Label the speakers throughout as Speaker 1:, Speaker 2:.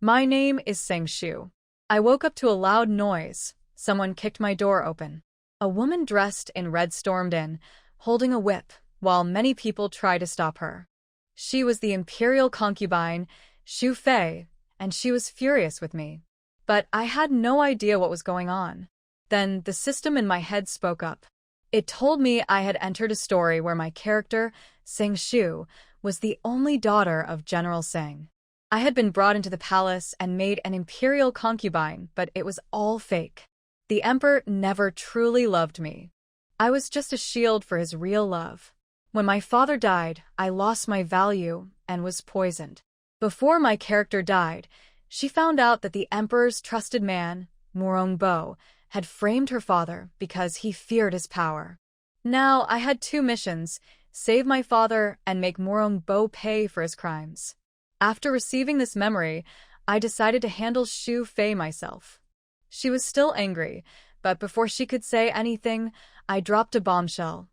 Speaker 1: My name is Sang Shu. I woke up to a loud noise. Someone kicked my door open. A woman dressed in red stormed in, holding a whip, while many people tried to stop her. She was the imperial concubine, Shu Fei, and she was furious with me. But I had no idea what was going on. Then the system in my head spoke up. It told me I had entered a story where my character, Sang Shu, was the only daughter of General Sang. I had been brought into the palace and made an imperial concubine, but it was all fake. The emperor never truly loved me. I was just a shield for his real love. When my father died, I lost my value and was poisoned. Before my character died, she found out that the emperor's trusted man, Mourning, had framed her father because he feared his power. Now I had two missions: save my father and make Mourning pay for his crimes. After receiving this memory, I decided to handle Shu Fei myself. She was still angry, but before she could say anything, I dropped a bombshell.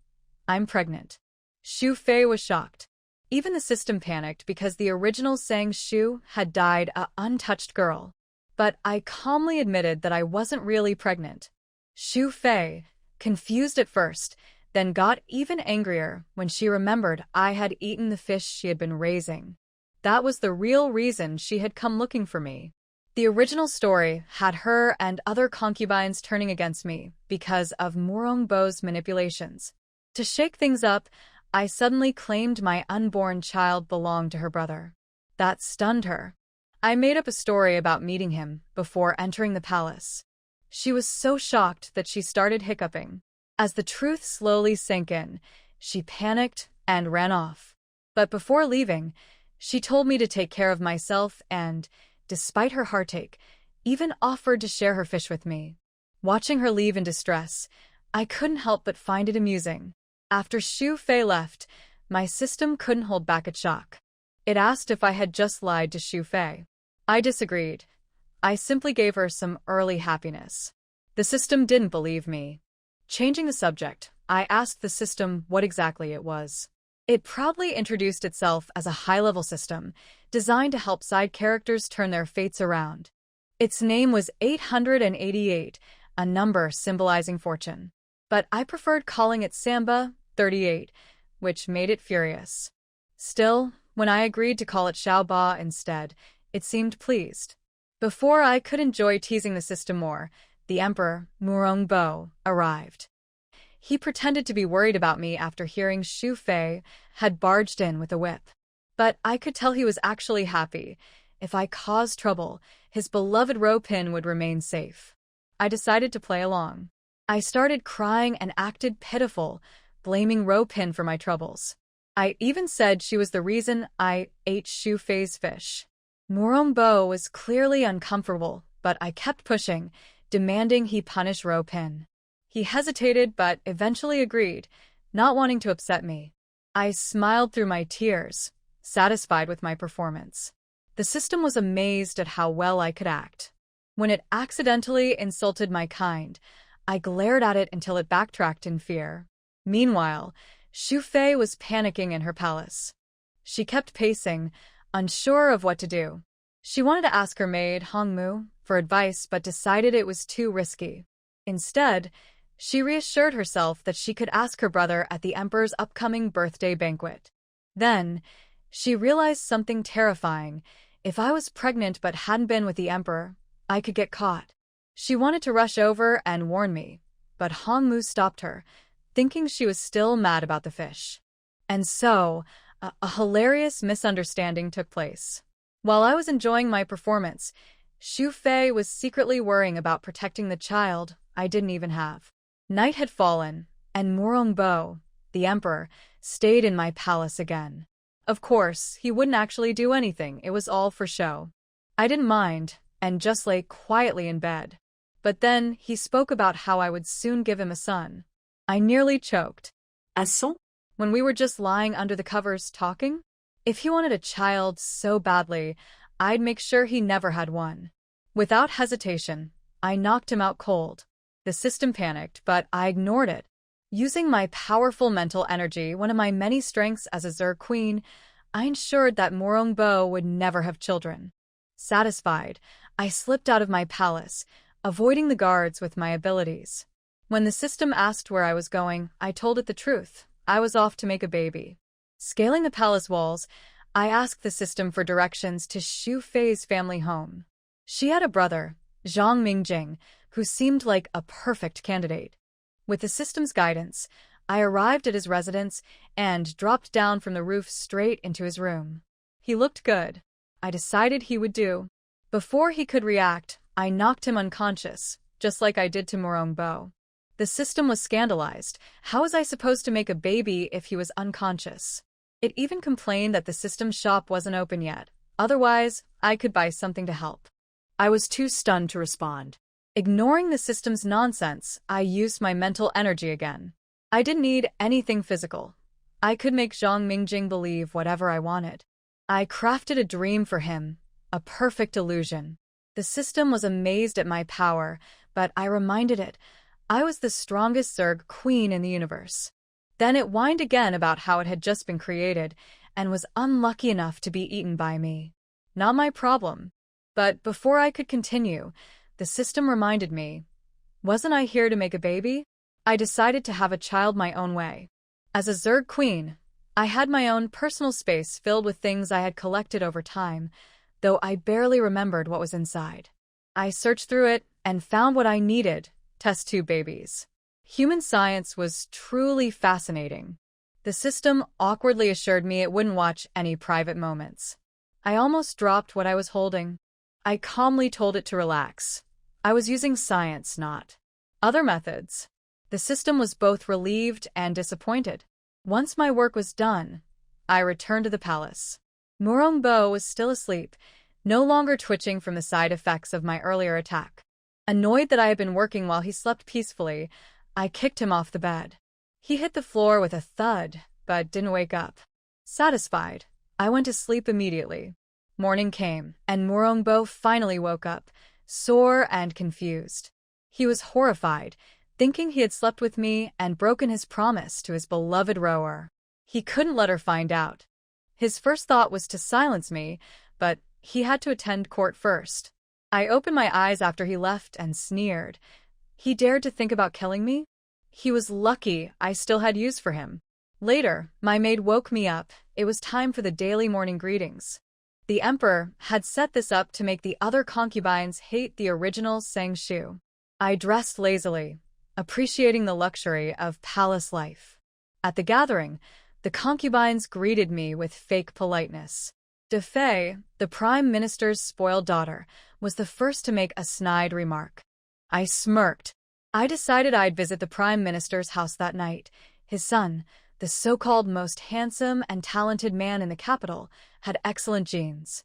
Speaker 1: I'm pregnant. Shu Fei was shocked. Even the system panicked because the original Sang Shu had died an untouched girl. But I calmly admitted that I wasn't really pregnant. Shu Fei, confused at first, then got even angrier when she remembered I had eaten the fish she had been raising. That was the real reason she had come looking for me. The original story had her and other concubines turning against me because of Mourning's manipulations. To shake things up, I suddenly claimed my unborn child belonged to her brother. That stunned her. I made up a story about meeting him before entering the palace. She was so shocked that she started hiccuping. As the truth slowly sank in, she panicked and ran off. But before leaving, she told me to take care of myself and, despite her heartache, even offered to share her fish with me. Watching her leave in distress, I couldn't help but find it amusing. After Shu Fei left, my system couldn't hold back its shock. It asked if I had just lied to Shu Fei. I disagreed. I simply gave her some early happiness. The system didn't believe me. Changing the subject, I asked the system what exactly it was. It proudly introduced itself as a high-level system, designed to help side characters turn their fates around. Its name was 888, a number symbolizing fortune. But I preferred calling it Samba 38, which made it furious. Still, when I agreed to call it Xiaoba instead, it seemed pleased. Before I could enjoy teasing the system more, the emperor, Mourning, arrived. He pretended to be worried about me after hearing Shu Fei had barged in with a whip. But I could tell he was actually happy. If I caused trouble, his beloved Ropin would remain safe. I decided to play along. I started crying and acted pitiful, blaming Ropin for my troubles. I even said she was the reason I ate Shu Fei's fish. Mourning was clearly uncomfortable, but I kept pushing, demanding he punish Ropin. He hesitated but eventually agreed, not wanting to upset me. I smiled through my tears, satisfied with my performance. The system was amazed at how well I could act. When it accidentally insulted my kind, I glared at it until it backtracked in fear. Meanwhile, Shu Fei was panicking in her palace. She kept pacing, unsure of what to do. She wanted to ask her maid, Hongmu, for advice but decided it was too risky. Instead, she reassured herself that she could ask her brother at the emperor's upcoming birthday banquet. Then, she realized something terrifying. If I was pregnant but hadn't been with the emperor, I could get caught. She wanted to rush over and warn me, but Hongmu stopped her, thinking she was still mad about the fish. And so, a hilarious misunderstanding took place. While I was enjoying my performance, Shu Fei was secretly worrying about protecting the child I didn't even have. Night had fallen, and Mourning, the emperor, stayed in my palace again. Of course, he wouldn't actually do anything, it was all for show. I didn't mind, and just lay quietly in bed. But then, he spoke about how I would soon give him a son. I nearly choked.
Speaker 2: Un son?
Speaker 1: When we were just lying under the covers talking? If he wanted a child so badly, I'd make sure he never had one. Without hesitation, I knocked him out cold. The system panicked, but I ignored it. Using my powerful mental energy, one of my many strengths as a Zerg queen, I ensured that Mourning would never have children. Satisfied, I slipped out of my palace, avoiding the guards with my abilities. When the system asked where I was going, I told it the truth. I was off to make a baby. Scaling the palace walls, I asked the system for directions to Shu Fei's family home. She had a brother, Zhang Mingjing, who seemed like a perfect candidate. With the system's guidance, I arrived at his residence and dropped down from the roof straight into his room. He looked good. I decided he would do. Before he could react, I knocked him unconscious, just like I did to Mourning. The system was scandalized. How was I supposed to make a baby if he was unconscious? It even complained that the system's shop wasn't open yet. Otherwise, I could buy something to help. I was too stunned to respond. Ignoring the system's nonsense, I used my mental energy again. I didn't need anything physical. I could make Zhang Mingjing believe whatever I wanted. I crafted a dream for him, a perfect illusion. The system was amazed at my power, but I reminded it I was the strongest Zerg queen in the universe. Then it whined again about how it had just been created and was unlucky enough to be eaten by me. Not my problem. But before I could continue, the system reminded me, wasn't I here to make a baby? I decided to have a child my own way. As a Zerg queen, I had my own personal space filled with things I had collected over time, though I barely remembered what was inside. I searched through it and found what I needed: test tube babies. Human science was truly fascinating. The system awkwardly assured me it wouldn't watch any private moments. I almost dropped what I was holding. I calmly told it to relax. I was using science, not other methods. The system was both relieved and disappointed. Once my work was done, I returned to the palace. Mourning was still asleep, no longer twitching from the side effects of my earlier attack. Annoyed that I had been working while he slept peacefully, I kicked him off the bed. He hit the floor with a thud, but didn't wake up. Satisfied, I went to sleep immediately. Morning came, and Mourning finally woke up, sore and confused. He was horrified, thinking he had slept with me and broken his promise to his beloved rower. He couldn't let her find out. His first thought was to silence me, but he had to attend court first. I opened my eyes after he left and sneered. He dared to think about killing me? He was lucky I still had use for him. Later, my maid woke me up. It was time for the daily morning greetings. The emperor had set this up to make the other concubines hate the original Sang Shu. I dressed lazily, appreciating the luxury of palace life. At the gathering, the concubines greeted me with fake politeness. Shu Fei, the prime minister's spoiled daughter, was the first to make a snide remark. I smirked. I decided I'd visit the prime minister's house that night. His son, the so-called most handsome and talented man in the capital, had excellent genes.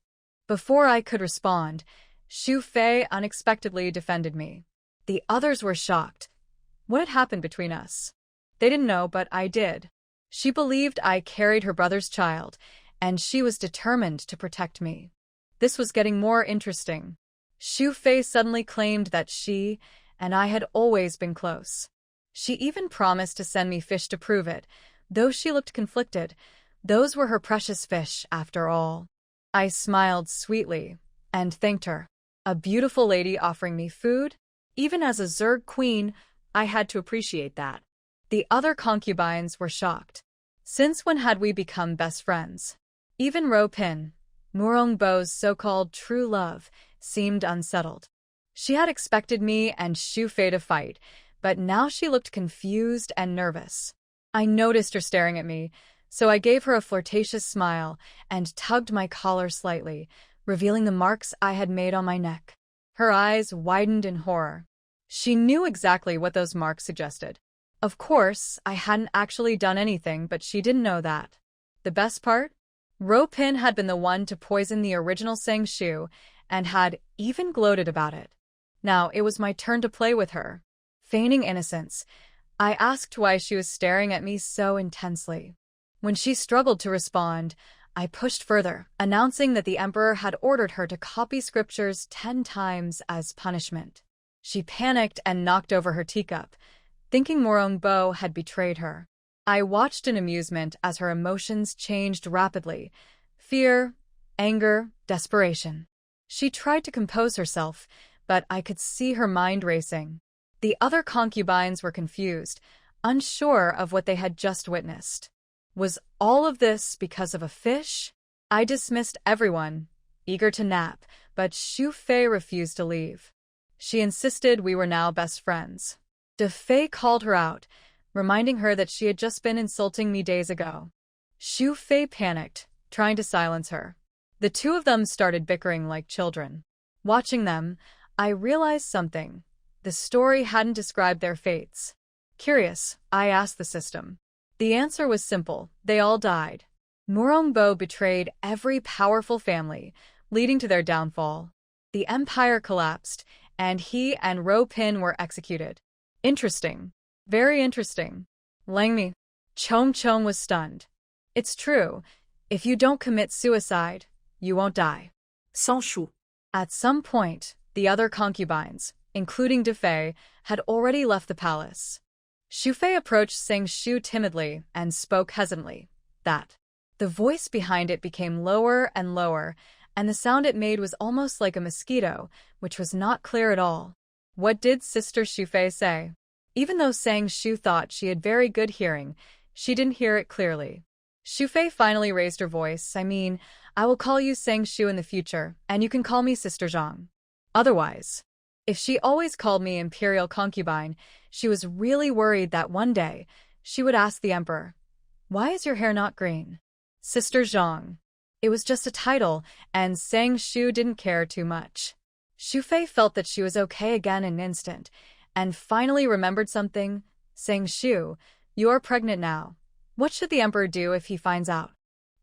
Speaker 1: Before I could respond, Shu Fei unexpectedly defended me. The others were shocked. What had happened between us? They didn't know, but I did. She believed I carried her brother's child, and she was determined to protect me. This was getting more interesting. Shu Fei suddenly claimed that she and I had always been close. She even promised to send me fish to prove it, though she looked conflicted. Those were her precious fish, after all. I smiled sweetly and thanked her. A beautiful lady offering me food? Even as a Zerg queen, I had to appreciate that. The other concubines were shocked. Since when had we become best friends? Even Ro Pin, Mourning's so-called true love, seemed unsettled. She had expected me and Shu Fei to fight, but now she looked confused and nervous. I noticed her staring at me, so I gave her a flirtatious smile and tugged my collar slightly, revealing the marks I had made on my neck. Her eyes widened in horror. She knew exactly what those marks suggested. Of course, I hadn't actually done anything, but she didn't know that. The best part? Ro Pin had been the one to poison the original Sang Shu and had even gloated about it. Now it was my turn to play with her. Feigning innocence, I asked why she was staring at me so intensely. When she struggled to respond, I pushed further, announcing that the emperor had ordered her to copy scriptures 10 times as punishment. She panicked and knocked over her teacup, thinking Mourning had betrayed her. I watched in amusement as her emotions changed rapidly: fear, anger, desperation. She tried to compose herself, but I could see her mind racing. The other concubines were confused, unsure of what they had just witnessed. Was all of this because of a fish? I dismissed everyone, eager to nap, but Shu Fei refused to leave. She insisted we were now best friends. De Fei called her out, reminding her that she had just been insulting me days ago. Shu Fei panicked, trying to silence her. The two of them started bickering like children. Watching them, I realized something. The story hadn't described their fates. Curious, I asked the system. The answer was simple: they all died. Mourning betrayed every powerful family, leading to their downfall. The empire collapsed, and he and Ro Pin were executed. Interesting. Very interesting. Langmi. Chong Chong was stunned. It's true. If you don't commit suicide, you won't die.
Speaker 2: Sans Shu.
Speaker 1: At some point, the other concubines, including De Fei, had already left the palace. Shu Fei approached Sang Shu timidly and spoke hesitantly. That. The voice behind it became lower and lower, and the sound it made was almost like a mosquito, which was not clear at all. What did Sister Shu Fei say? Even though Sang Shu thought she had very good hearing, she didn't hear it clearly. Shu Fei finally raised her voice. I will call you Sang Shu in the future, and you can call me Sister Zhang. Otherwise. If she always called me Imperial Concubine, she was really worried that one day she would ask the Emperor, "Why is your hair not green?" Sister Zhang. It was just a title, and Sang Shu didn't care too much. Shu Fei felt that she was okay again in an instant, and finally remembered something. Sang Shu, you're pregnant now. What should the Emperor do if he finds out?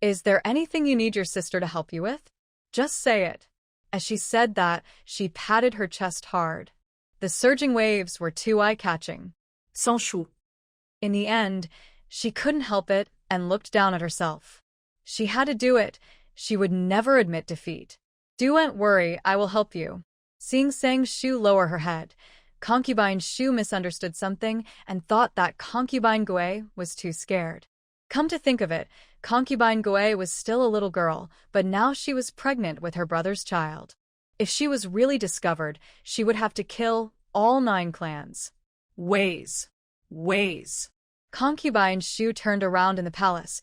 Speaker 1: Is there anything you need your sister to help you with? Just say it. As she said that, she patted her chest hard. The surging waves were too eye-catching.
Speaker 2: Sans Shu.
Speaker 1: In the end, she couldn't help it and looked down at herself. She had to do it. She would never admit defeat. Don't worry, I will help you. Seeing Sang Shu lower her head, Concubine Shu misunderstood something and thought that Concubine Gui was too scared. Come to think of it, Concubine Gui was still a little girl, but now she was pregnant with her brother's child. If she was really discovered, she would have to kill all 9 clans.
Speaker 2: Ways.
Speaker 1: Concubine Shu turned around in the palace,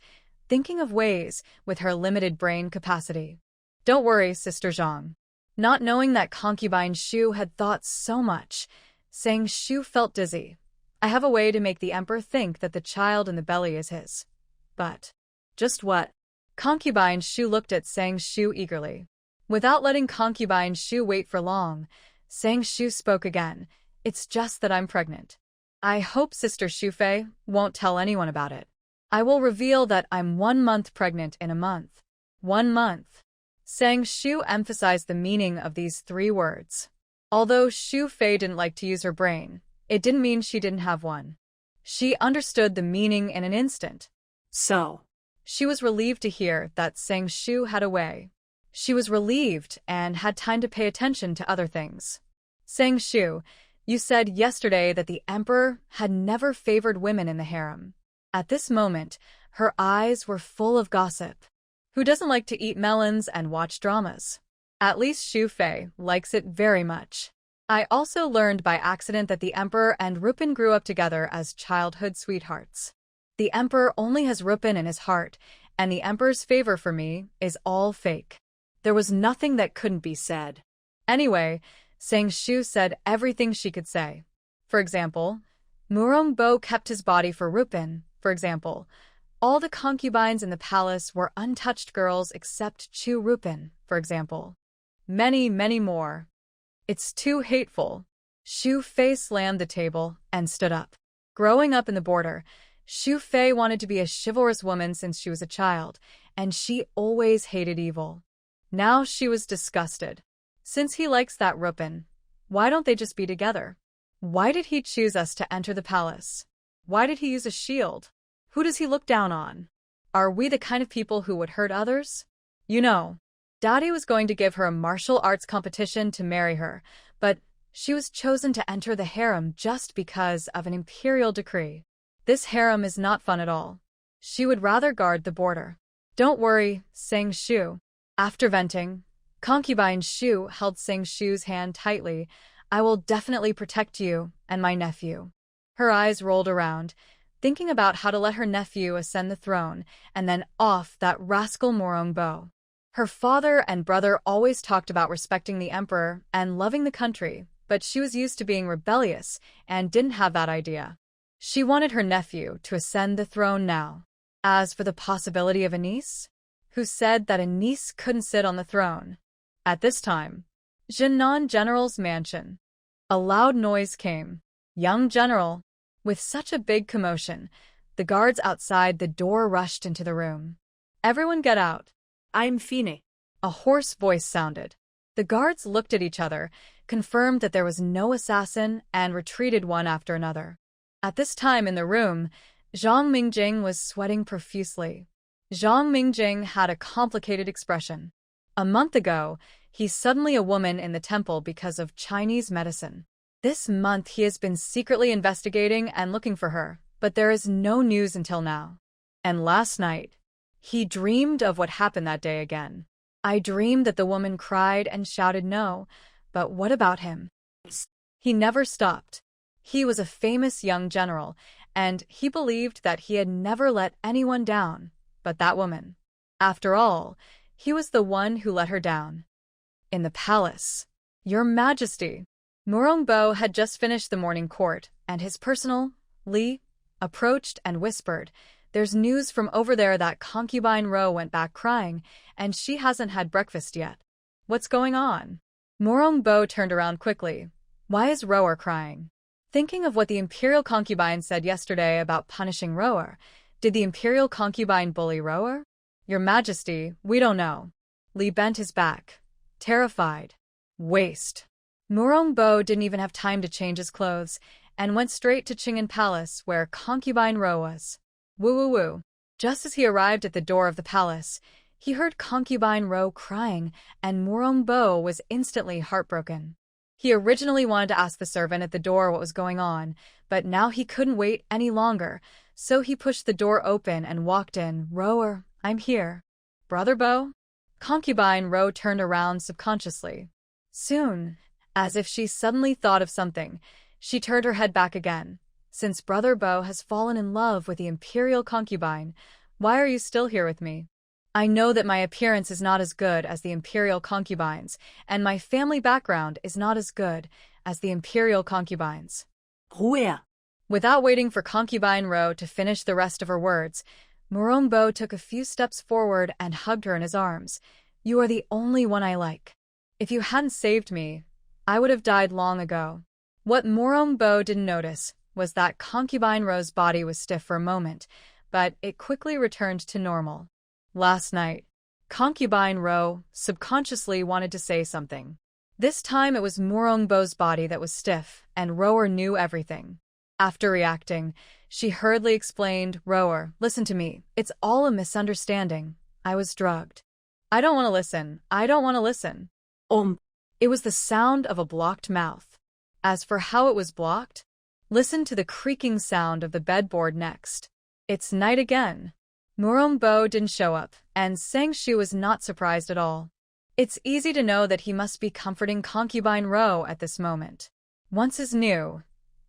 Speaker 1: thinking of ways with her limited brain capacity. Don't worry, Sister Zhang. Not knowing that Concubine Shu had thought so much, Sang Shu felt dizzy. I have a way to make the Emperor think that the child in the belly is his. But just what? Concubine Shu looked at Sang Shu eagerly. Without letting Concubine Shu wait for long, Sang Shu spoke again. It's just that I'm pregnant. I hope Sister Shu Fei won't tell anyone about it. I will reveal that I'm 1 month pregnant in a month. 1 month. Sang Shu emphasized the meaning of these 3 words. Although Shu Fei didn't like to use her brain, it didn't mean she didn't have one. She understood the meaning in an instant.
Speaker 2: So.
Speaker 1: She was relieved to hear that Sang Shu had a way. She was relieved and had time to pay attention to other things. Sang Shu, you said yesterday that the Emperor had never favored women in the harem. At this moment, her eyes were full of gossip. Who doesn't like to eat melons and watch dramas? At least Shu Fei likes it very much. I also learned by accident that the Emperor and Rupin grew up together as childhood sweethearts. The Emperor only has Rupin in his heart, and the Emperor's favor for me is all fake. There was nothing that couldn't be said. Anyway, Sang Shu said everything she could say. For example, Mourning kept his body for Rupin. For example, all the concubines in the palace were untouched girls except Chu Rupin, for example. Many, many more. It's too hateful. Shu Fei slammed the table and stood up. Growing up in the border, Shu Fei wanted to be a chivalrous woman since she was a child, and she always hated evil. Now she was disgusted. Since he likes that Rupin, why don't they just be together? Why did he choose us to enter the palace? Why did he use a shield? Who does he look down on? Are we the kind of people who would hurt others? You know, Daddy was going to give her a martial arts competition to marry her, but she was chosen to enter the harem just because of an imperial decree. This harem is not fun at all. She would rather guard the border. Don't worry, Sang Shu. After venting, Concubine Shu held Sing Shu's hand tightly. I will definitely protect you and my nephew. Her eyes rolled around, thinking about how to let her nephew ascend the throne, and then off that rascal Mourning. Her father and brother always talked about respecting the emperor and loving the country, but she was used to being rebellious and didn't have that idea. She wanted her nephew to ascend the throne now. As for the possibility of a niece, who said that a niece couldn't sit on the throne? At this time, Jinan General's mansion. A loud noise came. Young general. With such a big commotion, the guards outside the door rushed into the room. Everyone get out.
Speaker 2: I'm Fine.
Speaker 1: A hoarse voice sounded. The guards looked at each other, confirmed that there was no assassin, and retreated one after another. At this time in the room, Zhang Mingjing was sweating profusely. Zhang Mingjing had a complicated expression. A month ago, he's suddenly a woman in the temple because of Chinese medicine. This month he has been secretly investigating and looking for her, but there is no news until now. And last night, he dreamed of what happened that day again. I dreamed that the woman cried and shouted no, but what about him? He never stopped. He was a famous young general, and he believed that he had never let anyone down, but that woman. After all, he was the one who let her down. In the palace. Your Majesty. Mourning had just finished the morning court, and his personal, Li, approached and whispered, "There's news from over there that concubine Ro went back crying, and she hasn't had breakfast yet. What's going on?" Mourning turned around quickly. Why is Roer crying? Thinking of what the imperial concubine said yesterday about punishing Roer, did the imperial concubine bully Roer? Your Majesty, we don't know. Li bent his back, terrified. Waste. Mourning didn't even have time to change his clothes, and went straight to Qing'an Palace where concubine Ro was. Woo. Just as he arrived at the door of the palace, he heard concubine Ro crying, and Mourning was instantly heartbroken. He originally wanted to ask the servant at the door what was going on, but now he couldn't wait any longer, so he pushed the door open and walked in. "Roer, I'm here." "Brother Bo?" Concubine Ro turned around subconsciously. Soon, as if she suddenly thought of something, she turned her head back again. "Since Brother Bo has fallen in love with the imperial concubine, why are you still here with me? I know that my appearance is not as good as the imperial concubines, and my family background is not as good as the imperial concubines."
Speaker 2: Ruhe.
Speaker 1: Without waiting for concubine Ro to finish the rest of her words, Mourning took a few steps forward and hugged her in his arms. "You are the only one I like. If you hadn't saved me, I would have died long ago." What Mourning didn't notice was that concubine Ro's body was stiff for a moment, but it quickly returned to normal. Last night, concubine Ro subconsciously wanted to say something. This time it was Mourning body that was stiff, and Roer knew everything. After reacting, she hurriedly explained, "Roer, listen to me. It's all a misunderstanding. I was drugged." I don't want to listen. It was the sound of a blocked mouth. As for how it was blocked, listen to the creaking sound of the bedboard next. It's night again. Mourning didn't show up, and Sang Shu was not surprised at all. It's easy to know that he must be comforting concubine Ro at this moment. Once is new,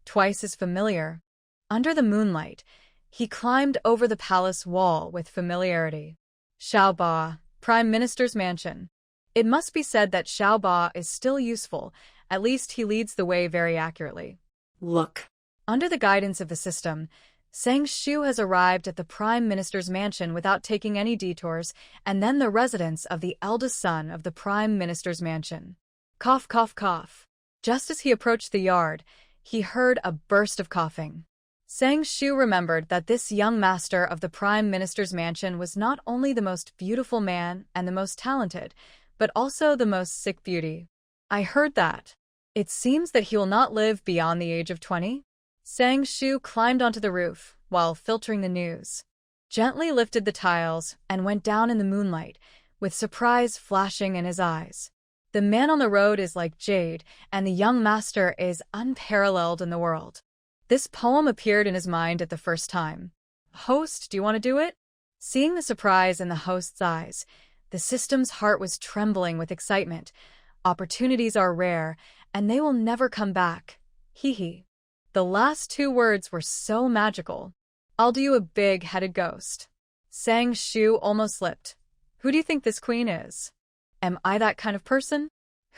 Speaker 1: twice is familiar. Under the moonlight, he climbed over the palace wall with familiarity. Xiaoba, Prime Minister's mansion. It must be said that Xiaoba is still useful, at least he leads the way very accurately.
Speaker 2: Look.
Speaker 1: Under the guidance of the system, Sang Shu has arrived at the Prime Minister's mansion without taking any detours, and then the residence of the eldest son of the Prime Minister's mansion. Cough, cough, cough. Just as he approached the yard, he heard a burst of coughing. Sang Shu remembered that this young master of the Prime Minister's mansion was not only the most beautiful man and the most talented, but also the most sick beauty. I heard that. It seems that he will not live beyond the age of 20? Sang Shu climbed onto the roof while filtering the news, gently lifted the tiles, and went down in the moonlight, with surprise flashing in his eyes. The man on the road is like jade, and the young master is unparalleled in the world. This poem appeared in his mind at the first time. "Host, do you want to do it?" Seeing the surprise in the host's eyes, The system's heart was trembling with excitement. Opportunities are rare, and they will never come back. Hee hee. The last two words were so magical. I'll do you a big-headed ghost. Sang Shu almost slipped. Who do you think this queen is? Am I that kind of person?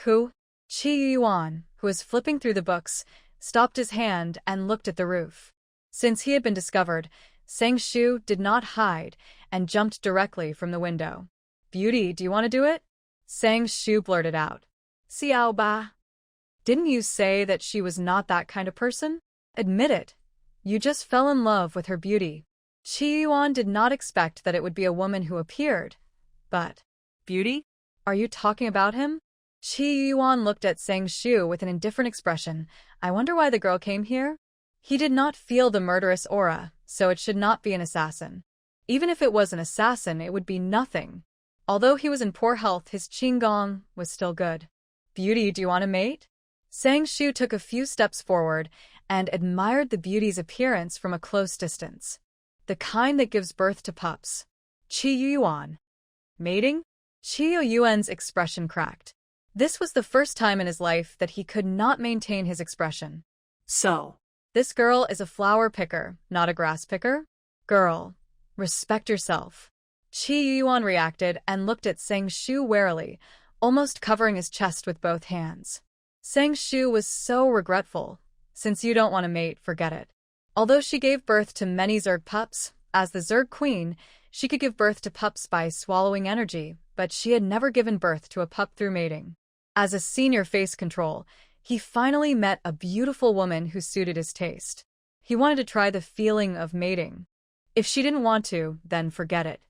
Speaker 1: Who? Qi Youyuan, who was flipping through the books, stopped his hand and looked at the roof. Since he had been discovered, Sang Shu did not hide and jumped directly from the window. Beauty, do you want to do it? Sang Shu blurted out. Xiao ba. Didn't you say that she was not that kind of person? Admit it. You just fell in love with her beauty. Qi Youyuan did not expect that it would be a woman who appeared. But, beauty? Are you talking about him? Qi Youyuan looked at Sang Shu with an indifferent expression. I wonder why the girl came here? He did not feel the murderous aura, so it should not be an assassin. Even if it was an assassin, it would be nothing. Although he was in poor health, his qinggong was still good. Beauty, do you want to mate? Sang Shu took a few steps forward and admired the beauty's appearance from a close distance. The kind that gives birth to pups. Qi Youyuan. Mating? Qi Youyuan's expression cracked. This was the first time in his life that he could not maintain his expression.
Speaker 2: So,
Speaker 1: this girl is a flower picker, not a grass picker? Girl, respect yourself. Qi Youyuan reacted and looked at Sang Shu warily, almost covering his chest with both hands. Sang Shu was so regretful. Since you don't want to mate, forget it. Although she gave birth to many Zerg pups, as the Zerg queen, she could give birth to pups by swallowing energy, but she had never given birth to a pup through mating. As a senior face control, he finally met a beautiful woman who suited his taste. He wanted to try the feeling of mating. If she didn't want to, then forget it.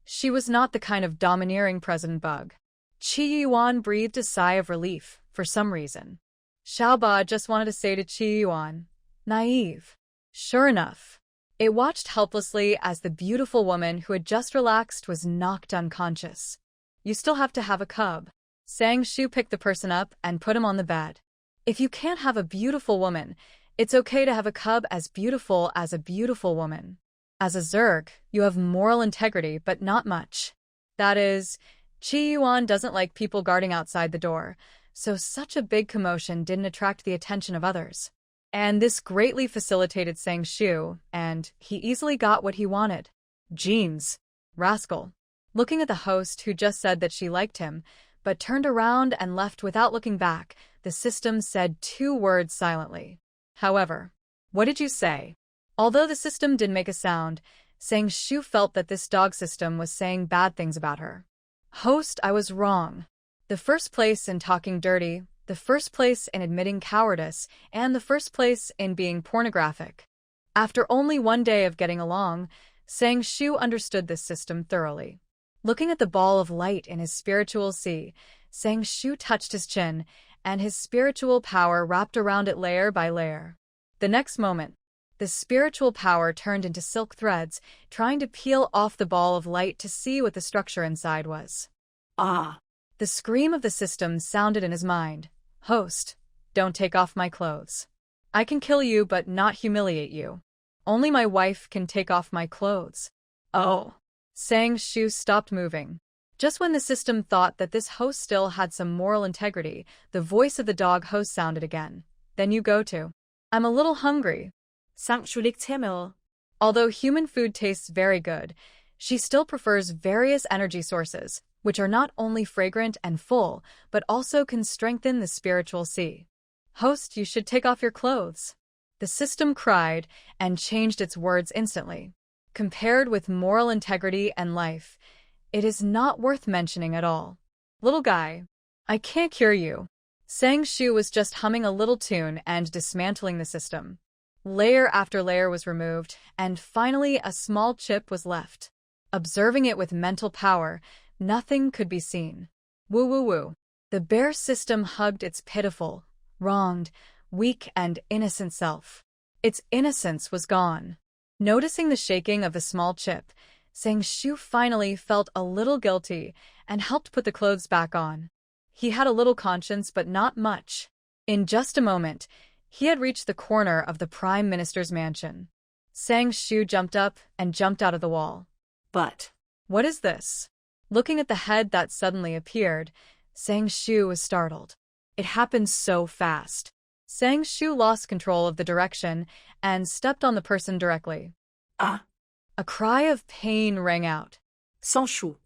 Speaker 1: She was not the kind of domineering president bug. Qi Youyuan breathed a sigh of relief, for some reason. Xiaoba just wanted to say to Qi Youyuan, naive. Sure enough. It watched helplessly as the beautiful woman who had just relaxed was knocked unconscious. You still have to have a cub. Sang Shu picked the person up and put him on the bed. If you can't have a beautiful woman, it's okay to have a cub as beautiful as a beautiful woman. As a Zerg, you have moral integrity, but not much. That is, Qi Youyuan doesn't like people guarding outside the door, so such a big commotion didn't attract the attention of others. And this greatly facilitated Sang Shu, and he easily got what he wanted. Jeans. Rascal. Looking at the host who just said that she liked him, but turned around and left without looking back, the system said 2 words silently. However, what did you say? Although the system didn't make a sound, Sang Shu felt that this dog system was saying bad things about her. Host, I was wrong. The first place in talking dirty, the first place in admitting cowardice, and the first place in being pornographic. After only 1 day of getting along, Sang Shu understood this system thoroughly. Looking at the ball of light in his spiritual sea, Sang Shu touched his chin, and his spiritual power wrapped around it layer by layer. The next moment, the spiritual power turned into silk threads, trying to peel off the ball of light to see what the structure inside was. Ah! The scream of the system sounded in his mind. Host, don't take off my clothes. I can kill you but not humiliate you. Only my wife can take off my clothes. Oh! Sang Shu stopped moving. Just when the system thought that this host still had some moral integrity, the voice of the dog host sounded again. Then you go to. I'm a little hungry. Although human food tastes very good, she still prefers various energy sources, which are not only fragrant and full, but also can strengthen the spiritual sea. Host, you should take off your clothes. The system cried and changed its words instantly. Compared with moral integrity and life, it is not worth mentioning at all. Little guy, I can't cure you. Sang Shu was just humming a little tune and dismantling the system. Layer after layer was removed, and finally a small chip was left. Observing it with mental power, nothing could be seen. Woo woo woo. The bear system hugged its pitiful, wronged, weak and innocent self. Its innocence was gone. Noticing the shaking of the small chip, Sang Shu finally felt a little guilty and helped put the clothes back on. He had a little conscience, but not much. In just a moment, he had reached the corner of the Prime Minister's mansion. Sang Shu jumped up and jumped out of the wall. But, what is this? Looking at the head that suddenly appeared, Sang Shu was startled. It happened so fast. Sang Shu lost control of the direction and stepped on the person directly.
Speaker 2: Ah,
Speaker 1: A cry of pain rang out.
Speaker 2: sans Shu.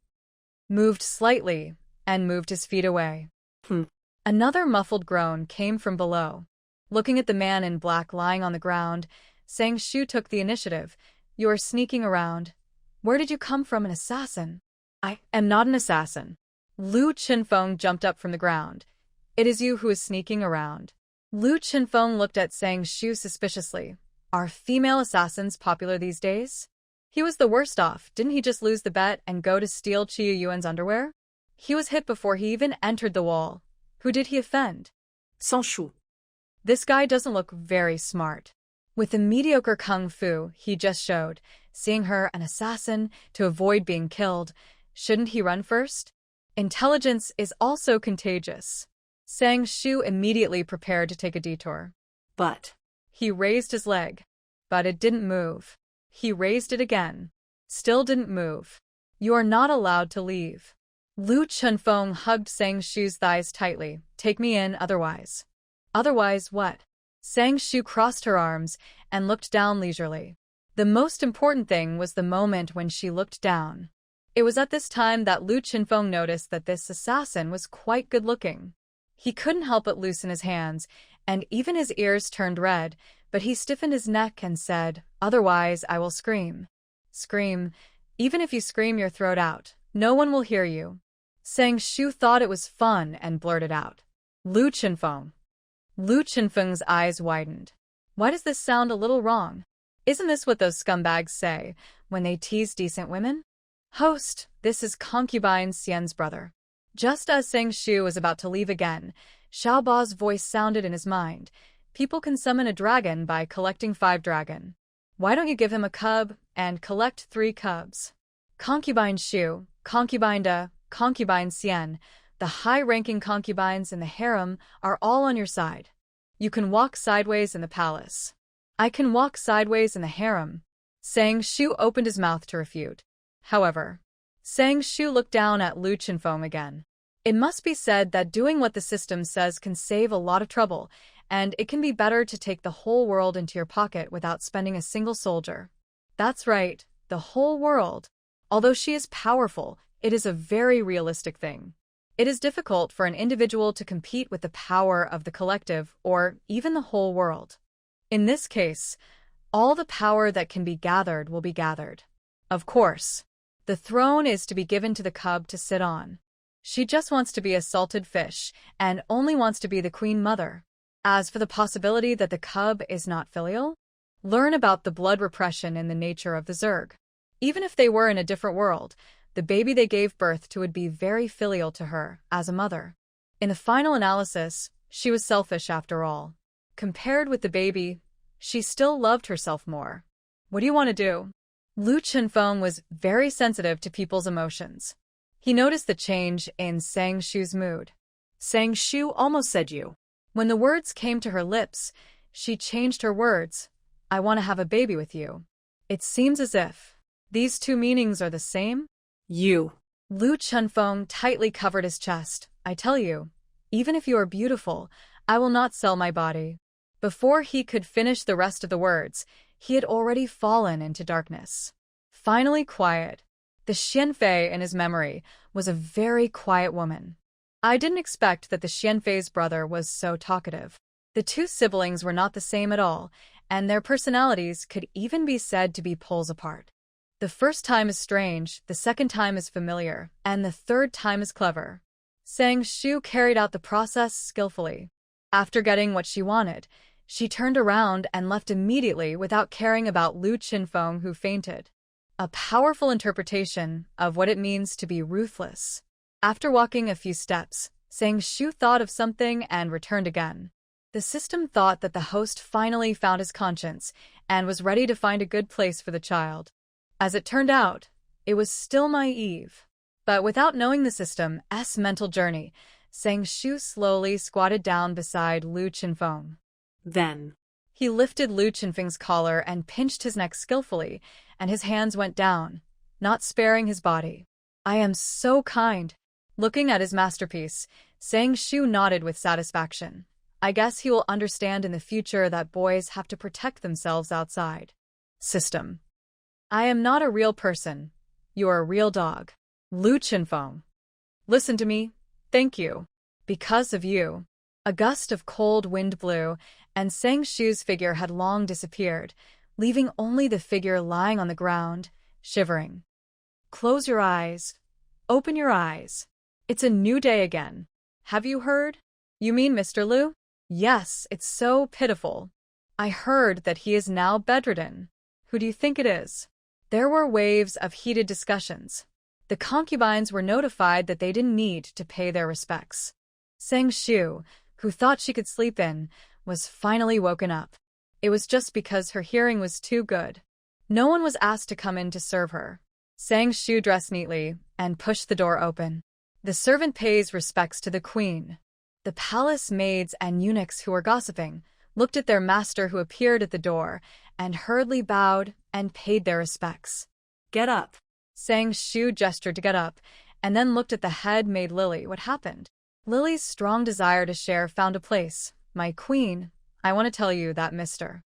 Speaker 1: Moved slightly and moved his feet away.
Speaker 2: Hmm.
Speaker 1: Another muffled groan came from below. Looking at the man in black lying on the ground, Sang Shu took the initiative. You are sneaking around. Where did you come from, an assassin? I am not an assassin. Lu Chenfeng jumped up from the ground. It is you who is sneaking around. Lu Chenfeng looked at Sang Shu suspiciously. Are female assassins popular these days? He was the worst off. Didn't he just lose the bet and go to steal Qi Youyuan's underwear? He was hit before he even entered the wall. Who did he offend?
Speaker 2: Sans Shu.
Speaker 1: This guy doesn't look very smart. With the mediocre kung fu he just showed, seeing her an assassin to avoid being killed, shouldn't he run first? Intelligence is also contagious. Sang Shu immediately prepared to take a detour.
Speaker 2: But
Speaker 1: He raised his leg, but it didn't move. He raised it again. Still didn't move. You are not allowed to leave. Lu Chenfeng hugged Sang Shu's thighs tightly. Take me in, otherwise. Otherwise what? Sang Shu crossed her arms and looked down leisurely. The most important thing was the moment when she looked down. It was at this time that Lu Chenfeng noticed that this assassin was quite good-looking. He couldn't help but loosen his hands, and even his ears turned red, but he stiffened his neck and said, "Otherwise I will scream." Scream. Even if you scream your throat out, no one will hear you. Sang Shu thought it was fun and blurted out, "Lu Chenfeng." Lu Chenfeng's eyes widened. Why does this sound a little wrong? Isn't this what those scumbags say when they tease decent women? Host, this is concubine Xian's brother. Just as Sang Shu was about to leave again, Xiaoba's voice sounded in his mind. People can summon a dragon by collecting 5 dragon. Why don't you give him a cub and collect 3 cubs? Concubine Shu, concubine Da, concubine Xian, the high-ranking concubines in the harem are all on your side. You can walk sideways in the palace. I can walk sideways in the harem. Sang Shu opened his mouth to refute. However, Sang Shu looked down at Lu Chenfeng again. It must be said that doing what the system says can save a lot of trouble, and it can be better to take the whole world into your pocket without spending a single soldier. That's right, the whole world. Although she is powerful, it is a very realistic thing. It is difficult for an individual to compete with the power of the collective or even the whole world. In this case, all the power that can be gathered will be gathered. Of course, the throne is to be given to the cub to sit on. She just wants to be a salted fish and only wants to be the queen mother. As for the possibility that the cub is not filial, learn about the blood repression in the nature of the Zerg. Even if they were in a different world, the baby they gave birth to would be very filial to her as a mother. In the final analysis, she was selfish after all. Compared with the baby, she still loved herself more. What do you want to do? Lu Chenfeng was very sensitive to people's emotions. He noticed the change in Sang Shu's mood.
Speaker 2: Sang Shu almost said you.
Speaker 1: When the words came to her lips, she changed her words. I want to have a baby with you. It seems as if these two meanings are the same.
Speaker 2: You.
Speaker 1: Lu Chenfeng tightly covered his chest. I tell you, even if you are beautiful, I will not sell my body. Before he could finish the rest of the words, he had already fallen into darkness. Finally quiet. The Shu Fei in his memory was a very quiet woman. I didn't expect that the Shu Fei's brother was so talkative. The two siblings were not the same at all, and their personalities could even be said to be poles apart. The first time is strange, the second time is familiar, and the third time is clever. Sang Shu carried out the process skillfully. After getting what she wanted, she turned around and left immediately without caring about Lu Chenfeng, who fainted. A powerful interpretation of what it means to be ruthless. After walking a few steps, Sang Shu thought of something and returned again. The system thought that the host finally found his conscience and was ready to find a good place for the child. As it turned out, it was still naive. But without knowing the system's mental journey, Sang Shu slowly squatted down beside Lu Chenfeng.
Speaker 2: Then
Speaker 1: He lifted Lu Chenfeng's collar and pinched his neck skillfully, and his hands went down, not sparing his body. I am so kind. Looking at his masterpiece, Sang Shu nodded with satisfaction. I guess he will understand in the future that boys have to protect themselves outside. System. I am not a real person. You are a real dog. Lu Chenfeng. Listen to me. Thank you. Because of you. A gust of cold wind blew, and Sang Shu's figure had long disappeared, leaving only the figure lying on the ground, shivering. Close your eyes. Open your eyes. It's a new day again. Have you heard? You mean Mr. Lu? Yes, it's so pitiful. I heard that he is now bedridden. Who do you think it is? There were waves of heated discussions. The concubines were notified that they didn't need to pay their respects. Sang Shu, who thought she could sleep in, was finally woken up. It was just because her hearing was too good. No one was asked to come in to serve her. Sang Shu dressed neatly and pushed the door open. The servant pays respects to the queen. The palace maids and eunuchs who were gossiping looked at their master who appeared at the door and hurriedly bowed and paid their respects.
Speaker 2: Get up.
Speaker 1: Sang Shu gestured to get up and then looked at the head maid Lily. What happened? Lily's strong desire to share found a place. My queen, I want to tell you that Mr.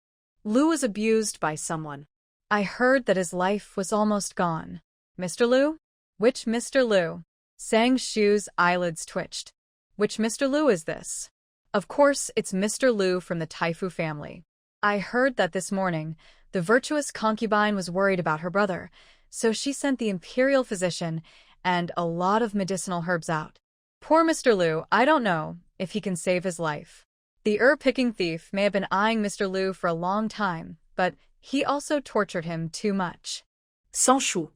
Speaker 2: Lu was abused by someone.
Speaker 1: I heard that his life was almost gone. Mr. Lu? Which Mr. Lu? Sang Shu's eyelids twitched. Which Mr. Lu is this? Of course, it's Mr. Lu from the Taifu family. I heard that this morning, the virtuous concubine was worried about her brother, so she sent the imperial physician and a lot of medicinal herbs out. Poor Mr. Lu, I don't know if he can save his life. The herb-picking thief may have been eyeing Mr. Lu for a long time, but he also tortured him too much.
Speaker 2: Sans Shu.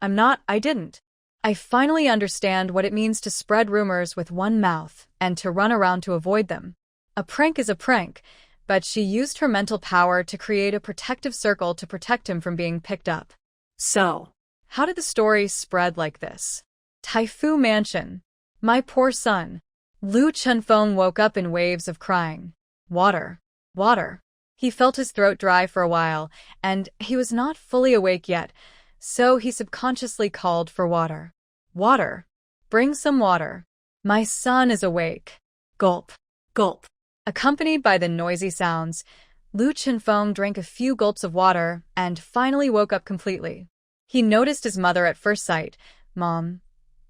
Speaker 1: I didn't. I finally understand what it means to spread rumors with one mouth and to run around to avoid them. A prank is a prank, but she used her mental power to create a protective circle to protect him from being picked up.
Speaker 2: So,
Speaker 1: how did the story spread like this? Taifu Mansion. My poor son. Lu Chenfeng woke up in waves of crying. Water. Water. He felt his throat dry for a while, and he was not fully awake yet, so he subconsciously called for water. Water. Bring some water. My son is awake. Gulp.
Speaker 2: gulp.
Speaker 1: Accompanied by the noisy sounds, Lu Chenfeng drank a few gulps of water and finally woke up completely. He noticed his mother at first sight. Mom,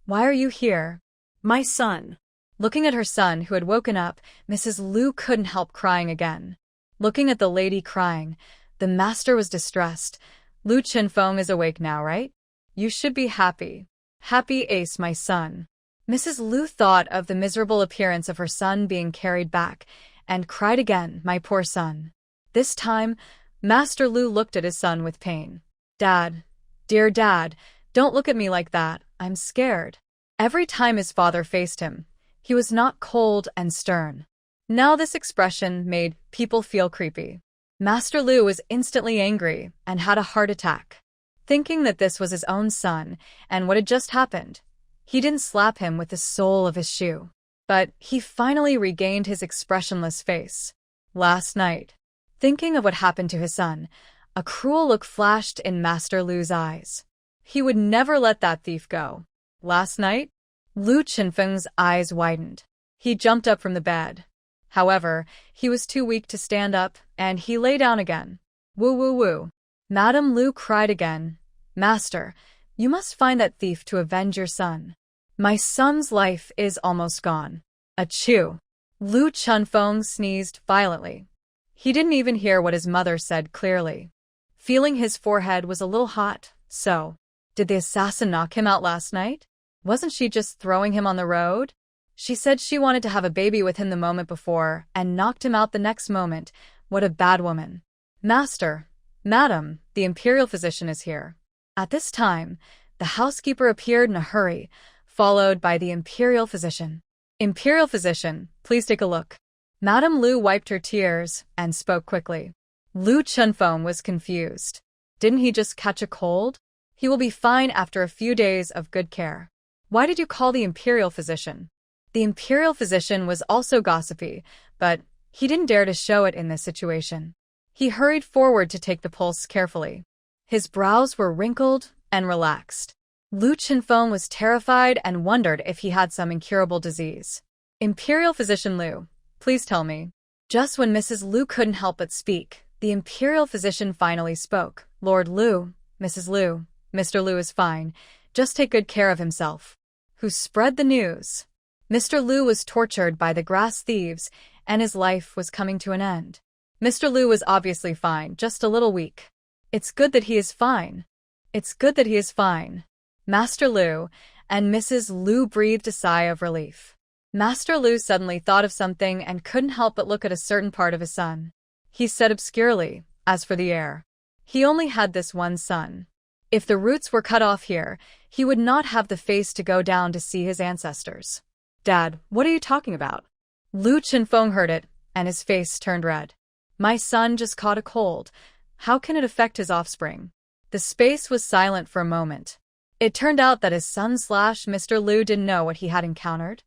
Speaker 1: why are you here?
Speaker 2: My son.
Speaker 1: Looking at her son, who had woken up, Mrs. Lu couldn't help crying again. Looking at the lady crying, the master was distressed. Lu Chenfeng is awake now, right? You should be happy. Happy Ace, my son. Mrs. Lu thought of the miserable appearance of her son being carried back and cried again, my poor son. This time, Master Lu looked at his son with pain. Dad, dear Dad, don't look at me like that. I'm scared. Every time his father faced him, he was not cold and stern. Now this expression made people feel creepy. Master Lu was instantly angry and had a heart attack. Thinking that this was his own son and what had just happened, he didn't slap him with the sole of his shoe. But he finally regained his expressionless face. Last night, thinking of what happened to his son, a cruel look flashed in Master Lu's eyes. He would never let that thief go. Last night, Lu Chenfeng's eyes widened. He jumped up from the bed. However, he was too weak to stand up, and he lay down again. Woo woo woo. Madame Lu cried again. Master, you must find that thief to avenge your son. My son's life is almost gone. Achoo. Lu Chenfeng sneezed violently. He didn't even hear what his mother said clearly. Feeling his forehead was a little hot, so, did the assassin knock him out last night? Wasn't she just throwing him on the road? She said she wanted to have a baby with him the moment before and knocked him out the next moment. What a bad woman. Master, Madam, the imperial physician is here. At this time, the housekeeper appeared in a hurry, followed by the imperial physician. Imperial physician, please take a look. Madame Lu wiped her tears and spoke quickly. Lu Chenfeng was confused. Didn't he just catch a cold? He will be fine after a few days of good care. Why did you call the imperial physician? The imperial physician was also gossipy, but he didn't dare to show it in this situation. He hurried forward to take the pulse carefully. His brows were wrinkled and relaxed. Lu Chenfeng was terrified and wondered if he had some incurable disease. Imperial physician Lu, please tell me. Just when Mrs. Lu couldn't help but speak, the imperial physician finally spoke. Lord Lu, Mrs. Lu, Mr. Lu is fine. Just take good care of himself. Who spread the news? Mr. Lu was tortured by the grass thieves, and his life was coming to an end. Mr. Lu was obviously fine, just a little weak. It's good that he is fine. It's good that he is fine. Master Lu and Mrs. Lu breathed a sigh of relief. Master Lu suddenly thought of something and couldn't help but look at a certain part of his son. He said obscurely, as for the heir. He only had this one son. If the roots were cut off here, he would not have the face to go down to see his ancestors. Dad, what are you talking about? Lu Chenfeng heard it, and his face turned red. My son just caught a cold. How can it affect his offspring? The space was silent for a moment. It turned out that his son/Mr. Lu didn't know what he had encountered.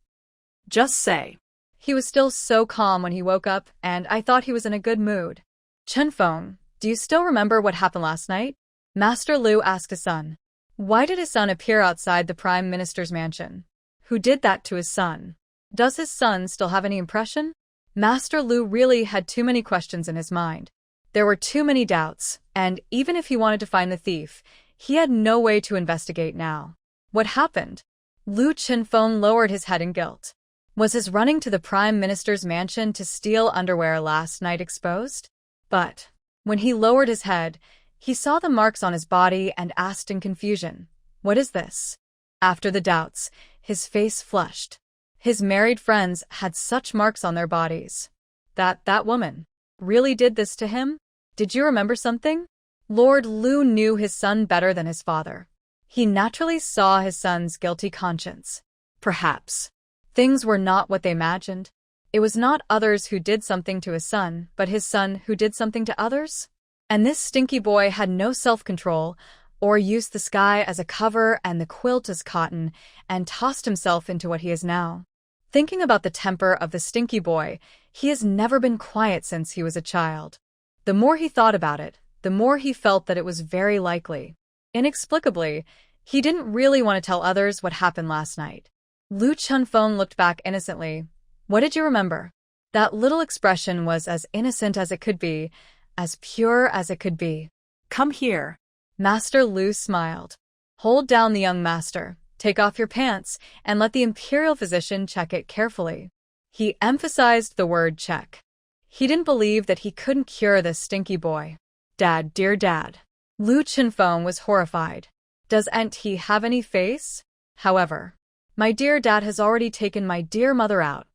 Speaker 2: Just say.
Speaker 1: He was still so calm when he woke up, and I thought he was in a good mood. Chenfeng, do you still remember what happened last night? Master Lu asked his son. Why did his son appear outside the Prime Minister's mansion? Who did that to his son? Does his son still have any impression? Master Lu really had too many questions in his mind. There were too many doubts, and even if he wanted to find the thief, he had no way to investigate now. What happened? Lu Chenfeng lowered his head in guilt. Was his running to the Prime Minister's mansion to steal underwear last night exposed? But when he lowered his head, he saw the marks on his body and asked in confusion, what is this? After the doubts, his face flushed. His married friends had such marks on their bodies. That woman really did this to him? Did you remember something? Lord Lu knew his son better than his father. He naturally saw his son's guilty conscience. Perhaps things were not what they imagined. It was not others who did something to his son, but his son who did something to others? And this stinky boy had no self-control, or used the sky as a cover and the quilt as cotton, and tossed himself into what he is now. Thinking about the temper of the stinky boy, he has never been quiet since he was a child. The more he thought about it, the more he felt that it was very likely. Inexplicably, he didn't really want to tell others what happened last night. Lu Chenfeng looked back innocently. What did you remember? That little expression was as innocent as it could be, as pure as it could be.
Speaker 2: Come here.
Speaker 1: Master Lu smiled. Hold down the young master, take off your pants, and let the imperial physician check it carefully. He emphasized the word check. He didn't believe that he couldn't cure this stinky boy. Dad, dear dad. Lu Chenfeng was horrified. Doesn't he have any face? However, my dear dad has already taken my dear mother out.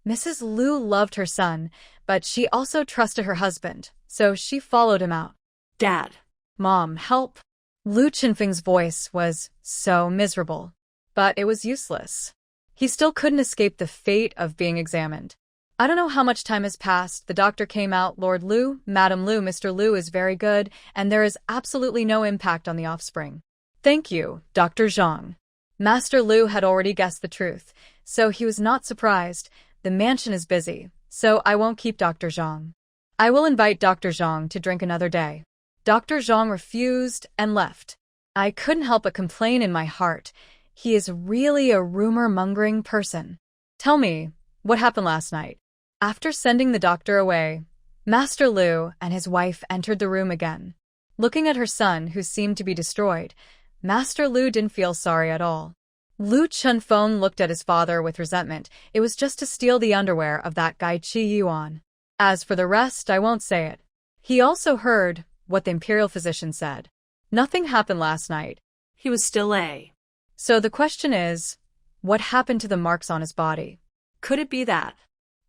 Speaker 1: Mrs. Lu loved her son, but she also trusted her husband, so she followed him out.
Speaker 2: Dad.
Speaker 1: Mom, help. Lu Chenfeng's voice was so miserable, but it was useless. He still couldn't escape the fate of being examined. I don't know how much time has passed. The doctor came out. Lord Lu, Madam Lu, Mr. Lu is very good, and there is absolutely no impact on the offspring. Thank you, Dr. Zhang. Master Lu had already guessed the truth, so he was not surprised. The mansion is busy, so I won't keep Dr. Zhang. I will invite Dr. Zhang to drink another day. Dr. Zhang refused and left. I couldn't help but complain in my heart. He is really a rumor-mongering person. Tell me, what happened last night? After sending the doctor away, Master Lu and his wife entered the room again. Looking at her son, who seemed to be destroyed, Master Lu didn't feel sorry at all. Lu Chenfeng looked at his father with resentment. It was just to steal the underwear of that guy Qi Youyuan. As for the rest, I won't say it. He also heard what the imperial physician said. Nothing happened last night.
Speaker 2: He was still a.
Speaker 1: So the question is, what happened to the marks on his body?
Speaker 2: Could it be that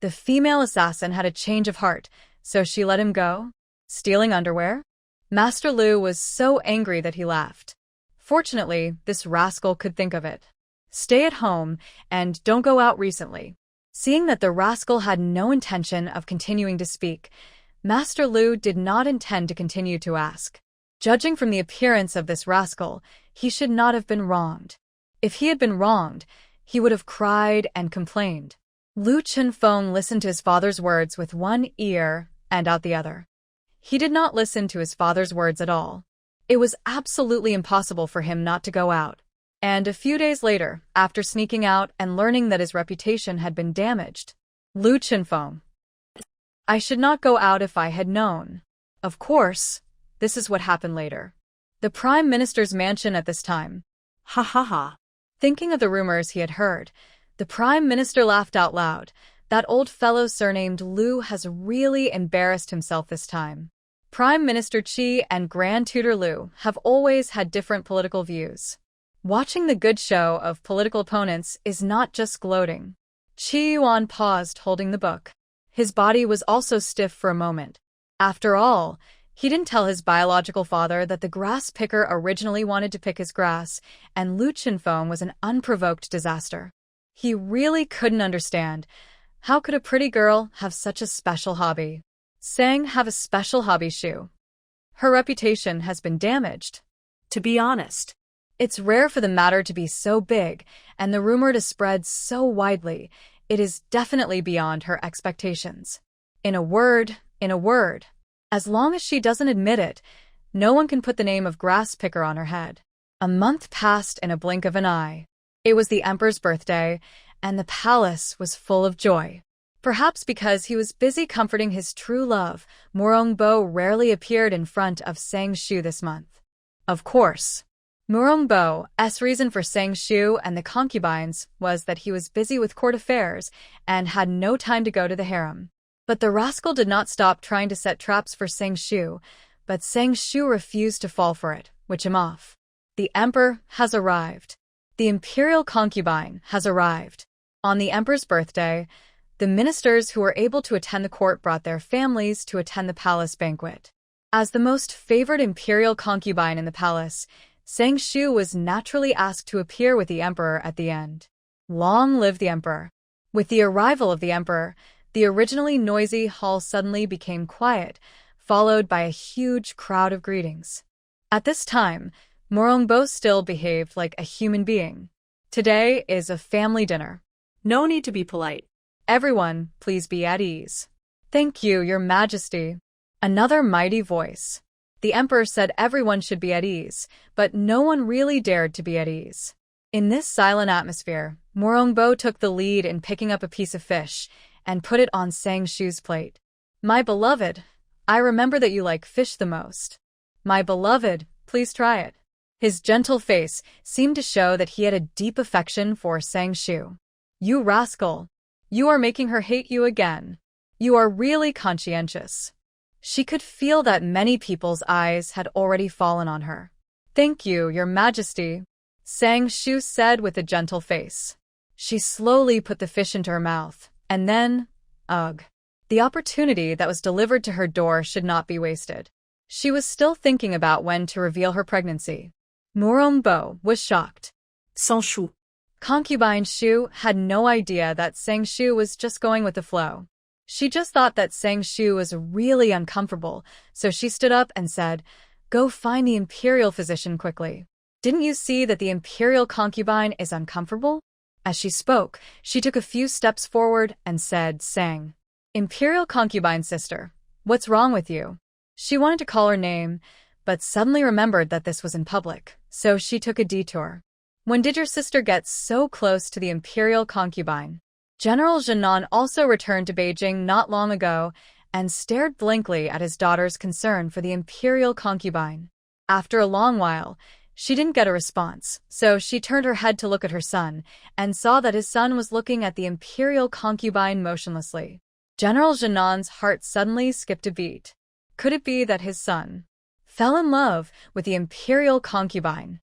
Speaker 1: the female assassin had a change of heart, so she let him go? Stealing underwear? Master Lu was so angry that he laughed. Fortunately, this rascal could think of it. Stay at home and don't go out recently. Seeing that the rascal had no intention of continuing to speak, Master Lu did not intend to continue to ask. Judging from the appearance of this rascal, he should not have been wronged. If he had been wronged, he would have cried and complained. Lu Chenfeng listened to his father's words with one ear and out the other. He did not listen to his father's words at all. It was absolutely impossible for him not to go out. And a few days later, after sneaking out and learning that his reputation had been damaged, Lu Chenfeng. I should not go out if I had known. Of course, this is what happened later. The Prime Minister's mansion at this time.
Speaker 2: Ha ha ha.
Speaker 1: Thinking of the rumors he had heard, the Prime Minister laughed out loud. That old fellow surnamed Lu has really embarrassed himself this time. Prime Minister Qi and Grand Tutor Lu have always had different political views. Watching the good show of political opponents is not just gloating. Qi Youyuan paused, holding the book. His body was also stiff for a moment. After all, he didn't tell his biological father that the grass picker originally wanted to pick his grass, and Lu Chenfeng was an unprovoked disaster. He really couldn't understand. How could a pretty girl have such a special hobby? Sang have a special hobby, Shu. Her reputation has been damaged.
Speaker 2: To be honest,
Speaker 1: It's rare for the matter to be so big, and the rumor to spread so widely. It is definitely beyond her expectations. In a word, as long as she doesn't admit it, no one can put the name of grass picker on her head. A month passed in a blink of an eye. It was the emperor's birthday, and the palace was full of joy. Perhaps because he was busy comforting his true love, Mourning rarely appeared in front of Sang Shu this month. Of course, Mourning's reason for Sang Shu and the concubines was that he was busy with court affairs and had no time to go to the harem. But the rascal did not stop trying to set traps for Sang Shu, but Sang Shu refused to fall for it, which him off. The emperor has arrived. The imperial concubine has arrived. On the emperor's birthday, the ministers who were able to attend the court brought their families to attend the palace banquet. As the most favored imperial concubine in the palace, Sang Shu was naturally asked to appear with the emperor at the end. Long live the emperor! With the arrival of the emperor, the originally noisy hall suddenly became quiet, followed by a huge crowd of greetings. At this time, Mourning still behaved like a human being. Today is a family dinner.
Speaker 2: no need to be polite.
Speaker 1: Everyone, please be at ease. Thank you, Your Majesty. Another mighty voice. The emperor said everyone should be at ease, but no one really dared to be at ease. In this silent atmosphere, Mourning took the lead in picking up a piece of fish and put it on Sang Shu's plate. My beloved, I remember that you like fish the most. My beloved, please try it. His gentle face seemed to show that he had a deep affection for Sang Shu. You rascal! You are making her hate you again. You are really conscientious. She could feel that many people's eyes had already fallen on her. Thank you, Your Majesty, Sang Shu said with a gentle face. She slowly put the fish into her mouth, and then, ugh. The opportunity that was delivered to her door should not be wasted. She was still thinking about when to reveal her pregnancy. Mourning was shocked.
Speaker 2: Sans Shu.
Speaker 1: Concubine Shu had no idea that Sang Shu was just going with the flow. She just thought that Sang Shu was really uncomfortable, so she stood up and said, Go find the imperial physician quickly. Didn't you see that the imperial concubine is uncomfortable? As she spoke, she took a few steps forward and said, Sang. Imperial concubine sister, what's wrong with you? She wanted to call her name, but suddenly remembered that this was in public, so she took a detour. When did your sister get so close to the imperial concubine? General Jinan also returned to Beijing not long ago and stared blankly at his daughter's concern for the imperial concubine. After a long while, she didn't get a response, so she turned her head to look at her son and saw that his son was looking at the imperial concubine motionlessly. General Jinan's heart suddenly skipped a beat. Could it be that his son fell in love with the imperial concubine?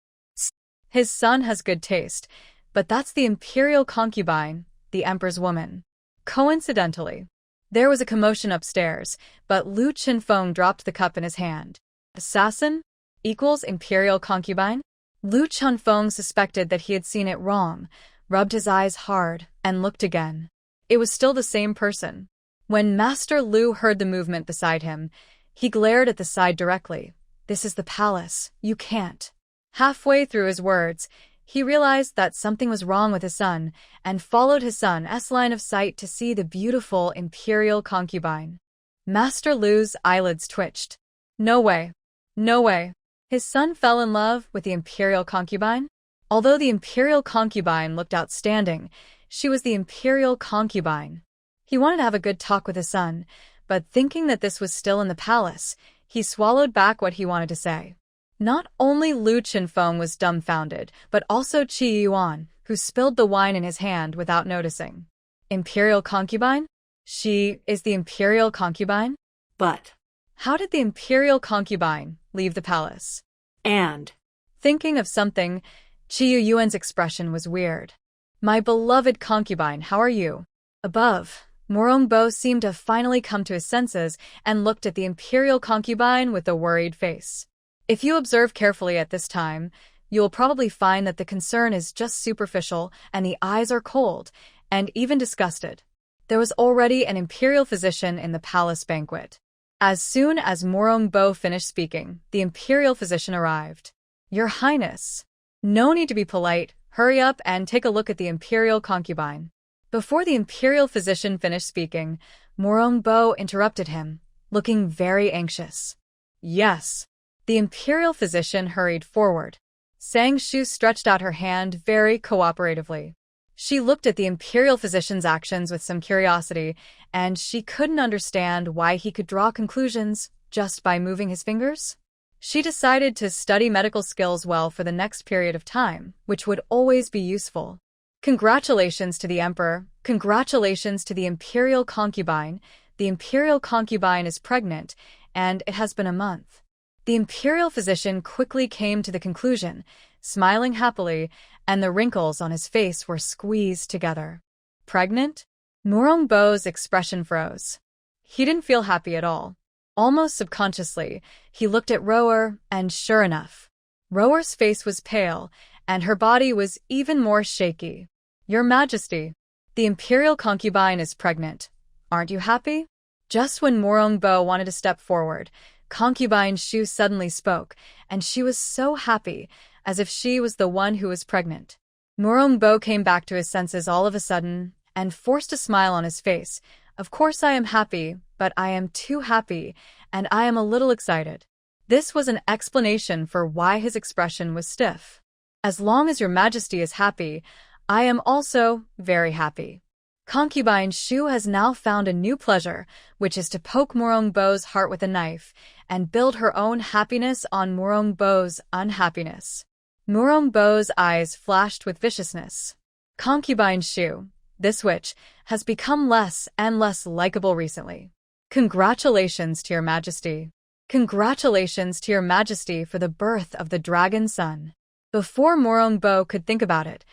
Speaker 1: His son has good taste, but that's the imperial concubine, the emperor's woman. Coincidentally, there was a commotion upstairs, but Lu Chenfeng dropped the cup in his hand. Assassin equals imperial concubine? Lu Chenfeng suspected that he had seen it wrong, rubbed his eyes hard, and looked again. It was still the same person. When Master Lu heard the movement beside him, he glared at the side directly. This is the palace. You can't. Halfway through his words, he realized that something was wrong with his son and followed his son's line of sight to see the beautiful imperial concubine. Master Lu's eyelids twitched. No way. No way. His son fell in love with the imperial concubine? Although the imperial concubine looked outstanding, she was the imperial concubine. He wanted to have a good talk with his son, but thinking that this was still in the palace, he swallowed back what he wanted to say. Not only Lu Chenfeng was dumbfounded, but also Qi Youyuan, who spilled the wine in his hand without noticing. Imperial concubine? She is the imperial concubine?
Speaker 2: But.
Speaker 1: How did the imperial concubine leave the palace?
Speaker 2: And.
Speaker 1: Thinking of something, Qi Youyuan's expression was weird. My beloved concubine, how are you? Above, Mourning seemed to finally come to his senses and looked at the imperial concubine with a worried face. If you observe carefully at this time, you will probably find that the concern is just superficial and the eyes are cold and even disgusted. There was already an imperial physician in the palace banquet. As soon as Mourning finished speaking, the imperial physician arrived. Your Highness. No need to be polite, hurry up and take a look at the imperial concubine. Before the imperial physician finished speaking, Mourning interrupted him, looking very anxious. Yes. The imperial physician hurried forward. Shu stretched out her hand very cooperatively. She looked at the imperial physician's actions with some curiosity, and she couldn't understand why he could draw conclusions just by moving his fingers. She decided to study medical skills well for the next period of time, which would always be useful. Congratulations to the emperor. Congratulations to the imperial concubine. The imperial concubine is pregnant, and it has been a month. The imperial physician quickly came to the conclusion, smiling happily, and the wrinkles on his face were squeezed together. Pregnant? Mourning's expression froze. He didn't feel happy at all. Almost subconsciously, he looked at Rower, and sure enough, Rower's face was pale, and her body was even more shaky. Your Majesty, the imperial concubine is pregnant. Aren't you happy? Just when Mourning wanted to step forward, concubine Shu suddenly spoke, and she was so happy, as if she was the one who was pregnant. Mourning came back to his senses all of a sudden, and forced a smile on his face. Of course I am happy, but I am too happy, and I am a little excited. This was an explanation for why his expression was stiff. As long as your Majesty is happy, I am also very happy. Concubine Shu has now found a new pleasure, which is to poke Mourning's heart with a knife, and build her own happiness on Mourning's unhappiness. Mourning's eyes flashed with viciousness. Concubine Shu, this witch, has become less and less likable recently. Congratulations to your Majesty. Congratulations to your Majesty for the birth of the dragon son. Before Mourning could think about it,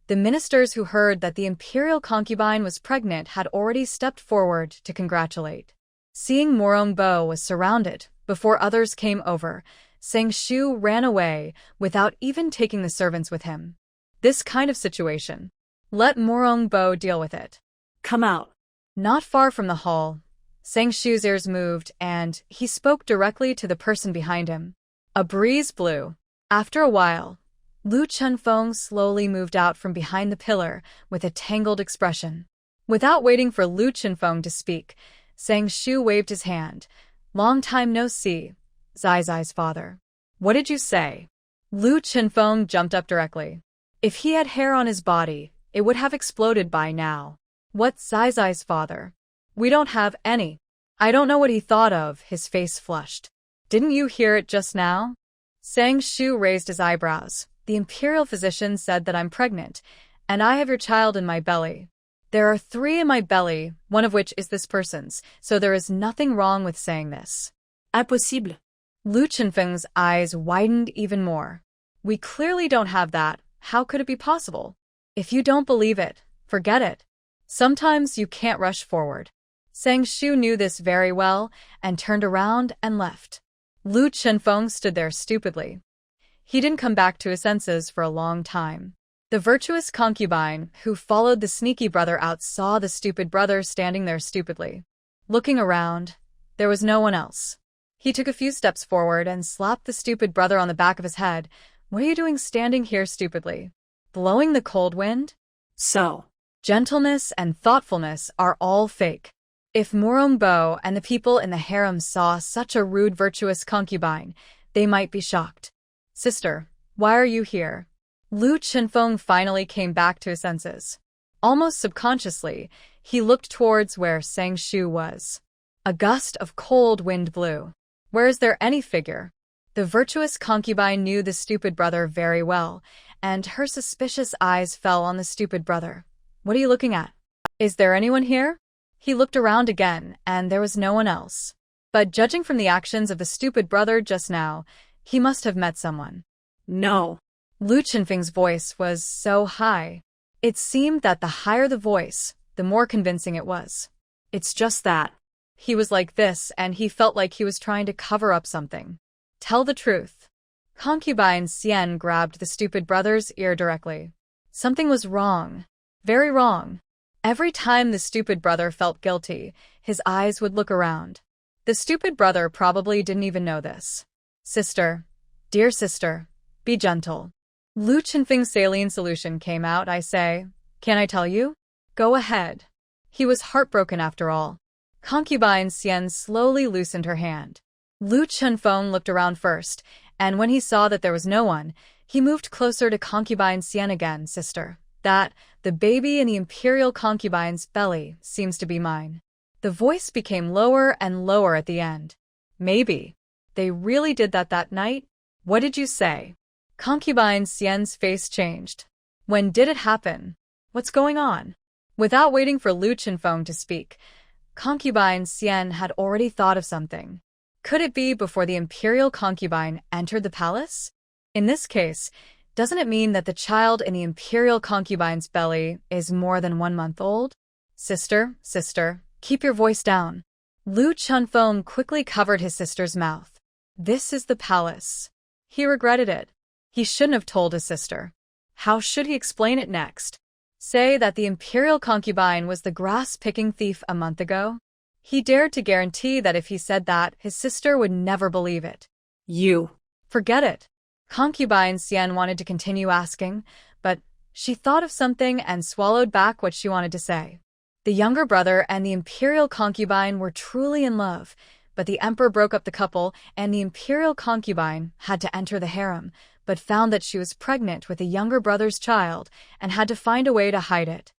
Speaker 1: the ministers who heard that the imperial concubine was pregnant had already stepped forward to congratulate. Seeing Mourning was surrounded, before others came over, Shu ran away without even taking the servants with him. This kind of situation. Let Mourning deal with it.
Speaker 2: Come out.
Speaker 1: Not far from the hall, Shu's ears moved, and he spoke directly to the person behind him. A breeze blew. After a while, Lu Chenfeng slowly moved out from behind the pillar with a tangled expression. Without waiting for Lu Chenfeng to speak, Shu waved his hand. Long time no see, Zai's father. What did you say? Lu Chenfeng jumped up directly. If he had hair on his body, it would have exploded by now. What's Zai's father? We don't have any. I don't know what he thought of, his face flushed. Didn't you hear it just now? Shu raised his eyebrows. The imperial physician said that I'm pregnant, and I have your child in my belly. There are 3 in my belly, one of which is this person's, so there is nothing wrong with saying this.
Speaker 2: Impossible.
Speaker 1: Lu Chenfeng's eyes widened even more. We clearly don't have that. How could it be possible? If you don't believe it, forget it. Sometimes you can't rush forward. Shu knew this very well and turned around and left. Lu Chenfeng stood there stupidly. He didn't come back to his senses for a long time. The virtuous concubine, who followed the sneaky brother out, saw the stupid brother standing there stupidly. Looking around, there was no one else. He took a few steps forward and slapped the stupid brother on the back of his head. What are you doing standing here stupidly? Blowing the cold wind?
Speaker 2: So.
Speaker 1: Gentleness and thoughtfulness are all fake. If Mourning and the people in the harem saw such a rude virtuous concubine, they might be shocked. Sister, why are you here? Lu Chenfeng finally came back to his senses. Almost subconsciously, he looked towards where Sang Shu was. A gust of cold wind blew. Where is there any figure? The virtuous concubine knew the stupid brother very well, and her suspicious eyes fell on the stupid brother. What are you looking at? Is there anyone here? He looked around again, and there was no one else. But judging from the actions of the stupid brother just now, he must have met someone.
Speaker 2: No.
Speaker 1: Lu Chenfeng's voice was so high. It seemed that the higher the voice, the more convincing it was.
Speaker 2: It's just that.
Speaker 1: He was like this, and he felt like he was trying to cover up something. Tell the truth. Concubine Xian grabbed the stupid brother's ear directly. Something was wrong. Very wrong. Every time the stupid brother felt guilty, his eyes would look around. The stupid brother probably didn't even know this. Sister, dear sister, be gentle. Lu Chenfeng's saline solution came out, I say. Can I tell you? Go ahead. He was heartbroken after all. Concubine Xian slowly loosened her hand. Lu Chenfeng looked around first, and when he saw that there was no one, he moved closer to Concubine Xian again. Sister, the baby in the imperial concubine's belly seems to be mine. The voice became lower and lower at the end. Maybe. They really did that night? What did you say? Concubine Xian's face changed. When did it happen? What's going on? Without waiting for Lu Chenfeng to speak, Concubine Xian had already thought of something. Could it be before the imperial concubine entered the palace? In this case, doesn't it mean that the child in the imperial concubine's belly is more than 1 month old? Sister, keep your voice down. Lu Chenfeng quickly covered his sister's mouth. This is the palace. He regretted it. He shouldn't have told his sister. How should he explain it next? Say that the imperial concubine was the grass-picking thief a month ago? He dared to guarantee that if he said that, his sister would never believe it.
Speaker 2: You.
Speaker 1: Forget it. Concubine Xian wanted to continue asking, but she thought of something and swallowed back what she wanted to say. The younger brother and the imperial concubine were truly in love, but the emperor broke up the couple, and the imperial concubine had to enter the harem, but found that she was pregnant with the younger brother's child and had to find a way to hide it.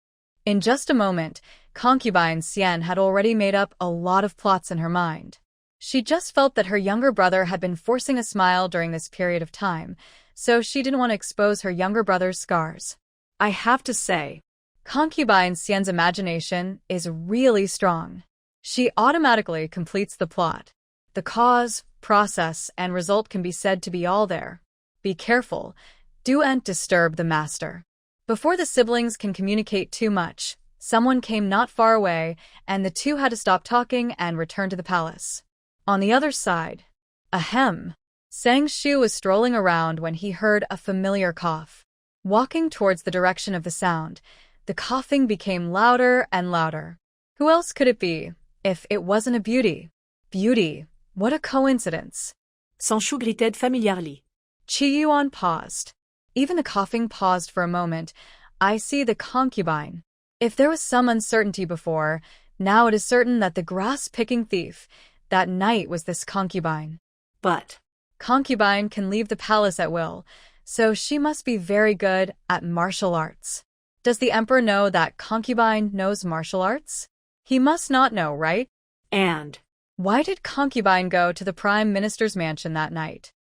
Speaker 1: In just a moment, Concubine Xian had already made up a lot of plots in her mind. She just felt that her younger brother had been forcing a smile during this period of time, so she didn't want to expose her younger brother's scars. I have to say, Concubine Xian's imagination is really strong. She automatically completes the plot. The cause, process, and result can be said to be all there. Be careful. Don't disturb the master. Before the siblings can communicate too much, someone came not far away, and the two had to stop talking and return to the palace. On the other side, ahem. Sang Shu was strolling around when he heard a familiar cough. Walking towards the direction of the sound, the coughing became louder and louder. Who else could it be, if it wasn't a beauty? Beauty, what a coincidence.
Speaker 2: Sang Shu greeted familiarly.
Speaker 1: Qi Youyuan paused. Even the coughing paused for a moment. I see the concubine. If there was some uncertainty before, now it is certain that the grass-picking thief that night was this concubine.
Speaker 2: But
Speaker 1: concubine can leave the palace at will, so she must be very good at martial arts. Does the emperor know that concubine knows martial arts? He must not know, right?
Speaker 2: And
Speaker 1: why did concubine go to the prime minister's mansion that night?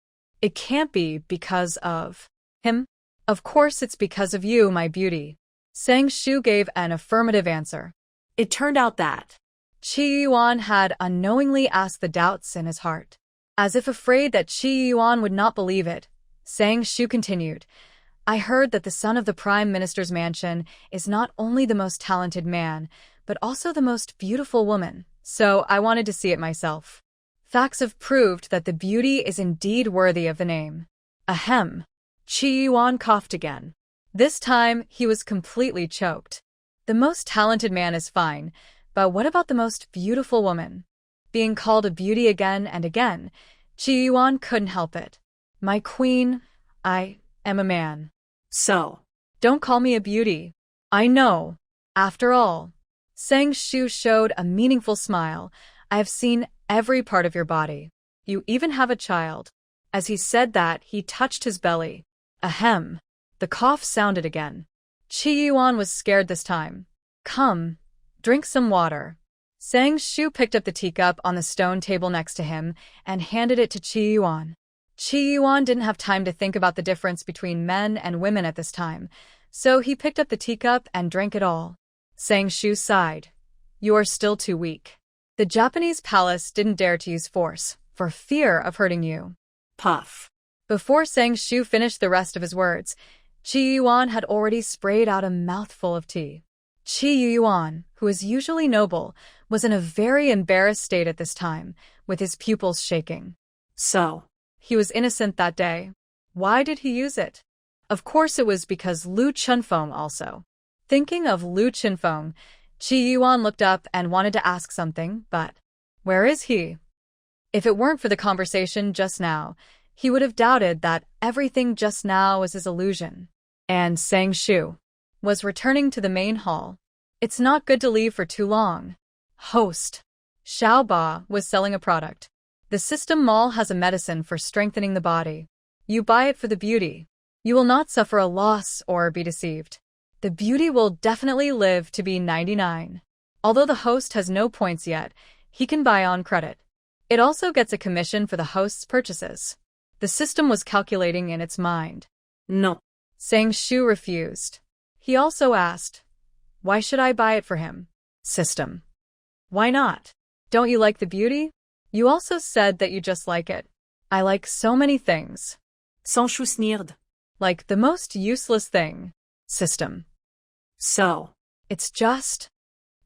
Speaker 1: It can't be because of him. Of course it's because of you, my beauty. Sang Shu gave an affirmative answer.
Speaker 2: It turned out that
Speaker 1: Qi Youyuan had unknowingly asked the doubts in his heart. As if afraid that Qi Youyuan would not believe it, Sang Shu continued, I heard that the son of the prime minister's mansion is not only the most talented man, but also the most beautiful woman, so I wanted to see it myself. Facts have proved that the beauty is indeed worthy of the name. Ahem. Qi Youyuan coughed again. This time, he was completely choked. The most talented man is fine, but what about the most beautiful woman? Being called a beauty again and again, Qi Youyuan couldn't help it. My queen, I am a man.
Speaker 2: So,
Speaker 1: don't call me a beauty. I know. After all, Sang Shu showed a meaningful smile. I have seen every part of your body. You even have a child. As he said that, he touched his belly. Ahem. The cough sounded again. Qi Youyuan was scared this time. Come, drink some water. Shu picked up the teacup on the stone table next to him and handed it to Qi Youyuan. Qi Youyuan didn't have time to think about the difference between men and women at this time, so he picked up the teacup and drank it all. Shu sighed. You are still too weak. The Japanese palace didn't dare to use force, for fear of hurting you.
Speaker 2: Puff.
Speaker 1: Before Shu finished the rest of his words, Qi Youyuan had already sprayed out a mouthful of tea. Qi Youyuan, who is usually noble, was in a very embarrassed state at this time, with his pupils shaking.
Speaker 2: So,
Speaker 1: he was innocent that day. Why did he use it? Of course it was because Lu Chenfeng also. Thinking of Lu Chenfeng, Qi Youyuan looked up and wanted to ask something, but where is he? If it weren't for the conversation just now, he would have doubted that everything just now was his illusion. And Shu was returning to the main hall. It's not good to leave for too long. Host. Xiaoba was selling a product. The system mall has a medicine for strengthening the body. You buy it for the beauty. You will not suffer a loss or be deceived. The beauty will definitely live to be 99. Although the host has no points yet, he can buy on credit. It also gets a commission for the host's purchases. The system was calculating in its mind.
Speaker 2: No.
Speaker 1: Shu refused. He also asked, why should I buy it for him? System. Why not? Don't you like the beauty? You also said that you just like it. I like so many things.
Speaker 2: Shu sneered.
Speaker 1: Like the most useless thing. System.
Speaker 2: So.
Speaker 1: It's just.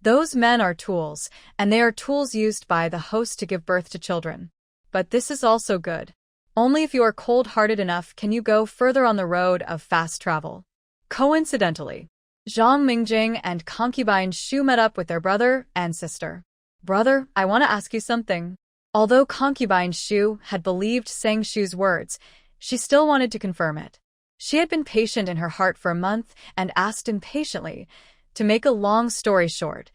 Speaker 1: Those men are tools, and they are tools used by the host to give birth to children. But this is also good. Only if you are cold-hearted enough can you go further on the road of fast travel. Coincidentally, Zhang Mingjing and concubine Shu met up with their brother and sister. Brother, I want to ask you something. Although concubine Shu had believed Shu's words, she still wanted to confirm it. She had been patient in her heart for a month and asked impatiently, to make a long story short,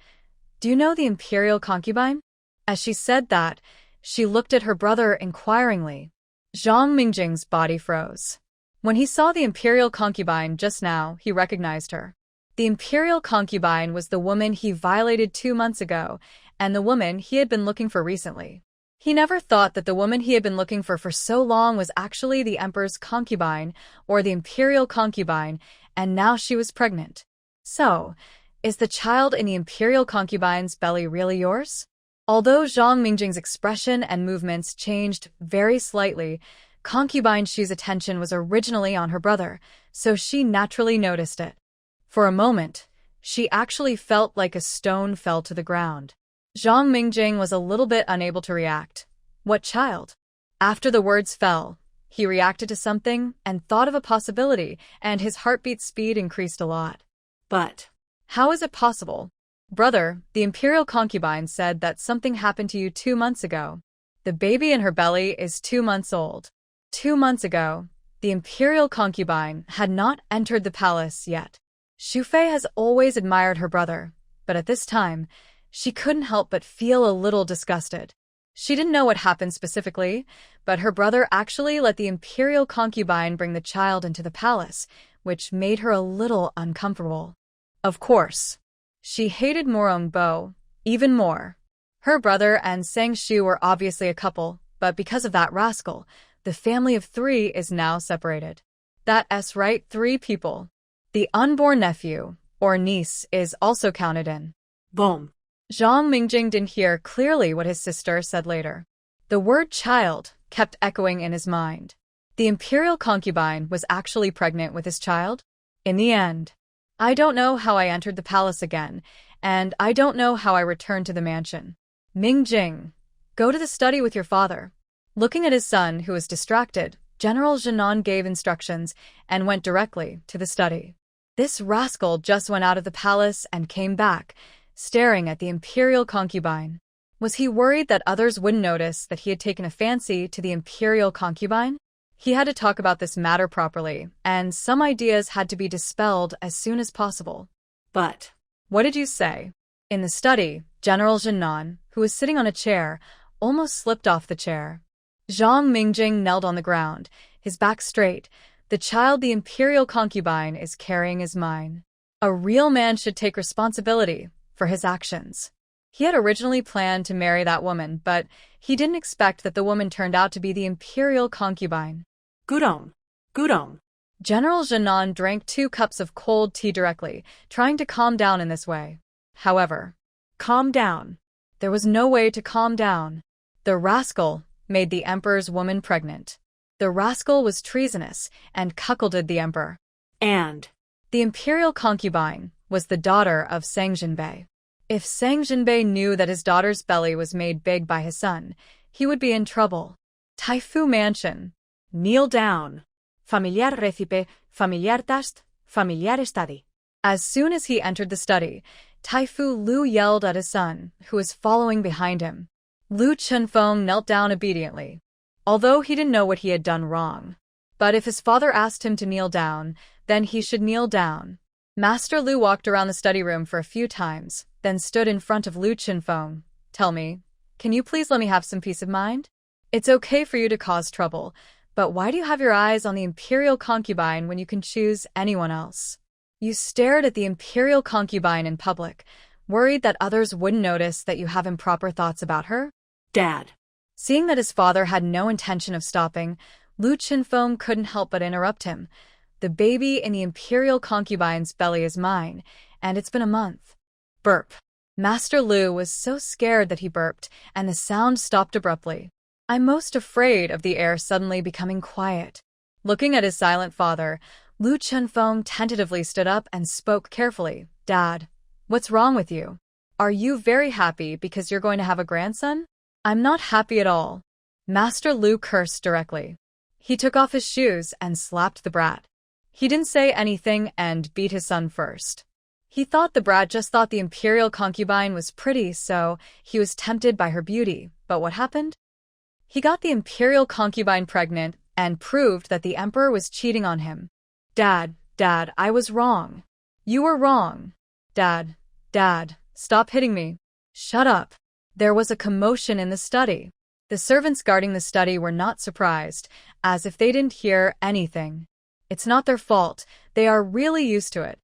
Speaker 1: do you know the imperial concubine? As she said that, she looked at her brother inquiringly. Zhang Mingjing's body froze. When he saw the imperial concubine just now, he recognized her. The imperial concubine was the woman he violated 2 months ago, and the woman he had been looking for recently. He never thought that the woman he had been looking for so long was actually the emperor's concubine or the imperial concubine, and now she was pregnant. So, is the child in the imperial concubine's belly really yours? Although Zhang Mingjing's expression and movements changed very slightly, concubine Shu's attention was originally on her brother, so she naturally noticed it. For a moment, she actually felt like a stone fell to the ground. Zhang Mingjing was a little bit unable to react. What child? After the words fell, he reacted to something and thought of a possibility, and his heartbeat speed increased a lot.
Speaker 2: But
Speaker 1: how is it possible? Brother, the imperial concubine said that something happened to you 2 months ago. The baby in her belly is 2 months old. 2 months ago, the imperial concubine had not entered the palace yet. Shu Fei has always admired her brother, but at this time, she couldn't help but feel a little disgusted. She didn't know what happened specifically, but her brother actually let the imperial concubine bring the child into the palace, which made her a little uncomfortable. Of course, she hated Mourning even more. Her brother and Shu were obviously a couple, but because of that rascal, the family of 3 is now separated. That's right, 3 people. The unborn nephew, or niece, is also counted in.
Speaker 2: Boom.
Speaker 1: Zhang Mingjing didn't hear clearly what his sister said later. The word child kept echoing in his mind. The imperial concubine was actually pregnant with his child? In the end, I don't know how I entered the palace again, and I don't know how I returned to the mansion. Mingjing, go to the study with your father. Looking at his son, who was distracted, General Jinan gave instructions and went directly to the study. This rascal just went out of the palace and came back, staring at the imperial concubine. Was he worried that others wouldn't notice that he had taken a fancy to the imperial concubine? He had to talk about this matter properly, and some ideas had to be dispelled as soon as possible.
Speaker 2: But
Speaker 1: what did you say? In the study, General Jinan, who was sitting on a chair, almost slipped off the chair. Zhang Mingjing knelt on the ground, his back straight, The child the imperial concubine is carrying is mine. A real man should take responsibility for his actions. He had originally planned to marry that woman, but he didn't expect that the woman turned out to be the imperial concubine.
Speaker 2: Gudon. Gudon.
Speaker 1: General Jinan drank 2 cups of cold tea directly, trying to calm down in this way. However, calm down. There was no way to calm down. The rascal made the emperor's woman pregnant. The rascal was treasonous and cuckolded the emperor.
Speaker 2: And
Speaker 1: the imperial concubine was the daughter of Sang Jinbei. If Sang Jinbei knew that his daughter's belly was made big by his son, he would be in trouble. Taifu Mansion.
Speaker 2: Kneel down. Familiar recipe, familiar tast, familiar study.
Speaker 1: As soon as he entered the study, Taifu Lu yelled at his son, who was following behind him. Lu Chenfeng knelt down obediently, although he didn't know what he had done wrong. But if his father asked him to kneel down, then he should kneel down. Master Lu walked around the study room for a few times, then stood in front of Lu Chenfeng. Tell me, can you please let me have some peace of mind? It's okay for you to cause trouble, but why do you have your eyes on the imperial concubine when you can choose anyone else? You stared at the imperial concubine in public, worried that others wouldn't notice that you have improper thoughts about her?
Speaker 2: Dad.
Speaker 1: Seeing that his father had no intention of stopping, Lu Chenfeng couldn't help but interrupt him. The baby in the imperial concubine's belly is mine, and it's been a month. Burp. Master Lu was so scared that he burped, and the sound stopped abruptly. I'm most afraid of the air suddenly becoming quiet. Looking at his silent father, Lu Chenfeng tentatively stood up and spoke carefully. Dad, what's wrong with you? Are you very happy because you're going to have a grandson? I'm not happy at all. Master Lu cursed directly. He took off his shoes and slapped the brat. He didn't say anything and beat his son first. He thought the brat just thought the imperial concubine was pretty, so he was tempted by her beauty. But what happened? He got the imperial concubine pregnant and proved that the emperor was cheating on him. Dad, I was wrong. You were wrong. Dad, stop hitting me. Shut up. There was a commotion in the study. The servants guarding the study were not surprised, as if they didn't hear anything. It's not their fault. They are really used to it.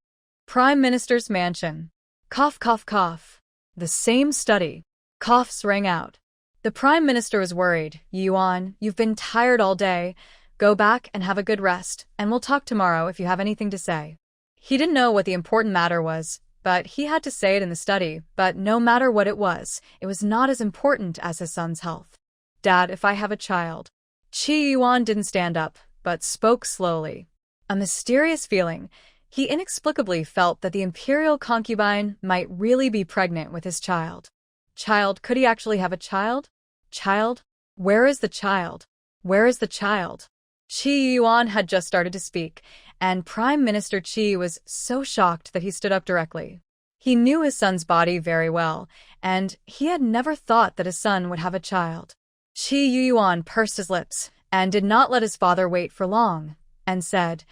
Speaker 1: Prime Minister's mansion. Cough, cough, cough. The same study. Coughs rang out. The Prime Minister was worried. Yuan, you've been tired all day. Go back and have a good rest, and we'll talk tomorrow if you have anything to say. He didn't know what the important matter was, but he had to say it in the study. But no matter what it was not as important as his son's health. Dad, if I have a child. Qi Youyuan didn't stand up, but spoke slowly. A mysterious feeling. He inexplicably felt that the imperial concubine might really be pregnant with his child. Child, could he actually have a child? Child? Where is the child? Where is the child? Qi Youyuan had just started to speak, and Prime Minister Qi was so shocked that he stood up directly. He knew his son's body very well, and he had never thought that his son would have a child. Qi Youyuan pursed his lips and did not let his father wait for long, and said,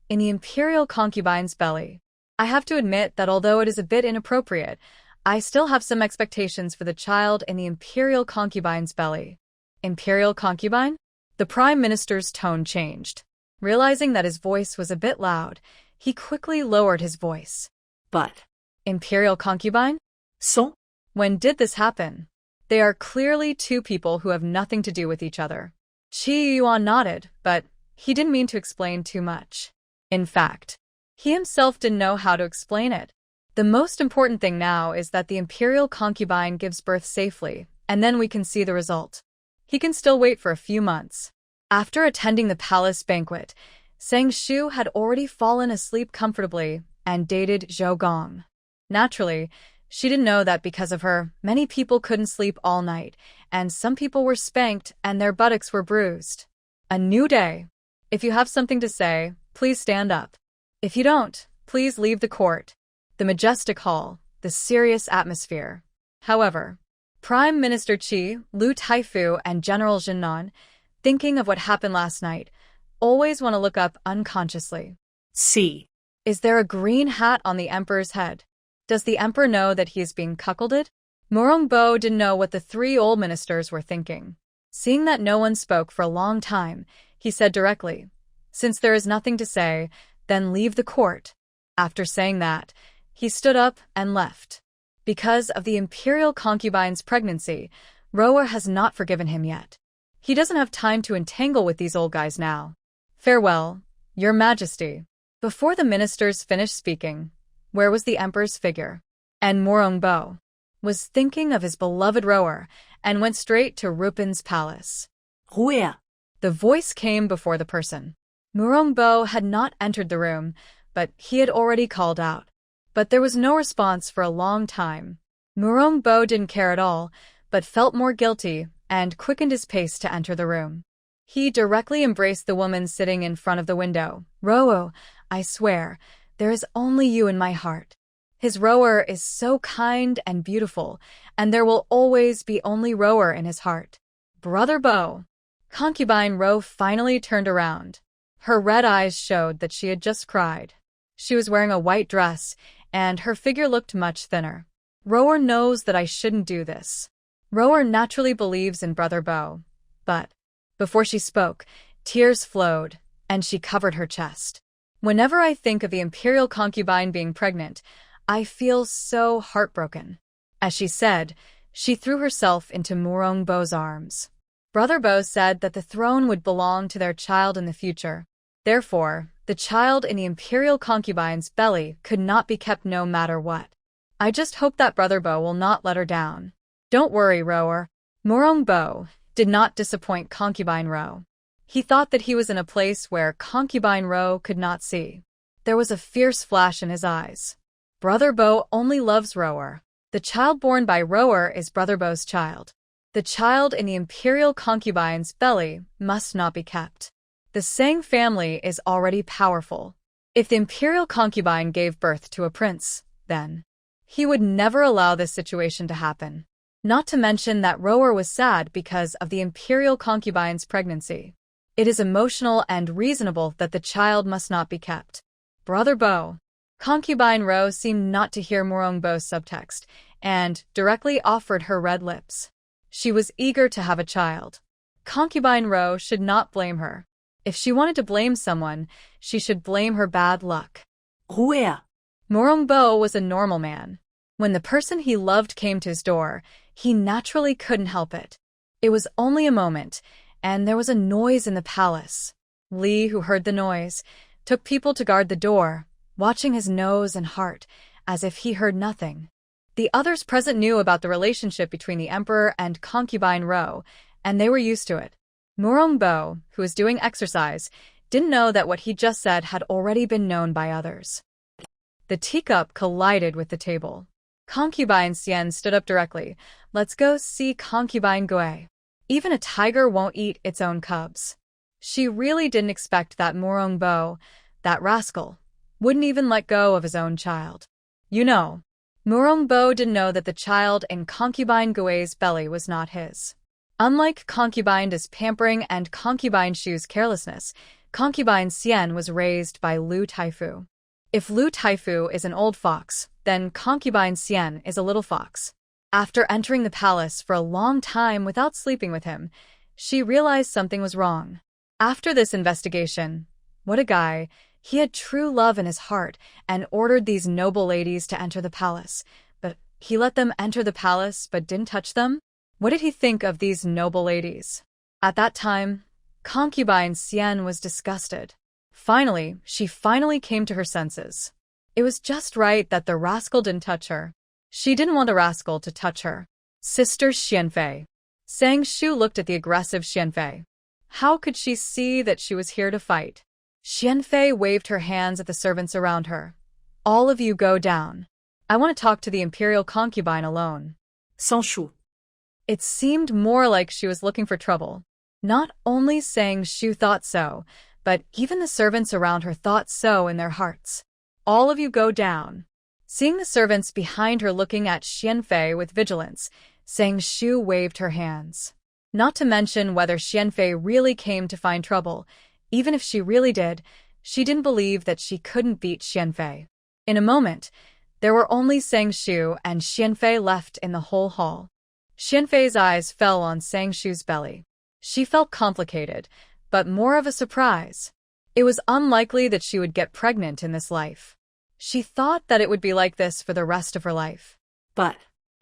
Speaker 1: in the imperial concubine's belly. I have to admit that although it is a bit inappropriate, I still have some expectations for the child in the imperial concubine's belly. Imperial concubine? The Prime Minister's tone changed. Realizing that his voice was a bit loud, he quickly lowered his voice.
Speaker 2: But
Speaker 1: imperial concubine?
Speaker 2: So?
Speaker 1: When did this happen? They are clearly 2 people who have nothing to do with each other. Qi Youyuan nodded, but he didn't mean to explain too much. In fact, he himself didn't know how to explain it. The most important thing now is that the imperial concubine gives birth safely, and then we can see the result. He can still wait for a few months. After attending the palace banquet, Sang Shu had already fallen asleep comfortably and dated Zhou Gong. Naturally, she didn't know that because of her, many people couldn't sleep all night, and some people were spanked and their buttocks were bruised. A new day. If you have something to say, please stand up. If you don't, please leave the court. The majestic hall, the serious atmosphere. However, Prime Minister Qi, Lu Taifu, and General Jinan, thinking of what happened last night, always want to look up unconsciously.
Speaker 2: See.
Speaker 1: Is there a green hat on the emperor's head? Does the emperor know that he is being cuckolded? Mourning didn't know what the 3 old ministers were thinking. Seeing that no one spoke for a long time, he said directly, Since there is nothing to say, then leave the court. After saying that, he stood up and left. Because of the imperial concubine's pregnancy, Rower has not forgiven him yet. He doesn't have time to entangle with these old guys now. Farewell, Your Majesty. Before the ministers finished speaking, where was the emperor's figure? And Mourning was thinking of his beloved Rower and went straight to Rupin's palace.
Speaker 2: Ruhe.
Speaker 1: The voice came before the person. Mourning had not entered the room, but he had already called out. But there was no response for a long time. Mourning didn't care at all, but felt more guilty and quickened his pace to enter the room. He directly embraced the woman sitting in front of the window. Rower, I swear, there is only you in my heart. His Rower is so kind and beautiful, and there will always be only Rower in his heart. Brother Bo. Concubine Ro finally turned around. Her red eyes showed that she had just cried. She was wearing a white dress, and her figure looked much thinner. Rower knows that I shouldn't do this. Rower naturally believes in Brother Bo, but before she spoke, tears flowed, and she covered her chest. Whenever I think of the imperial concubine being pregnant, I feel so heartbroken. As she said, she threw herself into Mourning arms. Brother Bo said that the throne would belong to their child in the future. Therefore, the child in the imperial concubine's belly could not be kept no matter what. I just hope that Brother Bo will not let her down. Don't worry, Rower. Mourning did not disappoint Concubine Ro. He thought that he was in a place where Concubine Ro could not see. There was a fierce flash in his eyes. Brother Bo only loves Rower. The child born by Rower is Brother Bo's child. The child in the imperial concubine's belly must not be kept. The Sang family is already powerful. If the imperial concubine gave birth to a prince, then he would never allow this situation to happen. Not to mention that Rower was sad because of the imperial concubine's pregnancy. It is emotional and reasonable that the child must not be kept. Brother Bo. Concubine Ro seemed not to hear Mourning subtext, and directly offered her red lips. She was eager to have a child. Concubine Ro should not blame her. If she wanted to blame someone, she should blame her bad luck.
Speaker 2: Ruhe.
Speaker 1: Mourning was a normal man. When the person he loved came to his door, he naturally couldn't help it. It was only a moment, and there was a noise in the palace. Li, who heard the noise, took people to guard the door, watching his nose and heart, as if he heard nothing. The others present knew about the relationship between the emperor and concubine Ro, and they were used to it. Mourning who was doing exercise, didn't know that what he just said had already been known by others. The teacup collided with the table. Concubine Xian stood up directly. Let's go see Concubine Gui. Even a tiger won't eat its own cubs. She really didn't expect that Mourning that rascal, wouldn't even let go of his own child. You know, Mourning didn't know that the child in Concubine Gui's belly was not his. Unlike Concubine's pampering and Concubine Shu's carelessness, Concubine Xian was raised by Lu Taifu. If Lu Taifu is an old fox, then Concubine Xian is a little fox. After entering the palace for a long time without sleeping with him, she realized something was wrong. After this investigation, what a guy, he had true love in his heart and ordered these noble ladies to enter the palace, but he let them enter the palace but didn't touch them? What did he think of these noble ladies? At that time, Concubine Xian was disgusted. Finally, she came to her senses. It was just right that the rascal didn't touch her. She didn't want a rascal to touch her. Sister Qianfei. Sang Shu looked at the aggressive Qianfei. How could she see that she was here to fight? Qianfei waved her hands at the servants around her. All of you go down. I want to talk to the imperial concubine alone.
Speaker 2: Sans Shu.
Speaker 1: It seemed more like she was looking for trouble. Not only Sang Shu thought so, but even the servants around her thought so in their hearts. All of you go down. Seeing the servants behind her looking at Qianfei with vigilance, Sang Shu waved her hands. Not to mention whether Qianfei really came to find trouble. Even if she really did, she didn't believe that she couldn't beat Qianfei. In a moment, there were only Sang Shu and Qianfei left in the whole hall. Qianfei's eyes fell on Sang Shu's belly. She felt complicated, but more of a surprise. It was unlikely that she would get pregnant in this life. She thought that it would be like this for the rest of her life.
Speaker 2: But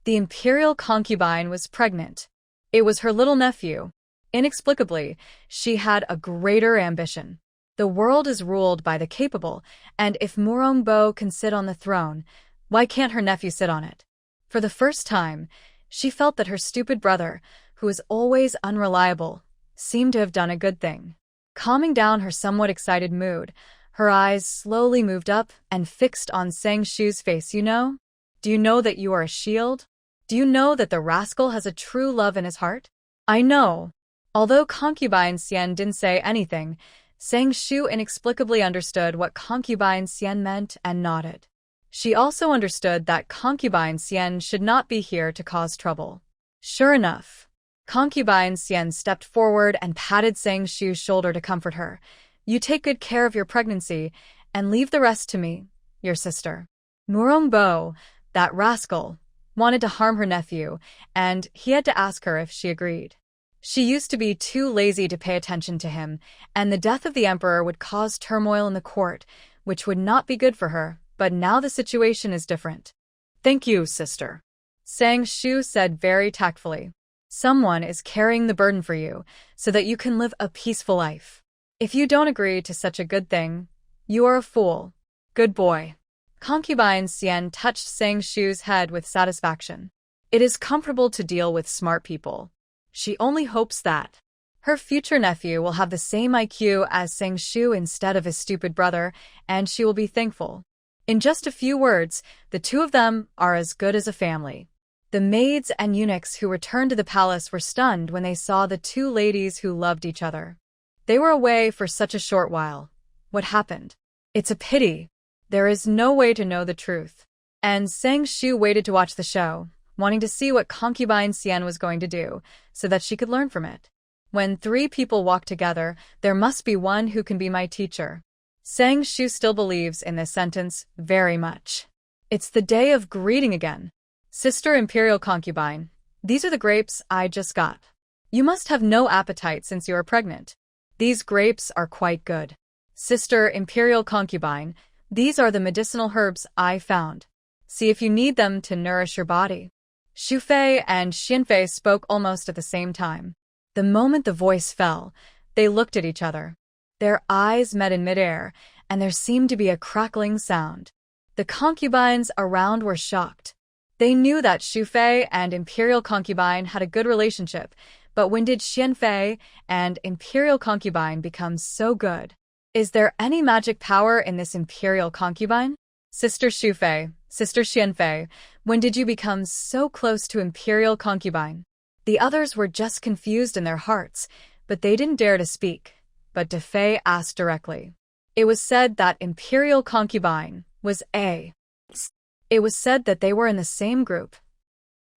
Speaker 1: The imperial concubine was pregnant. It was her little nephew. Inexplicably, she had a greater ambition. The world is ruled by the capable, and if Mourning can sit on the throne, why can't her nephew sit on it? For the first time, she felt that her stupid brother, who was always unreliable, seemed to have done a good thing. Calming down her somewhat excited mood, her eyes slowly moved up and fixed on Sang Shu's face. You know? Do you know that you are a shield? Do you know that the rascal has a true love in his heart? I know. Although concubine Xian didn't say anything, Sang Shu inexplicably understood what concubine Xian meant and nodded. She also understood that concubine Xian should not be here to cause trouble. Sure enough, concubine Xian stepped forward and patted Sang Shu's shoulder to comfort her. You take good care of your pregnancy and leave the rest to me, your sister. Mourning, that rascal, wanted to harm her nephew, and he had to ask her if she agreed. She used to be too lazy to pay attention to him, and the death of the emperor would cause turmoil in the court, which would not be good for her, but now the situation is different. Thank you, sister. Sang Shu said very tactfully. Someone is carrying the burden for you, so that you can live a peaceful life. If you don't agree to such a good thing, you are a fool. Good boy. Concubine Xian touched Sang Shu's head with satisfaction. It is comfortable to deal with smart people. She only hopes that her future nephew will have the same IQ as Sang Shu instead of his stupid brother, and she will be thankful. In just a few words, the two of them are as good as a family. The maids and eunuchs who returned to the palace were stunned when they saw the two ladies who loved each other. They were away for such a short while. What happened? It's a pity. There is no way to know the truth. And Sang Shu waited to watch the show, wanting to see what concubine Xian was going to do, so that she could learn from it. When three people walk together, there must be one who can be my teacher. Sang Shu still believes in this sentence very much. It's the day of greeting again. Sister Imperial Concubine, these are the grapes I just got. You must have no appetite since you are pregnant. These grapes are quite good. Sister Imperial Concubine, these are the medicinal herbs I found. See if you need them to nourish your body. Shu Fei and Shu Fei spoke almost at the same time. The moment the voice fell, they looked at each other. Their eyes met in midair, and there seemed to be a crackling sound. The concubines around were shocked. They knew that Shu Fei and Imperial Concubine had a good relationship, but when did Shu Fei and Imperial Concubine become so good? Is there any magic power in this Imperial Concubine? Sister Shu Fei, Sister Shu Fei, when did you become so close to Imperial Concubine? The others were just confused in their hearts, but they didn't dare to speak. But De Fei asked directly. It was said that Imperial Concubine was a. It was said that they were in the same group.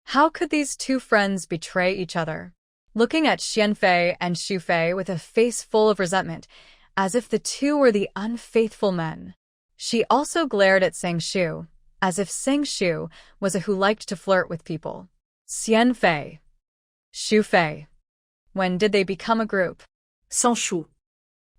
Speaker 1: How could these two friends betray each other? Looking at Shu Fei and Shu Fei with a face full of resentment, as if the two were the unfaithful men. She also glared at Sang Shu, as if Sang Shu was a who liked to flirt with people. Shu Fei. Shu Fei. When did they become a group?
Speaker 2: Sang Shu.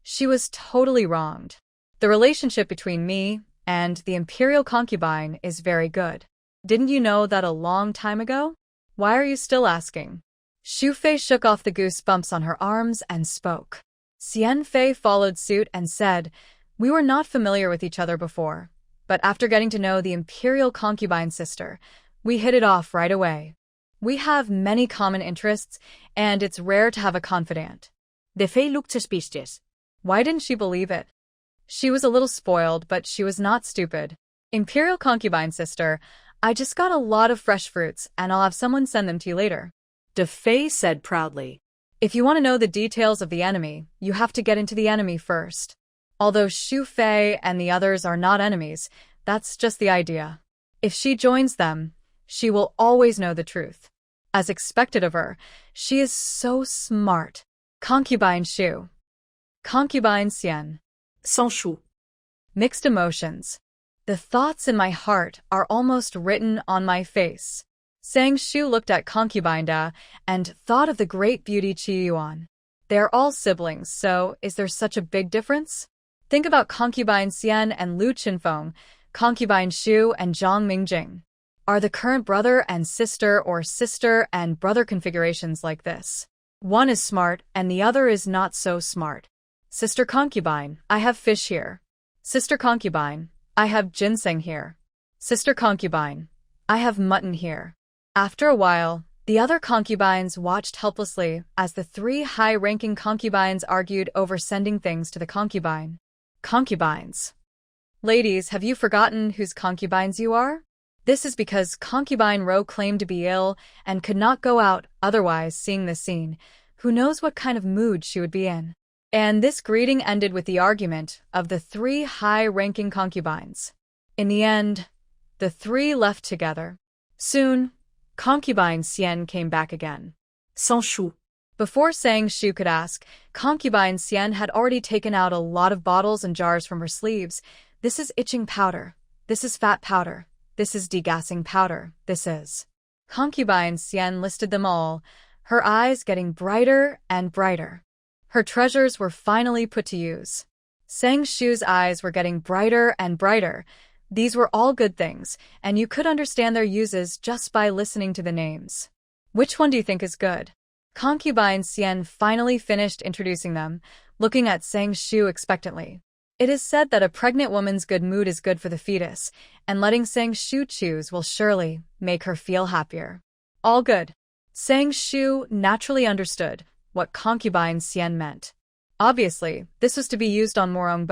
Speaker 1: She was totally wronged. The relationship between me and the Imperial Concubine is very good. Didn't you know that a long time ago? Why are you still asking? Shu Fei shook off the goosebumps on her arms and spoke. Shu Fei followed suit and said, we were not familiar with each other before, but after getting to know the Imperial Concubine sister, we hit it off right away. We have many common interests, and it's rare to have a confidant.
Speaker 2: De Fei looked suspicious.
Speaker 1: Why didn't she believe it? She was a little spoiled, but she was not stupid. Imperial Concubine sister, I just got a lot of fresh fruits, and I'll have someone send them to you later.
Speaker 2: De Fei said proudly.
Speaker 1: If you want to know the details of the enemy, you have to get into the enemy first. Although Shu Fei and the others are not enemies, that's just the idea. If she joins them, she will always know the truth. As expected of her, she is so smart. Concubine Shu. Concubine Xian.
Speaker 2: Sang Shu.
Speaker 1: Mixed emotions. The thoughts in my heart are almost written on my face. Sang Shu looked at Concubine Da and thought of the great beauty Qi Youyuan. They're all siblings, so is there such a big difference? Think about concubine Xian and Lu Chenfeng, concubine Shu and Zhang Mingjing. Are the current brother and sister or sister and brother configurations like this? One is smart and the other is not so smart. Sister concubine, I have fish here. Sister concubine, I have ginseng here. Sister concubine, I have mutton here. After a while, the other concubines watched helplessly as the three high-ranking concubines argued over sending things to the concubine. Concubines. Ladies, have you forgotten whose concubines you are? This is because concubine Ro claimed to be ill and could not go out, otherwise, seeing this scene, who knows what kind of mood she would be in. And this greeting ended with the argument of the three high-ranking concubines. In the end, the three left together. Soon, concubine Xian came back again.
Speaker 2: Sans Shu.
Speaker 1: Before Sang Shu could ask, concubine Xian had already taken out a lot of bottles and jars from her sleeves. This is itching powder. This is fat powder. This is degassing powder. This is. Concubine Xian listed them all, her eyes getting brighter and brighter. Her treasures were finally put to use. Sang Shu's eyes were getting brighter and brighter. These were all good things, and you could understand their uses just by listening to the names. Which one do you think is good? Concubine Xian finally finished introducing them, looking at Sang Shu expectantly. It is said that a pregnant woman's good mood is good for the fetus, and letting Sang Shu choose will surely make her feel happier. All good. Sang Shu naturally understood what concubine Xian meant. Obviously, this was to be used on Mourning.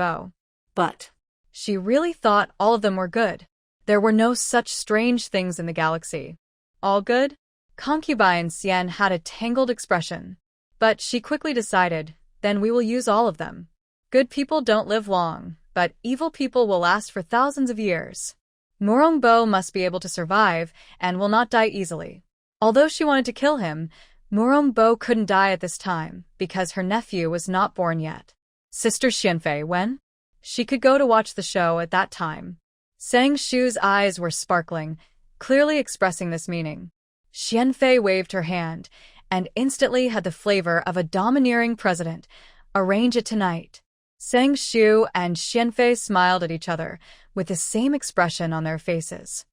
Speaker 2: But
Speaker 1: she really thought all of them were good. There were no such strange things in the galaxy. All good? Concubine Xian had a tangled expression. But she quickly decided, then we will use all of them. Good people don't live long, but evil people will last for thousands of years. Mourning must be able to survive and will not die easily. Although she wanted to kill him, Mourning couldn't die at this time because her nephew was not born yet. Sister Xianfei, when? She could go to watch the show at that time. Sang Shu's eyes were sparkling, clearly expressing this meaning. Xianfei waved her hand, and instantly had the flavor of a domineering president. Arrange it tonight. Sang Shu and Xianfei smiled at each other, with the same expression on their faces.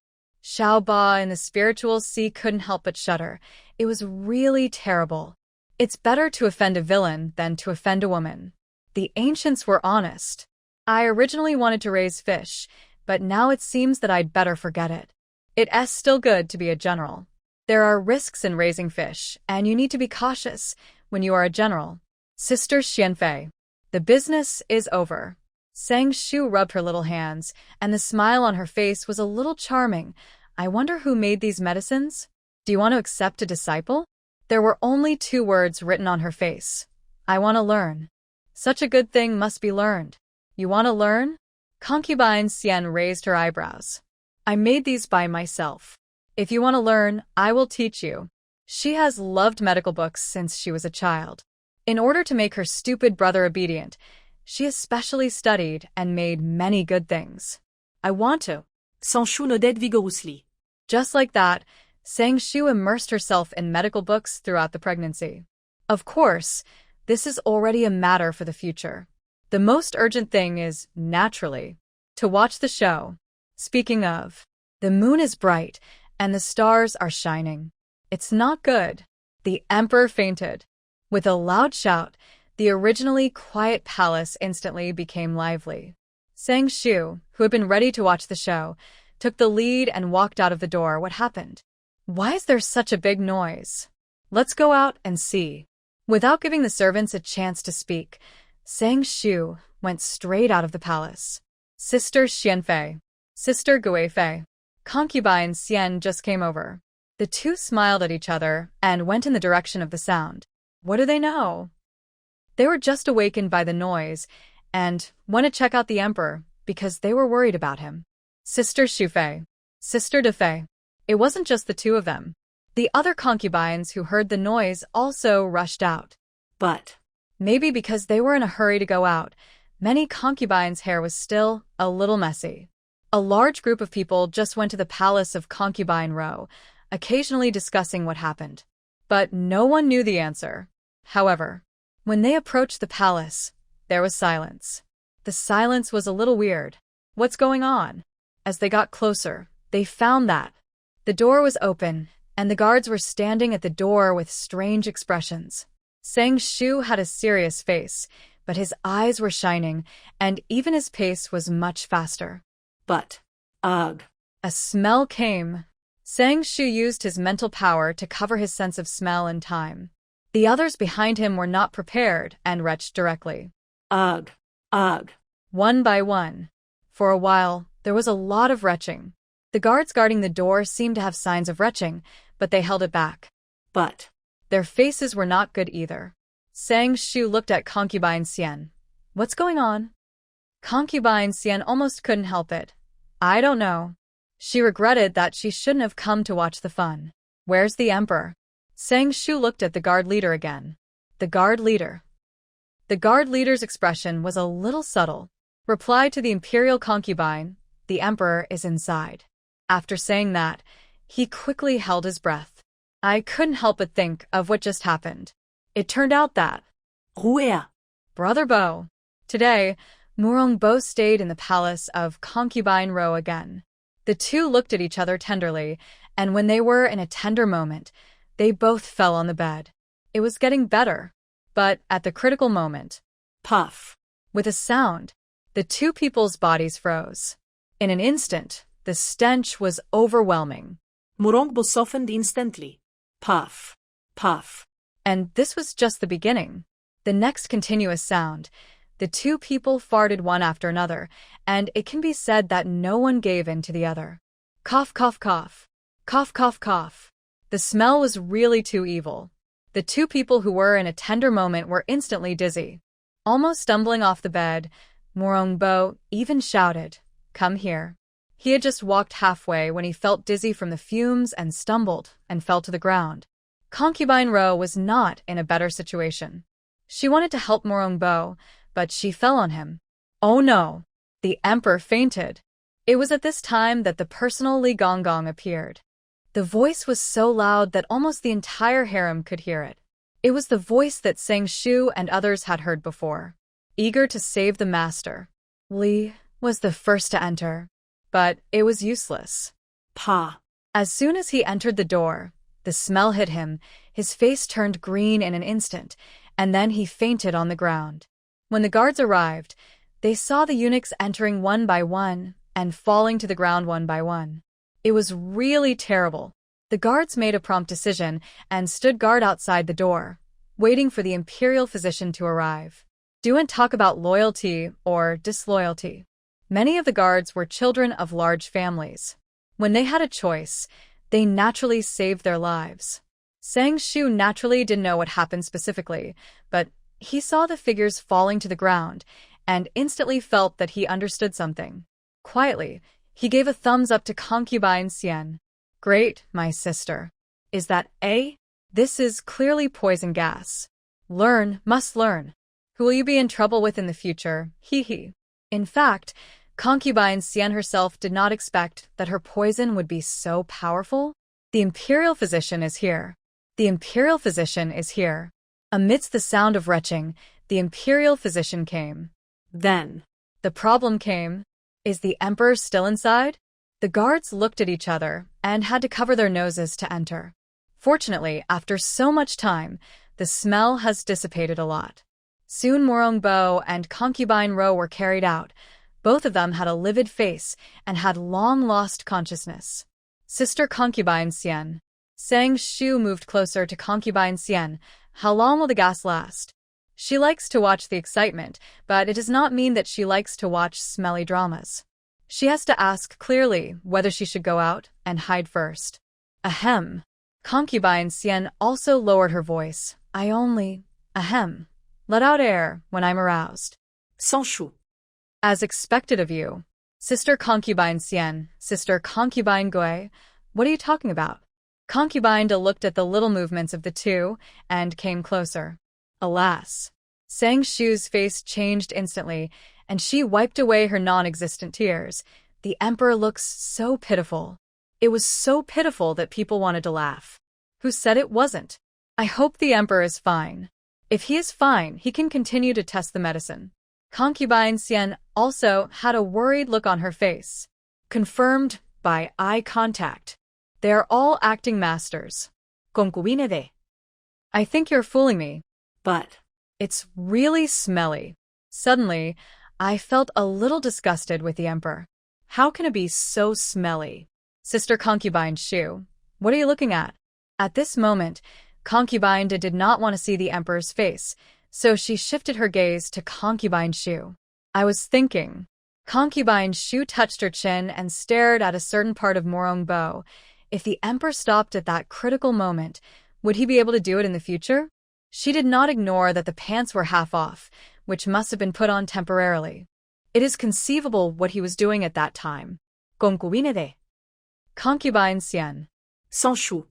Speaker 1: Xiao Ba in the spiritual sea couldn't help but shudder. It was really terrible. It's better to offend a villain than to offend a woman. The ancients were honest. I originally wanted to raise fish, but now it seems that I'd better forget it. It's still good to be a general. There are risks in raising fish, and you need to be cautious when you are a general. Sister Xianfei, the business is over. Sang Shu rubbed her little hands, and the smile on her face was a little charming. I wonder who made these medicines? Do you want to accept a disciple? There were only 2 words written on her face. I want to learn. Such a good thing must be learned. You want to learn? Concubine Xian raised her eyebrows. I made these by myself. If you want to learn, I will teach you. She has loved medical books since she was a child. In order to make her stupid brother obedient, she especially studied and made many good things. I want to.
Speaker 2: Sang Shu nodded vigorously.
Speaker 1: Just like that, Sang Shu immersed herself in medical books throughout the pregnancy. Of course, this is already a matter for the future. The most urgent thing is, naturally, to watch the show. Speaking of, the moon is bright and the stars are shining. It's not good. The emperor fainted. With a loud shout, the originally quiet palace instantly became lively. Sang Shu, who had been ready to watch the show, took the lead and walked out of the door. What happened? Why is there such a big noise? Let's go out and see. Without giving the servants a chance to speak, Sang Shu went straight out of the palace. Sister Xianfei, Sister Guifei, concubine Xian just came over. The 2 smiled at each other and went in the direction of the sound. What do they know? They were just awakened by the noise and went to check out the emperor because they were worried about him. Sister Shu Fei, Sister De Fei. It wasn't just the 2 of them. The other concubines who heard the noise also rushed out.
Speaker 2: But
Speaker 1: maybe because they were in a hurry to go out, many concubines' hair was still a little messy. A large group of people just went to the palace of Concubine Ro, occasionally discussing what happened. But no one knew the answer. However, when they approached the palace, there was silence. The The silence was a little weird. What's going on? As they got closer, they found that the door was open, and the guards were standing at the door with strange expressions. Sang Shu had a serious face, but his eyes were shining, and even his pace was much faster.
Speaker 2: But, ugh.
Speaker 1: A smell came. Sang Shu used his mental power to cover his sense of smell and time. The others behind him were not prepared and retched directly.
Speaker 2: Ugh. Ugh.
Speaker 1: One by one. For a while, there was a lot of retching. The guards guarding the door seemed to have signs of retching, but they held it back.
Speaker 2: But
Speaker 1: their faces were not good either. Sang Shu looked at concubine Xian. What's going on? Concubine Xian almost couldn't help it. I don't know. She regretted that she shouldn't have come to watch the fun. Where's the emperor? Sang Shu looked at the guard leader again. The guard leader. The guard leader's expression was a little subtle. Replied to the imperial concubine, the emperor is inside. After saying that, he quickly held his breath. I couldn't help but think of what just happened. It turned out that
Speaker 2: Rouer.
Speaker 1: Brother Bo. Today, Mourning Bo stayed in the palace of Concubine Ro again. The two looked at each other tenderly, and when they were in a tender moment, they both fell on the bed. It was getting better, but at the critical moment,
Speaker 2: puff.
Speaker 1: With a sound, the two people's bodies froze. In an instant, the stench was overwhelming.
Speaker 2: Mourning Bo softened instantly. Puff. Puff.
Speaker 1: And this was just the beginning. The next continuous sound, the two people farted one after another, and it can be said that no one gave in to the other. Cough, cough, cough. Cough, cough, cough. The smell was really too evil. The two people who were in a tender moment were instantly dizzy. Almost stumbling off the bed, Mourning Bo even shouted, "Come here." He had just walked halfway when he felt dizzy from the fumes and stumbled and fell to the ground. Concubine Ro was not in a better situation. She wanted to help Mourning Bo, but she fell on him. Oh no! The emperor fainted. It was at this time that the personal Li Gonggong appeared. The voice was so loud that almost the entire harem could hear it. It was the voice that Sang Shu and others had heard before. Eager to save the master, Li was the first to enter. But it was useless.
Speaker 2: Pa.
Speaker 1: As soon as he entered the door, the smell hit him, his face turned green in an instant, and then he fainted on the ground. When the guards arrived, they saw the eunuchs entering one by one and falling to the ground one by one. It was really terrible. The guards made a prompt decision and stood guard outside the door, waiting for the imperial physician to arrive. Do and talk about loyalty or disloyalty. Many of the guards were children of large families. When they had a choice, they naturally saved their lives. Sang Shu naturally didn't know what happened specifically, but he saw the figures falling to the ground and instantly felt that he understood something. Quietly, he gave a thumbs up to concubine Xian. Great, my sister. Is that A? This is clearly poison gas. Learn, must learn. Who will you be in trouble with in the future? Hee hee. In fact, concubine Xian herself did not expect that her poison would be so powerful. The imperial physician is here. The imperial physician is here. Amidst the sound of retching, the imperial physician came. Then, the problem came. Is the emperor still inside? The guards looked at each other and had to cover their noses to enter. Fortunately, after so much time, the smell has dissipated a lot. Soon Mourning Bo and concubine Ro were carried out. Both of them had a livid face and had long lost consciousness. Sister concubine Xian. Sang Shu moved closer to concubine Xian. How long will the gas last? She likes to watch the excitement, but it does not mean that she likes to watch smelly dramas. She has to ask clearly whether she should go out and hide first. Ahem. Concubine Xian also lowered her voice. I only, let out air when I'm aroused.
Speaker 2: Sans chou.
Speaker 1: As expected of you. Sister concubine Xian, sister concubine Gui, what are you talking about? Concubine De looked at the little movements of the two and came closer. Alas. Sang Shu's face changed instantly, and she wiped away her non-existent tears. The emperor looks so pitiful. It was so pitiful that people wanted to laugh. Who said it wasn't? I hope the emperor is fine. If he is fine, he can continue to test the medicine. Concubine Xian also had a worried look on her face.
Speaker 2: Confirmed by eye contact.
Speaker 1: They're all acting masters.
Speaker 2: Concubine de.
Speaker 1: I think you're fooling me.
Speaker 2: But
Speaker 1: it's really smelly. Suddenly, I felt a little disgusted with the emperor.
Speaker 2: How can it be so smelly?
Speaker 1: Sister Concubine Shu, what are you looking at? At this moment, Concubine did not want to see the emperor's face, so she shifted her gaze to Concubine Shu. I was thinking. Concubine Shu touched her chin and stared at a certain part of Mourning. If the emperor stopped at that critical moment, would he be able to do it in the future? She did not ignore that the pants were half off, which must have been put on temporarily. It is conceivable what he was doing at that time.
Speaker 2: Concubine de.
Speaker 1: Concubine Xian.
Speaker 2: Sans chou.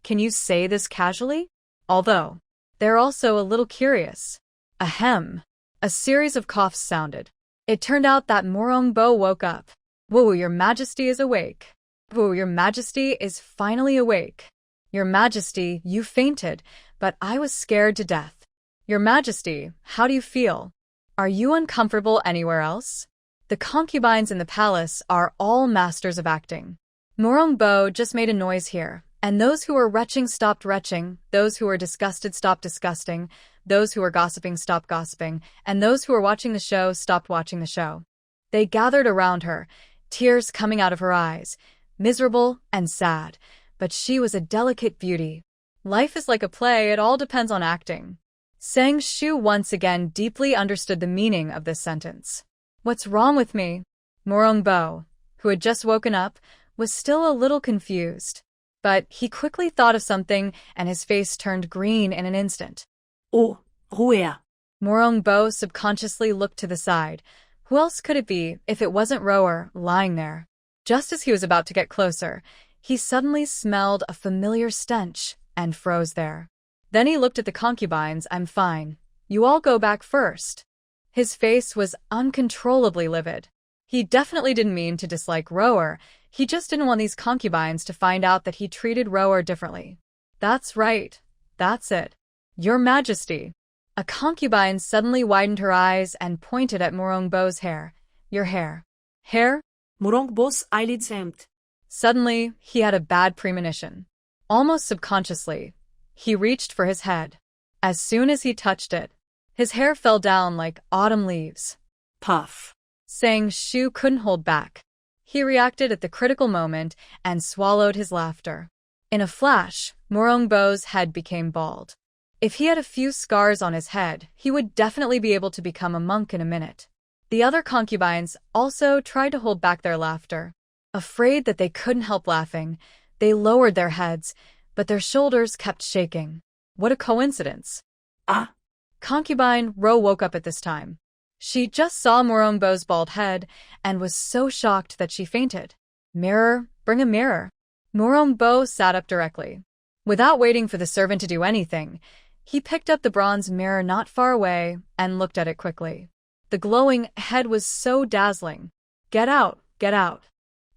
Speaker 1: Can you say this casually? Although, they're also a little curious. Ahem. A series of coughs sounded. It turned out that Mourning woke up. Whoa, your majesty is awake. Whoa, your majesty is finally awake. Your majesty, you fainted, but I was scared to death. Your majesty, how do you feel? Are you uncomfortable anywhere else? The concubines in the palace are all masters of acting. Mourning just made a noise here, and those who were retching stopped retching, those who were disgusted stopped disgusting, those who were gossiping stopped gossiping, and those who were watching the show stopped watching the show. They gathered around her, tears coming out of her eyes, miserable and sad, but she was a delicate beauty. Life is like a play, it all depends on acting. Sang Shu once again deeply understood the meaning of this sentence. What's wrong with me? Mourning, who had just woken up, was still a little confused. But he quickly thought of something and his face turned green in an instant.
Speaker 2: Oh, Rouea.
Speaker 1: Mourning subconsciously looked to the side. Who else could it be if it wasn't Rower lying there? Just as he was about to get closer, he suddenly smelled a familiar stench and froze there. Then he looked at the concubines. I'm fine. You all go back first. His face was uncontrollably livid. He definitely didn't mean to dislike Rower. He just didn't want these concubines to find out that he treated Rower differently. That's right. That's it. Your Majesty. A concubine suddenly widened her eyes and pointed at Mourning's hair. Your hair. Hair?
Speaker 2: Mourning's eyelids empty.
Speaker 1: Suddenly, he had a bad premonition. Almost subconsciously, he reached for his head. As soon as he touched it, his hair fell down like autumn leaves.
Speaker 2: Puff.
Speaker 1: Sang Shu couldn't hold back. He reacted at the critical moment and swallowed his laughter. In a flash, Mourning's head became bald. If he had a few scars on his head, he would definitely be able to become a monk in a minute. The other concubines also tried to hold back their laughter. Afraid that they couldn't help laughing, they lowered their heads, but their shoulders kept shaking. What a coincidence.
Speaker 2: Ah!
Speaker 1: Concubine Ro woke up at this time. She just saw Mourning's bald head and was so shocked that she fainted. Mirror, bring a mirror. Mourning sat up directly. Without waiting for the servant to do anything, he picked up the bronze mirror not far away and looked at it quickly. The glowing head was so dazzling. Get out, get out.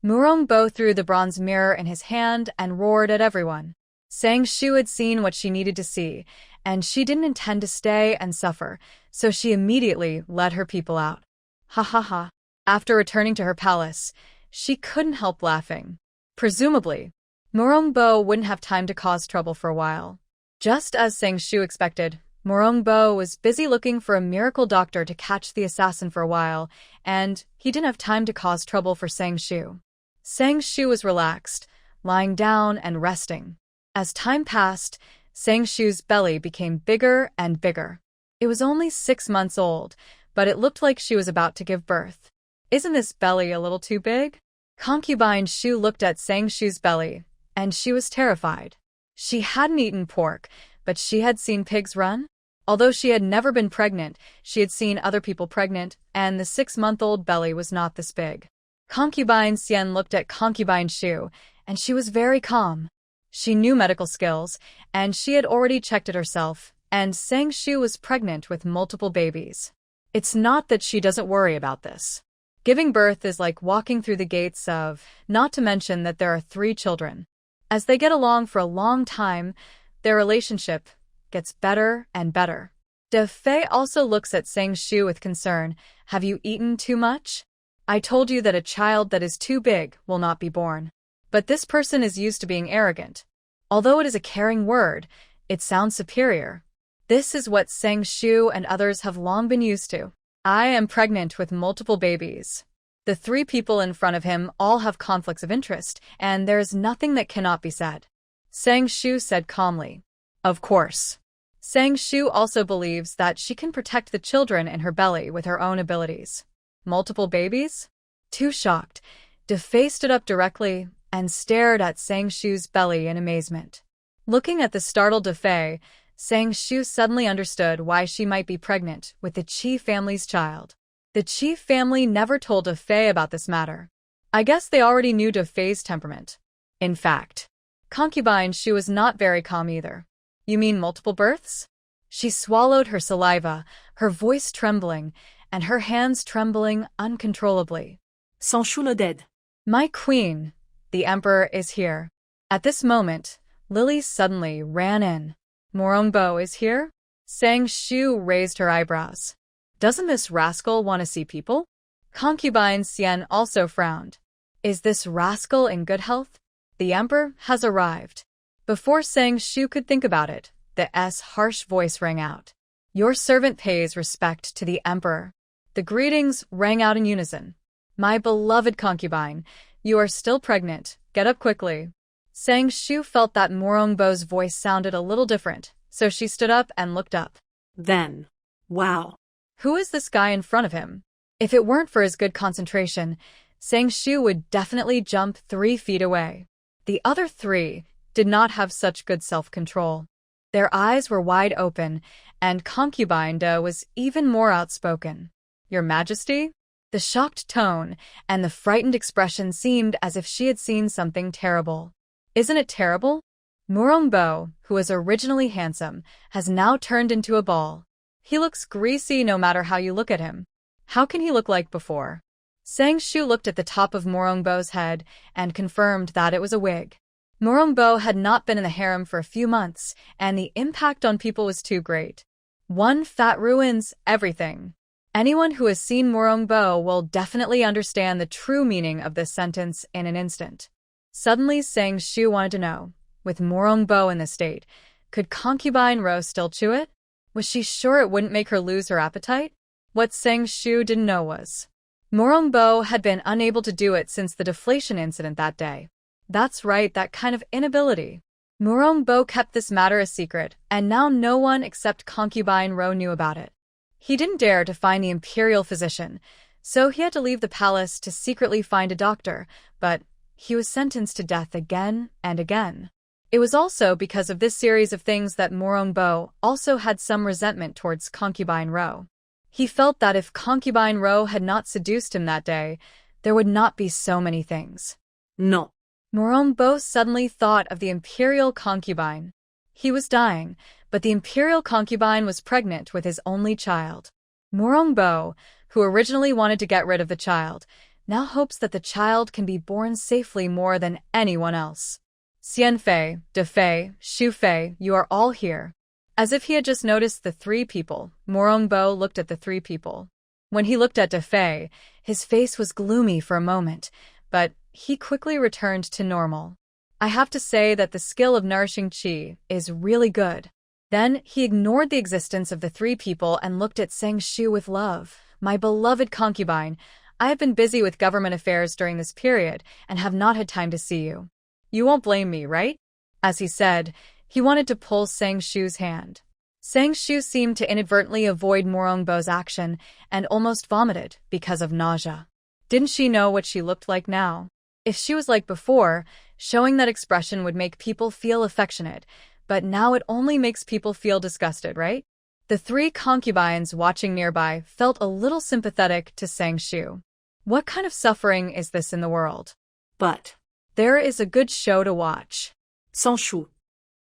Speaker 1: Mourning threw the bronze mirror in his hand and roared at everyone. Sang Shu had seen what she needed to see, and she didn't intend to stay and suffer, so she immediately led her people out. Ha ha ha. After returning to her palace, she couldn't help laughing. Presumably, Mourning wouldn't have time to cause trouble for a while. Just as Sang Shu expected, Mourning was busy looking for a miracle doctor to catch the assassin for a while, and he didn't have time to cause trouble for Sang Shu. Sang Shu was relaxed, lying down and resting. As time passed, Sang Shu's belly became bigger and bigger. It was only 6 months old, but it looked like she was about to give birth. Isn't this belly a little too big? Concubine Shu looked at Sang Shu's belly, and she was terrified. She hadn't eaten pork, but she had seen pigs run. Although she had never been pregnant, she had seen other people pregnant, and the 6-month-old belly was not this big. Concubine Xian looked at Concubine Shu, and she was very calm. She knew medical skills, and she had already checked it herself, and Sang Shu was pregnant with multiple babies. It's not that she doesn't worry about this. Giving birth is like walking through the gates of, not to mention that there are 3 children. As they get along for a long time, their relationship gets better and better. De Fei also looks at Sang Shu with concern. Have you eaten too much? I told you that a child that is too big will not be born. But this person is used to being arrogant. Although it is a caring word, it sounds superior. This is what Sang Shu and others have long been used to. I am pregnant with multiple babies. The three people in front of him all have conflicts of interest, and there is nothing that cannot be said. Sang Shu said calmly. Of course. Sang Shu also believes that she can protect the children in her belly with her own abilities. Multiple babies? Too shocked, De Fei stood up directly and stared at Sang Shu's belly in amazement. Looking at the startled De Fei, Sang Shu suddenly understood why she might be pregnant with the Qi family's child. The Qi family never told De Fei about this matter. I guess they already knew De Fei's temperament. In fact, concubine Shu was not very calm either. You mean multiple births? She swallowed her saliva, her voice trembling, and her hands trembling uncontrollably.
Speaker 2: Sang Shu nodded.
Speaker 1: My queen, the emperor is here. At this moment, Lily suddenly ran in. Mourning is here? Sang Shu raised her eyebrows. Doesn't this rascal want to see people? Concubine Xian also frowned. Is this rascal in good health? The emperor has arrived. Before Sang Shu could think about it, the harsh voice rang out. Your servant pays respect to the emperor. The greetings rang out in unison. My beloved concubine, you are still pregnant. Get up quickly. Sang Shu felt that Mourning's voice sounded a little different, so she stood up and looked up.
Speaker 2: Then, wow.
Speaker 1: Who is this guy in front of him? If it weren't for his good concentration, Sang Shu would definitely jump 3 feet away. The other 3 did not have such good self-control. Their eyes were wide open, and concubine De was even more outspoken. Your Majesty? The shocked tone and the frightened expression seemed as if she had seen something terrible. Isn't it terrible? Mourning, who was originally handsome, has now turned into a ball. He looks greasy no matter how you look at him. How can he look like before? Sang Shu looked at the top of Mourning's head and confirmed that it was a wig. Mourning had not been in the harem for a few months, and the impact on people was too great. One fat ruins everything. Anyone who has seen Mourning will definitely understand the true meaning of this sentence in an instant. Suddenly Sang Shu wanted to know, with Mourning in this state, could concubine Ro still chew it? Was she sure it wouldn't make her lose her appetite? What Sang Shu didn't know was, Mourning had been unable to do it since the deflation incident that day. That's right, that kind of inability. Mourning kept this matter a secret, and now no one except concubine Ro knew about it. He didn't dare to find the imperial physician, so he had to leave the palace to secretly find a doctor, but he was sentenced to death again and again. It was also because of this series of things that Mourning also had some resentment towards concubine Ro. He felt that if concubine Ro had not seduced him that day, there would not be so many things.
Speaker 2: No.
Speaker 1: Mourning suddenly thought of the imperial concubine. He was dying, but the imperial concubine was pregnant with his only child. Mourning, who originally wanted to get rid of the child, now hopes that the child can be born safely more than anyone else. Xian Fei, De Fei, Shu Fei, you are all here. As if he had just noticed the 3 people, Mourning looked at the 3 people. When he looked at De Fei, his face was gloomy for a moment, but he quickly returned to normal. I have to say that the skill of nourishing Qi is really good. Then he ignored the existence of the 3 people and looked at Sang Shu with love. My beloved concubine, I have been busy with government affairs during this period and have not had time to see you. You won't blame me, right? As he said, he wanted to pull Sang Shu's hand. Sang Shu seemed to inadvertently avoid Mourning's action and almost vomited because of nausea. Didn't she know what she looked like now? If she was like before, showing that expression would make people feel affectionate, but now it only makes people feel disgusted, right? The 3 concubines watching nearby felt a little sympathetic to Sang Shu. What kind of suffering is this in the world?
Speaker 2: But
Speaker 1: there is a good show to watch.
Speaker 2: Sang Shu.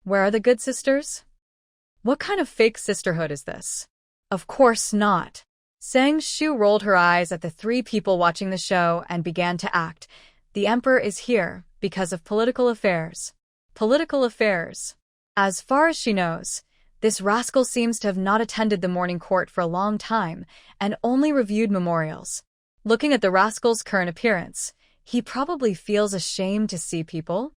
Speaker 1: Where are the good sisters? What kind of fake sisterhood is this? Of course not. Sang Shu rolled her eyes at the 3 people watching the show and began to act. The emperor is here because of political affairs. Political affairs. As far as she knows, This rascal seems to have not attended the morning court for a long time and only reviewed memorials. Looking at the rascal's current appearance, he probably feels ashamed to see people.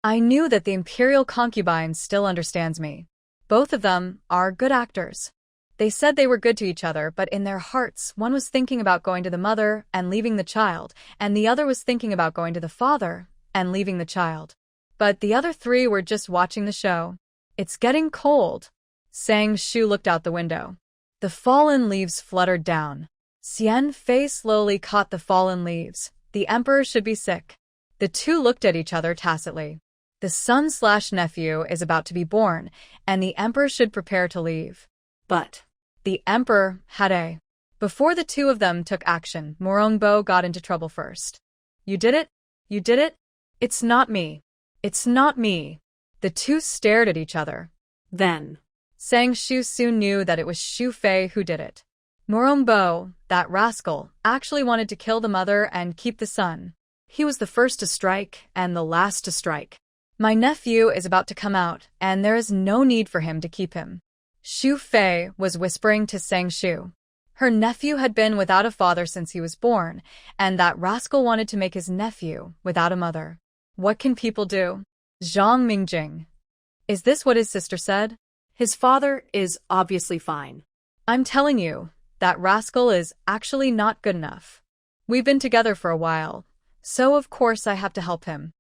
Speaker 1: I knew that the imperial concubine still understands me. Both of them are good actors. They said they were good to each other, but in their hearts, one was thinking about going to the mother and leaving the child, and the other was thinking about going to the father and leaving the child. But the other three were just watching the show. It's getting cold. Sang Shu looked out the window. The fallen leaves fluttered down. Xian Fei slowly caught the fallen leaves. The emperor should be sick. The two looked at each other tacitly. The son/nephew is about to be born, and the emperor should prepare to leave. But the emperor had a... Before the two of them took action, Mourning got into trouble first. You did it? You did it? It's not me. It's not me. The two stared at each other. Then, Sang Shu soon knew that it was Shu Fei who did it. Mourning, that rascal, actually wanted to kill the mother and keep the son. He was the first to strike and the last to strike. My nephew is about to come out, and there is no need for him to keep him. Shu Fei was whispering to Sang Shu. Her nephew had been without a father since he was born, and that rascal wanted to make his nephew without a mother. What can people do? Zhang Mingjing. Is this what his sister said? His father is obviously fine. I'm telling you, that rascal is actually not good enough. We've been together for a while, so of course I have to help him.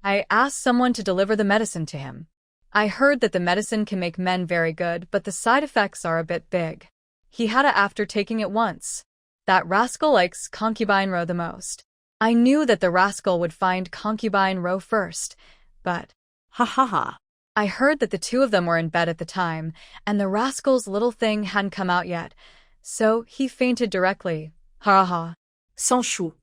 Speaker 1: I asked someone to deliver the medicine to him. I heard that the medicine can make men very good, but the side effects are a bit big. He had it after taking it once. That rascal likes concubine row the most. I knew that the rascal would find concubine row first, but... Ha ha ha. I heard that the two of them were in bed at the time, and the rascal's little thing hadn't come out yet, so he fainted directly. Ha ha. Sans Shu.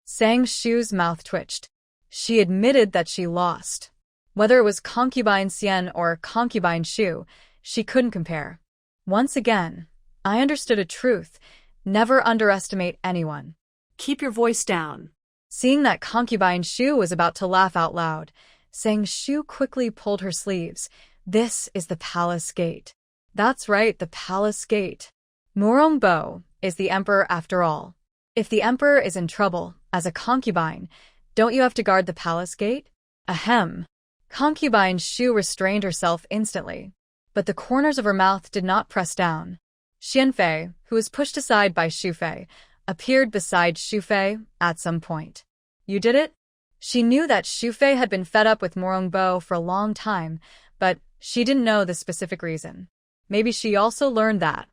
Speaker 1: Sang Shu's mouth twitched. She admitted that she lost. Whether it was concubine Xian or concubine Shu, she couldn't compare. Once again, I understood a truth. Never underestimate anyone. Keep your voice down. Seeing that concubine Shu was about to laugh out loud, Sang Shu quickly pulled her sleeves. This is the palace gate. That's right, the palace gate. Mourning is the emperor after all. If the emperor is in trouble, as a concubine, don't you have to guard the palace gate? Ahem. Concubine Shu restrained herself instantly, but the corners of her mouth did not press down. Xian Fei, who was pushed aside by Shu Fei, appeared beside Shu Fei at some point. You did it? She knew that Shu Fei had been fed up with Mourning for a long time, but she didn't know the specific reason. Maybe she also learned that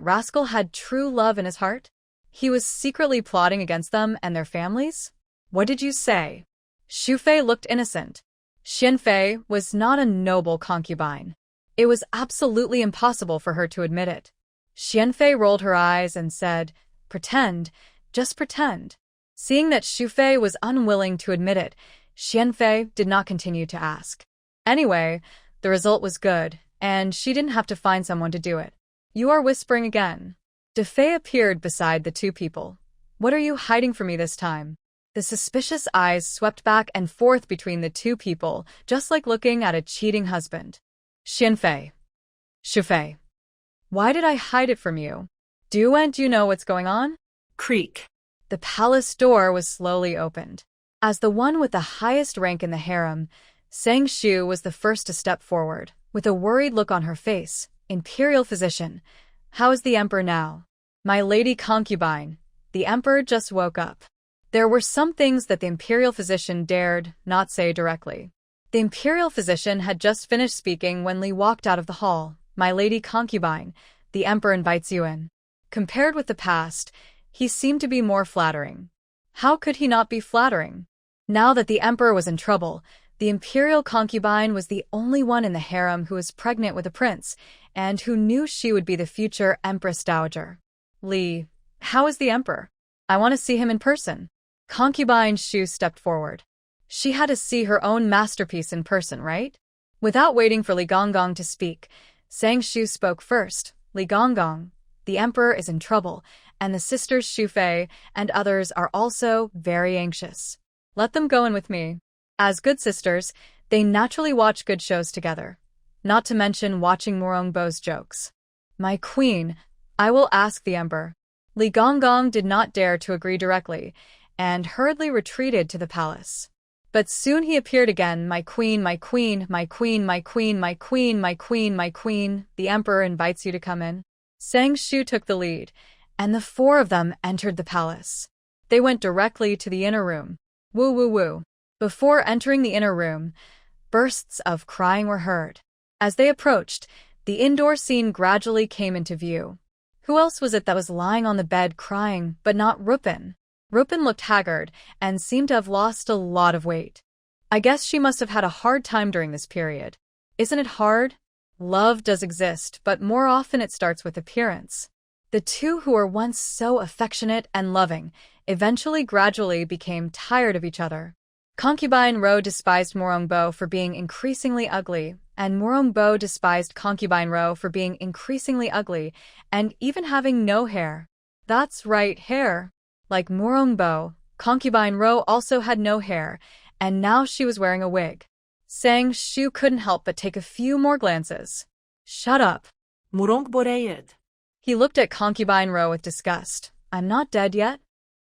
Speaker 1: rascal had true love in his heart? He was secretly plotting against them and their families? What did you say? Shu Fei looked innocent. Xian Fei was not a noble concubine. It was absolutely impossible for her to admit it. Xian Fei rolled her eyes and said, "Pretend, just pretend." Seeing that Shu Fei was unwilling to admit it, Xian Fei did not continue to ask. Anyway, the result was good, and she didn't have to find someone to do it. You are whispering again. De Fei appeared beside the two people. What are you hiding from me this time? The suspicious eyes swept back and forth between the two people, just like looking at a cheating husband. Xian Fei. Shu Fei. Why did I hide it from you? Do you know what's going on? Creak. The palace door was slowly opened. As the one with the highest rank in the harem, Sang Shu was the first to step forward, with a worried look on her face. Imperial physician. How is the emperor now? My lady concubine. The emperor just woke up. There were some things that the imperial physician dared not say directly. The imperial physician had just finished speaking when Li walked out of the hall. My lady concubine, the emperor invites you in. Compared with the past, he seemed to be more flattering. How could he not be flattering? Now that the emperor was in trouble, the imperial concubine was the only one in the harem who was pregnant with a prince, and who knew she would be the future empress dowager. Li, how is the emperor? I want to see him in person. Concubine Shu stepped forward. She had to see her own masterpiece in person, right? Without waiting for Li Gonggong to speak, Sang Shu spoke first. Li Gonggong, the emperor is in trouble, and the sisters Shu Fei and others are also very anxious. Let them go in with me. As good sisters, they naturally watch good shows together. not to mention watching Mourning jokes. My queen, I will ask the emperor. Li Gonggong did not dare to agree directly, and hurriedly retreated to the palace. But soon he appeared again. My queen, my queen, my queen, my queen, my queen, my queen, my queen, the emperor invites you to come in. Sang Shu took the lead, and the four of them entered the palace. They went directly to the inner room. Woo woo woo. Before entering the inner room, bursts of crying were heard. As they approached, the indoor scene gradually came into view. Who else was it that was lying on the bed crying, but not Rupin? Rupin looked haggard and seemed to have lost a lot of weight. I guess she must have had a hard time during this period. Isn't it hard? Love does exist, but more often it starts with appearance. The two who were once so affectionate and loving eventually gradually became tired of each other. Concubine Ro despised Mourning for being increasingly ugly, and Mourning despised Concubine Ro for being increasingly ugly and even having no hair. That's right, hair. Like Mourning, Concubine Ro also had no hair, and now she was wearing a wig. Sang Shu couldn't help but take a few more glances. Shut up.
Speaker 3: Mourning.
Speaker 1: He looked at Concubine Ro with disgust. I'm not dead yet?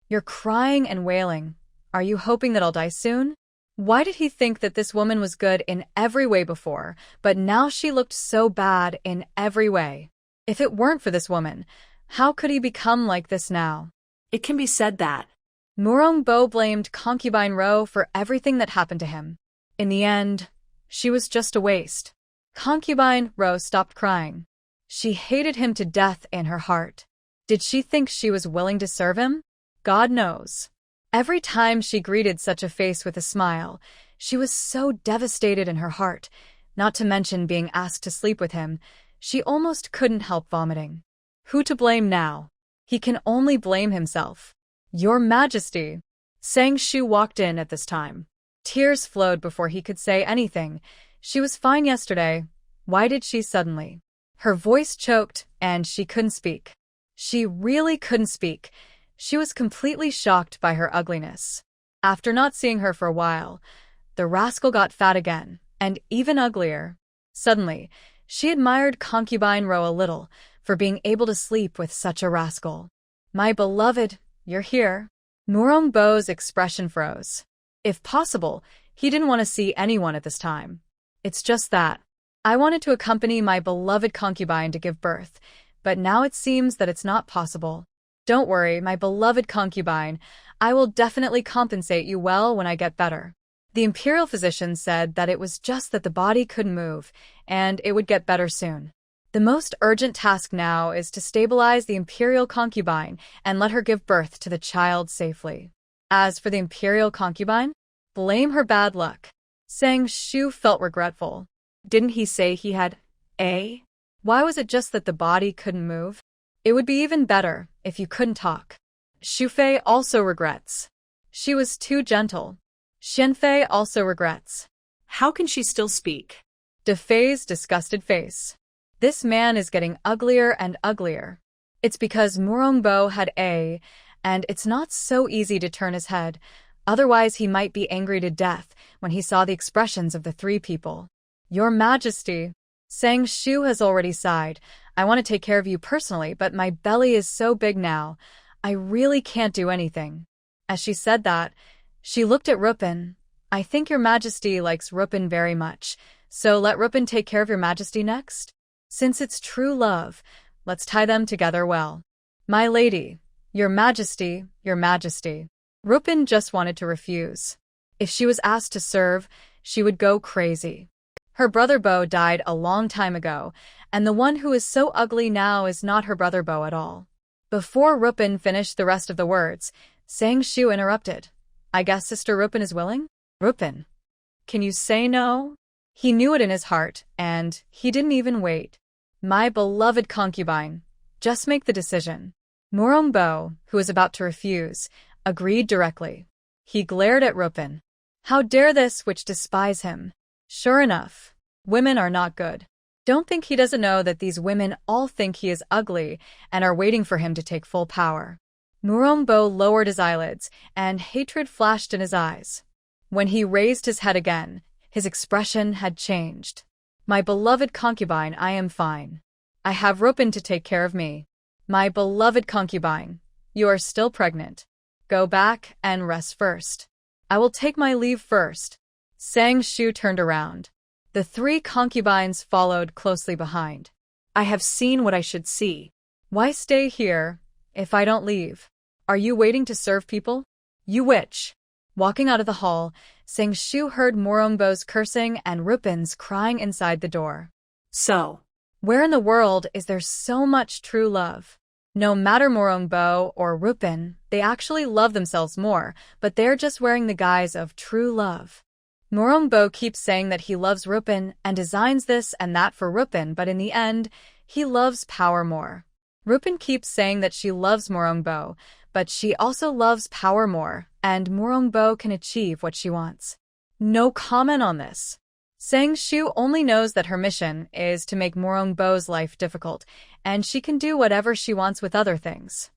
Speaker 1: You're crying and wailing. Are you hoping that I'll die soon? Why did he think that this woman was good in every way before, but now she looked so bad in every way? If it weren't for this woman, how could he become like this now?
Speaker 3: It can be said that
Speaker 1: Mourning blamed Concubine Ro for everything that happened to him. In the end, she was just a waste. Concubine Ro stopped crying. She hated him to death in her heart. Did she think she was willing to serve him? God knows. Every time she greeted such a face with a smile, she was so devastated in her heart, not to mention being asked to sleep with him, she almost couldn't help vomiting. Who to blame now? He can only blame himself. Your Majesty. Sang Shu walked in at this time. Tears flowed before he could say anything. She was fine yesterday. Why did she suddenly? Her voice choked, and she couldn't speak. She really couldn't speak. She was completely shocked by her ugliness. After not seeing her for a while, the rascal got fat again, and even uglier. Suddenly, she admired Concubine Ro a little for being able to sleep with such a rascal. My beloved, you're here. Mourning's expression froze. If possible, he didn't want to see anyone at this time. It's just that. I wanted to accompany my beloved concubine to give birth, but now it seems that it's not possible. Don't worry, my beloved concubine, I will definitely compensate you well when I get better. The imperial physician said that it was just that the body couldn't move, and it would get better soon. The most urgent task now is to stabilize the imperial concubine and let her give birth to the child safely. As for the imperial concubine, blame her bad luck. Sang Shu felt regretful. Didn't he say he had a? Why was it just that the body couldn't move? It would be even better if you couldn't talk. Shu Fei also regrets. She was too gentle. Xian Fei also regrets.
Speaker 3: How can she still speak?
Speaker 1: De Fei's disgusted face. This man is getting uglier and uglier. It's because Mourning had a, and it's not so easy to turn his head, otherwise he might be angry to death when he saw the expressions of the three people. Your Majesty. Sang Shu has already sighed. I want to take care of you personally, but my belly is so big now, I really can't do anything. As she said that, she looked at Rupin. I think your Majesty likes Rupin very much, so let Rupin take care of your Majesty next. Since it's true love, let's tie them together well. My lady, your Majesty, your Majesty. Rupin just wanted to refuse. If she was asked to serve, she would go crazy. Her brother Bo died a long time ago, and the one who is so ugly now is not her brother Bo at all. Before Rupin finished the rest of the words, Sang Shu interrupted. I guess Sister Rupin is willing? Rupin, can you say no? He knew it in his heart, and he didn't even wait. My beloved concubine, just make the decision. Mourning, who was about to refuse, agreed directly. He glared at Rupin. How dare this which despise him? Sure enough, women are not good. Don't think he doesn't know that these women all think he is ugly and are waiting for him to take full power. Mourning lowered his eyelids, and hatred flashed in his eyes. When he raised his head again, his expression had changed. My beloved concubine, I am fine. I have Rupin to take care of me. My beloved concubine, you are still pregnant. Go back and rest first. I will take my leave first. Sang Shu turned around. The three concubines followed closely behind.
Speaker 3: I have seen what I should see.
Speaker 1: Why stay here if I don't leave? Are you waiting to serve people? You witch! Walking out of the hall, Sang Shu heard Morongbo's cursing and Rupin's crying inside the door.
Speaker 3: So,
Speaker 1: where in the world is there so much true love? No matter Morongbo or Rupin, they actually love themselves more, but they're just wearing the guise of true love. Morongbo keeps saying that he loves Rupin and designs this and that for Rupin, but in the end, he loves power more. Rupin keeps saying that she loves Morongbo, but she also loves power more, and Morongbo can achieve what she wants. No comment on this. Sang Shu only knows that her mission is to make Morongbo's life difficult, and she can do whatever she wants with other things.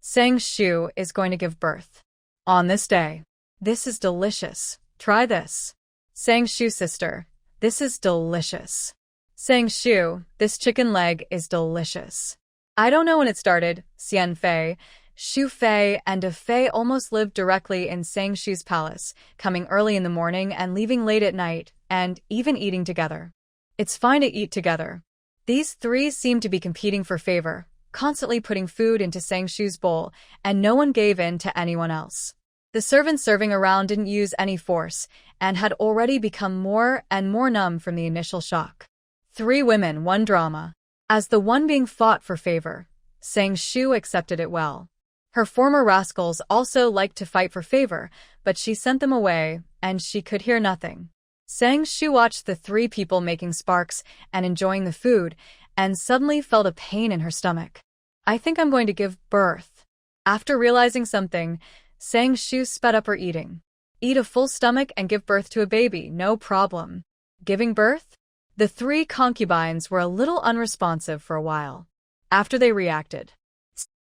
Speaker 1: Sang Shu is going to give birth. On this day. This is delicious. Try this. Sang Shu sister, this is delicious. Sang Shu, this chicken leg is delicious. I don't know when it started, Xian Fei, Shu Fei, and Fei almost lived directly in Sang Shu's palace, coming early in the morning and leaving late at night, and even eating together. It's fine to eat together. These three seemed to be competing for favor, constantly putting food into Sang Shu's bowl, and no one gave in to anyone else. The servants serving around didn't use any force, and had already become more and more numb from the initial shock. 3 women, 1 drama. As the one being fought for favor, Sang Shu accepted it well. Her former rascals also liked to fight for favor, but she sent them away, and she could hear nothing. Sang Shu watched the 3 people making sparks and enjoying the food, and suddenly felt a pain in her stomach. I think I'm going to give birth. After realizing something, Sang Shu sped up her eating. Eat a full stomach and give birth to a baby, no problem. Giving birth? The 3 concubines were a little unresponsive for a while. After they reacted.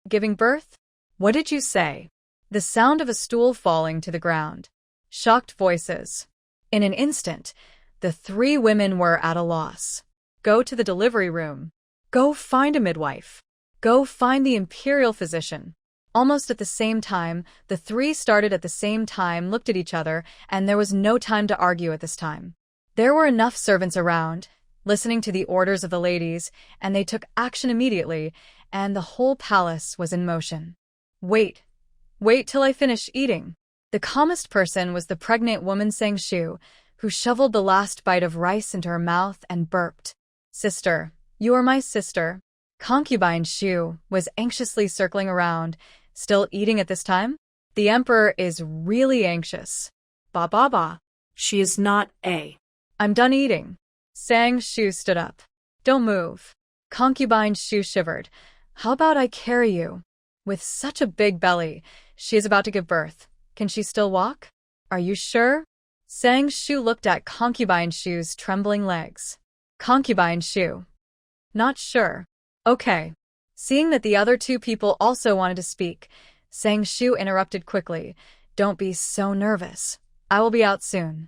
Speaker 1: Giving birth? What did you say? The sound of a stool falling to the ground. Shocked voices. In an instant, the 3 women were at a loss. Go to the delivery room. Go find a midwife. Go find the imperial physician. Almost at the same time, the 3 started at the same time, looked at each other, and there was no time to argue at this time. There were enough servants around, listening to the orders of the ladies, and they took action immediately, and the whole palace was in motion. Wait till I finish eating. The calmest person was the pregnant woman Sang Shu, who shoveled the last bite of rice into her mouth and burped. Sister, you are my sister. Concubine Shu was anxiously circling around, still eating at this time? The emperor is really anxious. Ba ba ba.
Speaker 3: She is not a.
Speaker 1: I'm done eating. Sang Shu stood up. Don't move. Concubine Shu shivered. How about I carry you? With such a big belly, she is about to give birth. Can she still walk? Are you sure? Sang Shu looked at Concubine Shu's trembling legs. Concubine Shu. Not sure. Okay. Seeing that the other 2 people also wanted to speak, Sang Shu interrupted quickly. Don't be so nervous. I will be out soon.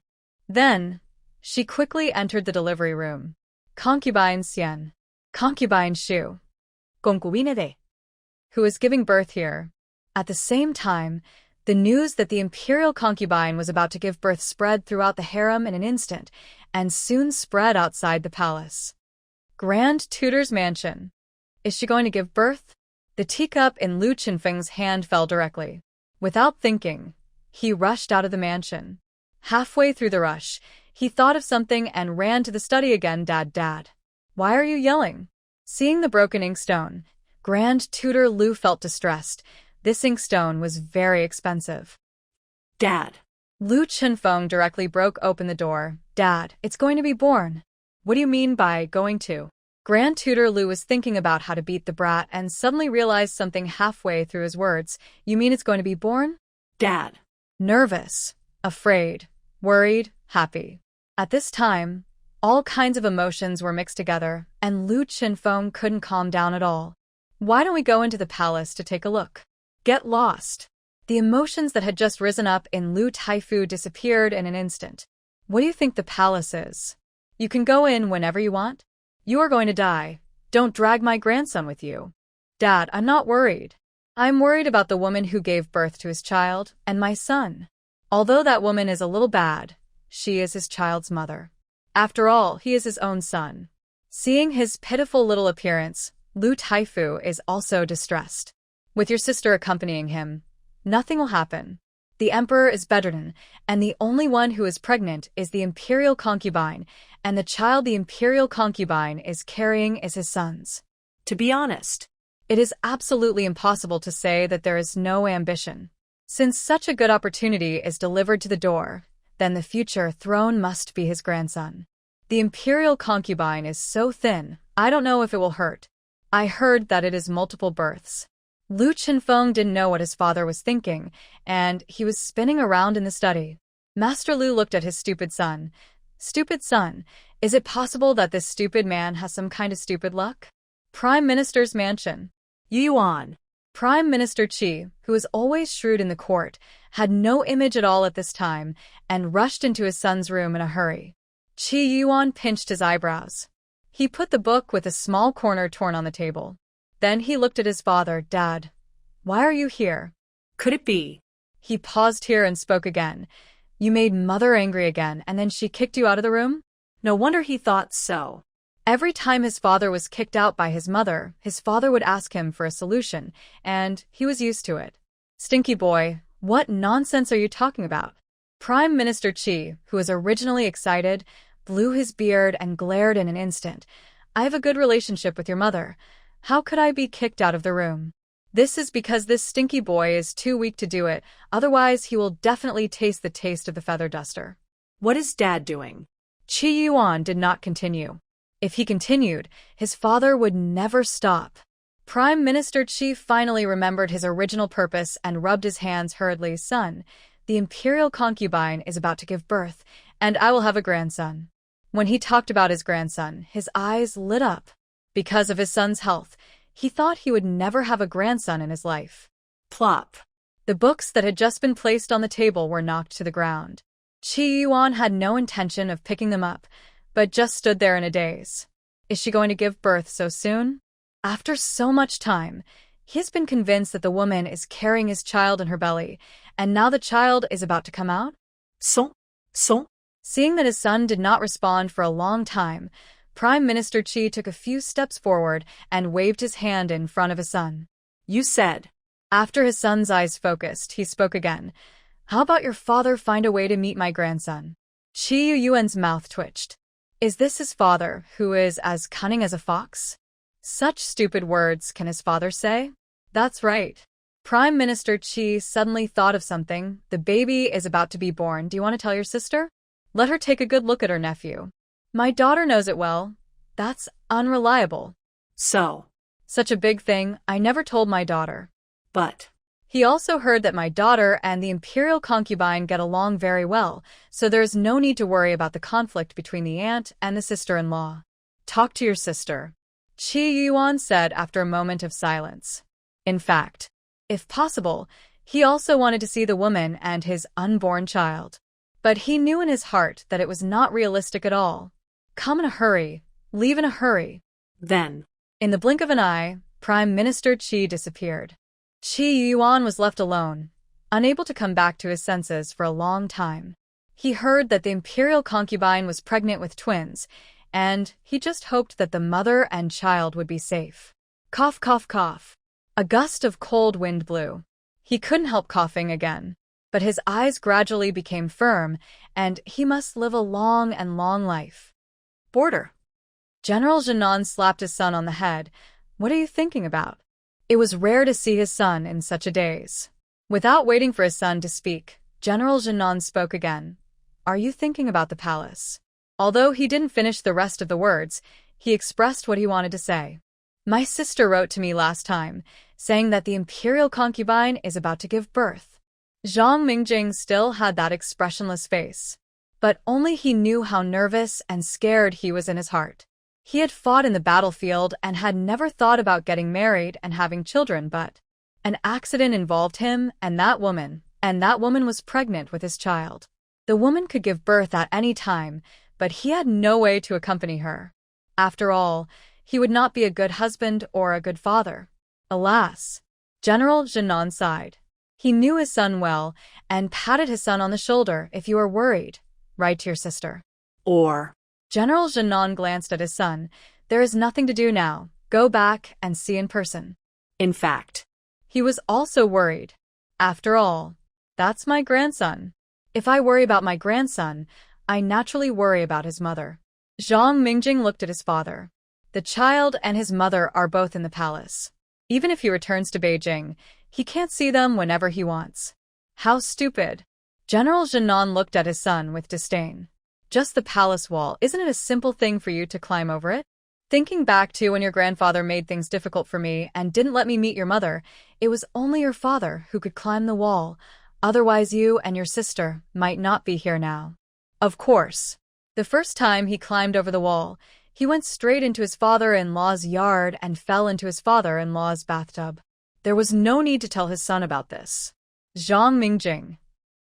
Speaker 1: Then, she quickly entered the delivery room. Concubine Xian. Concubine Shu.
Speaker 2: Concubine de.
Speaker 1: Who is giving birth here. At the same time, the news that the imperial concubine was about to give birth spread throughout the harem in an instant, and soon spread outside the palace. Grand Tutor's mansion. Is she going to give birth? The teacup in Lu Chenfeng's hand fell directly. Without thinking, he rushed out of the mansion. Halfway through the rush, he thought of something and ran to the study again. Dad. Why are you yelling? Seeing the broken inkstone, Grand Tutor Lu felt distressed. This inkstone was very expensive.
Speaker 3: Dad.
Speaker 1: Lu Chenfeng directly broke open the door. Dad, it's going to be born. What do you mean by going to? Grand Tutor Lu was thinking about how to beat the brat and suddenly realized something halfway through his words. You mean it's going to be born?
Speaker 3: Dad.
Speaker 1: Nervous, afraid, worried, happy. At this time, all kinds of emotions were mixed together, and Lu Chenfeng couldn't calm down at all. Why don't we go into the palace to take a look? Get lost. The emotions that had just risen up in Lu Taifu disappeared in an instant. What do you think the palace is? You can go in whenever you want. You are going to die. Don't drag my grandson with you. Dad, I'm not worried. I'm worried about the woman who gave birth to his child and my son. Although that woman is a little bad, she is his child's mother. After all, he is his own son. Seeing his pitiful little appearance, Lu Taifu is also distressed. With your sister accompanying him, nothing will happen. The emperor is bedridden, and the only one who is pregnant is the imperial concubine, and the child the imperial concubine is carrying is his son's.
Speaker 3: To be honest,
Speaker 1: It is absolutely impossible to say that there is no ambition. Since such a good opportunity is delivered to the door, then the future throne must be his grandson. The imperial concubine is so thin, I don't know if it will hurt. I heard that it is multiple births. Lu Chenfeng didn't know what his father was thinking, and he was spinning around in the study. Master Lu looked at his stupid son. Stupid son, is it possible that this stupid man has some kind of stupid luck? Prime Minister's mansion.
Speaker 3: Yuan.
Speaker 1: Prime Minister Qi, who is always shrewd in the court, had no image at all at this time and rushed into his son's room in a hurry. Qi Youyuan pinched his eyebrows. He put the book with a small corner torn on the table. Then he looked at his father. Dad, why are you here?
Speaker 3: Could it be?
Speaker 1: He paused here and spoke again. You made Mother angry again, and then she kicked you out of the room?
Speaker 3: No wonder he thought so.
Speaker 1: Every time his father was kicked out by his mother, his father would ask him for a solution, and he was used to it. Stinky boy, what nonsense are you talking about? Prime Minister Qi, who was originally excited, blew his beard and glared in an instant. I have a good relationship with your mother. How could I be kicked out of the room? This is because this stinky boy is too weak to do it, otherwise he will definitely taste the taste of the feather duster.
Speaker 3: What is Dad doing?
Speaker 1: Qi Youyuan did not continue. If he continued, his father would never stop. Prime Minister Qi finally remembered his original purpose and rubbed his hands hurriedly. Son, the imperial concubine is about to give birth, and I will have a grandson. When he talked about his grandson, his eyes lit up. Because of his son's health, he thought he would never have a grandson in his life.
Speaker 3: Plop.
Speaker 1: The books that had just been placed on the table were knocked to the ground. Qi Youyuan had no intention of picking them up, but just stood there in a daze. Is she going to give birth so soon? After so much time, he has been convinced that the woman is carrying his child in her belly, and now the child is about to come out?
Speaker 3: Son.
Speaker 1: Seeing that his son did not respond for a long time, Prime Minister Qi took a few steps forward and waved his hand in front of his son.
Speaker 3: You said.
Speaker 1: After his son's eyes focused, he spoke again. How about your father find a way to meet my grandson? Qi Youyuan's mouth twitched. Is this his father, who is as cunning as a fox? Such stupid words can his father say? That's right. Prime Minister Qi suddenly thought of something. The baby is about to be born. Do you want to tell your sister? Let her take a good look at her nephew. My daughter knows it well. That's unreliable.
Speaker 3: So.
Speaker 1: Such a big thing, I never told my daughter.
Speaker 3: But.
Speaker 1: He also heard that my daughter and the imperial concubine get along very well, so there's no need to worry about the conflict between the aunt and the sister-in-law. Talk to your sister, Qi Youyuan said after a moment of silence. In fact, if possible, he also wanted to see the woman and his unborn child. But he knew in his heart that it was not realistic at all. Come in a hurry, leave in a hurry.
Speaker 3: Then,
Speaker 1: in the blink of an eye, Prime Minister Qi disappeared. Qi Youyuan was left alone, unable to come back to his senses for a long time. He heard that the imperial concubine was pregnant with twins, and he just hoped that the mother and child would be safe. Cough, cough, cough. A gust of cold wind blew. He couldn't help coughing again, but his eyes gradually became firm, and he must live a long and long life. Border. General Jinan slapped his son on the head. What are you thinking about? It was rare to see his son in such a daze. Without waiting for his son to speak, General Jinan spoke again. Are you thinking about the palace? Although he didn't finish the rest of the words, he expressed what he wanted to say. My sister wrote to me last time, saying that the imperial concubine is about to give birth. Zhang Mingjing still had that expressionless face. But only he knew how nervous and scared he was in his heart. He had fought in the battlefield and had never thought about getting married and having children, but an accident involved him and that woman was pregnant with his child. The woman could give birth at any time, but he had no way to accompany her. After all, he would not be a good husband or a good father. Alas! General Jinan sighed. He knew his son well and patted his son on the shoulder. If you are worried, write to your sister.
Speaker 3: Or.
Speaker 1: General Jinan glanced at his son. There is nothing to do now. Go back and see in person.
Speaker 3: In fact,
Speaker 1: he was also worried. After all, that's my grandson. If I worry about my grandson, I naturally worry about his mother. Zhang Mingjing looked at his father. The child and his mother are both in the palace. Even if he returns to Beijing, he can't see them whenever he wants. How stupid. General Jinan looked at his son with disdain. Just the palace wall, isn't it a simple thing for you to climb over it? Thinking back to when your grandfather made things difficult for me and didn't let me meet your mother, it was only your father who could climb the wall. Otherwise you and your sister might not be here now. Of course. The first time he climbed over the wall, he went straight into his father-in-law's yard and fell into his father-in-law's bathtub. There was no need to tell his son about this. Zhang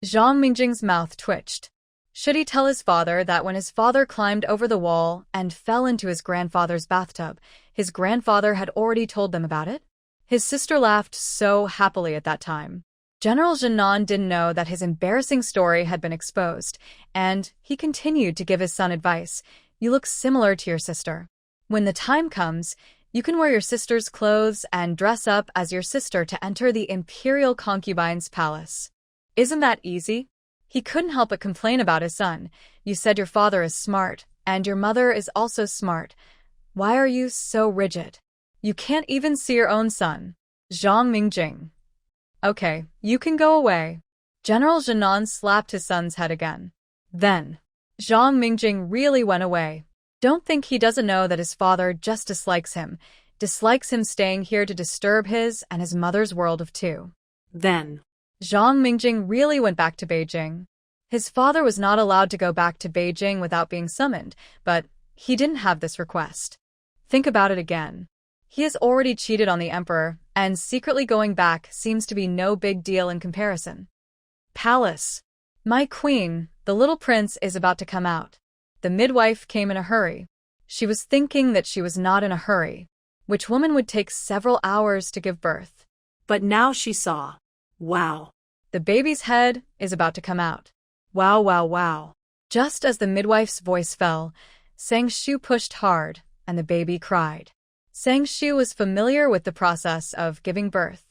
Speaker 1: Mingjing's mouth twitched. Should he tell his father that when his father climbed over the wall and fell into his grandfather's bathtub, his grandfather had already told them about it? His sister laughed so happily at that time. General Jinan didn't know that his embarrassing story had been exposed, and he continued to give his son advice. You look similar to your sister. When the time comes, you can wear your sister's clothes and dress up as your sister to enter the imperial concubine's palace. Isn't that easy? He couldn't help but complain about his son. You said your father is smart, and your mother is also smart. Why are you so rigid? You can't even see your own son. Zhang Mingjing. Okay, you can go away. General Jinan slapped his son's head again. Then, Zhang Mingjing really went away. Don't think he doesn't know that his father just dislikes him staying here to disturb his and his mother's world of two.
Speaker 3: Then,
Speaker 1: Zhang Mingjing really went back to Beijing. His father was not allowed to go back to Beijing without being summoned, but he didn't have this request. Think about it again. He has already cheated on the emperor, and secretly going back seems to be no big deal in comparison. Palace. My queen, the little prince is about to come out. The midwife came in a hurry. She was thinking that she was not in a hurry, which woman would take several hours to give birth.
Speaker 3: But now she saw. Wow.
Speaker 1: The baby's head is about to come out. Wow, wow, wow. Just as the midwife's voice fell, Sang Shu pushed hard, and the baby cried. Sang Shu was familiar with the process of giving birth.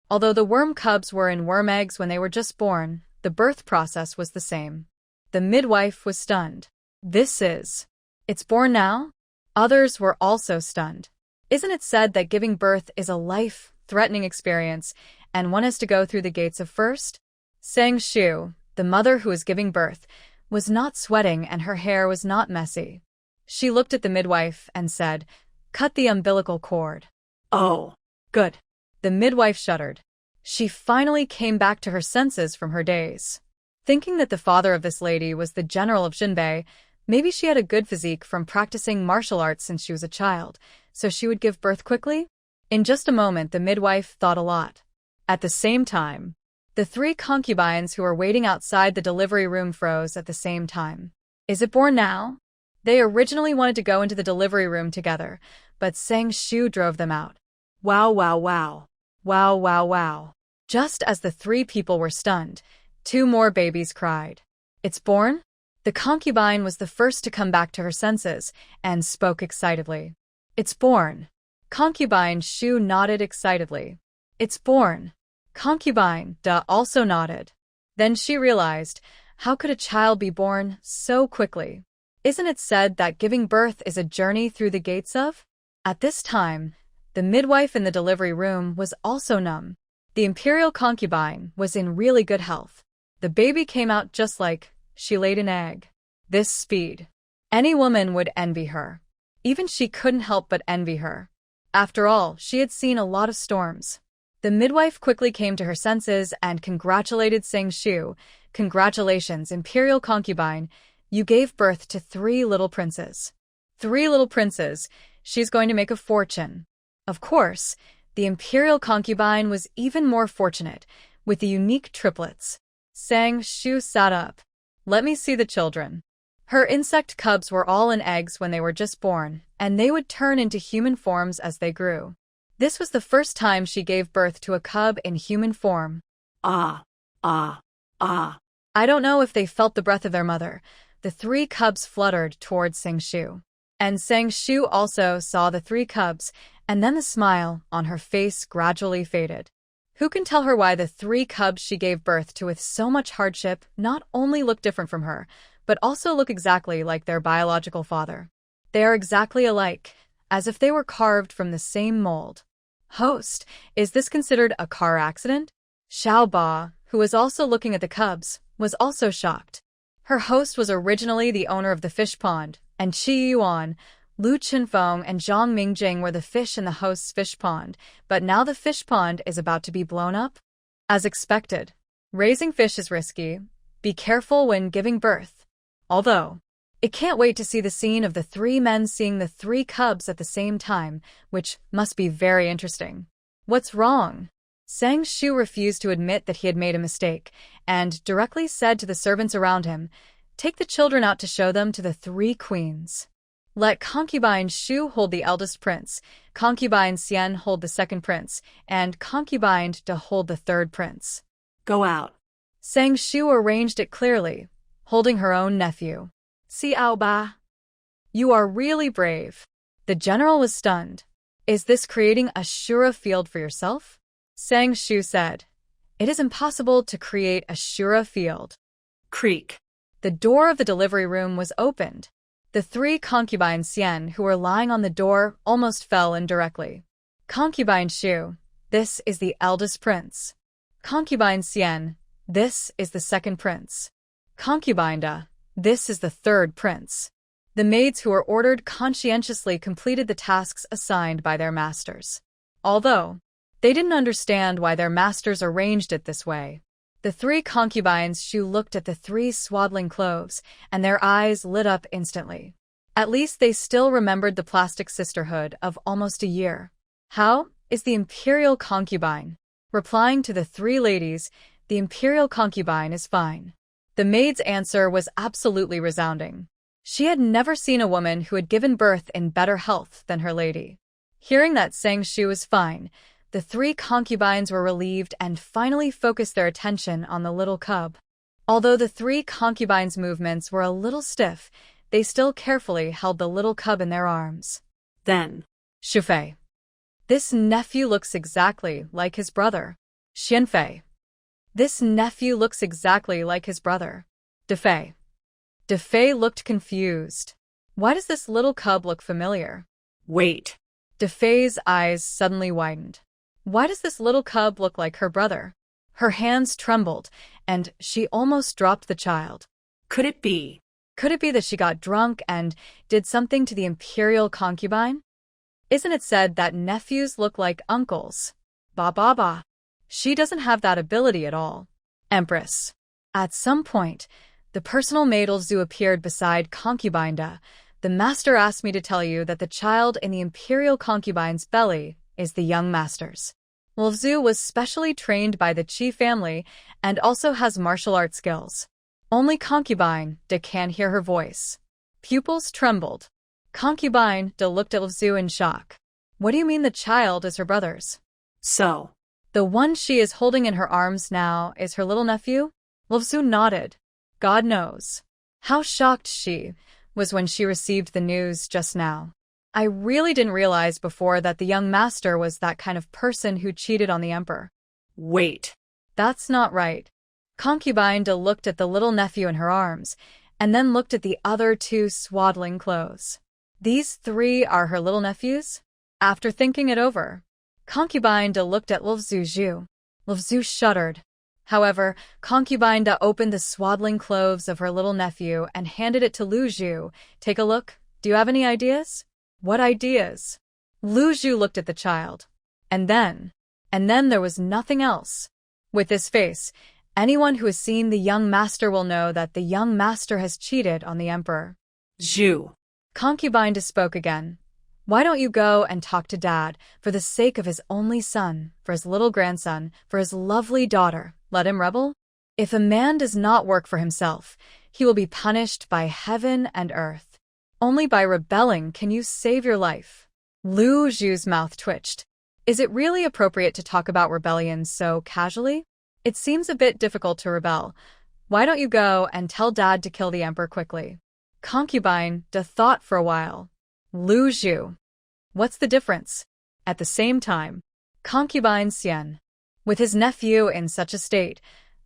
Speaker 1: Although the worm cubs were in worm eggs when they were just born, the birth process was the same. The midwife was stunned. It's born now? Others were also stunned. Isn't it said that giving birth is a life-threatening experience, and one has to go through the gates of first? Sang Shu, the mother who was giving birth, was not sweating and her hair was not messy. She looked at the midwife and said, "Cut the umbilical cord."
Speaker 3: Oh.
Speaker 1: Good. The midwife shuddered. She finally came back to her senses from her daze. Thinking that the father of this lady was the general of Jinbei, maybe she had a good physique from practicing martial arts since she was a child, so she would give birth quickly? In just a moment, the midwife thought a lot. At the same time, the three concubines who were waiting outside the delivery room froze at the same time. Is it born now? They originally wanted to go into the delivery room together, but Sang Shu drove them out. Wow, wow, wow. Wow, wow, wow. Just as the three people were stunned, two more babies cried. It's born? The concubine was the first to come back to her senses and spoke excitedly. It's born. Concubine Shu nodded excitedly. It's born. Concubine Da also nodded. Then she realized, how could a child be born so quickly? Isn't it said that giving birth is a journey through the gates of? At this time, the midwife in the delivery room was also numb. The imperial concubine was in really good health. The baby came out just like she laid an egg. This speed. Any woman would envy her. Even she couldn't help but envy her. After all, she had seen a lot of storms. The midwife quickly came to her senses and congratulated Sang Shu. Congratulations, imperial concubine. You gave birth to 3 little princes. 3 little princes. She's going to make a fortune. Of course, the imperial concubine was even more fortunate, with the unique triplets. Sang Shu sat up. Let me see the children. Her insect cubs were all in eggs when they were just born, and they would turn into human forms as they grew. This was the first time she gave birth to a cub in human form.
Speaker 3: Ah, ah, ah.
Speaker 1: I don't know if they felt the breath of their mother. The 3 cubs fluttered towards Sang Shu. And Sang Shu also saw the 3 cubs, and then the smile on her face gradually faded. Who can tell her why the 3 cubs she gave birth to with so much hardship not only look different from her, but also look exactly like their biological father? They are exactly alike, as if they were carved from the same mold. Host, is this considered a car accident? Xiao Ba, who was also looking at the cubs, was also shocked. Her host was originally the owner of the fish pond, and Qi Youyuan, Lu Chenfeng, and Zhang Mingjing were the fish in the host's fish pond, but now the fish pond is about to be blown up? As expected, raising fish is risky. Be careful when giving birth. Although, it can't wait to see the scene of the 3 men seeing the 3 cubs at the same time, which must be very interesting. What's wrong? Sang Shu refused to admit that he had made a mistake, and directly said to the servants around him, "Take the children out to show them to the 3 queens. Let concubine Shu hold the eldest prince, concubine Xian hold the second prince, and concubine De hold the 3rd prince."
Speaker 3: Go out.
Speaker 1: Sang Shu arranged it clearly, holding her own nephew. Xiao Ba, you are really brave. The general was stunned. Is this creating a Shura field for yourself? Sang Shu said, "It is impossible to create a Shura field."
Speaker 3: Creak.
Speaker 1: The door of the delivery room was opened. The 3 concubines Xian who were lying on the door almost fell in directly. Concubine Shu, this is the eldest prince. Concubine Xian, this is the 2nd prince. Concubine Da, this is the 3rd prince. The maids who were ordered conscientiously completed the tasks assigned by their masters. Although they didn't understand why their masters arranged it this way. The 3 concubines Shu looked at the 3 swaddling cloves, and their eyes lit up instantly. At least they still remembered the plastic sisterhood of almost a year. How is the imperial concubine? Replying to the 3 ladies, the imperial concubine is fine. The maid's answer was absolutely resounding. She had never seen a woman who had given birth in better health than her lady. Hearing that Sang Shu was fine, the 3 concubines were relieved and finally focused their attention on the little cub. Although the 3 concubines' movements were a little stiff, they still carefully held the little cub in their arms.
Speaker 3: Then,
Speaker 1: Shu Fei. This nephew looks exactly like his brother. Xian Fei. This nephew looks exactly like his brother. De Fei. De Fei looked confused. Why does this little cub look familiar?
Speaker 3: wait.
Speaker 1: De Fei's eyes suddenly widened. Why does this little cub look like her brother? Her hands trembled, and she almost dropped the child.
Speaker 3: Could it be?
Speaker 1: Could it be that she got drunk and did something to the imperial concubine? Isn't it said that nephews look like uncles? Ba ba ba. She doesn't have that ability at all. Empress. At some point, the personal maid Zhu appeared beside concubine Da. The master asked me to tell you that the child in the imperial concubine's belly is the young master's. Zhu was specially trained by the Qi family and also has martial arts skills. Only concubine Da can hear her voice. Pupils trembled. Concubine Da looked at Zhu in shock. What do you mean the child is her brother's?
Speaker 3: So,
Speaker 1: The one she is holding in her arms now is her little nephew? Zhu nodded. God knows. How shocked she was when she received the news just now. I really didn't realize before that the young master was that kind of person who cheated on the emperor.
Speaker 3: wait.
Speaker 1: That's not right. Concubine Da looked at the little nephew in her arms, and then looked at the other 2 swaddling clothes. These 3 are her little nephews? After thinking it over, Concubine Da looked at Zhu. Zhu shuddered. However, Concubine Da opened the swaddling clothes of her little nephew and handed it to Lu Zhu. Take a look. Do you have any ideas? What ideas? Lu Zhu looked at the child. And then there was nothing else. With this face, anyone who has seen the young master will know that the young master has cheated on the emperor.
Speaker 3: Zhu.
Speaker 1: Concubine Da spoke again. Why don't you go and talk to Dad, for the sake of his only son, for his little grandson, for his lovely daughter? Let him rebel? If a man does not work for himself, He will be punished by heaven and earth. Only by rebelling can you save your life. Lu Zhu's mouth twitched. Is it really appropriate to talk about rebellion so casually? It seems a bit difficult to rebel. Why don't you go and tell Dad to kill the emperor quickly? Concubine thought for a while. Lu Zhu. What's the difference? At the same time, concubine Xian. With his nephew in such a state,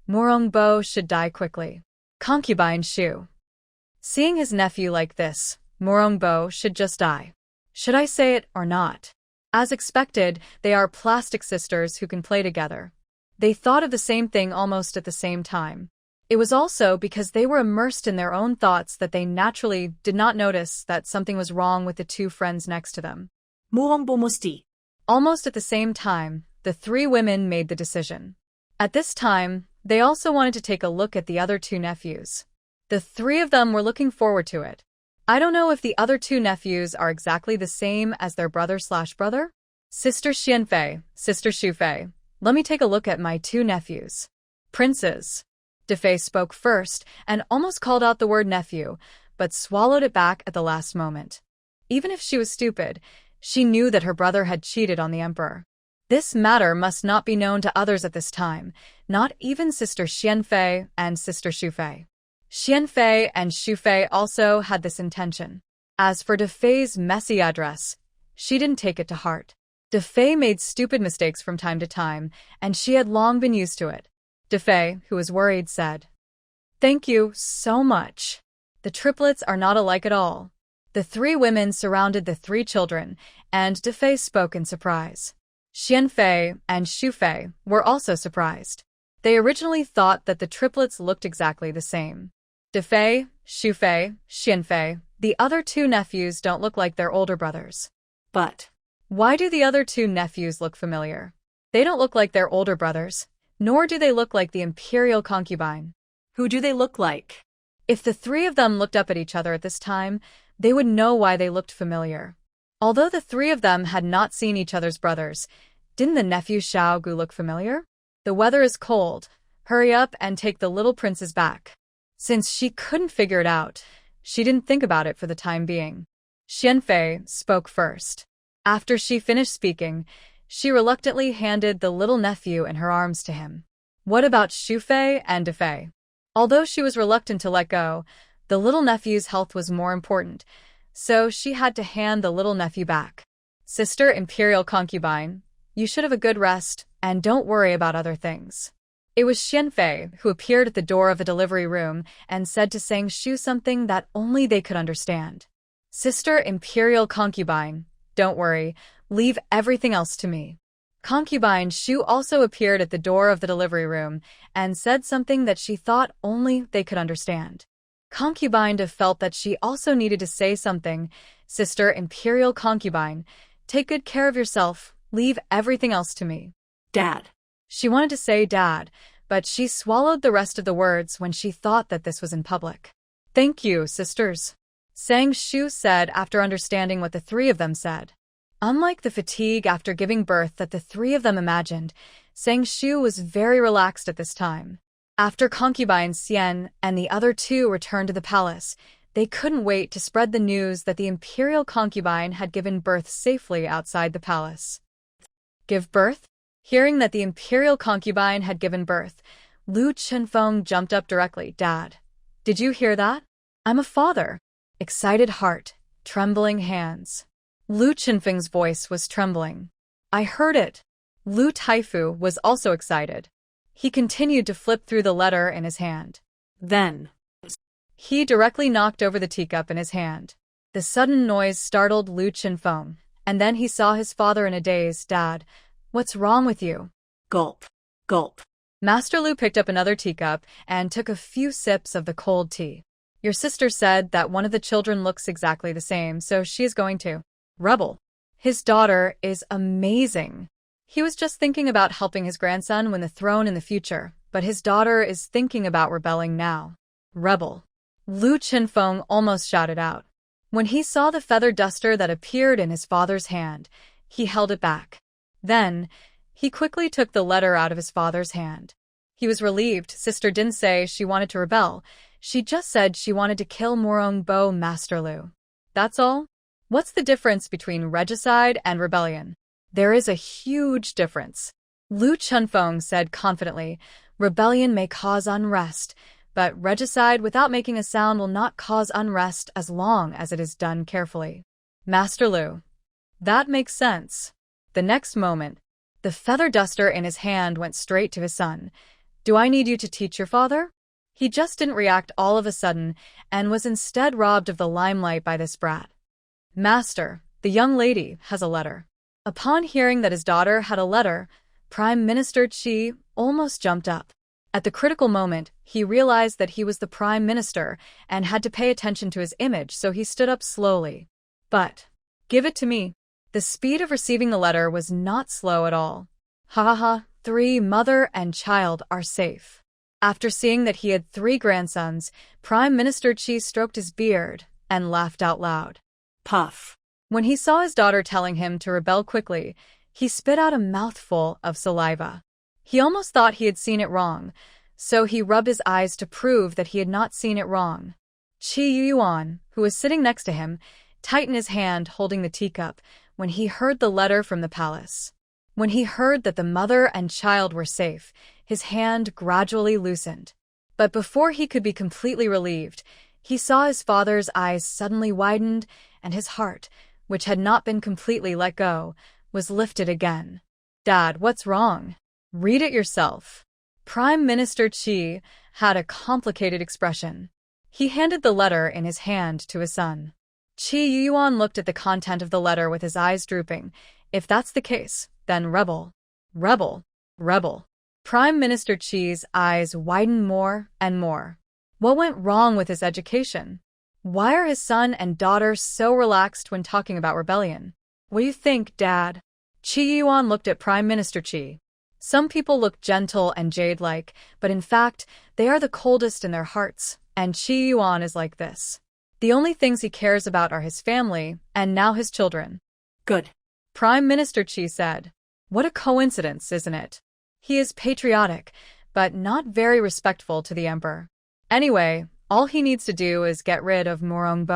Speaker 1: Mourning should die quickly. Concubine Shu. Seeing his nephew like this, Mourning should just die. Should I say it or not? As expected, they are plastic sisters who can play together. They thought of the same thing almost at the same time. It was also because they were immersed in their own thoughts that they naturally did not notice that something was wrong with the two friends next to them.
Speaker 3: Mourning.
Speaker 1: Almost at the same time, the three women made the decision. At this time, they also wanted to take a look at the other two nephews. The three of them were looking forward to it. I don't know if the other two nephews are exactly the same as their brother/brother. Sister Qianfei, Sister Shu Fei, let me take a look at my two nephews. Princes. Fei spoke first and almost called out the word nephew, but swallowed it back at the last moment. Even if she was stupid, she knew that her brother had cheated on the emperor. This matter must not be known to others at this time, not even Sister Qianfei and Sister Shu Fei. Qianfei and Shu Fei also had this intention. As for Fei's messy address, she didn't take it to heart. Fei made stupid mistakes from time to time, and she had long been used to it. Fei, who was worried, said, "Thank you so much. The triplets are not alike at all." The three women surrounded the three children, and Fei spoke in surprise. Qianfei and Shu Fei were also surprised. They originally thought that the triplets looked exactly the same. Fei, Shu Fei, Qianfei, the other two nephews don't look like their older brothers.
Speaker 3: But
Speaker 1: why do the other two nephews look familiar? They don't look like their older brothers, nor do they look like the imperial concubine.
Speaker 3: who do they look like?
Speaker 1: If the three of them looked up at each other at this time, they would know why they looked familiar. Although the three of them had not seen each other's brothers, didn't the nephew Xiao Gu look familiar? The weather is cold. Hurry up and take the little princes back. Since she couldn't figure it out, she didn't think about it for the time being. Qianfei spoke first. After she finished speaking, she reluctantly handed the little nephew in her arms to him. What about Shu Fei and Fei? Although she was reluctant to let go, the little nephew's health was more important, so she had to hand the little nephew back. Sister Imperial Concubine, you should have a good rest, and don't worry about other things. It was Qianfei who appeared at the door of a delivery room and said to Sang Shu something that only they could understand. Sister Imperial Concubine, don't worry, leave everything else to me. Concubine Shu also appeared at the door of the delivery room and said something that she thought only they could understand. Concubine felt that she also needed to say something. Sister Imperial Concubine, take good care of yourself, leave everything else to me.
Speaker 3: Dad.
Speaker 1: She wanted to say Dad, but she swallowed the rest of the words when she thought that this was in public. Thank you, sisters. Sang Shu said after understanding what the three of them said. Unlike the fatigue after giving birth that the three of them imagined, Sang Shu was very relaxed at this time. After concubine Xian and the other two returned to the palace, they couldn't wait to spread the news that the imperial concubine had given birth safely outside the palace. Give birth? Hearing that the imperial concubine had given birth, Lu Chenfeng jumped up directly. Dad, did you hear that? I'm a father. Excited heart, trembling hands. Lu Chenfeng's voice was trembling. I heard it. Lu Taifu was also excited. He continued to flip through the letter in his hand.
Speaker 3: Then
Speaker 1: he directly knocked over the teacup in his hand. The sudden noise startled Lu Chenfeng, and then he saw his father in a daze. Dad, what's wrong with you?
Speaker 3: Gulp. Gulp.
Speaker 1: Master Lu picked up another teacup and took a few sips of the cold tea. Your sister said that one of the children looks exactly the same, so she is going to rebel. His daughter is amazing. He was just thinking about helping his grandson win the throne in the future, but his daughter is thinking about rebelling now. Rebel. Lu Chenfeng almost shouted out. When he saw the feather duster that appeared in his father's hand, he held it back. Then, he quickly took the letter out of his father's hand. He was relieved. Sister didn't say she wanted to rebel. She just said she wanted to kill Mourning Master Lu. That's all? What's the difference between regicide and rebellion? There is a huge difference. Lu Chenfeng said confidently, rebellion may cause unrest, but regicide without making a sound will not cause unrest as long as it is done carefully. Master Lu. That makes sense. The next moment, the feather duster in his hand went straight to his son. Do I need you to teach your father? He just didn't react all of a sudden and was instead robbed of the limelight by this brat. Master, the young lady has a letter. Upon hearing that his daughter had a letter, Prime Minister Qi almost jumped up. At the critical moment, he realized that he was the Prime Minister and had to pay attention to his image, so he stood up slowly. But, give it to me. The speed of receiving the letter was not slow at all. Ha ha ha, 3 mother and child are safe. After seeing that he had 3 grandsons, Prime Minister Qi stroked his beard and laughed out loud.
Speaker 3: Puff.
Speaker 1: When he saw his daughter telling him to rebel quickly, he spit out a mouthful of saliva. He almost thought he had seen it wrong, so he rubbed his eyes to prove that he had not seen it wrong. Qi Youyuan, who was sitting next to him, tightened his hand holding the teacup when he heard the letter from the palace. When he heard that the mother and child were safe, his hand gradually loosened. But before he could be completely relieved, he saw his father's eyes suddenly widened and his heart, which had not been completely let go, was lifted again. Dad, what's wrong? Read it yourself. Prime Minister Qi had a complicated expression. He handed the letter in his hand to his son. Qi Youyuan looked at the content of the letter with his eyes drooping. If that's the case, then rebel. Rebel. Rebel. Prime Minister Qi's eyes widened more and more. What went wrong with his education? Why are his son and daughter so relaxed when talking about rebellion? What do you think, Dad? Qi Youyuan looked at Prime Minister Qi. Some people look gentle and jade-like, but in fact, they are the coldest in their hearts, and Qi Youyuan is like this. The only things he cares about are his family, and now his children.
Speaker 3: Good.
Speaker 1: Prime Minister Qi said. What a coincidence, isn't it? He is patriotic, but not very respectful to the emperor. Anyway, all he needs to do is get rid of Mourning.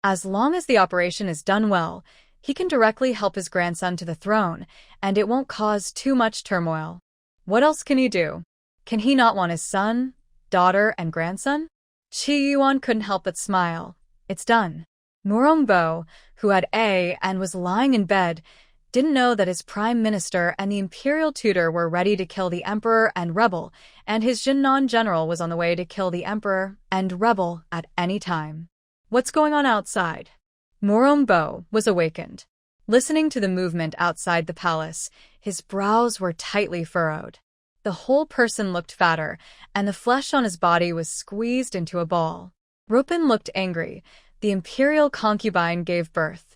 Speaker 1: As long as the operation is done well, he can directly help his grandson to the throne, and it won't cause too much turmoil. What else can he do? Can he not want his son, daughter, and grandson? Qi Youyuan couldn't help but smile. It's done. Mourning, who had and was lying in bed, didn't know that his prime minister and the imperial tutor were ready to kill the emperor and rebel, and his Jinnan general was on the way to kill the emperor and rebel at any time. What's going on outside? Mourning was awakened. Listening to the movement outside the palace, his brows were tightly furrowed. The whole person looked fatter, and the flesh on his body was squeezed into a ball. Rupin looked angry. The imperial concubine gave birth.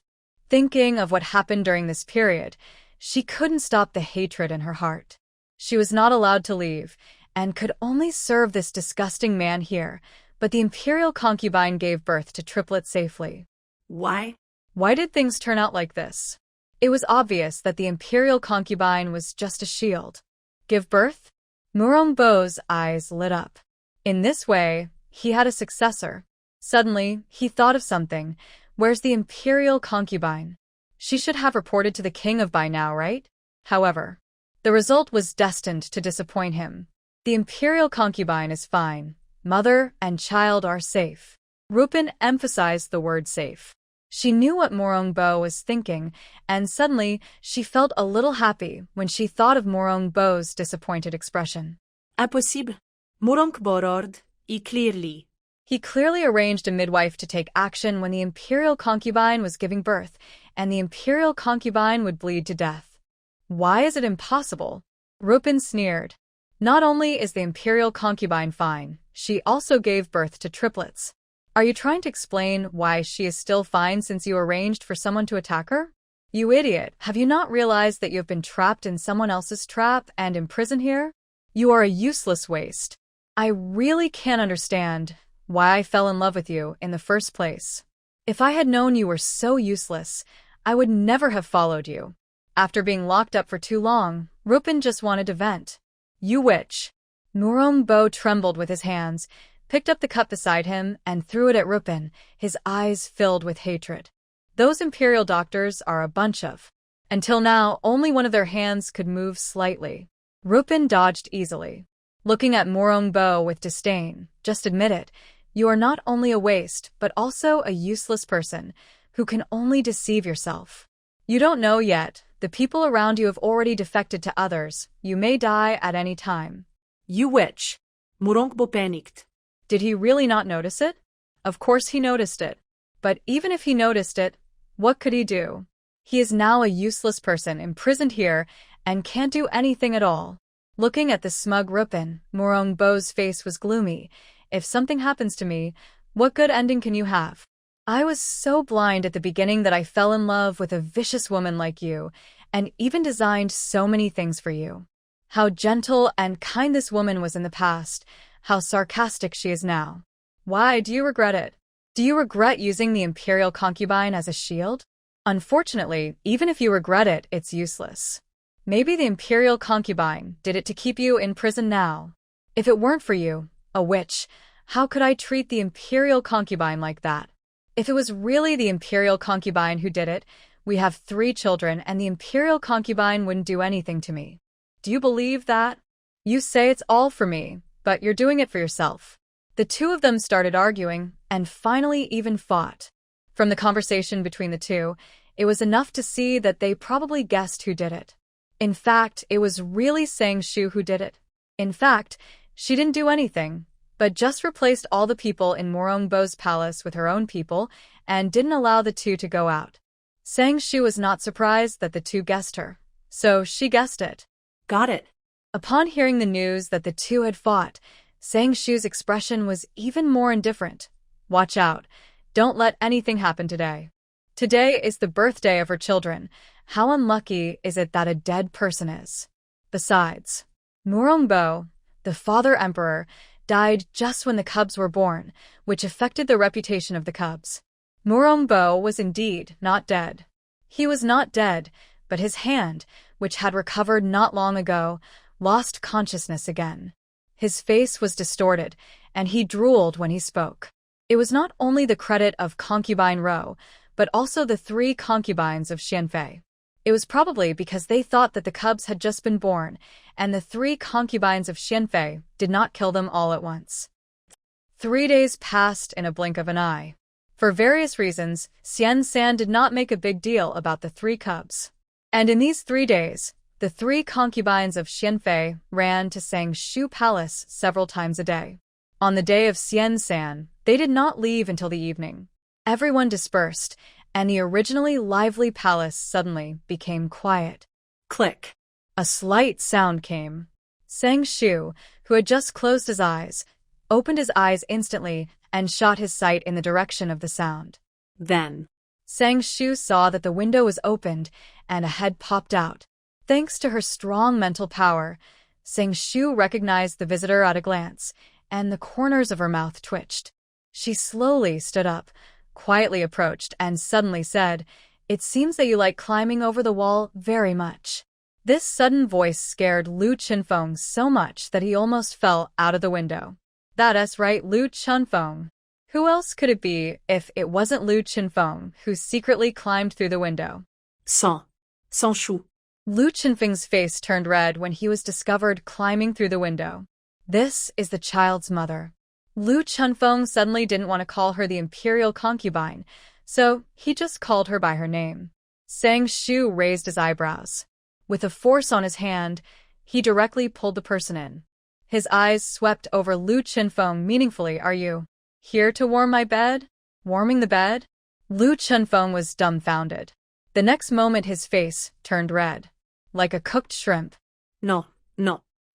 Speaker 1: Thinking of what happened during this period, she couldn't stop the hatred in her heart. She was not allowed to leave, and could only serve this disgusting man here, but the imperial concubine gave birth to triplets safely.
Speaker 3: Why?
Speaker 1: Why did things turn out like this? It was obvious that the imperial concubine was just a shield. Give birth? Mourning's eyes lit up. In this way, he had a successor. Suddenly, he thought of something. Where's the imperial concubine? She should have reported to the king by now, right? However, the result was destined to disappoint him. The imperial concubine is fine. Mother and child are safe. Rupin emphasized the word safe. She knew what Mourning was thinking, and suddenly she felt a little happy when she thought of Mourning's disappointed expression.
Speaker 3: Impossible. Mourning borrowed, clearly.
Speaker 1: He clearly arranged a midwife to take action when the imperial concubine was giving birth, and the imperial concubine would bleed to death. Why is it impossible? Rupin sneered. Not only is the imperial concubine fine, she also gave birth to triplets. Are you trying to explain why she is still fine since you arranged for someone to attack her? You idiot, have you not realized that you have been trapped in someone else's trap and imprisoned here? You are a useless waste. I really can't understand why I fell in love with you in the first place. If I had known you were so useless, I would never have followed you. After being locked up for too long, Rupin just wanted to vent. You witch. Mourning trembled with his hands. picked up the cup beside him and threw it at Rupin, his eyes filled with hatred. Those imperial doctors are a bunch of. Until now, only one of their hands could move slightly. Rupin dodged easily, looking at Mourning with disdain. Just admit it. You are not only a waste, but also a useless person who can only deceive yourself. You don't know yet. The people around you have already defected to others. You may die at any time.
Speaker 3: You witch. Mourning panicked.
Speaker 1: Did he really not notice it? Of course he noticed it. But even if he noticed it, what could he do? He is now a useless person imprisoned here and can't do anything at all. Looking at the smug Rupin, Mourning's face was gloomy. If something happens to me, what good ending can you have? I was so blind at the beginning that I fell in love with a vicious woman like you, and even designed so many things for you. How gentle and kind this woman was in the past, how sarcastic she is now. Why do you regret it? Do you regret using the imperial concubine as a shield? Unfortunately, even if you regret it, it's useless. Maybe the imperial concubine did it to keep you in prison now. If it weren't for you, a witch, how could I treat the imperial concubine like that? If it was really the imperial concubine who did it, we have 3 children and the imperial concubine wouldn't do anything to me. Do you believe that? You say it's all for me, but you're doing it for yourself. The two of them started arguing and finally even fought. From the conversation between the two, it was enough to see that they probably guessed who did it. In fact, it was really Shu who did it. In fact, she didn't do anything, but just replaced all the people in Mourning's palace with her own people and didn't allow the two to go out. Shu was not surprised that the two guessed her, so she guessed it.
Speaker 3: Got it.
Speaker 1: Upon hearing the news that the two had fought, Shu's expression was even more indifferent. Watch out. Don't let anything happen today. Today is the birthday of her children. How unlucky is it that a dead person is? Besides, Mourning, the father emperor, died just when the cubs were born, which affected the reputation of the cubs. Mourning was indeed not dead. He was not dead, but his hand, which had recovered not long ago, lost consciousness again. His face was distorted, and he drooled when he spoke. It was not only the credit of concubine Ro, but also the 3 concubines of Shu Fei. It was probably because they thought that the cubs had just been born, and the 3 concubines of Shu Fei did not kill them all at once. 3 days passed in a blink of an eye. For various reasons, Xian San did not make a big deal about the 3 cubs. And in these 3 days, the 3 concubines of Shu Fei ran to Shu Palace several times a day. On the day of Xian San, they did not leave until the evening. Everyone dispersed, and the originally lively palace suddenly became quiet.
Speaker 3: Click.
Speaker 1: A slight sound came. Shu, who had just closed his eyes, opened his eyes instantly and shot his sight in the direction of the sound.
Speaker 3: Then,
Speaker 1: Shu saw that the window was opened and a head popped out. Thanks to her strong mental power, Shu recognized the visitor at a glance, and the corners of her mouth twitched. She slowly stood up, quietly approached, and suddenly said, "It seems that you like climbing over the wall very much." This sudden voice scared Lu Chenfeng so much that he almost fell out of the window. That's right, Lu Chenfeng. Who else could it be if it wasn't Lu Chenfeng who secretly climbed through the window?
Speaker 3: Sans Shu.
Speaker 1: Lu Chenfeng's face turned red when he was discovered climbing through the window. This is the child's mother. Lu Chenfeng suddenly didn't want to call her the imperial concubine, so he just called her by her name. Shu raised his eyebrows. With a force on his hand, he directly pulled the person in. His eyes swept over Lu Chenfeng meaningfully. "Are you here to warm my bed? Warming the bed?" Lu Chenfeng was dumbfounded. The next moment his face turned red, like a cooked shrimp.
Speaker 3: No.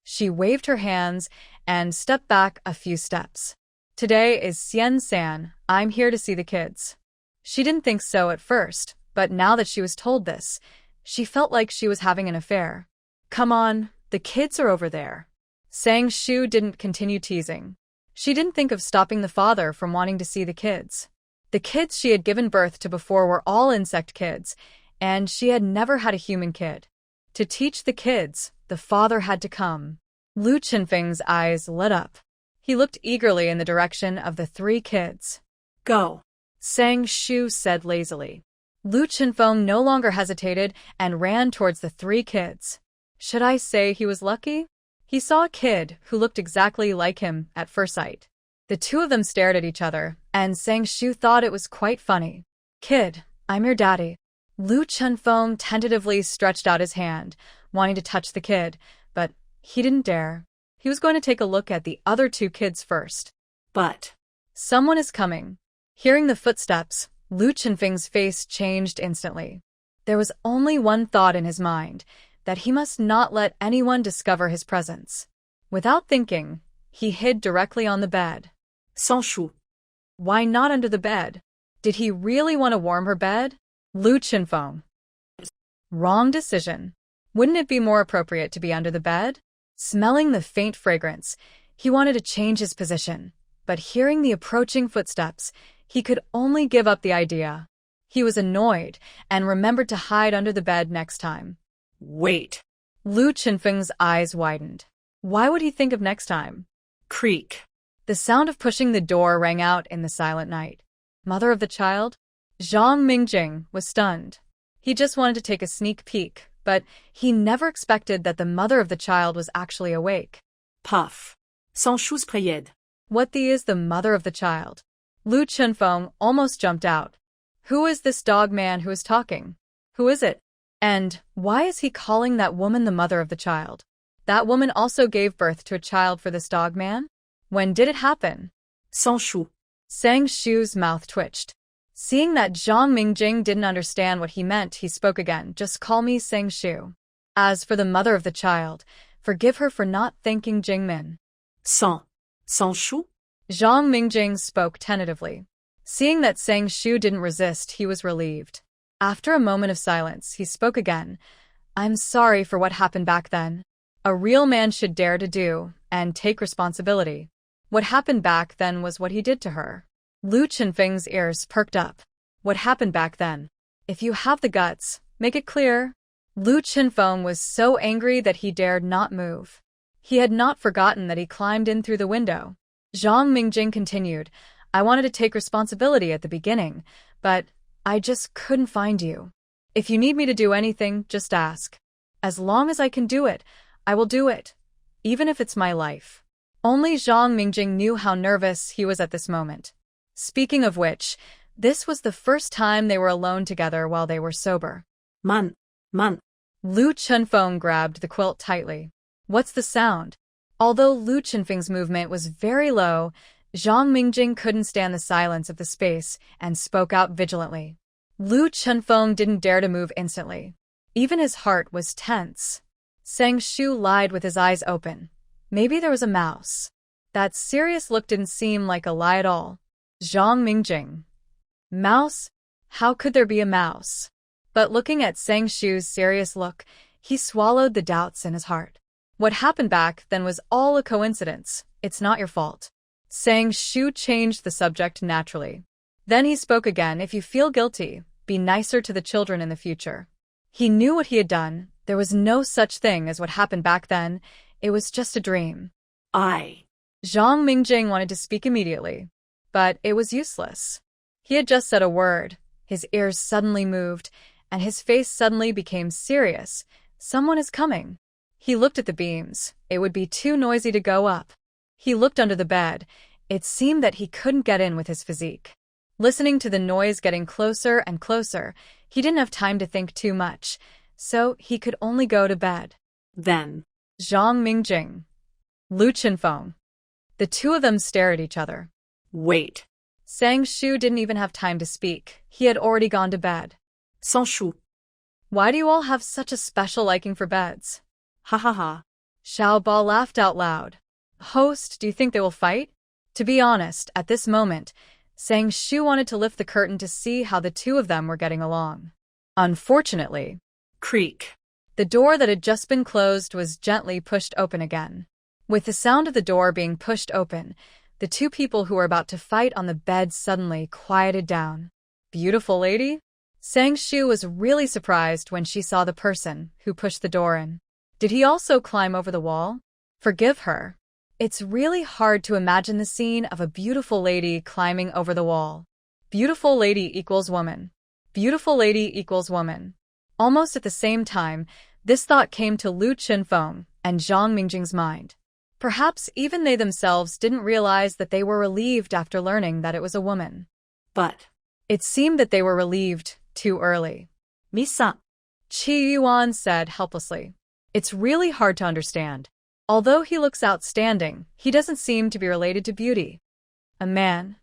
Speaker 1: She waved her hands and stepped back a few steps. "Today is Xian San. I'm here to see the kids." She didn't think so at first, but now that she was told this, she felt like she was having an affair. "Come on, the kids are over there." Shu didn't continue teasing. She didn't think of stopping the father from wanting to see the kids. The kids she had given birth to before were all insect kids, and she had never had a human kid. To teach the kids, the father had to come. Lu Chenfeng's eyes lit up. He looked eagerly in the direction of the 3 kids.
Speaker 3: Go.
Speaker 1: Sang Shu said lazily. Lu Chenfeng no longer hesitated and ran towards the 3 kids. Should I say he was lucky? He saw a kid who looked exactly like him at first sight. The 2 of them stared at each other, and Sang Shu thought it was quite funny. Kid, I'm your daddy. Lu Chenfeng tentatively stretched out his hand, wanting to touch the kid, but he didn't dare. He was going to take a look at the other 2 kids first.
Speaker 3: But
Speaker 1: Someone is coming. Hearing the footsteps, Lu Chenfeng's face changed instantly. There was only one thought in his mind, that he must not let anyone discover his presence. Without thinking, he hid directly on the bed.
Speaker 3: sans Shu.
Speaker 1: Why not under the bed? Did he really want to warm her bed? Lu Chenfeng. Wrong decision. Wouldn't it be more appropriate to be under the bed? Smelling the faint fragrance, he wanted to change his position, but hearing the approaching footsteps, he could only give up the idea. He was annoyed and remembered to hide under the bed next time.
Speaker 3: Wait.
Speaker 1: Lu Chenfeng's eyes widened. Why would he think of next time?
Speaker 3: Creak.
Speaker 1: The sound of pushing the door rang out in the silent night. Mother of the child? Zhang Mingjing was stunned. He just wanted to take a sneak peek, but he never expected that the mother of the child was actually awake.
Speaker 3: Puff. Sans Shu's prayed.
Speaker 1: What is the mother of the child? Lu Chenfeng almost jumped out. Who is this dog man who is talking? Who is it? And why is he calling that woman the mother of the child? That woman also gave birth to a child for this dog man? When did it happen?
Speaker 3: Sans Shu.
Speaker 1: Sang Shu's mouth twitched. Seeing that Zhang Mingjing didn't understand what he meant, he spoke again. Just call me Sang Shu. As for the mother of the child, forgive her for not thanking Jingmin.
Speaker 3: Sans Shu?
Speaker 1: Zhang Mingjing spoke tentatively. Seeing that Sang Shu didn't resist, he was relieved. After a moment of silence, he spoke again. I'm sorry for what happened back then. A real man should dare to do and take responsibility. What happened back then was what he did to her. Lu Chenfeng's ears perked up. What happened back then? If you have the guts, make it clear. Lu Chenfeng was so angry that he dared not move. He had not forgotten that he climbed in through the window. Zhang Mingjing continued, I wanted to take responsibility at the beginning, but I just couldn't find you. If you need me to do anything, just ask. As long as I can do it, I will do it, even if it's my life. Only Zhang Mingjing knew how nervous he was at this moment. Speaking of which, this was the first time they were alone together while they were sober.
Speaker 3: Man.
Speaker 1: Lu Chenfeng grabbed the quilt tightly. What's the sound? Although Lu Chenfeng's movement was very low, Zhang Mingjing couldn't stand the silence of the space and spoke out vigilantly. Lu Chenfeng didn't dare to move instantly. Even his heart was tense. Sang Shu lied with his eyes open. Maybe there was a mouse. That serious look didn't seem like a lie at all. Zhang Mingjing. Mouse? How could there be a mouse? But looking at Sang Shu's serious look, he swallowed the doubts in his heart. What happened back then was all a coincidence. It's not your fault. Sang Shu changed the subject naturally. Then he spoke again. If you feel guilty, be nicer to the children in the future. He knew what he had done. There was no such thing as what happened back then. It was just a dream. Zhang Mingjing wanted to speak immediately, but it was useless. He had just said a word. His ears suddenly moved, and his face suddenly became serious. Someone is coming. He looked at the beams. It would be too noisy to go up. He looked under the bed. It seemed that he couldn't get in with his physique. Listening to the noise getting closer and closer, he didn't have time to think too much, so he could only go to bed.
Speaker 3: Then
Speaker 1: Zhang Mingjing. Lu Chenfeng. The 2 of them stared at each other.
Speaker 3: Wait.
Speaker 1: Sang Shu didn't even have time to speak. He had already gone to bed.
Speaker 3: Sans Shu.
Speaker 1: Why do you all have such a special liking for beds?
Speaker 3: Ha ha ha.
Speaker 1: Xiao Ba laughed out loud. Host, do you think they will fight? To be honest, at this moment, Sang Shu wanted to lift the curtain to see how the 2 of them were getting along. Unfortunately,
Speaker 3: Creak.
Speaker 1: the door that had just been closed was gently pushed open again. With the sound of the door being pushed open, the 2 people who were about to fight on the bed suddenly quieted down. Beautiful lady? Sang Shu was really surprised when she saw the person who pushed the door in. Did he also climb over the wall? Forgive her. It's really hard to imagine the scene of a beautiful lady climbing over the wall. Beautiful lady equals woman. Beautiful lady equals woman. Almost at the same time, this thought came to Lu Chenfeng and Zhang Mingjing's mind. Perhaps even they themselves didn't realize that they were relieved after learning that it was a woman.
Speaker 3: But
Speaker 1: It seemed that they were relieved too early.
Speaker 3: Misa.
Speaker 1: Qi Youyuan said helplessly. It's really hard to understand. Although he looks outstanding, he doesn't seem to be related to beauty. A man?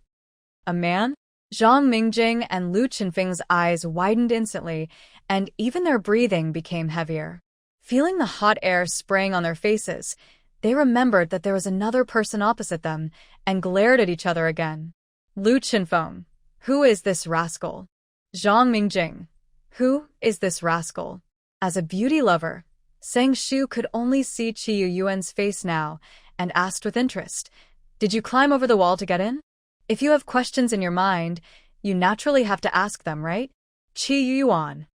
Speaker 1: A man? Zhang Mingjing and Lu Chenfeng's eyes widened instantly, and even their breathing became heavier. Feeling the hot air spraying on their faces, they remembered that there was another person opposite them and glared at each other again. Lu Chenfeng. Who is this rascal? Zhang Mingjing. Who is this rascal? As a beauty lover, Sang Shu could only see Qi Youyuan's face now and asked with interest, Did you climb over the wall to get in? If you have questions in your mind, you naturally have to ask them, right? Qi Youyuan.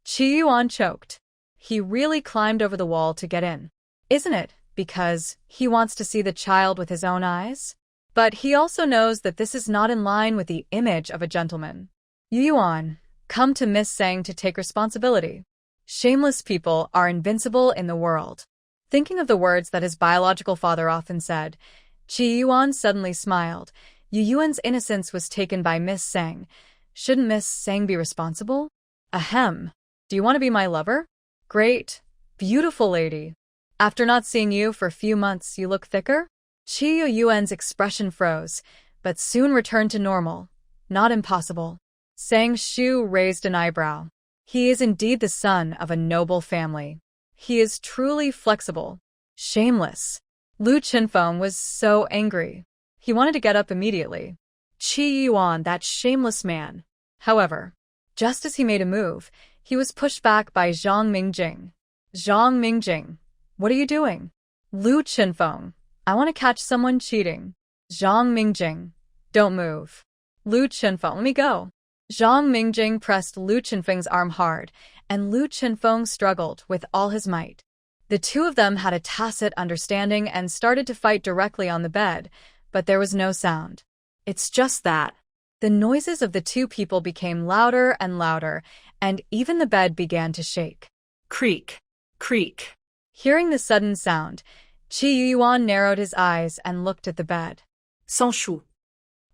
Speaker 1: Qi Youyuan choked. He really climbed over the wall to get in. Isn't it because he wants to see the child with his own eyes? But he also knows that this is not in line with the image of a gentleman. Youyuan, come to Miss Sang to take responsibility. Shameless people are invincible in the world. Thinking of the words that his biological father often said, Qi Youyuan suddenly smiled. Youyuan's innocence was taken by Miss Sang. Shouldn't Miss Sang be responsible? Ahem. Do you want to be my lover? Great. Beautiful lady. After not seeing you for a few months, you look thicker? Qi Youyuan's expression froze, but soon returned to normal. Not impossible. Sang Shu raised an eyebrow. He is indeed the son of a noble family. He is truly flexible. Shameless. Lu Chenfeng was so angry. He wanted to get up immediately. Qi Youyuan, that shameless man. However, just as he made a move, he was pushed back by Zhang Mingjing. Zhang Mingjing, what are you doing? Lu Chenfeng, I want to catch someone cheating. Zhang Mingjing, don't move. Lu Chenfeng, let me go. Zhang Mingjing pressed Lu Chenfeng's arm hard, and Lu Chenfeng struggled with all his might. The two of them had a tacit understanding and started to fight directly on the bed, but there was no sound. It's just that. The noises of the two people became louder and louder, and even the bed began to shake.
Speaker 3: Creak. Creak.
Speaker 1: Hearing the sudden sound, Qi Youyuan narrowed his eyes and looked at the bed.
Speaker 3: Sans Shu.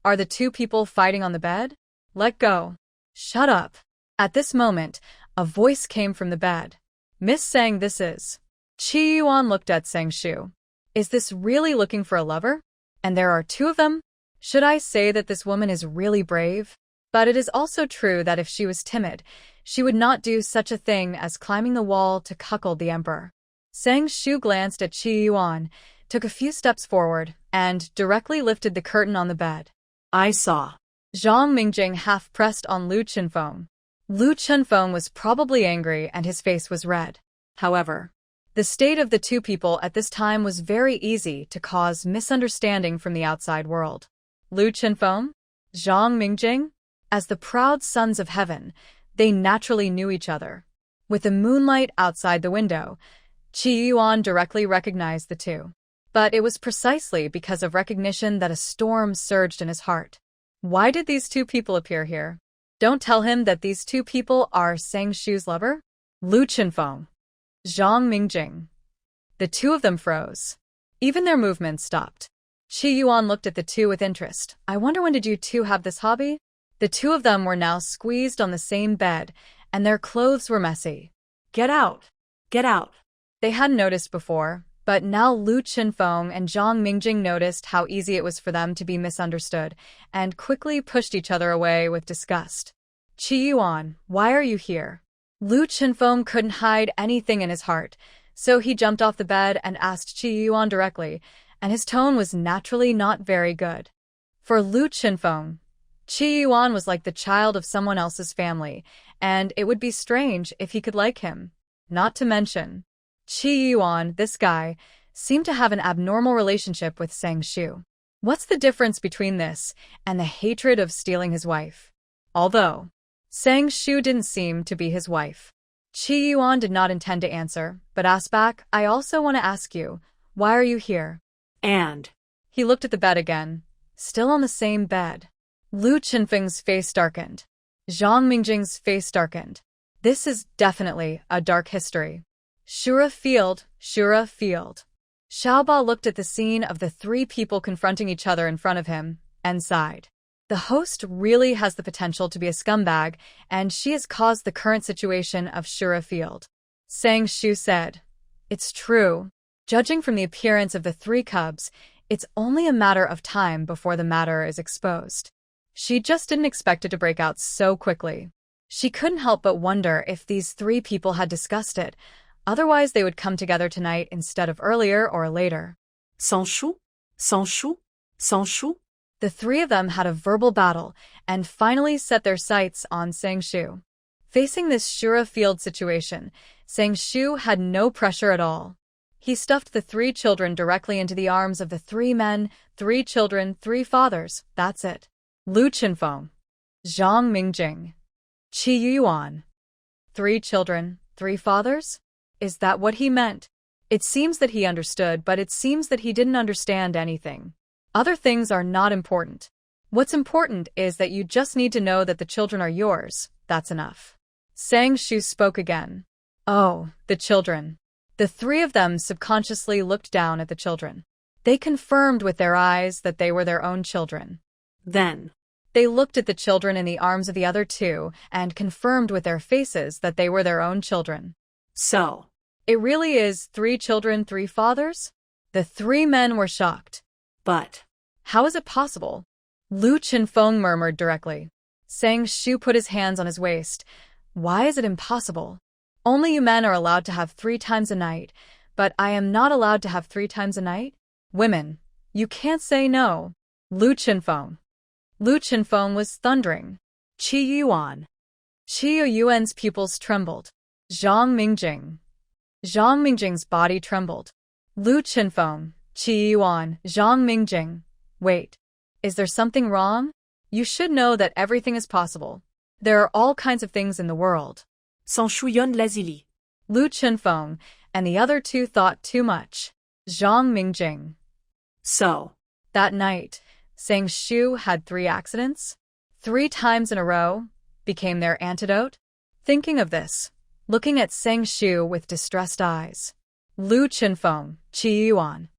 Speaker 1: Are the two people fighting on the bed? Let go. Shut up. At this moment, a voice came from the bed. Miss Sang, this is. Qi Youyuan looked at Sang Shu. Is this really looking for a lover? And there are two of them? Should I say that this woman is really brave? But it is also true that if she was timid, she would not do such a thing as climbing the wall to cuckold the emperor. Sang Shu glanced at Qi Youyuan, took a few steps forward, and directly lifted the curtain on the bed.
Speaker 3: I saw.
Speaker 1: Zhang Mingjing half pressed on Lu Chenfeng. Lu Chenfeng was probably angry and his face was red. However, the state of the two people at this time was very easy to cause misunderstanding from the outside world. Lu Chenfeng? Zhang Mingjing? As the proud sons of heaven, they naturally knew each other. With the moonlight outside the window, Qi Youyuan directly recognized the two. But it was precisely because of recognition that a storm surged in his heart. Why did these two people appear here? Don't tell him that these two people are Sang Shu's lover? Lu Chenfeng. Zhang Mingjing. The two of them froze. Even their movements stopped. Qi Youyuan looked at the two with interest. I wonder, when did you two have this hobby? The two of them were now squeezed on the same bed, and their clothes were messy. Get out.
Speaker 3: Get out.
Speaker 1: They hadn't noticed before, but now Lu Chenfeng and Zhang Mingjing noticed how easy it was for them to be misunderstood, and quickly pushed each other away with disgust. Qi Youyuan, why are you here? Lu Chenfeng couldn't hide anything in his heart, so he jumped off the bed and asked Qi Youyuan directly, and his tone was naturally not very good. For Lu Chenfeng, Qi Youyuan was like the child of someone else's family, and it would be strange if he could like him. Not to mention, Qi Youyuan, this guy, seemed to have an abnormal relationship with Sang Shu. What's the difference between this and the hatred of stealing his wife? Although Sang Shu didn't seem to be his wife. Qi Youyuan did not intend to answer, but asked back, I also want to ask you, why are you here?
Speaker 3: And
Speaker 1: He looked at the bed again, still on the same bed. Lu Chenfeng's face darkened. Zhang Mingjing's face darkened. This is definitely a dark history. Shura Field, Shura Field. Xiaoba looked at the scene of the three people confronting each other in front of him and sighed. The host really has the potential to be a scumbag, and she has caused the current situation of Shura Field. Sang Shu said, "It's true. Judging from the appearance of the three cubs, it's only a matter of time before the matter is exposed." She just didn't expect it to break out so quickly. She couldn't help but wonder if these three people had discussed it, otherwise they would come together tonight instead of earlier or later.
Speaker 3: Sans Shu? Sans Shu? Sans Shu?
Speaker 1: The three of them had a verbal battle and finally set their sights on Sang Shu. Facing this Shura Field situation, Sang Shu had no pressure at all. He stuffed the three children directly into the arms of the three men, three children, three fathers, that's it. Lu Chenfeng, Zhang Mingjing, Qi Youyuan. Three children, three fathers? Is that what he meant? It seems that he understood, but it seems that he didn't understand anything. Other things are not important. What's important is that you just need to know that the children are yours. That's enough. Sang Shu spoke again. Oh, the children. The three of them subconsciously looked down at the children. They confirmed with their eyes that they were their own children.
Speaker 3: Then
Speaker 1: they looked at the children in the arms of the other two and confirmed with their faces that they were their own children.
Speaker 3: So,
Speaker 1: it really is three children, three fathers? The three men were shocked.
Speaker 3: But
Speaker 1: how is it possible? Lu Chenfeng murmured directly. Sang Shu put his hands on his waist. Why is it impossible? Only you men are allowed to have 3 times a night, but I am not allowed to have 3 times a night? Women, you can't say no. Lu Chenfeng. Lu Chenfeng was thundering.
Speaker 3: Qi Youyuan.
Speaker 1: Qi Youyuan's pupils trembled. Zhang Mingjing. Zhang Mingjing's body trembled. Lu Chenfeng, Qi Youyuan, Zhang Mingjing. Wait. Is there something wrong? You should know that everything is possible. There are all kinds of things in the world.
Speaker 3: Sans Shuyon lazily.
Speaker 1: Lu Chenfeng and the other two thought too much. Zhang Mingjing.
Speaker 3: So,
Speaker 1: that night, Sang Shu had 3 accidents. 3 times in a row became their antidote. Thinking of this, looking at Sang Shu with distressed eyes. Lu Chenfeng, Qi Youyuan.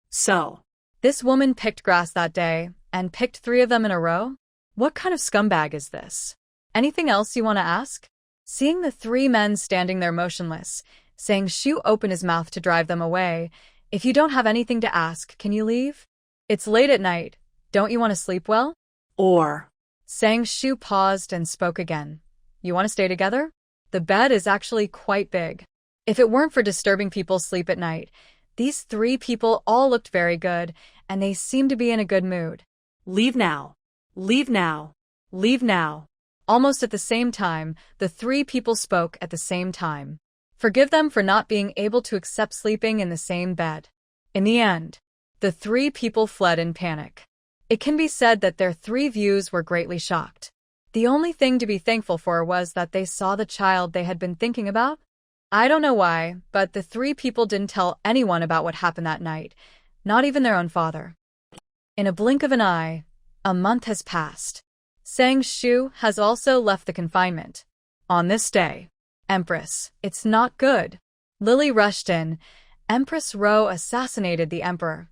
Speaker 3: So,
Speaker 1: this woman picked grass that day and picked 3 of them in a row? What kind of scumbag is this? Anything else you want to ask? Seeing the 3 men standing there motionless, Sang Shu opened his mouth to drive them away. If you don't have anything to ask, can you leave? It's late at night. Don't you want to sleep well?
Speaker 3: Or
Speaker 1: Sang Shu paused and spoke again. You want to stay together? The bed is actually quite big. If it weren't for disturbing people's sleep at night, these 3 people all looked very good, and they seemed to be in a good mood.
Speaker 3: Leave now. Leave now.
Speaker 1: Leave now. Almost at the same time, the 3 people spoke at the same time. Forgive them for not being able to accept sleeping in the same bed. In the end, the 3 people fled in panic. It can be said that their 3 views were greatly shocked. The only thing to be thankful for was that they saw the child they had been thinking about. I don't know why, but the 3 people didn't tell anyone about what happened that night, not even their own father. In a blink of an eye, a month has passed. Sang Shu has also left the confinement. On this day, Empress, it's not good. Lily rushed in. Empress Ro assassinated the emperor.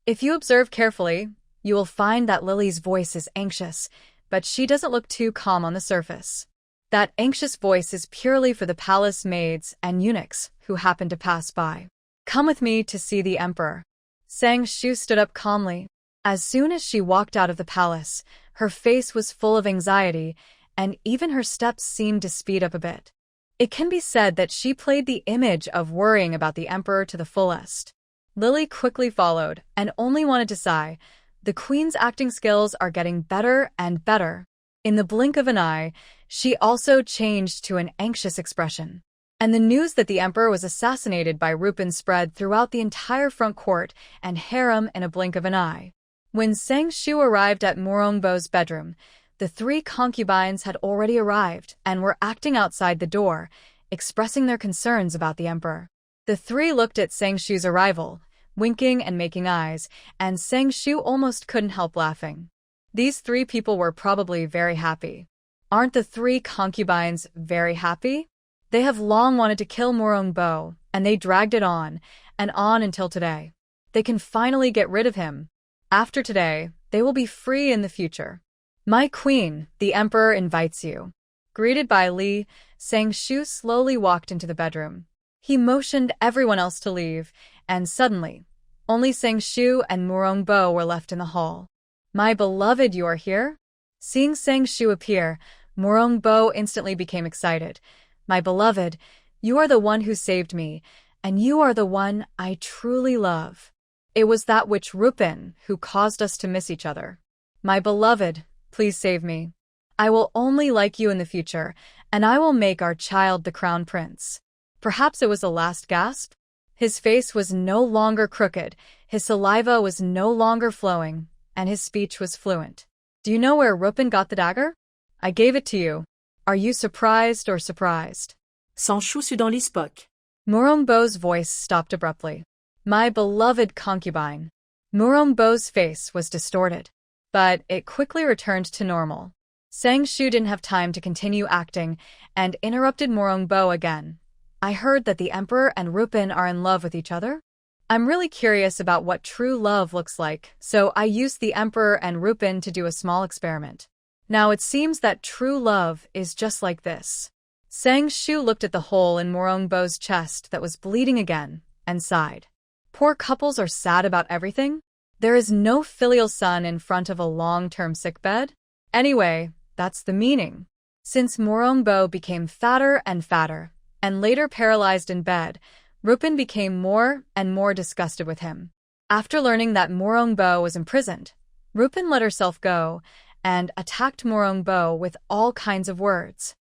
Speaker 1: If you observe carefully, you will find that Lily's voice is anxious, but she doesn't look too calm on the surface. That anxious voice is purely for the palace maids and eunuchs who happen to pass by. Come with me to see the emperor. Sang Shu stood up calmly. As soon as she walked out of the palace, her face was full of anxiety, and even her steps seemed to speed up a bit. It can be said that she played the image of worrying about the emperor to the fullest. Lily quickly followed and only wanted to sigh. The queen's acting skills are getting better and better. In the blink of an eye, she also changed to an anxious expression. And the news that the emperor was assassinated by Rupin spread throughout the entire front court and harem in a blink of an eye. When Sang Shu arrived at Mourongbo's bedroom, the 3 concubines had already arrived and were acting outside the door, expressing their concerns about the emperor. The 3 looked at Sang Shu's arrival, winking and making eyes, and Sang Shu almost couldn't help laughing. These three people were probably very happy. Aren't the three concubines very happy? They have long wanted to kill Mourning, and they dragged it on and on until today. They can finally get rid of him. After today, they will be free in the future. My queen, the emperor invites you. Greeted by Li, Sang Shu slowly walked into the bedroom. He motioned everyone else to leave, and suddenly, only Sang Shu and Mourning were left in the hall. My beloved, you are here? Seeing Sang Shu appear, Mourning instantly became excited. My beloved, you are the one who saved me, and you are the one I truly love. It was that witch Rupin who caused us to miss each other. My beloved, please save me. I will only like you in the future, and I will make our child the crown prince. Perhaps it was a last gasp? His face was no longer crooked, his saliva was no longer flowing, and his speech was fluent. Do you know where Rupin got the dagger? I gave it to you. Are you surprised or surprised?
Speaker 3: Sang Shu sut dans l'ispoc.
Speaker 1: Mourong's voice stopped abruptly. My beloved concubine. Mourong's face was distorted, but it quickly returned to normal. Sang Shu didn't have time to continue acting and interrupted Mourning again. I heard that the emperor and Rupin are in love with each other. I'm really curious about what true love looks like, so I used the emperor and Rupin to do a small experiment. Now it seems that true love is just like this. Sang Shu looked at the hole in Mourong's chest that was bleeding again and sighed. Poor couples are sad about everything. There is no filial son in front of a long-term sickbed. Anyway, that's the meaning. Since Mourning became fatter and later paralyzed in bed, Rupin became more and more disgusted with him. After learning that Mourning was imprisoned, Rupin let herself go and attacked Mourning with all kinds of words.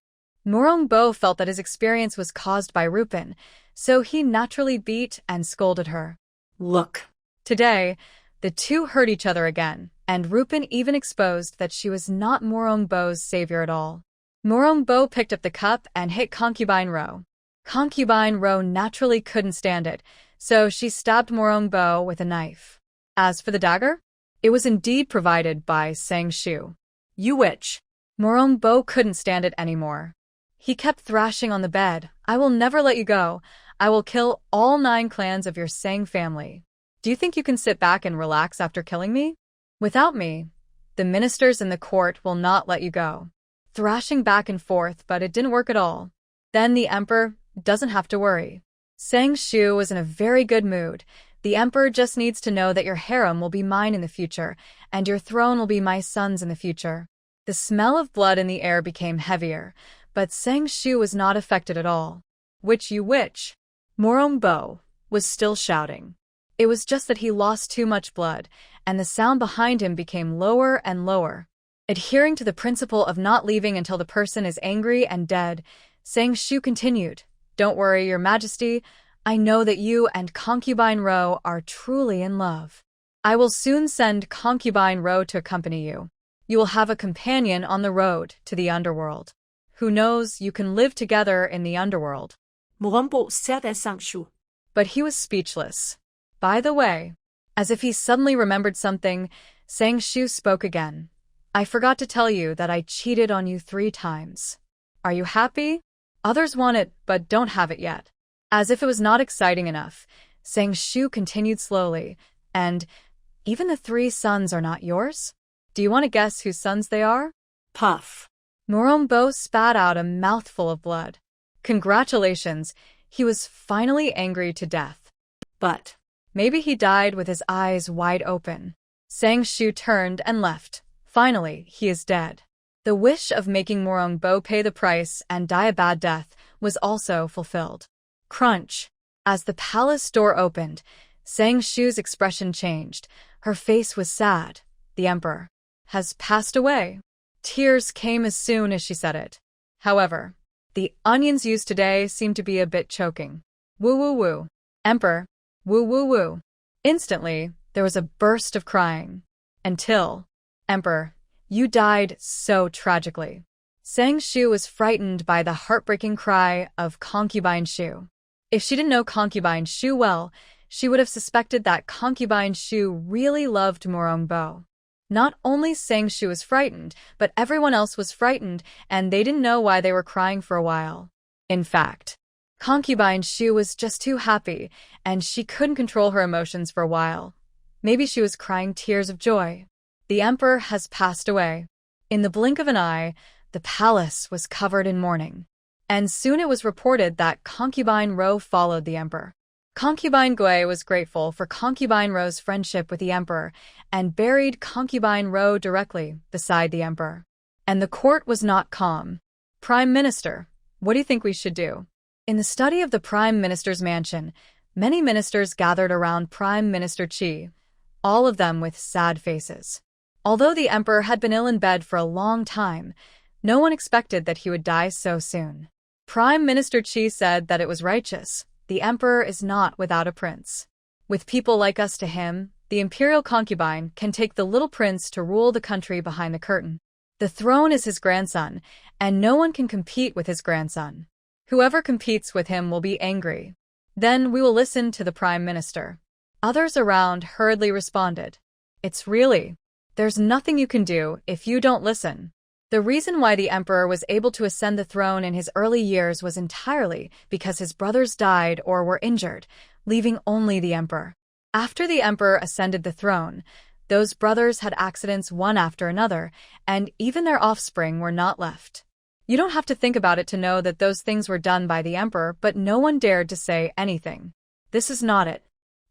Speaker 1: Mourning felt that his experience was caused by Rupin, so he naturally beat and scolded her.
Speaker 3: Look.
Speaker 1: Today, the two hurt each other again, and Rupin even exposed that she was not Mourong's savior at all. Mourning picked up the cup and hit Concubine Ro. Concubine Ro naturally couldn't stand it, so she stabbed Mourning with a knife. As for the dagger, it was indeed provided by Sang Shu. You witch! Mourning couldn't stand it anymore. He kept thrashing on the bed. I will never let you go. I will kill all 9 clans of your Sang family. Do you think you can sit back and relax after killing me? Without me, the ministers in the court will not let you go. Thrashing back and forth, but it didn't work at all. Then the emperor doesn't have to worry. Sang Shu was in a very good mood. The emperor just needs to know that your harem will be mine in the future, and your throne will be my son's in the future. The smell of blood in the air became heavier, but Sang Shu was not affected at all. Witch, you witch! Mourning was still shouting. It was just that he lost too much blood, and the sound behind him became lower and lower. Adhering to the principle of not leaving until the person is angry and dead, Sang Shu continued, Don't worry, your majesty. I know that you and Concubine Ro are truly in love. I will soon send Concubine Ro to accompany you. You will have a companion on the road to the underworld. Who knows, you can live together in the underworld.
Speaker 3: Mourning stared at Sang Shu.
Speaker 1: But he was speechless. By the way, as if he suddenly remembered something, Sang Shu spoke again. I forgot to tell you that I cheated on you 3 times. Are you happy? Others want it, but don't have it yet. As if it was not exciting enough, Sang Shu continued slowly, and even the 3 sons are not yours? Do you want to guess whose sons they are?
Speaker 3: Puff.
Speaker 1: Mourning spat out a mouthful of blood. Congratulations, he was finally angry to death.
Speaker 3: But
Speaker 1: maybe he died with his eyes wide open. Sang Shu turned and left. Finally, he is dead. The wish of making Mourning pay the price and die a bad death was also fulfilled. Crunch. As the palace door opened, Sang Shu's expression changed. Her face was sad. The emperor has passed away. Tears came as soon as she said it. However, the onions used today seemed to be a bit choking. Woo woo woo. Emperor. Woo woo woo. Instantly, there was a burst of crying. Until, Emperor, you died so tragically. Sang Shu was frightened by the heartbreaking cry of Concubine Shu. If she didn't know Concubine Shu well, she would have suspected that concubine Shu really loved Mourning. Not only Sang Shu was frightened, but everyone else was frightened, and they didn't know why they were crying for a while. In fact, concubine Shu was just too happy, and she couldn't control her emotions for a while. Maybe she was crying tears of joy. The emperor has passed away. In the blink of an eye, the palace was covered in mourning. And soon it was reported that concubine Ro followed the emperor. Concubine Gui was grateful for concubine Ro's friendship with the emperor and buried concubine Ro directly beside the emperor. And the court was not calm. Prime Minister, what do you think we should do? In the study of the Prime Minister's mansion, many ministers gathered around Prime Minister Qi, all of them with sad faces. Although the emperor had been ill in bed for a long time, no one expected that he would die so soon. Prime Minister Qi said that it was righteous. The emperor is not without a prince. With people like us to him, the imperial concubine can take the little prince to rule the country behind the curtain. The throne is his grandson, and no one can compete with his grandson. Whoever competes with him will be angry. Then we will listen to the prime minister. Others around hurriedly responded, There's nothing you can do if you don't listen. The reason why the emperor was able to ascend the throne in his early years was entirely because his brothers died or were injured, leaving only the emperor. After the emperor ascended the throne, those brothers had accidents one after another, and even their offspring were not left. You don't have to think about it to know that those things were done by the emperor, but no one dared to say anything. This is not it.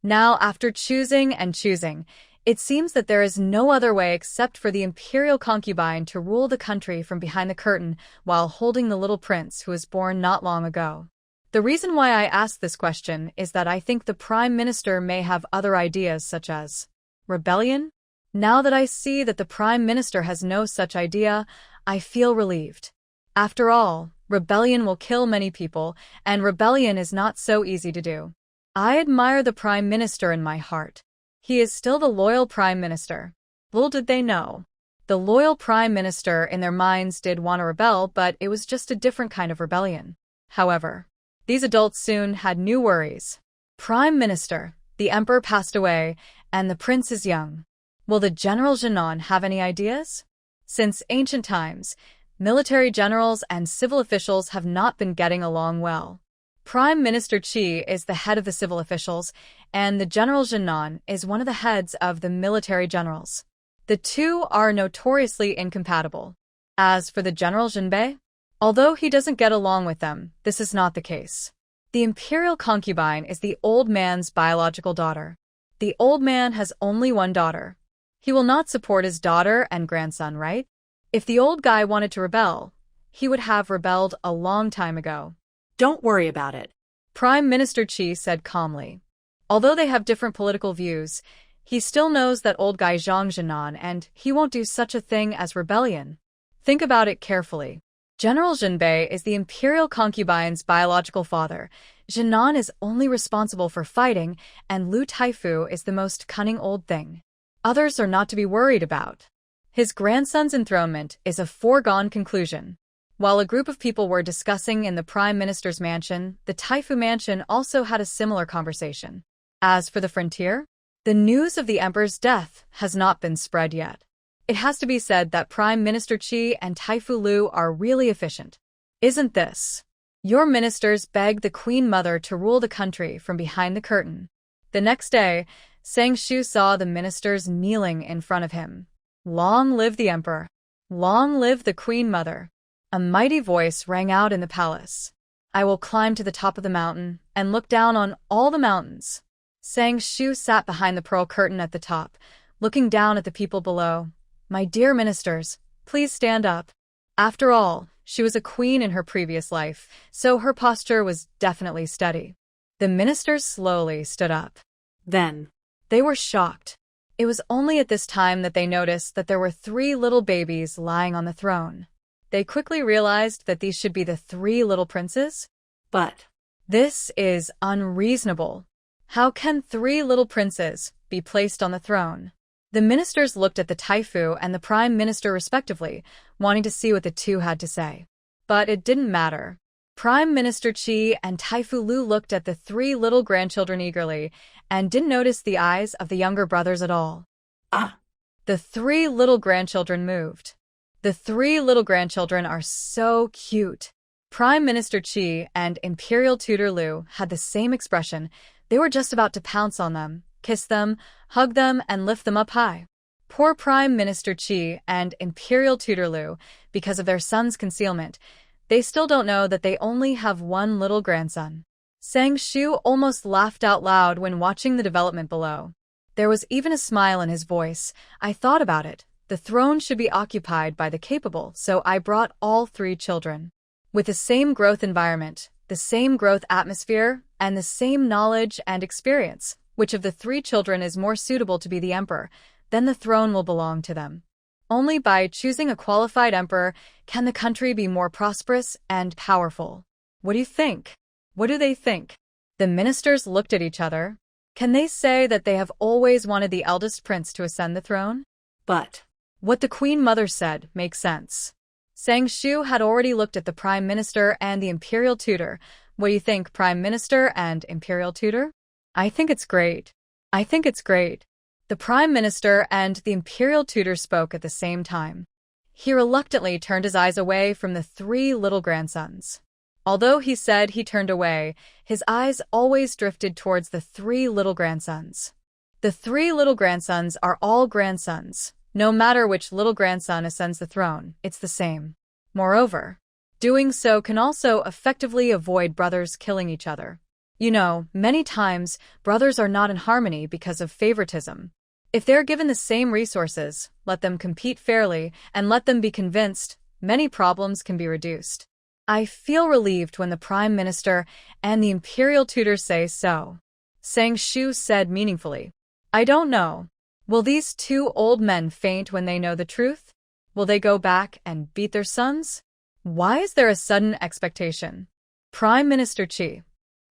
Speaker 1: Now, after choosing and choosing, it seems that there is no other way except for the imperial concubine to rule the country from behind the curtain while holding the little prince who was born not long ago. The reason why I ask this question is that I think the prime minister may have other ideas such as rebellion. Now that I see that the prime minister has no such idea, I feel relieved. After all, rebellion will kill many people, and rebellion is not so easy to do. I admire the prime minister in my heart. He is still the loyal prime minister. Little did they know. The loyal prime minister in their minds did want to rebel, but it was just a different kind of rebellion. However, these adults soon had new worries. Prime Minister, the emperor passed away, and the prince is young. Will the General Jinan have any ideas? Since ancient times, military generals and civil officials have not been getting along well. Prime Minister Qi is the head of the civil officials, and the General Jinan is one of the heads of the military generals. The two are notoriously incompatible. As for the General Jinbei, although he doesn't get along with them, this is not the case. The imperial concubine is the old man's biological daughter. The old man has only one daughter. He will not support his daughter and grandson, right? If the old guy wanted to rebel, he would have rebelled a long time ago.
Speaker 3: Don't worry about it.
Speaker 1: Prime Minister Qi said calmly. Although they have different political views, he still knows that old guy Zhang Jinan, and he won't do such a thing as rebellion. Think about it carefully. General Jinbei is the imperial concubine's biological father. Jinan is only responsible for fighting, and Lu Taifu is the most cunning old thing. Others are not to be worried about. His grandson's enthronement is a foregone conclusion. While a group of people were discussing in the Prime Minister's mansion, the Taifu mansion also had a similar conversation. As for the frontier, the news of the emperor's death has not been spread yet. It has to be said that Prime Minister Qi and Taifu Lu are really efficient. Isn't this? Your ministers begged the Queen Mother to rule the country from behind the curtain. The next day, Sang Shu saw the ministers kneeling in front of him. Long live the emperor! Long live the Queen Mother! A mighty voice rang out in the palace. I will climb to the top of the mountain and look down on all the mountains. Sang Shu sat behind the pearl curtain at the top, looking down at the people below. My dear ministers, please stand up. After all, she was a queen in her previous life, so her posture was definitely steady. The ministers slowly stood up.
Speaker 3: Then,
Speaker 1: they were shocked. It was only at this time that they noticed that there were 3 little babies lying on the throne. They quickly realized that these should be the 3 little princes.
Speaker 3: But
Speaker 1: this is unreasonable. How can 3 little princes be placed on the throne? The ministers looked at the Taifu and the prime minister respectively, wanting to see what the two had to say. But it didn't matter. Prime Minister Qi and Taifu Lu looked at the three little grandchildren eagerly and didn't notice the eyes of the younger brothers at all.
Speaker 3: Ah,
Speaker 1: The three little grandchildren moved. The three little grandchildren are so cute. Prime Minister Qi and Imperial Tutor Lu had the same expression. They were just about to pounce on them, kiss them, hug them, and lift them up high. Poor Prime Minister Qi and Imperial Tutor Lu, because of their son's concealment, they still don't know that they only have one little grandson. Sang Shu almost laughed out loud when watching the development below. There was even a smile in his voice. I thought about it. The throne should be occupied by the capable, so I brought all three children. With the same growth environment, the same growth atmosphere, and the same knowledge and experience, which of the three children is more suitable to be the emperor, then the throne will belong to them. Only by choosing a qualified emperor can the country be more prosperous and powerful. What do you think? What do they think? The ministers looked at each other. Can they say that they have always wanted the eldest prince to ascend the throne?
Speaker 3: but.
Speaker 1: What the Queen Mother said makes sense. Sang Shu had already looked at the Prime Minister and the Imperial Tutor. What do you think, Prime Minister and Imperial Tutor? I think it's great. I think it's great. The Prime Minister and the Imperial Tutor spoke at the same time. He reluctantly turned his eyes away from the three little grandsons. Although he said he turned away, his eyes always drifted towards the three little grandsons. The three little grandsons are all grandsons. No matter which little grandson ascends the throne, it's the same. Moreover, doing so can also effectively avoid brothers killing each other. You know, many times, brothers are not in harmony because of favoritism. If they're given the same resources, let them compete fairly, and let them be convinced, many problems can be reduced. I feel relieved when the Prime Minister and the Imperial Tutor say so. Sang Shu said meaningfully. I don't know. Will these two old men faint when they know the truth? Will they go back and beat their sons? Why is there a sudden expectation? Prime Minister Qi.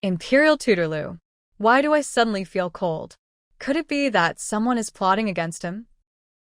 Speaker 1: Imperial Tutor Lu. Why do I suddenly feel cold? Could it be that someone is plotting against him?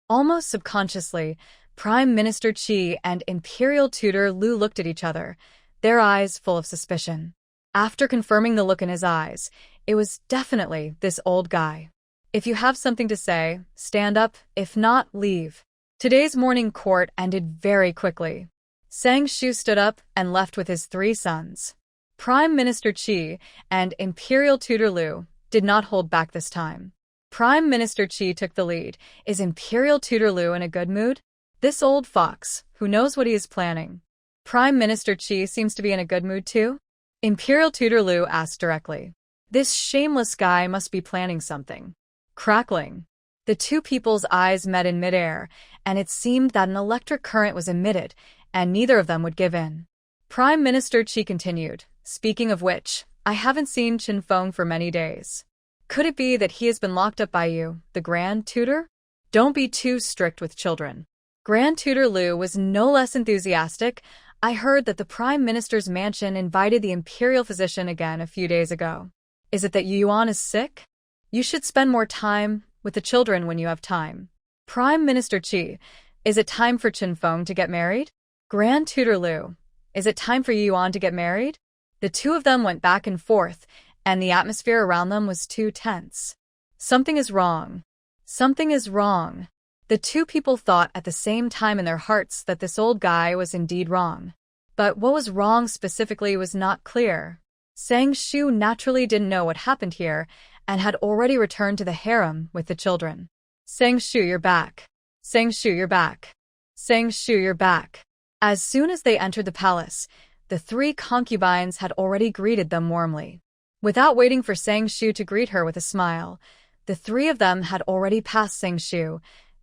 Speaker 1: Almost subconsciously, Prime Minister Qi and Imperial Tutor Lu looked at each other, their eyes full of suspicion. After confirming the look in his eyes, it was definitely this old guy. If you have something to say, stand up. If not, leave. Today's morning court ended very quickly. Sang Shu stood up and left with his three sons. Prime Minister Qi and Imperial Tutor Lu did not hold back this time. Prime Minister Qi took the lead. Is Imperial Tutor Lu in a good mood? This old fox, who knows what he is planning. Prime Minister Qi seems to be in a good mood too? Imperial Tutor Lu asked directly. This shameless guy must be planning something. Crackling. The two people's eyes met in midair, and it seemed that an electric current was emitted, and neither of them would give in. Prime Minister Qi continued, speaking of which, I haven't seen Chenfeng for many days. Could it be that he has been locked up by you, the Grand Tutor? Don't be too strict with children. Grand Tutor Lu was no less enthusiastic. I heard that the Prime Minister's mansion invited the Imperial physician again a few days ago. Is it that Youyuan is sick? You should spend more time with the children when you have time. Prime Minister Qi, is it time for Chenfeng to get married? Grand Tutor Lu, is it time for Youyuan to get married? The two of them went back and forth, and the atmosphere around them was too tense. Something is wrong. Something is wrong. The two people thought at the same time in their hearts that this old guy was indeed wrong. But what was wrong specifically was not clear. Sang Shu naturally didn't know what happened here, and had already returned to the harem with the children. Sang Shu, you're back. Sang Shu, you're back. Sang Shu, you're back. As soon as they entered the palace, the three concubines had already greeted them warmly. Without waiting for Sang Shu to greet her with a smile, the three of them had already passed Sang Shu,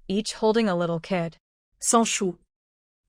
Speaker 1: each holding a little kid.
Speaker 3: Sans Shu.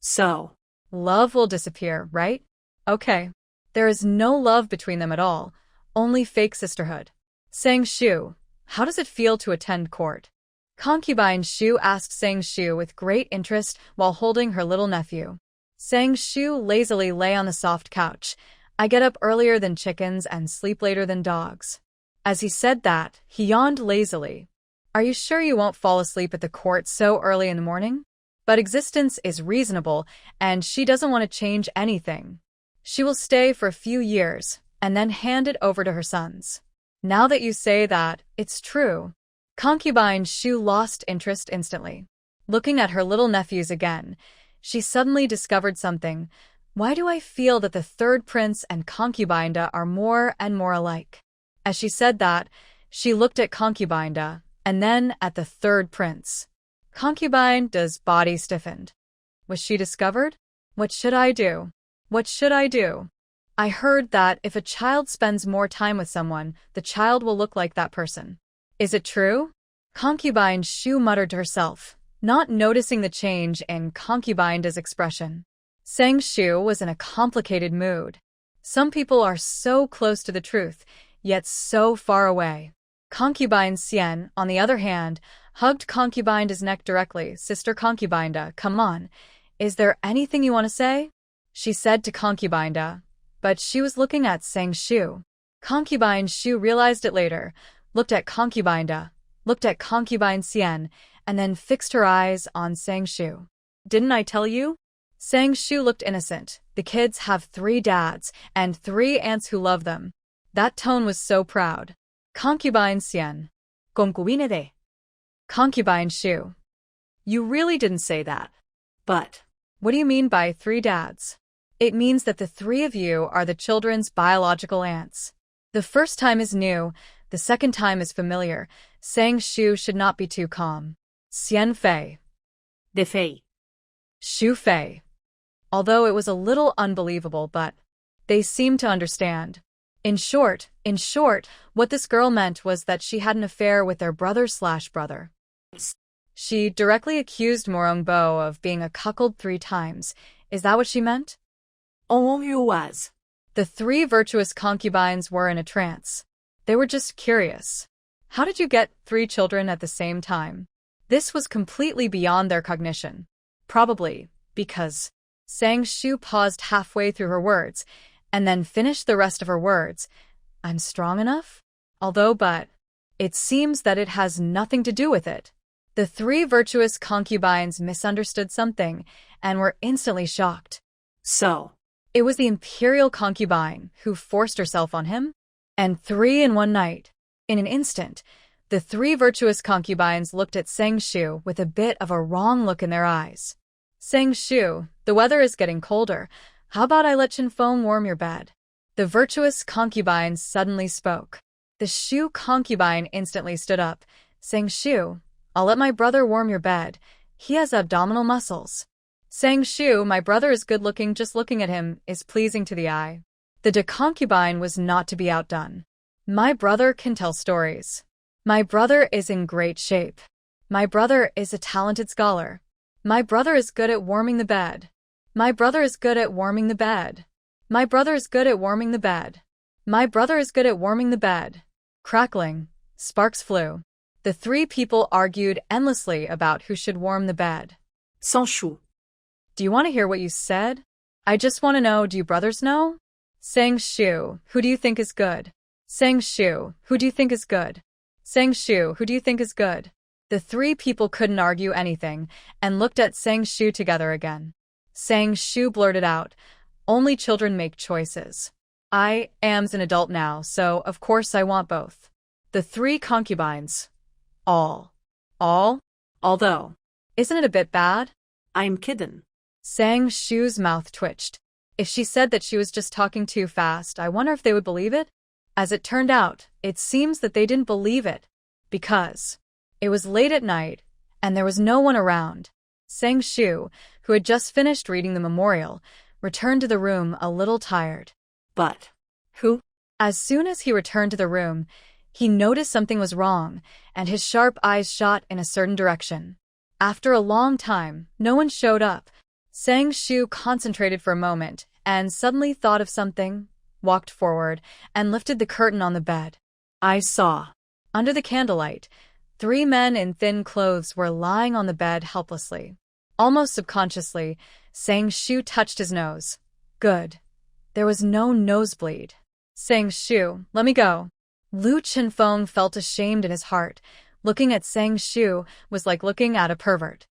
Speaker 3: So.
Speaker 1: Love will disappear, right? Okay. There is no love between them at all, only fake sisterhood. Sang Shu, how does it feel to attend court? Concubine Shu asked Sang Shu with great interest while holding her little nephew. Sang Shu lazily lay on the soft couch. I get up earlier than chickens and sleep later than dogs. As he said that, he yawned lazily. Are you sure you won't fall asleep at the court so early in the morning? But existence is reasonable, and she doesn't want to change anything. She will stay for a few years and then hand it over to her sons. Now that you say that, it's true. Concubine Shu lost interest instantly. Looking at her little nephews again, she suddenly discovered something. Why do I feel that the third prince and concubine are more and more alike? As she said that, she looked at concubine and then at the third prince. Concubine's body stiffened. Was she discovered? What should I do? What should I do? I heard that if a child spends more time with someone, the child will look like that person. Is it true? Concubine Shu muttered to herself, not noticing the change in concubine's expression. Sang Shu was in a complicated mood. Some people are so close to the truth, yet so far away. Concubine Xian, on the other hand, hugged concubine's neck directly. Sister concubine, come on. Is there anything you want to say? She said to concubine, but she was looking at Sang Shu. Concubine Shu realized it later, looked at concubine Xian, and then fixed her eyes on Sang Shu. Didn't I tell you? Sang Shu looked innocent. The kids have 3 dads and 3 aunts who love them. That tone was so proud. Concubine Xian.
Speaker 2: Concubine de.
Speaker 1: Concubine Shu. You really didn't say that.
Speaker 3: But.
Speaker 1: What do you mean by 3 dads? It means that the 3 of you are the children's biological aunts. The first time is new, the second time is familiar. Sang Shu should not be too calm. Xian Fei.
Speaker 3: De Fei.
Speaker 1: Shu Fei. Although it was a little unbelievable, but they seemed to understand. In short, what this girl meant was that she had an affair with their brother/brother. She directly accused Mourning of being a cuckold 3 times. Is that what she meant?
Speaker 3: Oh, you was.
Speaker 1: The 3 virtuous concubines were in a trance. They were just curious. How did you get 3 children at the same time? This was completely beyond their cognition. Probably because Sang Shu paused halfway through her words and then finished the rest of her words. I'm strong enough? But it seems that it has nothing to do with it. The 3 virtuous concubines misunderstood something and were instantly shocked.
Speaker 3: So,
Speaker 1: it was the imperial concubine who forced herself on him? And 3 in one night. In an instant, the 3 virtuous concubines looked at Sang Shu with a bit of a wrong look in their eyes. Sang Shu, the weather is getting colder. How about I let Chenfeng warm your bed? The virtuous concubine suddenly spoke. The Shu concubine instantly stood up. Sang Shu, I'll let my brother warm your bed. He has abdominal muscles. Sang Shu, my brother is good looking, just looking at him is pleasing to the eye. The concubine was not to be outdone. My brother can tell stories. My brother is in great shape. My brother is a talented scholar. My brother is good at warming the bed. My brother is good at warming the bed. My brother is good at warming the bed. My brother is good at warming the bed. Crackling, sparks flew. The 3 people argued endlessly about who should warm the bed.
Speaker 3: Sang Shu.
Speaker 1: Do you want to hear what you said? I just want to know, do you brothers know? Sang Shu, who do you think is good? Sang Shu, who do you think is good? Sang Shu, who do you think is good? The 3 people couldn't argue anything and looked at Sang Shu together again. Sang Shu blurted out, only children make choices. I am's an adult now, so of course I want both. The 3 concubines. All.
Speaker 3: Although.
Speaker 1: Isn't it a bit bad?
Speaker 3: I'm kidding.
Speaker 1: Sang Shu's mouth twitched. If she said that she was just talking too fast, I wonder if they would believe it? As it turned out, it seems that they didn't believe it. Because it was late at night, and there was no one around. Sang Shu, who had just finished reading the memorial, returned to the room a little tired.
Speaker 3: But.
Speaker 1: Who? As soon as he returned to the room, he noticed something was wrong, and his sharp eyes shot in a certain direction. After a long time, no one showed up. Sang Shu concentrated for a moment, and suddenly thought of something, walked forward, and lifted the curtain on the bed.
Speaker 3: I saw.
Speaker 1: Under the candlelight, 3 men in thin clothes were lying on the bed helplessly. Almost subconsciously, Sang Shu touched his nose. Good. There was no nosebleed. Sang Shu, let me go. Lu Chenfeng felt ashamed in his heart. Looking at Sang Shu was like looking at a pervert.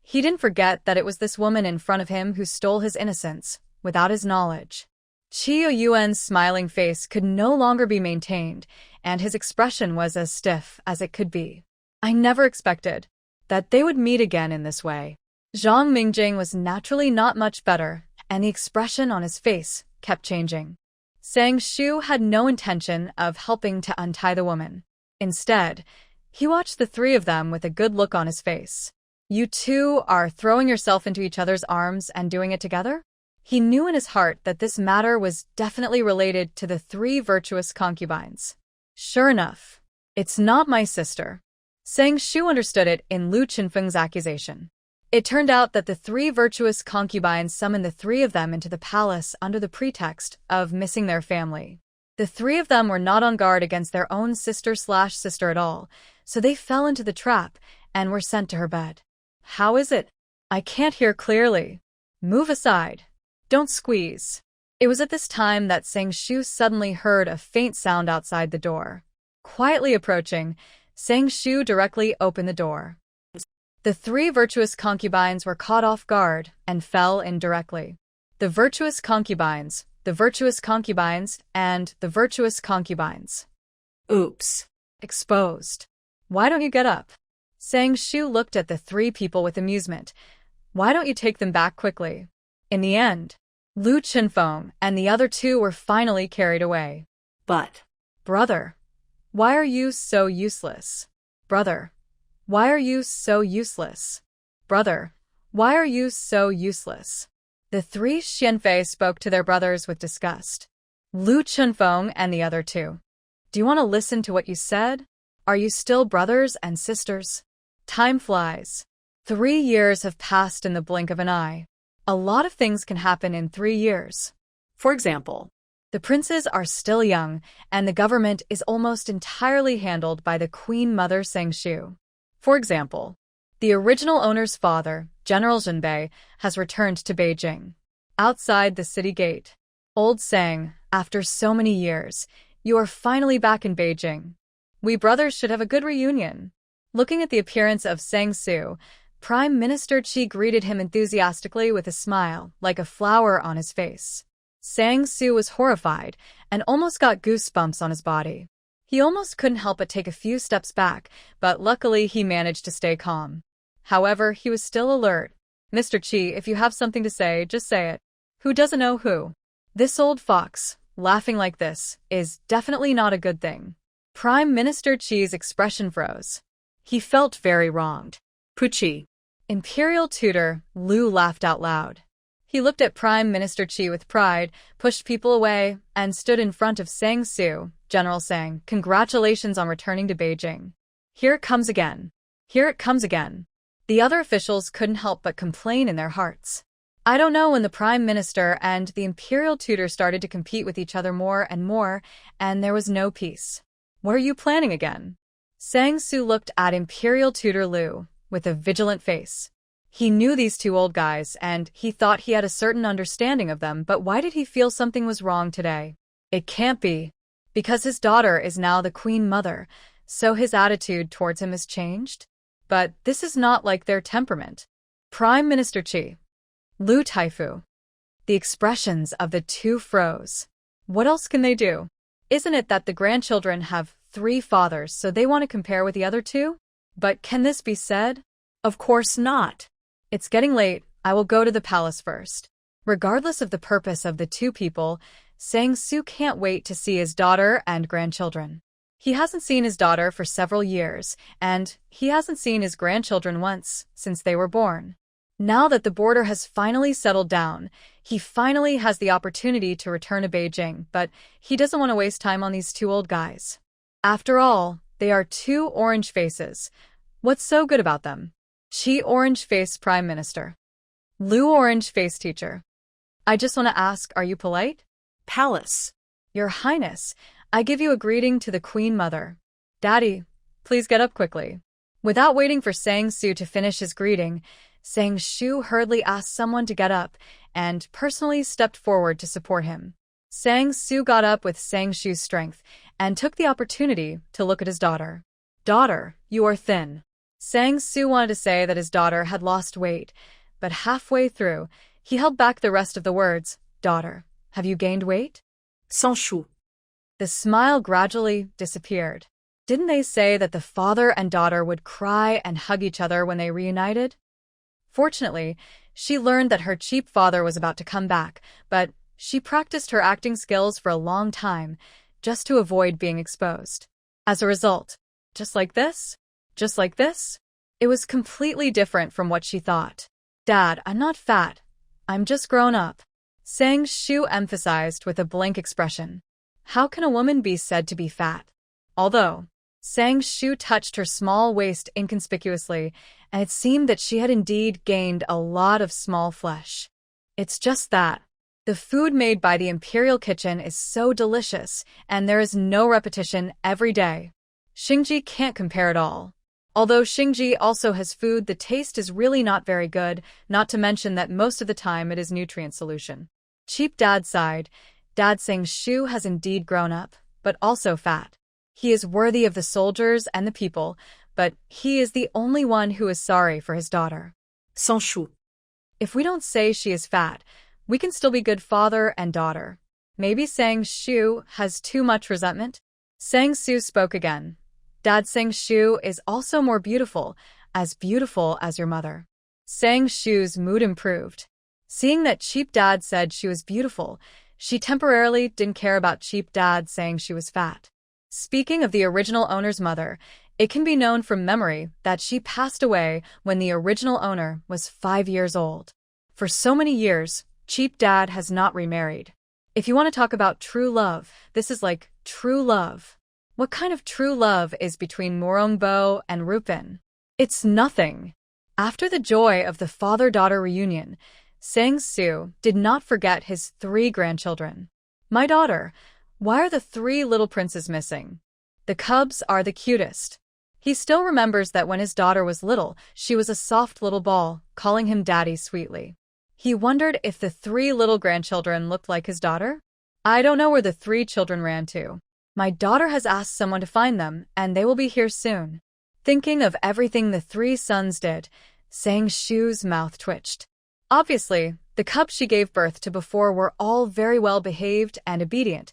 Speaker 1: He didn't forget that it was this woman in front of him who stole his innocence, without his knowledge. Qi Youyuan's smiling face could no longer be maintained, and his expression was as stiff as it could be. I never expected that they would meet again in this way. Zhang Mingjing was naturally not much better, and the expression on his face kept changing. Sang Shu had no intention of helping to untie the woman. Instead, he watched the three of them with a good look on his face. You two are throwing yourself into each other's arms and doing it together? He knew in his heart that this matter was definitely related to the three virtuous concubines. Sure enough, it's not my sister. Sang Shu understood it in Lu Chenfeng's accusation. It turned out that the three virtuous concubines summoned the three of them into the palace under the pretext of missing their family. The three of them were not on guard against their own sister at all, so they fell into the trap and were sent to her bed. How is it? I can't hear clearly. Move aside. Don't squeeze. It was at this time that Sang Shu suddenly heard a faint sound outside the door. Quietly approaching, Sang Shu directly opened the door. The three virtuous concubines were caught off guard and fell in directly. The virtuous concubines, and the virtuous concubines.
Speaker 3: Oops.
Speaker 1: Exposed. Why don't you get up? Sang Shu looked at the three people with amusement. Why don't you take them back quickly? In the end, Lu Chenfeng and the other two were finally carried away.
Speaker 3: But,
Speaker 1: brother, why are you so useless? Brother, why are you so useless? Brother, why are you so useless? The three Xianfei spoke to their brothers with disgust. Lu Chenfeng and the other two. Do you want to listen to what you said? Are you still brothers and sisters? Time flies. 3 years have passed in the blink of an eye. A lot of things can happen in 3 years.
Speaker 3: for example,
Speaker 1: The princes are still young, and the government is almost entirely handled by the Queen Mother Sang Shu. For example, the original owner's father, General Zhenbei, has returned to Beijing. Outside the city gate, old Sang, after so many years, you are finally back in Beijing. We brothers should have a good reunion. Looking at the appearance of Sang Su, Prime Minister Qi greeted him enthusiastically with a smile, like a flower on his face. Sang Su was horrified and almost got goosebumps on his body. He almost couldn't help but take a few steps back, but luckily he managed to stay calm. However, he was still alert. Mr. Qi, if you have something to say, just say it. Who doesn't know who? This old fox, laughing like this, is definitely not a good thing. Prime Minister Qi's expression froze. He felt very wronged.
Speaker 3: Pucci.
Speaker 1: Imperial tutor Lu laughed out loud. He looked at Prime Minister Qi with pride, pushed people away, and stood in front of Sang Su. General Sang, congratulations on returning to Beijing. Here it comes again. Here it comes again. The other officials couldn't help but complain in their hearts. I don't know when the Prime Minister and the Imperial tutor started to compete with each other more, and there was no peace. What are you planning again? Sang Su looked at Imperial tutor Lu with a vigilant face. He knew these two old guys, and he thought he had a certain understanding of them, but why did he feel something was wrong today? It can't be. Because his daughter is now the Queen Mother, so his attitude towards him has changed? But this is not like their temperament. Prime Minister Qi. Lu Taifu. The expressions of the two froze. What else can they do? Isn't it that the grandchildren have 3 fathers, so they want to compare with the other 2? But can this be said?
Speaker 3: Of course not.
Speaker 1: It's getting late. I will go to the palace first. Regardless of the purpose of the two people, Sang Su can't wait to see his daughter and grandchildren. He hasn't seen his daughter for several years, and he hasn't seen his grandchildren once since they were born. Now that the border has finally settled down, he finally has the opportunity to return to Beijing, but he doesn't want to waste time on these 2 old guys. After all, they are 2 orange faces. What's so good about them? Qi orange face Prime Minister. Lu orange face teacher. I just want to ask, are you polite?
Speaker 3: Palace.
Speaker 1: Your Highness, I give you a greeting to the Queen Mother. Daddy, please get up quickly. Without waiting for Sang Su to finish his greeting, Sang Shu hurriedly asked someone to get up and personally stepped forward to support him. Sang Su got up with Sang Shu's strength and took the opportunity to look at his daughter. Daughter, you are thin. Sang Su wanted to say that his daughter had lost weight, but halfway through, he held back the rest of the words. Daughter, have you gained weight?
Speaker 3: Sans Shu.
Speaker 1: The smile gradually disappeared. Didn't they say that the father and daughter would cry and hug each other when they reunited? Fortunately, she learned that her cheap father was about to come back, but she practiced her acting skills for a long time, just to avoid being exposed. As a result, just like this, it was completely different from what she thought. Dad, I'm not fat. I'm just grown up. Sang Shu emphasized with a blank expression. How can a woman be said to be fat? Although, Sang Shu touched her small waist inconspicuously, and it seemed that she had indeed gained a lot of small flesh. It's just that the food made by the imperial kitchen is so delicious, and there is no repetition every day. Xingji can't compare at all. Although Xingji also has food, the taste is really not very good, not to mention that most of the time it is nutrient solution. Cheap Dad sighed. Dad Sang Shu has indeed grown up, but also fat. He is worthy of the soldiers and the people, but he is the only one who is sorry for his daughter.
Speaker 3: Sans Shu.
Speaker 1: If we don't say she is fat, we can still be good father and daughter. Maybe Sang Shu has too much resentment? Sang Shu spoke again. Dad Sang Shu is also more beautiful as your mother. Sang Shu's mood improved. Seeing that Cheap Dad said she was beautiful, she temporarily didn't care about Cheap Dad saying she was fat. Speaking of the original owner's mother, it can be known from memory that she passed away when the original owner was 5 years old. For so many years, Cheap Dad has not remarried. If you want to talk about true love, this is like true love. What kind of true love is between Mourning and Rupin? It's nothing. After the joy of the father-daughter reunion, Sang Shu did not forget his 3 grandchildren. My daughter, why are the 3 little princes missing? The cubs are the cutest. He still remembers that when his daughter was little, she was a soft little ball, calling him daddy sweetly. He wondered if the 3 little grandchildren looked like his daughter. I don't know where the 3 children ran to. My daughter has asked someone to find them, and they will be here soon. Thinking of everything the 3 sons did, Sang Shu's mouth twitched. Obviously, the cubs she gave birth to before were all very well behaved and obedient.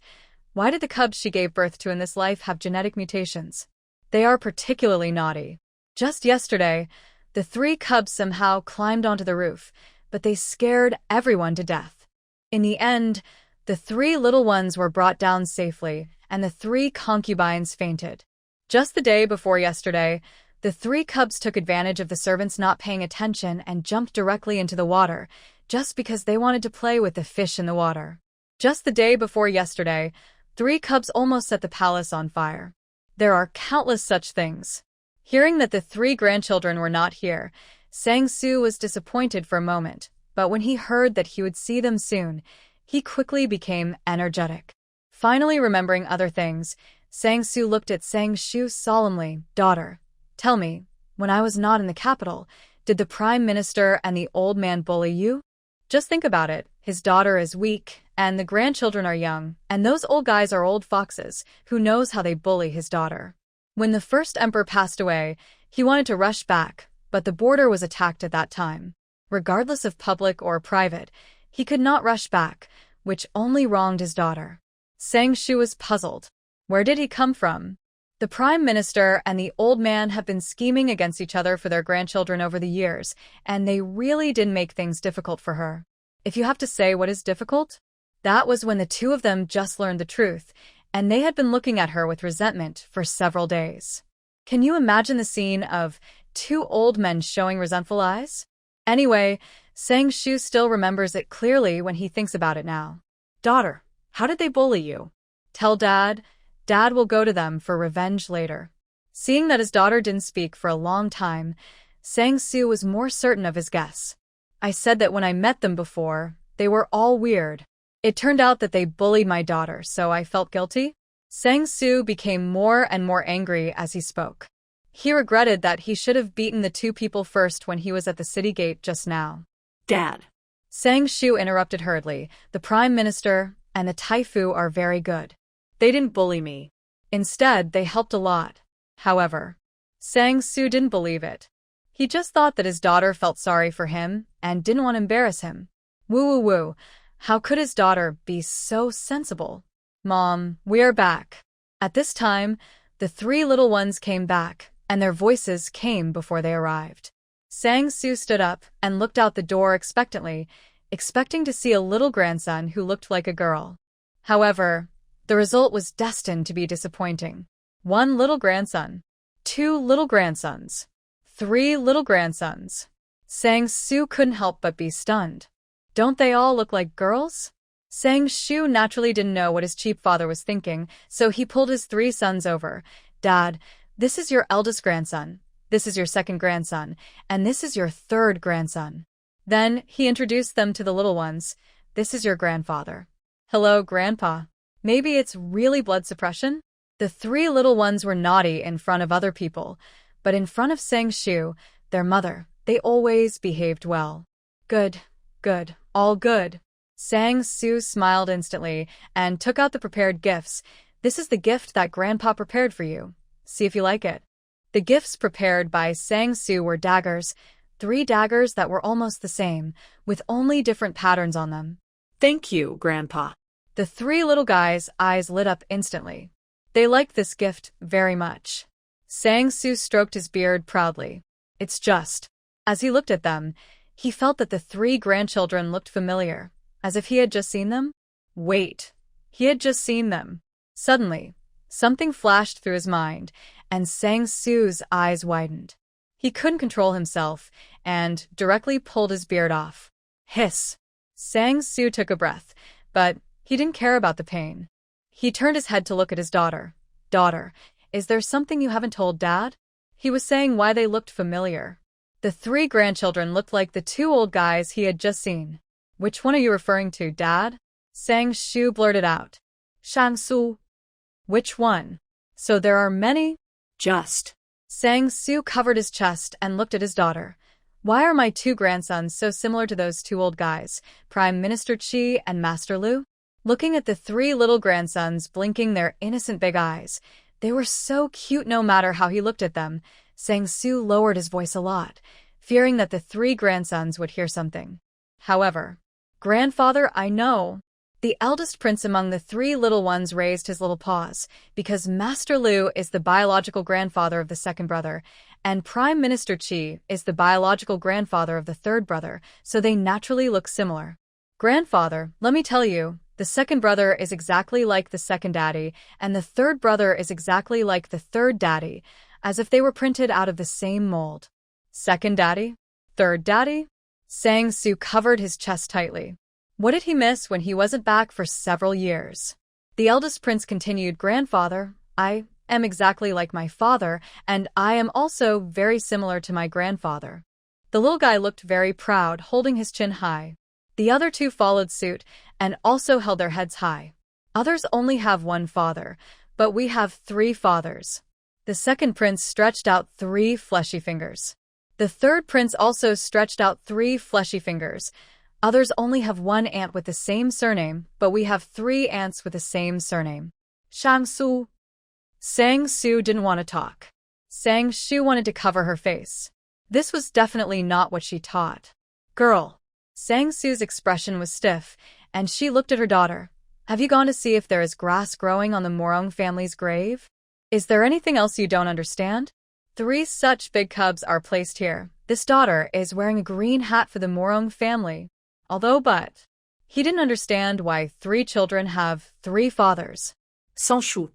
Speaker 1: Why did the cubs she gave birth to in this life have genetic mutations? They are particularly naughty. Just yesterday, the 3 cubs somehow climbed onto the roof, but they scared everyone to death. In the end, the 3 little ones were brought down safely, and the 3 concubines fainted. Just the day before yesterday, the 3 cubs took advantage of the servants not paying attention and jumped directly into the water, just because they wanted to play with the fish in the water. Just the day before yesterday, 3 cubs almost set the palace on fire. There are countless such things. Hearing that the 3 grandchildren were not here, Sang Shu was disappointed for a moment, but when he heard that he would see them soon, he quickly became energetic. Finally remembering other things, Sang Shu looked at Sang Shu solemnly. Daughter, tell me, when I was not in the capital, did the Prime Minister and the old man bully you? Just think about it. His daughter is weak, and the grandchildren are young, and those old guys are old foxes. Who knows how they bully his daughter? When the first emperor passed away, he wanted to rush back, but the border was attacked at that time. Regardless of public or private, he could not rush back, which only wronged his daughter. Sang Shu was puzzled. Where did he come from? The Prime Minister and the old man have been scheming against each other for their grandchildren over the years, and they really did make things difficult for her. If you have to say what is difficult, that was when the 2 of them just learned the truth, and they had been looking at her with resentment for several days. Can you imagine the scene of 2 old men showing resentful eyes? Anyway, Sang Shu still remembers it clearly when he thinks about it now. Daughter, how did they bully you? Tell Dad. Dad will go to them for revenge later. Seeing that his daughter didn't speak for a long time, Sang Shu was more certain of his guess. I said that when I met them before, they were all weird. It turned out that they bullied my daughter, so I felt guilty. Sang Shu became more and more angry as he spoke. He regretted that he should have beaten the 2 people first when he was at the city gate just now.
Speaker 3: Dad.
Speaker 1: Sang Shu interrupted hurriedly. The Prime Minister and the Taifu are very good. They didn't bully me. Instead, they helped a lot. However, Sang Shu didn't believe it. He just thought that his daughter felt sorry for him and didn't want to embarrass him. Woo woo woo. How could his daughter be so sensible? Mom, we are back. At this time, the three little ones came back, and their voices came before they arrived. Sang-Su stood up and looked out the door expectantly, expecting to see a little grandson who looked like a girl. However, the result was destined to be disappointing. 1 little grandson, 2 little grandsons, 3 little grandsons. Sang-Su couldn't help but be stunned. Don't they all look like girls? Sang-Shu naturally didn't know what his cheap father was thinking, so he pulled his 3 sons over. Dad, this is your eldest grandson, this is your second grandson, and this is your third grandson. Then he introduced them to the little ones. This is your grandfather. Hello, Grandpa. Maybe it's really blood suppression? The 3 little ones were naughty in front of other people, but in front of Sang-Shu, their mother, they always behaved well. Good, good, all good. Sang-Su smiled instantly and took out the prepared gifts. This is the gift that Grandpa prepared for you. See if you like it. The gifts prepared by Sang-Su were daggers, 3 daggers that were almost the same, with only different patterns on them.
Speaker 3: Thank you, Grandpa.
Speaker 1: The 3 little guys' eyes lit up instantly. They liked this gift very much. Sang-Su stroked his beard proudly. It's just. As he looked at them, he felt that the 3 grandchildren looked familiar, as if he had just seen them. Wait, he had just seen them. Suddenly, something flashed through his mind, and Sang-Su's eyes widened. He couldn't control himself, and directly pulled his beard off. Hiss! Sang-Su took a breath, but he didn't care about the pain. He turned his head to look at his daughter. Daughter, is there something you haven't told Dad? He was saying why they looked familiar. The 3 grandchildren looked like the 2 old guys he had just seen. Which one are you referring to, Dad? Sang-Shu blurted out. Shang-Su. Which one? So there are many?
Speaker 3: Just.
Speaker 1: Sang-Su covered his chest and looked at his daughter. Why are my 2 grandsons so similar to those 2 old guys, Prime Minister Qi and Master Lu? Looking at the 3 little grandsons blinking their innocent big eyes, they were so cute no matter how he looked at them. Sang-Su lowered his voice a lot, fearing that the 3 grandsons would hear something. However, Grandfather, I know. The eldest prince among the 3 little ones raised his little paws, because Master Lu is the biological grandfather of the second brother, and Prime Minister Qi is the biological grandfather of the third brother, so they naturally look similar. Grandfather, let me tell you, the second brother is exactly like the second daddy, and the third brother is exactly like the third daddy, as if they were printed out of the same mold. Second daddy? Third daddy? Sang-Su covered his chest tightly. What did he miss when he wasn't back for several years? The eldest prince continued, Grandfather, I am exactly like my father, and I am also very similar to my grandfather. The little guy looked very proud, holding his chin high. The other 2 followed suit and also held their heads high. Others only have 1 father, but we have 3 fathers. The second prince stretched out 3 fleshy fingers. The third prince also stretched out 3 fleshy fingers. Others only have 1 aunt with the same surname, but we have 3 aunts with the same surname. Shang-Su. Sang-Su didn't want to talk. Sang-Shu wanted to cover her face. This was definitely not what she taught. Girl. Sang-Su's expression was stiff, and she looked at her daughter. Have you gone to see if there is grass growing on the Mourning family's grave? Is there anything else you don't understand? 3 such big cubs are placed here. This daughter is wearing a green hat for the Mourning family. But he didn't understand why 3 children have 3 fathers.
Speaker 3: Sang-Shu.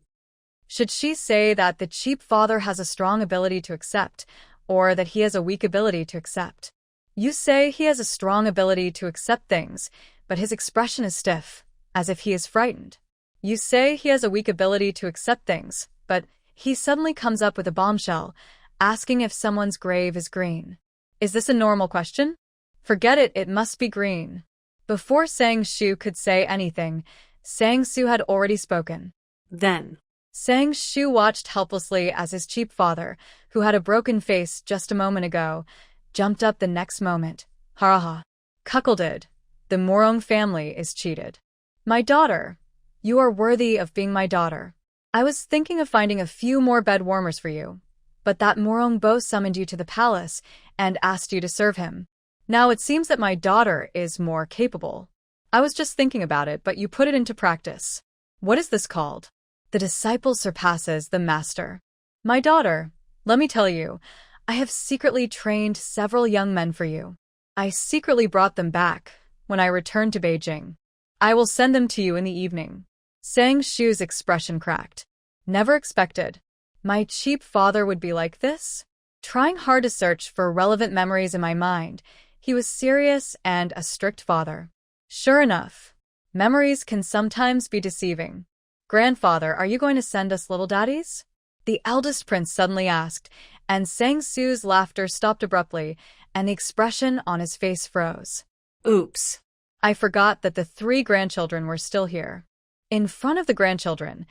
Speaker 1: Should she say that the cheap father has a strong ability to accept, or that he has a weak ability to accept? You say he has a strong ability to accept things, but his expression is stiff, as if he is frightened. You say he has a weak ability to accept things, but he suddenly comes up with a bombshell, asking if someone's grave is green. Is this a normal question? Forget it, it must be green. Before Sang-Shu could say anything, Sang-Su had already spoken.
Speaker 3: Then.
Speaker 1: Sang-Shu watched helplessly as his cheap father, who had a broken face just a moment ago, jumped up the next moment. Haraha. Cuckolded. The Mourning family is cheated. My daughter. You are worthy of being my daughter. I was thinking of finding a few more bed warmers for you, but that Mourning Bo summoned you to the palace and asked you to serve him. Now it seems that my daughter is more capable. I was just thinking about it, but you put it into practice. What is this called? The disciple surpasses the master. My daughter, let me tell you, I have secretly trained several young men for you. I secretly brought them back when I returned to Beijing. I will send them to you in the evening. Sang Shu's expression cracked. Never expected. My cheap father would be like this? Trying hard to search for relevant memories in my mind, he was serious and a strict father. Sure enough, memories can sometimes be deceiving. Grandfather, are you going to send us little daddies? The eldest prince suddenly asked, and Sang Su's laughter stopped abruptly, and the expression on his face froze.
Speaker 3: Oops.
Speaker 1: I forgot that the 3 grandchildren were still here. In front of the grandchildren,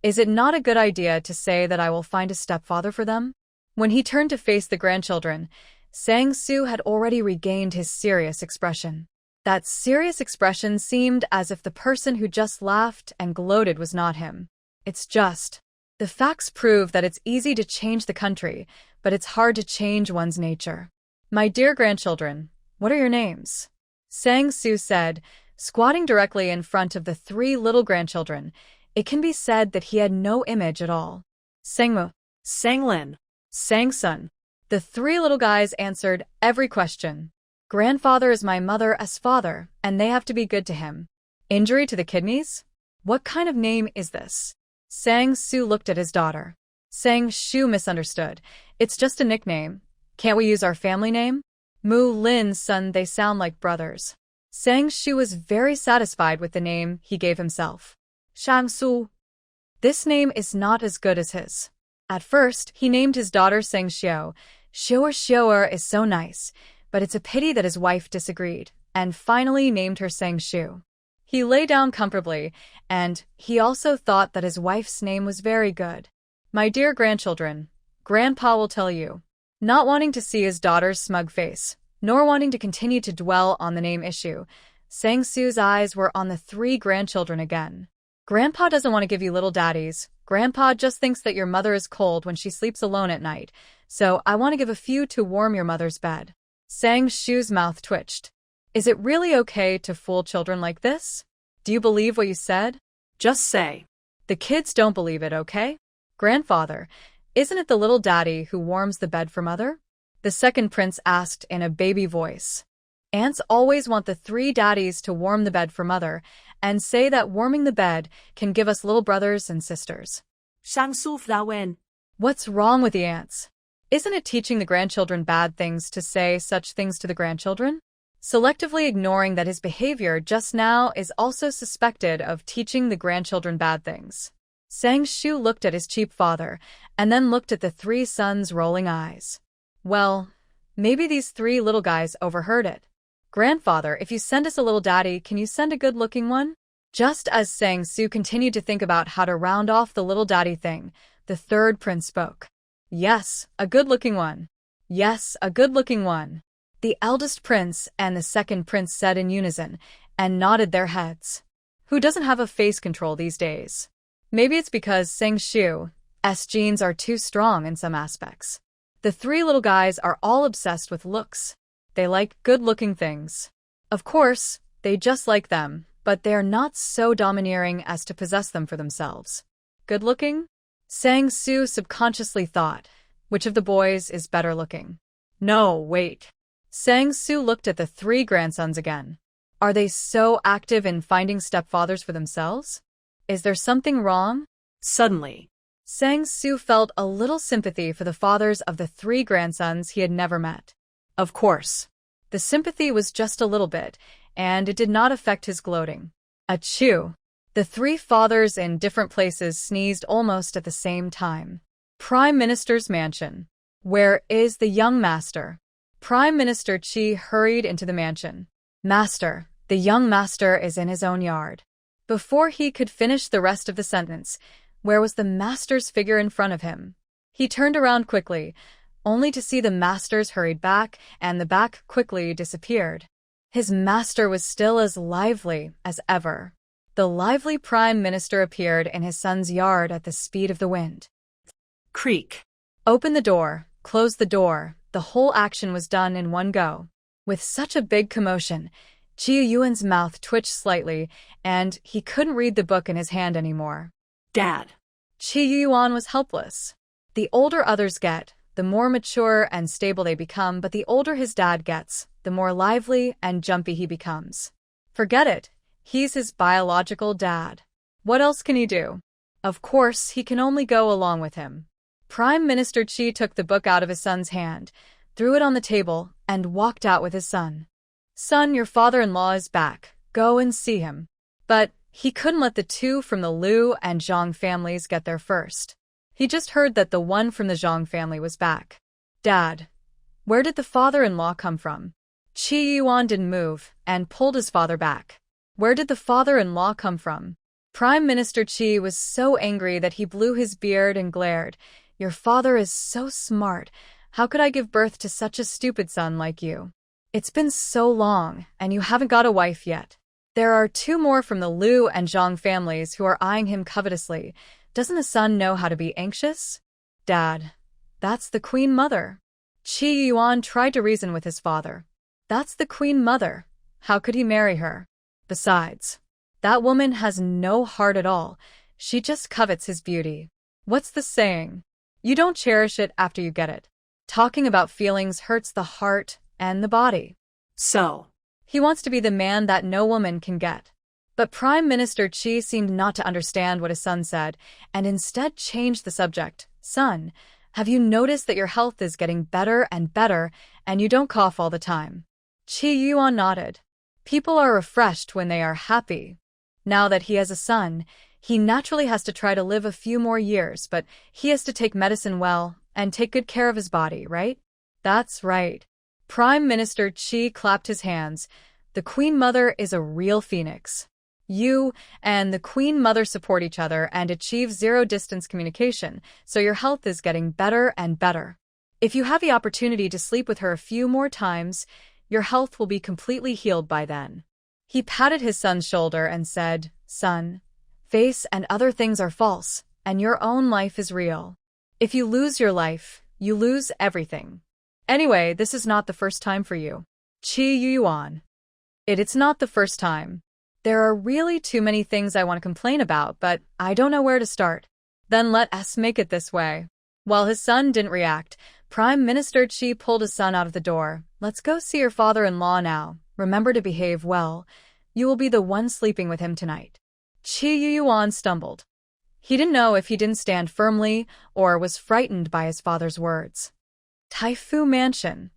Speaker 1: is it not a good idea to say that I will find a stepfather for them? When he turned to face the grandchildren, Sang Su had already regained his serious expression. That serious expression seemed as if the person who just laughed and gloated was not him. It's just. The facts prove that it's easy to change the country, but it's hard to change one's nature. My dear grandchildren, what are your names? Sang Su said, squatting directly in front of the 3 little grandchildren. It can be said that he had no image at all. Sangmu,
Speaker 3: Sanglin,
Speaker 1: Sangsun. The 3 little guys answered every question. Grandfather is my mother as father, and they have to be good to him. Injury to the kidneys? What kind of name is this? Sang Su looked at his daughter. Sang Shu misunderstood. It's just a nickname. Can't we use our family name? Mu Lin's son, they sound like brothers. Sang Shu was very satisfied with the name he gave himself. Shang Su. This name is not as good as his. At first, he named his daughter Sang Xiao. Xiao is so nice, but it's a pity that his wife disagreed, and finally named her Sang Shu. He lay down comfortably, and he also thought that his wife's name was very good. My dear grandchildren, Grandpa will tell you. Not wanting to see his daughter's smug face, nor wanting to continue to dwell on the name issue, Sang Su's eyes were on the 3 grandchildren again. Grandpa doesn't want to give you little daddies. Grandpa just thinks that your mother is cold when she sleeps alone at night, so I want to give a few to warm your mother's bed. Sang Shu's mouth twitched. Is it really okay to fool children like this? Do you believe what you said?
Speaker 3: Just say.
Speaker 1: The kids don't believe it, okay? Grandfather, isn't it the little daddy who warms the bed for mother? The second prince asked in a baby voice. Aunts always want the 3 daddies to warm the bed for mother, and say that warming the bed can give us little brothers and sisters.
Speaker 3: Shang Su Flawen.
Speaker 1: What's wrong with the aunts? Isn't it teaching the grandchildren bad things to say such things to the grandchildren? Selectively ignoring that his behavior just now is also suspected of teaching the grandchildren bad things. Sang Shu looked at his cheap father, and then looked at the 3 sons' rolling eyes. Well, maybe these 3 little guys overheard it. Grandfather, if you send us a little daddy, can you send a good-looking one? Just as Sang Su continued to think about how to round off the little daddy thing, the 3rd prince spoke. Yes, a good-looking one. Yes, a good-looking one. The eldest prince and the 2nd prince said in unison, and nodded their heads. Who doesn't have a face control these days? Maybe it's because Sang Shu's genes are too strong in some aspects. The 3 little guys are all obsessed with looks. They like good-looking things. Of course, they just like them, but they are not so domineering as to possess them for themselves. Good-looking? Sang Su subconsciously thought, which of the boys is better looking? No, wait. Sang Su looked at the 3 grandsons again. Are they so active in finding stepfathers for themselves? Is there something wrong?
Speaker 3: Suddenly,
Speaker 1: Sang Su felt a little sympathy for the fathers of the 3 grandsons he had never met. Of course. The sympathy was just a little bit, and it did not affect his gloating. Achoo! The 3 fathers in different places sneezed almost at the same time. Prime Minister's mansion. Where is the young master? Prime Minister Qi hurried into the mansion. Master, the young master is in his own yard. Before he could finish the rest of the sentence, where was the master's figure in front of him? He turned around quickly, only to see the master's hurried back, and the back quickly disappeared. His master was still as lively as ever. The lively Prime Minister appeared in his son's yard at the speed of the wind.
Speaker 3: Creak.
Speaker 1: Open the door, close the door, the whole action was done in one go. With such a big commotion, Qi Youyuan's mouth twitched slightly, and he couldn't read the book in his hand anymore.
Speaker 3: Dad.
Speaker 1: Qi Youyuan was helpless. The older others get, the more mature and stable they become, but the older his dad gets, the more lively and jumpy he becomes. Forget it. He's his biological dad. What else can he do? Of course, he can only go along with him. Prime Minister Qi took the book out of his son's hand, threw it on the table, and walked out with his son. Son, your father-in-law is back. Go and see him. But he couldn't let the two from the Lu and Zhang families get there first. He just heard that the one from the Zhang family was back. Dad, where did the father-in-law come from? Qi Youyuan didn't move and pulled his father back. Where did the father-in-law come from? Prime Minister Qi was so angry that he blew his beard and glared. Your father is so smart. How could I give birth to such a stupid son like you? It's been so long, and you haven't got a wife yet. There are two more from the Lu and Zhang families who are eyeing him covetously. Doesn't the son know how to be anxious? Dad, that's the Queen Mother. Qi Youyuan tried to reason with his father. That's the Queen Mother. How could he marry her? Besides, that woman has no heart at all. She just covets his beauty. What's the saying? You don't cherish it after you get it. Talking about feelings hurts the heart and the body.
Speaker 3: So,
Speaker 1: he wants to be the man that no woman can get. But Prime Minister Qi seemed not to understand what his son said, and instead changed the subject. Son, have you noticed that your health is getting better and better, and you don't cough all the time? Qi Youyuan nodded. People are refreshed when they are happy. Now that he has a son, he naturally has to try to live a few more years, but he has to take medicine well and take good care of his body, right? That's right. Prime Minister Qi clapped his hands. The Queen Mother is a real phoenix. You and the Queen Mother support each other and achieve zero-distance communication, so your health is getting better and better. If you have the opportunity to sleep with her a few more times, your health will be completely healed by then. He patted his son's shoulder and said, Son, face and other things are false, and your own life is real. If you lose your life, you lose everything. Anyway, this is not the first time for you. Qi Youyuan. It's not the first time. There are really too many things I want to complain about, but I don't know where to start. Then let us make it this way. While his son didn't react, Prime Minister Qi pulled his son out of the door. Let's go see your father-in-law now. Remember to behave well. You will be the one sleeping with him tonight. Qi Youyuan stumbled. He didn't know if he didn't stand firmly or was frightened by his father's words. Taifu Mansion.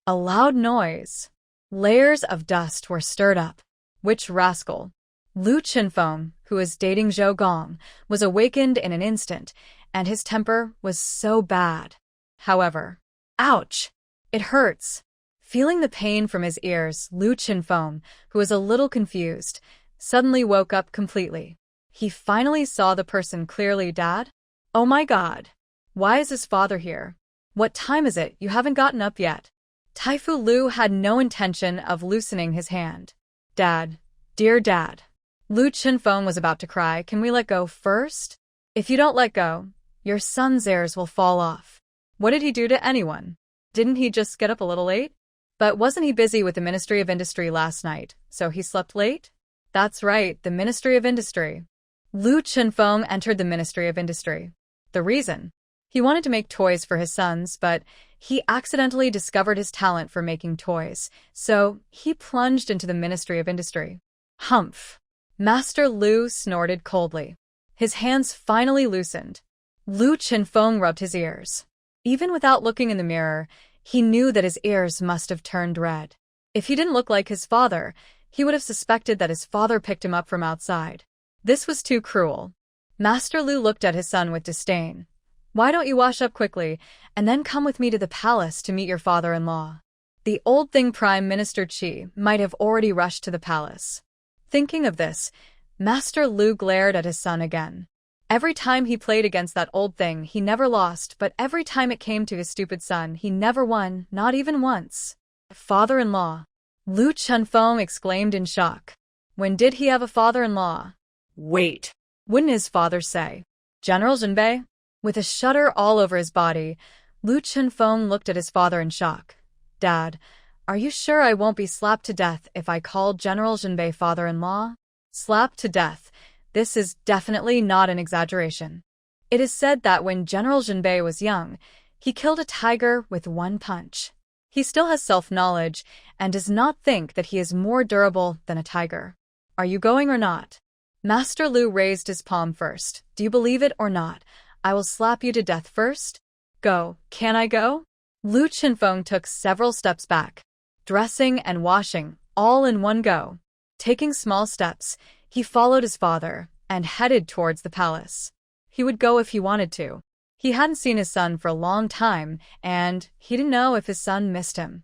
Speaker 1: A loud noise. Layers of dust were stirred up. Which rascal? Lu Chenfeng, who was dating Zhou Gong, was awakened in an instant, and his temper was so bad. However, ouch! It hurts. Feeling the pain from his ears, Lu Chenfeng, who was a little confused, suddenly woke up completely. He finally saw the person clearly. Dad? Oh my God! Why is his father here? What time is it? You haven't gotten up yet. Taifu Lu had no intention of loosening his hand. Dad, dear Dad. Lu Chenfeng was about to cry. Can we let go first? If you don't let go, your son's ears will fall off. What did he do to anyone? Didn't he just get up a little late? But wasn't he busy with the Ministry of Industry last night, so he slept late? That's right, the Ministry of Industry. Lu Chenfeng entered the Ministry of Industry. The reason? He wanted to make toys for his sons, but he accidentally discovered his talent for making toys, so he plunged into the Ministry of Industry. Humph! Master Lu snorted coldly. His hands finally loosened. Lu Chenfeng rubbed his ears. Even without looking in the mirror, he knew that his ears must have turned red. If he didn't look like his father, he would have suspected that his father picked him up from outside. This was too cruel. Master Lu looked at his son with disdain. Why don't you wash up quickly, and then come with me to the palace to meet your father-in-law? The old thing Prime Minister Qi might have already rushed to the palace. Thinking of this, Master Lu glared at his son again. Every time he played against that old thing, he never lost, but every time it came to his stupid son, he never won, not even once. Father-in-law. Lu Chenfeng exclaimed in shock. When did he have a father-in-law?
Speaker 3: Wait.
Speaker 1: Wouldn't his father say? General Zhenbei? With a shudder all over his body, Lu Chenfeng looked at his father in shock. Dad, Are you sure I won't be slapped to death if I call General Zhenbei father-in-law? Slapped to death. This is definitely not an exaggeration. It is said that when General Zhenbei was young, he killed a tiger with one punch. He still has self-knowledge and does not think that he is more durable than a tiger. Are you going or not? Master Lu raised his palm first. Do you believe it or not? I will slap you to death first. Go. Can I go? Lu Chenfeng took several steps back, dressing and washing, all in one go. Taking small steps, he followed his father and headed towards the palace. He would go if he wanted to. He hadn't seen his son for a long time, and he didn't know if his son missed him.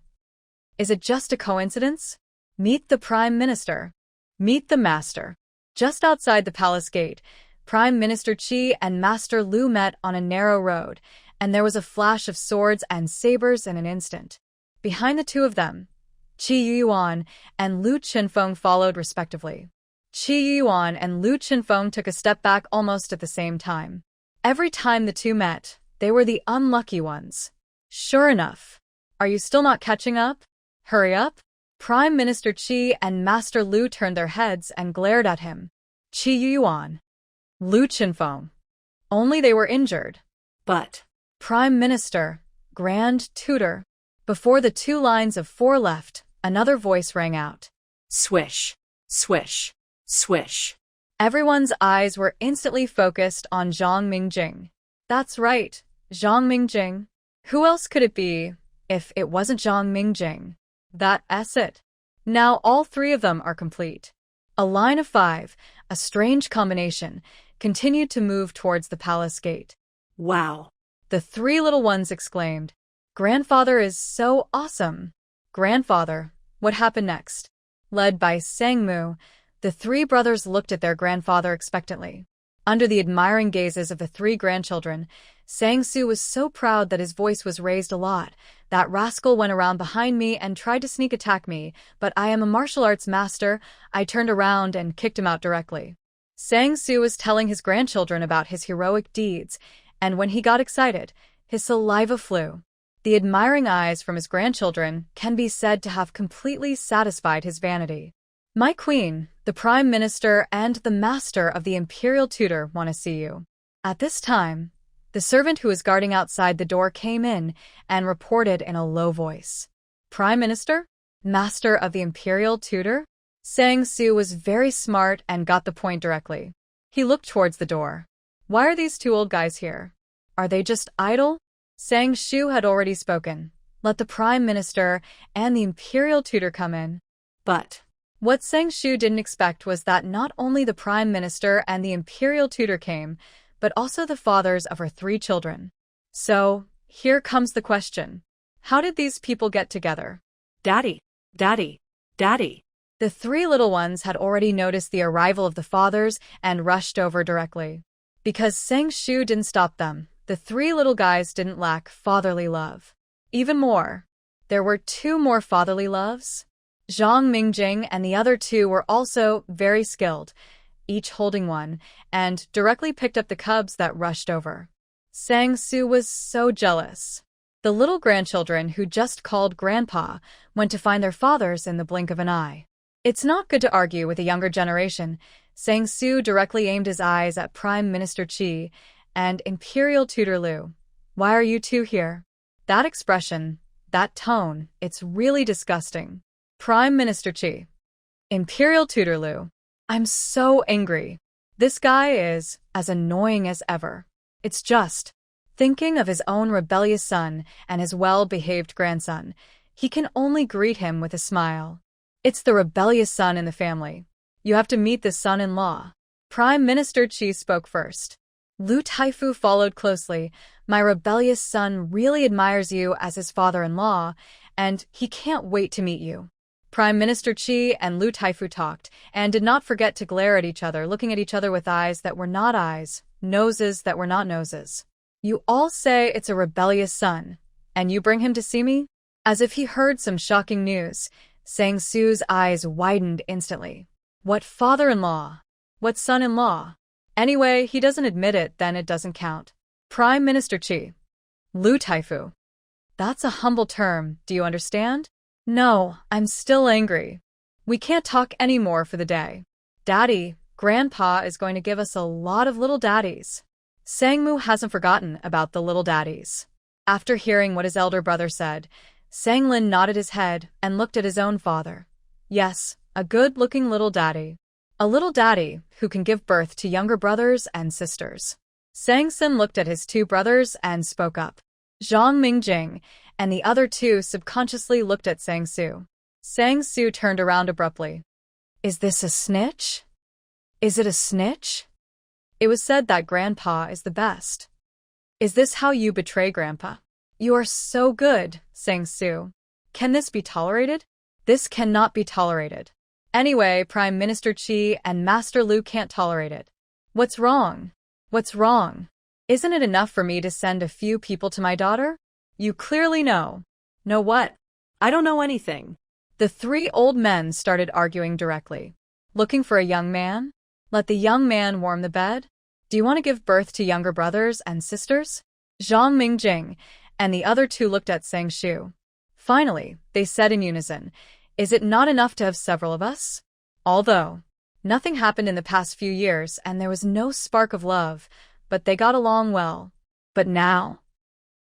Speaker 1: Is it just a coincidence? Meet the Prime Minister. Meet the Master. Just outside the palace gate, Prime Minister Qi and Master Lu met on a narrow road, and there was a flash of swords and sabers in an instant. Behind the two of them, Qi Youyuan and Lu Chenfeng followed respectively. Qi Youyuan and Lu Chenfeng took a step back almost at the same time. Every time the two met, they were the unlucky ones. Sure enough. Are you still not catching up? Hurry up. Prime Minister Qi and Master Lu turned their heads and glared at him. Qi Youyuan. Lu Chenfeng. Only they were injured.
Speaker 3: But
Speaker 1: Prime Minister, Grand Tutor. Before the 2 lines of 4 left, another voice rang out.
Speaker 3: swish, swish, swish.
Speaker 1: Everyone's eyes were instantly focused on Zhang Mingjing. That's right, Zhang Mingjing. Who else could it be if it wasn't Zhang Mingjing? That's it. Now all 3 of them are complete. A line of 5, a strange combination, continued to move towards the palace gate.
Speaker 3: Wow.
Speaker 1: The 3 little ones exclaimed, Grandfather is so awesome. Grandfather, what happened next? Led by Sangmu, the 3 brothers looked at their grandfather expectantly. Under the admiring gazes of the 3 grandchildren, Sangsu was so proud that his voice was raised a lot. That rascal went around behind me and tried to sneak attack me, but I am a martial arts master. I turned around and kicked him out directly. Sangsu was telling his grandchildren about his heroic deeds, and when he got excited, his saliva flew. The admiring eyes from his grandchildren can be said to have completely satisfied his vanity. My queen, the Prime Minister and the Master of the Imperial Tutor want to see you. At this time, the servant who was guarding outside the door came in and reported in a low voice. Prime Minister? Master of the Imperial Tutor? Sangsu was very smart and got the point directly. He looked towards the door. Why are these 2 old guys here? Are they just idle? Shu had already spoken. Let the Prime Minister and the Imperial Tutor come in.
Speaker 3: But
Speaker 1: what Shu didn't expect was that not only the Prime Minister and the Imperial Tutor came, but also the fathers of her 3 children. So, here comes the question. How did these people get together?
Speaker 3: Daddy, Daddy, Daddy.
Speaker 1: The 3 little ones had already noticed the arrival of the fathers and rushed over directly. Because Shu didn't stop them, the 3 little guys didn't lack fatherly love. Even more, there were 2 more fatherly loves. Zhang Mingjing and the other 2 were also very skilled, each holding one, and directly picked up the cubs that rushed over. Sangsu was so jealous. The little grandchildren who just called Grandpa went to find their fathers in the blink of an eye. It's not good to argue with the younger generation. Sangsu directly aimed his eyes at Prime Minister Qi and Imperial Tutor Lu. Why are you 2 here? That expression, that tone, it's really disgusting. Prime Minister Qi. Imperial Tutor Lu. I'm so angry. This guy is as annoying as ever. It's just thinking of his own rebellious son and his well-behaved grandson. He can only greet him with a smile. It's the rebellious son in the family. You have to meet the son-in-law. Prime Minister Qi spoke first. Lu Taifu followed closely. My rebellious son really admires you as his father-in-law, and he can't wait to meet you. Prime Minister Qi and Lu Taifu talked, and did not forget to glare at each other, looking at each other with eyes that were not eyes, noses that were not noses. You all say it's a rebellious son, and you bring him to see me? As if he heard some shocking news, Sangsu's eyes widened instantly. What father-in-law? What son-in-law? Anyway, he doesn't admit it, then it doesn't count. Prime Minister Qi. Lu Taifu. That's a humble term, do you understand? No, I'm still angry. We can't talk anymore for the day. Daddy, Grandpa is going to give us a lot of little daddies. Sangmu hasn't forgotten about the little daddies. After hearing what his elder brother said, Sanglin nodded his head and looked at his own father. Yes, a good-looking little daddy. A little daddy who can give birth to younger brothers and sisters. Sangsin looked at his two brothers and spoke up. Zhang Mingjing and the other two subconsciously looked at Sangsu. Sangsu turned around abruptly. Is this a snitch? Is it a snitch? It was said that Grandpa is the best. Is this how you betray Grandpa? You are so good, Sangsu. Can this be tolerated? This cannot be tolerated. Anyway, Prime Minister Qi and Master Lu can't tolerate it. What's wrong? What's wrong? Isn't it enough for me to send a few people to my daughter? You clearly know. Know what?
Speaker 3: I don't know anything.
Speaker 1: The three old men started arguing directly. Looking for a young man? Let the young man warm the bed? Do you want to give birth to younger brothers and sisters? Zhang Mingjing and the other two looked at Sang Shu. Finally, they said in unison, is it not enough to have several of us? Although nothing happened in the past few years and there was no spark of love, but they got along well. But now,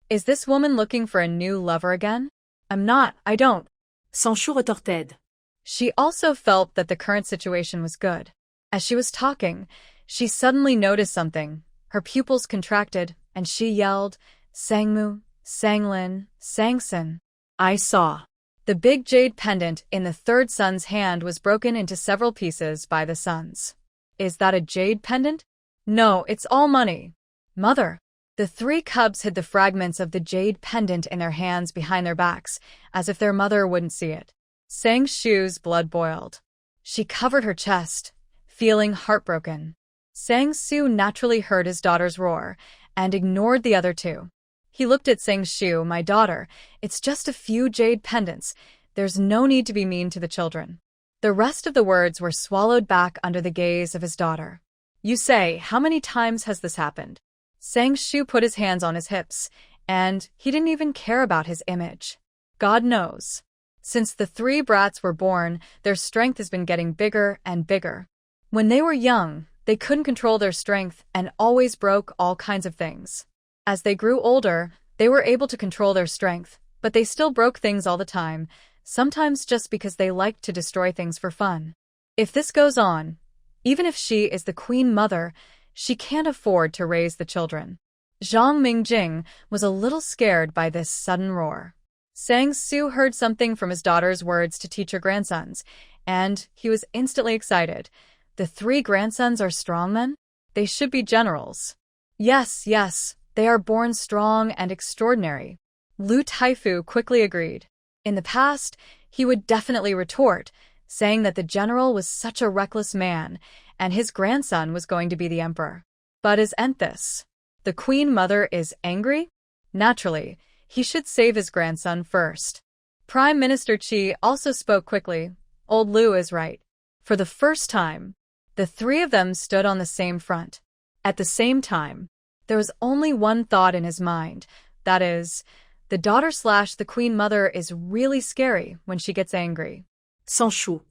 Speaker 1: is this woman looking for a new lover again? I'm not, I don't.
Speaker 3: Sang Shu retorted.
Speaker 1: She also felt that the current situation was good. As she was talking, she suddenly noticed something. Her pupils contracted, and she yelled, Sangmu, Sanglin, Sangsin.
Speaker 3: I saw.
Speaker 1: The big jade pendant in the third son's hand was broken into several pieces by the sons. Is that a jade pendant? No, it's all money. Mother. The three cubs hid the fragments of the jade pendant in their hands behind their backs, as if their mother wouldn't see it. Sang Shu's blood boiled. She covered her chest, feeling heartbroken. Sang Su naturally heard his daughter's roar, and ignored the other two. He looked at Sang Shu, my daughter, it's just a few jade pendants. There's no need to be mean to the children. The rest of the words were swallowed back under the gaze of his daughter. You say, how many times has this happened? Sang Shu put his hands on his hips, and he didn't even care about his image. God knows. Since the three brats were born, their strength has been getting bigger and bigger. When they were young, they couldn't control their strength and always broke all kinds of things. As they grew older, they were able to control their strength, but they still broke things all the time, sometimes just because they liked to destroy things for fun. If this goes on, even if she is the queen mother, she can't afford to raise the children. Zhang Mingjing was a little scared by this sudden roar. Sang Su heard something from his daughter's words to teach her grandsons, and he was instantly excited. The three grandsons are strong men? They should be generals. Yes, yes, they are born strong and extraordinary. Lu Taifu quickly agreed. In the past, he would definitely retort, saying that the general was such a reckless man, and his grandson was going to be the emperor. But isn't this? The queen mother is angry? Naturally, he should save his grandson first. Prime Minister Qi also spoke quickly. Old Lu is right. For the first time, the three of them stood on the same front. At the same time, there was only one thought in his mind, that is, the daughter/the queen mother is really scary when she gets angry.
Speaker 3: Sang Shu.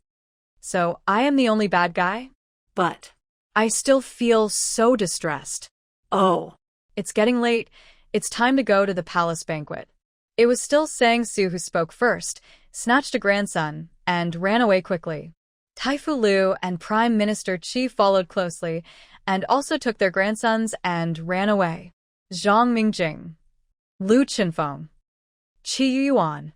Speaker 1: So I am the only bad guy?
Speaker 3: But
Speaker 1: I still feel so distressed.
Speaker 3: Oh.
Speaker 1: It's getting late. It's time to go to the palace banquet. It was still Sang Su who spoke first, snatched a grandson, and ran away quickly. Taifu Lu and Prime Minister Qi followed closely, and also took their grandsons and ran away. Zhang Mingjing. Lu Chenfeng. Qi Youyuan.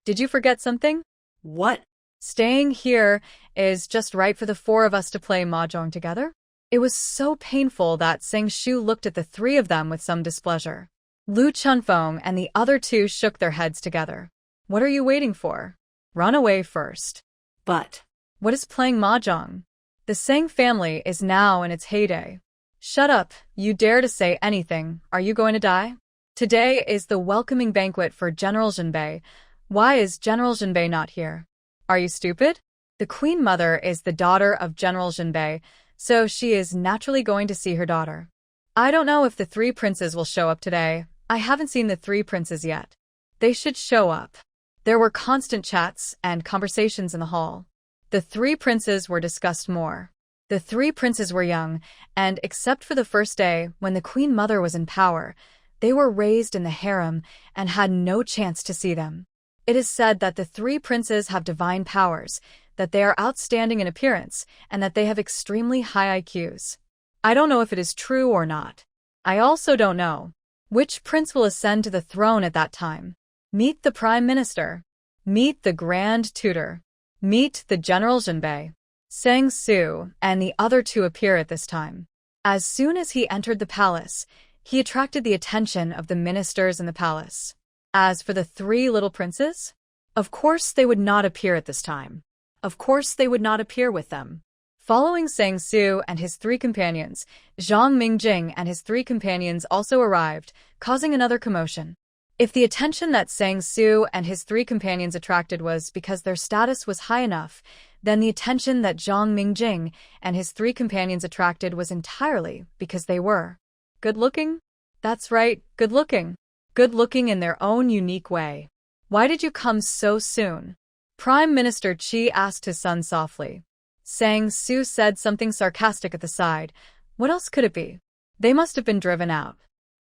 Speaker 1: Did you forget something?
Speaker 3: What?
Speaker 1: Staying here is just right for the four of us to play mahjong together? It was so painful that Sang Shu looked at the three of them with some displeasure. Lu Chenfeng and the other two shook their heads together. What are you waiting for? Run away first.
Speaker 3: But
Speaker 1: what is playing mahjong? The Sang family is now in its heyday. Shut up, you dare to say anything, are you going to die? Today is the welcoming banquet for General Zhenbei. Why is General Zhenbei not here? Are you stupid? The queen mother is the daughter of General Zhenbei, so she is naturally going to see her daughter. I don't know if the three princes will show up today. I haven't seen the three princes yet. They should show up. There were constant chats and conversations in the hall. The three princes were discussed more. The three princes were young, and except for the first day when the Queen Mother was in power, they were raised in the harem and had no chance to see them. It is said that the three princes have divine powers, that they are outstanding in appearance, and that they have extremely high IQs. I don't know if it is true or not. I also don't know which prince will ascend to the throne at that time. Meet the Prime Minister. Meet the Grand Tutor. Meet the General Zhenbei. Sang Su and the other two appear at this time. As soon as he entered the palace, he attracted the attention of the ministers in the palace. As for the three little princes, of course they would not appear at this time. Of course they would not appear with them. Following Sang Su and his three companions, Zhang Mingjing and his three companions also arrived, causing another commotion. If the attention that Sang Su and his three companions attracted was because their status was high enough, then the attention that Zhang Mingjing and his three companions attracted was entirely because they were good-looking? That's right, good-looking. Good-looking in their own unique way. Why did you come so soon? Prime Minister Qi asked his son softly. Sang Su said something sarcastic at the side. What else could it be? They must have been driven out.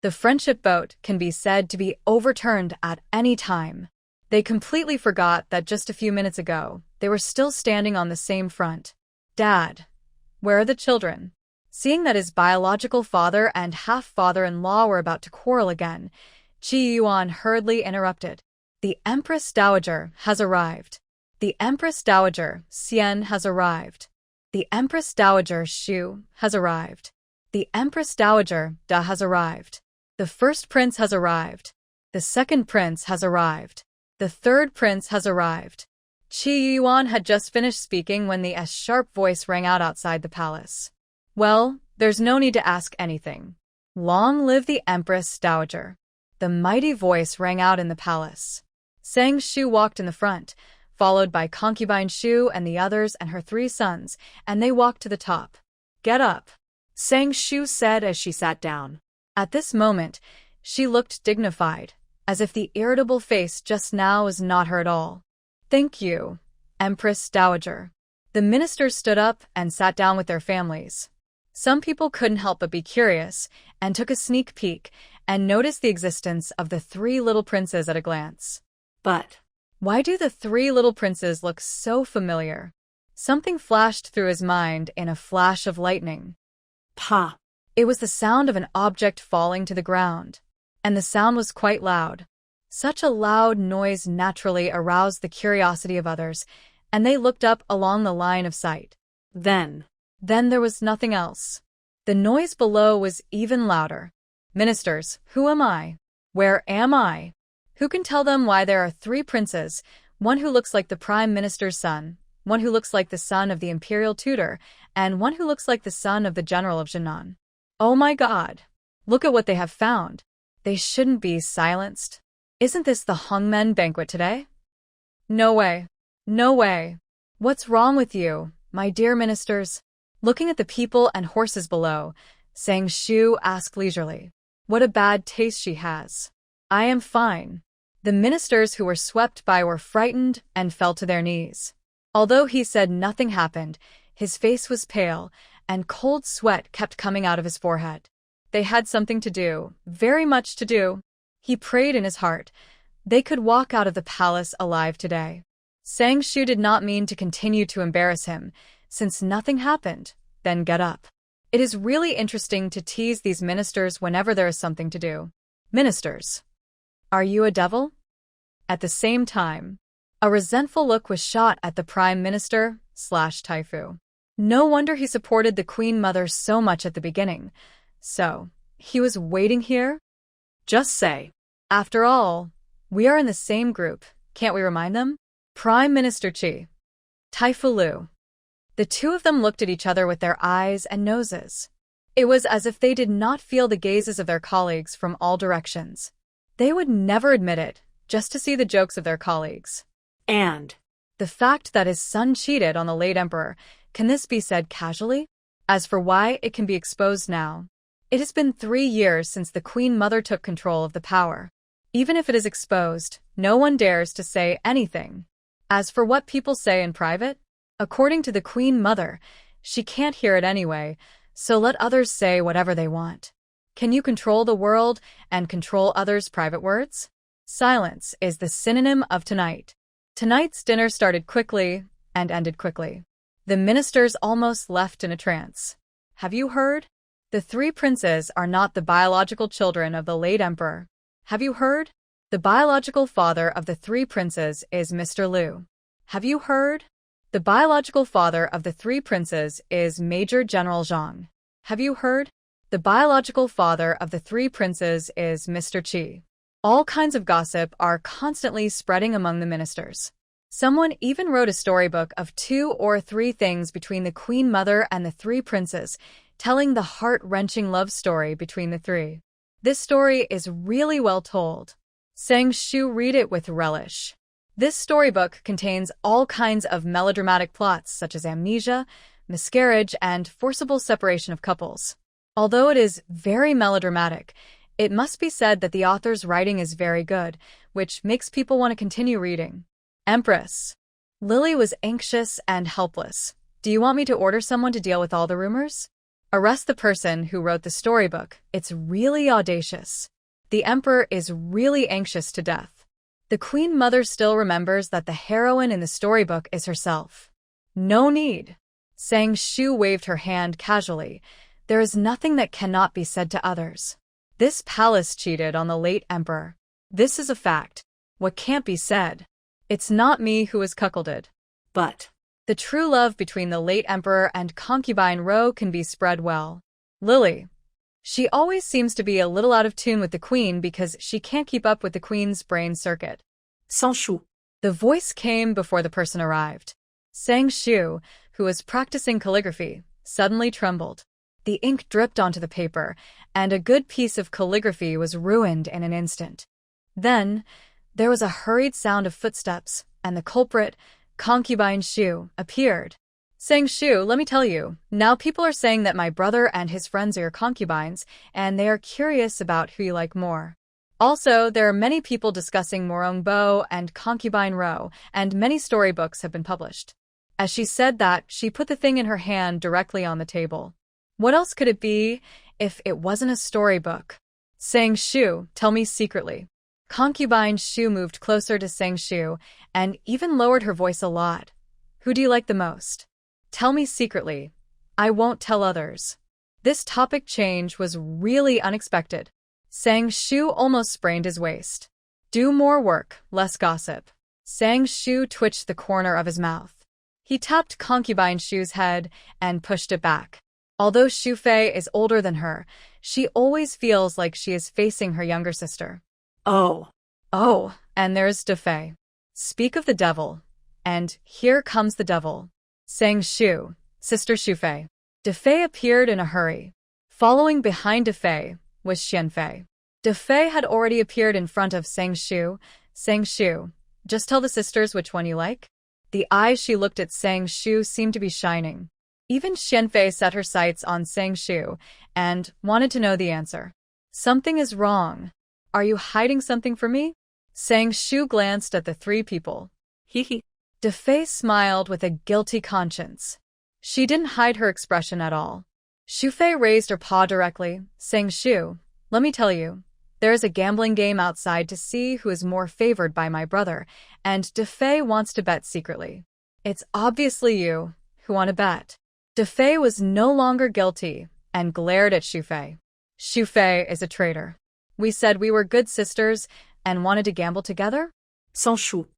Speaker 1: The friendship boat can be said to be overturned at any time. They completely forgot that just a few minutes ago, they were still standing on the same front. Dad, where are the children? Seeing that his biological father and half-father-in-law were about to quarrel again, Qi Youyuan hurriedly interrupted. The Empress Dowager has arrived. The Empress Dowager Xian has arrived. The Empress Dowager Shu has arrived. The Empress Dowager Da has arrived. The first prince has arrived. The second prince has arrived. The third prince has arrived. Qi Youyuan had just finished speaking when the sharp voice rang out outside the palace. Well, there's no need to ask anything. Long live the Empress Dowager. The mighty voice rang out in the palace. Sang Shu walked in the front, followed by concubine Shu and the others and her three sons, and they walked to the top. Get up, Sang Shu said as she sat down. At this moment, she looked dignified, as if the irritable face just now was not her at all. Thank you, Empress Dowager. The ministers stood up and sat down with their families. Some people couldn't help but be curious, and took a sneak peek, and noticed the existence of the three little princes at a glance. But why do the three little princes look so familiar? Something flashed through his mind in a flash of lightning. Pa! It was the sound of an object falling to the ground, and the sound was quite loud. Such a loud noise naturally aroused the curiosity of others, and they looked up along the line of sight. Then there was nothing else. The noise below was even louder. Ministers, who am I? Where am I? Who can tell them why there are three princes, one who looks like the Prime Minister's son, one who looks like the son of the Imperial Tutor, and one who looks like the son of the General of Jinan? Oh my God! Look at what they have found. They shouldn't be silenced. Isn't this the Hongmen banquet today? No way. No way. What's wrong with you, my dear ministers? Looking at the people and horses below, Sang Shu asked leisurely. What a bad taste she has. I am fine. The ministers who were swept by were frightened and fell to their knees. Although he said nothing happened, his face was pale, and cold sweat kept coming out of his forehead. They had something to do, very much to do. He prayed in his heart. They could walk out of the palace alive today. Sang Shu did not mean to continue to embarrass him, since nothing happened, then get up. It is really interesting to tease these ministers whenever there is something to do. Ministers. Are you a devil? At the same time, a resentful look was shot at the Prime Minister / Taifu. No wonder he supported the Queen Mother so much at the beginning. So, he was waiting here? Just say. After all, we are in the same group, can't we remind them? Prime Minister Qi. Taifu Lu. The two of them looked at each other with their eyes and noses. It was as if they did not feel the gazes of their colleagues from all directions. They would never admit it, just to see the jokes of their colleagues. And the fact that his son cheated on the late emperor, can this be said casually? As for why it can be exposed now, it has been 3 years since the Queen Mother took control of the power. Even if it is exposed, no one dares to say anything. As for what people say in private, according to the Queen Mother, she can't hear it anyway, so let others say whatever they want. Can you control the world and control others' private words? Silence is the synonym of tonight. Tonight's dinner started quickly and ended quickly. The ministers almost left in a trance. Have you heard? The three princes are not the biological children of the late emperor. Have you heard? The biological father of the three princes is Mr. Lu. Have you heard? The biological father of the three princes is Major General Zhang. Have you heard? The biological father of the three princes is Mr. Qi. All kinds of gossip are constantly spreading among the ministers. Someone even wrote a storybook of 2 or 3 things between the Queen Mother and the 3 princes, telling the heart-wrenching love story between the 3. This story is really well told. Sang Shu read it with relish. This storybook contains all kinds of melodramatic plots such as amnesia, miscarriage, and forcible separation of couples. Although it is very melodramatic, it must be said that the author's writing is very good, which makes people want to continue reading. Empress. Lily was anxious and helpless. Do you want me to order someone to deal with all the rumors? Arrest the person who wrote the storybook. It's really audacious. The emperor is really anxious to death. The Queen Mother still remembers that the heroine in the storybook is herself. No need. Sang Shu waved her hand casually. There is nothing that cannot be said to others. This palace cheated on the late emperor. This is a fact. What can't be said? It's not me who is cuckolded.
Speaker 3: But
Speaker 1: the true love between the late emperor and concubine Ro can be spread well. Lily. She always seems to be a little out of tune with the queen because she can't keep up with the queen's brain circuit.
Speaker 3: Sans Shu.
Speaker 1: The voice came before the person arrived. Sang Shu, who was practicing calligraphy, suddenly trembled. The ink dripped onto the paper, and a good piece of calligraphy was ruined in an instant. Then, there was a hurried sound of footsteps, and the culprit, concubine Shu, appeared. Sang Shu, let me tell you, now people are saying that my brother and his friends are your concubines, and they are curious about who you like more. Also, there are many people discussing Mourning and concubine Ro, and many storybooks have been published. As she said that, she put the thing in her hand directly on the table. What else could it be if it wasn't a storybook? Sang Shu, tell me secretly. Concubine Shu moved closer to Sang Shu and even lowered her voice a lot. Who do you like the most? Tell me secretly. I won't tell others. This topic change was really unexpected. Sang Shu almost sprained his waist. Do more work, less gossip. Sang Shu twitched the corner of his mouth. He tapped concubine Shu's head and pushed it back. Although Shu Fei is older than her, she always feels like she is facing her younger sister.
Speaker 3: Oh,
Speaker 1: and there's De Fei. Speak of the devil. And here comes the devil. Sang Shu, Sister Shu Fei. De Fei appeared in a hurry. Following behind De Fei was Xian Fei. De Fei had already appeared in front of Sang Shu. Sang Shu, just tell the sisters which one you like. The eyes she looked at Sang Shu seemed to be shining. Even Xian Fei set her sights on Sang Shu and wanted to know the answer. Something is wrong. Are you hiding something from me? Sang Shu glanced at the 3 people.
Speaker 3: Hee.
Speaker 1: De Fei smiled with a guilty conscience. She didn't hide her expression at all. Shu Fei raised her paw directly. Sang Shu, let me tell you, there is a gambling game outside to see who is more favored by my brother, and De Fei wants to bet secretly. It's obviously you who want to bet. De Fei was no longer guilty and glared at Shu Fei. Shu Fei is a traitor. We said we were good sisters and wanted to gamble together?
Speaker 3: Sans Shu.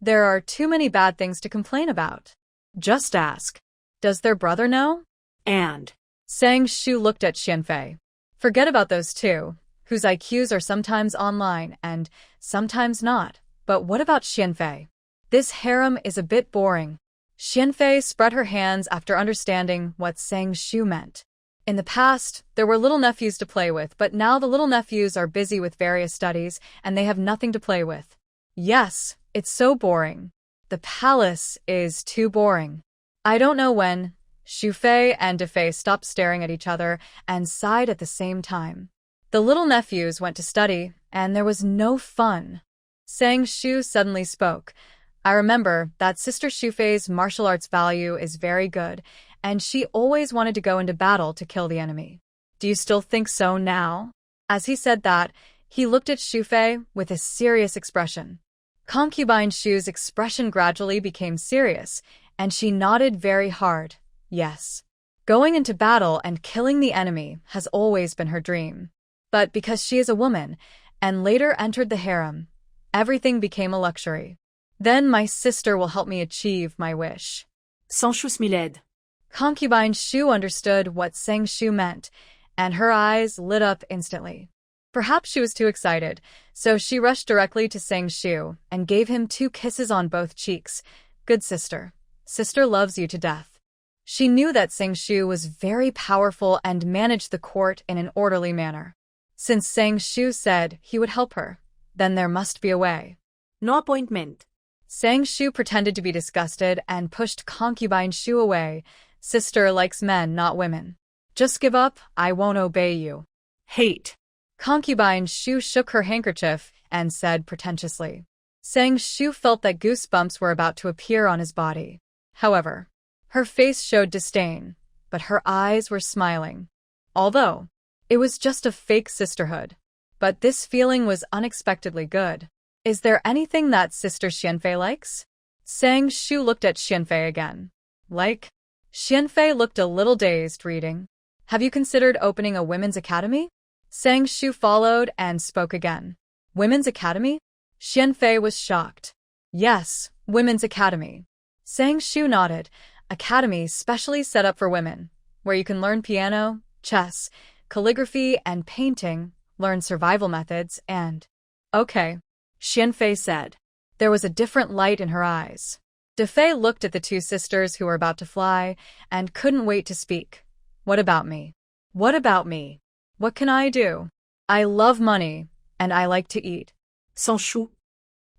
Speaker 1: There are too many bad things to complain about. Just ask. Does their brother know?
Speaker 3: And
Speaker 1: Sang Shu looked at Xian Fei. Forget about those 2, whose IQs are sometimes online and sometimes not. But what about Xian Fei? This harem is a bit boring. Xian Fei spread her hands after understanding what Sang Shu meant. In the past, there were little nephews to play with, but now the little nephews are busy with various studies and they have nothing to play with. Yes, it's so boring. The palace is too boring. I don't know when. Shu Fei and De Fei stopped staring at each other and sighed at the same time. The little nephews went to study, and there was no fun. Sang Shu suddenly spoke. I remember that Sister Shu Fei's martial arts value is very good, and she always wanted to go into battle to kill the enemy. Do you still think so now? As he said that, he looked at Shu Fei with a serious expression. Concubine Shu's expression gradually became serious, and she nodded very hard. Yes. Going into battle and killing the enemy has always been her dream. But because she is a woman, and later entered the harem, everything became a luxury. Then my sister will help me achieve my wish.
Speaker 3: Sang Shu smiled.
Speaker 1: Concubine Shu understood what Sang Shu meant, and her eyes lit up instantly. Perhaps she was too excited, so she rushed directly to Sang Shu and gave him 2 kisses on both cheeks. Good sister. Sister loves you to death. She knew that Sang Shu was very powerful and managed the court in an orderly manner. Since Sang Shu said he would help her, then there must be a way.
Speaker 3: No appointment.
Speaker 1: Sang Shu pretended to be disgusted and pushed Concubine Shu away. Sister likes men, not women. Just give up, I won't obey you.
Speaker 3: Hate.
Speaker 1: Concubine Shu shook her handkerchief and said pretentiously. Sang Shu felt that goosebumps were about to appear on his body. However, her face showed disdain, but her eyes were smiling. Although, it was just a fake sisterhood. But this feeling was unexpectedly good. Is there anything that Sister Qianfei likes? Sang Shu looked at Qianfei again. Like? Qianfei looked a little dazed, reading. Have you considered opening a women's academy? Sang Shu followed and spoke again. Women's academy? Qianfei was shocked. Yes, women's academy. Sang Shu nodded. Academy specially set up for women, where you can learn piano, chess, calligraphy, and painting, learn survival methods, and… Okay. Qianfei said. There was a different light in her eyes. Defei looked at the 2 sisters who were about to fly and couldn't wait to speak. What about me? What about me? What can I do? I love money, and I like to eat.
Speaker 3: Sang Shu.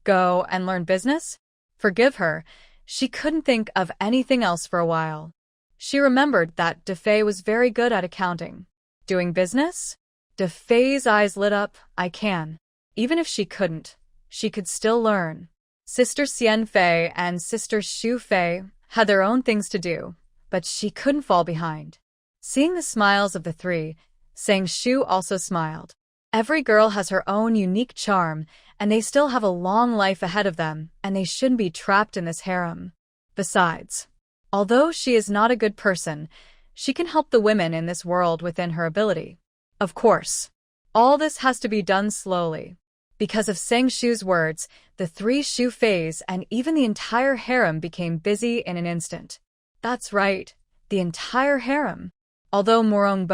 Speaker 1: Go and learn business? Forgive her. She couldn't think of anything else for a while. She remembered that Defei was very good at accounting. Doing business? Defei's eyes lit up. I can. Even if she couldn't, she could still learn. Sister Qianfei and Sister Shu Fei had their own things to do, but she couldn't fall behind. Seeing the smiles of the 3, Sang Shu also smiled. Every girl has her own unique charm, and they still have a long life ahead of them, and they shouldn't be trapped in this harem. Besides, although she is not a good person, she can help the women in this world within her ability. Of course, all this has to be done slowly. Because of Sang Shu's words, the 3 Shu Feis and even the entire harem became busy in an instant. That's right, the entire harem. Although Mourning,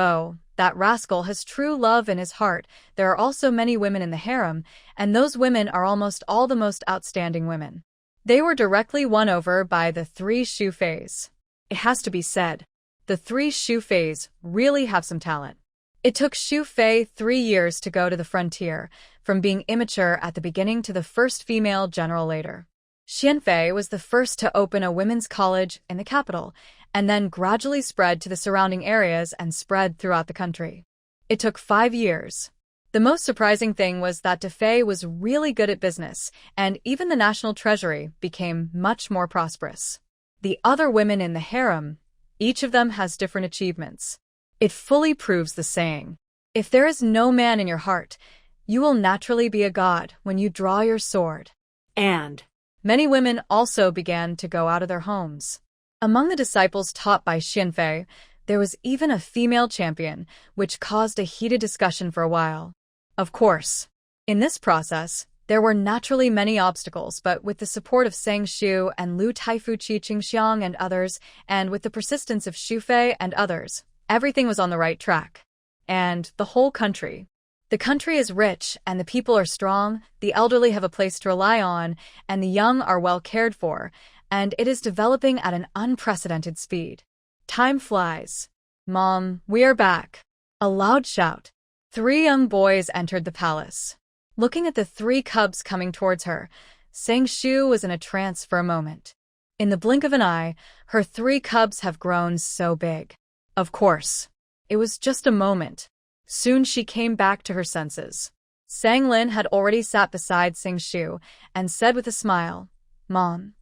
Speaker 1: that rascal, has true love in his heart, there are also many women in the harem, and those women are almost all the most outstanding women. They were directly won over by the 3 Shu Feis. It has to be said, the 3 Shu Feis really have some talent. It took Shu Fei 3 years to go to the frontier, from being immature at the beginning to the first female general later. Qianfei was the first to open a women's college in the capital, and then gradually spread to the surrounding areas and spread throughout the country. It took 5 years. The most surprising thing was that Defei was really good at business, and even the national treasury became much more prosperous. The other women in the harem, each of them has different achievements. It fully proves the saying, if there is no man in your heart, you will naturally be a god when you draw your sword.
Speaker 3: And
Speaker 1: many women also began to go out of their homes. Among the disciples taught by Qianfei, there was even a female champion, which caused a heated discussion for a while. Of course, in this process, there were naturally many obstacles, but with the support of Sang Shu and Lu Taifu Qi Qingxiang and others, and with the persistence of Shu Fei and others, everything was on the right track. And the whole country. The country is rich and the people are strong, the elderly have a place to rely on, and the young are well cared for, and it is developing at an unprecedented speed. Time flies. Mom, we are back. A loud shout. 3 young boys entered the palace. Looking at the 3 cubs coming towards her, Sang Shu was in a trance for a moment. In the blink of an eye, her 3 cubs have grown so big. Of course, it was just a moment. Soon she came back to her senses. Sang Lin had already sat beside Sing Shu and said with a smile, "Mom,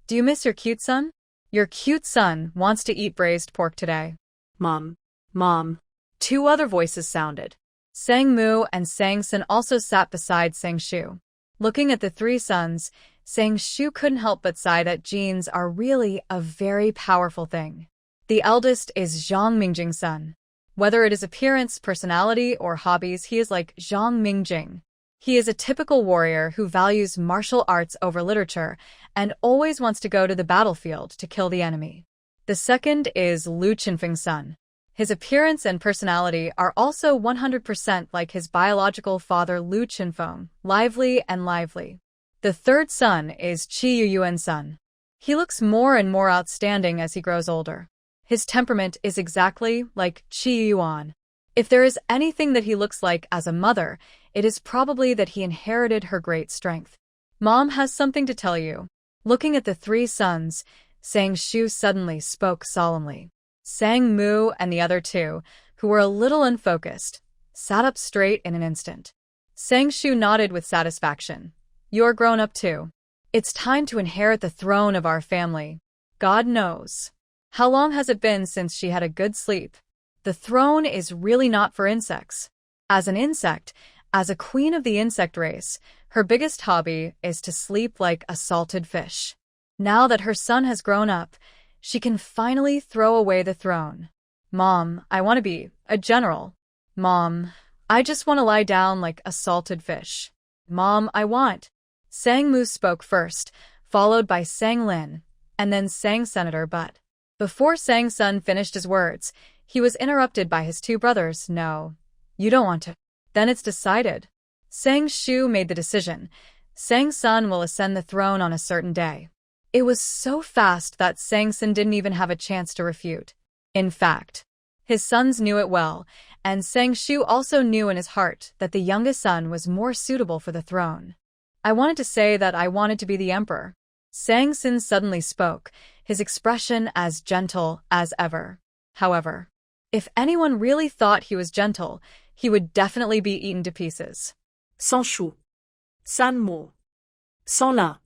Speaker 1: do you miss your cute son? Your cute son wants to eat braised pork today."
Speaker 3: Mom. Mom.
Speaker 1: Two other voices sounded. Sang Mu and Sang Sin also sat beside Sang Shu. Looking at the three sons, Sang Shu couldn't help but sigh that genes are really a very powerful thing. The eldest is Zhang Mingjing's son. Whether it is appearance, personality, or hobbies, he is like Zhang Mingjing. He is a typical warrior who values martial arts over literature and always wants to go to the battlefield to kill the enemy. The second is Lu Chenfeng's son. His appearance and personality are also 100% like his biological father Lu Chenfeng, lively and lively. The third son is Qi Youyuan's son. He looks more and more outstanding as he grows older. His temperament is exactly like Qi Youyuan. If there is anything that he looks like as a mother, it is probably that he inherited her great strength. Mom has something to tell you. Looking at the three sons, Sang Shu suddenly spoke solemnly. Sang Mu and the other two, who were a little unfocused, sat up straight in an instant. Sang Shu nodded with satisfaction. "You're grown up too. It's time to inherit the throne of our family. God knows. How long has it been since she had a good sleep? The throne is really not for insects. As an insect, as a queen of the insect race, her biggest hobby is to sleep like a salted fish. Now that her son has grown up, she can finally throw away the throne. Mom, I want to be a general. Mom, I just want to lie down like a salted fish. Mom, I want." Sang Mu spoke first, followed by Sang Lin, and then Sang Senator But. Before Sang Sun finished his words, he was interrupted by his two brothers. "No, you don't want to. Then it's decided." Sang Shu made the decision. Sang Sun will ascend the throne on a certain day. It was so fast that Sang Sin didn't even have a chance to refute. In fact, his sons knew it well, and Sang Shu also knew in his heart that the youngest son was more suitable for the throne. "I wanted to say that I wanted to be the emperor." Sang Sin suddenly spoke, his expression as gentle as ever. However, if anyone really thought he was gentle, he would definitely be eaten to pieces.
Speaker 3: Sans Shu. San Mo. Sans La.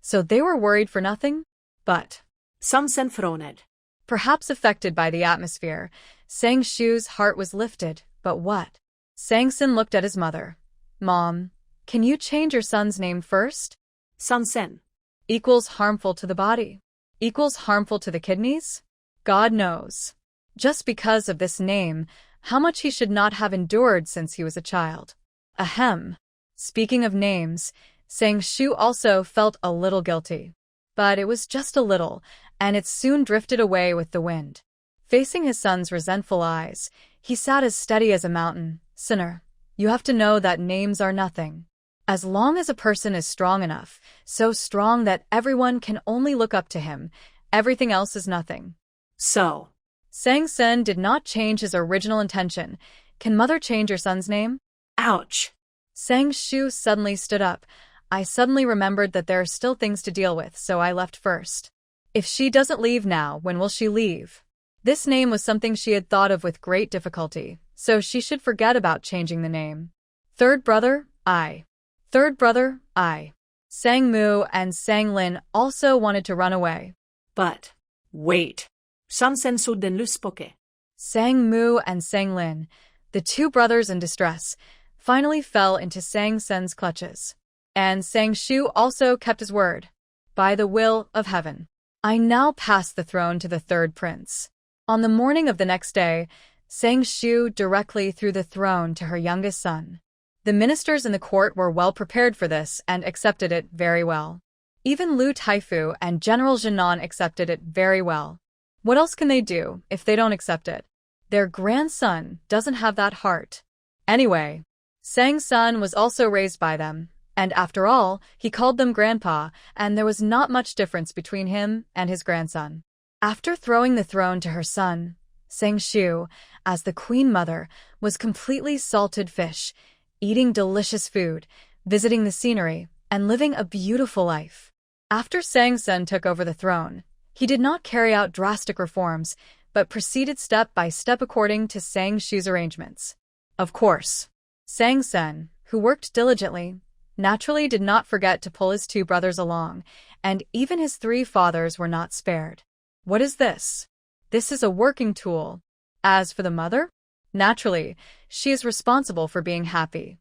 Speaker 1: So they were worried for nothing? But,
Speaker 3: Sam Sen Froned.
Speaker 1: perhaps affected by the atmosphere, Sang Shu's heart was lifted. But what? Sang Sin looked at his mother. "Mom, can you change your son's name first?"
Speaker 3: San Sen.
Speaker 1: Equals harmful to the body. Equals harmful to the kidneys? God knows. Just because of this name, how much he should not have endured since he was a child. Ahem. Speaking of names, Sang Shu also felt a little guilty. But it was just a little, and it soon drifted away with the wind. Facing his son's resentful eyes, he sat as steady as a mountain. "Sinner, you have to know that names are nothing. As long as a person is strong enough, so strong that everyone can only look up to him, everything else is nothing."
Speaker 3: So.
Speaker 1: Sang Sen did not change his original intention. "Can mother change your son's name?"
Speaker 3: Ouch.
Speaker 1: Sang Shu suddenly stood up. "I suddenly remembered that there are still things to deal with, so I left first. If she doesn't leave now, when will she leave?" This name was something she had thought of with great difficulty, so she should forget about changing the name. Third brother, I. Third brother, I. Sang Mu and Sang Lin also wanted to run away.
Speaker 3: But, wait. San Sen Su Den Lu Spoke.
Speaker 1: Sang Mu and Sang Lin, the two brothers in distress, finally fell into Sang Sen's clutches. And Sang Shu also kept his word. "By the will of heaven, I now pass the throne to the third prince." On the morning of the next day, Sang Shu directly threw the throne to her youngest son. The ministers in the court were well prepared for this and accepted it very well. Even Lu Taifu and General Jinan accepted it very well. What else can they do if they don't accept it? Their grandson doesn't have that heart. Anyway, Sang Sun was also raised by them, and after all, he called them grandpa, and there was not much difference between him and his grandson. After throwing the throne to her son, Sang Shu, as the queen mother, was completely salted fish, eating delicious food, visiting the scenery, and living a beautiful life. After Sang Sun took over the throne, he did not carry out drastic reforms, but proceeded step by step according to Sang Shu's arrangements. Of course. Sang Sen, who worked diligently, naturally did not forget to pull his 2 brothers along, and even his 3 fathers were not spared. What is this? This is a working tool. As for the mother? Naturally, she is responsible for being happy.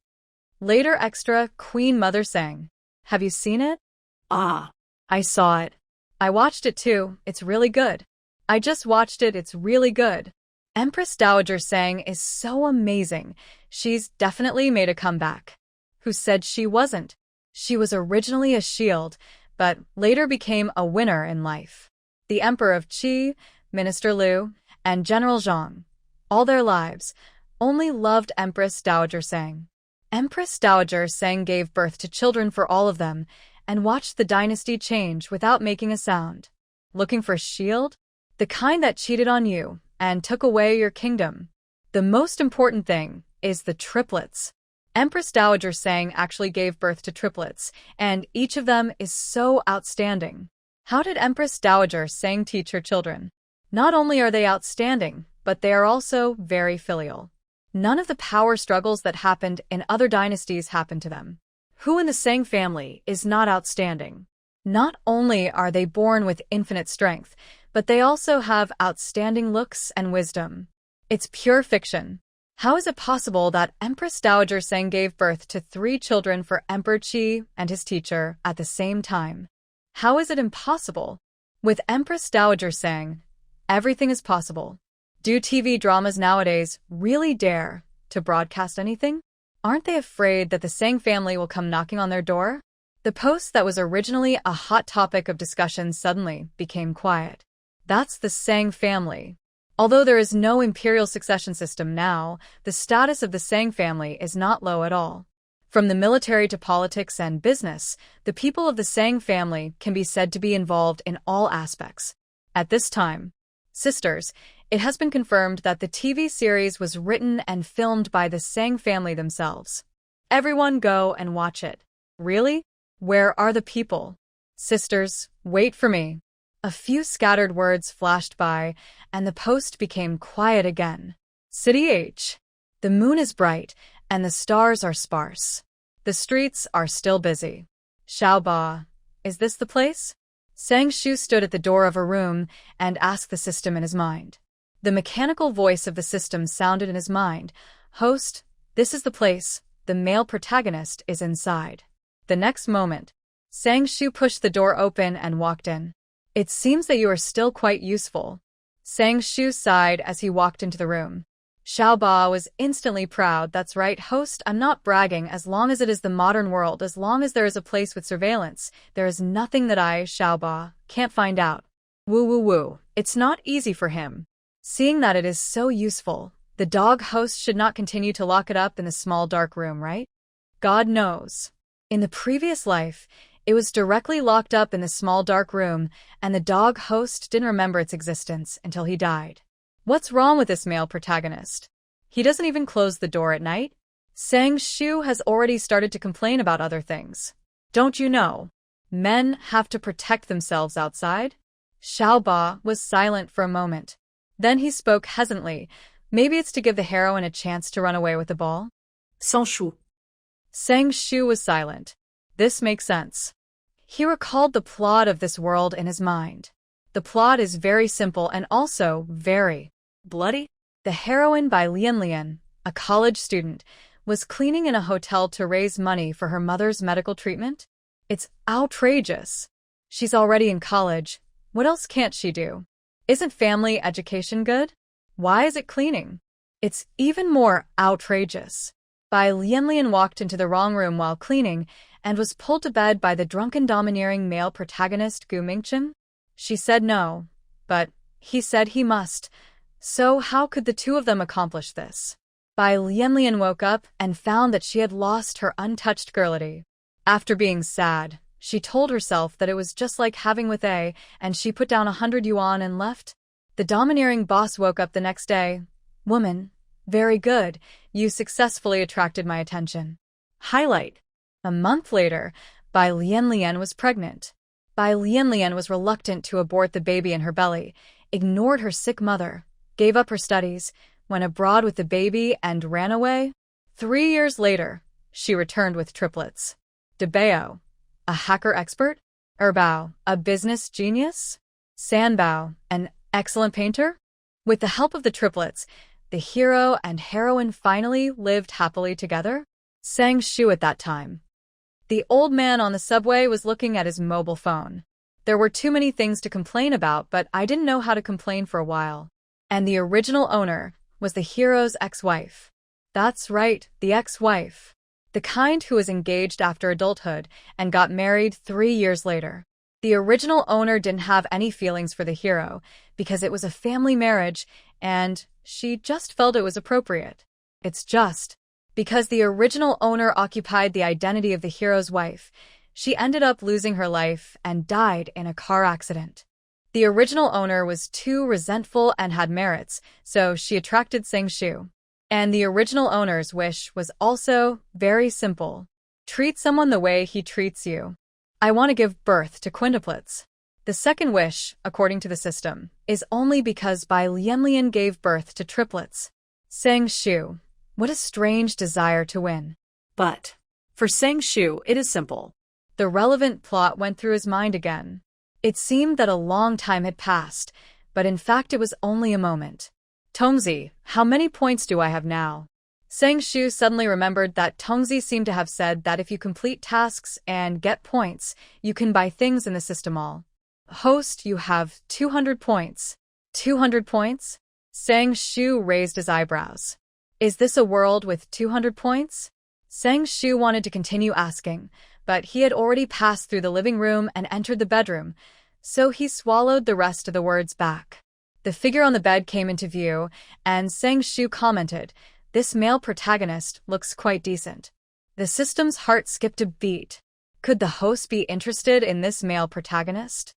Speaker 1: Later extra, Queen Mother sang. Have you seen it?
Speaker 3: Ah.
Speaker 1: I saw it. I watched it too. It's really good. I just watched it. It's really good. Empress Dowager Sang is so amazing. She's definitely made a comeback. Who said she wasn't? She was originally a shield, but later became a winner in life. The Emperor of Qi, Minister Lu, and General Zhang, all their lives, only loved Empress Dowager Sang. Empress Dowager Sang gave birth to children for all of them and watched the dynasty change without making a sound. Looking for a shield? The kind that cheated on you and took away your kingdom. The most important thing is the triplets. Empress Dowager Sang actually gave birth to triplets, and each of them is so outstanding. How did Empress Dowager Sang teach her children? Not only are they outstanding, but they are also very filial. None of the power struggles that happened in other dynasties happened to them. Who in the Sang family is not outstanding? Not only are they born with infinite strength, but they also have outstanding looks and wisdom. It's pure fiction. How is it possible that Empress Dowager Sang gave birth to 3 children for Emperor Qi and his teacher at the same time? How is it impossible? With Empress Dowager Sang, everything is possible. Do TV dramas nowadays really dare to broadcast anything? Aren't they afraid that the Sang family will come knocking on their door? The post that was originally a hot topic of discussion suddenly became quiet. That's the Sang family. Although there is no imperial succession system now, the status of the Sang family is not low at all. From the military to politics and business, the people of the Sang family can be said to be involved in all aspects. At this time, sisters, it has been confirmed that the TV series was written and filmed by the Sang family themselves. Everyone go and watch it. Really? Where are the people? Sisters, wait for me. A few scattered words flashed by, and the post became quiet again. City H. The moon is bright, and the stars are sparse. The streets are still busy. Xiaoba, is this the place? Sang Shu stood at the door of a room and asked the system in his mind. The mechanical voice of the system sounded in his mind. Host, this is the place. The male protagonist is inside. The next moment, Sang Shu pushed the door open and walked in. It seems that you are still quite useful. Sang Shu sighed as he walked into the room. Xiaoba was instantly proud. That's right, host, I'm not bragging. As long as it is the modern world, as long as there is a place with surveillance, there is nothing that I, Xiaoba, can't find out. Woo woo woo. It's not easy for him. Seeing that it is so useful, the dog host should not continue to lock it up in the small dark room, right? God knows. In the previous life, it was directly locked up in the small dark room, and the dog host didn't remember its existence until he died. What's wrong with this male protagonist? He doesn't even close the door at night? Sang Shu has already started to complain about other things. Don't you know? Men have to protect themselves outside? Xiaoba was silent for a moment. Then he spoke hesitantly. Maybe it's to give the heroine a chance to run away with the ball?
Speaker 3: Sans Shu.
Speaker 1: Sang Shu was silent. This makes sense. He recalled the plot of this world in his mind. The plot is very simple and also very bloody. The heroine by Lian, a college student, was cleaning in a hotel to raise money for her mother's medical treatment. It's outrageous. She's already in college. What else can't she do? Isn't family education good? Why is it cleaning? It's even more outrageous. Bai Lian walked into the wrong room while cleaning and was pulled to bed by the drunken domineering male protagonist Gu Mingchen. She said no, but he said he must. So how could the two of them accomplish this? Bai Lian woke up and found that she had lost her untouched girlity. After being sad, she told herself that it was just like having with A, and she put down 100 yuan and left. The domineering boss woke up the next day. Woman, very good, you successfully attracted my attention. Highlight. A month later, Bai Lian was pregnant. Bai Lian was reluctant to abort the baby in her belly, ignored her sick mother, gave up her studies, went abroad with the baby and ran away. 3 years later, she returned with triplets. Debao, a hacker expert? Erbao, a business genius? Sanbao, an excellent painter? With the help of the triplets, the hero and heroine finally lived happily together. Sang Shu at that time. The old man on the subway was looking at his mobile phone. There were too many things to complain about, but I didn't know how to complain for a while. And the original owner was the hero's ex-wife. That's right, the ex-wife. The kind who was engaged after adulthood and got married 3 years later. The original owner didn't have any feelings for the hero because it was a family marriage and she just felt it was appropriate. It's just because the original owner occupied the identity of the hero's wife, she ended up losing her life and died in a car accident. The original owner was too resentful and had merits, so she attracted Sang Shu. And the original owner's wish was also very simple. Treat someone the way he treats you. I want to give birth to quintuplets. The second wish, according to the system, is only because Bai Lianlian gave birth to triplets. Sang Shu, what a strange desire to win.
Speaker 3: But for Sang Shu, it is simple.
Speaker 1: The relevant plot went through his mind again. It seemed that a long time had passed, but in fact it was only a moment. Tongzi, how many points do I have now? Sang Shu suddenly remembered that Tongzi seemed to have said that if you complete tasks and get points, you can buy things in the system all. Host, you have 200 points. 200 points? Sang Shu raised his eyebrows. Is this a world with 200 points? Sang Shu wanted to continue asking, but he had already passed through the living room and entered the bedroom, so he swallowed the rest of the words back. The figure on the bed came into view, and Sang Shu commented, "This male protagonist looks quite decent." The system's heart skipped a beat. Could the host be interested in this male protagonist?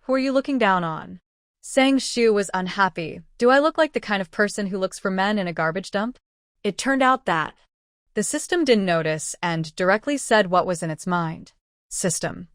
Speaker 1: Who are you looking down on? Sang Shu was unhappy. Do I look like the kind of person who looks for men in a garbage dump?
Speaker 3: It turned out that
Speaker 1: the system didn't notice and directly said what was in its mind. System.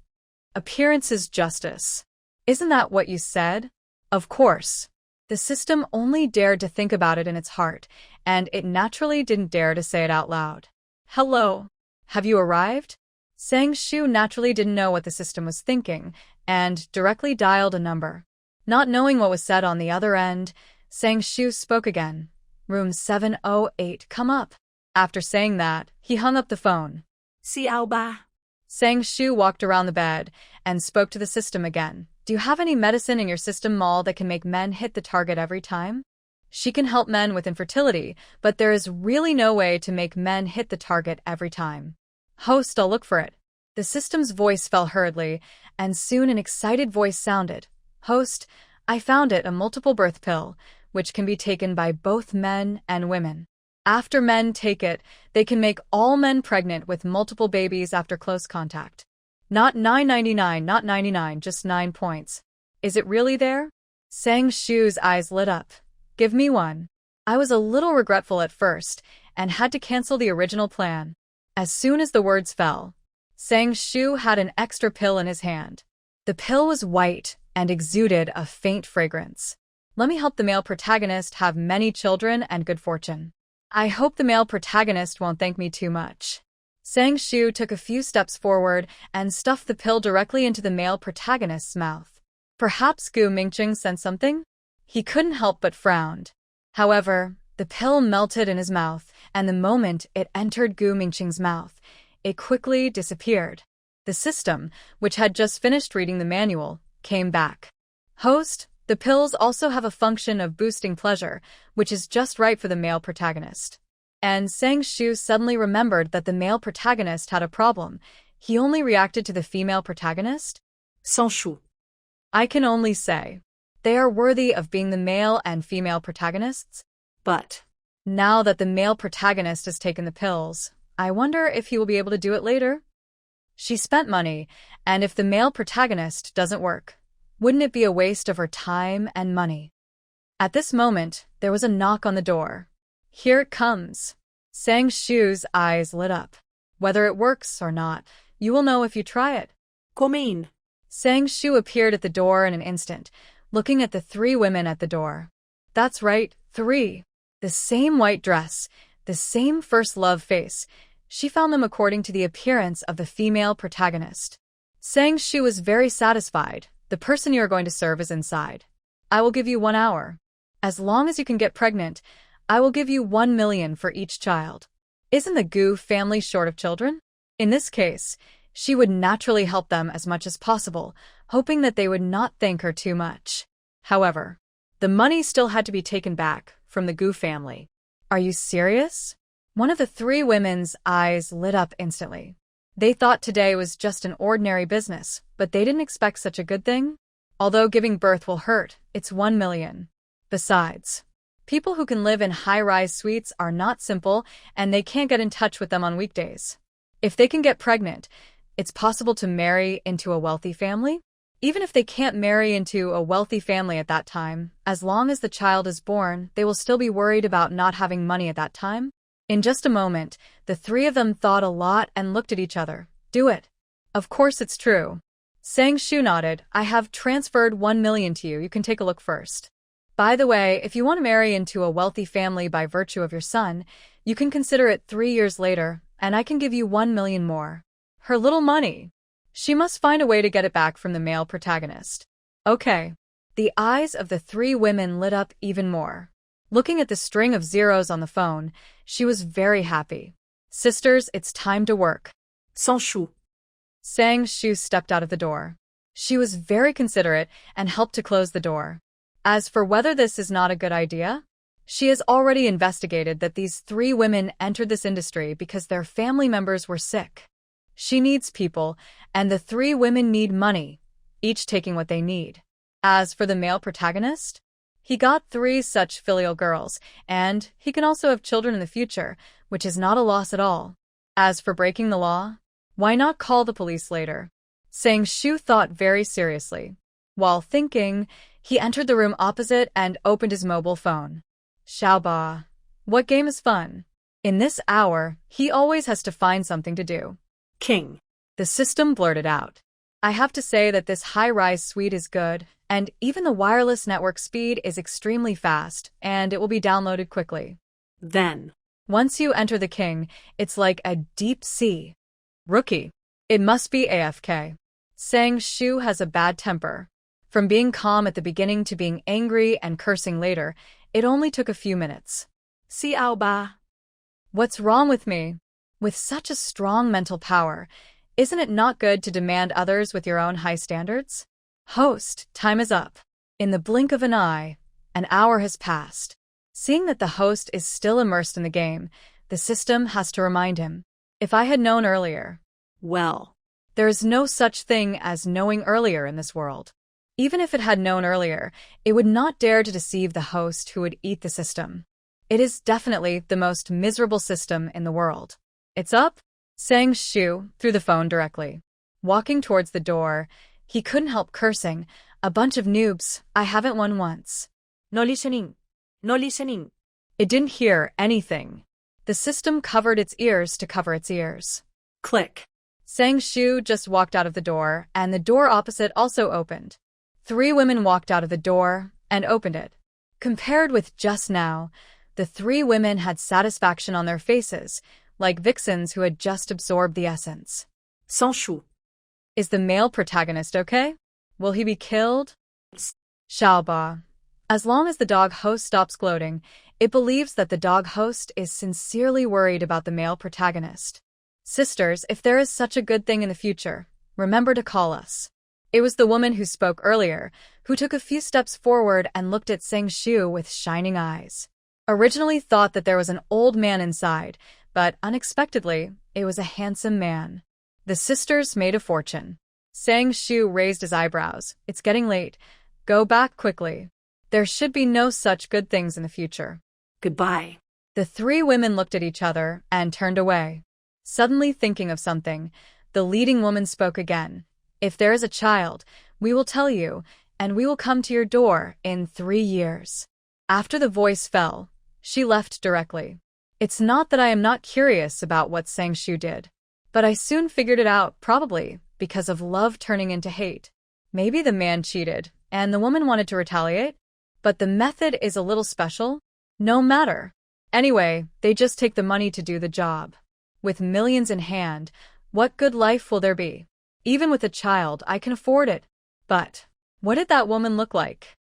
Speaker 1: Appearance is justice. Isn't that what you said? Of course. The system only dared to think about it in its heart, and it naturally didn't dare to say it out loud. Hello. Have you arrived? Sang Shu naturally didn't know what the system was thinking, and directly dialed a number. Not knowing what was said on the other end, Sang Shu spoke again. Room 708, come up. After saying that, he hung up the phone.
Speaker 3: Xiao Ba.
Speaker 1: Sang Shu walked around the bed and spoke to the system again. Do you have any medicine in your system mall that can make men hit the target every time? She can help men with infertility, but there is really no way to make men hit the target every time. Host, I'll look for it. The system's voice fell hurriedly, and soon an excited voice sounded. Host, I found it, a multiple birth pill, which can be taken by both men and women. After men take it, they can make all men pregnant with multiple babies after close contact. Not 9.99, not 99, just 9 points. Is it really there? Sang Shu's eyes lit up. Give me one. I was a little regretful at first and had to cancel the original plan. As soon as the words fell, Sang Shu had an extra pill in his hand. The pill was white and exuded a faint fragrance. Let me help the male protagonist have many children and good fortune. I hope the male protagonist won't thank me too much. Sang Shu took a few steps forward and stuffed the pill directly into the male protagonist's mouth. Perhaps Gu Mingqing sensed something? He couldn't help but frowned. However, the pill melted in his mouth, and the moment it entered Gu Mingqing's mouth, it quickly disappeared. The system, which had just finished reading the manual, came back. Host, the pills also have a function of boosting pleasure, which is just right for the male protagonist. And Sang Shu suddenly remembered that the male protagonist had a problem. He only reacted to the female protagonist?
Speaker 3: Sang Shu.
Speaker 1: I can only say, they are worthy of being the male and female protagonists.
Speaker 3: But
Speaker 1: now that the male protagonist has taken the pills, I wonder if he will be able to do it later. She spent money, and if the male protagonist doesn't work, wouldn't it be a waste of her time and money? At this moment, there was a knock on the door. Here it comes. Sang Shu's eyes lit up. Whether it works or not, you will know if you try it.
Speaker 3: Come in.
Speaker 1: Sang Shu appeared at the door in an instant, looking at the 3 women at the door. That's right, 3. The same white dress, the same first love face. She found them according to the appearance of the female protagonist. Sang Shu was very satisfied. The person you are going to serve is inside. I will give you 1 hour. As long as you can get pregnant, I will give you 1 million for each child. Isn't the Gu family short of children? In this case, she would naturally help them as much as possible, hoping that they would not thank her too much. However, the money still had to be taken back from the Gu family. Are you serious? One of the 3 women's eyes lit up instantly. They thought today was just an ordinary business, but they didn't expect such a good thing. Although giving birth will hurt, it's 1 million. Besides, people who can live in high-rise suites are not simple, and they can't get in touch with them on weekdays. If they can get pregnant, it's possible to marry into a wealthy family. Even if they can't marry into a wealthy family at that time, as long as the child is born, they will still be worried about not having money at that time. In just a moment, the 3 of them thought a lot and looked at each other. Do it. Of course it's true. Sang Shu nodded. I have transferred 1 million to you. You can take a look first. By the way, if you want to marry into a wealthy family by virtue of your son, you can consider it 3 years later, and I can give you 1 million more. Her little money. She must find a way to get it back from the male protagonist. Okay. The eyes of the 3 women lit up even more. Looking at the string of zeros on the phone, she was very happy. Sisters, it's time to work.
Speaker 3: Sans Shu.
Speaker 1: Sang Shu stepped out of the door. She was very considerate and helped to close the door. As for whether this is not a good idea, she has already investigated that these 3 women entered this industry because their family members were sick. She needs people, and the 3 women need money, each taking what they need. As for the male protagonist, he got 3 such filial girls, and he can also have children in the future, which is not a loss at all. As for breaking the law, why not call the police later? Sang Shu thought very seriously. While thinking, he entered the room opposite and opened his mobile phone. Xiaoba. What game is fun? In this hour, he always has to find something to do.
Speaker 3: King.
Speaker 1: The system blurted out. I have to say that this high-rise suite is good, and even the wireless network speed is extremely fast, and it will be downloaded quickly.
Speaker 3: Then.
Speaker 1: Once you enter the king, it's like a deep sea. Rookie. It must be AFK. Sang Shu has a bad temper. From being calm at the beginning to being angry and cursing later, it only took a few minutes.
Speaker 3: Xiaoba.
Speaker 1: What's wrong with me? With such a strong mental power, isn't it not good to demand others with your own high standards? Host, time is up. In the blink of an eye, an hour has passed. Seeing that the host is still immersed in the game, the system has to remind him. If I had known earlier.
Speaker 3: Well.
Speaker 1: There is no such thing as knowing earlier in this world. Even if it had known earlier, it would not dare to deceive the host who would eat the system. It is definitely the most miserable system in the world. It's up? Sang Shu through the phone directly. Walking towards the door, he couldn't help cursing. A bunch of noobs, I haven't won once.
Speaker 3: No listening. No listening.
Speaker 1: It didn't hear anything. The system covered its ears to cover its ears.
Speaker 3: Click.
Speaker 1: Sang Shu just walked out of the door, and the door opposite also opened. 3 women walked out of the door and opened it. Compared with just now, the 3 women had satisfaction on their faces, like vixens who had just absorbed the essence.
Speaker 3: Sans Shu.
Speaker 1: Is the male protagonist okay? Will he be killed? Xiaoba. As long as the dog host stops gloating, it believes that the dog host is sincerely worried about the male protagonist. Sisters, if there is such a good thing in the future, remember to call us. It was the woman who spoke earlier, who took a few steps forward and looked at Sang Shu with shining eyes. Originally thought that there was an old man inside, but unexpectedly, it was a handsome man. The sisters made a fortune. Sang Shu raised his eyebrows. It's getting late. Go back quickly. There should be no such good things in the future.
Speaker 3: Goodbye.
Speaker 1: The 3 women looked at each other and turned away. Suddenly thinking of something, the leading woman spoke again. If there is a child, we will tell you, and we will come to your door in 3 years. After the voice fell, she left directly. It's not that I am not curious about what Sang Shu did, but I soon figured it out, probably because of love turning into hate. Maybe the man cheated, and the woman wanted to retaliate, but the method is a little special. No matter. Anyway, they just take the money to do the job. With millions in hand, what good life will there be? Even with a child, I can afford it. But what did that woman look like?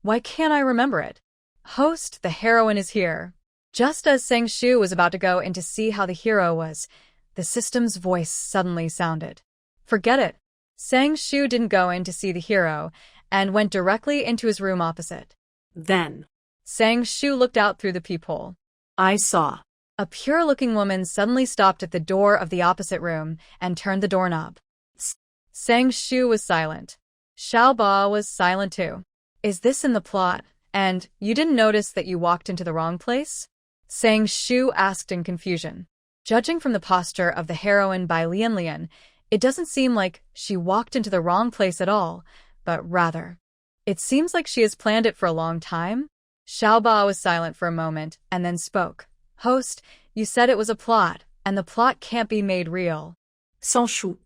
Speaker 1: Why can't I remember it? Host, the heroine is here. Just as Sang Shu was about to go in to see how the hero was, the system's voice suddenly sounded. Forget it. Sang Shu didn't go in to see the hero and went directly into his room opposite.
Speaker 3: Then
Speaker 1: Sang Shu looked out through the peephole.
Speaker 3: I saw
Speaker 1: A pure-looking woman suddenly stopped at the door of the opposite room and turned the doorknob. Sang Shu was silent. Xiao Ba was silent too. Is this in the plot? And you didn't notice that you walked into the wrong place? Sang Shu asked in confusion. Judging from the posture of the heroine by Lian, it doesn't seem like she walked into the wrong place at all, but rather, it seems like she has planned it for a long time. Xiao Ba was silent for a moment and then spoke. Host, you said it was a plot, and the plot can't be made real.
Speaker 3: Sans Shu.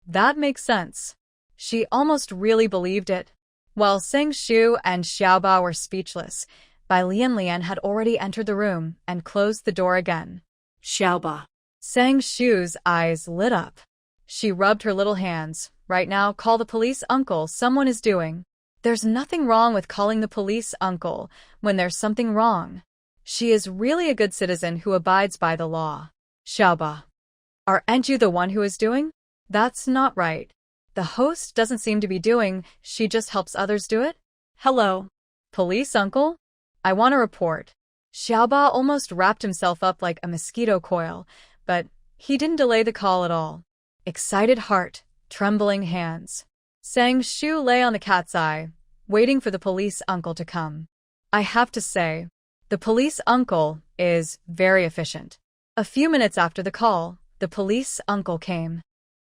Speaker 1: That makes sense. She almost really believed it. While Sang Shu and Xiao Ba were speechless, Bai Lian had already entered the room and closed the door again.
Speaker 3: Xiao Ba.
Speaker 1: Sang Shu's eyes lit up. She rubbed her little hands. Right now, call the police, uncle, someone is doing. There's nothing wrong with calling the police, uncle, when there's something wrong. She is really a good citizen who abides by the law. Xiao Ba. Aren't you the one who is doing? That's not right. The host doesn't seem to be doing, she just helps others do it? Hello. Police, uncle? I want a report. Xiao Ba almost wrapped himself up like a mosquito coil, but he didn't delay the call at all. Excited heart, trembling hands. Sang Shu lay on the cat's eye, waiting for the police uncle to come. I have to say, the police uncle is very efficient. A few minutes after the call, the police uncle came.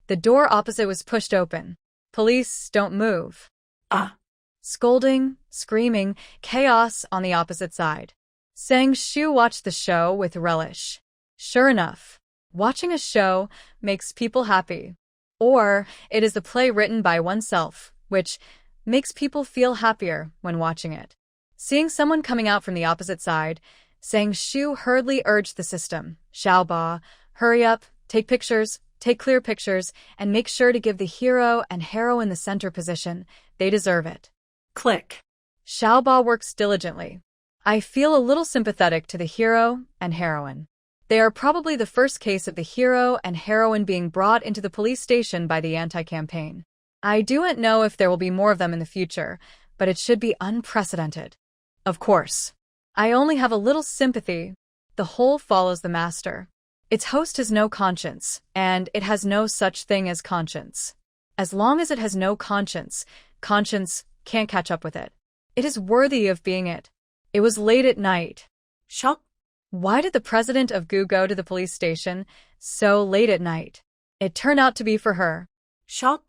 Speaker 1: The door opposite was pushed open. Police, don't move.
Speaker 3: Ah.
Speaker 1: Scolding, screaming, chaos on the opposite side. Sang Shu watched the show with relish. Sure enough, watching a show makes people happy. Or it is the play written by oneself, which makes people feel happier when watching it. Seeing someone coming out from the opposite side, Sang Shu hurriedly urged the system. Xiao Ba, hurry up, take pictures, take clear pictures, and make sure to give the hero and heroine the center position. They deserve it.
Speaker 3: Click.
Speaker 1: Xiao Ba works diligently. I feel a little sympathetic to the hero and heroine. They are probably the first case of the hero and heroine being brought into the police station by the anti-campaign. I don't know if there will be more of them in the future, but it should be unprecedented. Of course. I only have a little sympathy. The whole follows the master. Its host has no conscience, and it has no such thing as conscience. As long as it has no conscience, conscience can't catch up with it. It is worthy of being it. It was late at night.
Speaker 3: Shock.
Speaker 1: Why did the president of Gu go to the police station so late at night? It turned out to be for her.
Speaker 3: Shock.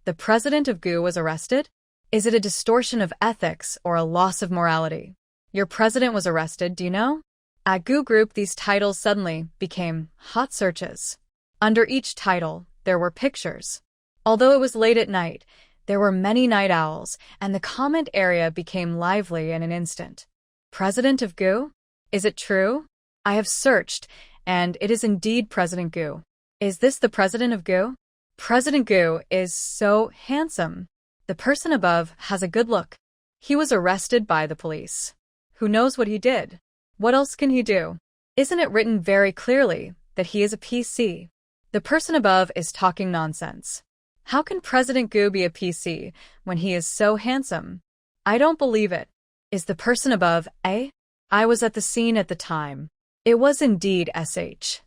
Speaker 1: The president of Gu was arrested? Is it a distortion of ethics or a loss of morality? Your president was arrested, do you know? At Gu Group, these titles suddenly became hot searches. Under each title, there were pictures. Although it was late at night, there were many night owls, and the comment area became lively in an instant. President of Gu? Is it true? I have searched, and it is indeed President Gu. Is this the president of Gu? President Gu is so handsome. The person above has a good look. He was arrested by the police. Who knows what he did? What else can he do? Isn't it written very clearly that he is a PC? The person above is talking nonsense. How can President Gu be a PC when he is so handsome? I don't believe it. Is the person above A? I was at the scene at the time. It was indeed SH.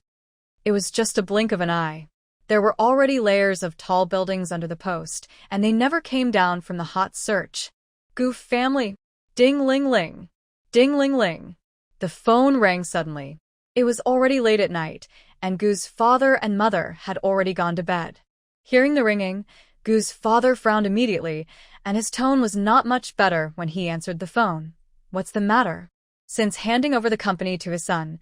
Speaker 1: It was just a blink of an eye. There were already layers of tall buildings under the post, and they never came down from the hot search. Gu family. Ding ling ling. Ding ling ling. The phone rang suddenly. It was already late at night, and Gu's father and mother had already gone to bed. Hearing the ringing, Gu's father frowned immediately, and his tone was not much better when he answered the phone. What's the matter? Since handing over the company to his son,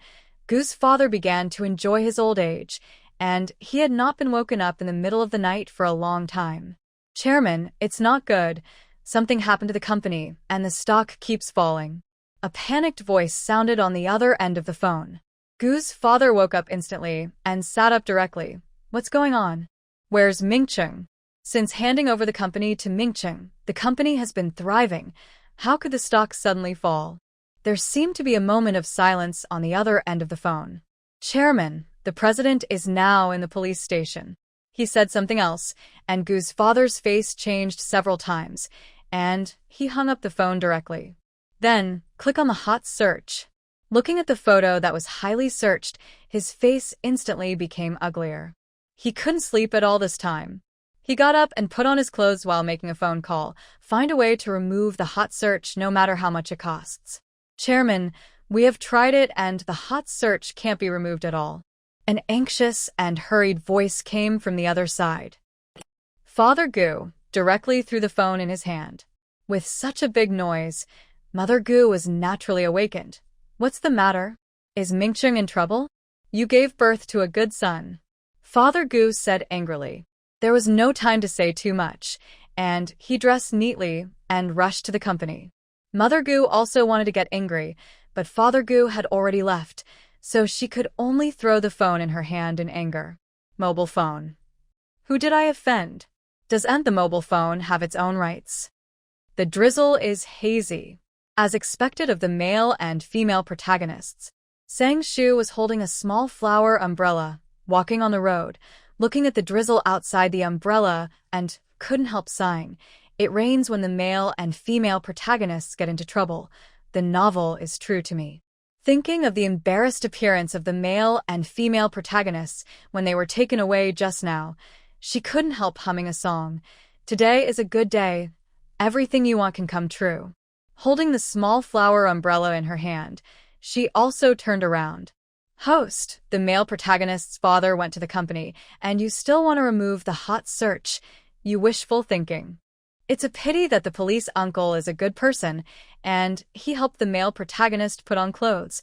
Speaker 1: Gu's father began to enjoy his old age, and he had not been woken up in the middle of the night for a long time. Chairman, it's not good. Something happened to the company, and the stock keeps falling. A panicked voice sounded on the other end of the phone. Gu's father woke up instantly and sat up directly. What's going on? Where's Mingcheng? Since handing over the company to Mingcheng, the company has been thriving. How could the stock suddenly fall? There seemed to be a moment of silence on the other end of the phone. Chairman, the president is now in the police station. He said something else, and Gu's father's face changed several times, and he hung up the phone directly. Then, click on the hot search. Looking at the photo that was highly searched, his face instantly became uglier. He couldn't sleep at all this time. He got up and put on his clothes while making a phone call. Find a way to remove the hot search no matter how much it costs. Chairman, we have tried it and the hot search can't be removed at all. An anxious and hurried voice came from the other side. Father Gu, directly through the phone in his hand. With such a big noise, Mother Gu was naturally awakened. What's the matter? Is Mingcheng in trouble? You gave birth to a good son. Father Gu said angrily. There was no time to say too much, and he dressed neatly and rushed to the company. Mother Gu also wanted to get angry, but Father Gu had already left, so she could only throw the phone in her hand in anger. Mobile phone. Who did I offend? Doesn't the mobile phone have its own rights? The drizzle is hazy. As expected of the male and female protagonists, Sang Shu was holding a small flower umbrella, walking on the road, looking at the drizzle outside the umbrella, and couldn't help sighing. It rains when the male and female protagonists get into trouble. The novel is true to me. Thinking of the embarrassed appearance of the male and female protagonists when they were taken away just now, she couldn't help humming a song. Today is a good day. Everything you want can come true. Holding the small flower umbrella in her hand, she also turned around. Host, the male protagonist's father went to the company, and you still want to remove the hot search. You wishful thinking. It's a pity that the police uncle is a good person, and he helped the male protagonist put on clothes.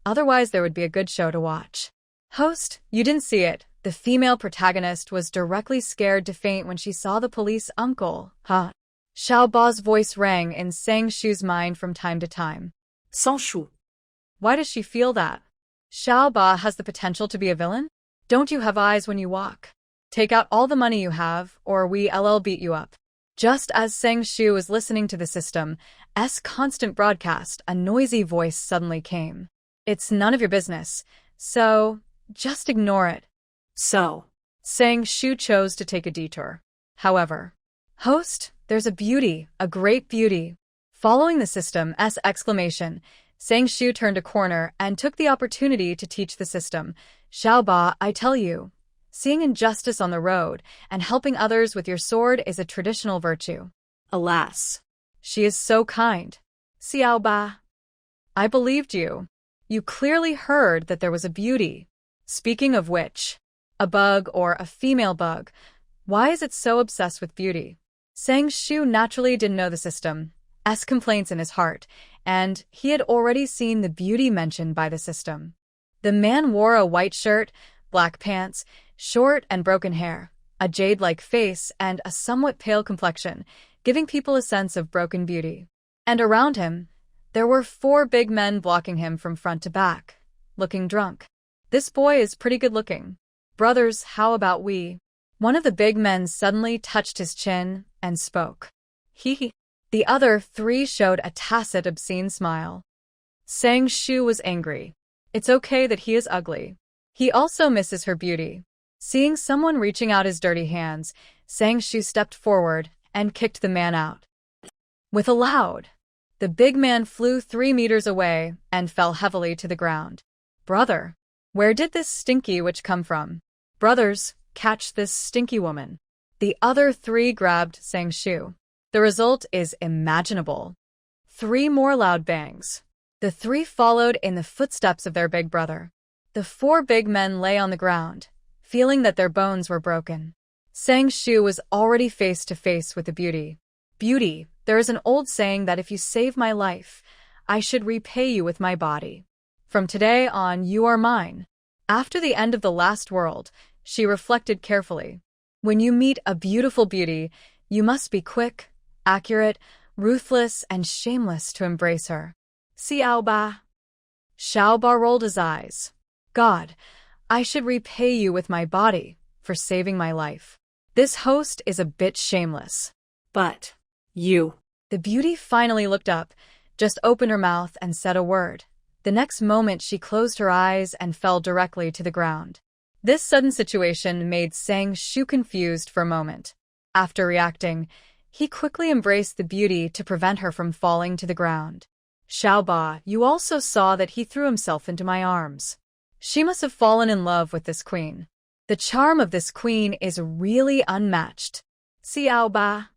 Speaker 1: Otherwise, there would be a good show to watch. Host, you didn't see it. The female protagonist was directly scared to faint when she saw the police uncle. Huh? Xiao Ba's voice rang in Sang Shu's mind from time to time.
Speaker 3: Sans Shu.
Speaker 1: Why does she feel that? Xiao Ba has the potential to be a villain? Don't you have eyes when you walk? Take out all the money you have, or we'll beat you up. Just as Sang Shu was listening to the system's constant broadcast, a noisy voice suddenly came. It's none of your business, so just ignore it.
Speaker 3: So.
Speaker 1: Sang Shu chose to take a detour. However, host, there's a beauty, a great beauty. Following the system's exclamation, Sang Shu turned a corner and took the opportunity to teach the system. Xiao Ba, I tell you, seeing injustice on the road and helping others with your sword is a traditional virtue.
Speaker 3: Alas.
Speaker 1: She is so kind. Xiao Ba. I believed you. You clearly heard that there was a beauty. Speaking of which, a bug or a female bug, why is it so obsessed with beauty? Sang Shu naturally didn't know the system's complaints in his heart, and he had already seen the beauty mentioned by the system. The man wore a white shirt, black pants, short and broken hair, a jade-like face, and a somewhat pale complexion, giving people a sense of broken beauty. And around him, there were 4 big men blocking him from front to back, looking drunk. This boy is pretty good-looking. Brothers, how about we? One of the big men suddenly touched his chin and spoke. He. The other 3 showed a tacit, obscene smile. Sang Shu was angry. It's okay that he is ugly. He also misses her beauty. Seeing someone reaching out his dirty hands, Sang Shu stepped forward and kicked the man out. With a loud, the big man flew 3 meters away and fell heavily to the ground. Brother, where did this stinky witch come from? Brothers, catch this stinky woman. The other 3 grabbed Sang Shu. The result is imaginable. 3 more loud bangs. The 3 followed in the footsteps of their big brother. The 4 big men lay on the ground, feeling that their bones were broken. Sang Shu was already face to face with the beauty. Beauty, there is an old saying that if you save my life, I should repay you with my body. From today on, you are mine. After the end of the last world, she reflected carefully. When you meet a beautiful beauty, you must be quick, accurate, ruthless, and shameless to embrace her.
Speaker 2: Xiao Ba.
Speaker 1: Xiaoba rolled his eyes. God, I should repay you with my body for saving my life. This host is a bit shameless.
Speaker 3: But you.
Speaker 1: The beauty finally looked up, just opened her mouth and said a word. The next moment she closed her eyes and fell directly to the ground. This sudden situation made Sang Shu confused for a moment. After reacting, he quickly embraced the beauty to prevent her from falling to the ground. Xiaoba, you also saw that he threw himself into my arms. She must have fallen in love with this queen. The charm of this queen is really unmatched.
Speaker 2: Xiaoba.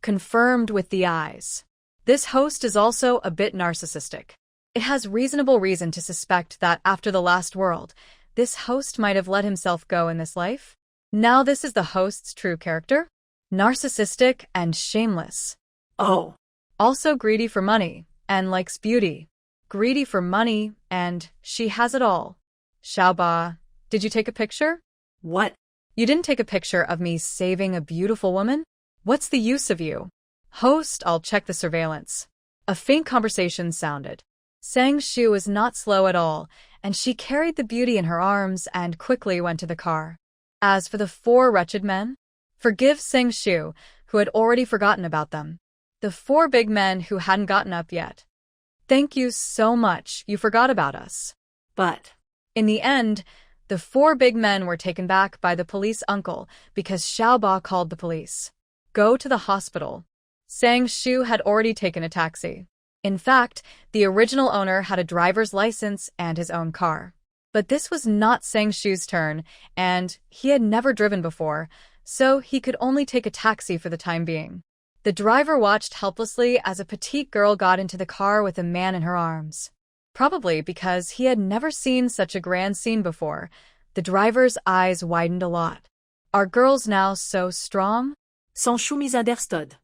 Speaker 1: Confirmed with the eyes. This host is also a bit narcissistic. It has reasonable reason to suspect that after the last world, this host might have let himself go in this life. Now this is the host's true character. Narcissistic and shameless.
Speaker 3: Oh.
Speaker 1: Also greedy for money, and likes beauty. Greedy for money, and she has it all. Xiaoba, did you take a picture?
Speaker 3: What?
Speaker 1: You didn't take a picture of me saving a beautiful woman? What's the use of you? Host, I'll check the surveillance. A faint conversation sounded. Sang Shu was not slow at all, and she carried the beauty in her arms and quickly went to the car. As for the four wretched men, forgive Sang Shu, who had already forgotten about them. The four big men who hadn't gotten up yet. Thank you so much, you forgot about us.
Speaker 3: But
Speaker 1: in the end, the four big men were taken back by the police uncle because Xiaoba called the police. Go to the hospital. Sang Shu had already taken a taxi. In fact, the original owner had a driver's license and his own car. But this was not Sang Shu's turn, and he had never driven before, so he could only take a taxi for the time being. The driver watched helplessly as a petite girl got into the car with a man in her arms. Probably because he had never seen such a grand scene before, the driver's eyes widened a lot. Are girls now so strong?
Speaker 3: Sang Shu misunderstood.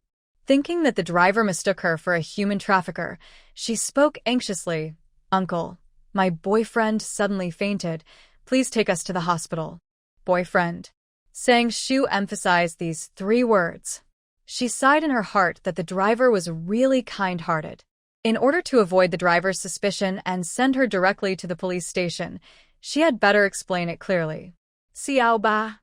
Speaker 1: Thinking that the driver mistook her for a human trafficker, she spoke anxiously. Uncle, my boyfriend suddenly fainted. Please take us to the hospital. Boyfriend. Sang Shu emphasized these 3 words. She sighed in her heart that the driver was really kind-hearted. In order to avoid the driver's suspicion and send her directly to the police station, she had better explain it clearly.
Speaker 2: Xiaoba.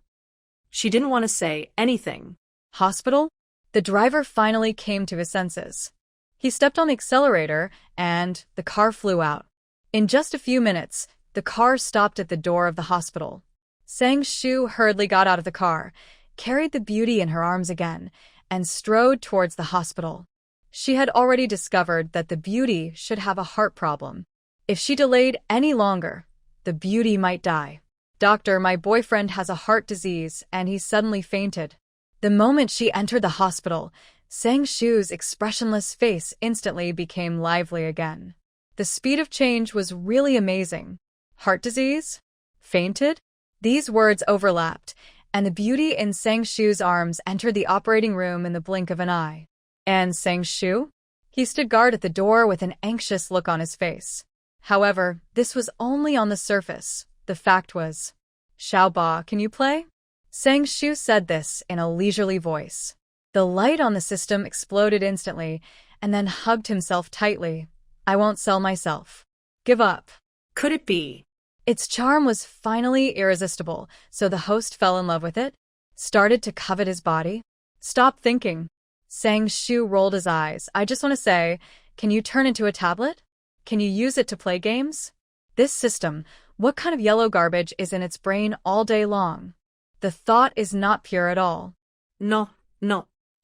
Speaker 3: She didn't want to say anything.
Speaker 1: Hospital? The driver finally came to his senses. He stepped on the accelerator, and the car flew out. In just a few minutes, the car stopped at the door of the hospital. Sang Shu hurriedly got out of the car, carried the beauty in her arms again, and strode towards the hospital. She had already discovered that the beauty should have a heart problem. If she delayed any longer, the beauty might die. Doctor, my boyfriend has a heart disease, and he suddenly fainted. The moment she entered the hospital, Sang Shu's expressionless face instantly became lively again. The speed of change was really amazing. Heart disease? Fainted? These words overlapped, and the beauty in Sang Shu's arms entered the operating room in the blink of an eye. And Sang Shu? He stood guard at the door with an anxious look on his face. However, this was only on the surface. The fact was, Xiaoba, can you play? Sang Shu said this in a leisurely voice. The light on the system exploded instantly, and then hugged himself tightly. I won't sell myself. Give up.
Speaker 3: Could it be?
Speaker 1: Its charm was finally irresistible, so the host fell in love with it, started to covet his body. Stop thinking. Sang Shu rolled his eyes. I just want to say, can you turn into a tablet? Can you use it to play games? This system, what kind of yellow garbage is in its brain all day long? The thought is not pure at all.
Speaker 3: No.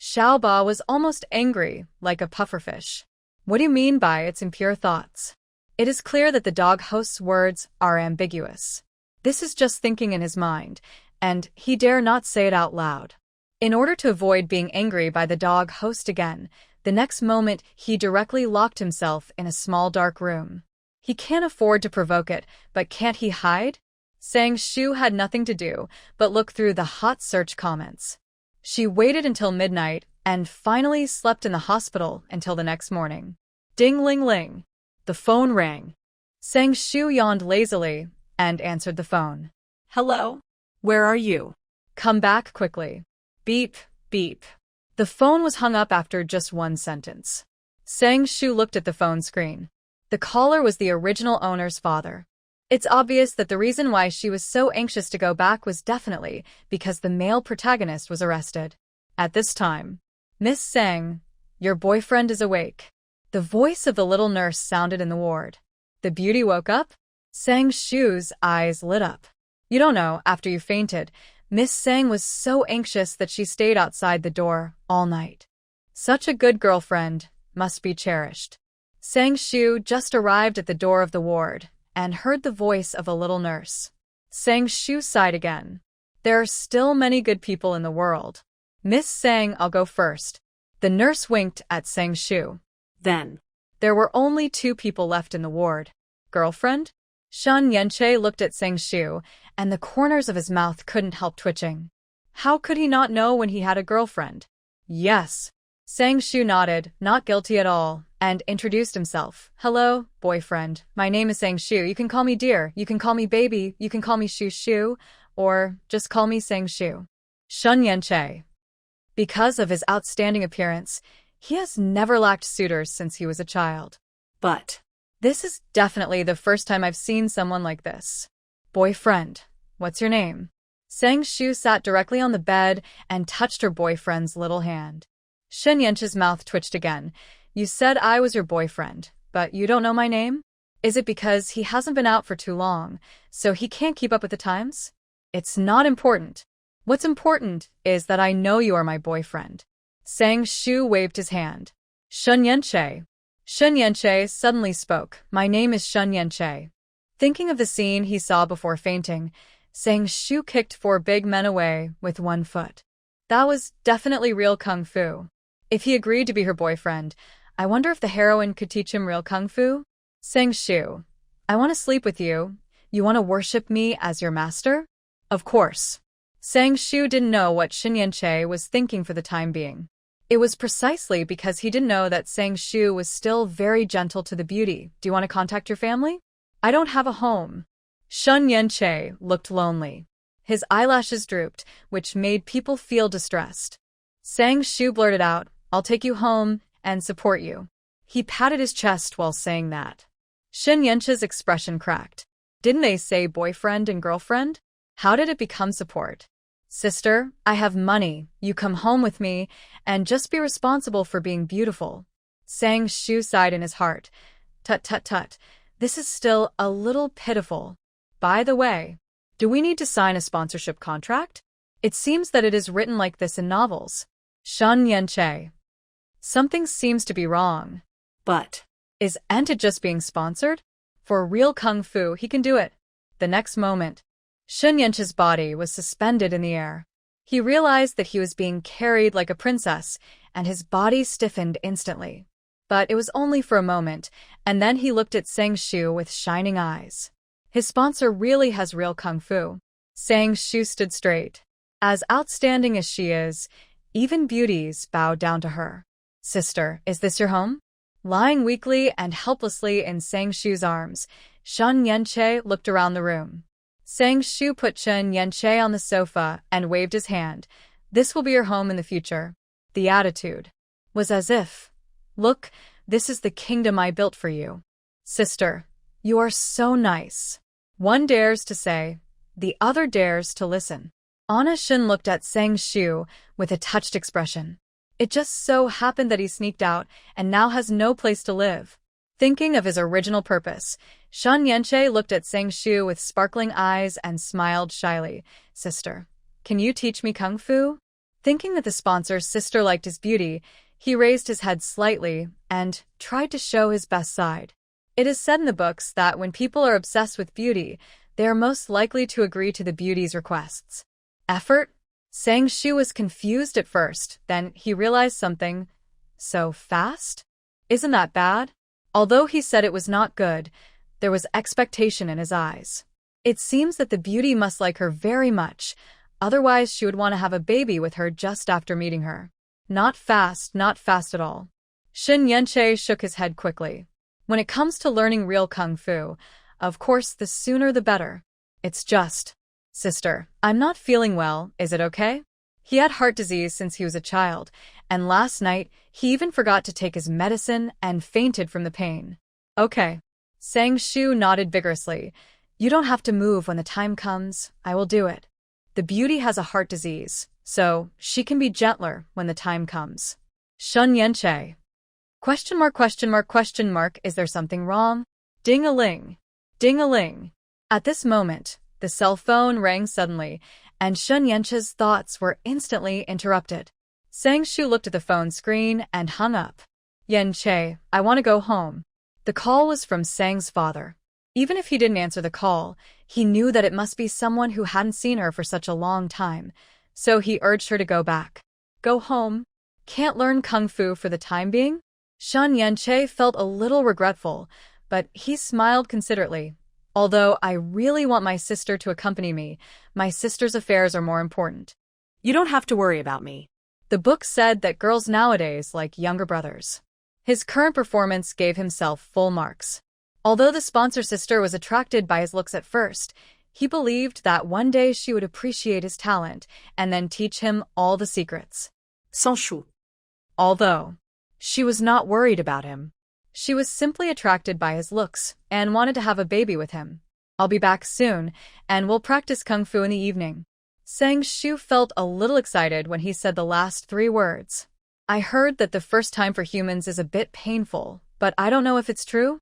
Speaker 1: Xiaoba was almost angry, like a pufferfish. What do you mean by its impure thoughts? It is clear that the dog host's words are ambiguous. This is just thinking in his mind, and he dare not say it out loud. In order to avoid being angry by the dog host again, the next moment he directly locked himself in a small dark room. He can't afford to provoke it, but can't he hide? Sang Shu had nothing to do but look through the hot search comments. She waited until midnight and finally slept in the hospital until the next morning. Ding-ling-ling. The phone rang. Sang Shu yawned lazily and answered the phone.
Speaker 3: Hello? Where are you?
Speaker 1: Come back quickly. Beep, beep. The phone was hung up after just one sentence. Sang Shu looked at the phone screen. The caller was the original owner's father. It's obvious that the reason why she was so anxious to go back was definitely because the male protagonist was arrested. At this time, Miss Sang, your boyfriend is awake. The voice of the little nurse sounded in the ward. The beauty woke up? Sang Shu's eyes lit up. You don't know, after you fainted, Miss Sang was so anxious that she stayed outside the door all night. Such a good girlfriend, must be cherished. Sang Shu just arrived at the door of the ward and heard the voice of a little nurse. Sang Shu sighed again. There are still many good people in the world. Miss Sang, I'll go first. The nurse winked at Sang Shu.
Speaker 3: Then.
Speaker 1: There were only 2 people left in the ward. Girlfriend? Shan Yanche looked at Sang Shu, and the corners of his mouth couldn't help twitching. How could he not know when he had a girlfriend? Yes. Sang Shu nodded, not guilty at all, and introduced himself. Hello, boyfriend. My name is Sang Shu. You can call me dear, you can call me baby, you can call me Shu Shu, or just call me Sang Shu. Shun Yanche. Because of his outstanding appearance, he has never lacked suitors since he was a child.
Speaker 3: But
Speaker 1: this is definitely the first time I've seen someone like this. Boyfriend, what's your name? Sang Shu sat directly on the bed and touched her boyfriend's little hand. Shen Yench's mouth twitched again. You said I was your boyfriend, but you don't know my name? Is it because he hasn't been out for too long, so he can't keep up with the times? It's not important. What's important is that I know you are my boyfriend. Sang Shu waved his hand. Shun Yenche. Shun Yenche suddenly spoke. My name is Shun Yenche. Thinking of the scene he saw before fainting, Sang Shu kicked 4 big men away with 1 foot. That was definitely real kung fu. If he agreed to be her boyfriend, I wonder if the heroine could teach him real kung fu? Sang Shu, I want to sleep with you. You want to worship me as your master? Of course. Sang Shu didn't know what Shin Yanche was thinking for the time being. It was precisely because he didn't know that Sang Shu was still very gentle to the beauty. Do you want to contact your family? I don't have a home. Shun Yanche looked lonely. His eyelashes drooped, which made people feel distressed. Sang Shu blurted out, I'll take you home and support you. He patted his chest while saying that. Shin Yenche's expression cracked. Didn't they say boyfriend and girlfriend? How did it become support? Sister, I have money. You come home with me and just be responsible for being beautiful. Sang Shu sighed in his heart. Tut tut tut. This is still a little pitiful. By the way, do we need to sign a sponsorship contract? It seems that it is written like this in novels. Shun Yenche. Something seems to be wrong.
Speaker 3: But
Speaker 1: is Enta just being sponsored? For real kung fu, he can do it. The next moment, Shun Yenche's body was suspended in the air. He realized that he was being carried like a princess, and his body stiffened instantly. But it was only for a moment, and then he looked at Sang Shu with shining eyes. His sponsor really has real kung fu. Sang Shu stood straight. As outstanding as she is, even beauties bowed down to her. Sister, is this your home? Lying weakly and helplessly in Sang Shu's arms, Shun Yenche looked around the room. Sang Shu put Shun Yenche on the sofa and waved his hand. This will be your home in the future. The attitude was as if, look, this is the kingdom I built for you. Sister, you are so nice. One dares to say, the other dares to listen. Anna Shun looked at Sang Shu with a touched expression. It just so happened that he sneaked out and now has no place to live. Thinking of his original purpose, Shun Yenche looked at Sang Shu with sparkling eyes and smiled shyly. Sister, can you teach me kung fu? Thinking that the sponsor's sister liked his beauty, he raised his head slightly and tried to show his best side. It is said in the books that when people are obsessed with beauty, they are most likely to agree to the beauty's requests. Effort? Sang Shu was confused at first, then he realized something. So fast? Isn't that bad? Although he said it was not good, there was expectation in his eyes. It seems that the beauty must like her very much, otherwise she would want to have a baby with her just after meeting her. Not fast at all. Shin Yenche shook his head quickly. When it comes to learning real kung fu, of course the sooner the better. It's just, sister, I'm not feeling well, is it okay? He had heart disease since he was a child, and last night he even forgot to take his medicine and fainted from the pain. Okay. Sang Shu nodded vigorously. You don't have to move when the time comes. I will do it. The beauty has a heart disease, so she can be gentler when the time comes. Shun Yanche. Question mark, question mark, question mark. Is there something wrong? Ding-a-ling. Ding-a-ling. At this moment, the cell phone rang suddenly, and Shun Yanche's thoughts were instantly interrupted. Sang Shu looked at the phone screen and hung up. Yanche, I want to go home. The call was from Sang's father. Even if he didn't answer the call, he knew that it must be someone who hadn't seen her for such a long time, so he urged her to go back. Go home? Can't learn kung fu for the time being? Shun Yanche felt a little regretful, but he smiled considerately. Although I really want my sister to accompany me, my sister's affairs are more important.
Speaker 3: You don't have to worry about me.
Speaker 1: The book said that girls nowadays like younger brothers. His current performance gave himself full marks. Although the sponsor sister was attracted by his looks at first, he believed that one day she would appreciate his talent and then teach him all the secrets.
Speaker 3: Sans Shu.
Speaker 1: Although she was not worried about him. She was simply attracted by his looks and wanted to have a baby with him. I'll be back soon, and we'll practice kung fu in the evening. Sang Shu felt a little excited when he said the last 3 words. I heard that the first time for humans is a bit painful, but I don't know if it's true.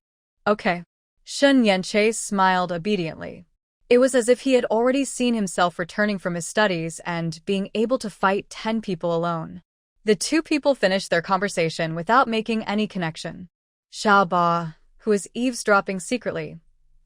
Speaker 1: Okay. Shun Yanche smiled obediently. It was as if he had already seen himself returning from his studies and being able to fight 10 people alone. The 2 people finished their conversation without making any connection. Xiaoba, who was eavesdropping secretly,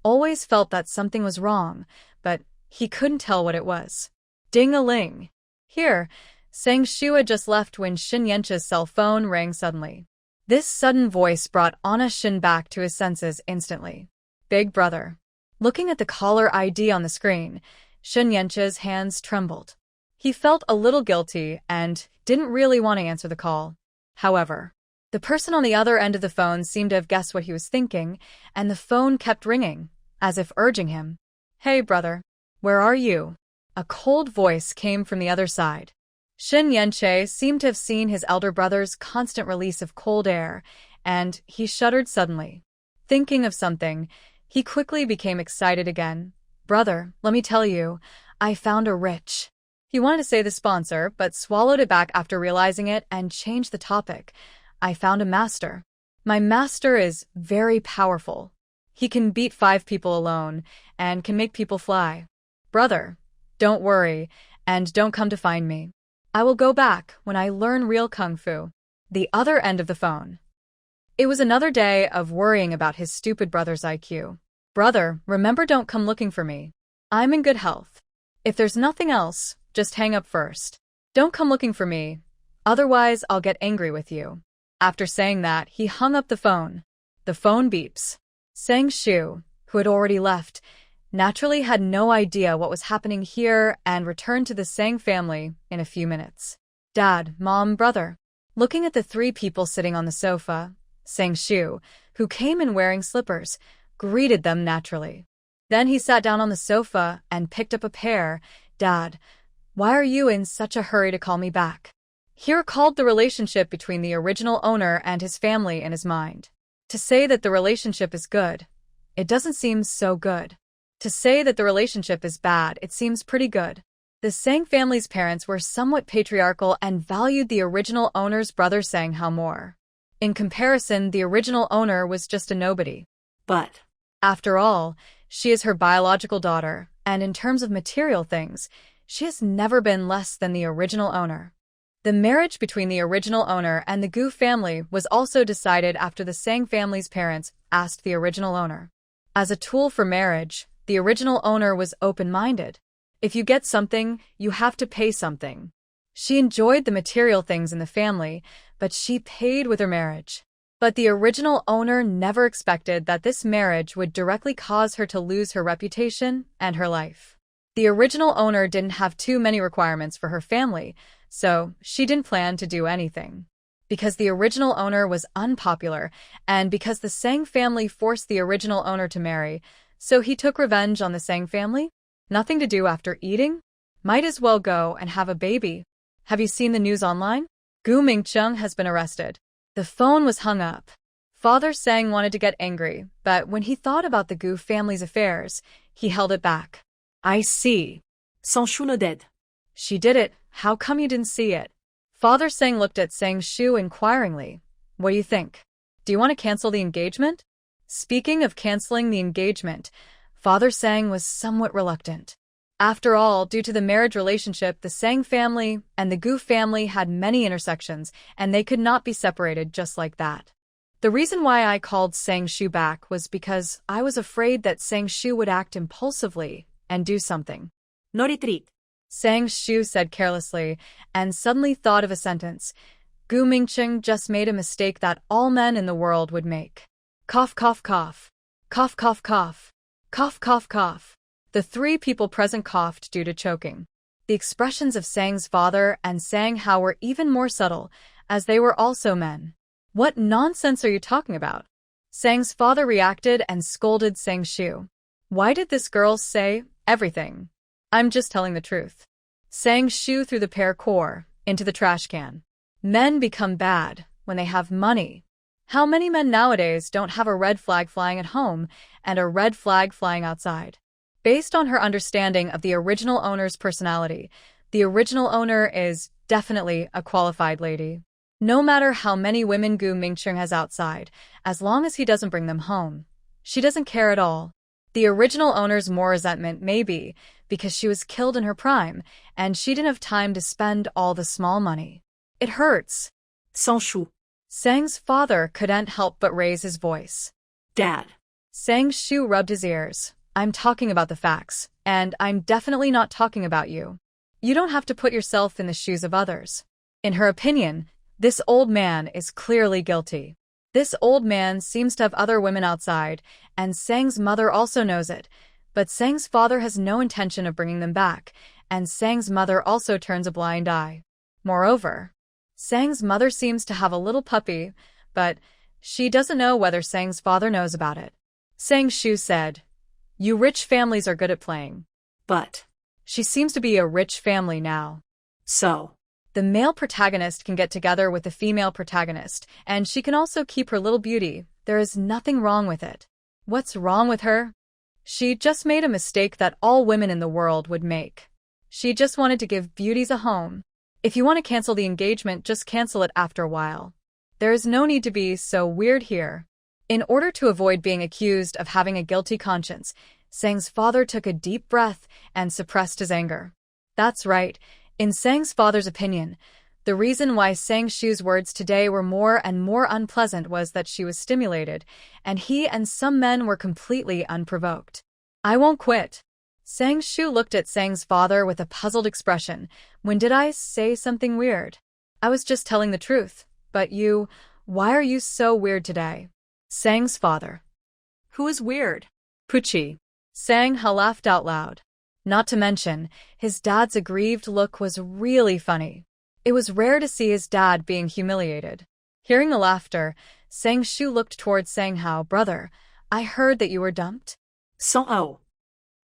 Speaker 1: always felt that something was wrong, but he couldn't tell what it was. Ding-a-ling. Here, Sang Shu had just left when Shin Yenche's cell phone rang suddenly. This sudden voice brought Anna Shin back to his senses instantly. Big brother. Looking at the caller ID on the screen, Shin Yenche's hands trembled. He felt a little guilty and didn't really want to answer the call. However, the person on the other end of the phone seemed to have guessed what he was thinking, and the phone kept ringing, as if urging him. Hey, brother. Where are you? A cold voice came from the other side. Shin Yenche seemed to have seen his elder brother's constant release of cold air, and he shuddered suddenly. Thinking of something, he quickly became excited again. Brother, let me tell you, I found a rich. He wanted to say the sponsor, but swallowed it back after realizing it and changed the topic. I found a master. My master is very powerful. He can beat 5 people alone and can make people fly. Brother, don't worry, and don't come to find me. I will go back when I learn real kung fu. The other end of the phone. It was another day of worrying about his stupid brother's IQ. Brother, remember, don't come looking for me. I'm in good health. If there's nothing else, just hang up first. Don't come looking for me, otherwise I'll get angry with you. After saying that, he hung up the phone. The phone beeps. Sang Shu, who had already left, naturally had no idea what was happening here and returned to the Sang family in a few minutes. Dad, Mom, brother. Looking at the 3 people sitting on the sofa, Sang Shu, who came in wearing slippers, greeted them naturally. Then he sat down on the sofa and picked up a pear. Dad, why are you in such a hurry to call me back? He recalled the relationship between the original owner and his family in his mind. To say that the relationship is good, it doesn't seem so good. To say that the relationship is bad, it seems pretty good. The Sang family's parents were somewhat patriarchal and valued the original owner's brother Sang Hao more. In comparison, the original owner was just a nobody.
Speaker 3: But,
Speaker 1: after all, she is her biological daughter, and in terms of material things, she has never been less than the original owner. The marriage between the original owner and the Gu family was also decided after the Sang family's parents asked the original owner. As a tool for marriage, the original owner was open-minded. If you get something, you have to pay something. She enjoyed the material things in the family, but she paid with her marriage. But the original owner never expected that this marriage would directly cause her to lose her reputation and her life. The original owner didn't have too many requirements for her family, so she didn't plan to do anything. Because the original owner was unpopular, and because the Sang family forced the original owner to marry, so he took revenge on the Sang family? Nothing to do after eating? Might as well go and have a baby. Have you seen the news online? Gu Mingcheng has been arrested. The phone was hung up. Father Sang wanted to get angry, but when he thought about the Gu family's affairs, he held it back.
Speaker 2: I see.
Speaker 3: Sang Shu no dead.
Speaker 1: She did it. How come you didn't see it? Father Sang looked at Sang Shu inquiringly. What do you think? Do you want to cancel the engagement? Speaking of canceling the engagement, Father Sang was somewhat reluctant. After all, due to the marriage relationship, the Sang family and the Gu family had many intersections, and they could not be separated just like that. The reason why I called Sang Shu back was because I was afraid that Sang Shu would act impulsively and do something.
Speaker 3: No retreat.
Speaker 1: Sang Shu said carelessly, and suddenly thought of a sentence. Gu Mingqing just made a mistake that all men in the world would make. Cough, cough, cough. Cough, cough, cough. Cough, cough, cough. The three people present coughed due to choking. The expressions of Sang's father and Sang Hao were even more subtle, as they were also men. What nonsense are you talking about? Sang's father reacted and scolded Sang Shu. Why did this girl say everything? I'm just telling the truth. Sang Shu threw the pear core into the trash can. Men become bad when they have money. How many men nowadays don't have a red flag flying at home and a red flag flying outside? Based on her understanding of the original owner's personality, the original owner is definitely a qualified lady. No matter how many women Gu Mingqing has outside, as long as he doesn't bring them home, she doesn't care at all. The original owner's more resentment may be because she was killed in her prime, and she didn't have time to spend all the small money. It hurts.
Speaker 3: Sang Shu.
Speaker 1: Sang's father couldn't help but raise his voice.
Speaker 3: Dad.
Speaker 1: Sang Shu rubbed his ears. I'm talking about the facts, and I'm definitely not talking about you. You don't have to put yourself in the shoes of others. In her opinion, this old man is clearly guilty. This old man seems to have other women outside, and Sang's mother also knows it, but Sang's father has no intention of bringing them back, and Sang's mother also turns a blind eye. Moreover, Sang's mother seems to have a little puppy, but she doesn't know whether Sang's father knows about it. Sang Shu said, You rich families are good at playing.
Speaker 3: But.
Speaker 1: She seems to be a rich family now.
Speaker 3: So.
Speaker 1: The male protagonist can get together with the female protagonist, and she can also keep her little beauty. There is nothing wrong with it. What's wrong with her? She just made a mistake that all women in the world would make. She just wanted to give beauties a home. If you want to cancel the engagement, just cancel it after a while. There is no need to be so weird here. In order to avoid being accused of having a guilty conscience, Sang's father took a deep breath and suppressed his anger. That's right. In Sang's father's opinion, the reason why Sang Shu's words today were more and more unpleasant was that she was stimulated, and he and some men were completely unprovoked. I won't quit. Sang Shu looked at Sang's father with a puzzled expression. When did I say something weird? I was just telling the truth. But you, why are you so weird today? Sang's father.
Speaker 3: Who is weird?
Speaker 1: Puchi. Sang Hao laughed out loud. Not to mention, his dad's aggrieved look was really funny. It was rare to see his dad being humiliated. Hearing the laughter, Sang Shu looked towards Sang Hao. Brother, I heard that you were dumped.
Speaker 3: Sang Hao.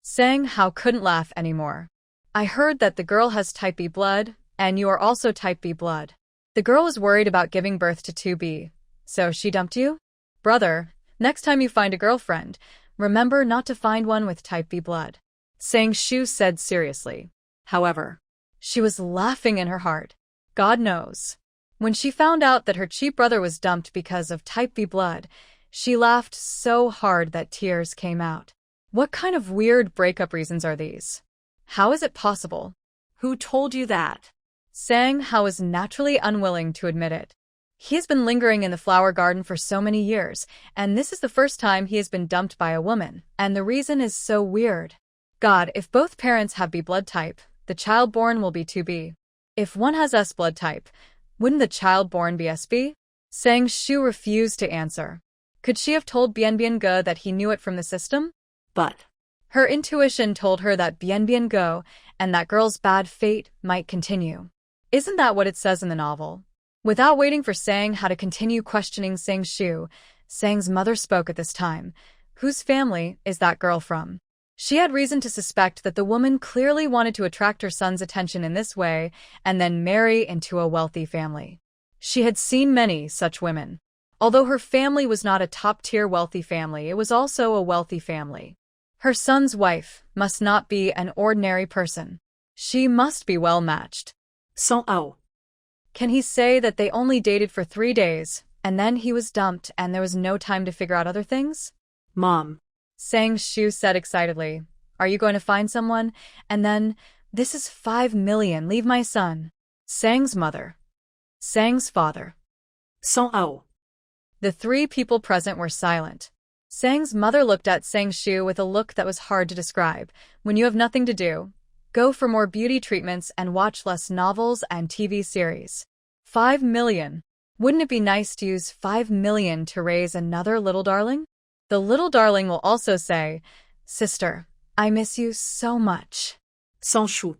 Speaker 1: Sang Hao couldn't laugh anymore. I heard that the girl has type B blood, and you are also type B blood. The girl was worried about giving birth to 2B. So she dumped you? Brother, next time you find a girlfriend, remember not to find one with type B blood. Sang Shu said seriously. However, she was laughing in her heart. God knows. When she found out that her cheap brother was dumped because of type B blood, she laughed so hard that tears came out. What kind of weird breakup reasons are these? How is it possible?
Speaker 3: Who told you that?
Speaker 1: Sang Hao was naturally unwilling to admit it. He has been lingering in the flower garden for so many years, and this is the first time he has been dumped by a woman, and the reason is so weird. God, if both parents have B blood type, the child born will be 2B. If one has S blood type, wouldn't the child born be SB? Sang Shu refused to answer. Could she have told Bian Ge that he knew it from the system?
Speaker 3: But
Speaker 1: her intuition told her that Bian Ge and that girl's bad fate might continue. Isn't that what it says in the novel? Without waiting for Sang Hao to continue questioning Sang Shu, Sang's mother spoke at this time. Whose family is that girl from? She had reason to suspect that the woman clearly wanted to attract her son's attention in this way and then marry into a wealthy family. She had seen many such women. Although her family was not a top-tier wealthy family, it was also a wealthy family. Her son's wife must not be an ordinary person. She must be well-matched.
Speaker 3: Sans ao.
Speaker 1: Can he say that they only dated for 3 days, and then he was dumped and there was no time to figure out other things?
Speaker 3: Mom.
Speaker 1: Sang Shu said excitedly. Are you going to find someone? And then, this is 5 million, leave my son. Sang's mother. Sang's father.
Speaker 3: Sans ao.
Speaker 1: The 3 people present were silent. Sang's mother looked at Sang Shu with a look that was hard to describe. When you have nothing to do, go for more beauty treatments and watch less novels and TV series. 5 million. Wouldn't it be nice to use 5 million to raise another little darling? The little darling will also say, Sister, I miss you so much.
Speaker 3: Sans chou.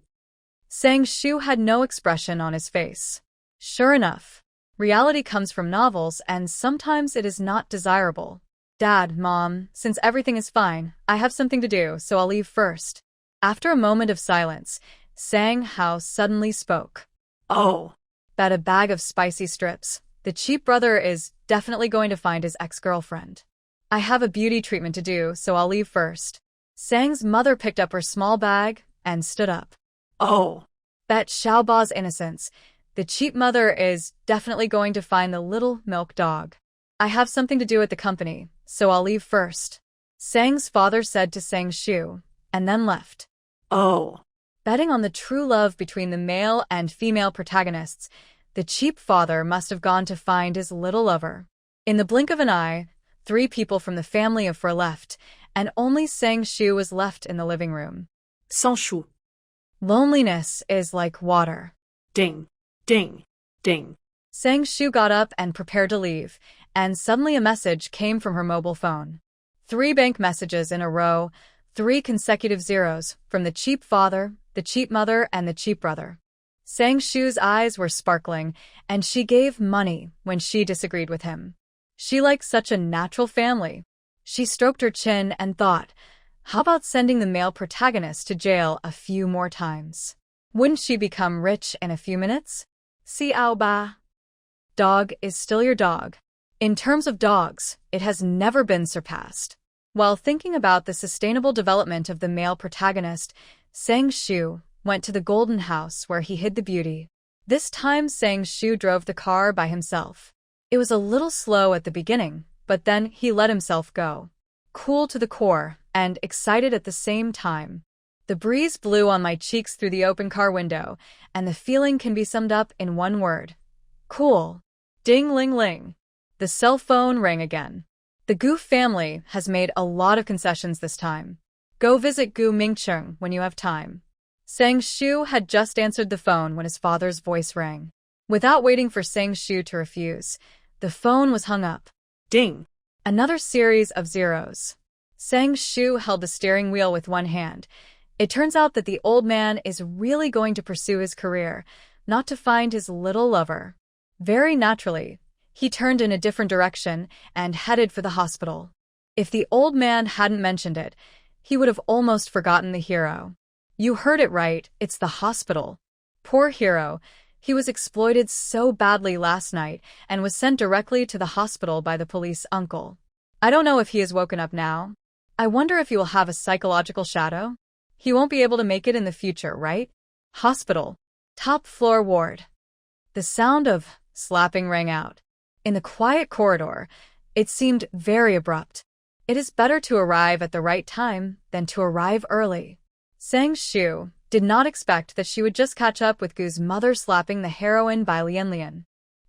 Speaker 1: Sang Shu had no expression on his face. Sure enough, reality comes from novels and sometimes it is not desirable. Dad, Mom, since everything is fine, I have something to do, so I'll leave first. After a moment of silence, Sang Hao suddenly spoke.
Speaker 3: Oh.
Speaker 1: Bet a bag of spicy strips. The cheap brother is definitely going to find his ex-girlfriend. I have a beauty treatment to do, so I'll leave first. Sang's mother picked up her small bag and stood up.
Speaker 3: Oh.
Speaker 1: Bet Xiaoba's innocence. The cheap mother is definitely going to find the little milk dog. I have something to do at the company, so I'll leave first. Sang's father said to Sang Shu, and then left.
Speaker 3: Oh.
Speaker 1: Betting on the true love between the male and female protagonists, the cheap father must have gone to find his little lover. In the blink of an eye, 3 people from the family of Fur left, and only Sang Shu was left in the living room.
Speaker 3: Sans chou.
Speaker 1: Loneliness is like water.
Speaker 3: Ding. Ding. Ding.
Speaker 1: Sang Shu got up and prepared to leave, and suddenly a message came from her mobile phone. 3 bank messages in a row, 3 consecutive zeros, from the cheap father, the cheap mother, and the cheap brother. Sang Shu's eyes were sparkling, and she gave money when she disagreed with him. She liked such a natural family. She stroked her chin and thought, how about sending the male protagonist to jail a few more times? Wouldn't she become rich in a few minutes? Xiao ba. Dog is still your dog. In terms of dogs, it has never been surpassed. While thinking about the sustainable development of the male protagonist, Sang Shu went to the golden house where he hid the beauty. This time Sang Shu drove the car by himself. It was a little slow at the beginning, but then he let himself go. Cool to the core and excited at the same time. The breeze blew on my cheeks through the open car window, and the feeling can be summed up in one word. Cool. Ding-ling-ling. The cell phone rang again. The Gu family has made a lot of concessions this time. Go visit Gu Mingcheng when you have time. Sang Shu had just answered the phone when his father's voice rang. Without waiting for Sang Shu to refuse, the phone was hung up.
Speaker 3: Ding.
Speaker 1: Another series of zeros. Sang Shu held the steering wheel with one hand. It turns out that the old man is really going to pursue his career, not to find his little lover. Very naturally, he turned in a different direction and headed for the hospital. If the old man hadn't mentioned it, he would have almost forgotten the hero. You heard it right, it's the hospital. Poor hero. He was exploited so badly last night and was sent directly to the hospital by the police uncle. I don't know if he has woken up now. I wonder if he will have a psychological shadow. He won't be able to make it in the future, right? Hospital. Top floor ward. The sound of slapping rang out. In the quiet corridor, it seemed very abrupt. It is better to arrive at the right time than to arrive early. Sang Shu did not expect that she would just catch up with Gu's mother slapping the heroine by Lian Lian.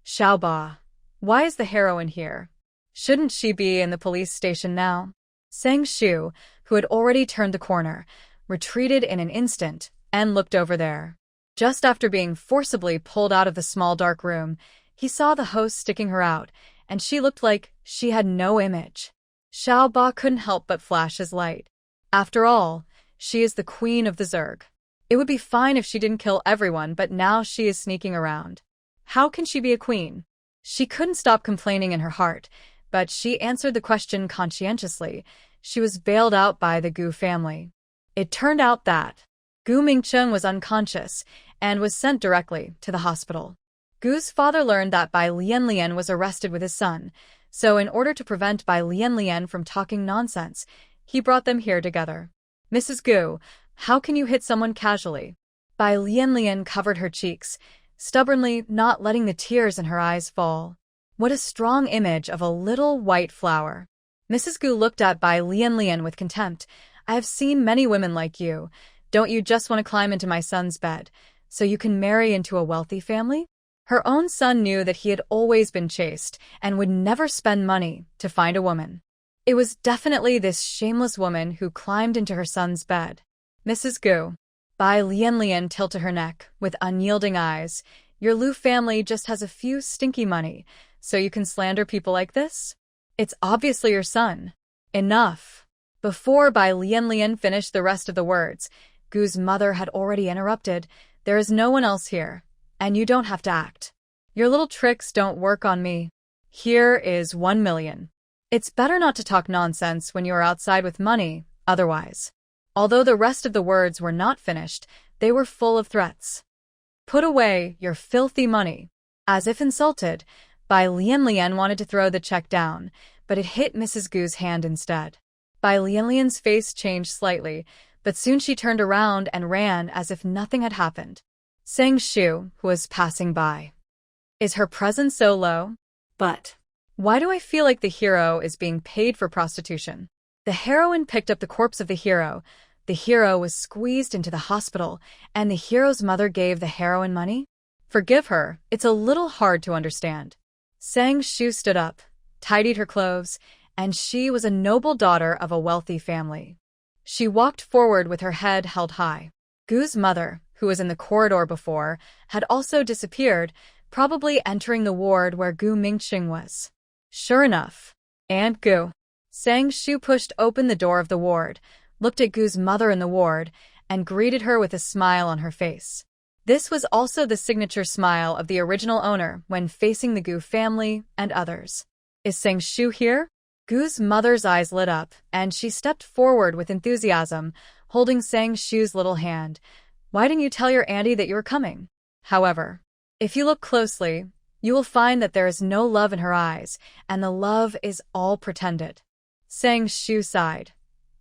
Speaker 1: Xiaoba. Why is the heroine here? Shouldn't she be in the police station now? Sang Shu, who had already turned the corner, retreated in an instant and looked over there. Just after being forcibly pulled out of the small dark room, he saw the host sticking her out, and she looked like she had no image. Xiaoba couldn't help but flash his light. After all, she is the queen of the Zerg. It would be fine if she didn't kill everyone, but now she is sneaking around. How can she be a queen? She couldn't stop complaining in her heart, but she answered the question conscientiously. She was bailed out by the Gu family. It turned out that Gu Mingcheng was unconscious and was sent directly to the hospital. Gu's father learned that Bai Lian was arrested with his son, so in order to prevent Bai Lian from talking nonsense, he brought them here together. Mrs. Gu, how can you hit someone casually? Bai Lian covered her cheeks, stubbornly not letting the tears in her eyes fall. What a strong image of a little white flower. Mrs. Gu looked at Bai Lian with contempt. I have seen many women like you. Don't you just want to climb into my son's bed, so you can marry into a wealthy family? Her own son knew that he had always been chaste and would never spend money to find a woman. It was definitely this shameless woman who climbed into her son's bed. Mrs. Gu. Bai Lian tilted her neck with unyielding eyes. Your Lu family just has a few stinky money, so you can slander people like this? It's obviously your son. Enough. Before Bai Lian finished the rest of the words, Gu's mother had already interrupted. There is no one else here, and you don't have to act. Your little tricks don't work on me. Here is 1 million. It's better not to talk nonsense when you are outside with money, otherwise. Although the rest of the words were not finished, they were full of threats. Put away your filthy money. As if insulted, Bai Lian wanted to throw the check down, but it hit Mrs. Gu's hand instead. Bai Lian's face changed slightly, but soon she turned around and ran as if nothing had happened. Sang Shu, who was passing by. Is her presence so low?
Speaker 3: But
Speaker 1: Why do I feel like the hero is being paid for prostitution? The heroine picked up the corpse of the hero. The hero was squeezed into the hospital, and the hero's mother gave the heroine money? Forgive her, it's a little hard to understand. Sang Shu stood up, tidied her clothes, and she was a noble daughter of a wealthy family. She walked forward with her head held high. Gu's mother, who was in the corridor before, had also disappeared, probably entering the ward where Gu Mingqing was. Sure enough. Aunt Gu. Sang Shu pushed open the door of the ward, looked at Gu's mother in the ward, and greeted her with a smile on her face. This was also the signature smile of the original owner when facing the Gu family and others. Is Sang Shu here? Gu's mother's eyes lit up, and she stepped forward with enthusiasm, holding Sang Shu's little hand. Why didn't you tell your auntie that you were coming? However, if you look closely, you will find that there is no love in her eyes, and the love is all pretended. Sang Shu sighed.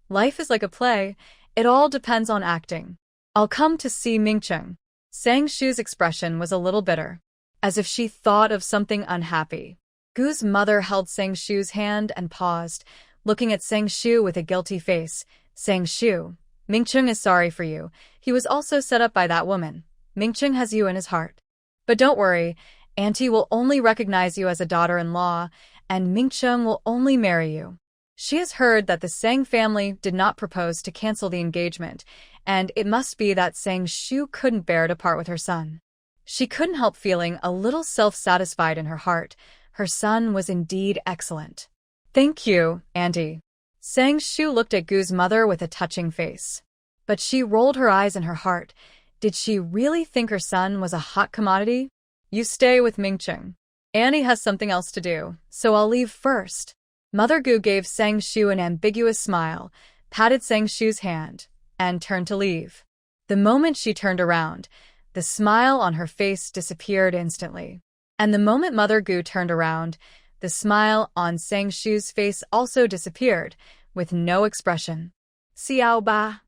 Speaker 1: Life is like a play. It all depends on acting. I'll come to see Mingqing. Sang Shu's expression was a little bitter, as if she thought of something unhappy. Gu's mother held Sang Shu's hand and paused, looking at Sang Shu with a guilty face. Sang Shu, Mingqing is sorry for you. He was also set up by that woman. Mingqing has you in his heart. But don't worry, Auntie will only recognize you as a daughter-in-law, and Mingqing will only marry you. She has heard that the Sang family did not propose to cancel the engagement, and it must be that Sang Shu couldn't bear to part with her son. She couldn't help feeling a little self-satisfied in her heart. Her son was indeed excellent. Thank you, Auntie. Sang Shu looked at Gu's mother with a touching face. But she rolled her eyes in her heart. Did she really think her son was a hot commodity? You stay with Mingqing. Annie has something else to do, so I'll leave first. Mother Gu gave Sang Shu an ambiguous smile, patted Sang Shu's hand, and turned to leave. The moment she turned around, the smile on her face disappeared instantly. And the moment Mother Gu turned around, the smile on Sang Shu's face also disappeared, with no expression. Xiao Ba.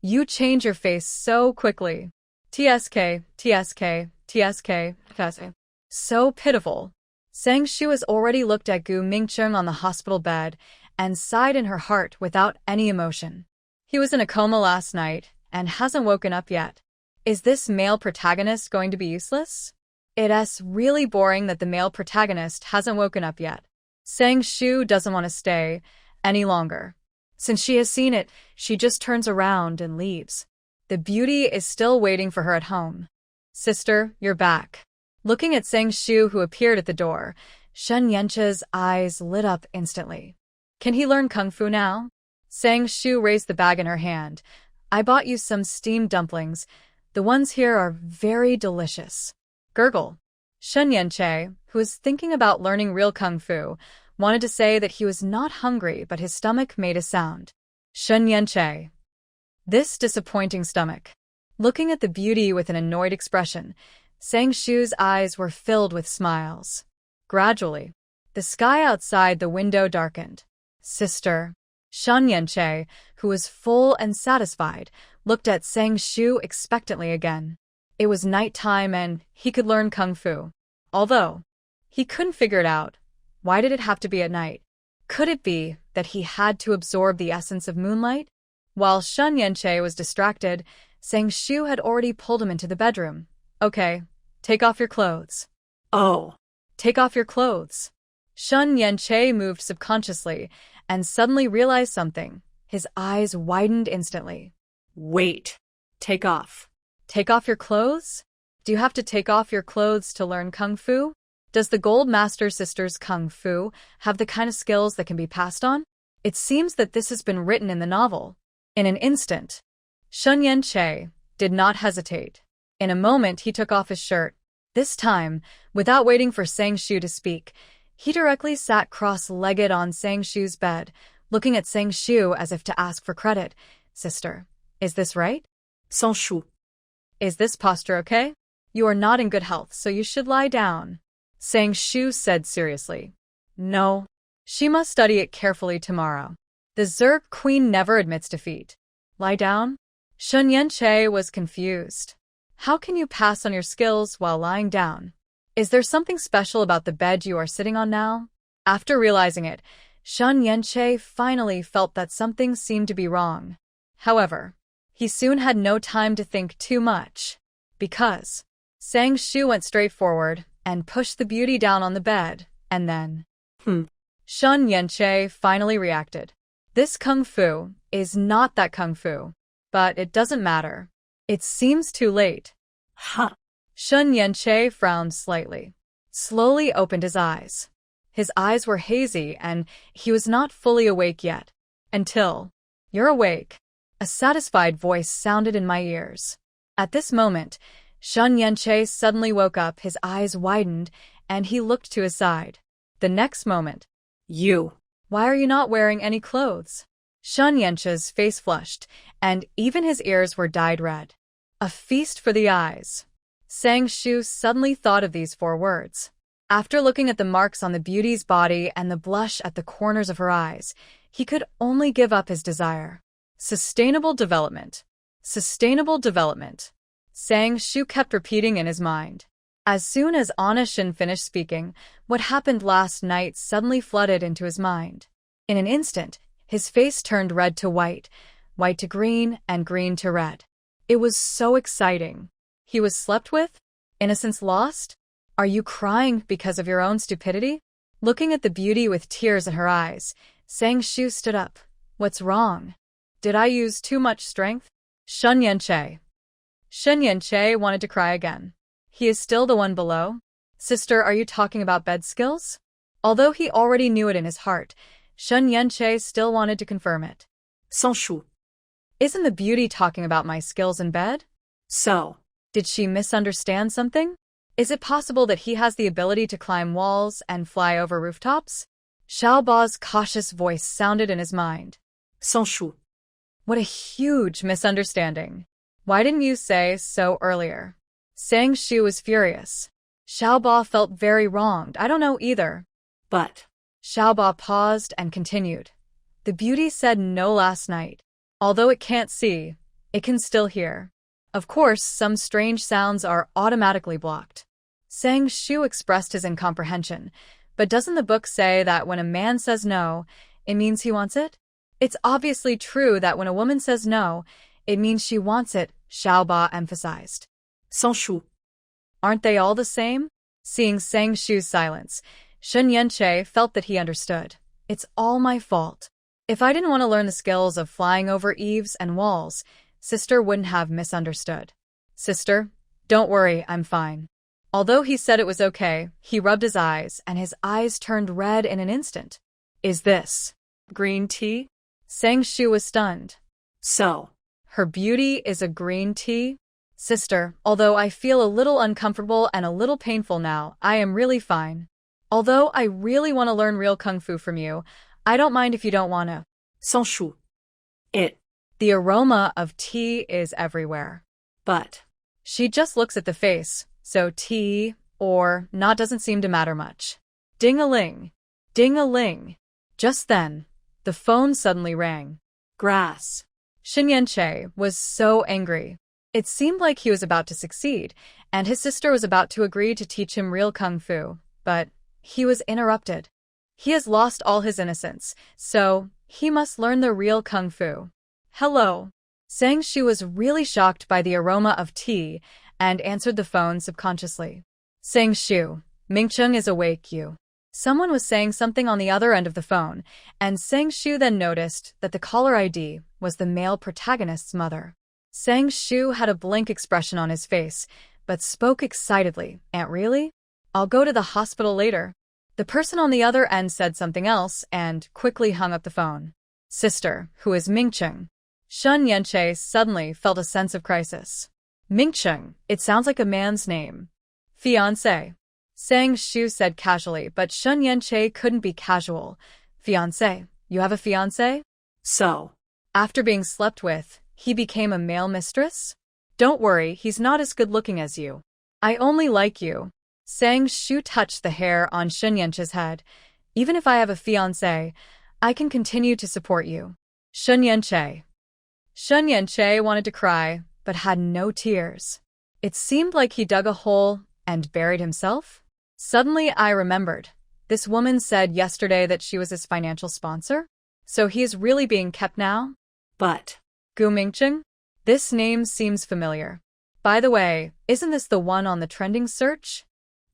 Speaker 1: You change your face so quickly. TSK, TSK, TSK, TSK. So pitiful. Sang Shu has already looked at Gu Mingqing on the hospital bed and sighed in her heart without any emotion. He was in a coma last night and hasn't woken up yet. Is this male protagonist going to be useless? It's really boring that the male protagonist hasn't woken up yet. Sang Shu doesn't want to stay any longer. Since she has seen it, she just turns around and leaves. The beauty is still waiting for her at home. Sister, you're back. Looking at Sang Shu, who appeared at the door, Shen Yanche's eyes lit up instantly. Can he learn kung fu now? Sang Shu raised the bag in her hand. I bought you some steamed dumplings. The ones here are very delicious. Gurgle. Shen Yanche, who was thinking about learning real kung fu, wanted to say that he was not hungry, but his stomach made a sound. Shen Yanche. This disappointing stomach. Looking at the beauty with an annoyed expression, Sang Shu's eyes were filled with smiles. Gradually, the sky outside the window darkened. Sister, Shen Yanche, who was full and satisfied, looked at Sang Shu expectantly again. It was night time and he could learn kung fu. Although he couldn't figure it out. Why did it have to be at night? Could it be that he had to absorb the essence of moonlight? While Shen Yanche was distracted, Sang Shu had already pulled him into the bedroom. Okay, take off your clothes.
Speaker 3: Oh.
Speaker 1: Take off your clothes. Shen Yanche moved subconsciously and suddenly realized something. His eyes widened instantly.
Speaker 3: Wait. Take off.
Speaker 1: Take off your clothes? Do you have to take off your clothes to learn kung fu? Does the Gold Master Sister's kung fu have the kind of skills that can be passed on? It seems that this has been written in the novel. In an instant, Shen Yanche did not hesitate. In a moment, he took off his shirt. This time, without waiting for Sang Shu to speak, he directly sat cross-legged on Sang Shu's bed, looking at Sang Shu as if to ask for credit. Sister, is this right?
Speaker 3: Sang Shu.
Speaker 1: Is this posture okay? You are not in good health, so you should lie down. Sang Shu said seriously. No. She must study it carefully tomorrow. The Zerg queen never admits defeat. Lie down? Shen Yanche was confused. How can you pass on your skills while lying down? Is there something special about the bed you are sitting on now? After realizing it, Shen Yanche finally felt that something seemed to be wrong. However, he soon had no time to think too much. Because Sang Shu went straight forward and pushed the beauty down on the bed, and then Shen Yanche finally reacted. This kung fu is not that kung fu, but it doesn't matter. It seems too late.
Speaker 3: Ha!
Speaker 1: Shen Yanche frowned slightly, slowly opened his eyes. His eyes were hazy and he was not fully awake yet. Until, you're awake, a satisfied voice sounded in my ears. At this moment, Shen Yanche suddenly woke up, his eyes widened, and he looked to his side. The next moment,
Speaker 3: You.
Speaker 1: Why are you not wearing any clothes? Shen Yanche's face flushed, and even his ears were dyed red. A feast for the eyes. Sang Shu suddenly thought of these 4 words. After looking at the marks on the beauty's body and the blush at the corners of her eyes, he could only give up his desire. Sustainable development. Sustainable development. Sang Shu kept repeating in his mind. As soon as Anna Shin finished speaking, what happened last night suddenly flooded into his mind. In an instant, his face turned red to white, white to green, and green to red. It was so exciting. He was slept with? Innocence lost? Are you crying because of your own stupidity? Looking at the beauty with tears in her eyes, Sang Shu stood up. What's wrong? Did I use too much strength? Shen Yanche. Shen Yanche wanted to cry again. He is still the one below? Sister, are you talking about bed skills? Although he already knew it in his heart, Shen Yanche still wanted to confirm it.
Speaker 3: Sang Shu.
Speaker 1: Isn't the beauty talking about my skills in bed?
Speaker 3: So.
Speaker 1: Did she misunderstand something? Is it possible that he has the ability to climb walls and fly over rooftops? Xiaoba's cautious voice sounded in his mind.
Speaker 3: Sang Shu.
Speaker 1: What a huge misunderstanding. Why didn't you say so earlier? Sang Shu was furious. Xiaoba felt very wronged. I don't know either.
Speaker 3: But.
Speaker 1: Xiaoba paused and continued. The beauty said no last night. Although it can't see, it can still hear. Of course, some strange sounds are automatically blocked. Sang Shu expressed his incomprehension. But doesn't the book say that when a man says no, it means he wants it? It's obviously true that when a woman says no, it means she wants it, Xiaoba emphasized.
Speaker 3: Sang Shu.
Speaker 1: Aren't they all the same? Seeing Sang Shu's silence, Shen Yanche felt that he understood. It's all my fault. If I didn't want to learn the skills of flying over eaves and walls, Sister wouldn't have misunderstood. Sister, don't worry, I'm fine. Although he said it was okay, he rubbed his eyes, and his eyes turned red in an instant. Is this green tea? Sang Shu was stunned.
Speaker 3: So.
Speaker 1: Her beauty is a green tea? Sister, although I feel a little uncomfortable and a little painful now, I am really fine. Although I really want to learn real kung fu from you, I don't mind if you don't want to.
Speaker 3: Sang Shu. It.
Speaker 1: The aroma of tea is everywhere.
Speaker 3: But.
Speaker 1: She just looks at the face, so T or not doesn't seem to matter much. Ding-a-ling. Ding-a-ling. Just then, the phone suddenly rang.
Speaker 3: Grass.
Speaker 1: Shen Yanche was so angry. It seemed like he was about to succeed, and his sister was about to agree to teach him real kung fu, but he was interrupted. He has lost all his innocence, so he must learn the real kung fu. Hello. Sang Shu was really shocked by the aroma of tea and answered the phone subconsciously. Sang Shu, Mingcheng is awake you. Someone was saying something on the other end of the phone, and Sang Shu then noticed that the caller ID was the male protagonist's mother. Sang Shu had a blank expression on his face, but spoke excitedly. Aunt really? I'll go to the hospital later. The person on the other end said something else and quickly hung up the phone. Sister, who is Mingcheng? Shen Yanche suddenly felt a sense of crisis. Mingcheng, it sounds like a man's name. Fiancé. Sang Shu said casually, but Shen Yanche couldn't be casual. Fiancé, you have a fiancé?
Speaker 3: So.
Speaker 1: After being slept with, he became a male mistress? Don't worry, he's not as good-looking as you. I only like you. Sang Shu touched the hair on Shen Yanche's head. Even if I have a fiancé, I can continue to support you. Shen Yanche. Shen Yanche wanted to cry, but had no tears. It seemed like he dug a hole and buried himself. Suddenly I remembered. This woman said yesterday that she was his financial sponsor? So he is really being kept now?
Speaker 3: But.
Speaker 1: Gu Mingcheng? This name seems familiar. By the way, isn't this the one on the trending search?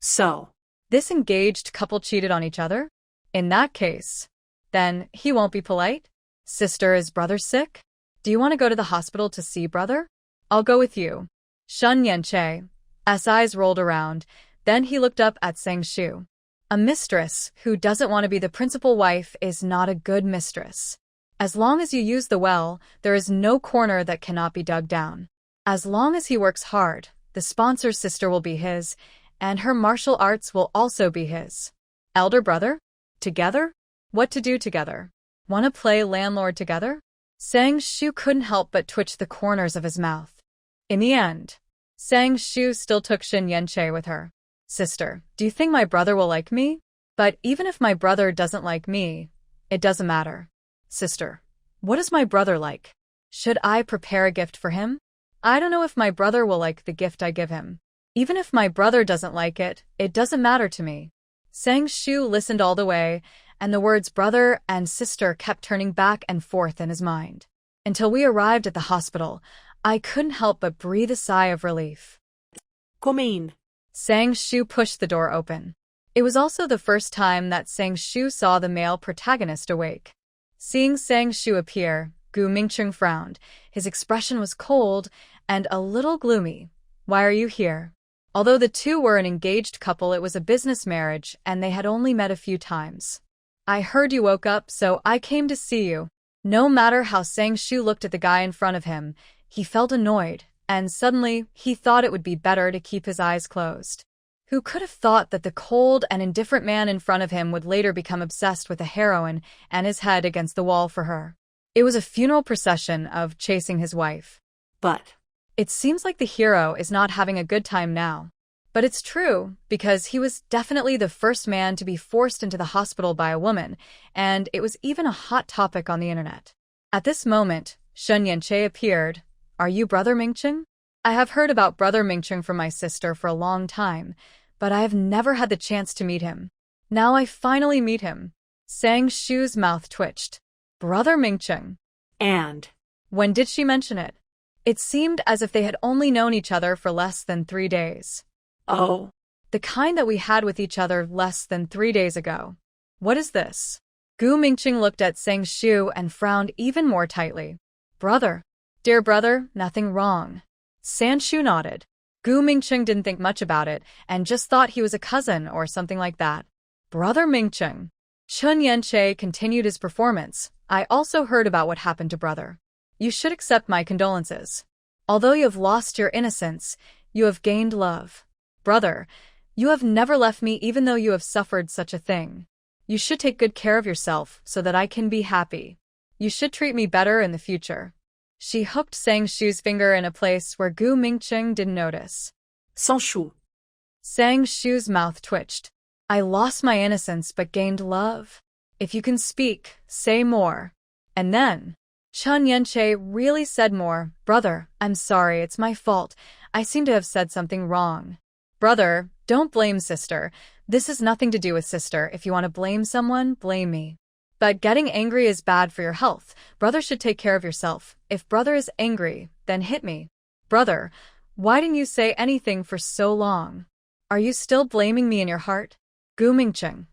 Speaker 3: So.
Speaker 1: This engaged couple cheated on each other? In that case, then he won't be polite? Sister, is brother sick? Do you want to go to the hospital to see brother? I'll go with you. Shen Yanche's eyes rolled around. Then he looked up at Sang Shu. A mistress who doesn't want to be the principal wife is not a good mistress. As long as you use the well, there is no corner that cannot be dug down. As long as he works hard, the sponsor's sister will be his, and her martial arts will also be his. Elder brother? Together? What to do together? Want to play landlord together? Sang Shu couldn't help but twitch the corners of his mouth. In the end, Sang Shu still took Shen Yanche with her. Sister, do you think my brother will like me? But even if my brother doesn't like me, it doesn't matter. Sister, what is my brother like? Should I prepare a gift for him? I don't know if my brother will like the gift I give him. Even if my brother doesn't like it, it doesn't matter to me. Sang Shu listened all the way, and the words brother and sister kept turning back and forth in his mind. Until we arrived at the hospital, I couldn't help but breathe a sigh of relief.
Speaker 3: Come in.
Speaker 1: Sang Shu pushed the door open. It was also the first time that Sang Shu saw the male protagonist awake. Seeing Sang Shu appear, Gu Mingcheng frowned. His expression was cold and a little gloomy. Why are you here? Although the two were an engaged couple, it was a business marriage, and they had only met a few times. I heard you woke up, so I came to see you. No matter how Sang Shu looked at the guy in front of him, he felt annoyed, and suddenly he thought it would be better to keep his eyes closed. Who could have thought that the cold and indifferent man in front of him would later become obsessed with a heroine and his head against the wall for her? It was a funeral procession of chasing his wife.
Speaker 3: But.
Speaker 1: It seems like the hero is not having a good time now. But it's true, because he was definitely the first man to be forced into the hospital by a woman, and it was even a hot topic on the internet. At this moment, Shen Yanche appeared. Are you Brother Mingcheng? I have heard about Brother Mingcheng from my sister for a long time, but I have never had the chance to meet him. Now I finally meet him. Sang Shu's mouth twitched. Brother Mingcheng.
Speaker 3: And.
Speaker 1: When did she mention it? It seemed as if they had only known each other for less than 3 days.
Speaker 3: Oh.
Speaker 1: The kind that we had with each other less than 3 days ago. What is this? Gu Mingcheng looked at Sang Shu and frowned even more tightly. Brother. Dear brother, nothing wrong. Sang Shu nodded. Gu Mingcheng didn't think much about it and just thought he was a cousin or something like that. Brother Mingcheng. Shen Yanche continued his performance. I also heard about what happened to brother. You should accept my condolences. Although you have lost your innocence, you have gained love. Brother, you have never left me even though you have suffered such a thing. You should take good care of yourself so that I can be happy. You should treat me better in the future. She hooked Sang Shu's finger in a place where Gu Mingcheng didn't notice.
Speaker 3: Sang Shu.
Speaker 1: Sang Shu's mouth twitched. I lost my innocence but gained love. If you can speak, say more. And then, Chun Yenche really said more. Brother, I'm sorry, it's my fault. I seem to have said something wrong. Brother, don't blame sister. This has nothing to do with sister. If you want to blame someone, blame me. But getting angry is bad for your health. Brother should take care of yourself. If brother is angry, then hit me. Brother, why didn't you say anything for so long? Are you still blaming me in your heart? Gu Mingqing.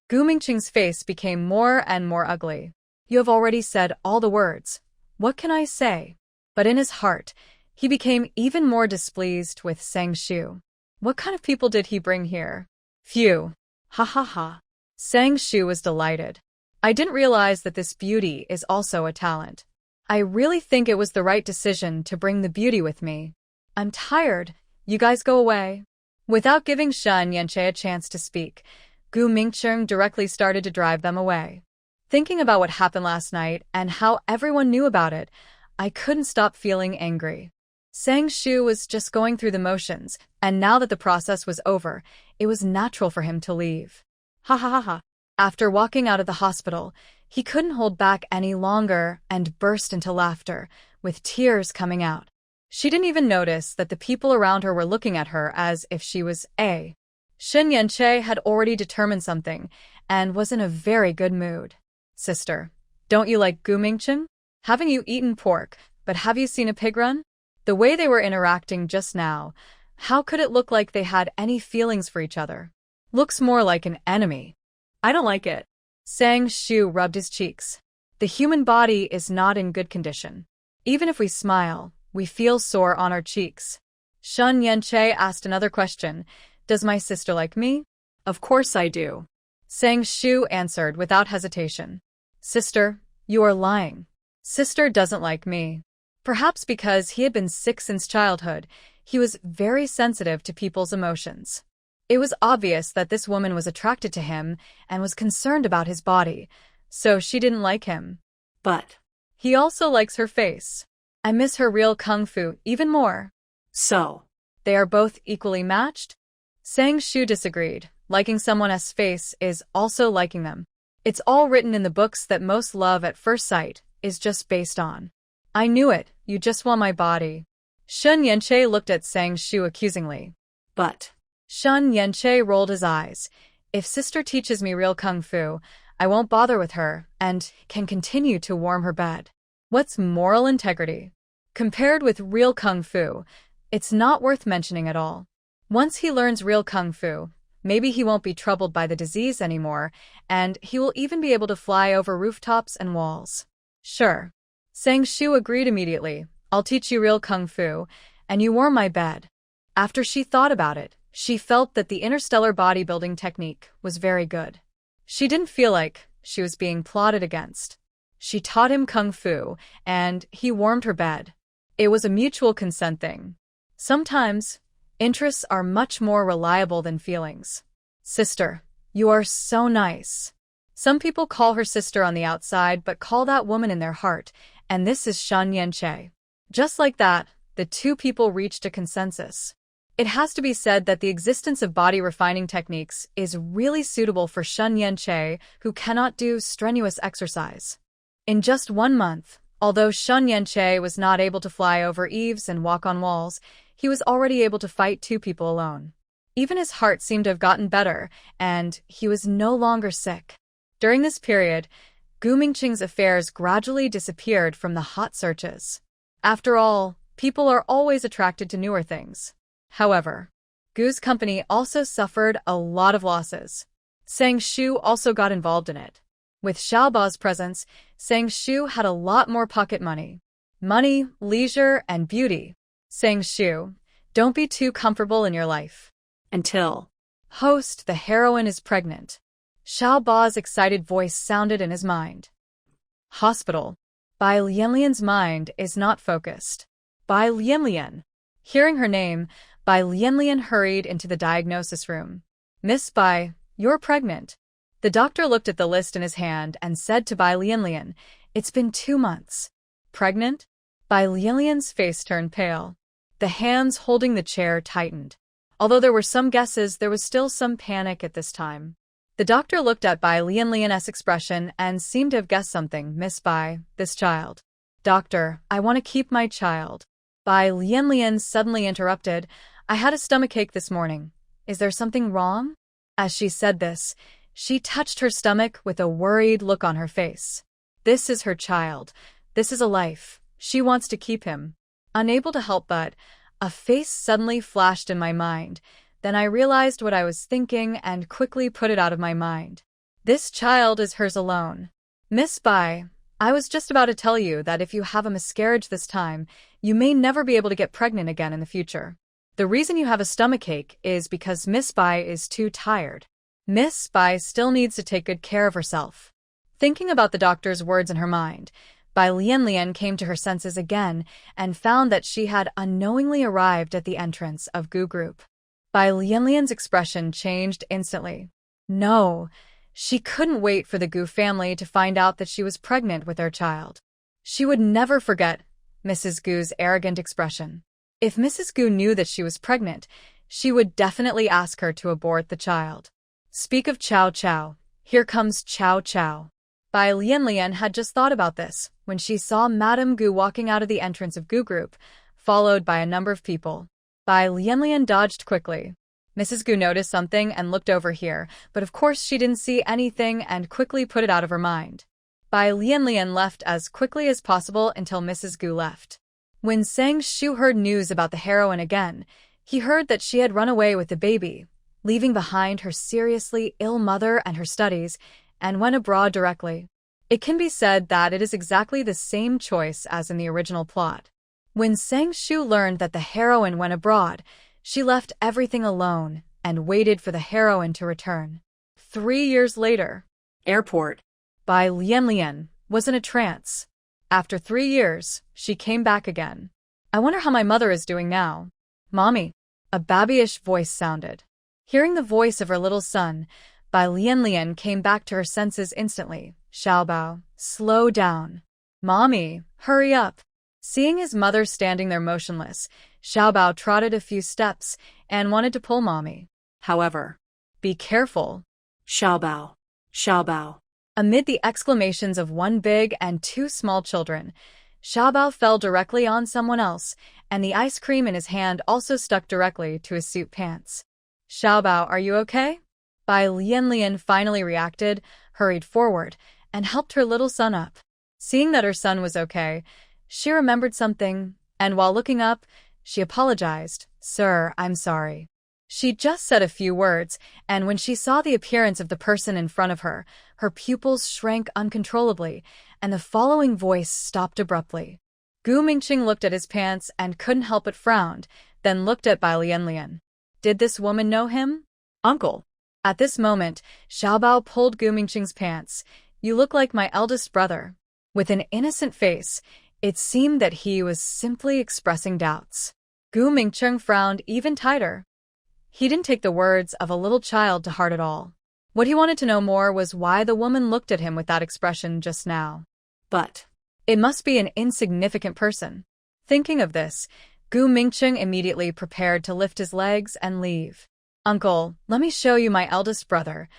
Speaker 1: Gu Mingqing's face became more and more ugly. You have already said all the words. What can I say? But in his heart, he became even more displeased with Sang Shu. What kind of people did he bring here? Phew. Ha ha ha. Sang Shu was delighted. I didn't realize that this beauty is also a talent. I really think it was the right decision to bring the beauty with me. I'm tired. You guys go away. Without giving Shun Yenche a chance to speak, Gu Mingqing directly started to drive them away. Thinking about what happened last night and how everyone knew about it, I couldn't stop feeling angry. Sang Shu was just going through the motions, and now that the process was over, it was natural for him to leave. Ha ha ha ha. After walking out of the hospital, he couldn't hold back any longer and burst into laughter, with tears coming out. She didn't even notice that the people around her were looking at her as if she was a. Shen Yenche had already determined something and was in a very good mood. Sister, don't you like Gu Mingqing? Haven't you eaten pork, but have you seen a pig run? The way they were interacting just now, how could it look like they had any feelings for each other? Looks more like an enemy. I don't like it. Sang Shu rubbed his cheeks. The human body is not in good condition. Even if we smile, we feel sore on our cheeks. Shun Yenche asked another question. Does my sister like me? Of course I do. Sang Shu answered without hesitation. Sister, you are lying. Sister doesn't like me. Perhaps because he had been sick since childhood, he was very sensitive to people's emotions. It was obvious that this woman was attracted to him and was concerned about his body, so she didn't like him.
Speaker 3: But
Speaker 1: he also likes her face. I miss her real kung fu even more.
Speaker 3: So
Speaker 1: they are both equally matched? Sang Shu disagreed. Liking someone's face is also liking them. It's all written in the books that most love at first sight is just based on. I knew it, you just want my body. Shun Yenche looked at Sang Shu accusingly.
Speaker 3: But
Speaker 1: Shun Yenche rolled his eyes. If sister teaches me real kung fu, I won't bother with her and can continue to warm her bed. What's moral integrity? Compared with real kung fu, it's not worth mentioning at all. Once he learns real kung fu, maybe he won't be troubled by the disease anymore, and he will even be able to fly over rooftops and walls. Sure. Sang Shu agreed immediately. I'll teach you real kung fu, and you warm my bed. After she thought about it, she felt that the interstellar bodybuilding technique was very good. She didn't feel like she was being plotted against. She taught him kung fu, and he warmed her bed. It was a mutual consent thing. Sometimes, interests are much more reliable than feelings. Sister, you are so nice. Some people call her sister on the outside but call that woman in their heart, and this is Shun Yenche. Just like that, the two people reached a consensus. It has to be said that the existence of body refining techniques is really suitable for Shun Yenche, who cannot do strenuous exercise. In just 1 month, although Shun Yenche was not able to fly over eaves and walk on walls, he was already able to fight 2 people alone. Even his heart seemed to have gotten better, and he was no longer sick. During this period, Gu Mingqing's affairs gradually disappeared from the hot searches. After all, people are always attracted to newer things. However, Gu's company also suffered a lot of losses. Sang Shu also got involved in it. With Xiaoba's presence, Sang Shu had a lot more pocket money. Money, leisure, and beauty. Sang Shu, don't be too comfortable in your life.
Speaker 3: Until
Speaker 1: Host, the heroine is pregnant. Xiaoba's excited voice sounded in his mind. Hospital. Bai Lianlian's mind is not focused. Bai Lianlian. Hearing her name, Bai Lianlian hurried into the diagnosis room. Miss Bai, you're pregnant. The doctor looked at the list in his hand and said to Bai Lianlian, it's been 2 months. Pregnant? Bai Lianlian's face turned pale. The hands holding the chair tightened. Although there were some guesses, there was still some panic at this time. The doctor looked at Bai Lianlian's expression and seemed to have guessed something. Miss Bai, this child. Doctor, I want to keep my child. Bai Lianlian suddenly interrupted. I had a stomachache this morning. Is there something wrong? As she said this, she touched her stomach with a worried look on her face. This is her child. This is a life. She wants to keep him. Unable to help but, a face suddenly flashed in my mind. Then I realized what I was thinking and quickly put it out of my mind. This child is hers alone. Miss Bai, I was just about to tell you that if you have a miscarriage this time, you may never be able to get pregnant again in the future. The reason you have a stomachache is because Miss Bai is too tired. Miss Bai still needs to take good care of herself. Thinking about the doctor's words in her mind, Bai Lianlian came to her senses again and found that she had unknowingly arrived at the entrance of Gu Group. Bai Lianlian's expression changed instantly. No, she couldn't wait for the Gu family to find out that she was pregnant with their child. She would never forget Mrs. Gu's arrogant expression. If Mrs. Gu knew that she was pregnant, she would definitely ask her to abort the child. Speak of Chow Chow, here comes Chow Chow. Bai Lianlian had just thought about this when she saw Madame Gu walking out of the entrance of Gu Group, followed by a number of people. Bai Lianlian dodged quickly. Mrs. Gu noticed something and looked over here, but of course she didn't see anything and quickly put it out of her mind. Bai Lianlian left as quickly as possible until Mrs. Gu left. When Sang Shu heard news about the heroine again, he heard that she had run away with the baby, leaving behind her seriously ill mother and her studies, and went abroad directly. It can be said that it is exactly the same choice as in the original plot. When Sang Shu learned that the heroine went abroad, she left everything alone and waited for the heroine to return. 3 years later,
Speaker 3: Airport.
Speaker 1: Bai Lianlian was in a trance. After 3 years, she came back again. I wonder how my mother is doing now. Mommy, a babyish voice sounded. Hearing the voice of her little son, Bai Lianlian came back to her senses instantly. Xiaobao, slow down. Mommy, hurry up. Seeing his mother standing there motionless, Xiaobao trotted a few steps and wanted to pull Mommy.
Speaker 3: However,
Speaker 1: Be careful.
Speaker 3: Xiaobao, Xiaobao.
Speaker 1: Amid the exclamations of one big and 2 small children, Xiaobao fell directly on someone else, and the ice cream in his hand also stuck directly to his suit pants. Xiaobao, are you okay? Bai Lianlian finally reacted, hurried forward, and helped her little son up. Seeing that her son was okay, she remembered something, and while looking up, she apologized. Sir, I'm sorry. She just said a few words, and when she saw the appearance of the person in front of her, her pupils shrank uncontrollably, and the following voice stopped abruptly. Gu Mingqing looked at his pants and couldn't help but frowned, then looked at Bai Lianlian. Did this woman know him? Uncle. At this moment, Xiaobao pulled Gu Mingqing's pants. You look like my eldest brother. With an innocent face, it seemed that he was simply expressing doubts. Gu Mingqing frowned even tighter. He didn't take the words of a little child to heart at all. What he wanted to know more was why the woman looked at him with that expression just now.
Speaker 3: But
Speaker 1: it must be an insignificant person. Thinking of this, Gu Mingqing immediately prepared to lift his legs and leave. Uncle, let me show you my eldest brother.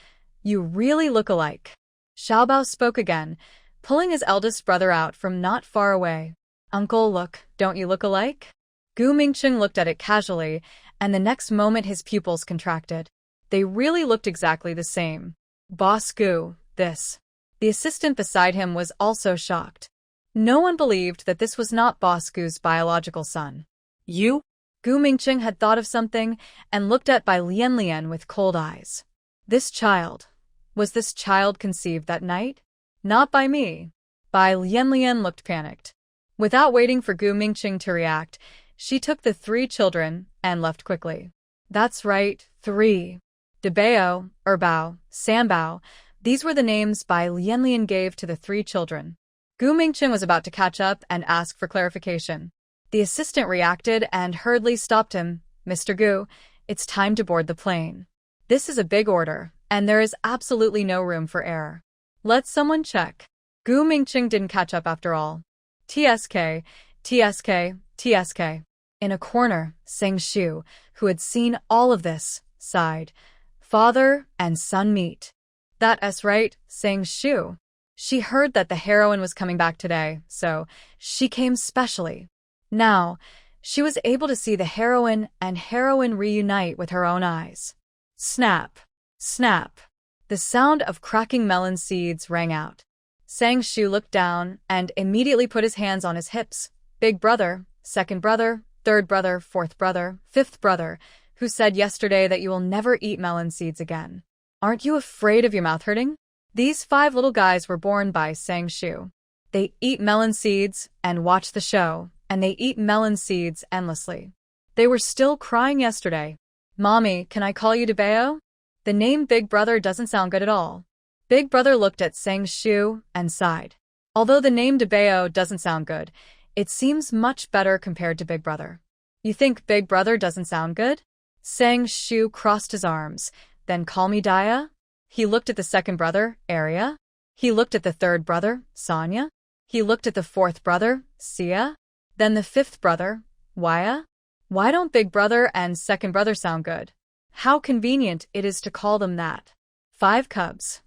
Speaker 1: You really look alike. Xiaobao spoke again, pulling his eldest brother out from not far away. Uncle, look, don't you look alike? Gu Mingqing looked at it casually, and the next moment his pupils contracted. They really looked exactly the same. Boss Gu, this. The assistant beside him was also shocked. No one believed that this was not Boss Gu's biological son.
Speaker 3: You?
Speaker 1: Gu Mingqing had thought of something and looked at Bai Lianlian with cold eyes. This child. Was this child conceived that night? Not by me. Bai Lianlian looked panicked. Without waiting for Gu Mingqing to react, she took the 3 children and left quickly. That's right, 3. Debao, Erbao, Sambao, these were the names Bai Lianlian gave to the 3 children. Gu Mingqing was about to catch up and ask for clarification. The assistant reacted and hurriedly stopped him. Mr. Gu, it's time to board the plane. This is a big order, and there is absolutely no room for error. Let someone check. Gu Mingqing didn't catch up after all. TSK, TSK, TSK. In a corner, sang Shu, who had seen all of this, sighed. Father and son meet. That's right, sang Shu. She heard that the heroine was coming back today, so she came specially. Now, she was able to see the heroine and heroine reunite with her own eyes. Snap! Snap! The sound of cracking melon seeds rang out. Sang Shu looked down and immediately put his hands on his hips. Big brother, second brother, third brother, fourth brother, fifth brother, who said yesterday that you will never eat melon seeds again. Aren't you afraid of your mouth hurting? These 5 little guys were born by Sang Shu. They eat melon seeds and watch the show, and they eat melon seeds endlessly. They were still crying yesterday. Mommy, can I call you Debeo? The name Big Brother doesn't sound good at all. Big Brother looked at Sang Shu and sighed. Although the name Debeo doesn't sound good, it seems much better compared to Big Brother. You think Big Brother doesn't sound good? Sang Shu crossed his arms. Then call me Daya? He looked at the second brother, Arya. He looked at the third brother, Sonya. He looked at the fourth brother, Sia. Then the fifth brother, Waya. Why don't Big Brother and second brother sound good? How convenient it is to call them that. 5 cubs.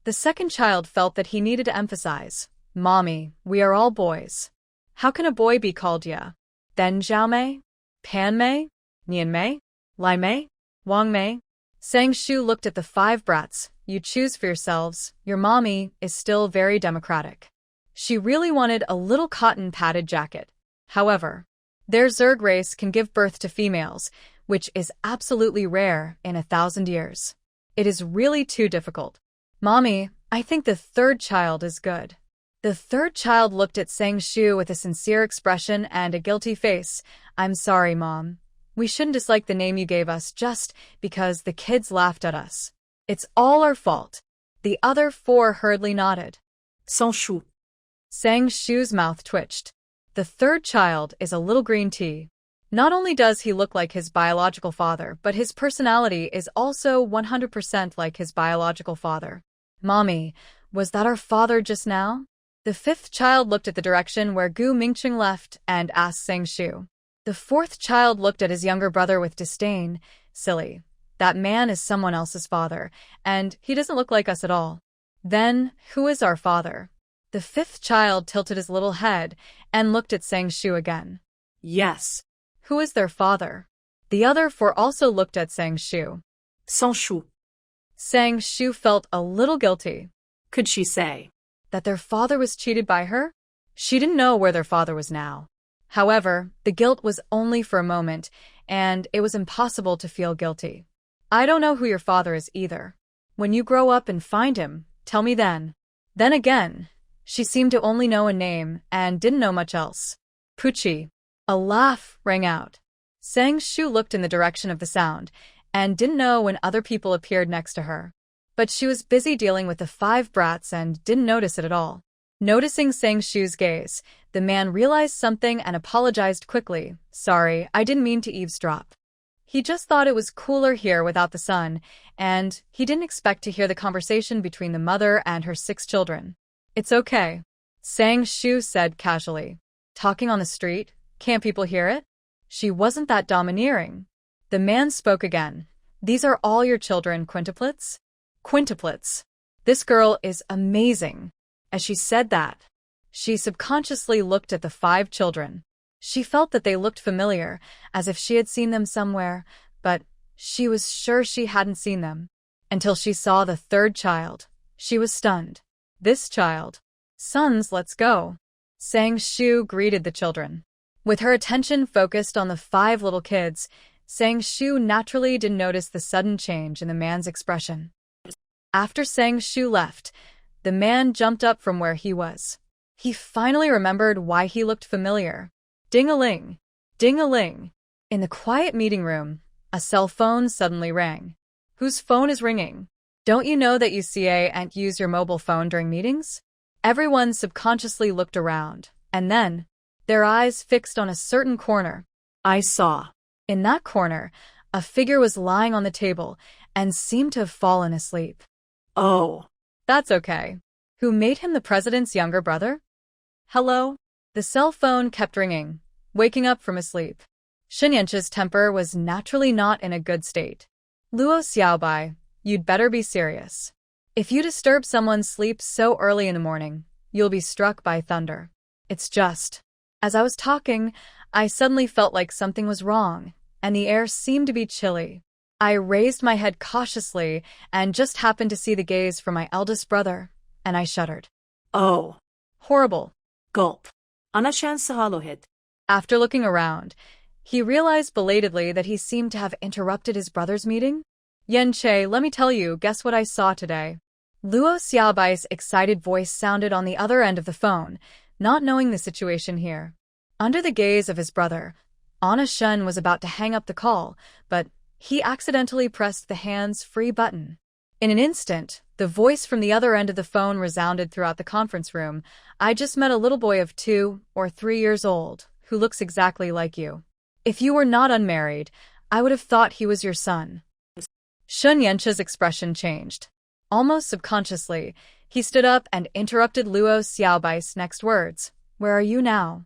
Speaker 1: The second child felt that he needed to emphasize, Mommy, we are all boys. How can a boy be called Ya? Then Zhaomei? Panmei? Nianmei? Laimei? Wangmei? Sang Shu looked at the 5 brats. You choose for yourselves. Your mommy is still very democratic. She really wanted a little cotton-padded jacket. However, their Zerg race can give birth to females, which is absolutely rare in 1,000 years. It is really too difficult. Mommy, I think the third child is good. The third child looked at Sang Shu with a sincere expression and a guilty face. I'm sorry, Mom. We shouldn't dislike the name you gave us just because the kids laughed at us. It's all our fault. The other 4 hurriedly nodded.
Speaker 3: Sang Shu.
Speaker 1: Sang Shu's mouth twitched. The third child is a little green tea. Not only does he look like his biological father, but his personality is also 100% like his biological father. Mommy, was that our father just now? The 5th child looked at the direction where Gu Mingqing left and asked Sang Shu. The 4th child looked at his younger brother with disdain. Silly. That man is someone else's father, and he doesn't look like us at all. Then, who is our father? The 5th child tilted his little head and looked at Sang Shu again.
Speaker 3: Yes.
Speaker 1: Who is their father? The other 4 also looked at Sang Shu.
Speaker 3: Sang Shu.
Speaker 1: Sang Shu felt a little guilty.
Speaker 3: Could she say
Speaker 1: that their father was cheated by her? She didn't know where their father was now. However, the guilt was only for a moment, and it was impossible to feel guilty. I don't know who your father is either. When you grow up and find him, tell me then. Then again, she seemed to only know a name and didn't know much else. Pucci. A laugh rang out. Sang Shu looked in the direction of the sound and didn't know when other people appeared next to her. But she was busy dealing with the 5 brats and didn't notice it at all. Noticing Sang Shu's gaze, the man realized something and apologized quickly. Sorry, I didn't mean to eavesdrop. He just thought it was cooler here without the sun, and he didn't expect to hear the conversation between the mother and her 6 children. It's okay, Sang Shu said casually. Talking on the street, can't people hear it? She wasn't that domineering. The man spoke again. These are all your children, quintuplets? Quintuplets. This girl is amazing. As she said that, she subconsciously looked at the 5 children. She felt that they looked familiar, as if she had seen them somewhere, but she was sure she hadn't seen them. Until she saw the 3rd child. She was stunned. This child. Sons, let's go. Sang Shu greeted the children. With her attention focused on the 5 little kids, Sang Shu naturally didn't notice the sudden change in the man's expression. After Sang Shu left, the man jumped up from where he was. He finally remembered why he looked familiar. Ding-a-ling! Ding-a-ling! In the quiet meeting room, a cell phone suddenly rang. Whose phone is ringing? Don't you know that you can't use your mobile phone during meetings? Everyone subconsciously looked around, and then, their eyes fixed on a certain corner.
Speaker 3: I saw.
Speaker 1: In that corner, a figure was lying on the table and seemed to have fallen asleep.
Speaker 3: Oh.
Speaker 1: That's okay. Who made him the president's younger brother? Hello? The cell phone kept ringing, waking up from his sleep. Shen Yanche's temper was naturally not in a good state. Luo Xiaobai, you'd better be serious. If you disturb someone's sleep so early in the morning, you'll be struck by thunder. It's just. As I was talking, I suddenly felt like something was wrong, and the air seemed to be chilly. I raised my head cautiously and just happened to see the gaze from my eldest brother, and I shuddered.
Speaker 3: Oh.
Speaker 1: Horrible.
Speaker 3: Gulp. Ana Shen swallowed.
Speaker 1: After looking around, he realized belatedly that he seemed to have interrupted his brother's meeting. Yanche, let me tell you, guess what I saw today? Luo Xiaobai's excited voice sounded on the other end of the phone, not knowing the situation here. Under the gaze of his brother, Ana Shen was about to hang up the call, but he accidentally pressed the hands-free button. In an instant, the voice from the other end of the phone resounded throughout the conference room. I just met a little boy of 2 or 3 years old, who looks exactly like you. If you were not unmarried, I would have thought he was your son. Shen Yanche's expression changed. Almost subconsciously, he stood up and interrupted Luo Xiaobai's next words. Where are you now?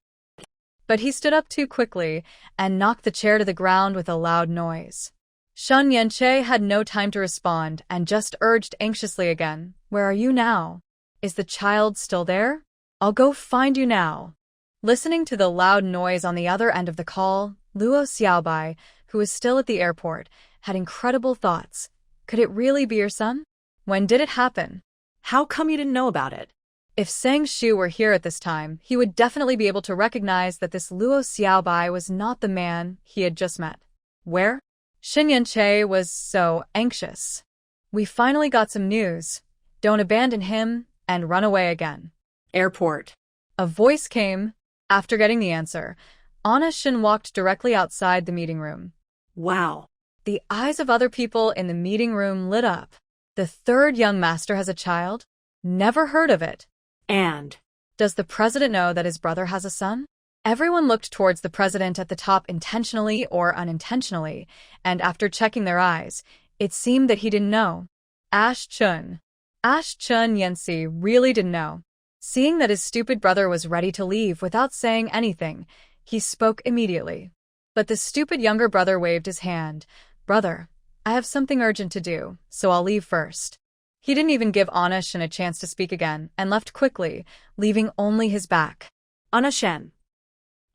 Speaker 1: But he stood up too quickly and knocked the chair to the ground with a loud noise. Shen Yanche had no time to respond and just urged anxiously again, Where are you now? Is the child still there? I'll go find you now. Listening to the loud noise on the other end of the call, Luo Xiaobai, who was still at the airport, had incredible thoughts. Could it really be your son? When did it happen?
Speaker 3: How come you didn't know about it?
Speaker 1: If Sang Shu were here at this time, he would definitely be able to recognize that this Luo Xiaobai was not the man he had just met. Where? Shen Yanche was so anxious. We finally got some news. Don't abandon him and run away again.
Speaker 3: Airport.
Speaker 1: A voice came. After getting the answer, Ana Shen walked directly outside the meeting room.
Speaker 3: Wow.
Speaker 1: The eyes of other people in the meeting room lit up. The third young master has a child? Never heard of it.
Speaker 3: And?
Speaker 1: Does the president know that his brother has a son? Everyone looked towards the president at the top intentionally or unintentionally, and after checking their eyes, it seemed that he didn't know. Ash Chun Yansi really didn't know. Seeing that his stupid brother was ready to leave without saying anything, he spoke immediately. But the stupid younger brother waved his hand. Brother, I have something urgent to do, so I'll leave first. He didn't even give Ana Shen a chance to speak again and left quickly, leaving only his back.
Speaker 3: Ana Shen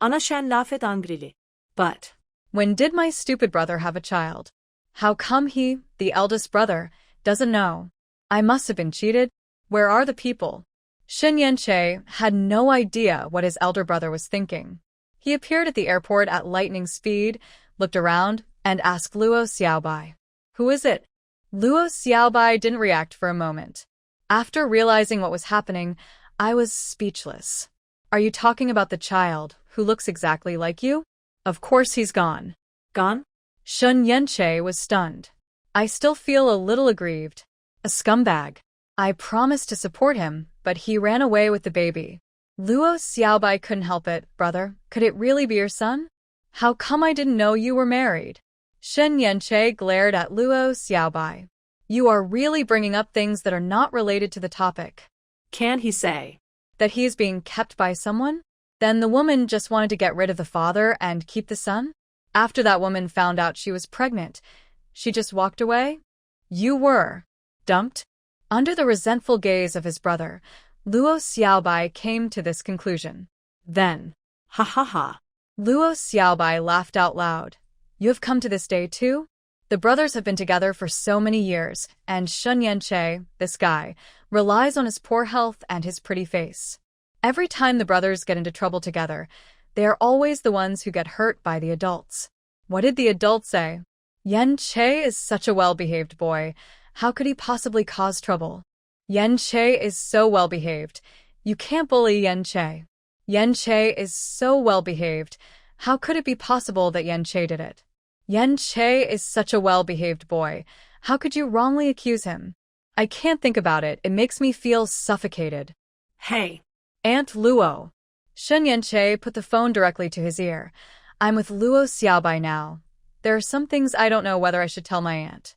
Speaker 3: laughed angrily. But
Speaker 1: when did my stupid brother have a child? How come he, the eldest brother, doesn't know? I must have been cheated. Where are the people? Shen Yanche had no idea what his elder brother was thinking. He appeared at the airport at lightning speed, looked around, and asked Luo Xiaobai. Who is it? Luo Xiaobai didn't react for a moment. After realizing what was happening, I was speechless. Are you talking about the child, who looks exactly like you? Of course he's gone.
Speaker 3: Gone?
Speaker 1: Shen Yanche was stunned. I still feel a little aggrieved. A scumbag. I promised to support him, but he ran away with the baby. Luo Xiaobai couldn't help it. Brother, could it really be your son? How come I didn't know you were married? Shen Yanche glared at Luo Xiaobai. You are really bringing up things that are not related to the topic.
Speaker 3: Can he say
Speaker 1: that he is being kept by someone? Then the woman just wanted to get rid of the father and keep the son? After that woman found out she was pregnant, she just walked away? You were dumped? Under the resentful gaze of his brother, Luo Xiaobai came to this conclusion. Then,
Speaker 3: ha ha ha.
Speaker 1: Luo Xiaobai laughed out loud. You have come to this day too? The brothers have been together for so many years, and Shen Yanche, this guy, relies on his poor health and his pretty face. Every time the brothers get into trouble together, they are always the ones who get hurt by the adults. What did the adults say? Yanche is such a well-behaved boy. How could he possibly cause trouble? Yanche is so well-behaved. You can't bully Yanche. Yanche is so well-behaved. How could it be possible that Yanche did it? Yanche is such a well-behaved boy. How could you wrongly accuse him? I can't think about it. It makes me feel suffocated.
Speaker 3: Hey.
Speaker 1: Aunt Luo. Shen Yanche put the phone directly to his ear. I'm with Luo Xiaobai now. There are some things I don't know whether I should tell my aunt.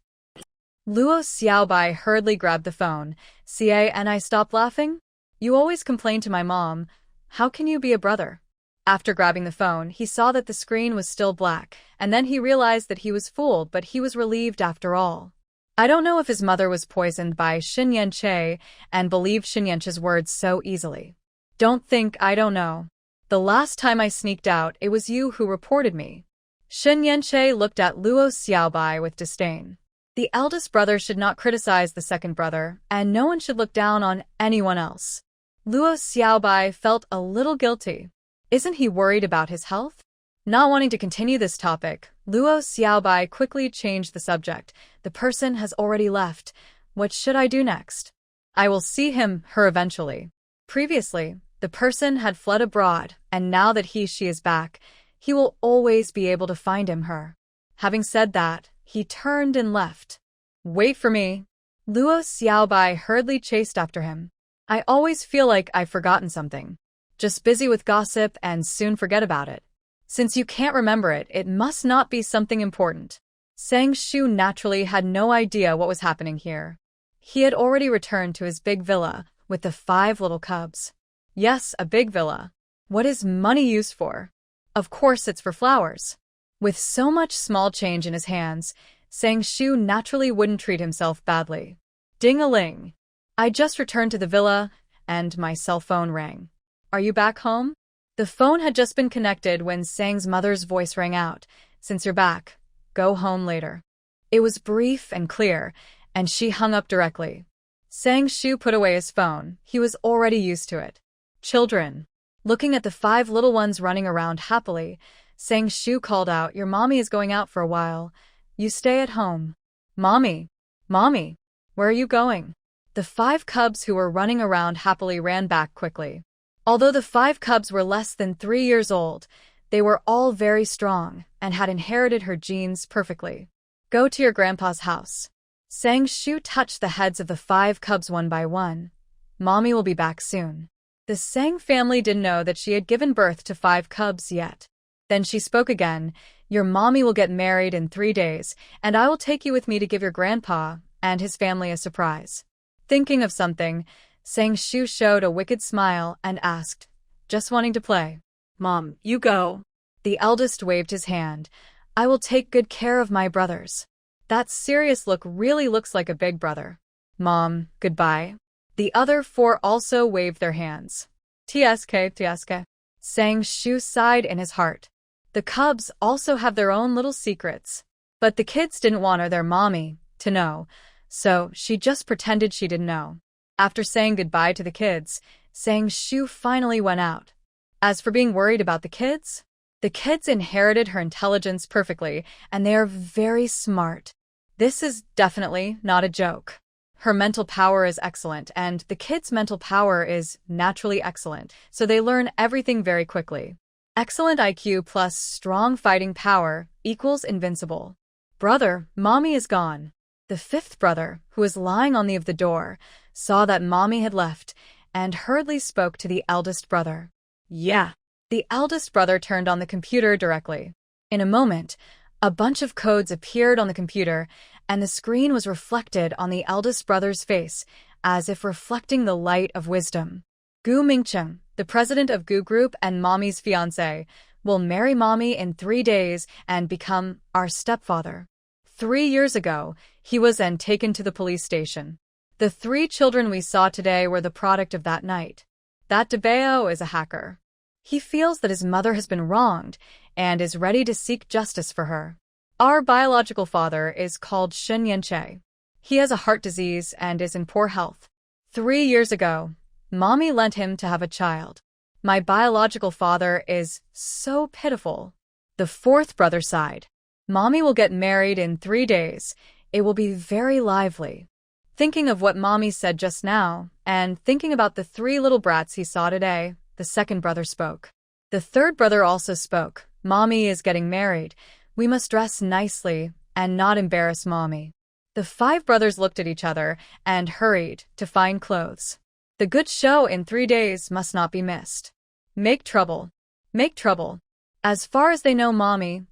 Speaker 1: Luo Xiaobai hurriedly grabbed the phone. And I stopped laughing? You always complain to my mom. How can you be a brother? After grabbing the phone, he saw that the screen was still black, and then he realized that he was fooled, but he was relieved after all. I don't know if his mother was poisoned by Xin Yanche and believed Xin Yanche's words so easily. I don't know. The last time I sneaked out, it was you who reported me. Xin Yanche looked at Luo Xiaobai with disdain. The eldest brother should not criticize the second brother, and no one should look down on anyone else. Luo Xiaobai felt a little guilty. Isn't he worried about his health? Not wanting to continue this topic, Luo Xiaobai quickly changed the subject. The person has already left. What should I do next? I will see her eventually. Previously, the person had fled abroad, and now that she is back, he will always be able to find her. Having said that, he turned and left. Wait for me. Luo Xiaobai hurriedly chased after him. I always feel like I've forgotten something. Just busy with gossip and soon forget about it. Since you can't remember it, it must not be something important. Sang Shu naturally had no idea what was happening here. He had already returned to his big villa with the 5 little cubs. Yes, a big villa. What is money used for? Of course it's for flowers. With so much small change in his hands, Sang Shu naturally wouldn't treat himself badly. Ding-a-ling. I just returned to the villa, and my cell phone rang. Are you back home? The phone had just been connected when Sang's mother's voice rang out. Since you're back, go home later. It was brief and clear, and she hung up directly. Sang Shu put away his phone. He was already used to it. Children. Looking at the 5 little ones running around happily, Sang Shu called out, your mommy is going out for a while. You stay at home. Mommy. Mommy. Where are you going? The 5 cubs who were running around happily ran back quickly. Although the 5 cubs were less than 3 years old, they were all very strong and had inherited her genes perfectly. Go to your grandpa's house. Sang Shu touched the heads of the 5 cubs one by one. Mommy will be back soon. The Sang family didn't know that she had given birth to 5 cubs yet. Then she spoke again. Your mommy will get married in 3 days, and I will take you with me to give your grandpa and his family a surprise. Thinking of something, Sang Shu showed a wicked smile and asked, just wanting to play. Mom, you go. The eldest waved his hand. I will take good care of my brothers. That serious look really looks like a big brother. Mom, goodbye. The other 4 also waved their hands. TSK. Sang Shu sighed in his heart. The cubs also have their own little secrets. But the kids didn't want their mommy to know, so she just pretended she didn't know. After saying goodbye to the kids, Sang Shu finally went out. As for being worried about the kids inherited her intelligence perfectly, and they are very smart. This is definitely not a joke. Her mental power is excellent, and the kids' mental power is naturally excellent, so they learn everything very quickly. Excellent IQ plus strong fighting power equals invincible. Brother, mommy is gone. The 5th brother, who was lying on the edge of the door, saw that mommy had left and hurriedly spoke to the eldest brother. Yeah. The eldest brother turned on the computer directly. In a moment, a bunch of codes appeared on the computer, and the screen was reflected on the eldest brother's face, as if reflecting the light of wisdom. Gu Mingcheng, the president of Gu Group and mommy's fiancé, will marry mommy in 3 days and become our stepfather. 3 years ago, he was then taken to the police station. The 3 children we saw today were the product of that night. That Debao is a hacker. He feels that his mother has been wronged and is ready to seek justice for her. Our biological father is called Xin Yanche. He has a heart disease and is in poor health. 3 years ago, mommy lent him to have a child. My biological father is so pitiful. The 4th brother sighed. Mommy will get married in 3 days. It will be very lively. Thinking of what mommy said just now, and thinking about the 3 little brats he saw today, the 2nd brother spoke. The 3rd brother also spoke. Mommy is getting married. We must dress nicely and not embarrass mommy. The 5 brothers looked at each other and hurried to find clothes. The good show in 3 days must not be missed. Make trouble. Make trouble. As far as they know mommy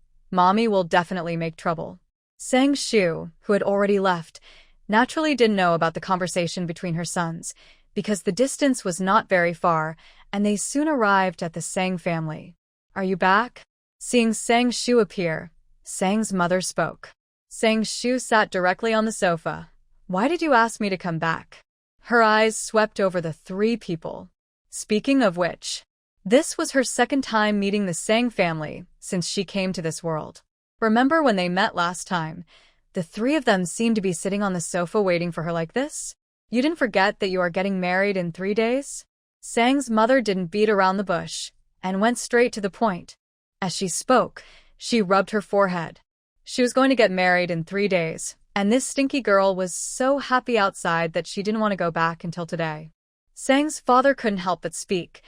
Speaker 1: will definitely make trouble. Sang Shu, who had already left, naturally didn't know about the conversation between her sons, because the distance was not very far, and they soon arrived at the Sang family. Are you back? Seeing Sang Shu appear, Sang's mother spoke. Sang Shu sat directly on the sofa. Why did you ask me to come back? Her eyes swept over the three people. Speaking of which, this was her second time meeting the Sang family since she came to this world. Remember when they met last time? The three of them seemed to be sitting on the sofa waiting for her like this. You didn't forget that you are getting married in 3 days? Sang's mother didn't beat around the bush and went straight to the point. As she spoke, she rubbed her forehead. She was going to get married in 3 days, and this stinky girl was so happy outside that she didn't want to go back until today. Sang's father couldn't help but speak.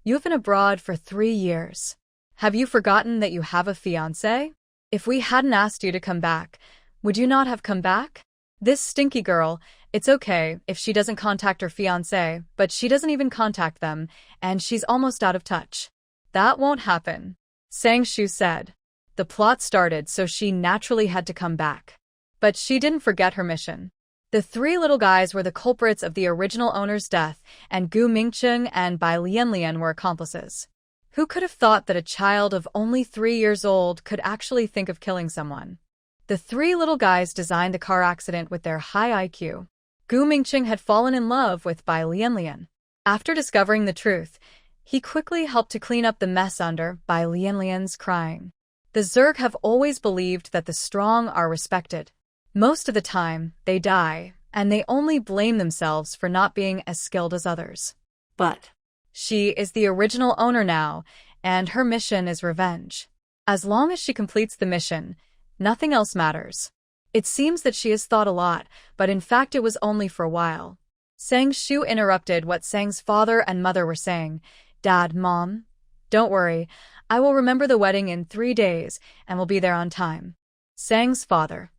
Speaker 1: You have been abroad for 3 years. Have you forgotten that you have a fiancé? If we hadn't asked you to come back, would you not have come back? This stinky girl, it's okay if she doesn't contact her fiancé, but she doesn't even contact them, and she's almost out of touch. That won't happen, Sang Shu said. The plot started, so she naturally had to come back. But she didn't forget her mission. The three little guys were the culprits of the original owner's death, and Gu Mingcheng and Bai Lianlian were accomplices. Who could have thought that a child of only 3 years old could actually think of killing someone? The three little guys designed the car accident with their high IQ. Gu Mingcheng had fallen in love with Bai Lianlian. After discovering the truth, he quickly helped to clean up the mess under Bai Lianlian's crying. The Zerg have always believed that the strong are respected. Most of the time, they die, and they only blame themselves for not being as skilled as others.
Speaker 3: But
Speaker 1: She is the original owner now, and her mission is revenge. As long as she completes the mission, nothing else matters. It seems that she has thought a lot, but in fact it was only for a while. Sang Shu interrupted what Sang's father and mother were saying. Dad, Mom, don't worry. I will remember the wedding in 3 days and will be there on time. Sang's father.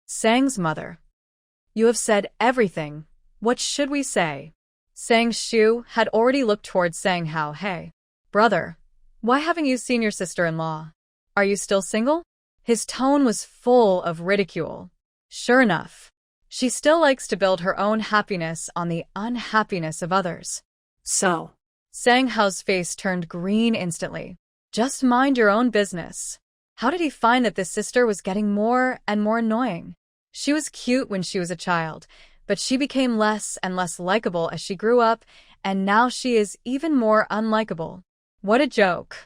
Speaker 1: Sang's mother. You have said everything. What should we say? Sang Shu had already looked towards Sang Hao. Hey, brother, why haven't you seen your sister-in-law? Are you still single? His tone was full of ridicule. Sure enough, she still likes to build her own happiness on the unhappiness of others.
Speaker 3: so,
Speaker 1: Sang Hao's face turned green instantly. Just mind your own business. How did he find that this sister was getting more and more annoying? She was cute when she was a child, but she became less and less likable as she grew up, and now she is even more unlikable. What a joke.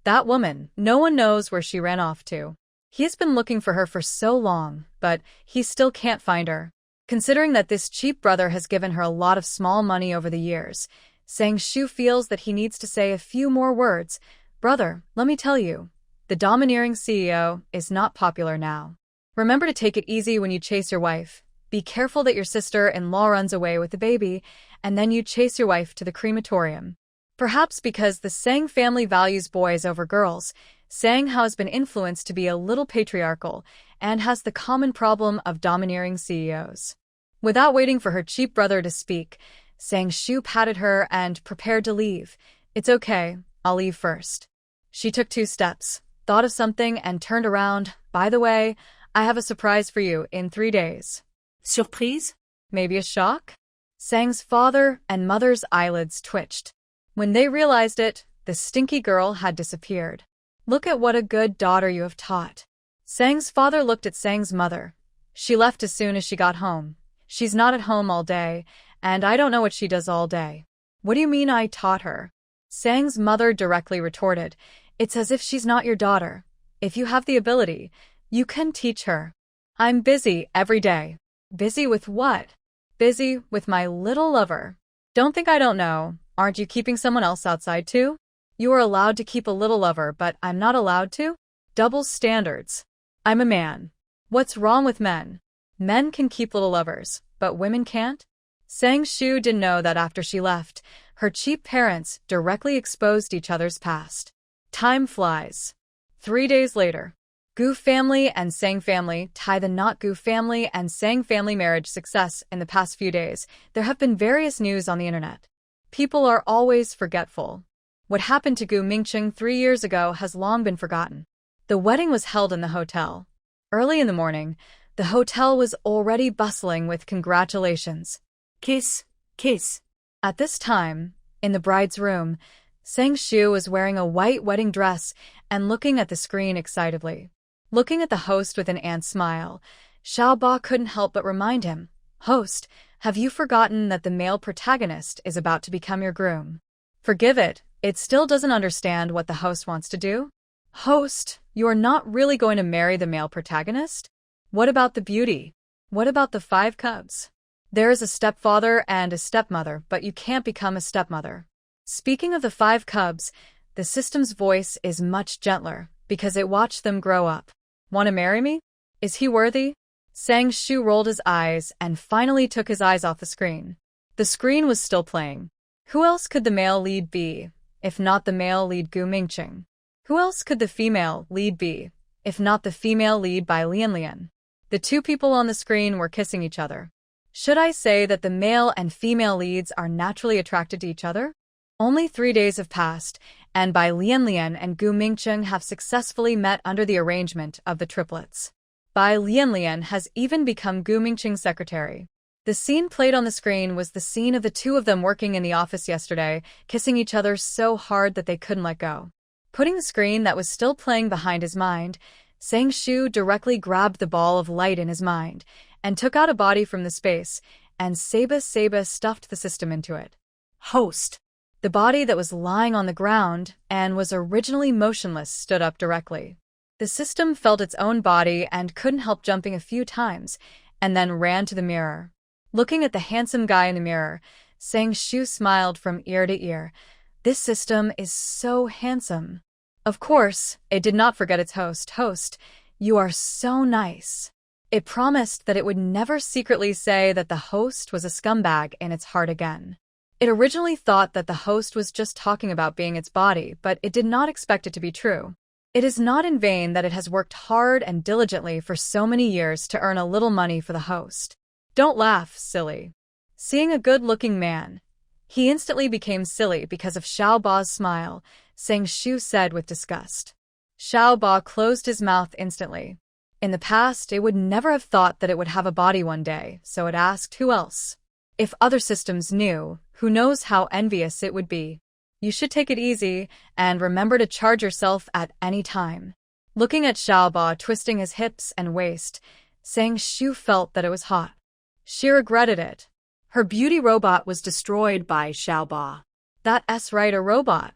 Speaker 1: That woman, no one knows where she ran off to. He has been looking for her for so long, but he still can't find her. Considering that this cheap brother has given her a lot of small money over the years, Sang Shu feels that he needs to say a few more words. Brother, let me tell you, the domineering CEO is not popular now. Remember to take it easy when you chase your wife. Be careful that your sister-in-law runs away with the baby, and then you chase your wife to the crematorium. Perhaps because the Sang family values boys over girls, Sang Hao has been influenced to be a little patriarchal and has the common problem of domineering CEOs. Without waiting for her cheap brother to speak, Sang Shu patted her and prepared to leave. It's okay, I'll leave first. She took 2 steps, thought of something, and turned around. By the way, I have a surprise for you in 3 days.
Speaker 3: surprise?
Speaker 1: Maybe a shock? Sang's father and mother's eyelids twitched. When they realized it, the stinky girl had disappeared. Look at what a good daughter you have taught. Sang's father looked at Sang's mother. She left as soon as she got home. She's not at home all day, and I don't know what she does all day. What do you mean I taught her? Sang's mother directly retorted. It's as if she's not your daughter. If you have the ability, you can teach her. I'm busy every day. Busy with what? Busy with my little lover. Don't think I don't know. Aren't you keeping someone else outside too? You are allowed to keep a little lover, but I'm not allowed to? Double standards. I'm a man. What's wrong with men? Men can keep little lovers, but women can't? Sang Shu didn't know that after she left, her cheap parents directly exposed each other's past. Time flies. 3 days later. Gu family and Sang family tie the knot. Gu family and Sang family marriage success. In the past few days, there have been various news on the internet. People are always forgetful. What happened to Gu Mingcheng 3 years ago has long been forgotten. The wedding was held in the hotel. Early in the morning, the hotel was already bustling with congratulations.
Speaker 3: Kiss, kiss.
Speaker 1: At this time, in the bride's room, Sang Shu was wearing a white wedding dress and looking at the screen excitedly. Looking at the host with an aunt's smile, Xiao Ba couldn't help but remind him, "Host, have you forgotten that the male protagonist is about to become your groom?" Forgive it, it still doesn't understand what the host wants to do. Host, you are not really going to marry the male protagonist? What about the beauty? What about the 5 cubs? There is a stepfather and a stepmother, but you can't become a stepmother. Speaking of the 5 cubs, the system's voice is much gentler because it watched them grow up. Want to marry me? Is he worthy? Sang Shu rolled his eyes and finally took his eyes off the screen. The screen was still playing. Who else could the male lead be, if not the male lead Gu Mingqing? Who else could the female lead be, if not the female lead by Lian? The 2 people on the screen were kissing each other. Should I say that the male and female leads are naturally attracted to each other? Only 3 days have passed, and Bai Lian and Gu Mingqing have successfully met under the arrangement of the triplets. Bai Lian has even become Gu Mingqing's secretary. The scene played on the screen was the scene of the 2 of them working in the office yesterday, kissing each other so hard that they couldn't let go. Putting the screen that was still playing behind his mind, Sang Shu directly grabbed the ball of light in his mind and took out a body from the space, and Saba stuffed the system into it.
Speaker 3: Host.
Speaker 1: The body that was lying on the ground and was originally motionless stood up directly. The system felt its own body and couldn't help jumping a few times, and then ran to the mirror. Looking at the handsome guy in the mirror, Sang Shu smiled from ear to ear. This system is so handsome. Of course, it did not forget its host. Host, you are so nice. It promised that it would never secretly say that the host was a scumbag in its heart again. It originally thought that the host was just talking about being its body, but it did not expect it to be true. It is not in vain that it has worked hard and diligently for so many years to earn a little money for the host. Don't laugh, silly. Seeing a good-looking man, he instantly became silly because of Xiao Ba's smile, Sang Shu said with disgust. Xiao Ba closed his mouth instantly. In the past, it would never have thought that it would have a body one day, so it asked who else. If other systems knew, who knows how envious it would be. You should take it easy, and remember to charge yourself at any time. Looking at Xiao Ba twisting his hips and waist, Sang Shu felt that it was hot. She regretted it. Her beauty robot was destroyed by Xiao Ba. That's right, a robot.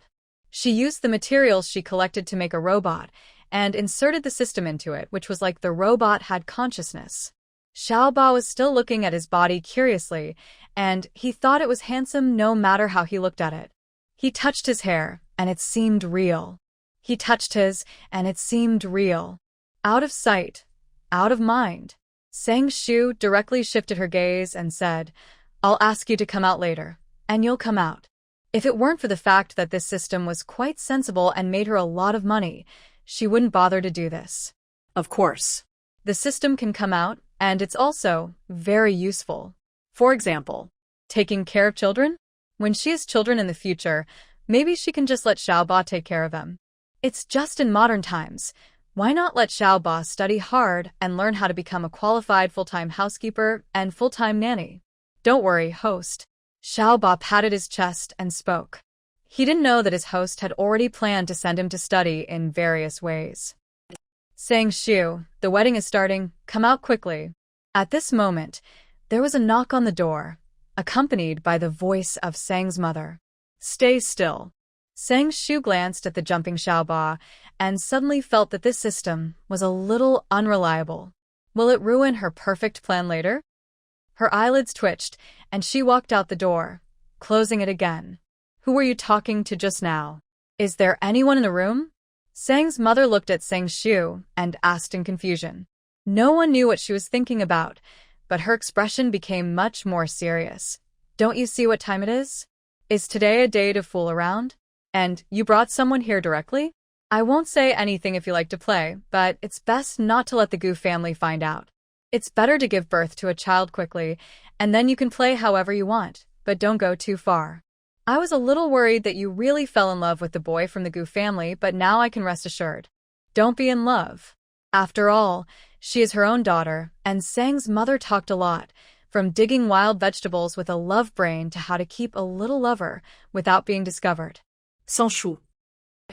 Speaker 1: She used the materials she collected to make a robot, and inserted the system into it, which was like the robot had consciousness. Xiao Ba was still looking at his body curiously, and he thought it was handsome no matter how he looked at it. He touched his hair, and it seemed real. He touched his, and it seemed real. Out of sight, out of mind. Sang Shu directly shifted her gaze and said, I'll ask you to come out later, and you'll come out. If it weren't for the fact that this system was quite sensible and made her a lot of money, she wouldn't bother to do this.
Speaker 3: Of course.
Speaker 1: The system can come out, and it's also very useful. For example, taking care of children? When she has children in the future, maybe she can just let Xiao Ba take care of them. It's just in modern times. Why not let Xiao Ba study hard and learn how to become a qualified full-time housekeeper and full-time nanny? Don't worry, host. Xiao Ba patted his chest and spoke. He didn't know that his host had already planned to send him to study in various ways. Sang Shu, the wedding is starting, come out quickly. At this moment, there was a knock on the door, accompanied by the voice of Sang's mother. Stay still. Sang Shu glanced at the jumping Xiao Ba and suddenly felt that this system was a little unreliable. Will it ruin her perfect plan later? Her eyelids twitched, and she walked out the door, closing it again. Who were you talking to just now? Is there anyone in the room? Sang's mother looked at Sang Shu and asked in confusion. No one knew what she was thinking about, but her expression became much more serious. Don't you see what time it is? Is today a day to fool around? And you brought someone here directly? I won't say anything if you like to play, but it's best not to let the Gu family find out. It's better to give birth to a child quickly, and then you can play however you want, but don't go too far. I was a little worried that you really fell in love with the boy from the Gu family, but now I can rest assured. Don't be in love. After all, she is her own daughter, and Sang's mother talked a lot, from digging wild vegetables with a love brain to how to keep a little lover without being discovered.
Speaker 3: sans Shu.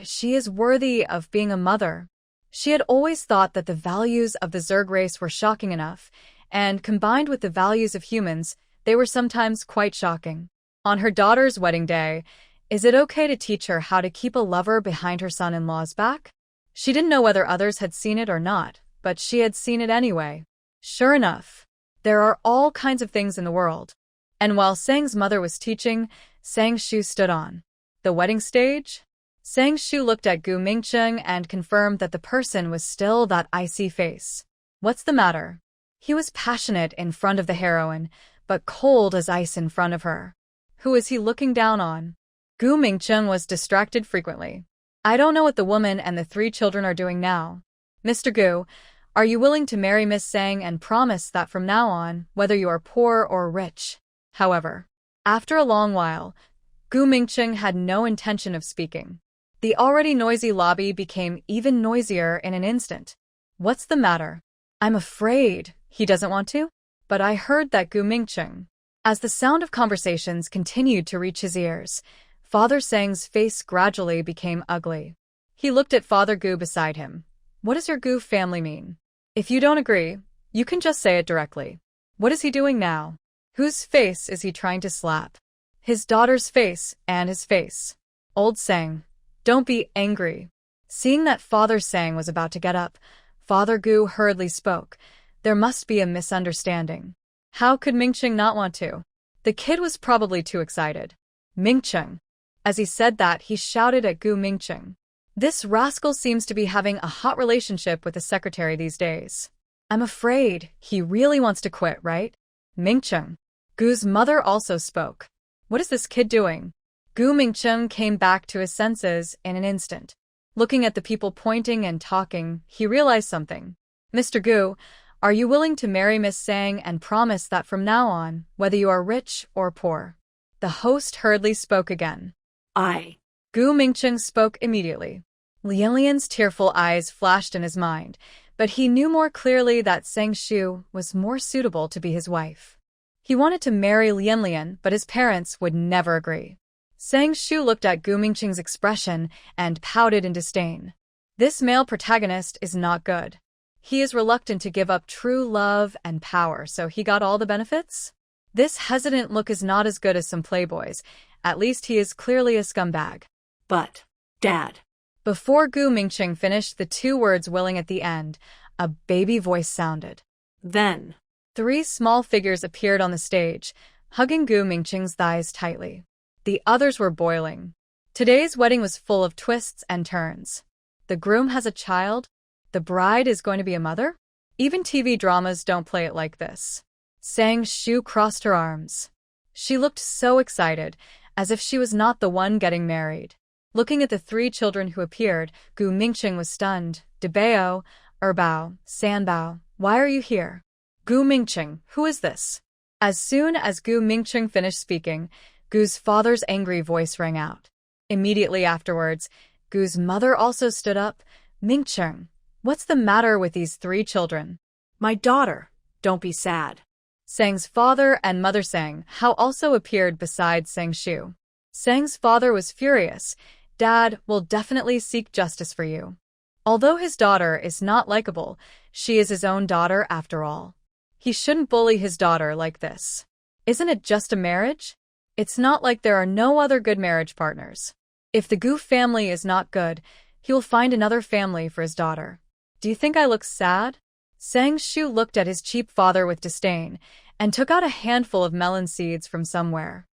Speaker 1: She is worthy of being a mother. She had always thought that the values of the Zerg race were shocking enough, and combined with the values of humans, they were sometimes quite shocking. On her daughter's wedding day, is it okay to teach her how to keep a lover behind her son-in-law's back? She didn't know whether others had seen it or not, but she had seen it anyway. Sure enough, there are all kinds of things in the world. And while Sang's mother was teaching, Sang Shu stood on the wedding stage. Sang Shu looked at Gu Mingcheng and confirmed that the person was still that icy face. What's the matter? He was passionate in front of the heroine, but cold as ice in front of her. Who is he looking down on? Gu Mingcheng was distracted frequently. I don't know what the woman and the 3 children are doing now. Mr. Gu, are you willing to marry Miss Sang and promise that from now on, whether you are poor or rich? However, after a long while, Gu Mingcheng had no intention of speaking. The already noisy lobby became even noisier in an instant. What's the matter? I'm afraid he doesn't want to? But I heard that Gu Mingcheng. As the sound of conversations continued to reach his ears, Father Sang's face gradually became ugly. He looked at Father Gu beside him. What does your Gu family mean? If you don't agree, you can just say it directly. What is he doing now? Whose face is he trying to slap? His daughter's face and his face. Old Sang, don't be angry. Seeing that Father Sang was about to get up, Father Gu hurriedly spoke. There must be a misunderstanding. How could Mingcheng not want to? The kid was probably too excited. Mingcheng. As he said that, he shouted at Gu Mingcheng. This rascal seems to be having a hot relationship with the secretary these days. I'm afraid he really wants to quit, right? Mingcheng. Gu's mother also spoke. What is this kid doing? Gu Mingcheng came back to his senses in an instant. Looking at the people pointing and talking, he realized something. Mr. Gu, are you willing to marry Miss Sang and promise that from now on, whether you are rich or poor? The host hurriedly spoke again.
Speaker 3: I.
Speaker 1: Gu Mingcheng spoke immediately. Lianlian's tearful eyes flashed in his mind, but he knew more clearly that Sang Shu was more suitable to be his wife. He wanted to marry Lianlian, but his parents would never agree. Sang Shu looked at Gu Mingcheng's expression and pouted in disdain. This male protagonist is not good. He is reluctant to give up true love and power, so he got all the benefits? This hesitant look is not as good as some playboys. At least he is clearly a scumbag.
Speaker 3: But, Dad.
Speaker 1: Before Gu Mingcheng finished the 2 words willing at the end, a baby voice sounded.
Speaker 3: Then.
Speaker 1: 3 small figures appeared on the stage, hugging Gu Mingcheng's thighs tightly. The others were boiling. Today's wedding was full of twists and turns. The groom has a child? The bride is going to be a mother? Even TV dramas don't play it like this. Sang Shu crossed her arms. She looked so excited, as if she was not the one getting married. Looking at the 3 children who appeared, Gu Mingcheng was stunned. Debao, Erbao, Sanbao, why are you here? Gu Mingcheng, who is this? As soon as Gu Mingcheng finished speaking, Gu's father's angry voice rang out. Immediately afterwards, Gu's mother also stood up. Mingcheng, what's the matter with these 3 children?
Speaker 3: My daughter, don't be sad.
Speaker 1: Sang's father and mother Sang Hao also appeared beside Sang Shu. Sang's father was furious. Dad will definitely seek justice for you. Although his daughter is not likable, she is his own daughter after all. He shouldn't bully his daughter like this. Isn't it just a marriage? It's not like there are no other good marriage partners. If the Gu family is not good, he will find another family for his daughter. Do you think I look sad? Sang Shu looked at his cheap father with disdain and took out a handful of melon seeds from somewhere.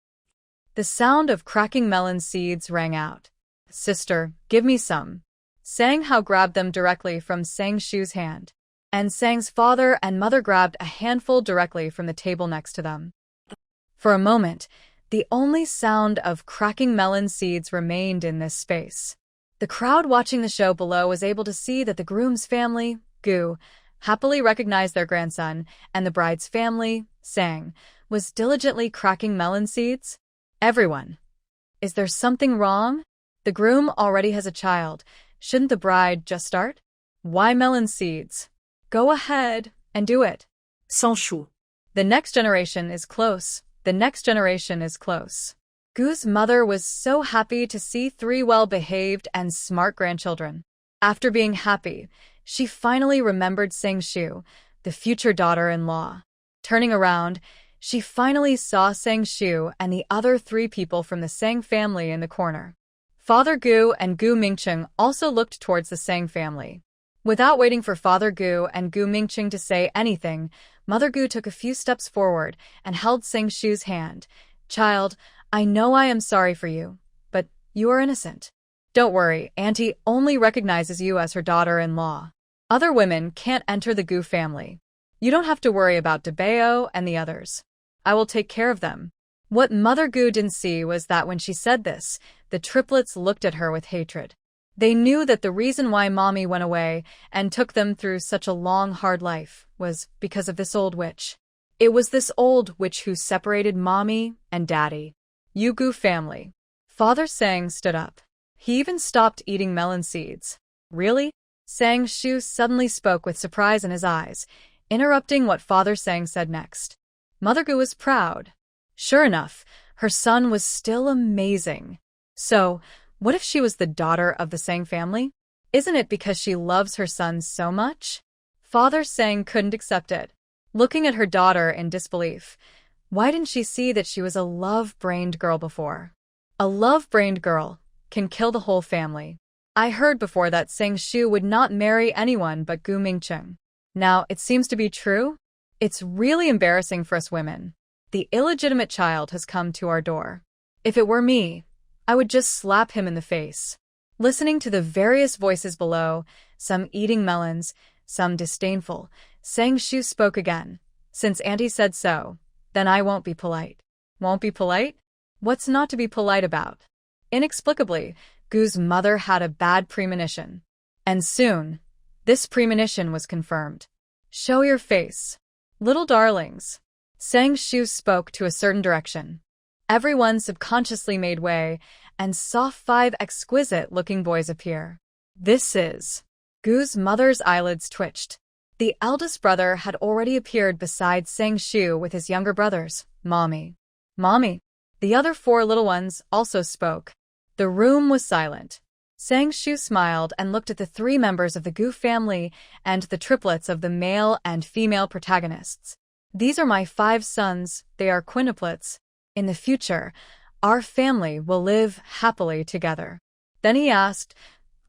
Speaker 1: The sound of cracking melon seeds rang out. Sister, give me some. Sang Hao grabbed them directly from Sang Shu's hand, and Sang's father and mother grabbed a handful directly from the table next to them. For a moment, the only sound of cracking melon seeds remained in this space. The crowd watching the show below was able to see that the groom's family, Gu, happily recognized their grandson, and the bride's family, Sang, was diligently cracking melon seeds. Everyone. Is there something wrong? The groom already has a child. Shouldn't the bride just start? Why melon seeds? Go ahead and do it.
Speaker 3: Sans Shu.
Speaker 1: The next generation is close. The next generation is close. Gu's mother was so happy to see 3 well-behaved and smart grandchildren. After being happy, she finally remembered Shu, the future daughter-in-law. Turning around, she finally saw Shu and the other 3 people from the Sang family in the corner. Father Gu and Gu Mingqing also looked towards the Sang family. Without waiting for Father Gu and Gu Mingqing to say anything, Mother Gu took a few steps forward and held Shu's hand. "Child, I know I am sorry for you, but you are innocent. Don't worry, Auntie only recognizes you as her daughter-in-law. Other women can't enter the Gu family. You don't have to worry about Debeo and the others. I will take care of them." What Mother Gu didn't see was that when she said this, the triplets looked at her with hatred. They knew that the reason why Mommy went away and took them through such a long, hard life was because of this old witch. It was this old witch who separated Mommy and Daddy. "You Gu family." Father Sang stood up. He even stopped eating melon seeds. "Really?" Shu suddenly spoke with surprise in his eyes, interrupting what Father Sang said next. Mother Gu was proud. Sure enough, her son was still amazing. So, what if she was the daughter of the Sang family? Isn't it because she loves her son so much? Father Sang couldn't accept it. Looking at her daughter in disbelief, why didn't she see that she was a love-brained girl before? A love-brained girl can kill the whole family. I heard before that Shu would not marry anyone but Gu Mingqing. Now, it seems to be true? It's really embarrassing for us women. The illegitimate child has come to our door. If it were me, I would just slap him in the face. Listening to the various voices below, some eating melons, some disdainful, Shu spoke again. "Since Auntie said so, then I won't be polite." "Won't be polite? What's not to be polite about?" Inexplicably, Gu's mother had a bad premonition. And soon, this premonition was confirmed. "Show your face. Little darlings." Shu spoke to a certain direction. Everyone subconsciously made way and saw 5 exquisite-looking boys appear. "This is..." Gu's mother's eyelids twitched. The eldest brother had already appeared beside Shu with his younger brothers. "Mommy. Mommy." The other 4 little ones also spoke. The room was silent. Shu smiled and looked at the 3 members of the Gu family and the triplets of the male and female protagonists. "These are my 5 sons, they are quintuplets. In the future, our family will live happily together." Then he asked,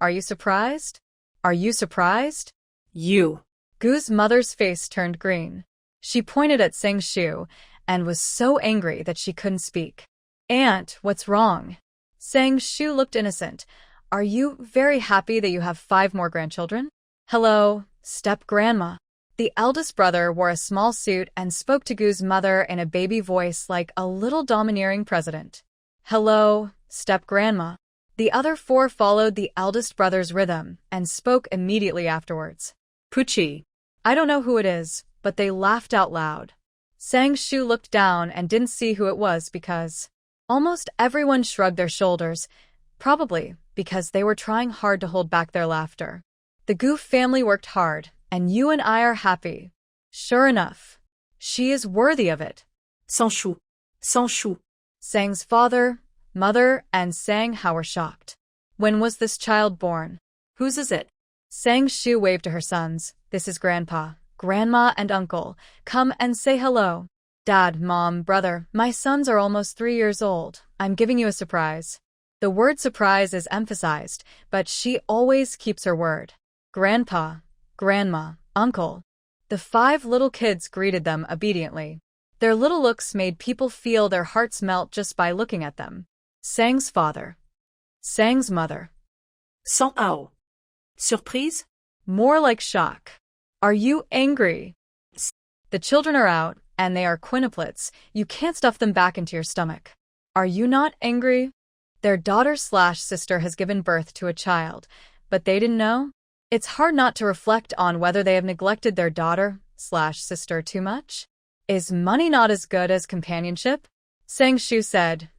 Speaker 1: "Are you surprised? Are you surprised?"
Speaker 3: You.
Speaker 1: Gu's mother's face turned green. She pointed at Shu and was so angry that she couldn't speak. "Aunt, what's wrong?" Shu looked innocent. "Are you very happy that you have 5 more grandchildren?" "Hello, step-grandma." The eldest brother wore a small suit and spoke to Gu's mother in a baby voice like a little domineering president. "Hello, step-grandma." The other 4 followed the eldest brother's rhythm and spoke immediately afterwards.
Speaker 3: Pucci.
Speaker 1: I don't know who it is, but they laughed out loud. Shu looked down and didn't see who it was because almost everyone shrugged their shoulders, probably because they were trying hard to hold back their laughter. The Gu family worked hard, and you and I are happy. Sure enough, she is worthy of it.
Speaker 3: Shu. Shu.
Speaker 1: Sang's father, mother, and Sang Hao were shocked. When was this child born?
Speaker 3: Whose is it?
Speaker 1: Shu waved to her sons. "This is Grandpa, Grandma, and Uncle. Come and say hello." "Dad, Mom, brother, my sons are almost 3 years old. I'm giving you a surprise." The word surprise is emphasized, but she always keeps her word. "Grandpa, Grandma, Uncle." The 5 little kids greeted them obediently. Their little looks made people feel their hearts melt just by looking at them. Sang's father. Sang's mother.
Speaker 3: Ao. Surprise?
Speaker 1: More like shock. "Are you angry?" The children are out, and they are quintuplets. You can't stuff them back into your stomach. "Are you not angry?" Their daughter/sister has given birth to a child, but they didn't know? It's hard not to reflect on whether they have neglected their daughter/sister too much. Is money not as good as companionship? Shu said,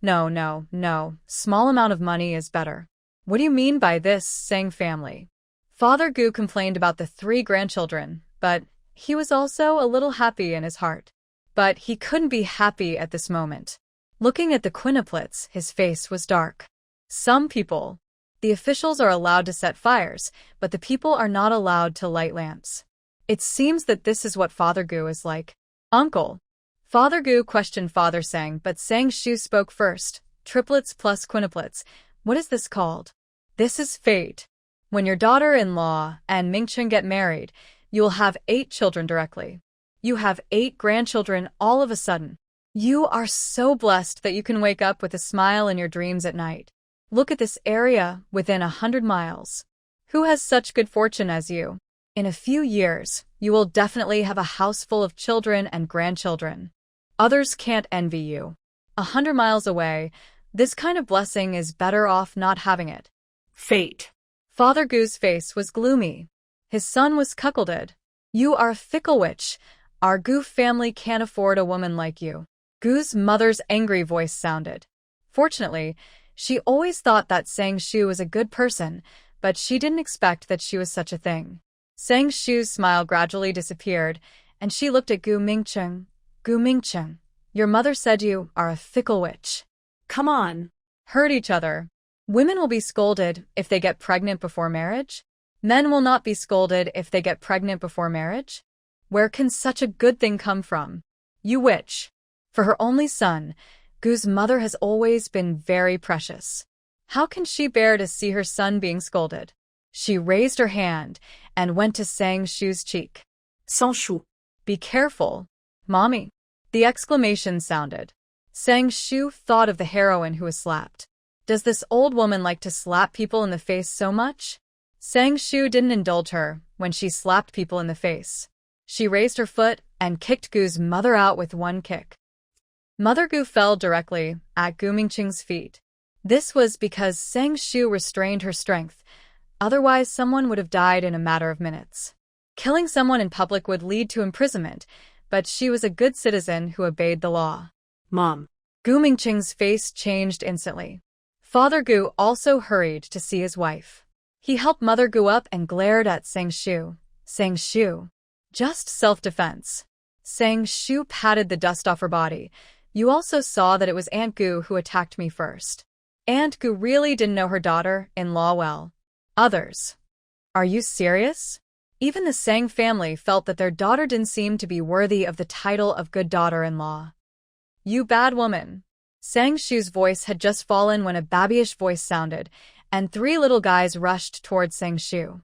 Speaker 1: No. Small amount of money is better." "What do you mean by this, Sang family?" Father Gu complained about the 3 grandchildren, but he was also a little happy in his heart. But he couldn't be happy at this moment. Looking at the quintuplets, his face was dark. Some people. The officials are allowed to set fires, but the people are not allowed to light lamps. It seems that this is what Father Gu is like. Uncle. Father Gu questioned Father Sang, but Sang Shu spoke first. Triplets plus quintuplets. What is this called? This is fate. When your daughter-in-law and Mingchen get married, you will have 8 children directly. You have 8 grandchildren all of a sudden. You are so blessed that you can wake up with a smile in your dreams at night. Look at this area within 100 miles. Who has such good fortune as you? In a few years, you will definitely have a house full of children and grandchildren. Others can't envy you. 100 miles away, this kind of blessing is better off not having it.
Speaker 3: Fate.
Speaker 1: Father Gu's face was gloomy. His son was cuckolded. You are a fickle witch. Our Gu family can't afford a woman like you. Gu's mother's angry voice sounded. Fortunately, she always thought that Sang Shu was a good person, but she didn't expect that she was such a thing. Sang Shu's smile gradually disappeared, and she looked at Gu Mingcheng. Gu Mingcheng, your mother said you are a fickle witch.
Speaker 3: Come on.
Speaker 1: Hurt each other. Women will be scolded if they get pregnant before marriage. Men will not be scolded if they get pregnant before marriage. Where can such a good thing come from? You witch. For her only son, Gu's mother has always been very precious. How can she bear to see her son being scolded? She raised her hand and went to Sang Shu's cheek.
Speaker 3: Sans Shu.
Speaker 1: Be careful, Mommy. The exclamation sounded. Sang Shu thought of the heroine who was slapped. Does this old woman like to slap people in the face so much? Sang Shu didn't indulge her when she slapped people in the face. She raised her foot and kicked Gu's mother out with one kick. Mother Gu fell directly at Gu Mingqing's feet. This was because Sang Shu restrained her strength. Otherwise, someone would have died in a matter of minutes. Killing someone in public would lead to imprisonment, but she was a good citizen who obeyed the law.
Speaker 3: Mom.
Speaker 1: Gu Mingqing's face changed instantly. Father Gu also hurried to see his wife. He helped Mother Gu up and glared at Sang Shu. Sang Shu. Just self-defense. Sang Shu patted the dust off her body. You also saw that it was Aunt Gu who attacked me first. Aunt Gu really didn't know her daughter-in-law well. Others. Are you serious? Even the Sang family felt that their daughter didn't seem to be worthy of the title of good daughter-in-law. You bad woman. Sang Shu's voice had just fallen when a babyish voice sounded, and 3 little guys rushed towards Sang Shu.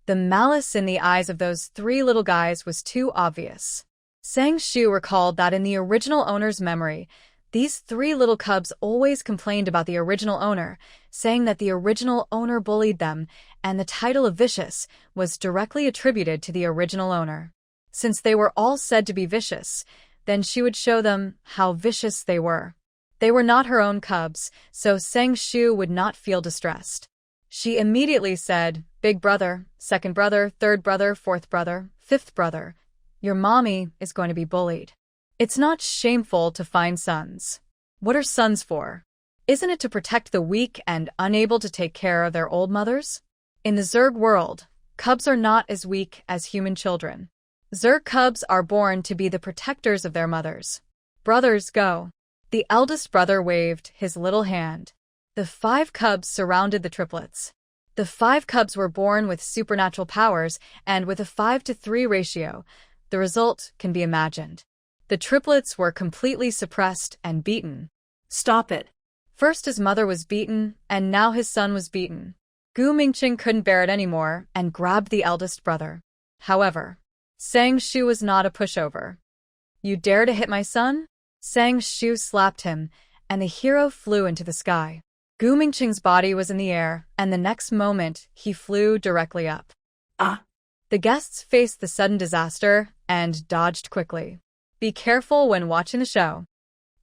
Speaker 1: The malice in the eyes of those 3 little guys was too obvious. Sang Shu recalled that in the original owner's memory, these 3 little cubs always complained about the original owner, saying that the original owner bullied them, and the title of vicious was directly attributed to the original owner. Since they were all said to be vicious, then she would show them how vicious they were. They were not her own cubs, so Sang Shu would not feel distressed. She immediately said, Big brother, second brother, third brother, fourth brother, fifth brother, your mommy is going to be bullied. It's not shameful to find sons. What are sons for? Isn't it to protect the weak and unable to take care of their old mothers? In the Zerg world, cubs are not as weak as human children. Zerg cubs are born to be the protectors of their mothers. Brothers, go. The eldest brother waved his little hand. The 5 cubs surrounded the triplets. The 5 cubs were born with supernatural powers and with a 5-to-3 ratio. The result can be imagined. The triplets were completely suppressed and beaten.
Speaker 3: Stop it.
Speaker 1: First his mother was beaten, and now his son was beaten. Gu Mingqing couldn't bear it anymore and grabbed the eldest brother. However, Sang Shu was not a pushover. You dare to hit my son? Sang Shu slapped him, and the hero flew into the sky. Gu Mingqing's body was in the air, and the next moment he flew directly up.
Speaker 3: Ah!
Speaker 1: The guests faced the sudden disaster and dodged quickly. Be careful when watching the show.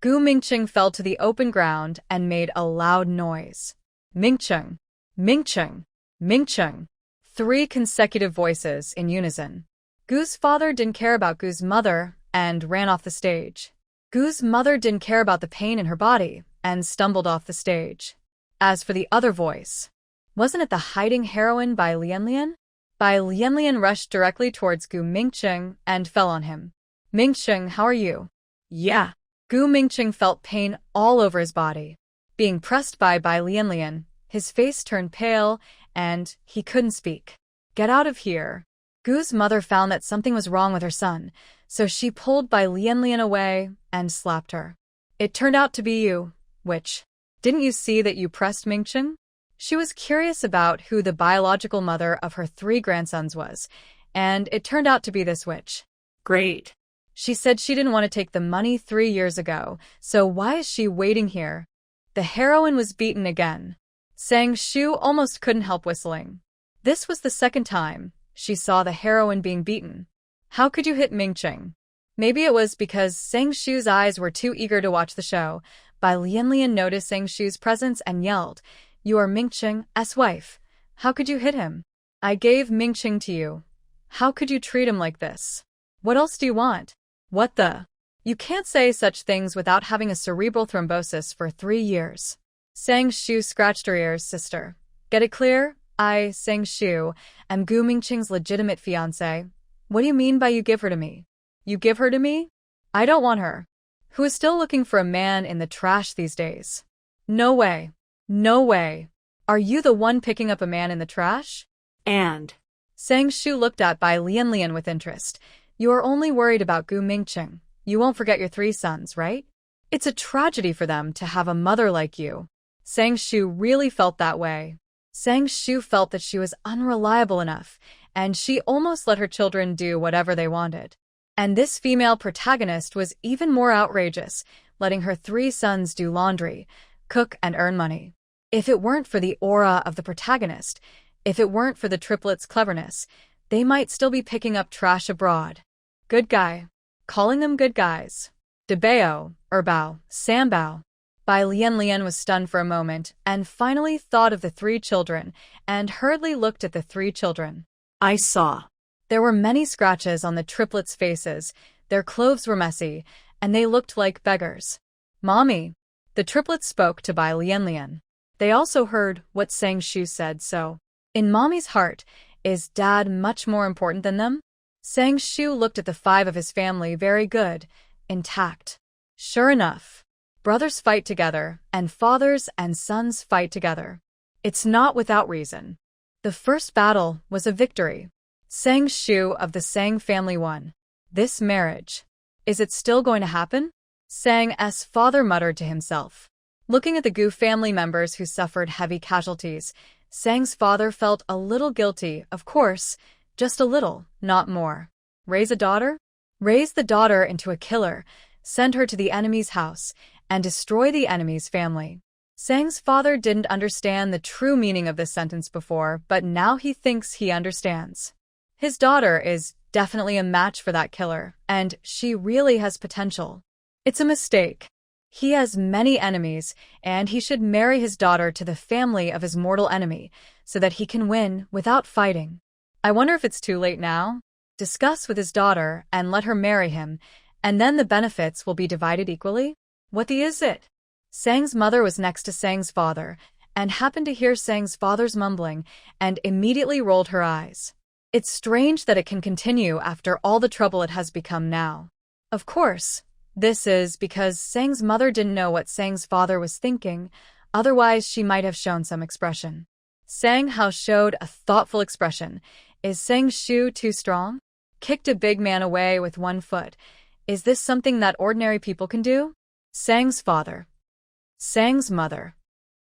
Speaker 1: Gu Mingqing fell to the open ground and made a loud noise. Mingqing! Mingqing! Mingqing! 3 consecutive voices in unison. Gu's father didn't care about Gu's mother and ran off the stage. Gu's mother didn't care about the pain in her body and stumbled off the stage. As for the other voice, wasn't it the hiding heroine by Lian? Lian rushed directly towards Gu Mingqing and fell on him. Mingqing, how are you?
Speaker 3: Yeah.
Speaker 1: Gu Mingqing felt pain all over his body. Being pressed by Lianlian, his face turned pale, and he couldn't speak. Get out of here. Gu's mother found that something was wrong with her son, so she pulled Lianlian away and slapped her. It turned out to be you, witch. Didn't you see that you pressed Mingqing? She was curious about who the biological mother of her 3 grandsons was, and it turned out to be this witch.
Speaker 3: Great.
Speaker 1: She said she didn't want to take the money 3 years ago, so why is she waiting here? The heroine was beaten again. Sang Shu almost couldn't help whistling. This was the second time she saw the heroine being beaten. How could you hit Mingqing? Maybe it was because Sang Shu's eyes were too eager to watch the show. Lianlian noticed Sang Shu's presence and yelled, "You are Mingqing's wife. How could you hit him? I gave Mingqing to you. How could you treat him like this? What else do you want? What the? You can't say such things without having a cerebral thrombosis for 3 years." Sang Shu scratched her ears, sister. Get it clear? I, Sang Shu, am Gu Mingqing's legitimate fiancé. What do you mean by you give her to me? You give her to me? I don't want her. Who is still looking for a man in the trash these days? No way. No way. Are you the one picking up a man in the trash?
Speaker 3: And
Speaker 1: Sang Shu looked at Lianlian with interest. You are only worried about Gu Mingqing. You won't forget your 3 sons, right? It's a tragedy for them to have a mother like you. Sang Shu really felt that way. Sang Shu felt that she was unreliable enough, and she almost let her children do whatever they wanted. And this female protagonist was even more outrageous, letting her 3 sons do laundry, cook, and earn money. If it weren't for the aura of the protagonist, if it weren't for the triplets' cleverness, they might still be picking up trash abroad. Good guy. Calling them good guys. Debao, Erbao, Sambao. Lianlian was stunned for a moment and finally thought of the 3 children and hurriedly looked at the 3 children.
Speaker 3: I saw.
Speaker 1: There were many scratches on the triplets' faces, their clothes were messy, and they looked like beggars. Mommy. The triplets spoke to Lianlian. They also heard what Sang Shu said, so, in Mommy's heart, is Dad much more important than them? Sang Shu looked at the 5 of his family very good, intact. Sure enough. Brothers fight together, and fathers and sons fight together. It's not without reason. The first battle was a victory. Sang Shu of the Sang family won. This marriage. Is it still going to happen? Sang's father muttered to himself. Looking at the Gu family members who suffered heavy casualties, Sang's father felt a little guilty, of course, just a little, not more. Raise a daughter? Raise the daughter into a killer, send her to the enemy's house, and destroy the enemy's family. Sang's father didn't understand the true meaning of this sentence before, but now he thinks he understands. His daughter is definitely a match for that killer, and she really has potential. It's a mistake. He has many enemies, and he should marry his daughter to the family of his mortal enemy, so that he can win without fighting. I wonder if it's too late now? Discuss with his daughter and let her marry him, and then the benefits will be divided equally? What is it? Sang's mother was next to Sang's father, and happened to hear Sang's father's mumbling, and immediately rolled her eyes. It's strange that it can continue after all the trouble it has become now. Of course, this is because Sang's mother didn't know what Sang's father was thinking, otherwise she might have shown some expression. Sang Hao showed a thoughtful expression. Is Sang Shu too strong? Kicked a big man away with 1 foot. Is this something that ordinary people can do? Sang's father. Sang's mother.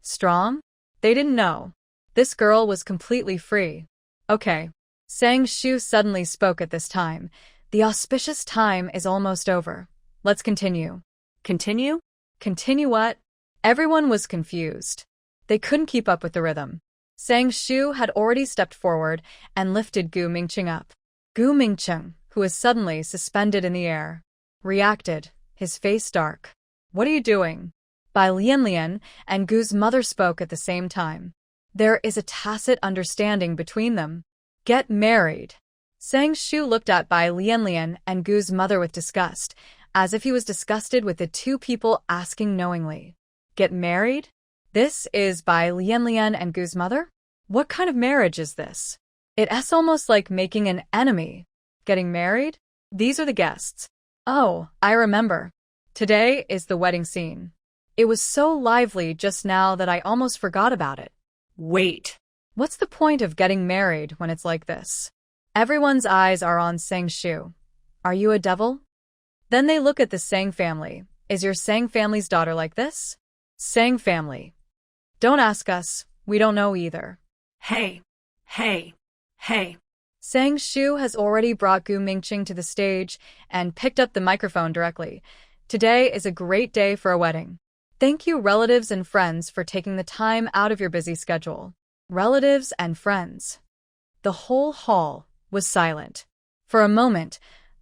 Speaker 1: Strong? They didn't know. This girl was completely free. Okay. Sang Shu suddenly spoke at this time. The auspicious time is almost over. Let's continue.
Speaker 3: Continue?
Speaker 1: Continue what? Everyone was confused. They couldn't keep up with the rhythm. Sang Shu had already stepped forward and lifted Gu Mingqing up. Gu Mingqing, who was suddenly suspended in the air, reacted, his face dark. What are you doing? Lianlian and Gu's mother spoke at the same time. There is a tacit understanding between them. Get married. Sang Shu looked at Lianlian and Gu's mother with disgust, as if he was disgusted with the 2 people asking knowingly. Get married? This is Lianlian and Gu's mother? What kind of marriage is this? It's almost like making an enemy. Getting married? These are the guests. Oh, I remember. Today is the wedding scene. It was so lively just now that I almost forgot about it.
Speaker 3: Wait.
Speaker 1: What's the point of getting married when it's like this? Everyone's eyes are on Sang Shu. Are you a devil? Then they look at the Sang family. Is your Sang family's daughter like this? Sang family. Don't ask us. We don't know either.
Speaker 3: Hey. Hey. Hey.
Speaker 1: Sang Shu has already brought Gu Mingqing to the stage and picked up the microphone directly. Today is a great day for a wedding. Thank you, relatives and friends, for taking the time out of your busy schedule. Relatives and friends. The whole hall was silent. For a moment,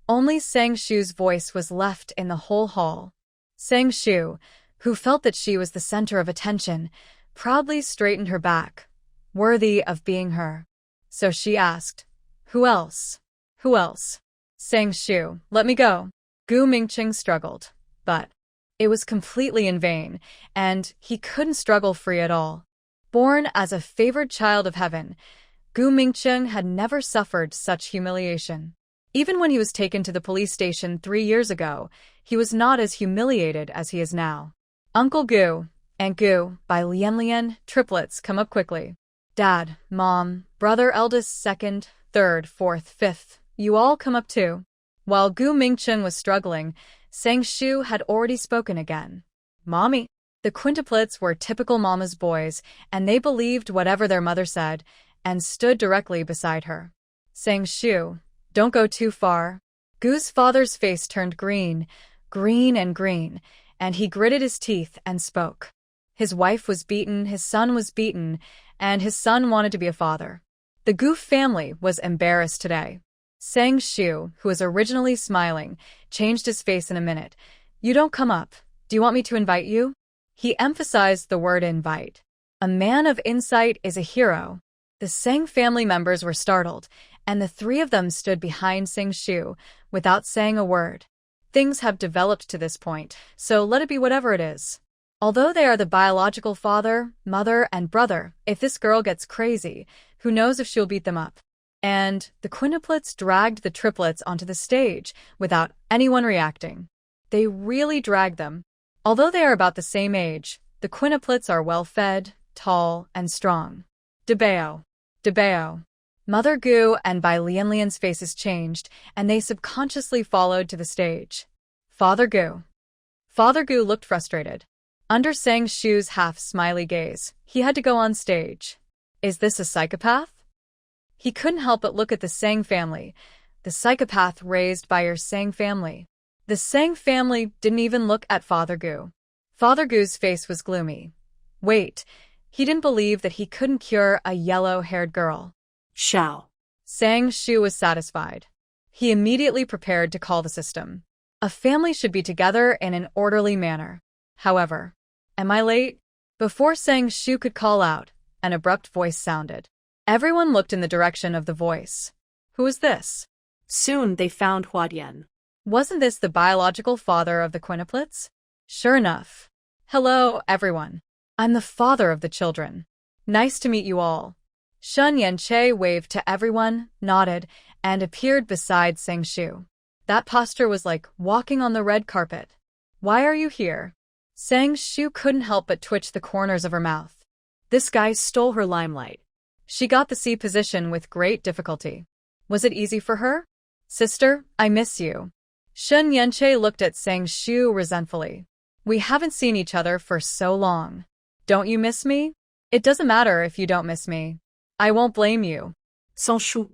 Speaker 1: only Sang Shu's voice was left in the whole hall. Sang Shu, who felt that she was the center of attention, proudly straightened her back, worthy of being her. So she asked, "Who else? Who else?" Sang Shu, "Let me go." Gu Mingqing struggled, but it was completely in vain, and he couldn't struggle free at all. Born as a favored child of heaven, Gu Mingqing had never suffered such humiliation. Even when he was taken to the police station 3 years ago, he was not as humiliated as he is now. Uncle Gu, Aunt Gu, by Lian, triplets, come up quickly. Dad, Mom, brother eldest, second, third, fourth, fifth, you all come up too. While Gu Mingqing was struggling, Sang Shu had already spoken again. Mommy. The quintuplets were typical mama's boys, and they believed whatever their mother said, and stood directly beside her. Sang Shu, don't go too far. Gu's father's face turned green, and he gritted his teeth and spoke. His wife was beaten, his son was beaten, and his son wanted to be a father. The Gu family was embarrassed today. Sang Shu, who was originally smiling, changed his face in a minute. You don't come up. Do you want me to invite you? He emphasized the word invite. A man of insight is a hero. The Sang family members were startled, and the three of them stood behind Sang Shu without saying a word. Things have developed to this point, so let it be whatever it is. Although they are the biological father, mother, and brother, if this girl gets crazy, who knows if she'll beat them up? And the quintuplets dragged the triplets onto the stage without anyone reacting. They really dragged them. Although they are about the same age, the quintuplets are well-fed, tall, and strong. Debao. Debao. Mother Gu and Bai Lian's faces changed, and they subconsciously followed to the stage. Father Gu. Father Gu looked frustrated. Under Sang Shu's half-smiley gaze, he had to go on stage. Is this a psychopath? He couldn't help but look at the Sang family, the psychopath raised by your Sang family. The Sang family didn't even look at Father Gu. Father Gu's face was gloomy. Wait, he didn't believe that he couldn't cure a yellow-haired girl.
Speaker 3: Shall.
Speaker 1: Sang Shu was satisfied. He immediately prepared to call the system. A family should be together in an orderly manner. However, am I late? Before Sang Shu could call out, an abrupt voice sounded. Everyone looked in the direction of the voice. Who is this?
Speaker 3: Soon they found Huadian.
Speaker 1: Wasn't this the biological father of the quintuplets? Sure enough. Hello, everyone. I'm the father of the children. Nice to meet you all. Shun Yanche waved to everyone, nodded, and appeared beside Sang Shu. That posture was like walking on the red carpet. Why are you here? Sang Shu couldn't help but twitch the corners of her mouth.
Speaker 3: This guy stole her limelight.
Speaker 1: She got the C position with great difficulty. Was it easy for her? Sister, I miss you. Shun Yanche looked at Sang Shu resentfully. We haven't seen each other for so long. Don't you miss me? It doesn't matter if you don't miss me. I won't blame you.
Speaker 3: Sang Shu.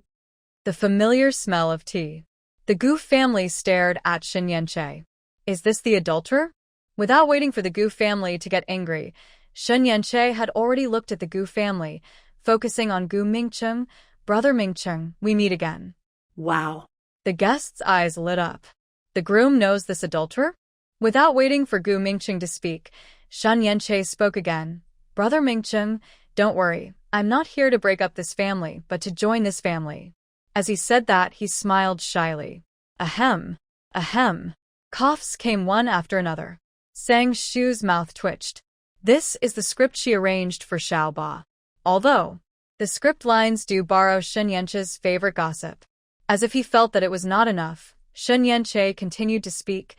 Speaker 1: The familiar smell of tea. The Gu family stared at Shun Yanche. Is this the adulterer? Without waiting for the Gu family to get angry, Shun Yanche had already looked at the Gu family, focusing on Gu Mingqing. Brother Mingqing, we meet again.
Speaker 3: Wow.
Speaker 1: The guest's eyes lit up. The groom knows this adulterer? Without waiting for Gu Mingqing to speak, Shun Yanche spoke again. Brother Mingqing, don't worry. I'm not here to break up this family, but to join this family. As he said that, he smiled shyly. Ahem. Ahem. Coughs came one after another. Sang Shu's mouth twitched. This is the script she arranged for Xiao Ba. Although, the script lines do borrow Shun Yanche's favorite gossip. As if he felt that it was not enough, Shun Yanche continued to speak.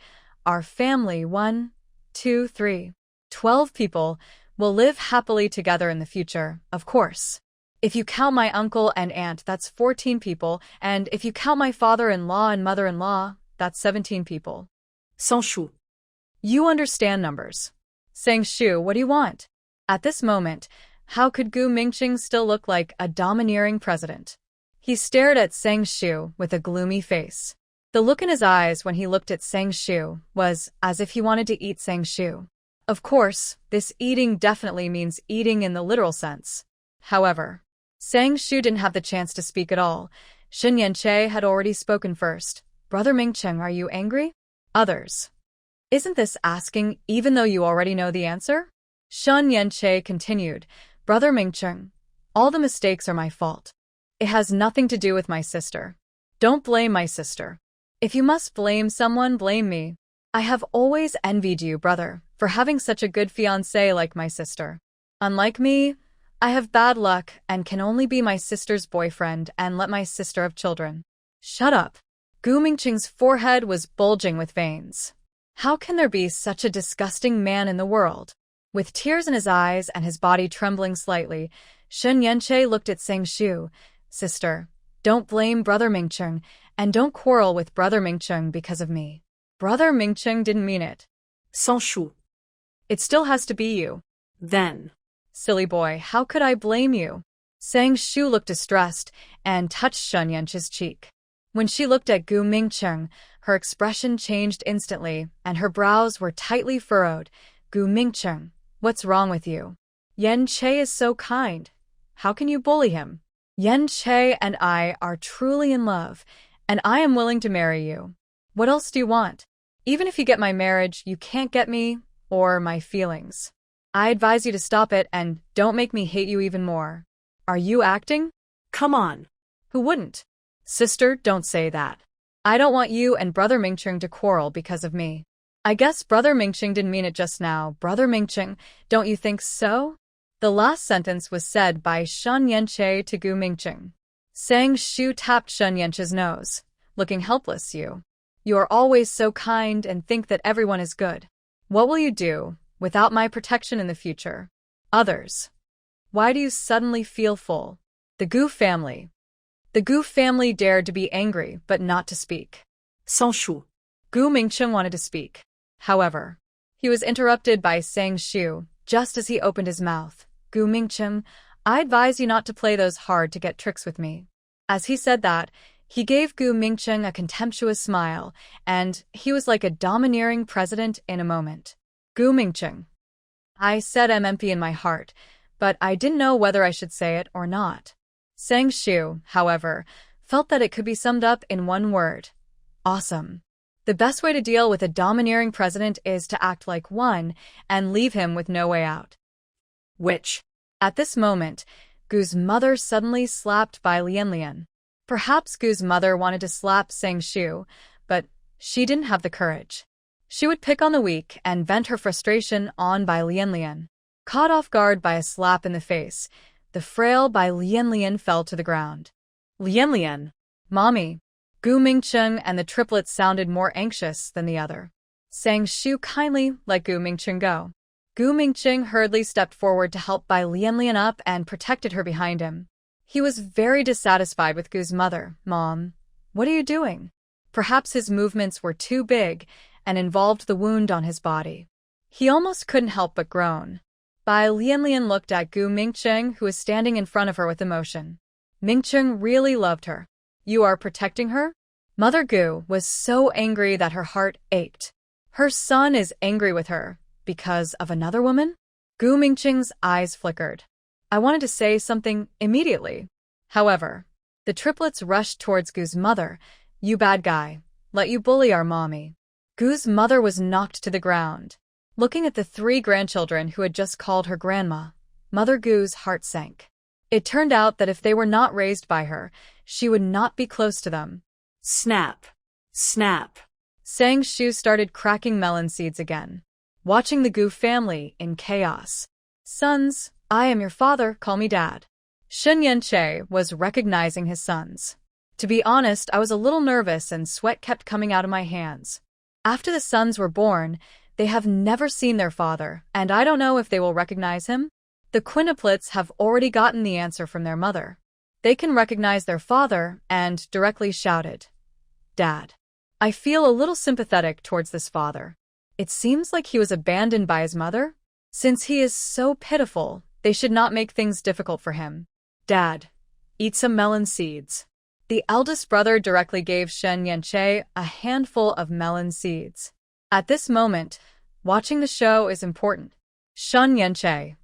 Speaker 1: our family, 1, 2, 3, 12 people, will live happily together in the future, of course. If you count my uncle and aunt, that's 14 people, and if you count my father-in-law and mother-in-law, that's 17 people.
Speaker 3: Sans Shu.
Speaker 1: You understand numbers. Sang Shu, what do you want? At this moment, how could Gu Mingqing still look like a domineering president? He stared at Sang Shu with a gloomy face. The look in his eyes when he looked at Sang Shu was as if he wanted to eat Sang Shu. Of course, this eating definitely means eating in the literal sense. However, Sang Shu didn't have the chance to speak at all. Shen Yanche had already spoken first. Brother Mingqing, are you angry? Others. Isn't this asking even though you already know the answer? Shen Yanche continued. Brother Mingqing, all the mistakes are my fault. It has nothing to do with my sister. Don't blame my sister. If you must blame someone, blame me. I have always envied you, brother, for having such a good fiancée like my sister. Unlike me, I have bad luck and can only be my sister's boyfriend and let my sister have children. Shut up. Gu Mingqing's forehead was bulging with veins. How can there be such a disgusting man in the world? With tears in his eyes and his body trembling slightly, Shen Yanche looked at Sang Shu. Sister, don't blame Brother Mingqing, and don't quarrel with Brother Mingqing because of me. Brother Mingqing didn't mean it.
Speaker 3: Sans Shu.
Speaker 1: It still has to be you.
Speaker 3: Then.
Speaker 1: Silly boy, how could I blame you? Sang Shu looked distressed and touched Shen Yanche's cheek. When she looked at Gu Mingqing, her expression changed instantly, and her brows were tightly furrowed. Gu Mingqing, what's wrong with you? Yan Che is so kind. How can you bully him? Yan Che and I are truly in love, and I am willing to marry you. What else do you want? Even if you get my marriage, you can't get me or my feelings. I advise you to stop it and don't make me hate you even more. Are you acting?
Speaker 3: Come on.
Speaker 1: Who wouldn't? Sister, don't say that. I don't want you and Brother Mingqing to quarrel because of me. I guess Brother Mingqing didn't mean it just now. Brother Mingqing, don't you think so? The last sentence was said by Shen Yanche to Gu Mingqing. Sang Shu tapped Shen Yanche's nose. Looking helpless, you. You are always so kind and think that everyone is good. What will you do without my protection in the future? Others. Why do you suddenly feel full? The Gu family. The Gu family dared to be angry, but not to speak.
Speaker 3: Sans Shu.
Speaker 1: Gu Mingqing wanted to speak. However, he was interrupted by Sang Shu just as he opened his mouth. Gu Mingqing, I advise you not to play those hard-to-get tricks with me. As he said that, he gave Gu Mingqing a contemptuous smile, and he was like a domineering president in a moment. Gu Mingqing. I said I'm empty in my heart, but I didn't know whether I should say it or not. Sang Shu, however, felt that it could be summed up in one word. Awesome. The best way to deal with a domineering president is to act like one and leave him with no way out.
Speaker 3: Which?
Speaker 1: At this moment, Gu's mother suddenly slapped Bai Lianlian. Perhaps Gu's mother wanted to slap Sang Shu, but she didn't have the courage. She would pick on the weak and vent her frustration on Bai Lianlian. Caught off guard by a slap in the face, the frail Bai Lianlian fell to the ground.
Speaker 3: Lianlian.
Speaker 1: Mommy. Gu Mingqing and the triplets sounded more anxious than the other. Sang Shu kindly let Gu Mingqing go. Gu Mingqing hurriedly stepped forward to help Bai Lianlian up and protected her behind him. He was very dissatisfied with Gu's mother. Mom, what are you doing? Perhaps his movements were too big and involved the wound on his body. He almost couldn't help but groan. Bai Lianlian looked at Gu Mingqing, who was standing in front of her with emotion. Mingqing really loved her. You are protecting her? Mother Gu was so angry that her heart ached. Her son is angry with her because of another woman? Gu Mingqing's eyes flickered. I wanted to say something immediately. However, the triplets rushed towards Gu's mother. You bad guy. Let you bully our mommy. Gu's mother was knocked to the ground. Looking at the 3 grandchildren who had just called her grandma, Mother Gu's heart sank. It turned out that if they were not raised by her, she would not be close to them.
Speaker 3: Snap. Snap.
Speaker 1: Sang Shu started cracking melon seeds again, watching the Gu family in chaos. Sons, I am your father, call me dad. Shen Yanche was recognizing his sons. To be honest, I was a little nervous and sweat kept coming out of my hands. After the sons were born, they have never seen their father, and I don't know if they will recognize him. The quintuplets have already gotten the answer from their mother. They can recognize their father and directly shouted, "Dad." I feel a little sympathetic towards this father. It seems like he was abandoned by his mother. Since he is so pitiful, they should not make things difficult for him. "Dad, eat some melon seeds." The eldest brother directly gave Shen Yanche a handful of melon seeds. At this moment, watching the show is important. Shen Yanche.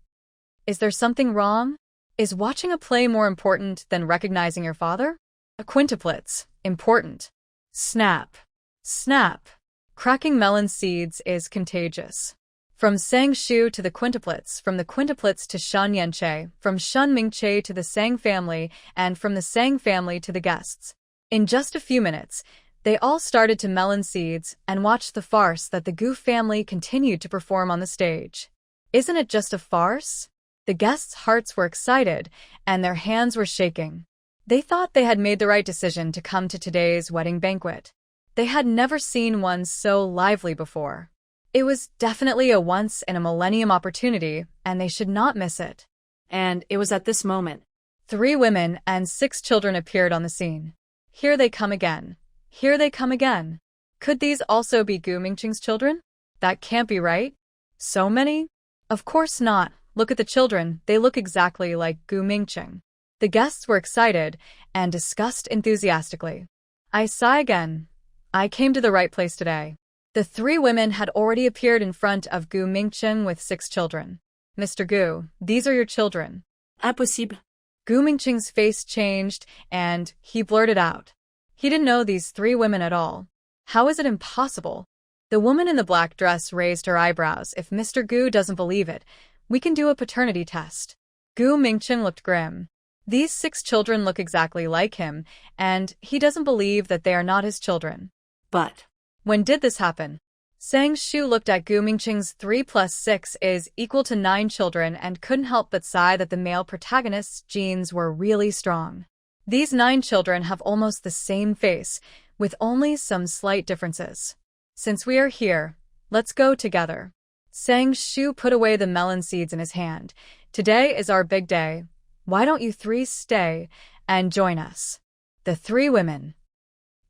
Speaker 1: Is there something wrong? Is watching a play more important than recognizing your father? A quintuplets. Important. Snap. Snap. Cracking melon seeds is contagious. From Sang Shu to the quintuplets, from the quintuplets to Shen Yanche, from Shen Mingche to the Sang family, and from the Sang family to the guests. In just a few minutes, they all started to melon seeds and watched the farce that the Gu family continued to perform on the stage. Isn't it just a farce? The guests' hearts were excited, and their hands were shaking. They thought they had made the right decision to come to today's wedding banquet. They had never seen one so lively before. It was definitely a once-in-a-millennium opportunity, and they should not miss it.
Speaker 3: And it was at this moment.
Speaker 1: 3 women and 6 children appeared on the scene. Here they come again. Here they come again. Could these also be Gu Mingqing's children? That can't be right. So many? Of course not. Look at the children. They look exactly like Gu Mingqing. The guests were excited and discussed enthusiastically. I sigh again. I came to the right place today. The 3 women had already appeared in front of Gu Mingqing with 6 children. "Mr. Gu, these are your children."
Speaker 3: Impossible.
Speaker 1: Gu Mingqing's face changed, and he blurted out. He didn't know these 3 women at all. How is it impossible? The woman in the black dress raised her eyebrows. If Mr. Gu doesn't believe it, we can do a paternity test. Gu Mingqing looked grim. These 6 children look exactly like him, and he doesn't believe that they are not his children.
Speaker 3: But
Speaker 1: when did this happen? Sang Shu looked at Gu Mingqing's 3 plus 6 is equal to 9 children and couldn't help but sigh that the male protagonist's genes were really strong. These 9 children have almost the same face, with only some slight differences. Since we are here, let's go together. Sang Shu put away the melon seeds in his hand. Today is our big day. Why don't you 3 stay and join us? The 3 women.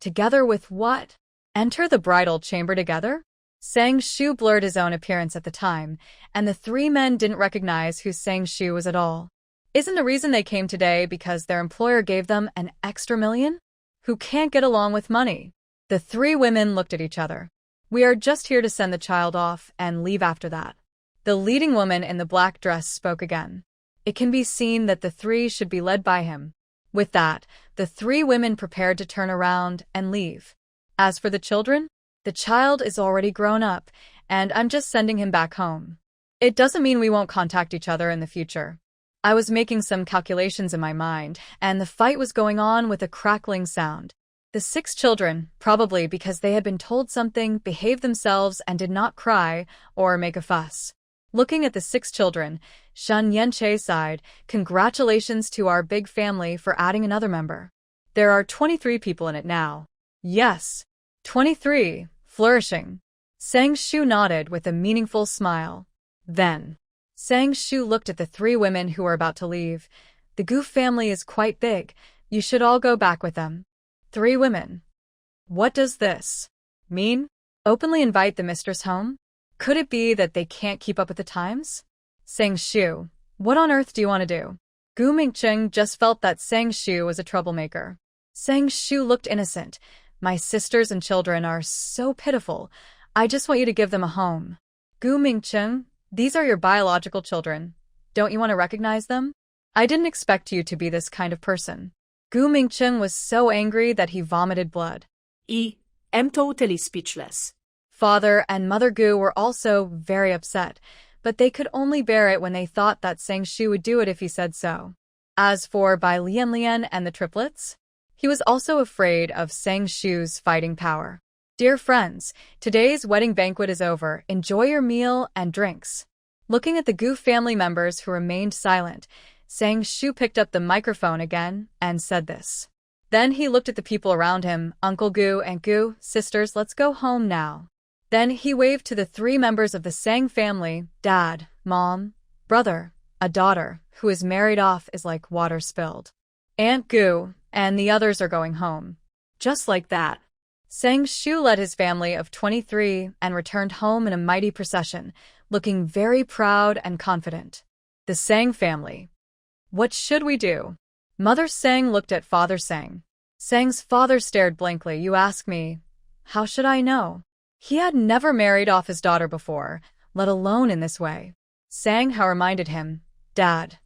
Speaker 1: Together with what? Enter the bridal chamber together? Sang Shu blurred his own appearance at the time, and the 3 men didn't recognize who Sang Shu was at all. Isn't the reason they came today because their employer gave them an extra million? Who can't get along with money? The 3 women looked at each other. We are just here to send the child off and leave after that. The leading woman in the black dress spoke again. It can be seen that the 3 should be led by him. With that, the 3 women prepared to turn around and leave. As for the children, the child is already grown up, and I'm just sending him back home. It doesn't mean we won't contact each other in the future. I was making some calculations in my mind, and the fight was going on with a crackling sound. The 6 children, probably because they had been told something, behaved themselves and did not cry or make a fuss. Looking at the 6 children, Shen Yanche sighed, "Congratulations to our big family for adding another member. There are 23 people in it now." "Yes, 23, flourishing." Sang Shu nodded with a meaningful smile. Then, Sang Shu looked at the 3 women who were about to leave. "The Gu family is quite big. You should all go back with them." 3 women. What does this mean? Openly invite the mistress home? Could it be that they can't keep up with the times? Sang Shu, what on earth do you want to do? Gu Mingqing just felt that Sang Shu was a troublemaker. Sang Shu looked innocent. "My sisters and children are so pitiful. I just want you to give them a home." Gu Mingqing, these are your biological children. Don't you want to recognize them? I didn't expect you to be this kind of person. Gu Mingqing was so angry that he vomited blood.
Speaker 3: I am totally speechless.
Speaker 1: Father and Mother Gu were also very upset, but they could only bear it when they thought that Sang Shu would do it if he said so. As for Bai Lian and the triplets, he was also afraid of Sang Shu's fighting power. Dear friends, today's wedding banquet is over. Enjoy your meal and drinks. Looking at the Gu family members who remained silent, Sang Shu picked up the microphone again and said this. Then he looked at the people around him, Uncle Gu and Gu, sisters, let's go home now. Then he waved to the 3 members of the Sang family, dad, mom, brother, a daughter, who is married off is like water spilled. Aunt Gu and the others are going home.
Speaker 3: Just like that.
Speaker 1: Sang Shu led his family of 23 and returned home in a mighty procession, looking very proud and confident. The Sang family. What should we do? Mother Sang looked at Father Sang. Sang's father stared blankly. You ask me. How should I know? He had never married off his daughter before, let alone in this way. Sang Hao reminded him, Dad,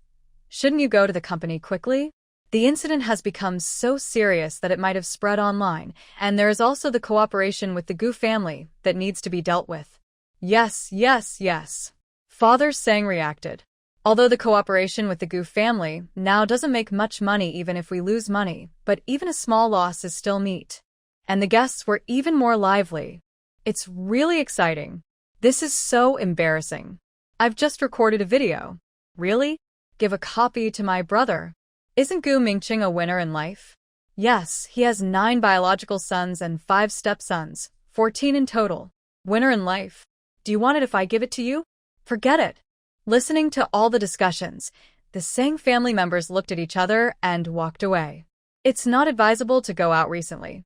Speaker 1: shouldn't you go to the company quickly? The incident has become so serious that it might have spread online, and there is also the cooperation with the Gu family that needs to be dealt with. Yes, yes, yes. Father Sang reacted. Although the cooperation with the Gu family now doesn't make much money even if we lose money, but even a small loss is still meat. And the guests were even more lively. It's really exciting. This is so embarrassing. I've just recorded a video. Really? Give a copy to my brother. Isn't Gu Mingqing a winner in life? Yes, he has 9 biological sons and 5 stepsons, 14 in total. Winner in life. Do you want it if I give it to you? Forget it. Listening to all the discussions, the Sang family members looked at each other and walked away. It's not advisable to go out recently.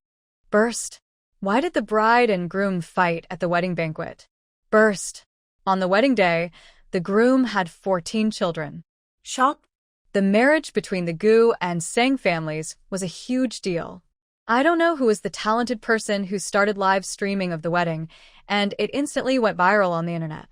Speaker 1: Burst. Why did the bride and groom fight at the wedding banquet? Burst. On the wedding day, the groom had 14 children.
Speaker 3: Shock.
Speaker 1: The marriage between the Gu and Sang families was a huge deal. I don't know who was the talented person who started live streaming of the wedding, and it instantly went viral on the internet.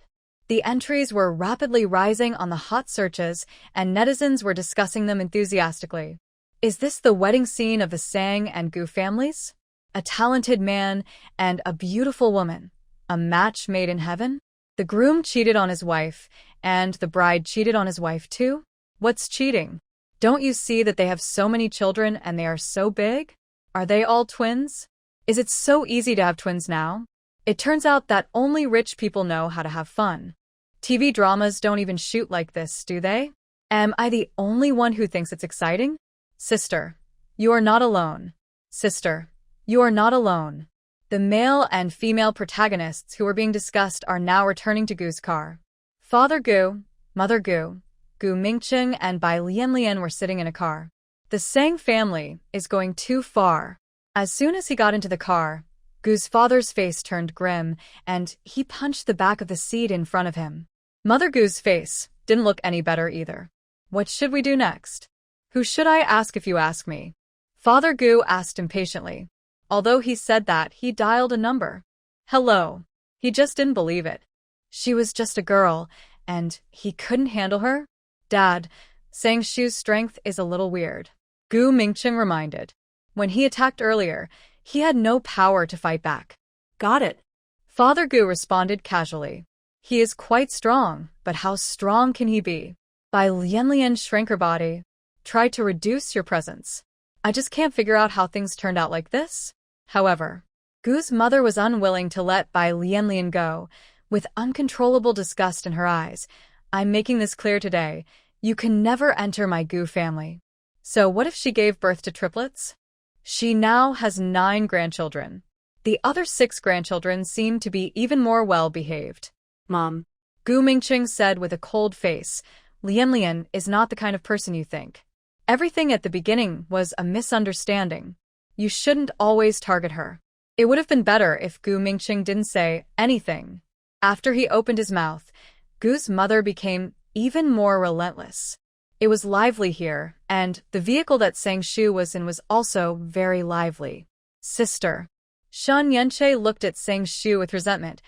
Speaker 1: The entries were rapidly rising on the hot searches, and netizens were discussing them enthusiastically. Is this the wedding scene of the Sang and Gu families? A talented man and a beautiful woman. A match made in heaven? The groom cheated on his wife, and the bride cheated on his wife too? What's cheating? Don't you see that they have so many children and they are so big? Are they all twins? Is it so easy to have twins now? It turns out that only rich people know how to have fun. TV dramas don't even shoot like this, do they? Am I the only one who thinks it's exciting? Sister, you are not alone. Sister, you are not alone. The male and female protagonists who were being discussed are now returning to Gu's car. Father Gu, Mother Gu, Gu Mingqing and Bai Lianlian were sitting in a car. The Sang family is going too far. As soon as he got into the car, Gu's father's face turned grim, and he punched the back of the seat in front of him. Mother Gu's face didn't look any better either. What should we do next? Who should I ask if you ask me? Father Gu asked impatiently. Although he said that, he dialed a number. Hello. He just didn't believe it. She was just a girl, and he couldn't handle her? Dad, Sang Shu's strength is a little weird. Gu Mingqing reminded. When he attacked earlier, he had no power to fight back.
Speaker 3: Got it.
Speaker 1: Father Gu responded casually. He is quite strong, but how strong can he be? Bai Lianlian shrank her body. Try to reduce your presence. I just can't figure out how things turned out like this. However, Gu's mother was unwilling to let Bai Lianlian go, with uncontrollable disgust in her eyes. I'm making this clear today. You can never enter my Gu family. So what if she gave birth to triplets? She now has 9 grandchildren. The other 6 grandchildren seem to be even more well-behaved.
Speaker 3: Mom.
Speaker 1: Gu Mingqing said with a cold face, Lianlian is not the kind of person you think. Everything at the beginning was a misunderstanding. You shouldn't always target her. It would have been better if Gu Mingqing didn't say anything. After he opened his mouth, Gu's mother became even more relentless. It was lively here, and the vehicle that Sang Shu was in was also very lively. Sister. Shan Yanche looked at Sang Shu with resentment.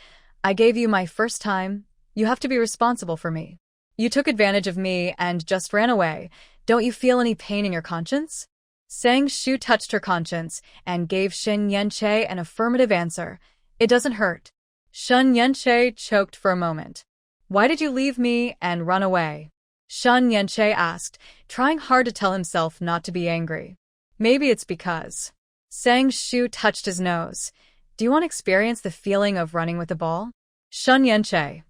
Speaker 1: I gave you my first time. You have to be responsible for me. You took advantage of me and just ran away. Don't you feel any pain in your conscience? Sang Shu touched her conscience and gave Shen Yanche an affirmative answer. It doesn't hurt. Shen Yanche choked for a moment. Why did you leave me and run away? Shen Yanche asked, trying hard to tell himself not to be angry. Maybe it's because. Sang Shu touched his nose. Do you want to experience the feeling of running with a ball? Shen Yanche.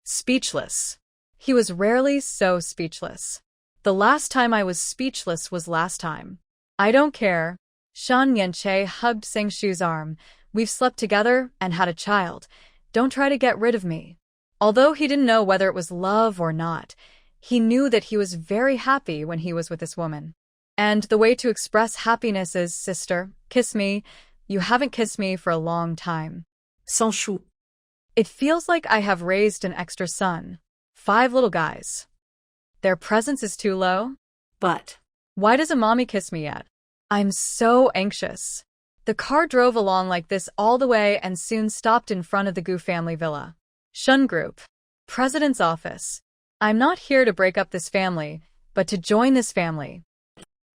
Speaker 1: Speechless. He was rarely so speechless. The last time I was speechless was last time. I don't care. Shan Yanche hugged Sang Shu's arm. We've slept together and had a child. Don't try to get rid of me. Although he didn't know whether it was love or not, he knew that he was very happy when he was with this woman. And the way to express happiness is, sister, kiss me. You haven't kissed me for a long time.
Speaker 3: Sans Shu.
Speaker 1: It feels like I have raised an extra son. 5 little guys. Their presence is too low?
Speaker 3: But.
Speaker 1: Why doesn't mommy kiss me yet? I'm so anxious. The car drove along like this all the way and soon stopped in front of the Gu family villa. Shun Group. President's office. I'm not here to break up this family, but to join this family.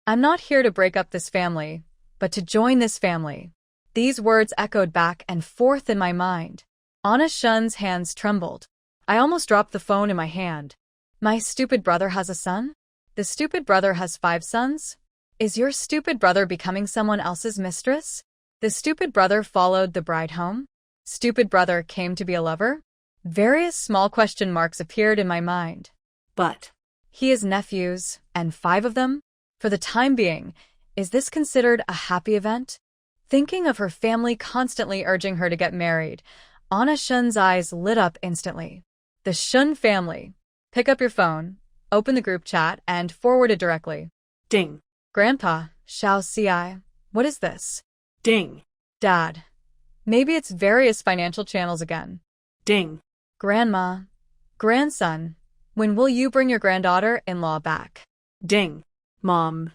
Speaker 1: I'm not here to break up this family, but to join this family. These words echoed back and forth in my mind. Anna Shun's hands trembled. I almost dropped the phone in my hand. My stupid brother has a son? The stupid brother has 5 sons? Is your stupid brother becoming someone else's mistress? The stupid brother followed the bride home? Stupid brother came to be a lover? Various small question marks appeared in my mind.
Speaker 3: But.
Speaker 1: He has nephews, and 5 of them? For the time being, is this considered a happy event? Thinking of her family constantly urging her to get married, Anna Shun's eyes lit up instantly. The Shun family. Pick up your phone, open the group chat, and forward it directly.
Speaker 3: Ding.
Speaker 1: Grandpa, Shao Ci, what is this?
Speaker 3: Ding.
Speaker 1: Dad. Maybe it's various financial channels again.
Speaker 3: Ding.
Speaker 1: Grandma. Grandson. When will you bring your granddaughter-in-law back?
Speaker 3: Ding. Mom.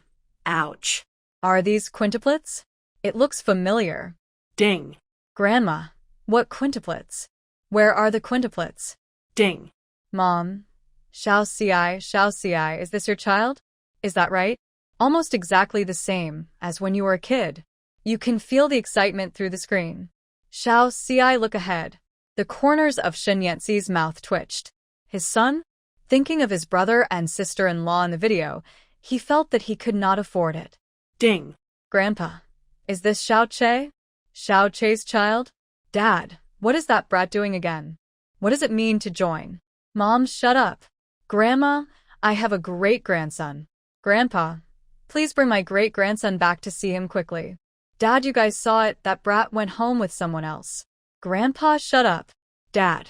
Speaker 3: Ouch.
Speaker 1: Are these quintuplets? It looks familiar.
Speaker 3: Ding.
Speaker 1: Grandma. What quintuplets? Where are the quintuplets?
Speaker 3: Ding.
Speaker 1: Mom. Shao Ci, is this your child? Is that right? Almost exactly the same as when you were a kid. You can feel the excitement through the screen. Shao Ci, look ahead. The corners of Shen Yanxi's mouth twitched. His son? Thinking of his brother and sister-in-law in the video, he felt that he could not afford it.
Speaker 3: Ding.
Speaker 1: Grandpa. Is this Shao Che? Shao Che's child? Dad, what is that brat doing again? What does it mean to join? Mom, shut up. Grandma, I have a great-grandson. Grandpa, please bring my great-grandson back to see him quickly. Dad, you guys saw it, that brat went home with someone else. Grandpa, shut up. Dad.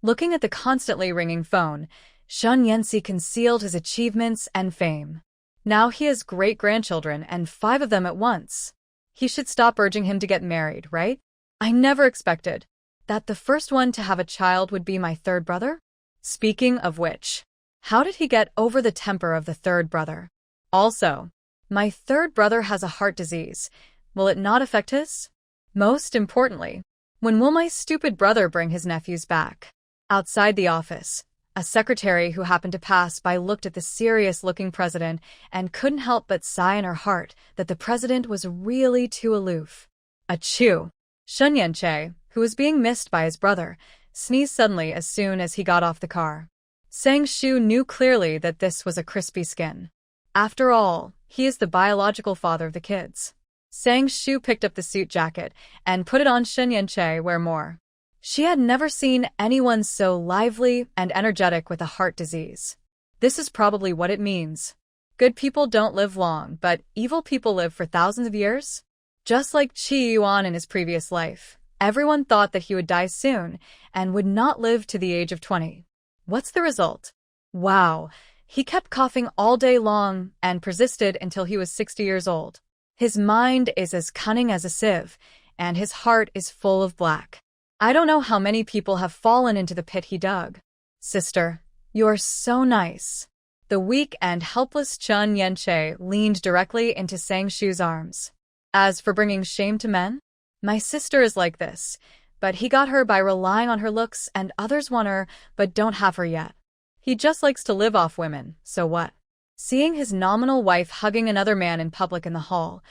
Speaker 1: Looking at the constantly ringing phone, Shen Yanxi concealed his achievements and fame. Now he has great-grandchildren and 5 of them at once. He should stop urging him to get married, right? I never expected that the first one to have a child would be my 3rd brother. Speaking of which, how did he get over the temper of the 3rd brother? Also, my 3rd brother has a heart disease. Will it not affect his? Most importantly, when will my stupid brother bring his nephews back? Outside the office, a secretary who happened to pass by looked at the serious-looking president and couldn't help but sigh in her heart that the president was really too aloof. Achoo! Shen Yanxi, who was being missed by his brother, sneezed suddenly as soon as he got off the car. Sang Shu knew clearly that this was a crispy skin. After all, he is the biological father of the kids. Sang Shu picked up the suit jacket and put it on Shen Yanxi where more. She had never seen anyone so lively and energetic with a heart disease. This is probably what it means. Good people don't live long, but evil people live for thousands of years? Just like Qi Youyuan in his previous life, everyone thought that he would die soon and would not live to the age of 20. What's the result? Wow, he kept coughing all day long and persisted until he was 60 years old. His mind is as cunning as a sieve, and his heart is full of black. I don't know how many people have fallen into the pit he dug. Sister, you're so nice. The weak and helpless Shen Yanxi leaned directly into Sang Shu's arms. As for bringing shame to men, my sister is like this, but he got her by relying on her looks, and others want her but don't have her yet. He just likes to live off women, so what? Seeing his nominal wife hugging another man in public in the hall,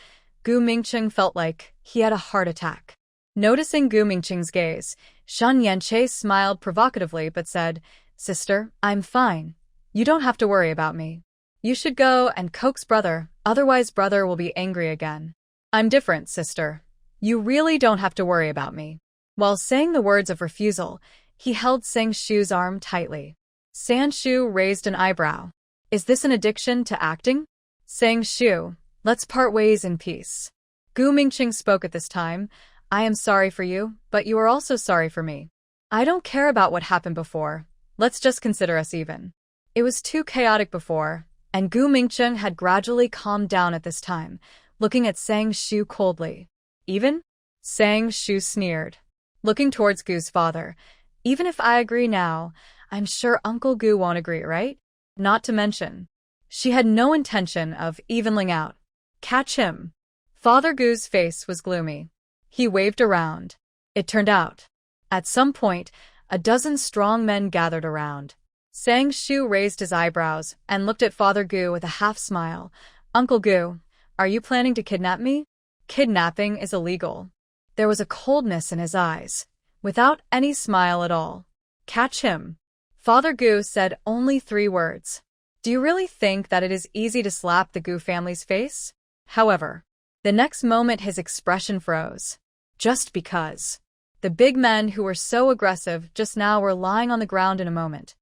Speaker 1: Gu Mingqing felt like he had a heart attack. Noticing Gu Mingqing's gaze, Shen Yanxi smiled provocatively but said, Sister, I'm fine. You don't have to worry about me. You should go and coax brother, otherwise brother will be angry again. I'm different, sister. You really don't have to worry about me. While saying the words of refusal, he held Sang Shu's arm tightly. Sang Shu raised an eyebrow. Is this an addiction to acting? Sang Shu, let's part ways in peace. Gu Mingqing spoke at this time. I am sorry for you, but you are also sorry for me. I don't care about what happened before. Let's just consider us even. It was too chaotic before, and Gu Mingcheng had gradually calmed down at this time, looking at Sang Shu coldly. Even? Sang Shu sneered, looking towards Gu's father. Even if I agree now, I'm sure Uncle Gu won't agree, right? Not to mention, she had no intention of evening out. Catch him. Father Gu's face was gloomy. He waved around. It turned out. At some point, a dozen strong men gathered around. Sang Shu raised his eyebrows and looked at Father Gu with a half-smile. Uncle Gu, are you planning to kidnap me? Kidnapping is illegal. There was a coldness in his eyes, without any smile at all. Catch him. Father Gu said only 3 words. Do you really think that it is easy to slap the Gu family's face? However, the next moment his expression froze. Just because. The big men who were so aggressive just now were lying on the ground in a moment.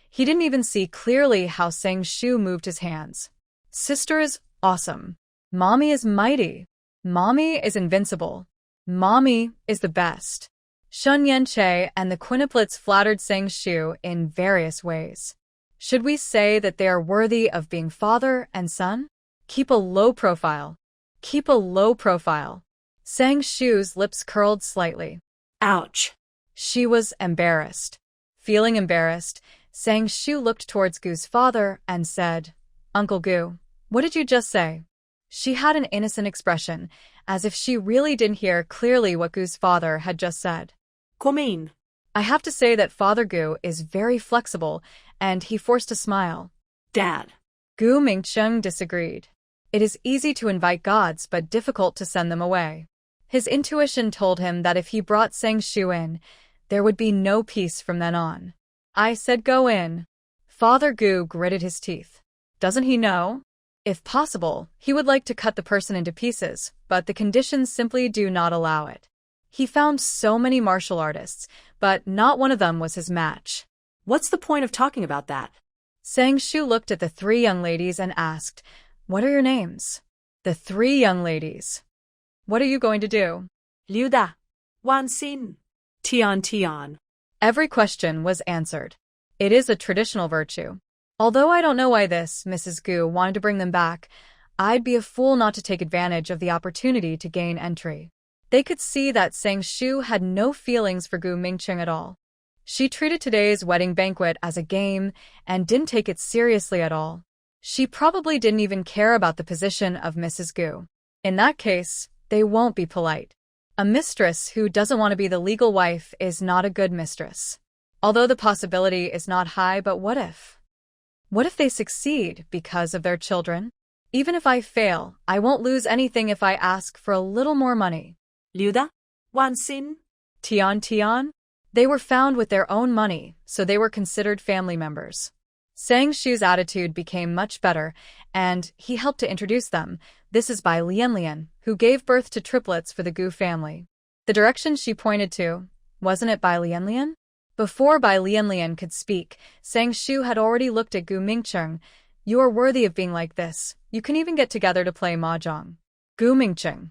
Speaker 1: He didn't even see clearly how Sang Shu moved his hands. Sister is awesome. Mommy is mighty. Mommy is invincible. Mommy is the best. Shun Yanche and the quintuplets flattered Sang Shu in various ways. Should we say that they are worthy of being father and son? Keep a low profile. Keep a low profile. Sang Shu's lips curled slightly.
Speaker 3: Ouch.
Speaker 1: She was embarrassed. Feeling embarrassed, Sang Shu looked towards Gu's father and said, Uncle Gu, what did you just say? She had an innocent expression, as if she really didn't hear clearly what Gu's father had just said.
Speaker 3: Comment?
Speaker 1: I have to say that Father Gu is very flexible, and he forced a smile.
Speaker 3: Dad.
Speaker 1: Gu Mingcheng disagreed. It is easy to invite gods but difficult to send them away. His intuition told him that if he brought Sang Shu in, there would be no peace from then on. I said go in. Father Gu gritted his teeth. Doesn't he know? If possible, he would like to cut the person into pieces, but the conditions simply do not allow it. He found so many martial artists, but not one of them was his match.
Speaker 3: What's the point of talking about that?
Speaker 1: Sang Shu looked at the 3 young ladies and asked, What are your names? The 3 young ladies. What are you going to do?
Speaker 3: Liu Da. Wan Xin. Tian Tian.
Speaker 1: Every question was answered. It is a traditional virtue. Although I don't know why this, Mrs. Gu, wanted to bring them back, I'd be a fool not to take advantage of the opportunity to gain entry. They could see that Sang Shu had no feelings for Gu Mingcheng at all. She treated today's wedding banquet as a game and didn't take it seriously at all. She probably didn't even care about the position of Mrs. Gu. In that case, they won't be polite. A mistress who doesn't want to be the legal wife is not a good mistress. Although the possibility is not high, but what if? What if they succeed because of their children? Even if I fail, I won't lose anything if I ask for a little more money.
Speaker 3: Liu Da. Wan Xin.
Speaker 1: Tian Tian? They were found with their own money, so they were considered family members. Sang Shu's attitude became much better, and he helped to introduce them. This is by Lian, who gave birth to triplets for the Gu family. The direction she pointed to, wasn't it by Lian? Before Bai Lian could speak, Sang Shu had already looked at Gu Mingcheng. You are worthy of being like this. You can even get together to play mahjong. Gu Mingcheng.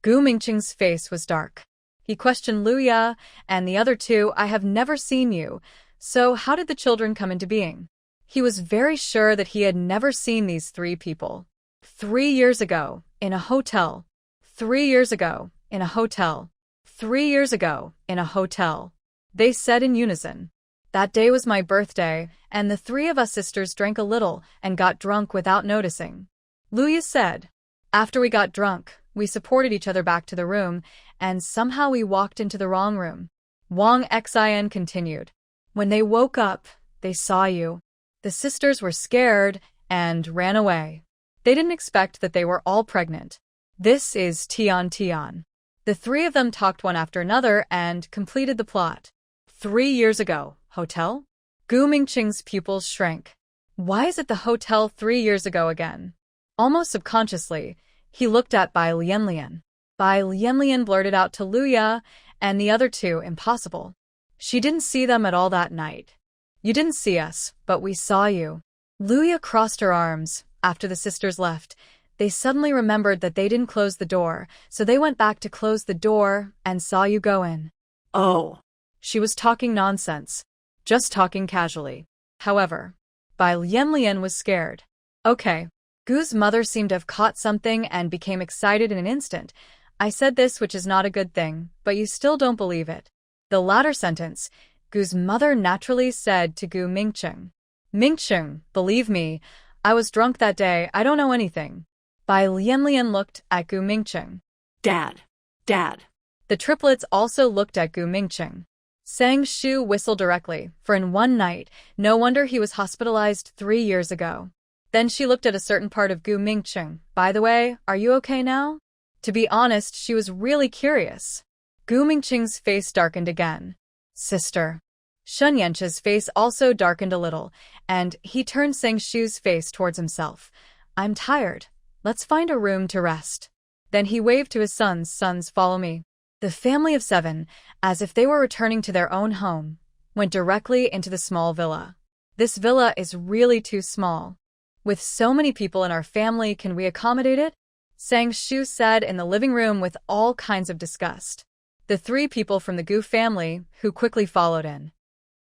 Speaker 1: Gu Mingcheng's face was dark. He questioned Lu Ya and the other 2. I have never seen you. So how did the children come into being? He was very sure that he had never seen these 3 people. 3 years ago, in a hotel. 3 years ago, in a hotel. 3 years ago, in a hotel. They said in unison. That day was my birthday, and the 3 of us sisters drank a little and got drunk without noticing. Luya said. After we got drunk, we supported each other back to the room, and somehow we walked into the wrong room. Wang Xin continued. When they woke up, they saw you. The sisters were scared and ran away. They didn't expect that they were all pregnant. This is Tian Tian. The 3 of them talked one after another and completed the plot. 3 years ago, hotel? Gu Mingcheng's pupils shrank. Why is it the hotel 3 years ago again? Almost subconsciously, he looked at Bai Lian. Bai Lian blurted out to Lu Ya and the other 2, impossible. She didn't see them at all that night. You didn't see us, but we saw you. Lu Ya crossed her arms. After the sisters left, they suddenly remembered that they didn't close the door, so they went back to close the door and saw you go in.
Speaker 3: Oh.
Speaker 1: She was talking nonsense. Just talking casually. However, Bai Lianlian was scared. Okay. Gu's mother seemed to have caught something and became excited in an instant. I said this, which is not a good thing, but you still don't believe it. The latter sentence, Gu's mother naturally said to Gu Mingcheng. Mingcheng, believe me, I was drunk that day, I don't know anything. Bai Lianlian looked at Gu Mingcheng.
Speaker 3: Dad. Dad.
Speaker 1: The triplets also looked at Gu Mingcheng. Sang Shu whistled directly, for in one night, no wonder he was hospitalized 3 years ago. Then she looked at a certain part of Gu Mingcheng. By the way, are you okay now? To be honest, she was really curious. Gu Mingcheng's face darkened again. Sister. Shun Yanche's face also darkened a little, and he turned Sang Shu's face towards himself. I'm tired. Let's find a room to rest. Then he waved to his sons. Sons, follow me. The family of 7, as if they were returning to their own home, went directly into the small villa. This villa is really too small. With so many people in our family, can we accommodate it? Sang Shu said in the living room with all kinds of disgust. The 3 people from the Gu family, who quickly followed in.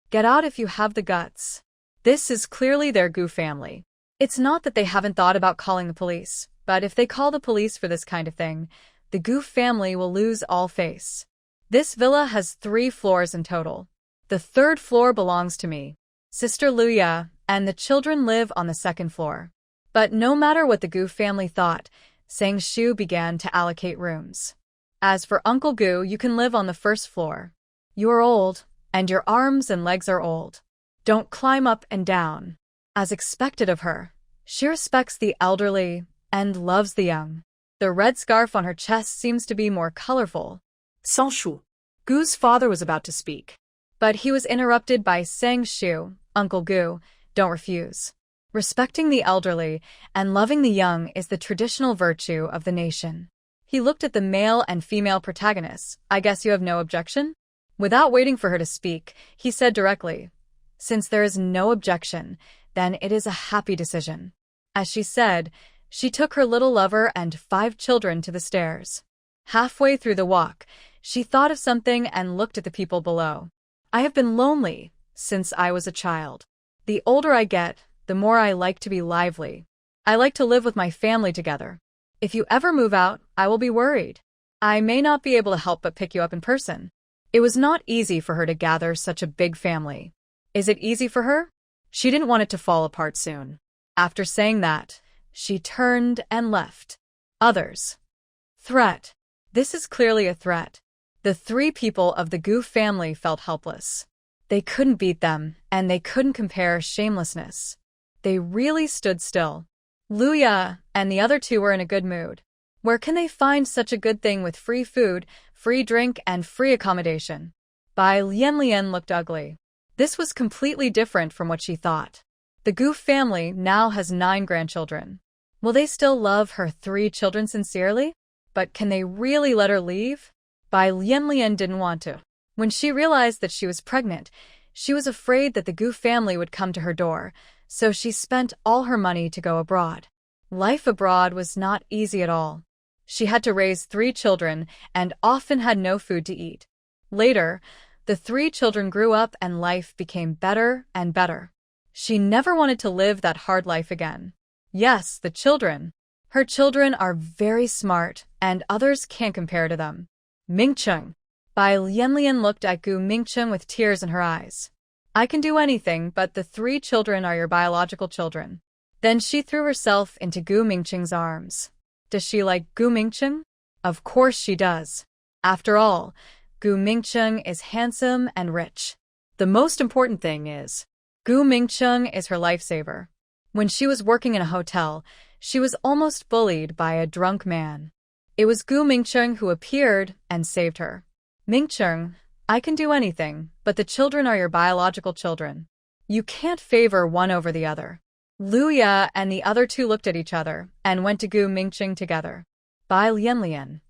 Speaker 1: Get out if you have the guts. This is clearly their Gu family. It's not that they haven't thought about calling the police, but if they call the police for this kind of thing, the Gu family will lose all face. This villa has 3 floors in total. The 3rd floor belongs to me, Sister Luya, and the children live on the 2nd floor. But no matter what the Gu family thought, Sang Shu began to allocate rooms. As for Uncle Gu, you can live on the 1st floor. You are old, and your arms and legs are old. Don't climb up and down. As expected of her, she respects the elderly and loves the young. The red scarf on her chest seems to be more colorful.
Speaker 3: Sans Shu.
Speaker 1: Gu's father was about to speak, but he was interrupted by Sang Shu. Uncle Gu, don't refuse. Respecting the elderly and loving the young is the traditional virtue of the nation. He looked at the male and female protagonists. I guess you have no objection? Without waiting for her to speak, he said directly, since there is no objection, then it is a happy decision. As she said, she took her little lover and 5 children to the stairs. Halfway through the walk, she thought of something and looked at the people below. I have been lonely since I was a child. The older I get, the more I like to be lively. I like to live with my family together. If you ever move out, I will be worried. I may not be able to help but pick you up in person. It was not easy for her to gather such a big family. Is it easy for her? She didn't want it to fall apart soon. After saying that, she turned and left. Others. Threat. This is clearly a threat. The 3 people of the Gu family felt helpless. They couldn't beat them, and they couldn't compare shamelessness. They really stood still. Luya and the other 2 were in a good mood. Where can they find such a good thing with free food, free drink, and free accommodation? Bai Lianlian looked ugly. This was completely different from what she thought. The Gu family now has 9 grandchildren. Will they still love her 3 children sincerely? But can they really let her leave? Bai Lianlian didn't want to. When she realized that she was pregnant, she was afraid that the Gu family would come to her door, so she spent all her money to go abroad. Life abroad was not easy at all. She had to raise 3 children and often had no food to eat. Later, the 3 children grew up and life became better and better. She never wanted to live that hard life again. Yes, the children. Her children are very smart, and others can't compare to them. Mingcheng. Bai Lianlian looked at Gu Mingcheng with tears in her eyes. I can do anything, but the 3 children are your biological children. Then she threw herself into Gu Mingcheng's arms. Does she like Gu Mingcheng? Of course she does. After all, Gu Mingcheng is handsome and rich. The most important thing is, Gu Mingcheng is her lifesaver. When she was working in a hotel, she was almost bullied by a drunk man. It was Gu Mingcheng who appeared and saved her. Mingcheng, I can do anything, but the children are your biological children. You can't favor one over the other. Luya and the other 2 looked at each other and went to Gu Mingcheng together. Bai Lianlian.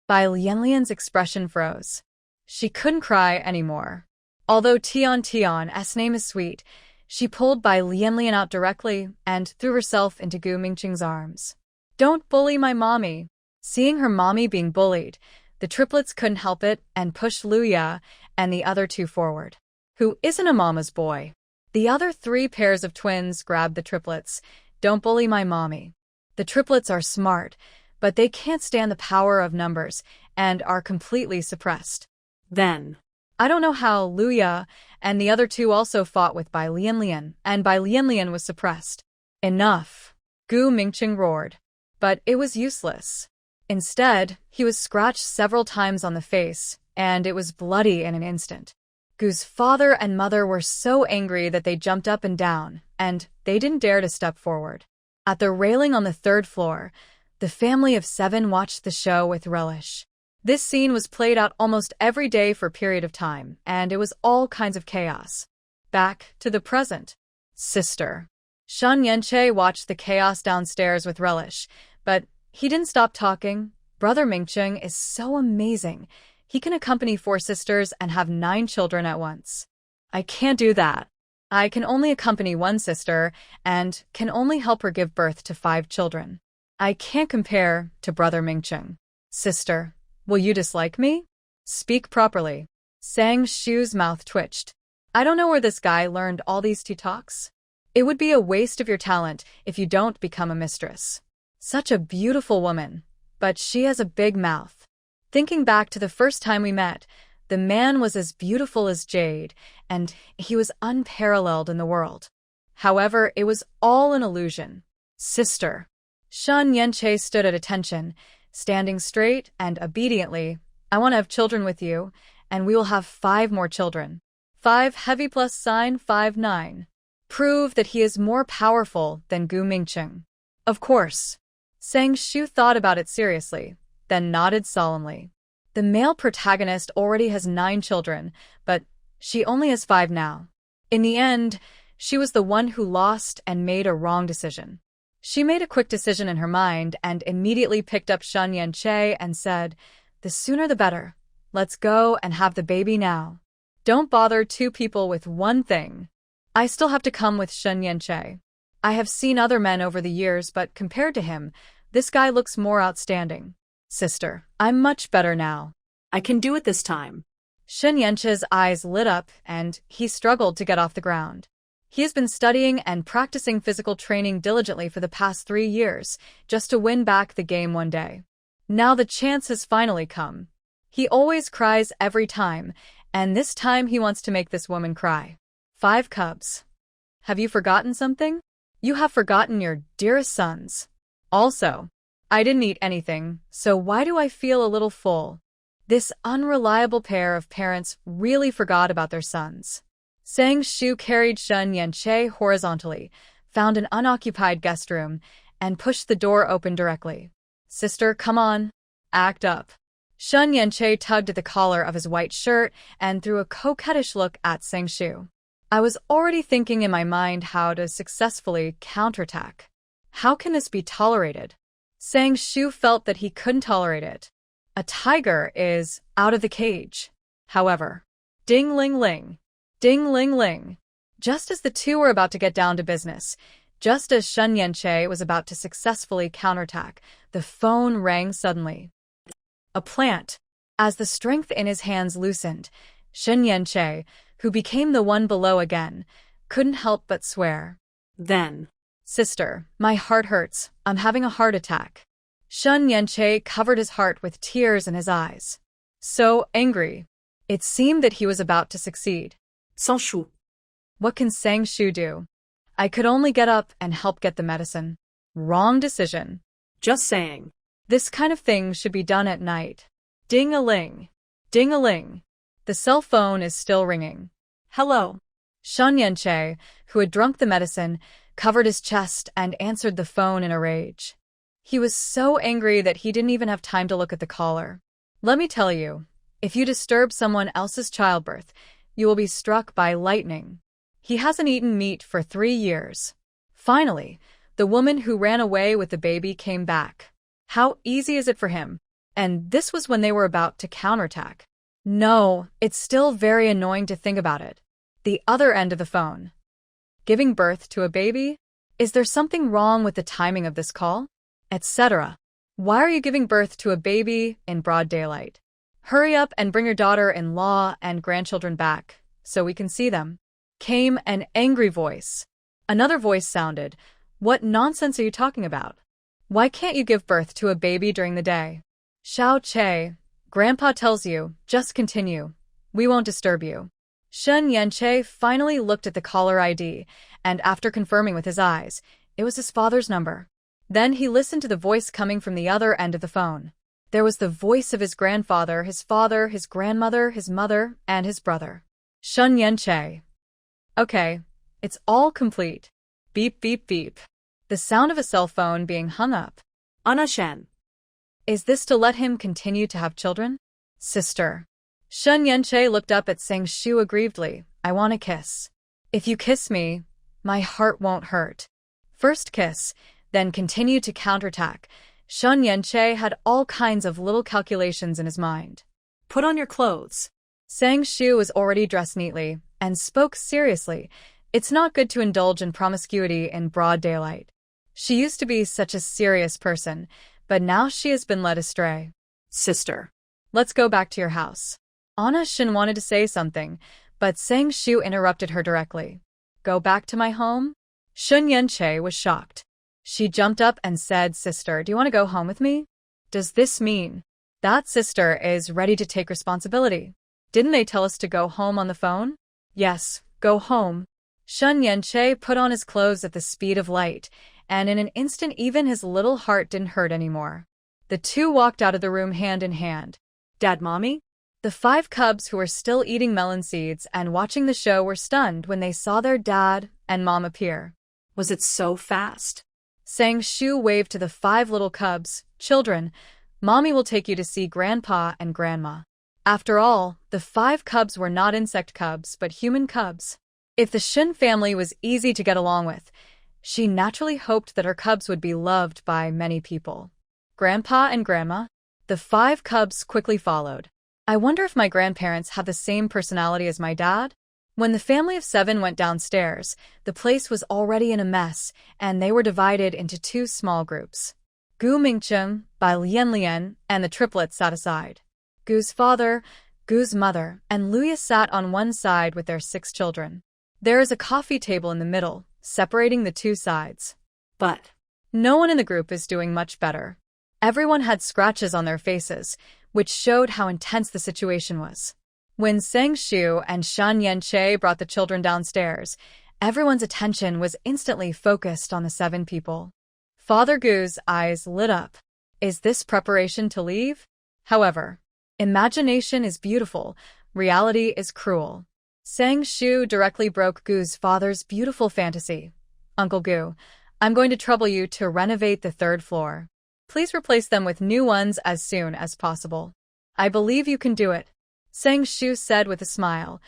Speaker 1: Bai Lianlian's expression froze. She couldn't cry anymore. Although Tian's name is sweet, she pulled Bai Lianlian out directly and threw herself into Gu Mingcheng's arms. Don't bully my mommy. Seeing her mommy being bullied, the triplets couldn't help it and pushed Luya and the other two forward. Who isn't a mama's boy? The other 3 pairs of twins grabbed the triplets. Don't bully my mommy. The triplets are smart, but they can't stand the power of numbers and are completely suppressed.
Speaker 3: Then.
Speaker 1: I don't know how Luya and the other 2 also fought with Bai Lianlian, and Bai Lianlian was suppressed. Enough, Gu Mingqing roared. But it was useless. Instead, he was scratched several times on the face, and it was bloody in an instant. Gu's father and mother were so angry that they jumped up and down, and they didn't dare to step forward. At the railing on the 3rd floor, the family of 7 watched the show with relish. This scene was played out almost every day for a period of time, and it was all kinds of chaos. Back to the present. Sister. Shen Yanqi watched the chaos downstairs with relish, but he didn't stop talking. Brother Mingqing is so amazing. He can accompany 4 sisters and have 9 children at once. I can't do that. I can only accompany 1 sister and can only help her give birth to 5 children. I can't compare to Brother Mingqing. Sister, will you dislike me? Speak properly. Sang Shu's mouth twitched. I don't know where this guy learned all these tea talks. It would be a waste of your talent if you don't become a mistress. Such a beautiful woman, but she has a big mouth. Thinking back to the first time we met, the man was as beautiful as jade, and he was unparalleled in the world. However, it was all an illusion. Sister. Shen Yanqi stood at attention, standing straight and obediently. I want to have children with you, and we will have 5 more children. 5 heavy plus sign 5 9. Prove that he is more powerful than Gu Mingqing. Of course. Sang Shu thought about it seriously, then nodded solemnly. The male protagonist already has 9 children, but she only has 5 now. In the end, she was the one who lost and made a wrong decision. She made a quick decision in her mind and immediately picked up Shen Yanqi and said, "The sooner the better. Let's go and have the baby now. Don't bother 2 people with one thing. I still have to come with Shen Yanqi. I have seen other men over the years, but compared to him, this guy looks more outstanding. Sister, I'm much better now.
Speaker 3: I can do it this time."
Speaker 1: Shen Yanqi's eyes lit up, and he struggled to get off the ground. He has been studying and practicing physical training diligently for the past 3 years, just to win back the game one day. Now the chance has finally come. He always cries every time, and this time he wants to make this woman cry. 5 cubs. Have you forgotten something? You have forgotten your dearest sons. Also, I didn't eat anything, so why do I feel a little full? This unreliable pair of parents really forgot about their sons. Sang Shu carried Shen Yanqi horizontally, found an unoccupied guest room, and pushed the door open directly. Sister, come on. Act up. Shen Yanqi tugged at the collar of his white shirt and threw a coquettish look at Sang Shu. I was already thinking in my mind how to successfully counterattack. How can this be tolerated? Sang Shu felt that he couldn't tolerate it. A tiger is out of the cage. However, ding-ling-ling. Ding-ling-ling. Just as the 2 were about to get down to business, just as Shen Yanqi was about to successfully counterattack, the phone rang suddenly. A plant. As the strength in his hands loosened, Shen Yanqi, who became the one below again, couldn't help but swear.
Speaker 3: Then.
Speaker 1: Sister, my heart hurts. I'm having a heart attack. Shen Yanqi covered his heart with tears in his eyes. So angry. It seemed that he was about to succeed.
Speaker 3: Sang Shu.
Speaker 1: What can Sang Shu do? I could only get up and help get the medicine. Wrong decision.
Speaker 3: Just saying.
Speaker 1: This kind of thing should be done at night. Ding-a-ling. Ding-a-ling. The cell phone is still ringing. Hello. Shen Yanqi, who had drunk the medicine, covered his chest and answered the phone in a rage. He was so angry that he didn't even have time to look at the caller. Let me tell you, if you disturb someone else's childbirth, you will be struck by lightning. He hasn't eaten meat for 3 years. Finally, the woman who ran away with the baby came back. How easy is it for him? And this was when they were about to counterattack. No, it's still very annoying to think about it. The other end of the phone. Giving birth to a baby? Is there something wrong with the timing of this call? Etc. Why are you giving birth to a baby in broad daylight? Hurry up and bring your daughter-in-law and grandchildren back, so we can see them. Came an angry voice. Another voice sounded, What nonsense are you talking about? Why can't you give birth to a baby during the day? Xiao Che, Grandpa tells you, just continue. We won't disturb you. Shen Yanche finally looked at the caller ID, and after confirming with his eyes, it was his father's number. Then he listened to the voice coming from the other end of the phone. There was the voice of his grandfather, his father, his grandmother, his mother, and his brother. Shen Yanche. Okay, it's all complete. Beep, beep, beep. The sound of a cell phone being hung up.
Speaker 3: Anna Shen.
Speaker 1: Is this to let him continue to have children? Sister. Shen Yanche looked up at Sang Shu aggrievedly. I want a kiss. If you kiss me, my heart won't hurt. First kiss, then continue to counterattack. Shen Yanche had all kinds of little calculations in his mind.
Speaker 3: Put on your clothes.
Speaker 1: Sang Shu was already dressed neatly and spoke seriously. It's not good to indulge in promiscuity in broad daylight. She used to be such a serious person, but now she has been led astray.
Speaker 3: Sister.
Speaker 1: Let's go back to your house. Anna Shin wanted to say something, but Sang Shu interrupted her directly. Go back to my home? Shen Yanche was shocked. She jumped up and said, Sister, do you want to go home with me? Does this mean that sister is ready to take responsibility? Didn't they tell us to go home on the phone? Yes, go home. Shen Yanche put on his clothes at the speed of light, and in an instant even his little heart didn't hurt anymore. The two walked out of the room hand in hand.
Speaker 3: Dad, Mommy?
Speaker 1: The 5 cubs who were still eating melon seeds and watching the show were stunned when they saw their dad and mom appear.
Speaker 3: Was it so fast?
Speaker 1: Sang Shu waved to the 5 little cubs. Children, Mommy will take you to see Grandpa and Grandma. After all, the 5 cubs were not insect cubs, but human cubs. If the Shin family was easy to get along with, she naturally hoped that her cubs would be loved by many people. Grandpa and Grandma? The 5 cubs quickly followed. I wonder if my grandparents have the same personality as my dad? When the family of 7 went downstairs, the place was already in a mess, and they were divided into 2 small groups. Gu Mingcheng, Bai Lian, and the triplets sat aside. Gu's father, Gu's mother, and Luya sat on one side with their 6 children. There is a coffee table in the middle, separating the 2 sides.
Speaker 3: But
Speaker 1: no one in the group is doing much better. Everyone had scratches on their faces, which showed how intense the situation was. When Sang Shu and Shen Yanche brought the children downstairs, everyone's attention was instantly focused on the 7 people. Father Gu's eyes lit up. Is this preparation to leave? However, imagination is beautiful, reality is cruel. Sang Shu directly broke Gu's father's beautiful fantasy. Uncle Gu, I'm going to trouble you to renovate the 3rd floor. Please replace them with new ones as soon as possible. I believe you can do it, Sang Shu said with a smile,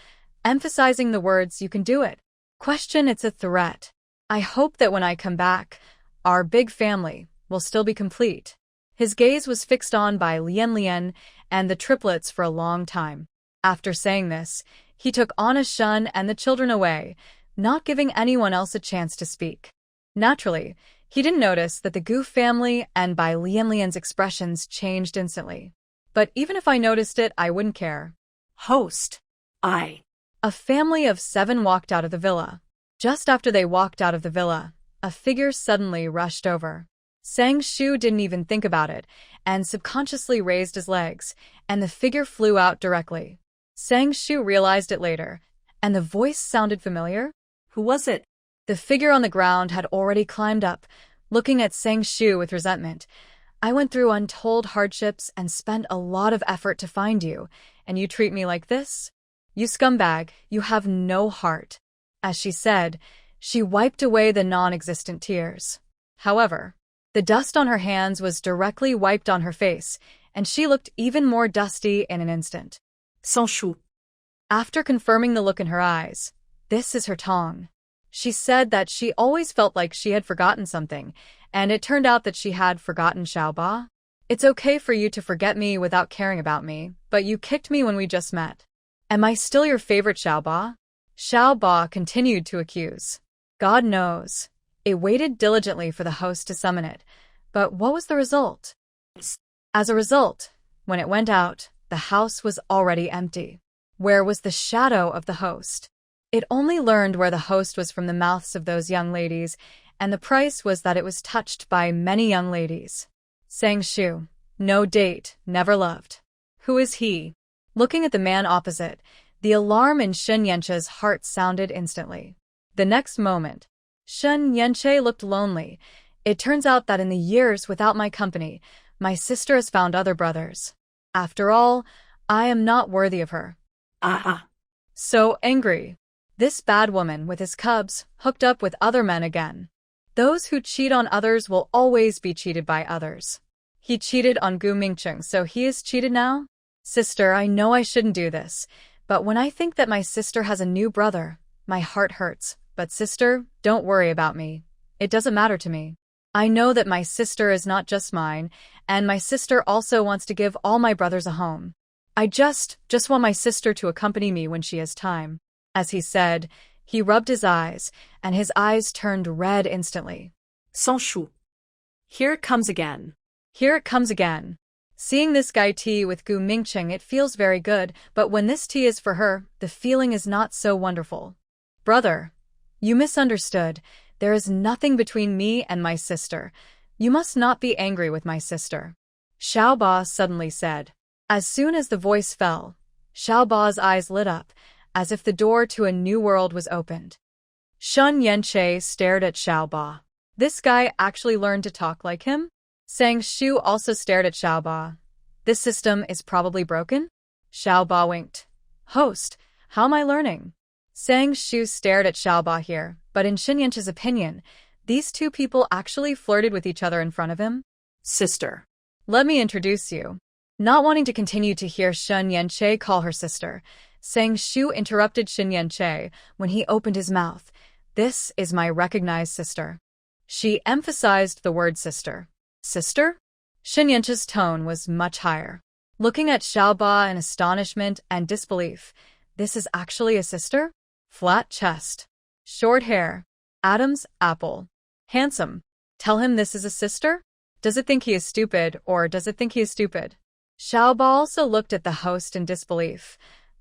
Speaker 1: emphasizing the words you can do it. Question, it's a threat. I hope that when I come back, our big family will still be complete. His gaze was fixed on by Lian and the triplets for a long time. After saying this, he took Anna Shun and the children away, not giving anyone else a chance to speak. Naturally, he didn't notice that the Gu family and Bai Lian's expressions changed instantly. But even if I noticed it, I wouldn't care.
Speaker 3: Host.
Speaker 1: A family of 7 walked out of the villa. Just after they walked out of the villa, a figure suddenly rushed over. Sang Shu didn't even think about it, and subconsciously raised his legs, and the figure flew out directly. Sang Shu realized it later, and the voice sounded familiar.
Speaker 3: Who was it?
Speaker 1: The figure on the ground had already climbed up, looking at Sang Shu with resentment. I went through untold hardships and spent a lot of effort to find you, and you treat me like this? You scumbag, you have no heart. As she said, she wiped away the non-existent tears. However, the dust on her hands was directly wiped on her face, and she looked even more dusty in an instant.
Speaker 3: Sang Shu.
Speaker 1: After confirming the look in her eyes, this is her tongue. She said that she always felt like she had forgotten something, and it turned out that she had forgotten Xiaoba. It's okay for you to forget me without caring about me, but you kicked me when we just met. Am I still your favorite, Xiaoba? Xiaoba continued to accuse. God knows. It waited diligently for the host to summon it, but what was the result? As a result, when it went out, the house was already empty. Where was the shadow of the host? It only learned where the host was from the mouths of those young ladies, and the price was that it was touched by many young ladies. Sang Shu. No date, never loved. Who is he? Looking at the man opposite, the alarm in Shen Yanche's heart sounded instantly. The next moment, Shen Yanche looked lonely. It turns out that in the years without my company, my sister has found other brothers. After all, I am not worthy of her. So angry. This bad woman with his cubs hooked up with other men again. Those who cheat on others will always be cheated by others. He cheated on Gu Mingcheng, so he is cheated now? Sister, I know I shouldn't do this, but when I think that my sister has a new brother, my heart hurts. But sister, don't worry about me. It doesn't matter to me. I know that my sister is not just mine, and my sister also wants to give all my brothers a home. I just want my sister to accompany me when she has time. As he said, he rubbed his eyes, and his eyes turned red instantly.
Speaker 3: Sans Shu. Here it comes again.
Speaker 1: Here it comes again. Seeing this guy tea with Gu Mingcheng, it feels very good, but when this tea is for her, the feeling is not so wonderful. Brother, you misunderstood. There is nothing between me and my sister. You must not be angry with my sister. Xiao Ba suddenly said. As soon as the voice fell, Xiao Ba's eyes lit up, as if the door to a new world was opened. Shen Yanche stared at Xiao Ba. This guy actually learned to talk like him? Sang Shu also stared at Xiao Ba. This system is probably broken? Xiao Ba winked. Host, how am I learning? Sang Shu stared at Xiao Ba here, but in Shen Yanche's opinion, these two people actually flirted with each other in front of him.
Speaker 3: Sister.
Speaker 1: Let me introduce you. Not wanting to continue to hear Shen Yanche call her sister, Sang Shu interrupted Shen Yanche when he opened his mouth. This is my recognized sister. She emphasized the word sister. Sister? Shen Yanche's tone was much higher. Looking at Xiao Ba in astonishment and disbelief, this is actually a sister? Flat chest. Short hair. Adam's apple. Handsome. Tell him this is a sister? Does it think he is stupid, or does it think he is stupid? Xiao Ba also looked at the host in disbelief.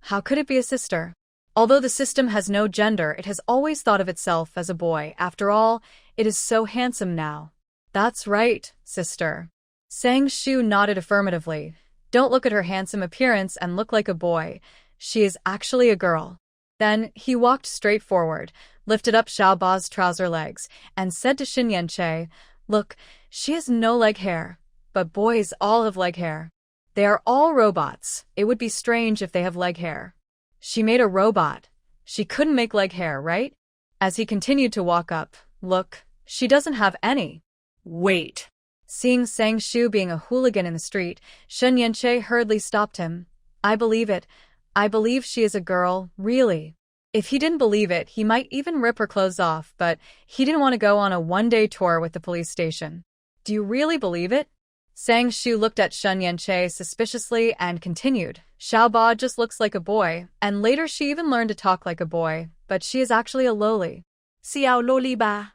Speaker 1: How could it be a sister? Although the system has no gender, it has always thought of itself as a boy. After all, it is so handsome now. That's right, sister. Sang Shu nodded affirmatively. Don't look at her handsome appearance and look like a boy. She is actually a girl. Then he walked straight forward, lifted up Xiao Ba's trouser legs, and said to Shen Yanche, Look, she has no leg hair, but boys all have leg hair. They are all robots. It would be strange if they have leg hair. She made a robot. She couldn't make leg hair, right? As he continued to walk up, look, she doesn't have any.
Speaker 3: Wait.
Speaker 1: Seeing Sang Shu being a hooligan in the street, Shen Yanche hurriedly stopped him. I believe it. I believe she is a girl, really. If he didn't believe it, he might even rip her clothes off, but he didn't want to go on a one-day tour with the police station. Do you really believe it? Sang Shu looked at Shen Yanche suspiciously and continued. Xiao Ba just looks like a boy, and later she even learned to talk like a boy, but she is actually a loli.
Speaker 3: Xiao loli ba.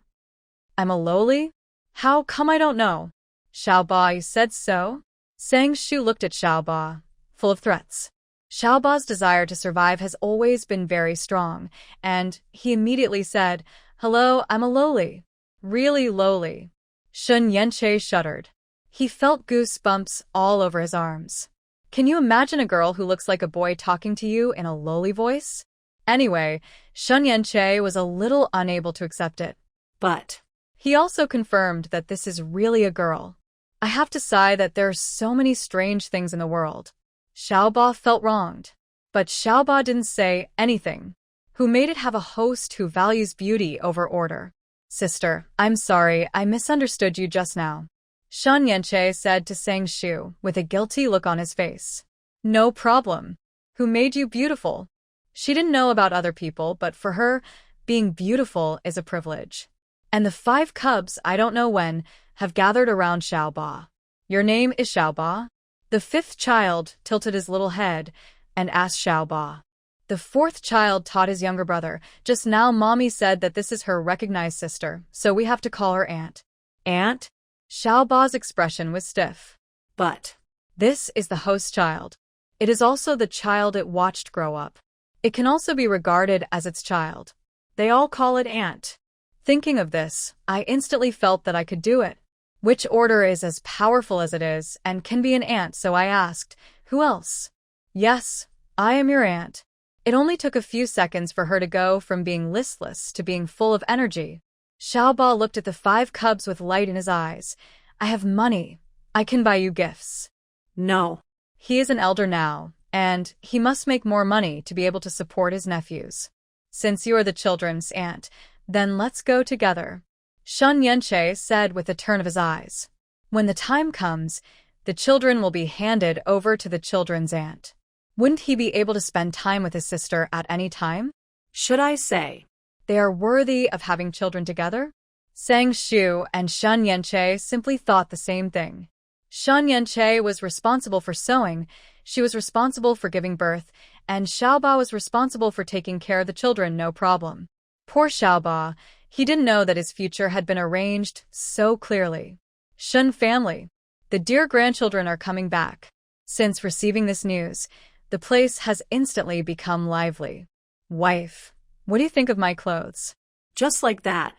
Speaker 1: I'm a loli? How come I don't know? Xiao Ba, you said so? Sang Shu looked at Xiao Ba, full of threats. Xiao Ba's desire to survive has always been very strong, and he immediately said, Hello, I'm a loli. Really loli. Shen Yanche shuddered. He felt goosebumps all over his arms. Can you imagine a girl who looks like a boy talking to you in a lowly voice? Anyway, Shen Yanche was a little unable to accept it.
Speaker 3: But
Speaker 1: he also confirmed that this is really a girl. I have to sigh that there are so many strange things in the world. Xiao Ba felt wronged. But Xiao Ba didn't say anything. Who made it have a host who values beauty over order? Sister, I'm sorry, I misunderstood you just now. Shen Yanche said to Sang Shu with a guilty look on his face. No problem. Who made you beautiful? She didn't know about other people, but for her, being beautiful is a privilege. And the 5 cubs, I don't know when, have gathered around Xiao Ba. Your name is Xiao Ba? The 5th child tilted his little head and asked Xiao Ba. The 4th child taught his younger brother. Just now Mommy said that this is her recognized sister, so we have to call her aunt. Aunt? Xiao Ba's expression was stiff.
Speaker 3: But
Speaker 1: this is the host child. It is also the child it watched grow up. It can also be regarded as its child. They all call it aunt. Thinking of this, I instantly felt that I could do it. Which order is as powerful as it is and can be an aunt, so I asked, who else? Yes, I am your aunt. It only took a few seconds for her to go from being listless to being full of energy. Xiaoba looked at the 5 cubs with light in his eyes. I have money. I can buy you gifts.
Speaker 3: No.
Speaker 1: He is an elder now, and he must make more money to be able to support his nephews. Since you are the children's aunt, then let's go together, Shun Yanche said with a turn of his eyes. When the time comes, the children will be handed over to the children's aunt. Wouldn't he be able to spend time with his sister at any time?
Speaker 3: Should I say
Speaker 1: They are worthy of having children together? Sang Shu and Shun Yanche simply thought the same thing. Shun Yanche was responsible for sewing, she was responsible for giving birth, and Xiaoba was responsible for taking care of the children, no problem. Poor Xiaoba, he didn't know that his future had been arranged so clearly. Shun family, the dear grandchildren are coming back. Since receiving this news, the place has instantly become lively. Wife, what do you think of my clothes?
Speaker 3: just like that?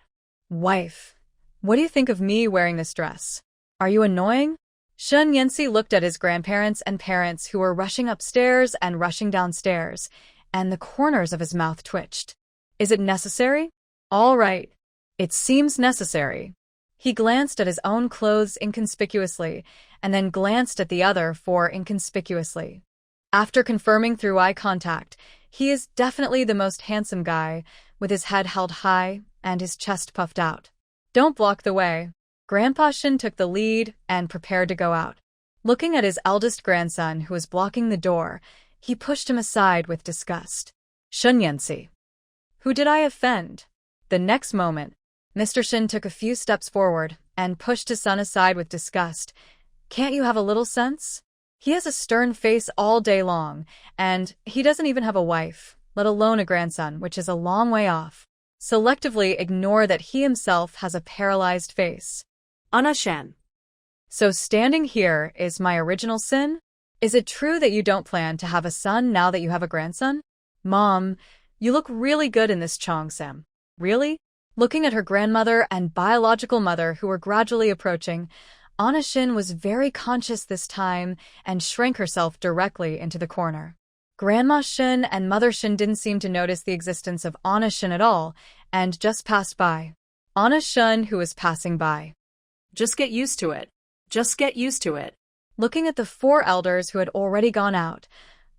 Speaker 1: Wife, what do you think of me wearing this dress? Are you annoying? Shun Yanxi looked at his grandparents and parents who were rushing upstairs and rushing downstairs, and the corners of his mouth twitched. Is it necessary? All right. It seems necessary. He glanced at his own clothes inconspicuously, and then glanced at the other for inconspicuously. After confirming through eye contact, he is definitely the most handsome guy, with his head held high and his chest puffed out. Don't block the way. Grandpa Shin took the lead and prepared to go out. Looking at his eldest grandson who was blocking the door, he pushed him aside with disgust. Shun Yanxi. Who did I offend? The next moment, Mr. Shin took a few steps forward and pushed his son aside with disgust. Can't you have a little sense? He has a stern face all day long, and he doesn't even have a wife, let alone a grandson, which is a long way off. Selectively ignore that he himself has a paralyzed face.
Speaker 3: Anna Shen.
Speaker 1: So standing here is my original sin? Is it true that you don't plan to have a son now that you have a grandson? Mom, you look really good in this cheongsam. Really? Looking at her grandmother and biological mother who were gradually approaching, Anna Shin was very conscious this time and shrank herself directly into the corner. Grandma Shin and Mother Shin didn't seem to notice the existence of Anna Shin at all and just passed by. Anna Shin, who was passing by.
Speaker 3: Just get used to it. Just get used to it.
Speaker 1: Looking at the 4 elders who had already gone out,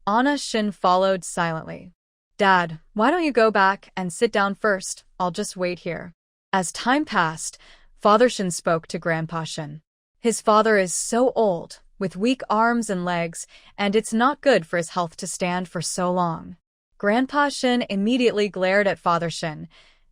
Speaker 1: Anna Shin followed silently. Dad, why don't you go back and sit down first? I'll just wait here. As time passed, Father Shin spoke to Grandpa Shin. His father is so old, with weak arms and legs, and it's not good for his health to stand for so long. Grandpa Shin immediately glared at Father Shin.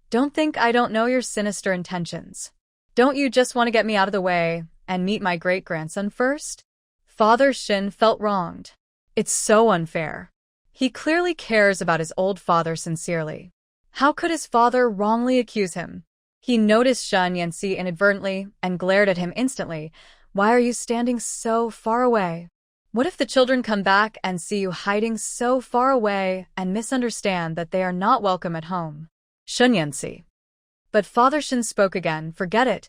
Speaker 1: Don't think I don't know your sinister intentions. Don't you just want to get me out of the way and meet my great-grandson first? Father Shin felt wronged. It's so unfair. He clearly cares about his old father sincerely. How could his father wrongly accuse him? He noticed Shun Yanxi inadvertently and glared at him instantly. Why are you standing so far away? What if the children come back and see you hiding so far away and misunderstand that they are not welcome at home? Shun Yanxi. But Father Shin spoke again. Forget it.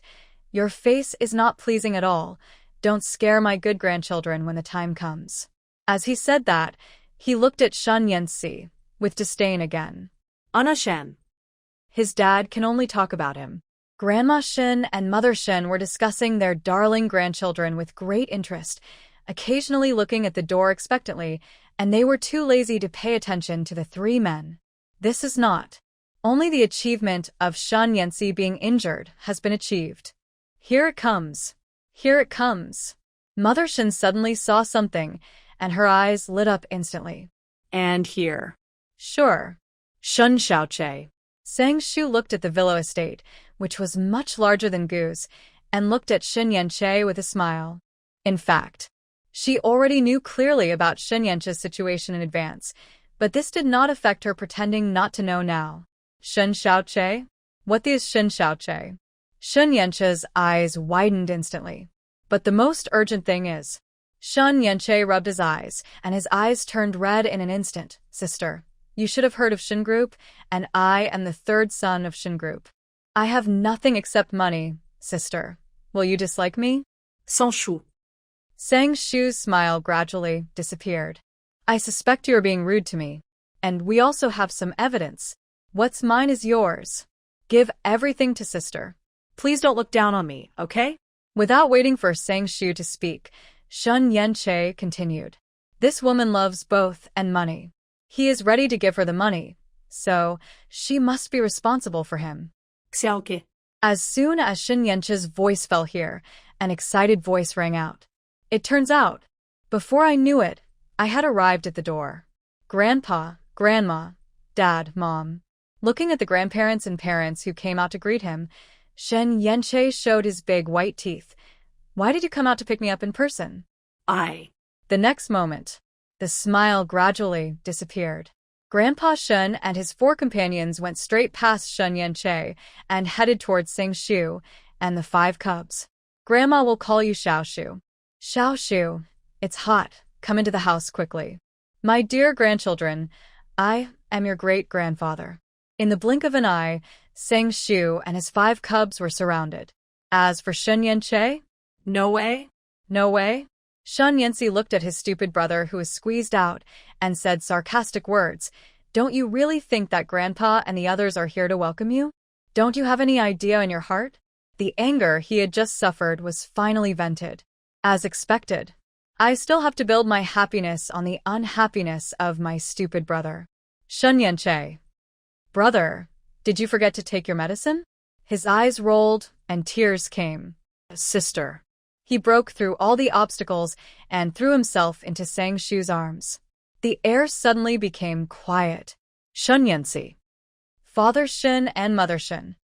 Speaker 1: Your face is not pleasing at all. Don't scare my good grandchildren when the time comes. As he said that, he looked at Shun Yanxi with disdain again.
Speaker 3: Anna Shen.
Speaker 1: His dad can only talk about him. Grandma Shin and Mother Shin were discussing their darling grandchildren with great interest, occasionally looking at the door expectantly, and they were too lazy to pay attention to the 3 men. This is not. Only the achievement of Shun Yanxi being injured has been achieved. Here it comes. Here it comes. Mother Shin suddenly saw something, and her eyes lit up instantly.
Speaker 3: And here.
Speaker 1: Sure.
Speaker 3: Shun Xiaoche.
Speaker 1: Sang Shu looked at the Villa estate, which was much larger than Gu's, and looked at Shin Yanche with a smile. In fact, she already knew clearly about Shin Yanche's situation in advance, but this did not affect her pretending not to know now. Shin Xiaoche? What is Shin Xiaoche? Shin Yanche's eyes widened instantly. But the most urgent thing is, Shun Yanche rubbed his eyes, and his eyes turned red in an instant. Sister, you should have heard of Shin Group, and I am the third son of Shin Group. I have nothing except money, sister. Will you dislike me?
Speaker 3: Sans Shu.
Speaker 1: Sang Shu's smile gradually disappeared. I suspect you are being rude to me. And we also have some evidence. What's mine is yours. Give everything to sister.
Speaker 3: Please don't look down on me, okay?
Speaker 1: Without waiting for Sang Shu to speak, Shun Yanche continued. This woman loves both and money. He is ready to give her the money, so she must be responsible for him.
Speaker 3: Xiaoke.
Speaker 1: As soon as Shun Yanche's voice fell here, an excited voice rang out. It turns out, before I knew it, I had arrived at the door. Grandpa, Grandma, Dad, Mom. Looking at the grandparents and parents who came out to greet him, Shen Yanche showed his big white teeth. Why did you come out to pick me up in person? The next moment, the smile gradually disappeared. Grandpa Shen and his 4 companions went straight past Shen Yanche and headed towards Sang Shu and the 5 cubs. Grandma will call you Xiao Shu. Xiao Shu, it's hot. Come into the house quickly. My dear grandchildren, I am your great-grandfather. In the blink of an eye, Sang Shu and his 5 cubs were surrounded. As for Shen Yanche,
Speaker 3: No way.
Speaker 1: no way. Shun Yanci looked at his stupid brother who was squeezed out and said sarcastic words. Don't you really think that Grandpa and the others are here to welcome you? Don't you have any idea in your heart? The anger he had just suffered was finally vented. As expected, I still have to build my happiness on the unhappiness of my stupid brother. Shun Yanche. Brother, did you forget to take your medicine? His eyes rolled and tears came.
Speaker 3: Sister.
Speaker 1: He broke through all the obstacles and threw himself into Sang Shu's arms. The air suddenly became quiet. Shun Yanci. Father Shen and Mother Shen.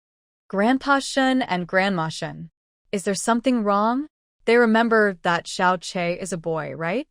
Speaker 1: Grandpa Shen and Grandma Shen. Is there something wrong? They remember that Xiao Che is a boy, right?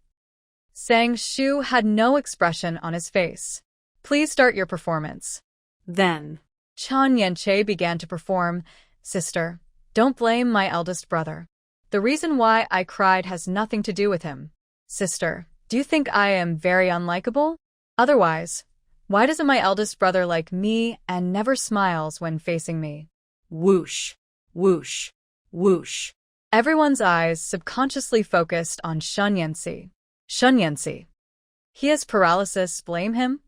Speaker 1: Sang Shu had no expression on his face. Please start your performance.
Speaker 3: Then.
Speaker 1: Chan Yanche began to perform. Sister, don't blame my eldest brother. The reason why I cried has nothing to do with him. Sister, do you think I am very unlikable? Otherwise, why doesn't my eldest brother like me and never smiles when facing me?
Speaker 3: Whoosh. Whoosh. Whoosh.
Speaker 1: Everyone's eyes subconsciously focused on Shun Yanci. Shun Yanci. He has paralysis, blame him?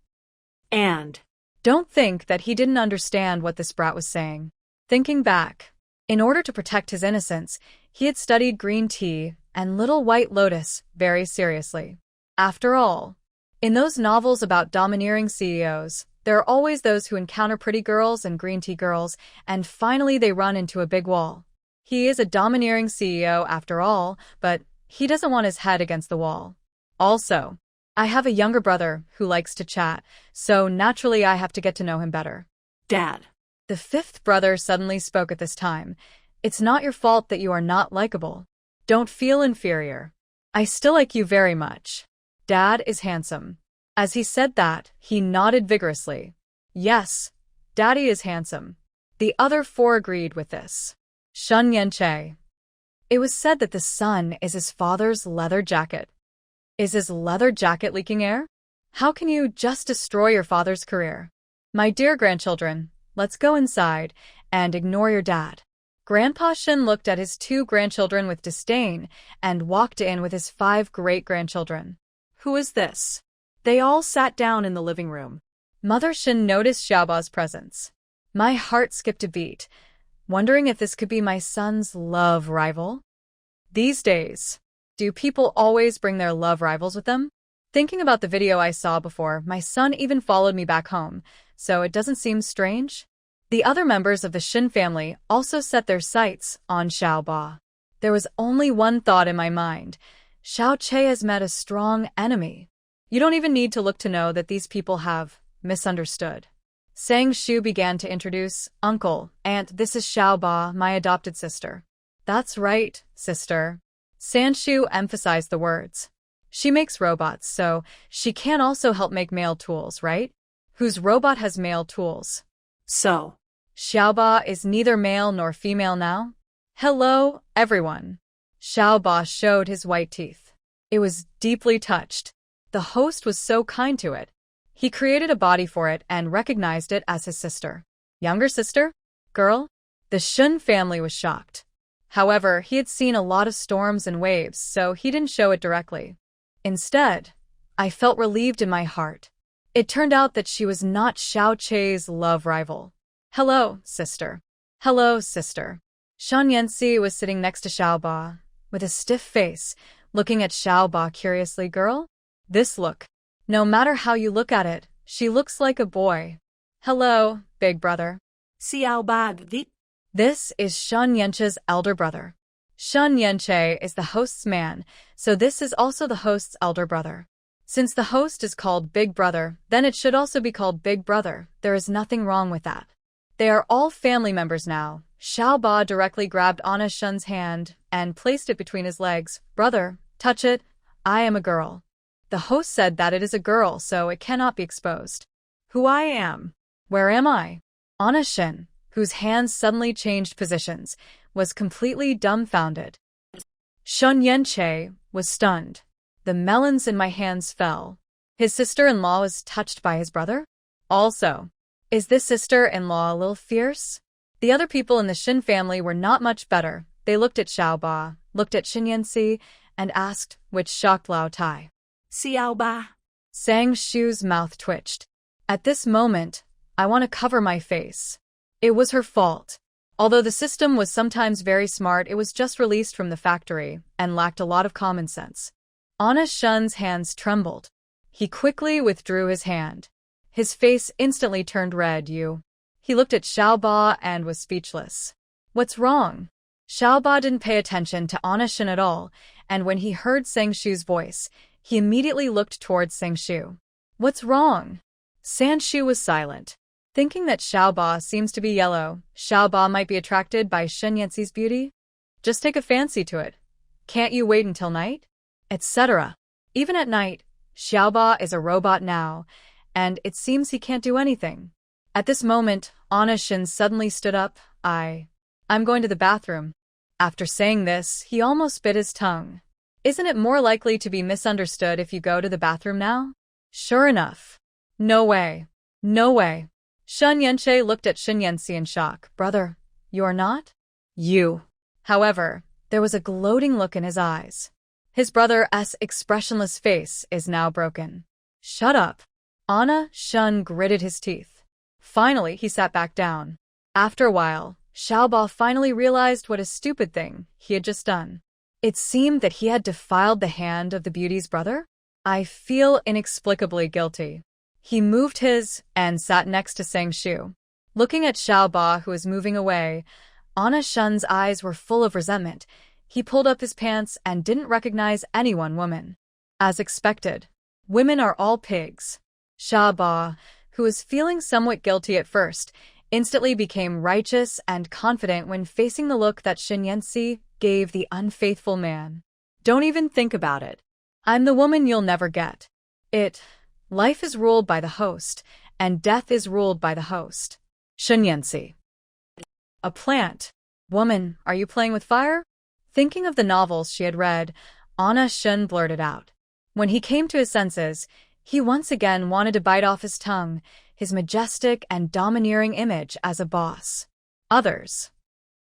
Speaker 3: And.
Speaker 1: Don't think that he didn't understand what this brat was saying. Thinking back, in order to protect his innocence, he had studied green tea and Little White Lotus very seriously. After all, in those novels about domineering CEOs, there are always those who encounter pretty girls and green tea girls, and finally they run into a big wall. He is a domineering CEO after all, but he doesn't want his head against the wall. Also, I have a younger brother who likes to chat, so naturally I have to get to know him better.
Speaker 3: Dad.
Speaker 1: The 5th brother suddenly spoke at this time. It's not your fault that you are not likable. Don't feel inferior. I still like you very much. Dad is handsome. As he said that, he nodded vigorously. Yes, Daddy is handsome. The other 4 agreed with this. Shun Yanche. It was said that the sun is his father's leather jacket. Is his leather jacket leaking air? How can you just destroy your father's career? My dear grandchildren, let's go inside and ignore your dad. Grandpa Shen looked at his 2 grandchildren with disdain and walked in with his 5 great-grandchildren.
Speaker 3: Who is this? They all sat down in the living room.
Speaker 1: Mother Shen noticed Xiaoba's presence. My heart skipped a beat, wondering if this could be my son's love rival. These days, do people always bring their love rivals with them? Thinking about the video I saw before, my son even followed me back home, so it doesn't seem strange. The other members of the Shen family also set their sights on Xiaoba. There was only one thought in my mind. Xiao Che has met a strong enemy. You don't even need to look to know that these people have misunderstood. Sang Shu began to introduce Uncle, Aunt, this is Xiaoba, my adopted sister. That's right, sister. San Shu emphasized the words. She makes robots, so she can also help make male tools, right? Whose robot has male tools?
Speaker 3: So.
Speaker 1: Xiaoba is neither male nor female now? Hello, everyone. Xiaoba showed his white teeth. It was deeply touched. The host was so kind to it. He created a body for it and recognized it as his sister. Younger sister? Girl? The Shun family was shocked. However, he had seen a lot of storms and waves, so he didn't show it directly. Instead, I felt relieved in my heart. It turned out that she was not Xiao Chei's love rival. Hello, sister. Hello, sister. Shan Yanxi was sitting next to Xiao Ba, with a stiff face, looking at Xiao Ba curiously. Girl? This look. No matter how you look at it, she looks like a boy. Hello, big brother.
Speaker 3: Xiao Ba Vit.
Speaker 1: This is Shan Yanche's elder brother. Shan Yanche is the host's man, so this is also the host's elder brother. Since the host is called Big Brother, then it should also be called Big Brother. There is nothing wrong with that. They are all family members now. Xiao Ba directly grabbed Anna Shun's hand and placed it between his legs. Brother, touch it. I am a girl. The host said that it is a girl, so it cannot be exposed. Who I am? Where am I? Anna Shun, whose hands suddenly changed positions, was completely dumbfounded. Shun Yanche was stunned. The melons in my hands fell. His sister-in-law was touched by his brother? Also, is this sister-in-law a little fierce? The other people in the Shin family were not much better. They looked at Xiao Ba, looked at Shin Yanxi, and asked, which shocked Lao Tai.
Speaker 3: Xiao Ba.
Speaker 1: Sang Shu's mouth twitched. At this moment, I want to cover my face. It was her fault. Although the system was sometimes very smart, it was just released from the factory and lacked a lot of common sense. Anna Shun's hands trembled. He quickly withdrew his hand. His face instantly turned red. He looked at Xiao Ba and was speechless. What's wrong? Xiao Ba didn't pay attention to Anna Shun at all, and when he heard Sang Shu's voice, he immediately looked towards Sang Shu. What's wrong? Sang Shu was silent. Thinking that Xiao Ba seems to be yellow, Xiao Ba might be attracted by Shin Yanxi's beauty? Just take a fancy to it. Can't you wait until night? Etc. Even at night, Xiao Ba is a robot now, and it seems he can't do anything. At this moment, Anna Shin suddenly stood up. I'm going to the bathroom. After saying this, he almost bit his tongue. Isn't it more likely to be misunderstood if you go to the bathroom now? Sure enough. No way. No way. Shun Yanche looked at Shin Yanxi in shock. Brother, you're not? You. However, there was a gloating look in his eyes. His brother's expressionless face is now broken. Shut up. Anna Shun gritted his teeth. Finally, he sat back down. After a while, Xiao Ba finally realized what a stupid thing he had just done. It seemed that he had defiled the hand of the beauty's brother. I feel inexplicably guilty. He moved his and sat next to Sang Shu. Looking at Xiao Ba, who was moving away, Anna Shun's eyes were full of resentment. He pulled up his pants and didn't recognize any one woman. As expected, women are all pigs. Xiao Ba, who was feeling somewhat guilty at first, instantly became righteous and confident when facing the look that Shin Yanxi gave the unfaithful man. Don't even think about it. I'm the woman you'll never get. Life is ruled by the host, and death is ruled by the host. Shin Yanxi. A plant. Woman, are you playing with fire? Thinking of the novels she had read, Anna Shun blurted out. When he came to his senses, he once again wanted to bite off his tongue, his majestic and domineering image as a boss. Others.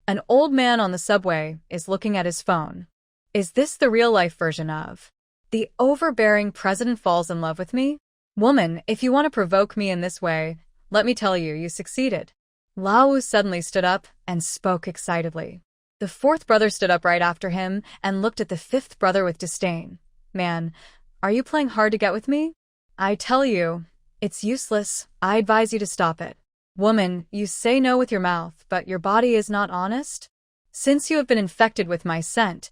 Speaker 1: An old man on the subway is looking at his phone. Is this the real-life version of the overbearing president falls in love with me? Woman, if you want to provoke me in this way, let me tell you, you succeeded. Lao Wu suddenly stood up and spoke excitedly. The fourth brother stood up right after him and looked at the fifth brother with disdain. Man, are you playing hard to get with me? I tell you, it's useless. I advise you to stop it. Woman, you say no with your mouth, but your body is not honest? Since you have been infected with my scent,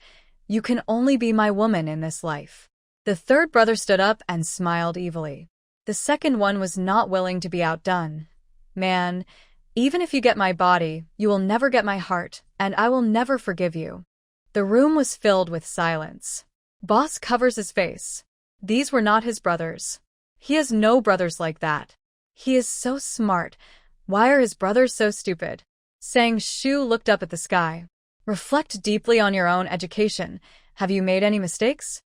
Speaker 1: you can only be my woman in this life. The third brother stood up and smiled evilly. The second one was not willing to be outdone. Man, even if you get my body, you will never get my heart, and I will never forgive you. The room was filled with silence. Boss covers his face. These were not his brothers. He has no brothers like that. He is so smart. Why are his brothers so stupid? Sang Shu looked up at the sky. Reflect deeply on your own education. Have you made any mistakes?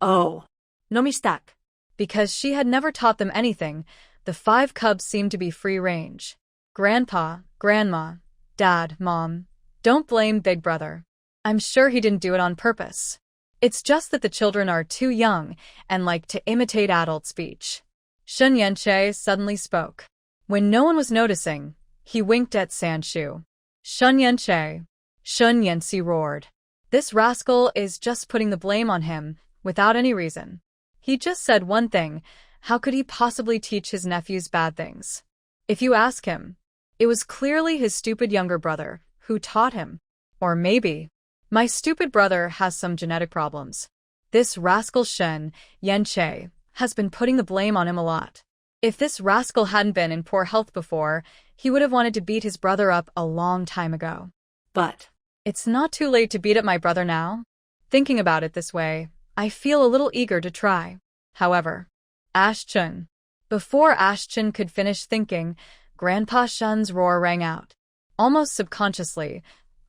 Speaker 3: Oh. No mistake.
Speaker 1: Because she had never taught them anything, the 5 cubs seemed to be free range. Grandpa, Grandma, Dad, Mom, don't blame Big Brother. I'm sure he didn't do it on purpose. It's just that the children are too young and like to imitate adult speech. Shun Yanche suddenly spoke. When no one was noticing, he winked at Sanshu. Shun Yanche. Shun Yanci roared. This rascal is just putting the blame on him, without any reason. He just said one thing. How could he possibly teach his nephews bad things? If you ask him, it was clearly his stupid younger brother who taught him. Or maybe, my stupid brother has some genetic problems. This rascal Shen Yanche has been putting the blame on him a lot. If this rascal hadn't been in poor health before, he would have wanted to beat his brother up a long time ago.
Speaker 3: But
Speaker 1: It's not too late to beat up my brother now. Thinking about it this way, I feel a little eager to try. However, Ashchun. Before Ashchun could finish thinking, Grandpa Shun's roar rang out. Almost subconsciously,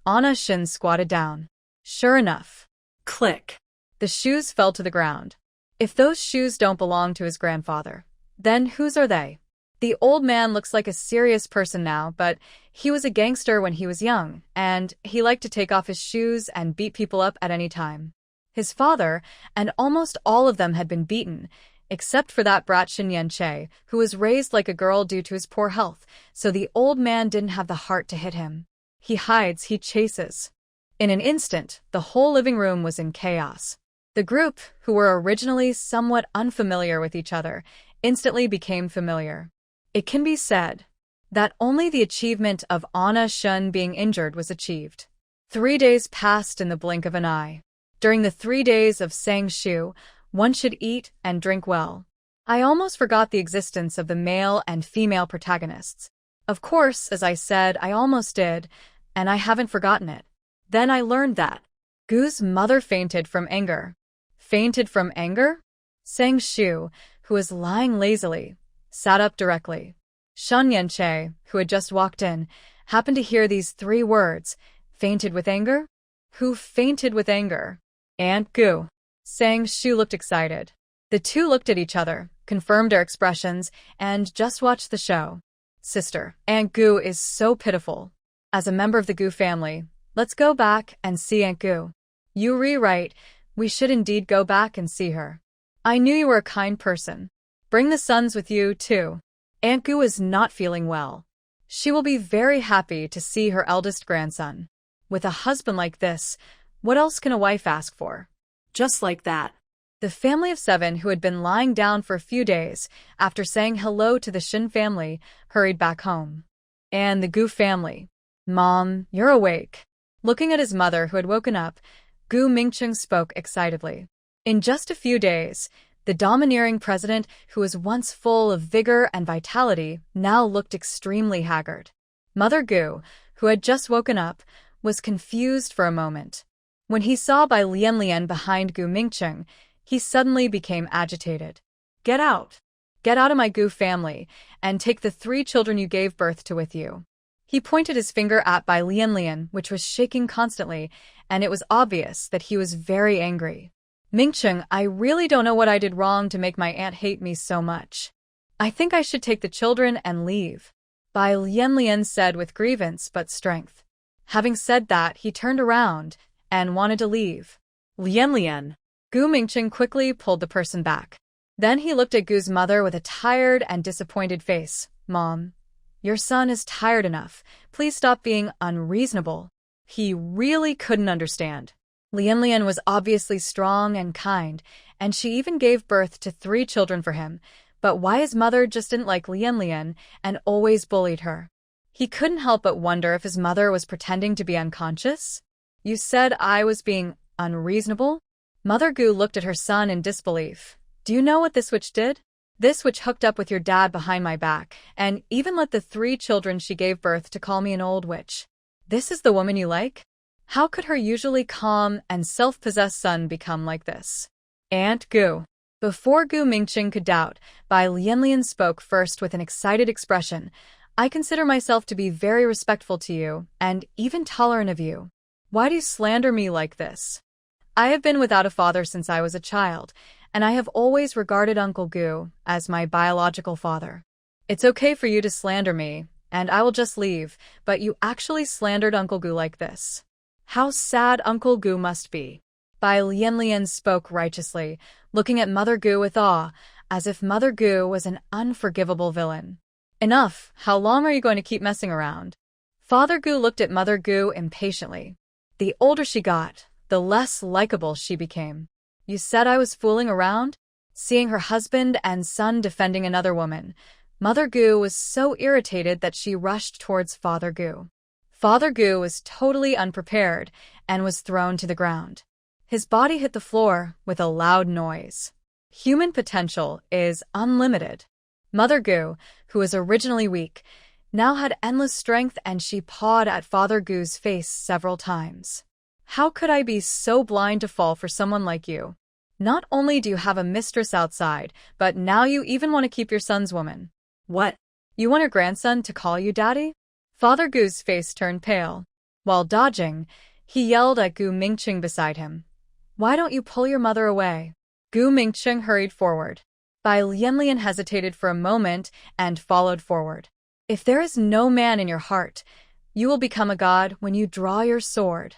Speaker 1: Anna Shin squatted down. Sure enough.
Speaker 3: click.
Speaker 1: The shoes fell to the ground. If those shoes don't belong to his grandfather, then whose are they? The old man looks like a serious person now, but he was a gangster when he was young, and he liked to take off his shoes and beat people up at any time. His father, and almost all of them had been beaten, except for that brat Shin Yanche, who was raised like a girl due to his poor health, so the old man didn't have the heart to hit him. He hides, he chases. In an instant, the whole living room was in chaos. The group, who were originally somewhat unfamiliar with each other, instantly became familiar. It can be said that only the achievement of Anna Shun being injured was achieved. 3 days passed in the blink of an eye. During the 3 days of Sang Shu, one should eat and drink well. I almost forgot the existence of the male and female protagonists. Of course, as I said, I almost did, and I haven't forgotten it. Then I learned that Gu's mother fainted from anger. Fainted from anger? Sang Shu, who was lying lazily, sat up directly. Shun Yanche, who had just walked in, happened to hear these 3 words, fainted with anger? Who fainted with anger? Aunt Gu. Sang Shu looked excited. The two looked at each other, confirmed their expressions, and just watched the show. Sister, Aunt Gu is so pitiful. As a member of the Gu family, let's go back and see Aunt Gu. You right, we should indeed go back and see her. I knew you were a kind person. Bring the sons with you, too. Aunt Gu is not feeling well. She will be very happy to see her eldest grandson. With a husband like this, what else can a wife ask for?
Speaker 3: Just like that.
Speaker 1: The family of 7, who had been lying down for a few days, after saying hello to the Shin family, hurried back home. And the Gu family. Mom, you're awake. Looking at his mother, who had woken up, Gu Mingcheng spoke excitedly. In just a few days, the domineering president, who was once full of vigor and vitality, now looked extremely haggard. Mother Gu, who had just woken up, was confused for a moment. When he saw Bai Lian behind Gu Mingcheng, he suddenly became agitated. Get out! Get out of my Gu family, and take the 3 children you gave birth to with you. He pointed his finger at Bai Lian, which was shaking constantly, and it was obvious that he was very angry. Mingcheng, I really don't know what I did wrong to make my aunt hate me so much. I think I should take the children and leave. Bai Lian said with grievance but strength. Having said that, he turned around and wanted to leave.
Speaker 3: Lian.
Speaker 1: Gu Mingcheng quickly pulled the person back. Then he looked at Gu's mother with a tired and disappointed face. Mom, your son is tired enough. Please stop being unreasonable. He really couldn't understand. Lian was obviously strong and kind, and she even gave birth to 3 children for him, but why his mother just didn't like Lian and always bullied her? He couldn't help but wonder if his mother was pretending to be unconscious. You said I was being unreasonable? Mother Gu looked at her son in disbelief. Do you know what this witch did? This witch hooked up with your dad behind my back, and even let the 3 children she gave birth to call me an old witch. This is the woman you like? How could her usually calm and self-possessed son become like this? Aunt Gu. Before Gu Mingcheng could doubt, Bai Lian spoke first with an excited expression. I consider myself to be very respectful to you, and even tolerant of you. Why do you slander me like this? I have been without a father since I was a child, and I have always regarded Uncle Gu as my biological father. It's okay for you to slander me, and I will just leave, but you actually slandered Uncle Gu like this. How sad Uncle Gu must be. Bai Lianlian spoke righteously, looking at Mother Gu with awe, as if Mother Gu was an unforgivable villain. Enough, how long are you going to keep messing around? Father Gu looked at Mother Gu impatiently. The older she got, the less likable she became. You said I was fooling around? Seeing her husband and son defending another woman, Mother Gu was so irritated that she rushed towards Father Gu. Father Gu was totally unprepared and was thrown to the ground. His body hit the floor with a loud noise. Human potential is unlimited. Mother Gu, who was originally weak, now had endless strength, and she pawed at Father Gu's face several times. How could I be so blind to fall for someone like you? Not only do you have a mistress outside, but now you even want to keep your son's woman.
Speaker 3: What?
Speaker 1: You want your grandson to call you daddy? Father Gu's face turned pale. While dodging, he yelled at Gu Mingqing beside him. Why don't you pull your mother away? Gu Mingqing hurried forward. Bai Lianlian hesitated for a moment and followed forward. If there is no man in your heart, you will become a god when you draw your sword.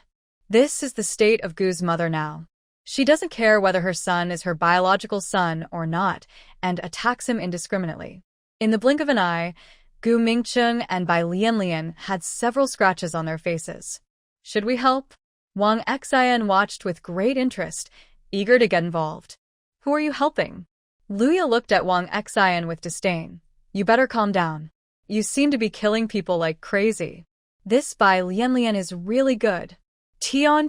Speaker 1: This is the state of Gu's mother now. She doesn't care whether her son is her biological son or not, and attacks him indiscriminately. In the blink of an eye, Gu Mingqing and Bai Lianlian had several scratches on their faces. Should we help? Wang Xian watched with great interest, eager to get involved. Who are you helping? Luya looked at Wang Xian with disdain. You better calm down. You seem to be killing people like crazy. This Bai Lianlian is really good. Tian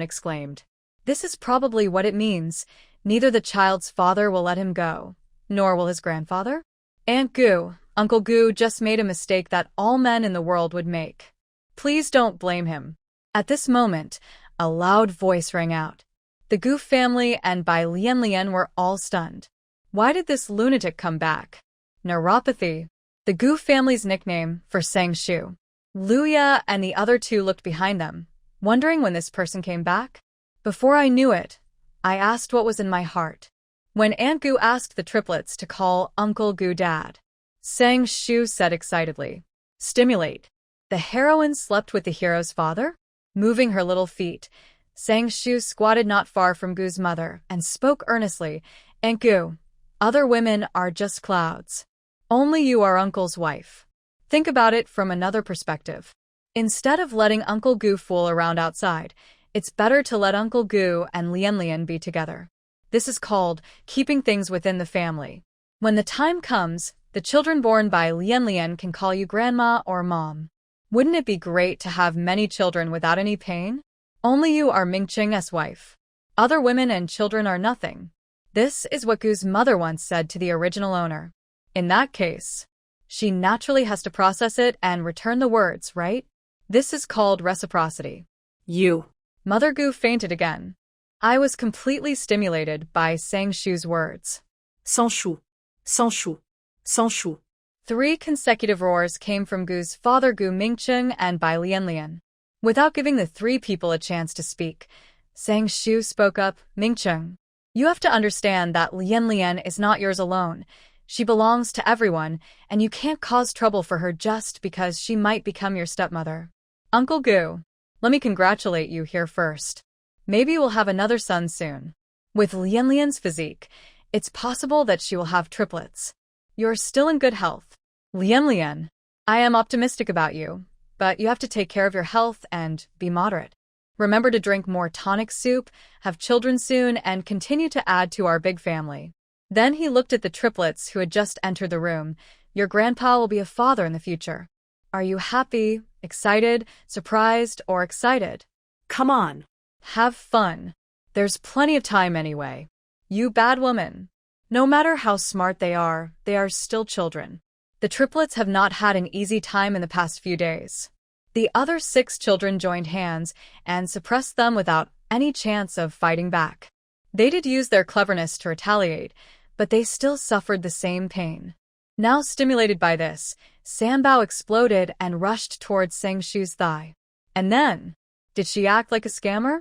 Speaker 1: exclaimed. This is probably what it means. Neither the child's father will let him go, nor will his grandfather. Aunt Gu, Uncle Gu just made a mistake that all men in the world would make. Please don't blame him. At this moment, a loud voice rang out. The Gu family and Bai Lianlian were all stunned. Why did this lunatic come back? Neuropathy, the Gu family's nickname for Sang Shu. Luya and the other two looked behind them, wondering when this person came back. Before I knew it, I asked what was in my heart. When Aunt Gu asked the triplets to call Uncle Gu Dad, Sang Shu said excitedly, Stimulate. The heroine slept with the hero's father? Moving her little feet, Sang Shu squatted not far from Gu's mother and spoke earnestly, Aunt Gu, other women are just clouds. Only you are Uncle's wife. Think about it from another perspective. Instead of letting Uncle Gu fool around outside, it's better to let Uncle Gu and Lianlian be together. This is called keeping things within the family. When the time comes, the children born by Lianlian can call you grandma or mom. Wouldn't it be great to have many children without any pain? Only you are Mingqing's wife. Other women and children are nothing. This is what Gu's mother once said to the original owner. In that case, she naturally has to process it and return the words, right? This is called reciprocity.
Speaker 3: You.
Speaker 1: Mother Gu fainted again. I was completely stimulated by Sang Shu's words.
Speaker 3: Sans Shu. Sans Shu. Sans Shu.
Speaker 1: 3 consecutive roars came from Gu's father Gu Mingqing and Bai Lianlian. Without giving the 3 people a chance to speak, Sang Shu spoke up, Mingqing. You have to understand that Lianlian is not yours alone. She belongs to everyone, and you can't cause trouble for her just because she might become your stepmother. Uncle Gu, let me congratulate you here first. Maybe we'll have another son soon. With Lianlian's physique, it's possible that she will have triplets. You're still in good health. Lianlian, I am optimistic about you, but you have to take care of your health and be moderate. Remember to drink more tonic soup, have children soon, and continue to add to our big family. Then he looked at the triplets who had just entered the room. Your grandpa will be a father in the future. Are you happy, excited, surprised, or excited?
Speaker 3: Come on.
Speaker 1: Have fun. There's plenty of time anyway. You bad woman. No matter how smart they are still children. The triplets have not had an easy time in the past few days. The other 6 children joined hands and suppressed them without any chance of fighting back. They did use their cleverness to retaliate, but they still suffered the same pain. Now stimulated by this, Sanbao exploded and rushed towards Sang Shu's thigh. And then, did she act like a scammer?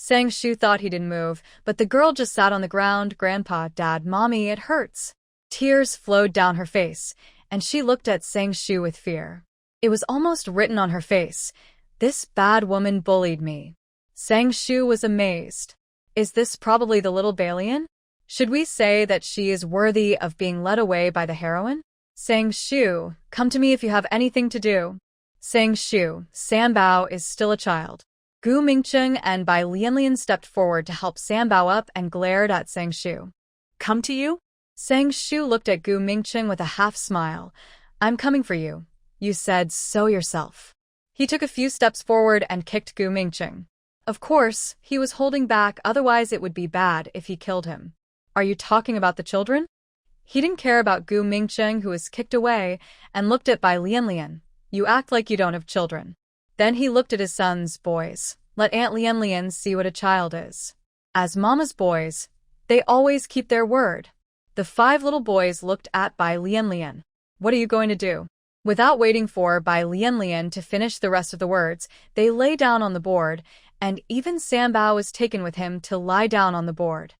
Speaker 1: Sang Shu thought he didn't move, but the girl just sat on the ground. Grandpa, Dad, Mommy, it hurts. Tears flowed down her face, and she looked at Sang Shu with fear. It was almost written on her face. This bad woman bullied me. Sang Shu was amazed. Is this probably the little Balian? Should we say that she is worthy of being led away by the heroine? Sang Shu, come to me if you have anything to do. Sang Shu, Sanbao is still a child. Gu Mingcheng and Bai Lianlian stepped forward to help Sanbao up and glared at Sang Shu.
Speaker 3: Come to you?
Speaker 1: Sang Shu looked at Gu Mingcheng with a half smile. I'm coming for you. You said so yourself. He took a few steps forward and kicked Gu Mingcheng. Of course, he was holding back, otherwise it would be bad if he killed him. Are you talking about the children? He didn't care about Gu Mingcheng, who was kicked away, and looked at Bai Lianlian. You act like you don't have children. Then he looked at his sons, boys. Let Aunt Lianlian see what a child is. As Mama's boys, they always keep their word. The 5 little boys looked at Bai Lianlian. What are you going to do? Without waiting for Bai Lianlian to finish the rest of the words, they lay down on the board, and even Sanbao was taken with him to lie down on the board.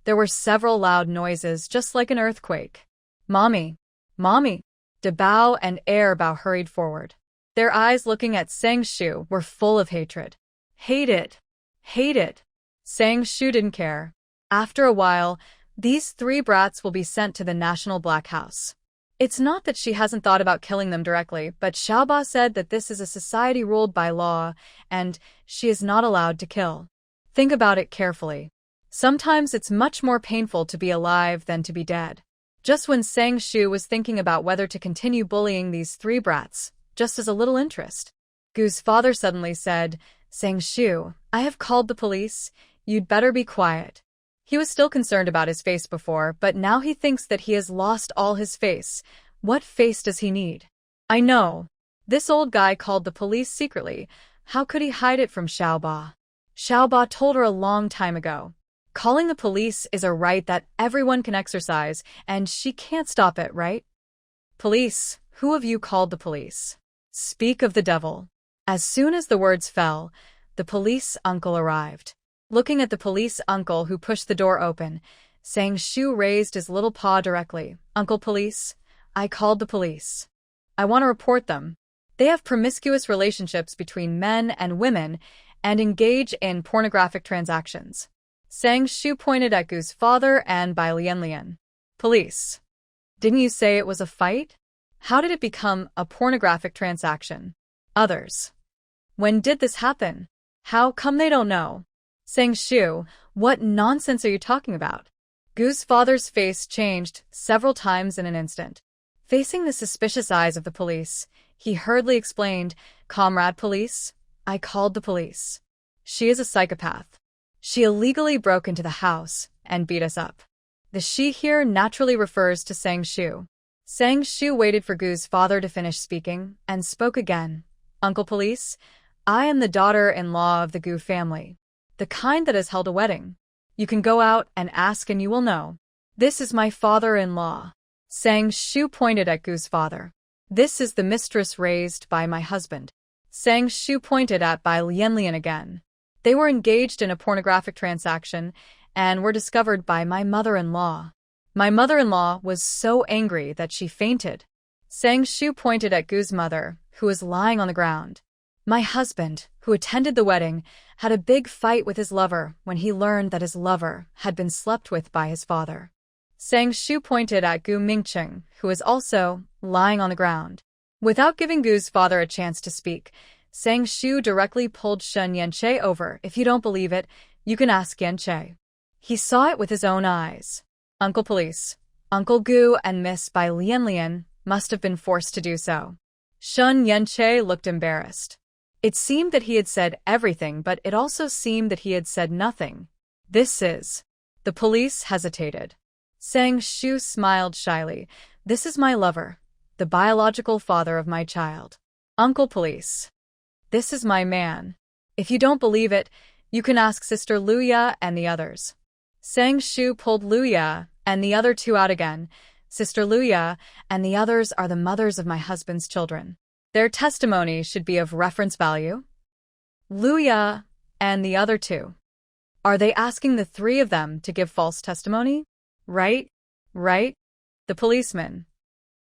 Speaker 1: There were several loud noises, just like an earthquake. Mommy! Mommy! De Bao and Air Bao hurried forward. Their eyes looking at Sang Shu were full of hatred. Hate it! Hate it! Sang Shu didn't care. After a while, these 3 brats will be sent to the National Black House. It's not that she hasn't thought about killing them directly, but Xiaoba said that this is a society ruled by law, and she is not allowed to kill. Think about it carefully. Sometimes it's much more painful to be alive than to be dead. Just when Sang Shu was thinking about whether to continue bullying these 3 brats, just as a little interest, Gu's father suddenly said, Sang Shu, I have called the police. You'd better be quiet. He was still concerned about his face before, but now he thinks that he has lost all his face. What face does he need? I know. This old guy called the police secretly. How could he hide it from Xiaoba? Xiaoba told her a long time ago. Calling the police is a right that everyone can exercise, and she can't stop it, right? Police, who of you called the police? Speak of the devil. As soon as the words fell, the police uncle arrived. Looking at the police uncle who pushed the door open, Sang Shu raised his little paw directly. Uncle Police, I called the police. I want to report them. They have promiscuous relationships between men and women and engage in pornographic transactions. Sang Shu pointed at Gu's father and Bai Lianlian. Police. Didn't you say it was a fight? How did it become a pornographic transaction? Others. When did this happen? How come they don't know? Sang Shu, what nonsense are you talking about? Gu's father's face changed several times in an instant. Facing the suspicious eyes of the police, he hurriedly explained, Comrade Police, I called the police. She is a psychopath. She illegally broke into the house and beat us up. The she here naturally refers to Sang Shu. Sang Shu waited for Gu's father to finish speaking and spoke again. Uncle Police, I am the daughter-in-law of the Gu family, the kind that has held a wedding. You can go out and ask and you will know. This is my father-in-law. Sang Shu pointed at Gu's father. This is the mistress raised by my husband. Sang Shu pointed at Bai Lianlian again. They were engaged in a pornographic transaction and were discovered by my mother-in-law. My mother-in-law was so angry that she fainted. Sang Shu pointed at Gu's mother, who was lying on the ground. My husband, who attended the wedding, had a big fight with his lover when he learned that his lover had been slept with by his father. Sang Shu pointed at Gu Mingcheng, who was also lying on the ground. Without giving Gu's father a chance to speak, Sang Shu directly pulled Shun Yanche over. If you don't believe it, you can ask Yanche. He saw it with his own eyes. Uncle Police, Uncle Gu and Miss Bai Lianlian must have been forced to do so. Shun Yanche looked embarrassed. It seemed that he had said everything, but it also seemed that he had said nothing. This is... The police hesitated. Sang Shu smiled shyly. This is my lover, the biological father of my child. Uncle Police. This is my man. If you don't believe it, you can ask Sister Luya and the others. Sang Shu pulled Luya and the other 2 out again. Sister Luya and the others are the mothers of my husband's children. Their testimony should be of reference value. Luya, And the other two? Are they asking the three of them to give false testimony? Right? Right? The policeman.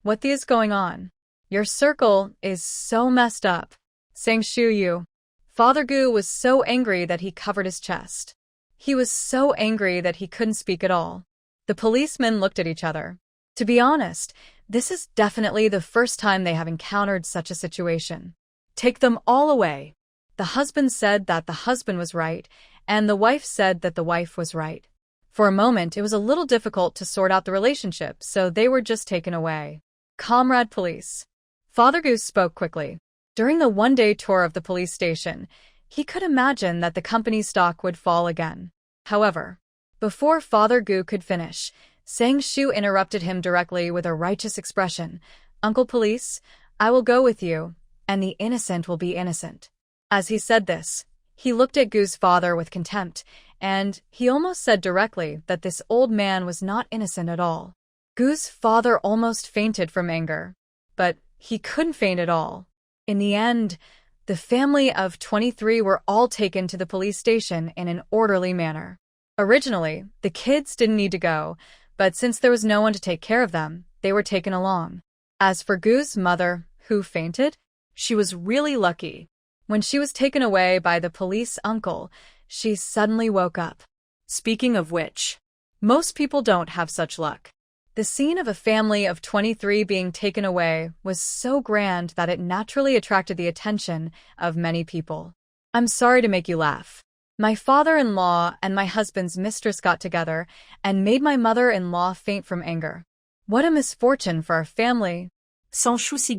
Speaker 1: What is going on? Your circle is so messed up. Sang Shu Yu. Father Gu was so angry that he covered his chest. He was so angry that he couldn't speak at all. The policemen looked at each other. To be honest, this is definitely the first time they have encountered such a situation. Take them all away. The husband said that the husband was right, and the wife said that the wife was right. For a moment, it was a little difficult to sort out the relationship, so they were just taken away. Comrade police. Father Goose spoke quickly. During the one-day tour of the police station, he could imagine that the company's stock would fall again. However, before Father Gu could finish, Sang Shu interrupted him directly with a righteous expression. Uncle Police, I will go with you, and the innocent will be innocent. As he said this, he looked at Gu's father with contempt, and he almost said directly that this old man was not innocent at all. Gu's father almost fainted from anger, but he couldn't faint at all. In the end, the family of 23 were all taken to the police station in an orderly manner. Originally, the kids didn't need to go, but since there was no one to take care of them, they were taken along. As for Gu's mother, who fainted, she was really lucky. When she was taken away by the police uncle, she suddenly woke up. Speaking of which, most people don't have such luck. The scene of a family of 23 being taken away was so grand that it naturally attracted the attention of many people. I'm sorry to make you laugh. My father-in-law and my husband's mistress got together and made my mother-in-law faint from anger. What a misfortune for our family.
Speaker 3: Sans souci.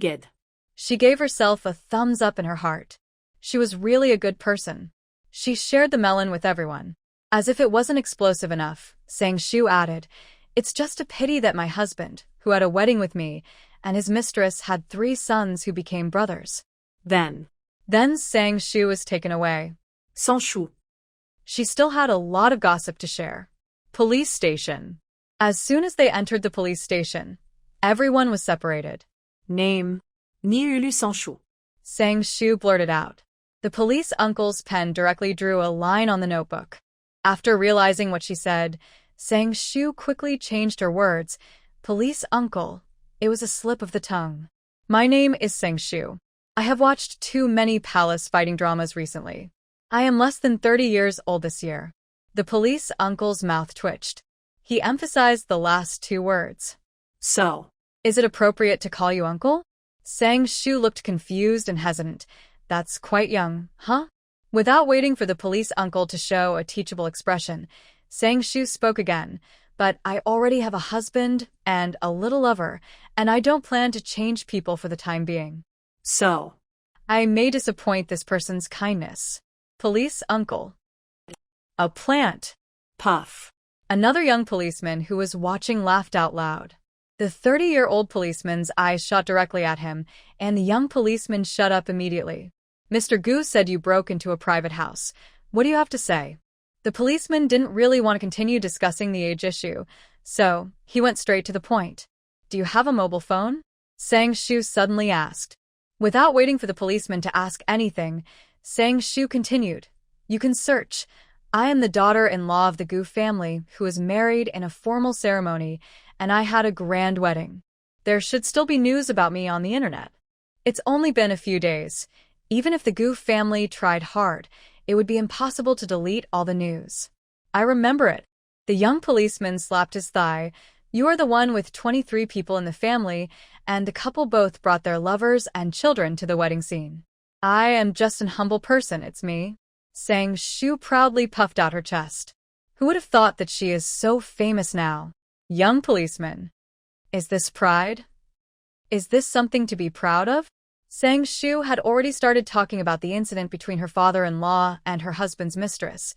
Speaker 1: She gave herself a thumbs up in her heart. She was really a good person. She shared the melon with everyone. As if it wasn't explosive enough, Sang Shu added, It's just a pity that my husband, who had a wedding with me, and his mistress had 3 sons who became brothers.
Speaker 3: Then
Speaker 1: Sang Shu was taken away.
Speaker 3: Sans chou.
Speaker 1: She still had a lot of gossip to share. Police station. As soon as they entered the police station, everyone was separated.
Speaker 3: Name. Ni ulu sans chou.
Speaker 1: Sang Shu blurted out. The police uncle's pen directly drew a line on the notebook. After realizing what she said, Sang Shu quickly changed her words. Police uncle. It was a slip of the tongue. My name is Sang Shu. I have watched too many palace fighting dramas recently. I am less than 30 years old this year. The police uncle's mouth twitched. He emphasized the last 2 words.
Speaker 3: So,
Speaker 1: is it appropriate to call you uncle? Sang Shu looked confused and hesitant. That's quite young, huh? Without waiting for the police uncle to show a teachable expression, Sang Shu spoke again. But I already have a husband and a little lover, and I don't plan to change people for the time being.
Speaker 3: So,
Speaker 1: I may disappoint this person's kindness. Police uncle. A plant.
Speaker 3: puff.
Speaker 1: Another young policeman who was watching laughed out loud. The 30-year-old policeman's eyes shot directly at him, and the young policeman shut up immediately. Mr. Gu said you broke into a private house. What do you have to say? The policeman didn't really want to continue discussing the age issue, so he went straight to the point. Do you have a mobile phone? Sang Shu suddenly asked. Without waiting for the policeman to ask anything, Sang Shu continued. You can search. I am the daughter-in-law of the Gu family who was married in a formal ceremony, and I had a grand wedding. There should still be news about me on the internet. It's only been a few days. Even if the Gu family tried hard, it would be impossible to delete all the news. I remember it. The young policeman slapped his thigh. You are the one with 23 people in the family, and the couple both brought their lovers and children to the wedding scene. I am just an humble person, it's me. Sang Shu proudly puffed out her chest. Who would have thought that she is so famous now? Young policeman. Is this pride? Is this something to be proud of? Sang Shu had already started talking about the incident between her father-in-law and her husband's mistress.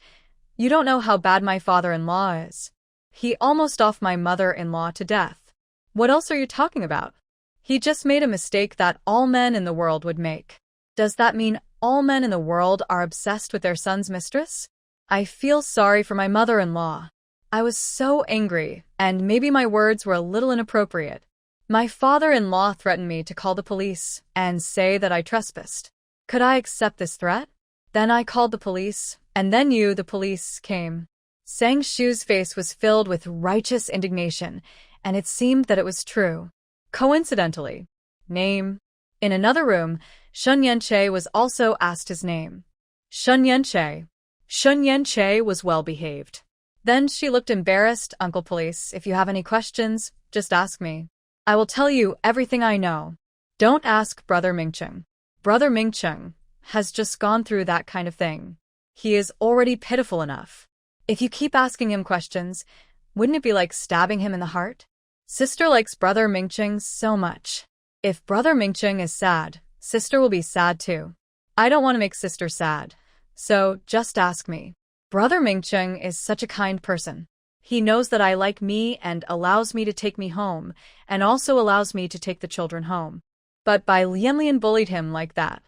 Speaker 1: You don't know how bad my father-in-law is. He almost offed my mother-in-law to death. What else are you talking about? He just made a mistake that all men in the world would make. Does that mean all men in the world are obsessed with their son's mistress? I feel sorry for my mother-in-law. I was so angry, and maybe my words were a little inappropriate. My father-in-law threatened me to call the police and say that I trespassed. Could I accept this threat? Then I called the police, And then you, the police, came. Sang Shu's face was filled with righteous indignation, and it seemed that it was true. Coincidentally. Name. In another room, Shun Yanche was also asked his name. Shun Yanche. Shun Yanche was well behaved. Then she looked embarrassed. Uncle Police, if you have any questions, just ask me. I will tell you everything I know. Don't ask Brother Mingcheng. Brother Mingcheng has just gone through that kind of thing. He is already pitiful enough. If you keep asking him questions, wouldn't it be like stabbing him in the heart? Sister likes Brother Mingcheng so much. If Brother Mingcheng is sad, Sister will be sad too. I don't want to make Sister sad, so just ask me. Brother Mingcheng is such a kind person. He knows that I like me and allows me to take me home, and also allows me to take the children home. But Bai Lianlian bullied him like that.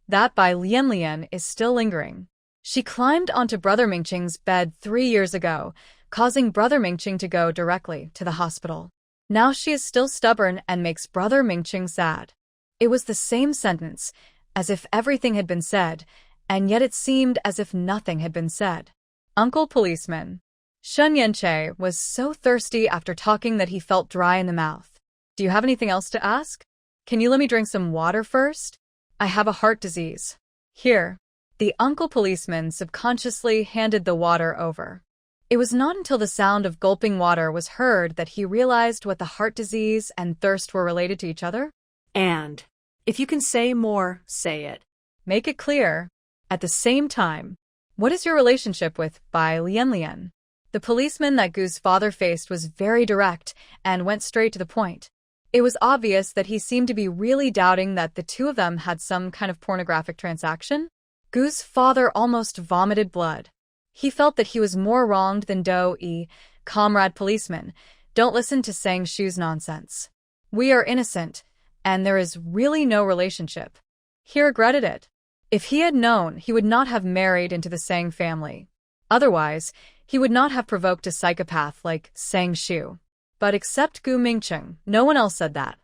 Speaker 1: That Bai Lianlian is still lingering. She climbed onto Brother Mingcheng's bed 3 years ago, causing Brother Mingcheng to go directly to the hospital. Now she is still stubborn and makes Brother Mingcheng sad. It was the same sentence, as if everything had been said, and yet it seemed as if nothing had been said. Uncle Policeman. Shun Yanche was so thirsty after talking that he felt dry in the mouth. Do you have anything else to ask? Can you let me drink some water first? I have a heart disease. Here. The Uncle Policeman subconsciously handed the water over. It was not until the sound of gulping water was heard that he realized what the heart disease and thirst were related to each other.
Speaker 3: And if you can say more, say it.
Speaker 1: Make it clear. At the same time, what is your relationship with Bai Lianlian? The policeman that Gu's father faced was very direct and went straight to the point. It was obvious that he seemed to be really doubting that the two of them had some kind of pornographic transaction. Gu's father almost vomited blood. He felt that he was more wronged than Do-e, comrade policeman. Don't listen to Sang Shu's nonsense. We are innocent, and there is really no relationship. He regretted it. If he had known, he would not have married into the Sang family. Otherwise, he would not have provoked a psychopath like Sang Shu. But except Gu Mingcheng, no one else said that.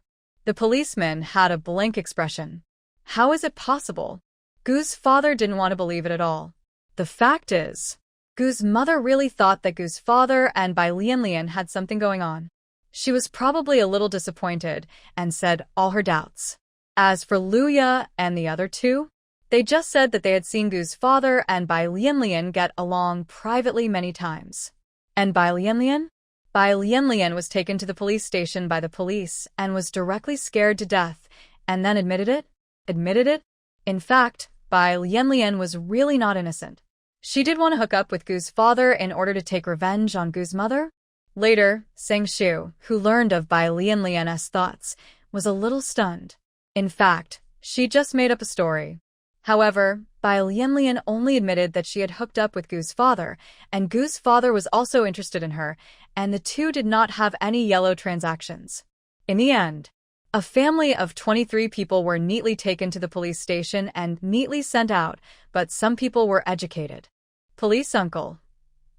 Speaker 1: The policeman had a blank expression. How is it possible? Gu's father didn't want to believe it at all. The fact is, Gu's mother really thought that Gu's father and Bai Lianlian had something going on. She was probably a little disappointed and said all her doubts. As for Luya and the other two, they just said that they had seen Gu's father and Bai Lianlian get along privately many times. And Bai Lianlian? Bai Lianlian was taken to the police station by the police and was directly scared to death, and then admitted it? Admitted it? In fact, Bai Lianlian was really not innocent. She did want to hook up with Gu's father in order to take revenge on Gu's mother. Later, Sang Shu, who learned of Bai Lianlian's thoughts, was a little stunned. In fact, she just made up a story. However, Bai Lianlian only admitted that she had hooked up with Gu's father, and Gu's father was also interested in her, and the two did not have any yellow transactions. In the end, a family of 23 people were neatly taken to the police station and neatly sent out, but some people were educated. Police uncle.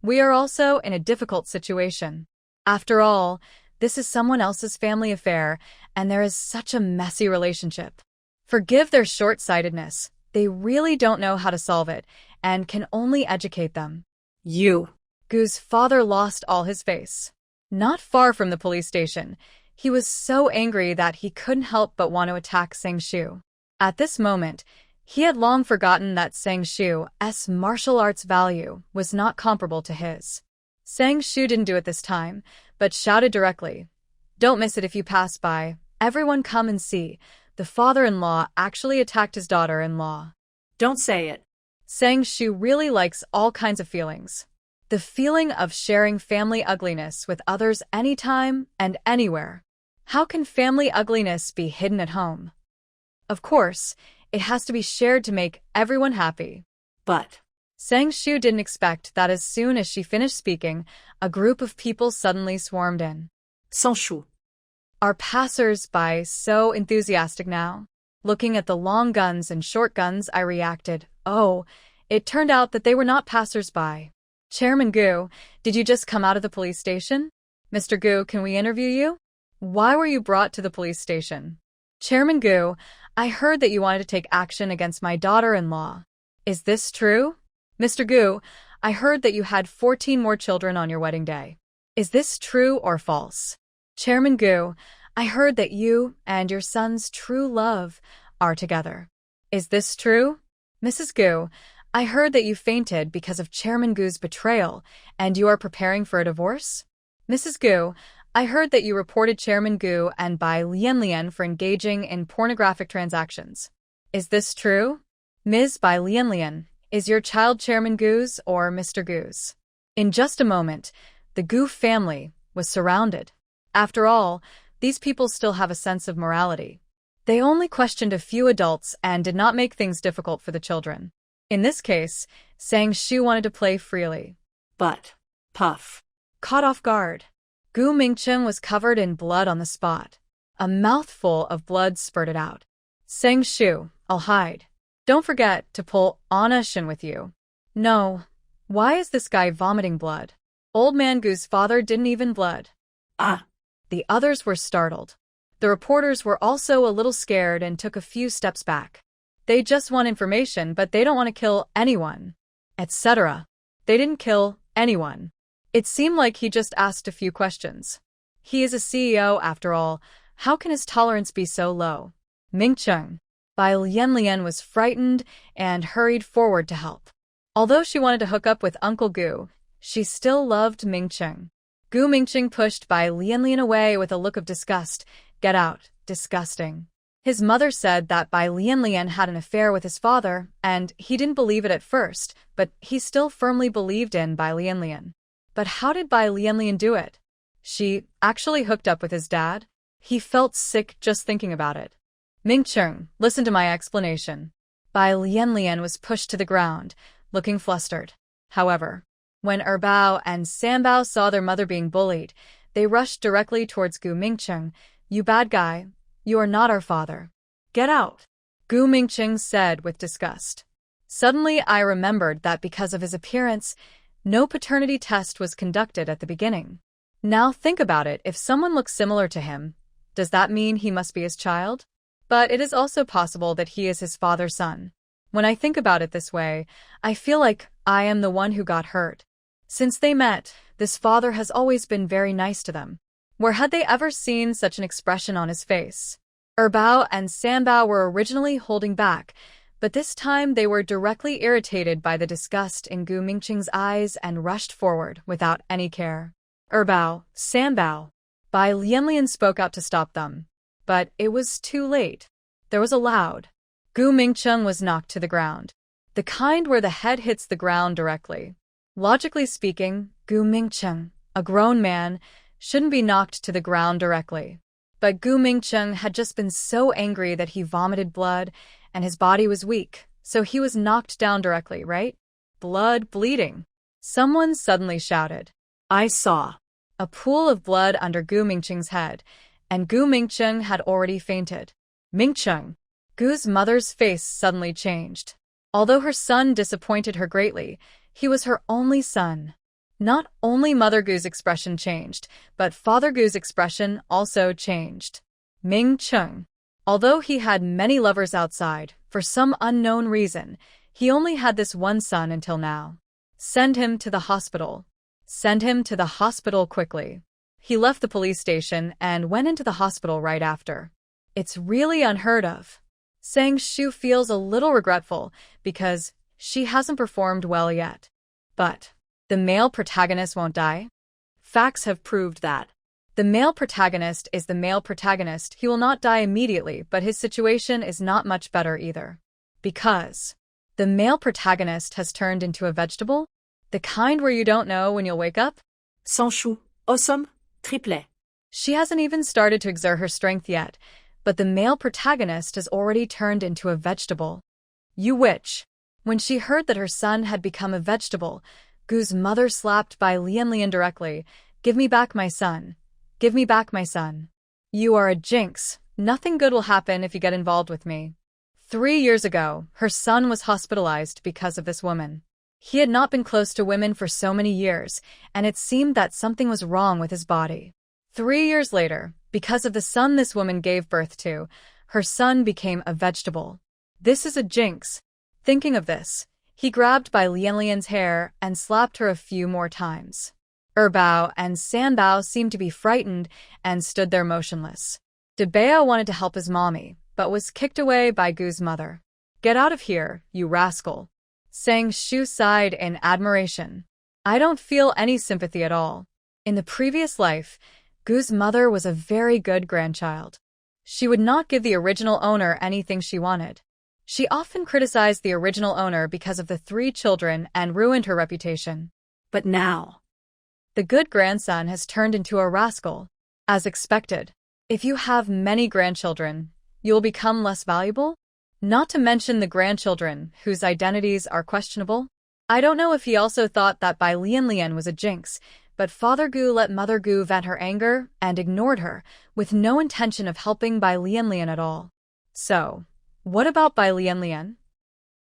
Speaker 1: We are also in a difficult situation. After all, this is someone else's family affair, and there is such a messy relationship. Forgive their short-sightedness. They really don't know how to solve it, and can only educate them.
Speaker 3: You.
Speaker 1: Gu's father lost all his face. Not far from the police station, he was so angry that he couldn't help but want to attack Sang Shu. At this moment, he had long forgotten that Sang Shu's martial arts value was not comparable to his. Sang Shu didn't do it this time, but shouted directly, "Don't miss it if you pass by. Everyone come and see. The father-in-law actually attacked his daughter-in-law."
Speaker 3: Don't say it.
Speaker 1: Sang Shu really likes all kinds of feelings. The feeling of sharing family ugliness with others anytime and anywhere. How can family ugliness be hidden at home? Of course, it has to be shared to make everyone happy.
Speaker 3: But
Speaker 1: Sang Shu didn't expect that as soon as she finished speaking, a group of people suddenly swarmed in.
Speaker 3: Sang Shu.
Speaker 1: Are passers-by so enthusiastic now? Looking at the long guns and short guns, I reacted, oh, it turned out that they were not passers-by. Chairman Gu, did you just come out of the police station? Mr. Gu, can we interview you? Why were you brought to the police station? Chairman Gu, I heard that you wanted to take action against my daughter-in-law. Is this true? Mr. Gu, I heard that you had 14 more children on your wedding day. Is this true or false? Chairman Gu, I heard that you and your son's true love are together. Is this true? Mrs. Gu, I heard that you fainted because of Chairman Gu's betrayal and you are preparing for a divorce? Mrs. Gu, I heard that you reported Chairman Gu and Bai Lianlian for engaging in pornographic transactions. Is this true? Ms. Bai Lianlian, is your child Chairman Gu's or Mr. Gu's? In just a moment, the Gu family was surrounded. After all, these people still have a sense of morality. They only questioned a few adults and did not make things difficult for the children. In this case, Sang Shu wanted to play freely.
Speaker 3: But, puff.
Speaker 1: Caught off guard, Gu Mingcheng was covered in blood on the spot. A mouthful of blood spurted out. Sang Shu, I'll hide. Don't forget to pull Anna Shin with you. No. Why is this guy vomiting blood? Old man Gu's father didn't even blood.
Speaker 3: Ah.
Speaker 1: The others were startled. The reporters were also a little scared and took a few steps back. They just want information, but they don't want to kill anyone, etc. They didn't kill anyone. It seemed like he just asked a few questions. He is a CEO after all. How can his tolerance be so low? Mingcheng. Bai Lianlian was frightened and hurried forward to help. Although she wanted to hook up with Uncle Gu, she still loved Mingcheng. Gu Mingcheng pushed Bai Lianlian away with a look of disgust. Get out, disgusting. His mother said that Bai Lianlian had an affair with his father, and he didn't believe it at first, but he still firmly believed in Bai Lianlian. But how did Bai Lianlian do it? She actually hooked up with his dad? He felt sick just thinking about it. Mingcheng, listen to my explanation. Bai Lianlian was pushed to the ground, looking flustered. However, when Erbao and Sambao saw their mother being bullied, they rushed directly towards Gu Mingcheng. You bad guy, you are not our father. Get out, Gu Mingcheng said with disgust. Suddenly I remembered that because of his appearance, no paternity test was conducted at the beginning. Now think about it, if someone looks similar to him, does that mean he must be his child? But it is also possible that he is his father's son. When I think about it this way, I feel like I am the one who got hurt. Since they met, this father has always been very nice to them. Where had they ever seen such an expression on his face? Erbao and Sambao were originally holding back, but this time they were directly irritated by the disgust in Gu Mingcheng's eyes and rushed forward without any care. Erbao, Sambao. Bai Lianlian spoke out to stop them. But it was too late. There was a loud. Gu Mingcheng was knocked to the ground. The kind where the head hits the ground directly. Logically speaking, Gu Mingcheng, a grown man, shouldn't be knocked to the ground directly. But Gu Mingcheng had just been so angry that he vomited blood, and his body was weak, so he was knocked down directly, right? Blood bleeding. Someone suddenly shouted.
Speaker 3: I saw.
Speaker 1: A pool of blood under Gu Mingcheng's head, and Gu Mingcheng had already fainted. Mingcheng. Gu's mother's face suddenly changed. Although her son disappointed her greatly, he was her only son. Not only Mother Gu's expression changed, but Father Gu's expression also changed. Mingcheng. Although he had many lovers outside, for some unknown reason, he only had this one son until now. Send him to the hospital. Send him to the hospital quickly. He left the police station and went into the hospital right after. It's really unheard of. Sang Shu feels a little regretful because she hasn't performed well yet. But the male protagonist won't die? Facts have proved that. The male protagonist is the male protagonist. He will not die immediately, but his situation is not much better either. Because the male protagonist has turned into a vegetable? The kind where you don't know when you'll wake up?
Speaker 3: Sang Shu, awesome, triplé.
Speaker 1: She hasn't even started to exert her strength yet, but the male protagonist has already turned into a vegetable. You witch. When she heard that her son had become a vegetable, Gu's mother slapped Bai Lianlian directly. Give me back my son. Give me back my son. You are a jinx. Nothing good will happen if you get involved with me. 3 years ago, her son was hospitalized because of this woman. He had not been close to women for so many years, and it seemed that something was wrong with his body. 3 years later, because of the son this woman gave birth to, her son became a vegetable. This is a jinx. Thinking of this, He grabbed Bai Lianlian's hair and slapped her a few more times. Bao and Sanbao seemed to be frightened and stood there motionless. Bao wanted to help his mommy, but was kicked away by Gu's mother. "Get out of here, you rascal," Sang Shu sighed in admiration. "I don't feel any sympathy at all. In the previous life, Gu's mother was a very good grandchild. She would not give the original owner anything she wanted. She often criticized the original owner because of the 3 children and ruined her reputation.
Speaker 3: But now,
Speaker 1: the good grandson has turned into a rascal. As expected, if you have many grandchildren, you will become less valuable? Not to mention the grandchildren, whose identities are questionable. I don't know if he also thought that Bai Lianlian was a jinx, but Father Gu let Mother Gu vent her anger and ignored her, with no intention of helping Bai Lianlian at all. So, what about Bai Lianlian?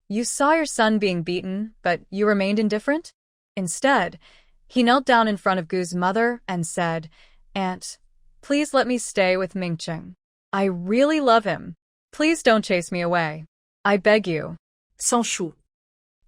Speaker 1: You saw your son being beaten, but you remained indifferent? Instead, he knelt down in front of Gu's mother and said, "Aunt, please let me stay with Mingcheng. I really love him. Please don't chase me away. I beg you."
Speaker 3: Sans Shu.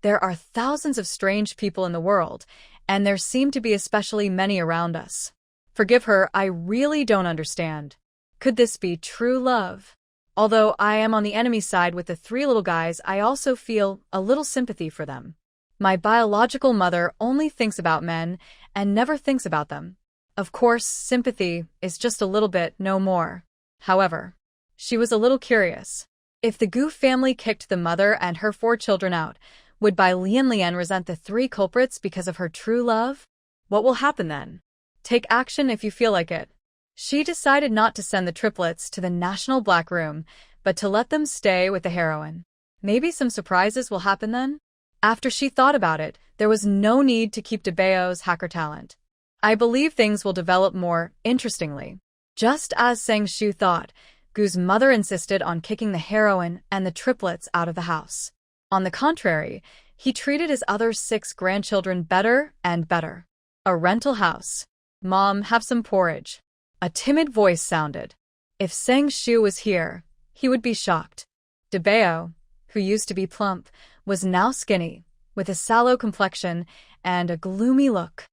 Speaker 1: There are thousands of strange people in the world, and there seem to be especially many around us. Forgive her, I really don't understand. Could this be true love? Although I am on the enemy side with the 3 little guys, I also feel a little sympathy for them. My biological mother only thinks about men and never thinks about them. Of course, sympathy is just a little bit, no more. However, she was a little curious. If the Gu family kicked the mother and her 4 children out, would Bai Lianlian resent the 3 culprits because of her true love? What will happen then? Take action if you feel like it. She decided not to send the triplets to the National Black Room, but to let them stay with the heroine. Maybe some surprises will happen then? After she thought about it, there was no need to keep Dabao's hacker talent. I believe things will develop more interestingly. Just as Sang Shu thought, Gu's mother insisted on kicking the heroine and the triplets out of the house. On the contrary, he treated his other 6 grandchildren better and better. A rental house. "Mom, have some porridge." A timid voice sounded. If Sang Shu was here, he would be shocked. Dabao, who used to be plump, was now skinny, with a sallow complexion and a gloomy look.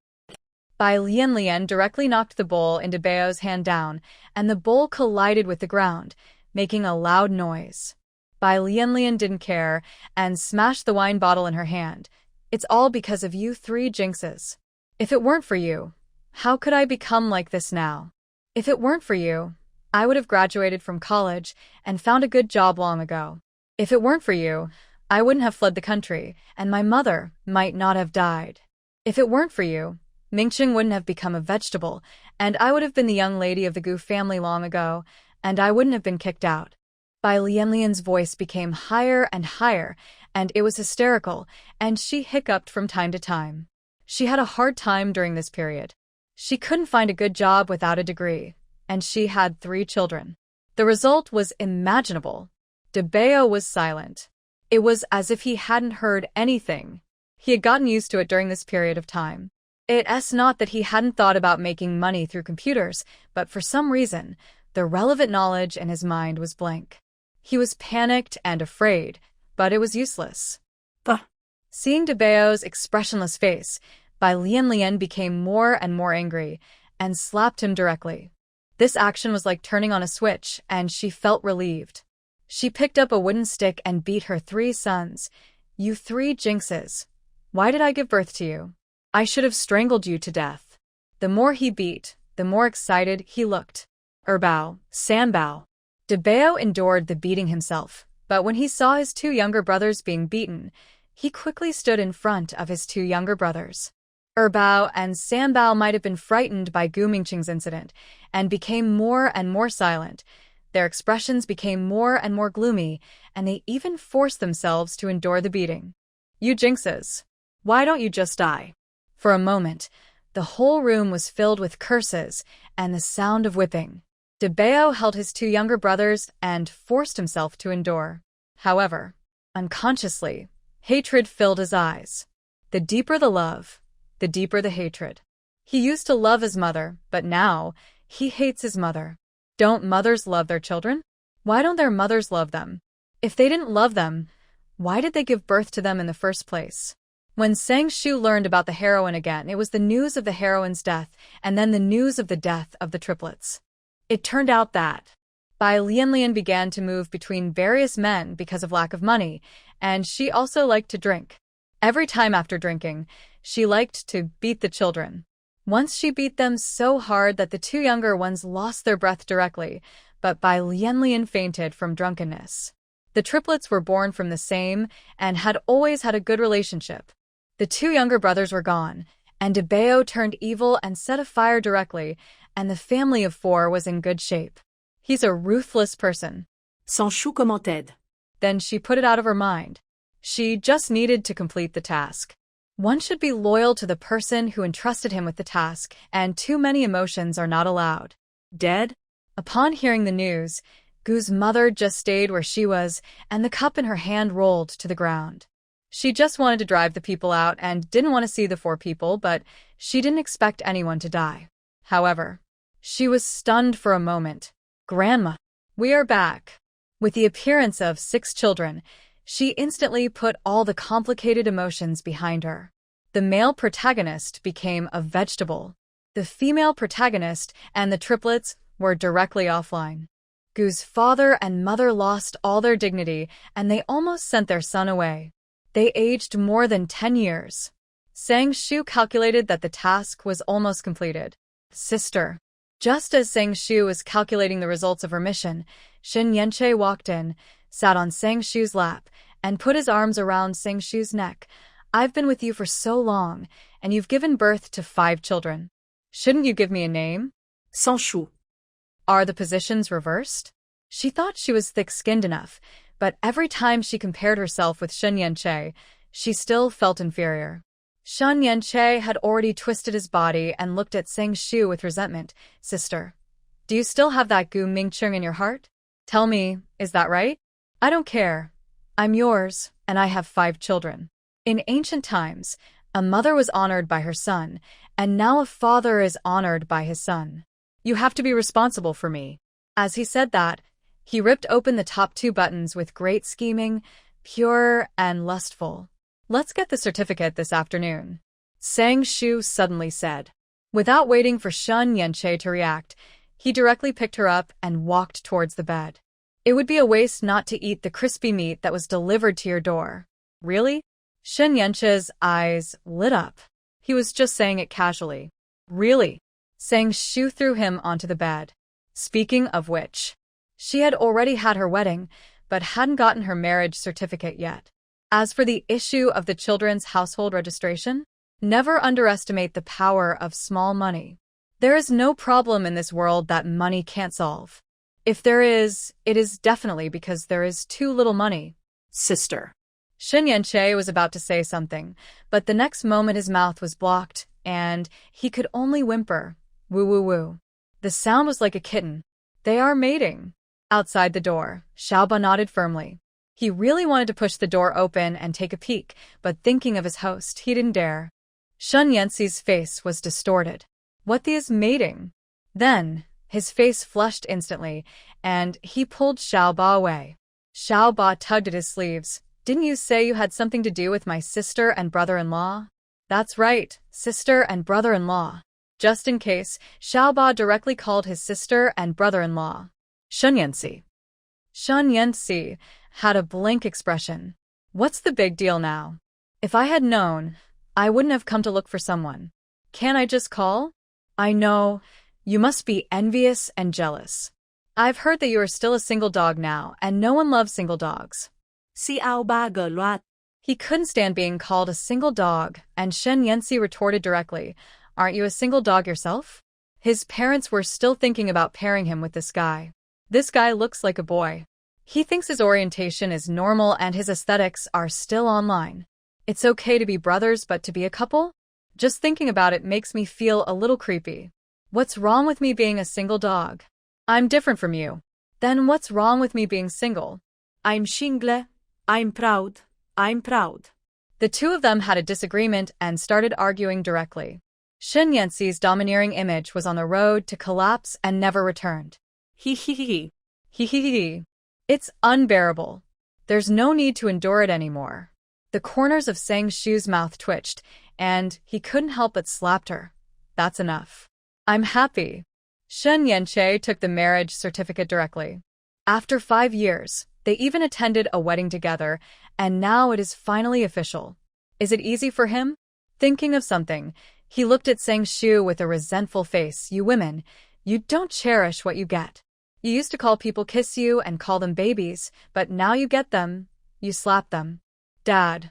Speaker 1: Bai Lianlian directly knocked the bowl in Dabao's hand down, and the bowl collided with the ground, making a loud noise. Bai Lianlian didn't care and smashed the wine bottle in her hand. "It's all because of you 3 jinxes. If it weren't for you, how could I become like this now? If it weren't for you, I would have graduated from college and found a good job long ago. If it weren't for you, I wouldn't have fled the country, and my mother might not have died. If it weren't for you, Mingcheng wouldn't have become a vegetable, and I would have been the young lady of the Gu family long ago, and I wouldn't have been kicked out." Bai Lianlian's voice became higher and higher, and it was hysterical, and she hiccuped from time to time. She had a hard time during this period. She couldn't find a good job without a degree, and she had 3 children. The result was imaginable. Dabao was silent. It was as if he hadn't heard anything. He had gotten used to it during this period of time. It's not that he hadn't thought about making money through computers, but for some reason, the relevant knowledge in his mind was blank. He was panicked and afraid, but it was useless. Seeing Dabao's expressionless face, Bai Lianlian became more and more angry and slapped him directly. This action was like turning on a switch, and she felt relieved. She picked up a wooden stick and beat her 3 sons. "You 3 jinxes. Why did I give birth to you? I should have strangled you to death." The more he beat, the more excited he looked. Bao, Sanbao. Dabao endured the beating himself, but when he saw his 2 younger brothers being beaten, he quickly stood in front of his 2 younger brothers. Bao and Sanbao might have been frightened by Gu Mingcheng's incident and became more and more silent. Their expressions became more and more gloomy, and they even forced themselves to endure the beating. "You jinxes. Why don't you just die?" For a moment, the whole room was filled with curses and the sound of whipping. Dabao held his 2 younger brothers and forced himself to endure. However, unconsciously, hatred filled his eyes. The deeper the love, the deeper the hatred. He used to love his mother, but now he hates his mother. Don't mothers love their children? Why don't their mothers love them? If they didn't love them, Why did they give birth to them in the first place? When Sang Shu learned about the heroine again, it was the news of the heroine's death and then the news of the death of the triplets. It turned out that Bai Lianlian began to move between various men because of lack of money, and she also liked to drink. Every time after drinking, she liked to beat the children. Once she beat them so hard that the two younger ones lost their breath directly, but Bai Lianlian fainted from drunkenness. The triplets were born from the same and had always had a good relationship. The two younger brothers were gone, and Debeo turned evil and set a fire directly, and the family of 4 was in good shape. He's a ruthless person.
Speaker 3: Sang Shu commented.
Speaker 1: Then she put it out of her mind. She just needed to complete the task. One should be loyal to the person who entrusted him with the task, and too many emotions are not allowed.
Speaker 3: Dead?
Speaker 1: Upon hearing the news, Gu's mother just stayed where she was, and the cup in her hand rolled to the ground. She just wanted to drive the people out and didn't want to see the 4 people, but she didn't expect anyone to die. However, she was stunned for a moment. Grandma, we are back. With the appearance of 6 children, she instantly put all the complicated emotions behind her. The male protagonist became a vegetable. The female protagonist and the triplets were directly offline. Gu's father and mother lost all their dignity, and they almost sent their son away. They aged more than 10 years. Sang Shu calculated that the task was almost completed. Sister. Just as Sang Shu was calculating the results of her mission, Xin Yanche walked in, sat on Sang Shu's lap, and put his arms around Sang Shu's neck. I've been with you for so long, and you've given birth to 5 children. Shouldn't you give me a name?
Speaker 3: Sang Shu.
Speaker 1: Are the positions reversed? She thought she was thick-skinned enough, but every time she compared herself with Shen Yanche, she still felt inferior. Shen Yanche had already twisted his body and looked at Sang Shu with resentment. Sister, do you still have that Gu Mingcheng in your heart? Tell me, is that right? I don't care. I'm yours, and I have 5 children. In ancient times, a mother was honored by her son, and now a father is honored by his son. You have to be responsible for me. As he said that, he ripped open the top 2 buttons with great scheming, pure and lustful. Let's get the certificate this afternoon, Sang Shu suddenly said. Without waiting for Shen Yanche to react, he directly picked her up and walked towards the bed. It would be a waste not to eat the crispy meat that was delivered to your door. Really? Shen Yanche's eyes lit up. He was just saying it casually. Really? Sang Shu threw him onto the bed. Speaking of which, she had already had her wedding, but hadn't gotten her marriage certificate yet. As for the issue of the children's household registration, never underestimate the power of small money. There is no problem in this world that money can't solve. If there is, it is definitely because there is too little money.
Speaker 3: Sister.
Speaker 1: Shen Yanche was about to say something, but the next moment his mouth was blocked, and he could only whimper, woo woo woo. The sound was like a kitten. They are mating. Outside the door, Xiaoba nodded firmly. He really wanted to push the door open and take a peek, but thinking of his host, he didn't dare. Shen Yanxi's face was distorted. What is mating? Then, his face flushed instantly, and he pulled Xiaoba away. Xiaoba tugged at his sleeves. Didn't you say you had something to do with my sister and brother-in-law? That's right, sister and brother-in-law. Just in case, Xiaoba directly called his sister and brother-in-law Shen Yanxi. Shen Yanxi had a blank expression. What's the big deal now? If I had known, I wouldn't have come to look for someone. Can't I just call? I know, you must be envious and jealous. I've heard that you are still a single dog now, and no one loves single dogs.
Speaker 3: Xiaoba ge luat.
Speaker 1: He couldn't stand being called a single dog, and Shen Yanxi retorted directly, Aren't you a single dog yourself? His parents were still thinking about pairing him with this guy. This guy looks like a boy. He thinks his orientation is normal and his aesthetics are still online. It's okay to be brothers, but to be a couple? Just thinking about it makes me feel a little creepy. What's wrong with me being a single dog? I'm different from you. Then what's wrong with me being single?
Speaker 3: I'm Shingle. I'm proud. I'm proud.
Speaker 1: The two of them had a disagreement and started arguing directly. Shen Yanxi's domineering image was on the road to collapse and never returned.
Speaker 3: He.
Speaker 1: It's unbearable. There's no need to endure it anymore. The corners of Sang Shu's mouth twitched, and he couldn't help but slapped her. That's enough. I'm happy. Shen Yanche took the marriage certificate directly. After 5 years, they even attended a wedding together, and now it is finally official. Is it easy for him? Thinking of something, he looked at Sang Shu with a resentful face. You women, you don't cherish what you get. You used to call people kiss you and call them babies, but now you get them, you slap them. Dad,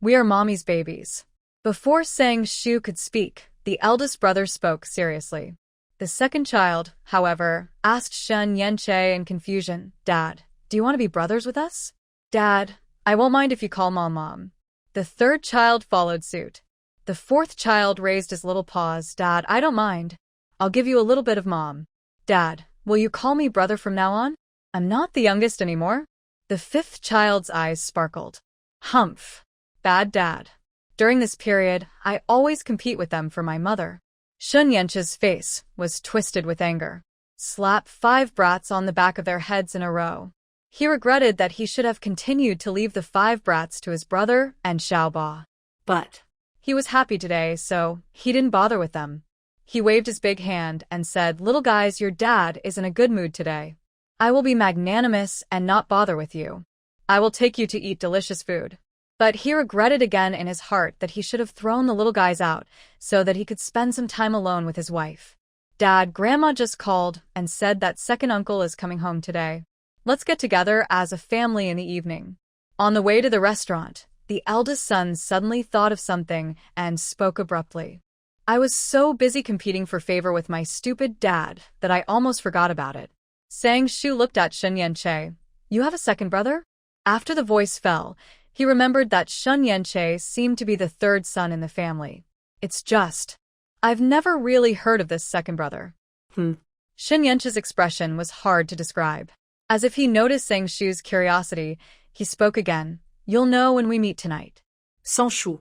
Speaker 1: we are mommy's babies. Before Sang Shu could speak, the eldest brother spoke seriously. The second child, however, asked Shen Yanche in confusion, Dad, do you want to be brothers with us? Dad, I won't mind if you call Mom Mom. The third child followed suit. The fourth child raised his little paws. Dad, I don't mind. I'll give you a little bit of Mom. Dad, will you call me brother from now on? I'm not the youngest anymore. The fifth child's eyes sparkled. Humph. Bad dad. During this period, I always compete with them for my mother. Shun Yenche's face was twisted with anger. Slap 5 brats on the back of their heads in a row. He regretted that he should have continued to leave the 5 brats to his brother and Xiaoba. But he was happy today, so he didn't bother with them. He waved his big hand and said, Little guys, your dad is in a good mood today. I will be magnanimous and not bother with you. I will take you to eat delicious food. But he regretted again in his heart that he should have thrown the little guys out so that he could spend some time alone with his wife. Dad, Grandma just called and said that second uncle is coming home today. Let's get together as a family in the evening. On the way to the restaurant, the eldest son suddenly thought of something and spoke abruptly. I was so busy competing for favor with my stupid dad that I almost forgot about it. Sang Shu looked at Shen Yanche. You have a second brother? After the voice fell, he remembered that Shen Yanche seemed to be the third son in the family. It's just, I've never really heard of this second brother. Shen Yanche's expression was hard to describe. As if he noticed Sang Shu's curiosity, he spoke again. You'll know when we meet tonight.
Speaker 3: Sang Shu.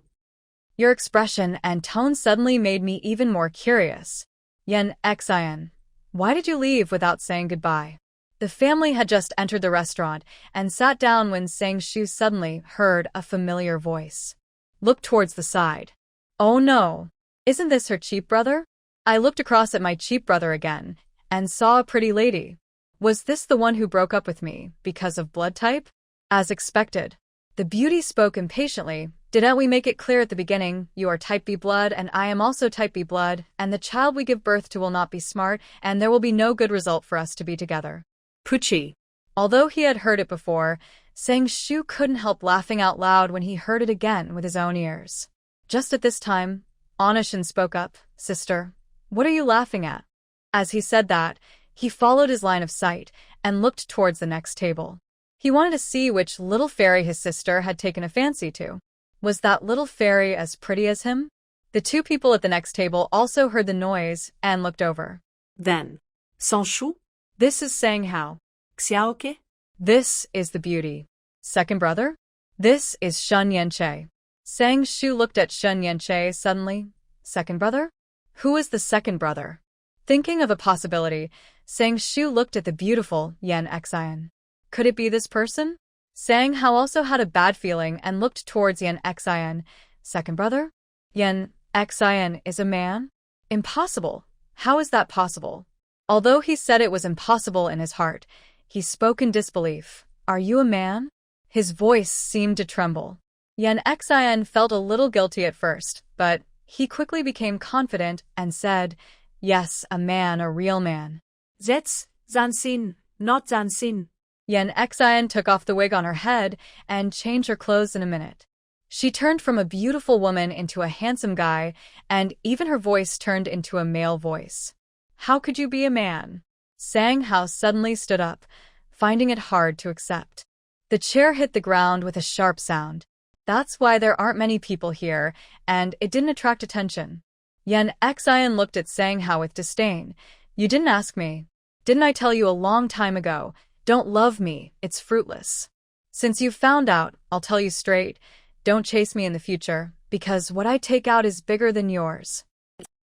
Speaker 1: Your expression and tone suddenly made me even more curious. Yen Xian, why did you leave without saying goodbye? The family had just entered the restaurant and sat down when Sang Shu suddenly heard a familiar voice. Look towards the side. Oh no, isn't this her cheap brother? I looked across at my cheap brother again and saw a pretty lady. Was this the one who broke up with me because of blood type? As expected. The beauty spoke impatiently. Didn't we make it clear at the beginning, you are type B blood and I am also type B blood, and the child we give birth to will not be smart, and there will be no good result for us to be together.
Speaker 3: Pucci.
Speaker 1: Although he had heard it before, Sang Shu couldn't help laughing out loud when he heard it again with his own ears. Just at this time, Anishin spoke up, Sister, what are you laughing at? As he said that, he followed his line of sight and looked towards the next table. He wanted to see which little fairy his sister had taken a fancy to. Was that little fairy as pretty as him? The 2 people at the next table also heard the noise and looked over.
Speaker 3: Then. Sang Shu.
Speaker 1: This is Sang Hao.
Speaker 3: Xiaoke.
Speaker 1: This is the beauty. Second brother? This is Shen Yanche. Sang Shu looked at Shen Yanche suddenly. Second brother? Who is the second brother? Thinking of a possibility, Sang Shu looked at the beautiful Yen Xian. Could it be this person? Sang Hao also had a bad feeling and looked towards Yen Xian. Second brother? Yen Xian is a man? Impossible. How is that possible? Although he said it was impossible in his heart, he spoke in disbelief. Are you a man? His voice seemed to tremble. Yen Xian felt a little guilty at first, but he quickly became confident and said, Yes, a man, a real man.
Speaker 3: That's Zanxin, not Zanxin.
Speaker 1: Yen Xian took off the wig on her head and changed her clothes in a minute. She turned from a beautiful woman into a handsome guy, and even her voice turned into a male voice. How could you be a man? Sang Hao suddenly stood up, finding it hard to accept. The chair hit the ground with a sharp sound. That's why there aren't many people here, and it didn't attract attention. Yen Xian looked at Sang Hao with disdain. You didn't ask me. Didn't I tell you a long time ago, don't love me, it's fruitless. Since you've found out, I'll tell you straight, don't chase me in the future, because what I take out is bigger than yours.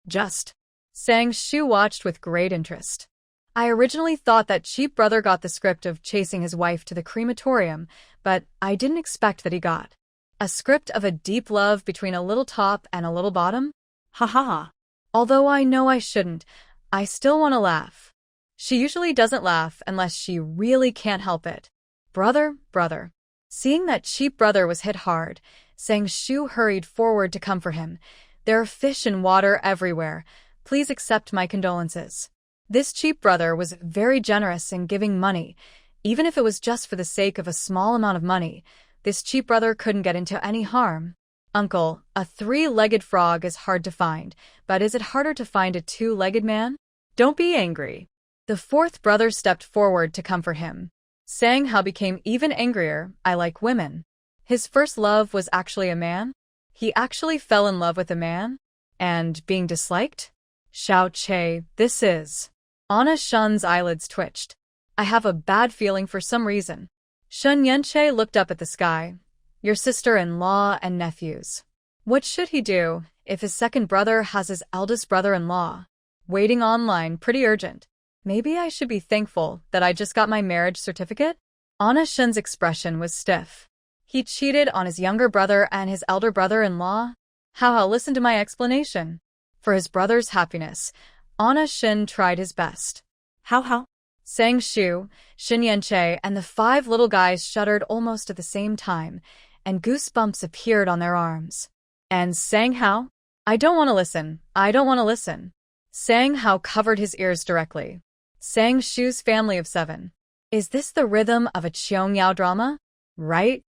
Speaker 1: Just. Sang Shu watched with great interest. I originally thought that cheap brother got the script of chasing his wife to the crematorium, but I didn't expect that he got a script of a deep love between a little top and a little bottom.
Speaker 3: Ha ha ha.
Speaker 1: Although I know I shouldn't, I still want to laugh. She usually doesn't laugh unless she really can't help it. Brother, brother. Seeing that cheap brother was hit hard, Sang Shu hurried forward to comfort him. There are fish and water everywhere. Please accept my condolences. This cheap brother was very generous in giving money. Even if it was just for the sake of a small amount of money, this cheap brother couldn't get into any harm. Uncle, a three-legged frog is hard to find, but is it harder to find a two-legged man? Don't be angry. The fourth brother stepped forward to comfort him. Sang Hao became even angrier. I like women. His first love was actually a man? He actually fell in love with a man? And being disliked? Xiao Che, this is... Anna Shun's eyelids twitched. I have a bad feeling for some reason. Shun Yanche looked up at the sky. Your sister-in-law and nephews. What should he do if his second brother has his eldest brother-in-law? Waiting online, pretty urgent. Maybe I should be thankful that I just got my marriage certificate? Anna Shun's expression was stiff. He cheated on his younger brother and his elder brother-in-law? How, listen to my explanation. For his brother's happiness, Anna Shin tried his best.
Speaker 3: How?
Speaker 1: Sang Shu, Shin Yanche, and the five little guys shuddered almost at the same time, and goosebumps appeared on their arms. And Sang Hao? I don't want to listen. Sang Hao covered his ears directly. Sang Shu's family of 7. Is this the rhythm of a Qiong drama? Right?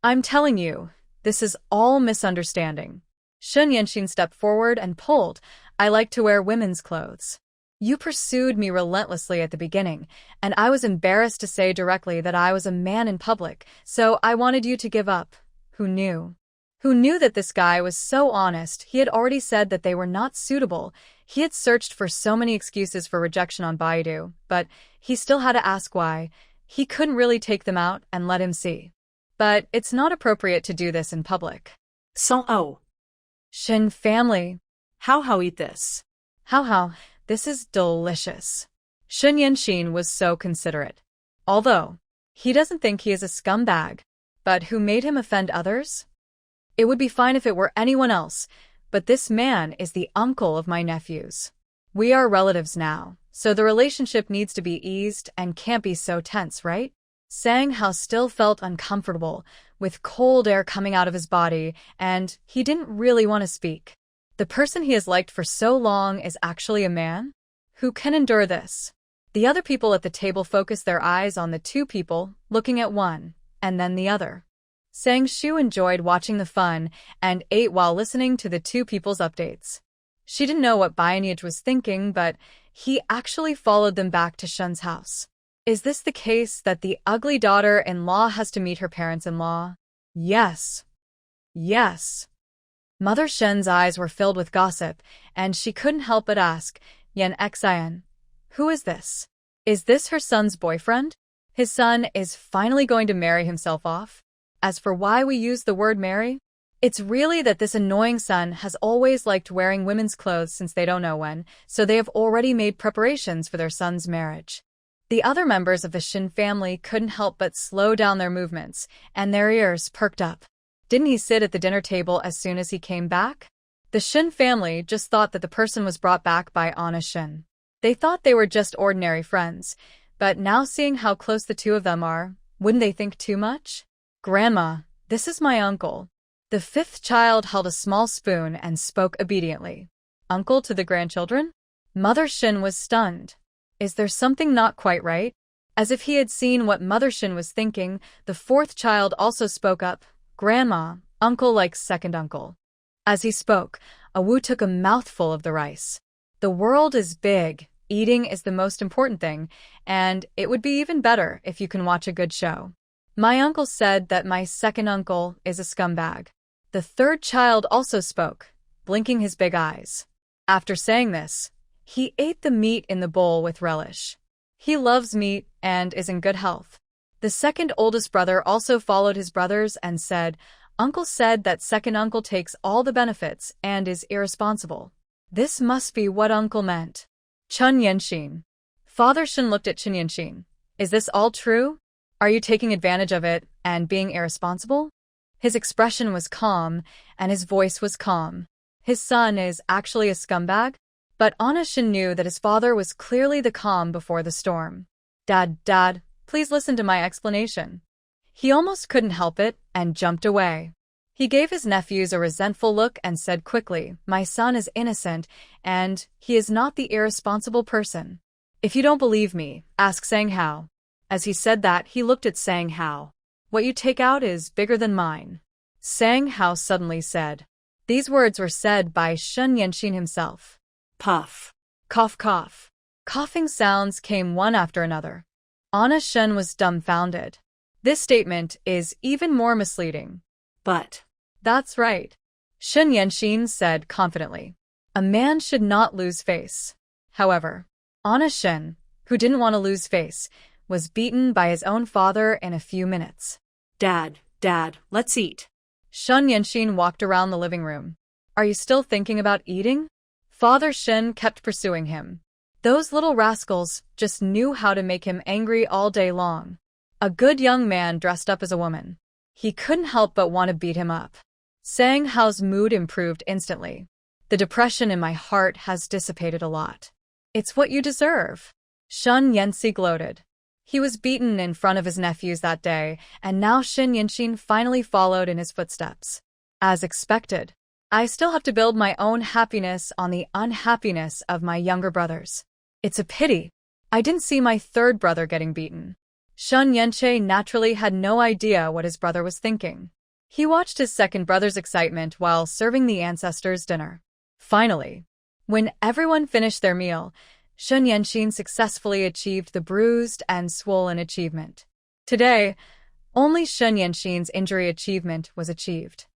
Speaker 1: I'm telling you, this is all misunderstanding. Shun Yanxin stepped forward and pulled. I like to wear women's clothes. You pursued me relentlessly at the beginning, and I was embarrassed to say directly that I was a man in public, so I wanted you to give up. Who knew? Who knew that this guy was so honest? He had already said that they were not suitable. He had searched for so many excuses for rejection on Baidu, but he still had to ask why. He couldn't really take them out and let him see. But it's not appropriate to do this in public.
Speaker 3: So,
Speaker 1: Shin family.
Speaker 3: How eat this?
Speaker 1: How, this is delicious. Shun Yanxin was so considerate. Although, he doesn't think he is a scumbag. But who made him offend others? It would be fine if it were anyone else, but this man is the uncle of my nephews. We are relatives now, so the relationship needs to be eased and can't be so tense, right? Sang Hao still felt uncomfortable, with cold air coming out of his body, and he didn't really want to speak. The person he has liked for so long is actually a man? Who can endure this? The other people at the table focused their eyes on the two people, looking at one, and then the other. Sang Shu enjoyed watching the fun and ate while listening to the two people's updates. She didn't know what lineage was thinking, but he actually followed them back to Shun's house. Is this the case that the ugly daughter-in-law has to meet her parents-in-law? Yes. Mother Shen's eyes were filled with gossip, and she couldn't help but ask, Yan Xian, who is this? Is this her son's boyfriend? His son is finally going to marry himself off? As for why we use the word marry, it's really that this annoying son has always liked wearing women's clothes since they don't know when, so they have already made preparations for their son's marriage. The other members of the Shin family couldn't help but slow down their movements, and their ears perked up. Didn't he sit at the dinner table as soon as he came back? The Shin family just thought that the person was brought back by Anna Shin. They thought they were just ordinary friends, but now seeing how close the two of them are, wouldn't they think too much? Grandma, this is my uncle. The fifth child held a small spoon and spoke obediently. Uncle to the grandchildren? Mother Shin was stunned. Is there something not quite right? As if he had seen what Mother Shin was thinking, the fourth child also spoke up. Grandma, uncle likes second uncle. As he spoke, Awu took a mouthful of the rice. The world is big. Eating is the most important thing, and it would be even better if you can watch a good show. My uncle said that my second uncle is a scumbag. The third child also spoke, blinking his big eyes. After saying this, he ate the meat in the bowl with relish. He loves meat and is in good health. The second oldest brother also followed his brothers and said, Uncle said that second uncle takes all the benefits and is irresponsible. This must be what uncle meant. Chun Yanxin. Father Shen looked at Chun Yanxin. Is this all true? Are you taking advantage of it and being irresponsible? His expression was calm, and his voice was calm. His son is actually a scumbag? But Anna Shen knew that his father was clearly the calm before the storm. Dad, please listen to my explanation. He almost couldn't help it and jumped away. He gave his nephews a resentful look and said quickly, my son is innocent, and he is not the irresponsible person. If you don't believe me, ask Sang Hao. As he said that, he looked at Sang Hao. What you take out is bigger than mine. Sang Hao suddenly said. These words were said by Shun Yanxin himself.
Speaker 3: Puff.
Speaker 1: Cough, cough. Coughing sounds came one after another. Anna Shen was dumbfounded. This statement is even more misleading.
Speaker 3: But.
Speaker 1: That's right. Shun Yanxin said confidently. A man should not lose face. However, Anna Shen, who didn't want to lose face, was beaten by his own father in a few minutes.
Speaker 3: Dad, let's eat.
Speaker 1: Shun Yanxin walked around the living room. Are you still thinking about eating? Father Shen kept pursuing him. Those little rascals just knew how to make him angry all day long. A good young man dressed up as a woman. He couldn't help but want to beat him up. Sang Hao's mood improved instantly. The depression in my heart has dissipated a lot. It's what you deserve. Shun Yanxi gloated. He was beaten in front of his nephews that day, and now Shun Yanxin finally followed in his footsteps. As expected, I still have to build my own happiness on the unhappiness of my younger brothers. It's a pity. I didn't see my third brother getting beaten. Shun Yanche naturally had no idea what his brother was thinking. He watched his second brother's excitement while serving the ancestors' dinner. Finally, when everyone finished their meal, Shun Yanxin successfully achieved the bruised and swollen achievement. Today, only Shun Yanxin's injury achievement was achieved.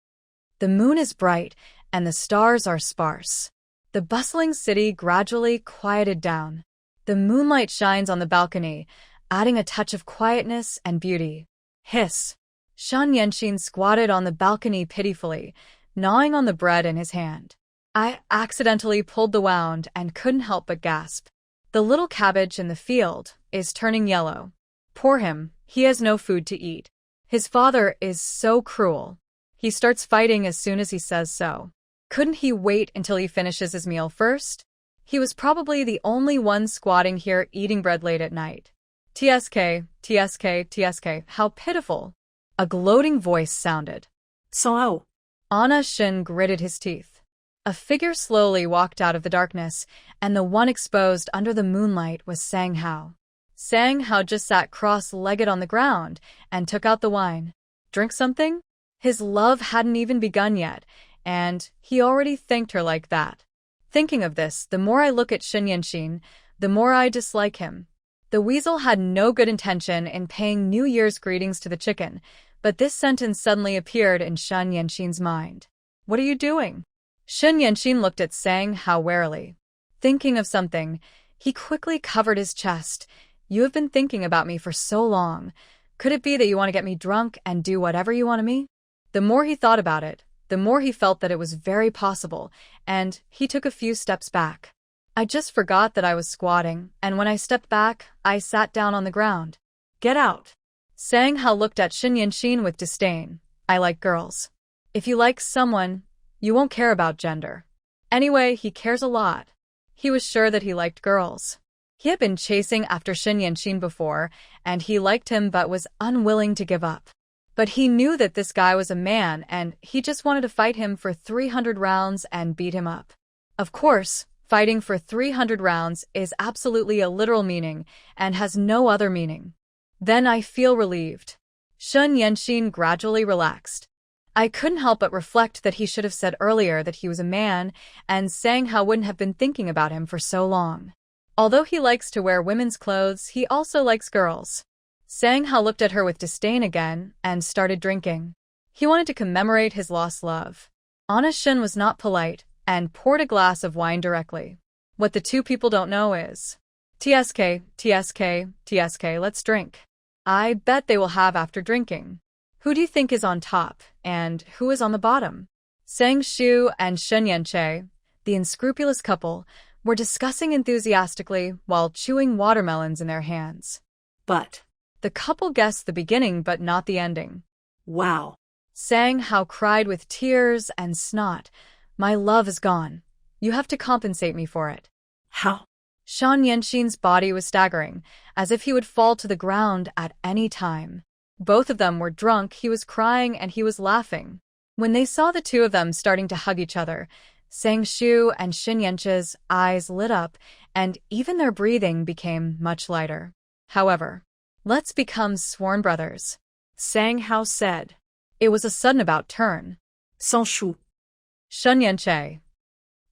Speaker 1: The moon is bright and the stars are sparse. The bustling city gradually quieted down. The moonlight shines on the balcony, adding a touch of quietness and beauty. Hiss! Shun Yanxin squatted on the balcony pitifully, gnawing on the bread in his hand. I accidentally pulled the wound and couldn't help but gasp. The little cabbage in the field is turning yellow. Poor him, he has no food to eat. His father is so cruel. He starts fighting as soon as he says so. Couldn't he wait until he finishes his meal first? He was probably the only one squatting here eating bread late at night. TSK, how pitiful. A gloating voice sounded.
Speaker 3: So.
Speaker 1: Anna Shen gritted his teeth. A figure slowly walked out of the darkness, and the one exposed under the moonlight was Sang Hao. Sang Hao just sat cross-legged on the ground and took out the wine. Drink something? His love hadn't even begun yet, and he already thanked her like that. Thinking of this, the more I look at Shun Yanxin, the more I dislike him. The weasel had no good intention in paying New Year's greetings to the chicken, but this sentence suddenly appeared in Shun Yanxin's mind. What are you doing? Shun Yanxin looked at Sang Hao warily. Thinking of something, he quickly covered his chest. You have been thinking about me for so long. Could it be that you want to get me drunk and do whatever you want of me? The more he thought about it, the more he felt that it was very possible, and he took a few steps back. I just forgot that I was squatting, and when I stepped back, I sat down on the ground. Get out. Sang Hao looked at Shun Yanxin with disdain. I like girls. If you like someone, you won't care about gender. Anyway, he cares a lot. He was sure that he liked girls. He had been chasing after Shun Yanxin before, and he liked him but was unwilling to give up. But he knew that this guy was a man, and he just wanted to fight him for 300 rounds and beat him up. Of course, fighting for 300 rounds is absolutely a literal meaning and has no other meaning. Then I feel relieved. Shun Yanxin gradually relaxed. I couldn't help but reflect that he should have said earlier that he was a man, and Sang Hao wouldn't have been thinking about him for so long. Although he likes to wear women's clothes, he also likes girls. Sang Hao looked at her with disdain again and started drinking. He wanted to commemorate his lost love. Anna Shen was not polite and poured a glass of wine directly. What the two people don't know is, TSK, let's drink. I bet they will have after drinking. Who do you think is on top, and who is on the bottom? Sang Shu and Shun Yanche, the unscrupulous couple, were discussing enthusiastically while chewing watermelons in their hands.
Speaker 3: But,
Speaker 1: The couple guessed the beginning but not the ending.
Speaker 3: wow.
Speaker 1: Sang Hao cried with tears and snot, "My love is gone. You have to compensate me for it."
Speaker 3: How?
Speaker 1: Shan Yanxin's body was staggering, as if he would fall to the ground at any time. Both of them were drunk, he was crying and he was laughing. When they saw the two of them starting to hug each other, Sang Shu and Xin Yanche's eyes lit up, and even their breathing became much lighter. However, "Let's become sworn brothers," Sang Hao said. It was a sudden about turn.
Speaker 3: Sans Shu.
Speaker 1: Shun Yanche.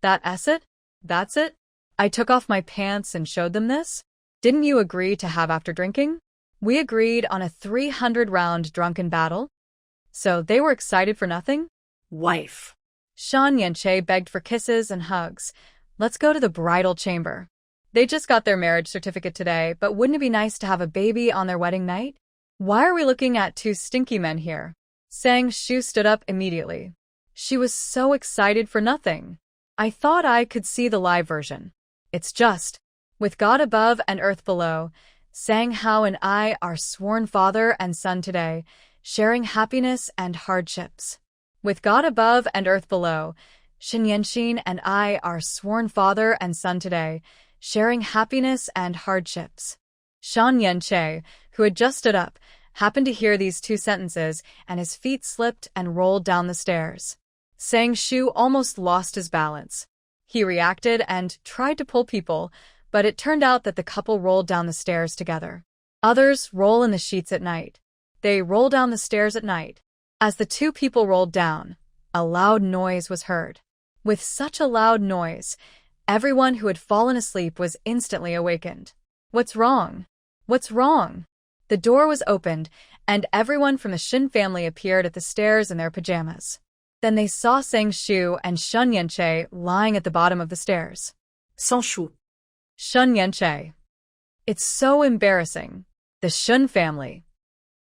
Speaker 1: That's it? I took off my pants and showed them this? Didn't you agree to have after drinking? We agreed on a 300-round drunken battle? So they were excited for nothing?
Speaker 3: Wife.
Speaker 1: Shan Yanche begged for kisses and hugs. Let's go to the bridal chamber. They just got their marriage certificate today, but wouldn't it be nice to have a baby on their wedding night? Why are we looking at two stinky men here? Sang Shu stood up immediately. She was so excited for nothing. I thought I could see the live version. It's just, with God above and earth below, Sang Hao and I are sworn father and son today, sharing happiness and hardships. With God above and earth below, Xin Yanxin and I are sworn father and son today, sharing happiness and hardships. Shan Yanche, who had just stood up, happened to hear these two sentences, and his feet slipped and rolled down the stairs. Sang Shu almost lost his balance. He reacted and tried to pull people, but it turned out that the couple rolled down the stairs together. Others roll in the sheets at night. They roll down the stairs at night. As the two people rolled down, a loud noise was heard. With such a loud noise, everyone who had fallen asleep was instantly awakened. What's wrong? What's wrong? The door was opened, and everyone from the Shin family appeared at the stairs in their pajamas. Then they saw Sang Shu and Shun Yanche lying at the bottom of the stairs.
Speaker 3: Sans Shu.
Speaker 1: Shun Yanche. It's so embarrassing. The Shun family.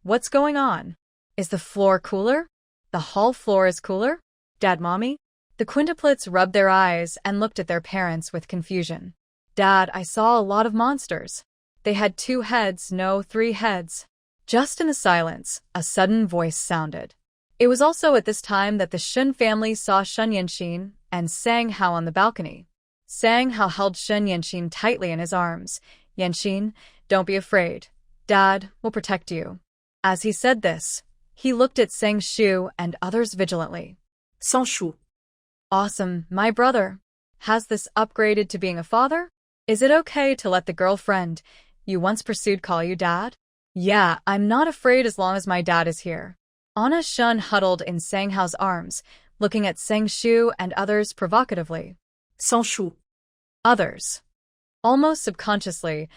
Speaker 1: What's going on? Is the floor cooler? The hall floor is cooler? Dad, Mommy? The quintuplets rubbed their eyes and looked at their parents with confusion. Dad, I saw a lot of monsters. They had 2 heads, no 3 heads. Just in the silence, a sudden voice sounded. It was also at this time that the Shun family saw Shun Yanxin and Sang Hao on the balcony. Sang Hao held Shun Yanxin tightly in his arms. Yanxin, don't be afraid. Dad will protect you. As he said this, he looked at Sang Shu and others vigilantly.
Speaker 3: Sans Shu.
Speaker 1: Awesome, my brother. Has this upgraded to being a father? Is it okay to let the girlfriend you once pursued call you dad? Yeah, I'm not afraid as long as my dad is here. Anna Shun huddled in Sang Hao's arms, looking at Sang Shu and others provocatively.
Speaker 3: Sans Shu.
Speaker 1: Others. Almost subconsciously,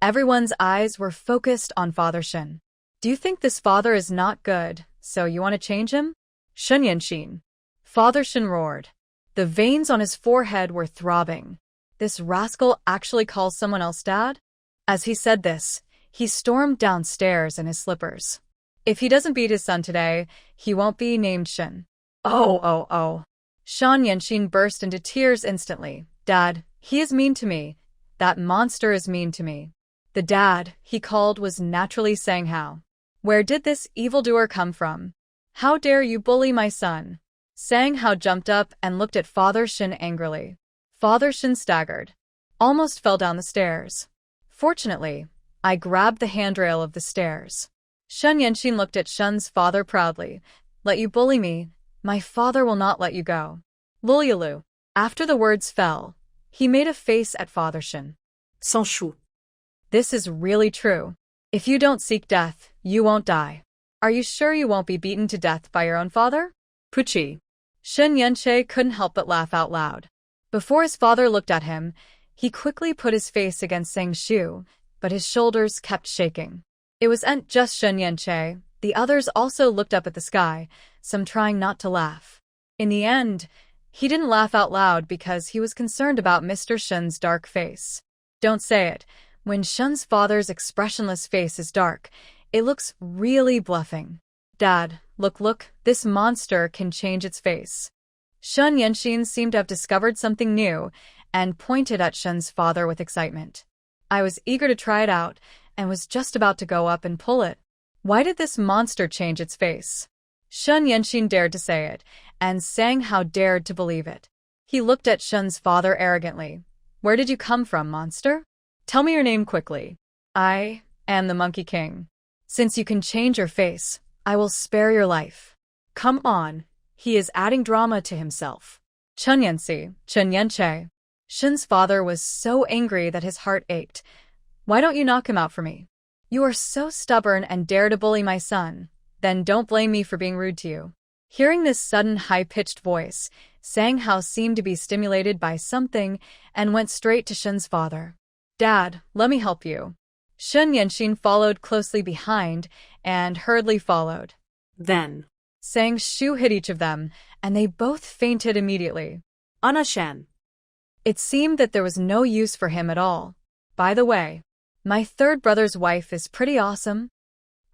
Speaker 1: everyone's eyes were focused on Father Shin. Do you think this father is not good, so you want to change him? Shun Yanxin. Father Shin roared. The veins on his forehead were throbbing. This rascal actually calls someone else dad? As he said this, he stormed downstairs in his slippers. If he doesn't beat his son today, he won't be named Shin. Oh. Shan Yanxin burst into tears instantly. Dad, he is mean to me. That monster is mean to me. The dad he called was naturally Sang Hao. Where did this evildoer come from? How dare you bully my son? Sang Hao jumped up and looked at Father Shin angrily. Father Shin staggered, almost fell down the stairs. Fortunately, I grabbed the handrail of the stairs. Shun Yanxin looked at Shun's father proudly. Let you bully me, my father will not let you go. Lulyalu. After the words fell, he made a face at Father Shin.
Speaker 3: Sans Shu.
Speaker 1: This is really true. If you don't seek death, you won't die. Are you sure you won't be beaten to death by your own father? Puchi. Shin Yanche couldn't help but laugh out loud. Before his father looked at him, he quickly put his face against Sang Shu, but his shoulders kept shaking. It wasn't just Shun Yanche, the others also looked up at the sky, some trying not to laugh. In the end, he didn't laugh out loud because he was concerned about Mr. Shun's dark face. Don't say it. When Shun's father's expressionless face is dark, it looks really bluffing. Dad, look, this monster can change its face. Shun Yanxin seemed to have discovered something new, and pointed at Shun's father with excitement. I was eager to try it out and was just about to go up and pull it. Why did this monster change its face? Shun Yanxin dared to say it, and Sang Hao dared to believe it. He looked at Shun's father arrogantly. Where did you come from, monster? Tell me your name quickly. I am the Monkey King. Since you can change your face, I will spare your life.
Speaker 2: Come on, he is adding drama to himself.
Speaker 1: Chen Yanxi, Chen Yanche. Shun's father was so angry that his heart ached. Why don't you knock him out for me? You are so stubborn and dare to bully my son. Then don't blame me for being rude to you. Hearing this sudden high-pitched voice, Sang Hao seemed to be stimulated by something and went straight to Shun's father. Dad, let me help you. Shun Yanxin followed closely behind and hurriedly followed.
Speaker 3: Then
Speaker 1: Sang Shu hit each of them, and they both fainted immediately.
Speaker 3: Anna Shen.
Speaker 1: It seemed that there was no use for him at all. By the way, my third brother's wife is pretty awesome.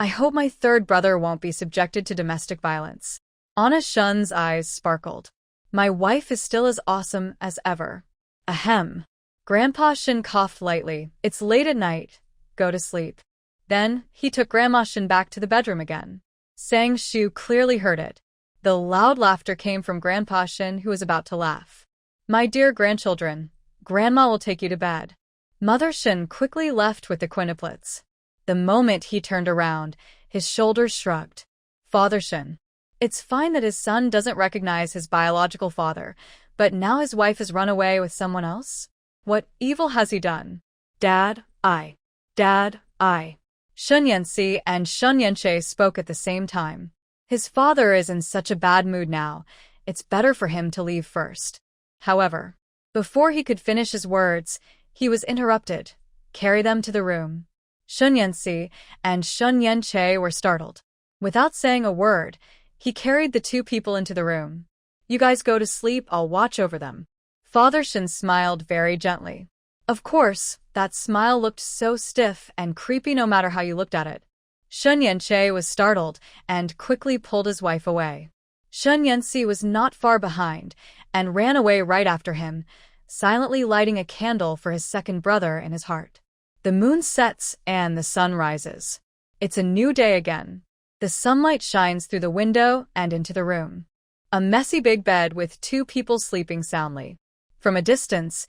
Speaker 1: I hope my third brother won't be subjected to domestic violence. Anna Shun's eyes sparkled. My wife is still as awesome as ever. Ahem. Grandpa Shin coughed lightly. It's late at night. Go to sleep. Then, he took Grandma Shin back to the bedroom again. Sang Shu clearly heard it. The loud laughter came from Grandpa Shin, who was about to laugh. My dear grandchildren, Grandma will take you to bed. Mother Shin quickly left with the quintuplets. The moment he turned around, his shoulders shrugged. Father Shin. It's fine that his son doesn't recognize his biological father, but now his wife has run away with someone else? What evil has he done? Dad, I. Dad, I. Shun Yanxi and Shun Yanche spoke at the same time. His father is in such a bad mood now, it's better for him to leave first. However, before he could finish his words, he was interrupted. Carry them to the room. Shun Yanxi and Shun Yanche were startled. Without saying a word, he carried the two people into the room. You guys go to sleep, I'll watch over them. Father Shin smiled very gently. Of course, that smile looked so stiff and creepy no matter how you looked at it. Shun Yanche was startled and quickly pulled his wife away. Shun Yanxi was not far behind and ran away right after him, silently lighting a candle for his second brother in his heart. The moon sets and the sun rises. It's a new day again. The sunlight shines through the window and into the room. A messy big bed with two people sleeping soundly. From a distance,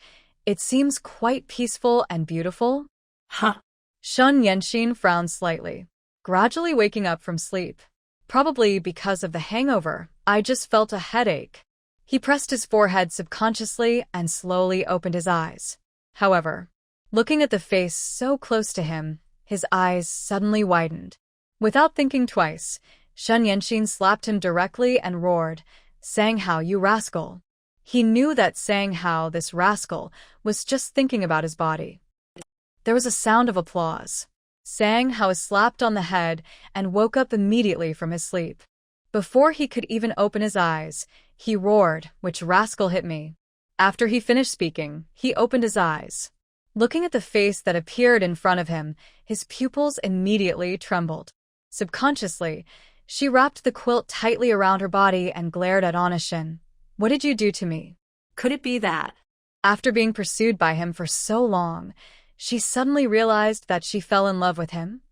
Speaker 1: it seems quite peaceful and beautiful.
Speaker 3: Huh.
Speaker 1: Shun Yanxin frowned slightly, gradually waking up from sleep. Probably because of the hangover, I just felt a headache. He pressed his forehead subconsciously and slowly opened his eyes. However, looking at the face so close to him, his eyes suddenly widened. Without thinking twice, Shun Yanxin slapped him directly and roared, Sang Hao, you rascal. He knew that Sang Hao, this rascal, was just thinking about his body. There was a sound of applause. Sang Hao was slapped on the head and woke up immediately from his sleep. Before he could even open his eyes, he roared, which rascal hit me? After he finished speaking, he opened his eyes. Looking at the face that appeared in front of him, his pupils immediately trembled. Subconsciously, she wrapped the quilt tightly around her body and glared at Anna Shin. What did you do to me?
Speaker 3: Could it be that?
Speaker 1: After being pursued by him for so long, she suddenly realized that she fell in love with him.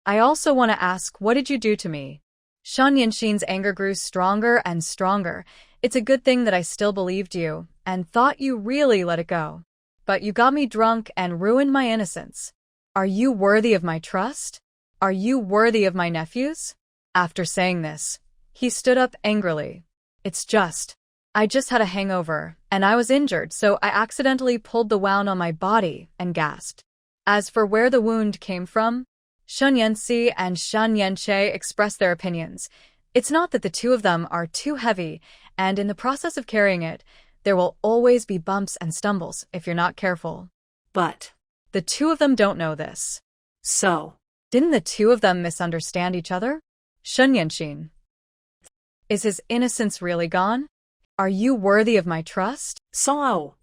Speaker 1: I also want to ask, what did you do to me? Shun Yanxin's anger grew stronger and stronger. It's a good thing that I still believed you and thought you really let it go. But you got me drunk and ruined my innocence. Are you worthy of my trust? Are you worthy of my nephews? After saying this, he stood up angrily. I just had a hangover, and I was injured, so I accidentally pulled the wound on my body and gasped. As for where the wound came from, Shun Yanxi and Shun Yanche expressed their opinions. It's not that the two of them are too heavy, and in the process of carrying it, there will always be bumps and stumbles if you're not careful.
Speaker 3: But
Speaker 1: the two of them don't know this.
Speaker 3: So,
Speaker 1: didn't the two of them misunderstand each other? Shun Yanxin. Is his innocence really gone? Are you worthy of my trust?
Speaker 3: So,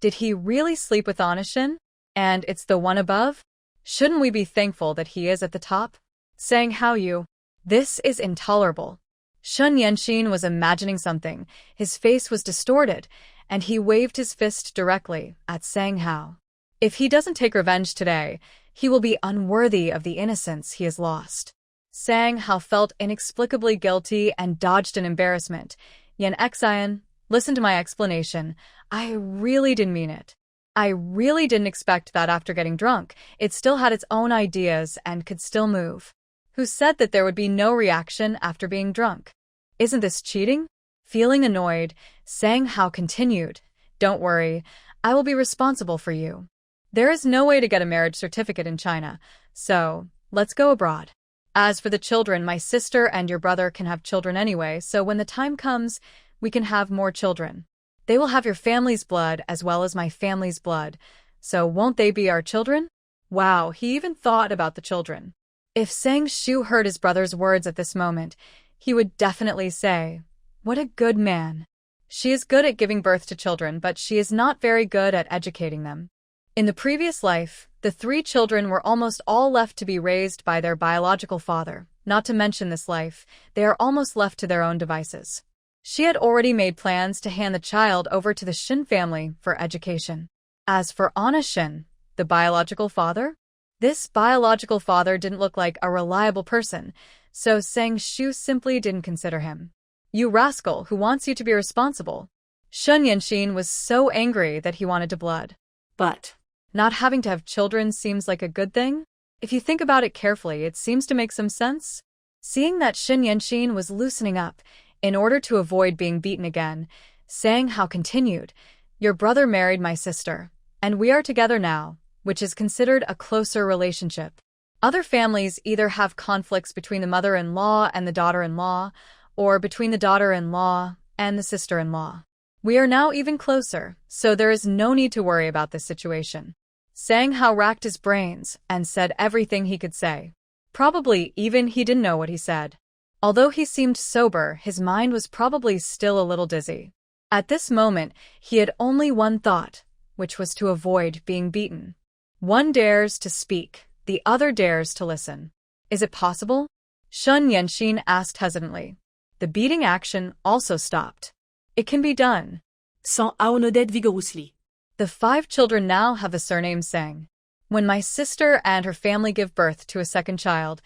Speaker 1: did he really sleep with Anna Shin? And it's the one above? Shouldn't we be thankful that he is at the top? Sang Hao you. This is intolerable. Shun Yanxin was imagining something. His face was distorted, and he waved his fist directly at Sang Hao. If he doesn't take revenge today, he will be unworthy of the innocence he has lost. Sang Hao felt inexplicably guilty and dodged an embarrassment. Yan Xian, listen to my explanation. I really didn't mean it. I really didn't expect that after getting drunk, it still had its own ideas and could still move. Who said that there would be no reaction after being drunk? Isn't this cheating? Feeling annoyed, Sang Hao continued, Don't worry, I will be responsible for you. There is no way to get a marriage certificate in China, so let's go abroad. As for the children, my sister and your brother can have children anyway, so when the time comes, we can have more children. They will have your family's blood as well as my family's blood, so won't they be our children? Wow, he even thought about the children. If Sang Shu heard his brother's words at this moment, he would definitely say, What a good man. She is good at giving birth to children, but she is not very good at educating them. In the previous life, the 3 children were almost all left to be raised by their biological father. Not to mention this life, they are almost left to their own devices. She had already made plans to hand the child over to the Shin family for education. As for Anna Shin, the biological father, this biological father didn't look like a reliable person, so Sang Shu simply didn't consider him. You rascal who wants you to be responsible. Shun Yanxin was so angry that he wanted to blood.
Speaker 3: But
Speaker 1: not having to have children seems like a good thing? If you think about it carefully, it seems to make some sense. Seeing that Shin Yanxin was loosening up, in order to avoid being beaten again, Sang Hao continued, Your brother married my sister, and we are together now, which is considered a closer relationship. Other families either have conflicts between the mother-in-law and the daughter-in-law, or between the daughter-in-law and the sister-in-law. We are now even closer, so there is no need to worry about this situation. Sang Hao racked his brains and said everything he could say. Probably even he didn't know what he said. Although he seemed sober, his mind was probably still a little dizzy. At this moment, he had only one thought, which was to avoid being beaten. One dares to speak, the other dares to listen. Is it possible? Shun Yanxin asked hesitantly. The beating action also stopped. It can be done.
Speaker 3: Sang Hao nodded vigorously.
Speaker 1: The 5 children now have the surname Sang. When my sister and her family give birth to a second child,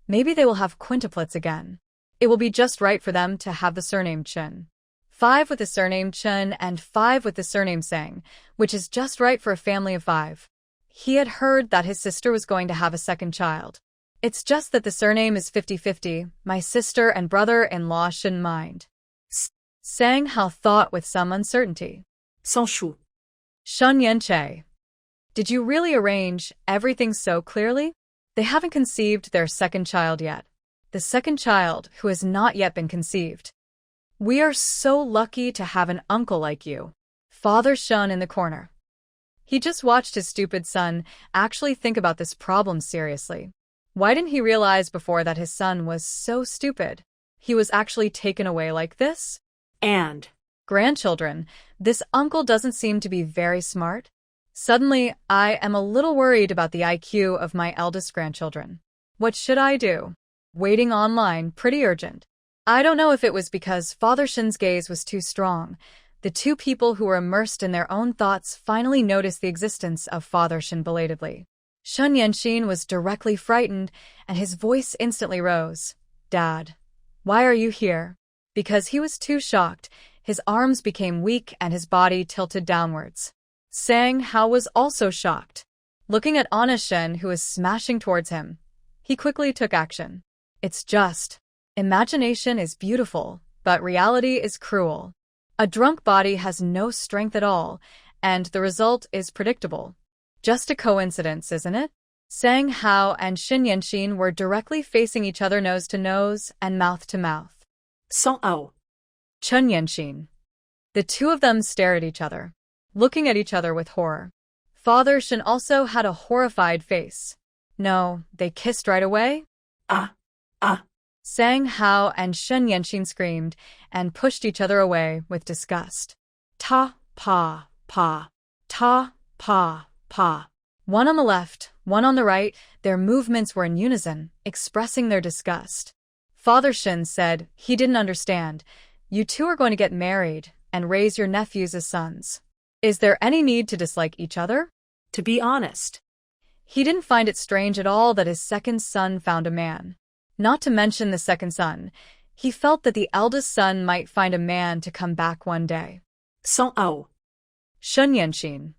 Speaker 1: maybe they will have quintuplets again. It will be just right for them to have the surname Chen. 5 with the surname Chen and 5 with the surname Sang, which is just right for a family of 5. He had heard that his sister was going to have a second child. It's just that the surname is 50-50, my sister and brother-in-law shouldn't mind. Sang Hao thought with some uncertainty.
Speaker 3: Sang Shu.
Speaker 1: Shun Yanche. Did you really arrange everything so clearly? They haven't conceived their second child yet. The second child who has not yet been conceived. We are so lucky to have an uncle like you. Father Shun in the corner. He just watched his stupid son actually think about this problem seriously. Why didn't he realize before that his son was so stupid? He was actually taken away like this?
Speaker 3: And
Speaker 1: grandchildren, this uncle doesn't seem to be very smart. Suddenly, I am a little worried about the IQ of my eldest grandchildren. What should I do? Waiting online, pretty urgent. I don't know if it was because Father Shin's gaze was too strong. The 2 people who were immersed in their own thoughts finally noticed the existence of Father Shin belatedly. Shun Yanxin was directly frightened, and his voice instantly rose. Dad, why are you here? Because he was too shocked, his arms became weak and his body tilted downwards. Sang Hao was also shocked. Looking at Anna Shen, who was smashing towards him, he quickly took action. It's just. Imagination is beautiful, but reality is cruel. A drunk body has no strength at all, and the result is predictable. Just a coincidence, isn't it? Sang Hao and Shin Yanxin were directly facing each other nose to nose and mouth to mouth.
Speaker 3: Sang Hao.
Speaker 1: Chun Yanxin. The 2 of them stared at each other, looking at each other with horror. Father Shin also had a horrified face. No, they kissed right away?
Speaker 3: Ah.
Speaker 1: Sang Hao and Shen Yanxin screamed and pushed each other away with disgust. Ta, pa, pa. Ta, pa, pa. One on the left, one on the right, their movements were in unison, expressing their disgust. Father Shin said he didn't understand. You 2 are going to get married, and raise your nephews as sons. Is there any need to dislike each other?
Speaker 3: To be honest,
Speaker 1: He didn't find it strange at all that his second son found a man. Not to mention the second son, he felt that the eldest son might find a man to come back one day.
Speaker 3: sans ao.
Speaker 1: Shun Yanxin.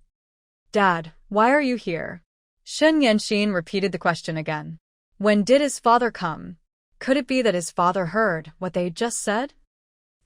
Speaker 1: Dad, why are you here? Shun Yanxin repeated the question again. When did his father come? Could it be that his father heard what they just said?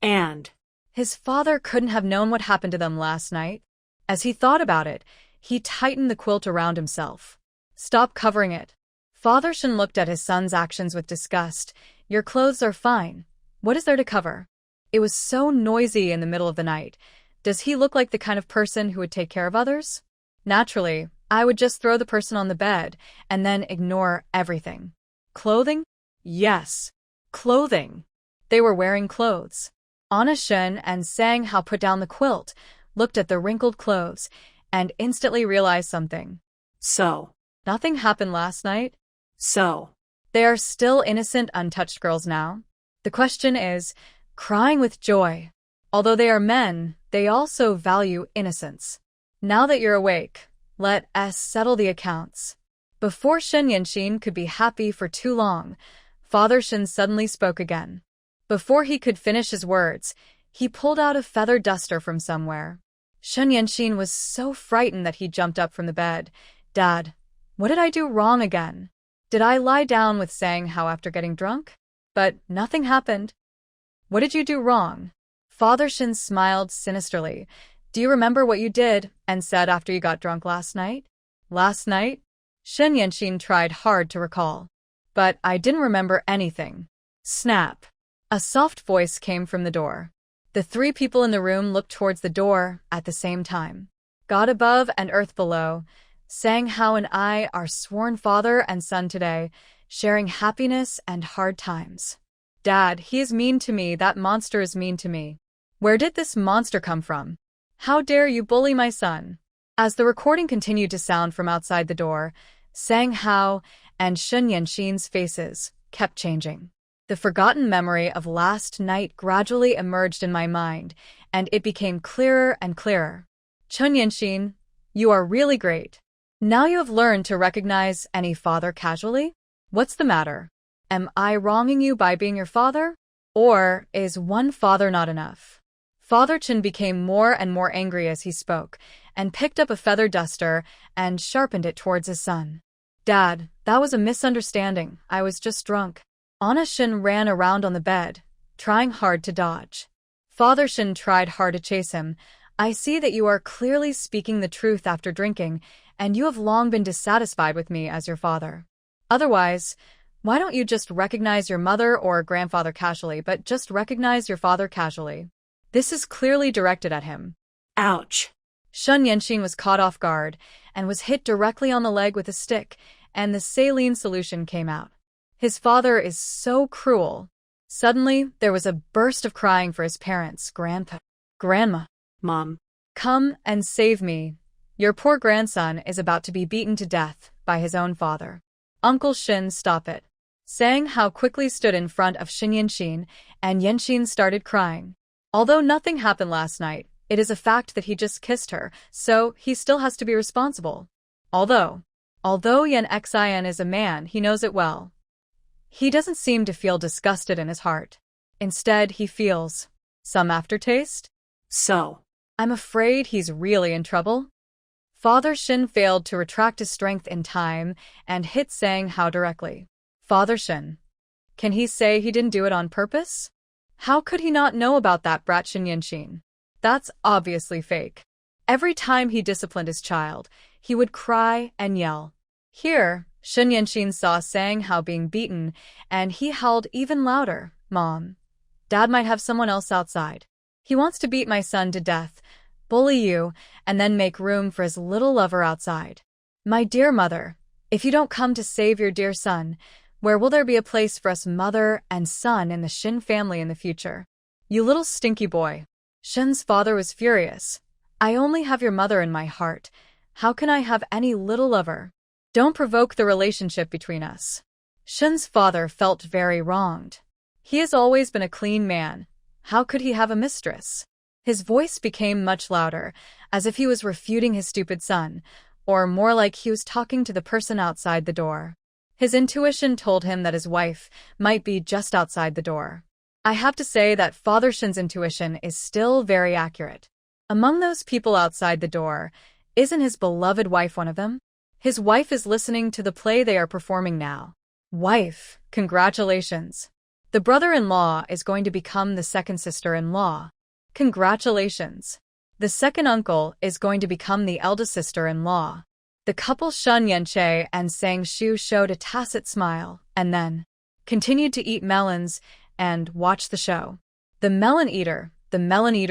Speaker 3: And
Speaker 1: His father couldn't have known what happened to them last night. As he thought about it, he tightened the quilt around himself. Stop covering it. Father Shen looked at his son's actions with disgust. Your clothes are fine. What is there to cover? It was so noisy in the middle of the night. Does he look like the kind of person who would take care of others? Naturally, I would just throw the person on the bed and then ignore everything. Clothing? Yes. Clothing. They were wearing clothes. Anna Shen and Sang Hao put down the quilt, looked at the wrinkled clothes, and instantly realized something.
Speaker 3: so,
Speaker 1: Nothing happened last night.
Speaker 3: so,
Speaker 1: They are still innocent, untouched girls now. The question is, crying with joy. Although they are men, they also value innocence. Now that you're awake, let us settle the accounts. Before Shen Yanxin could be happy for too long, Father Shen suddenly spoke again. Before he could finish his words, he pulled out a feather duster from somewhere. Shen Yanxin was so frightened that he jumped up from the bed. Dad, what did I do wrong again? Did I lie down with Sang Hao after getting drunk? But nothing happened. What did you do wrong? Father Shen smiled sinisterly. Do you remember what you did and said after you got drunk last night? Last night? Shen Yanxin tried hard to recall. But I didn't remember anything. Snap. A soft voice came from the door. The three people in the room looked towards the door at the same time. God above and earth below, Sang Hao and I are sworn father and son today, sharing happiness and hard times. Dad, he is mean to me. That monster is mean to me. Where did this monster come from? How dare you bully my son? As the recording continued to sound from outside the door, Sang Hao and Shen Yanxin's faces kept changing. The forgotten memory of last night gradually emerged in my mind, and it became clearer and clearer. Chen Yanxin, you are really great. Now you have learned to recognize any father casually? What's the matter? Am I wronging you by being your father? Or is one father not enough? Father Chen became more and more angry as he spoke, and picked up a feather duster and sharpened it towards his son. Dad, that was a misunderstanding. I was just drunk. Anna Shen ran around on the bed, trying hard to dodge. Father Shen tried hard to chase him. I see that you are clearly speaking the truth after drinking, and you have long been dissatisfied with me as your father. Otherwise, why don't you just recognize your mother or grandfather casually, but just recognize your father casually? This is clearly directed at him.
Speaker 3: ouch.
Speaker 1: Shen Yanxin was caught off guard and was hit directly on the leg with a stick, and the saline solution came out. His father is so cruel. Suddenly, there was a burst of crying for his parents. Grandpa, Grandma,
Speaker 3: Mom,
Speaker 1: come and save me. Your poor grandson is about to be beaten to death by his own father. Uncle Shin, stop it. Sang Hao quickly stood in front of Shen Yanxin, and Yanxin started crying. Although nothing happened last night, it is a fact that he just kissed her, so he still has to be responsible. Although Yan Xin is a man, he knows it well. He doesn't seem to feel disgusted in his heart. Instead, he feels some aftertaste.
Speaker 3: so,
Speaker 1: I'm afraid he's really in trouble. Father Shin failed to retract his strength in time and hit Sang Hao directly. Father Shin, can he say he didn't do it on purpose? How could he not know about that brat Shen Yanxin? That's obviously fake. Every time he disciplined his child, he would cry and yell. Here, Shen Yanxin saw Sang Hao being beaten, and he howled even louder. Mom, Dad might have someone else outside. He wants to beat my son to death, bully you, and then make room for his little lover outside. My dear mother, if you don't come to save your dear son, where will there be a place for us mother and son in the Shin family in the future? You little stinky boy. Shen's father was furious. I only have your mother in my heart. How can I have any little lover? Don't provoke the relationship between us. Shen's father felt very wronged. He has always been a clean man. How could he have a mistress? His voice became much louder, as if he was refuting his stupid son, or more like he was talking to the person outside the door. His intuition told him that his wife might be just outside the door. I have to say that Father Shin's intuition is still very accurate. Among those people outside the door, isn't his beloved wife one of them? His wife is listening to the play they are performing now. Wife, congratulations. The brother-in-law is going to become the second sister-in-law. Congratulations. The second uncle is going to become the eldest sister-in-law. The couple Sun Yanche and Sang Shu showed a tacit smile, and then continued to eat melons and watch the show. The melon eater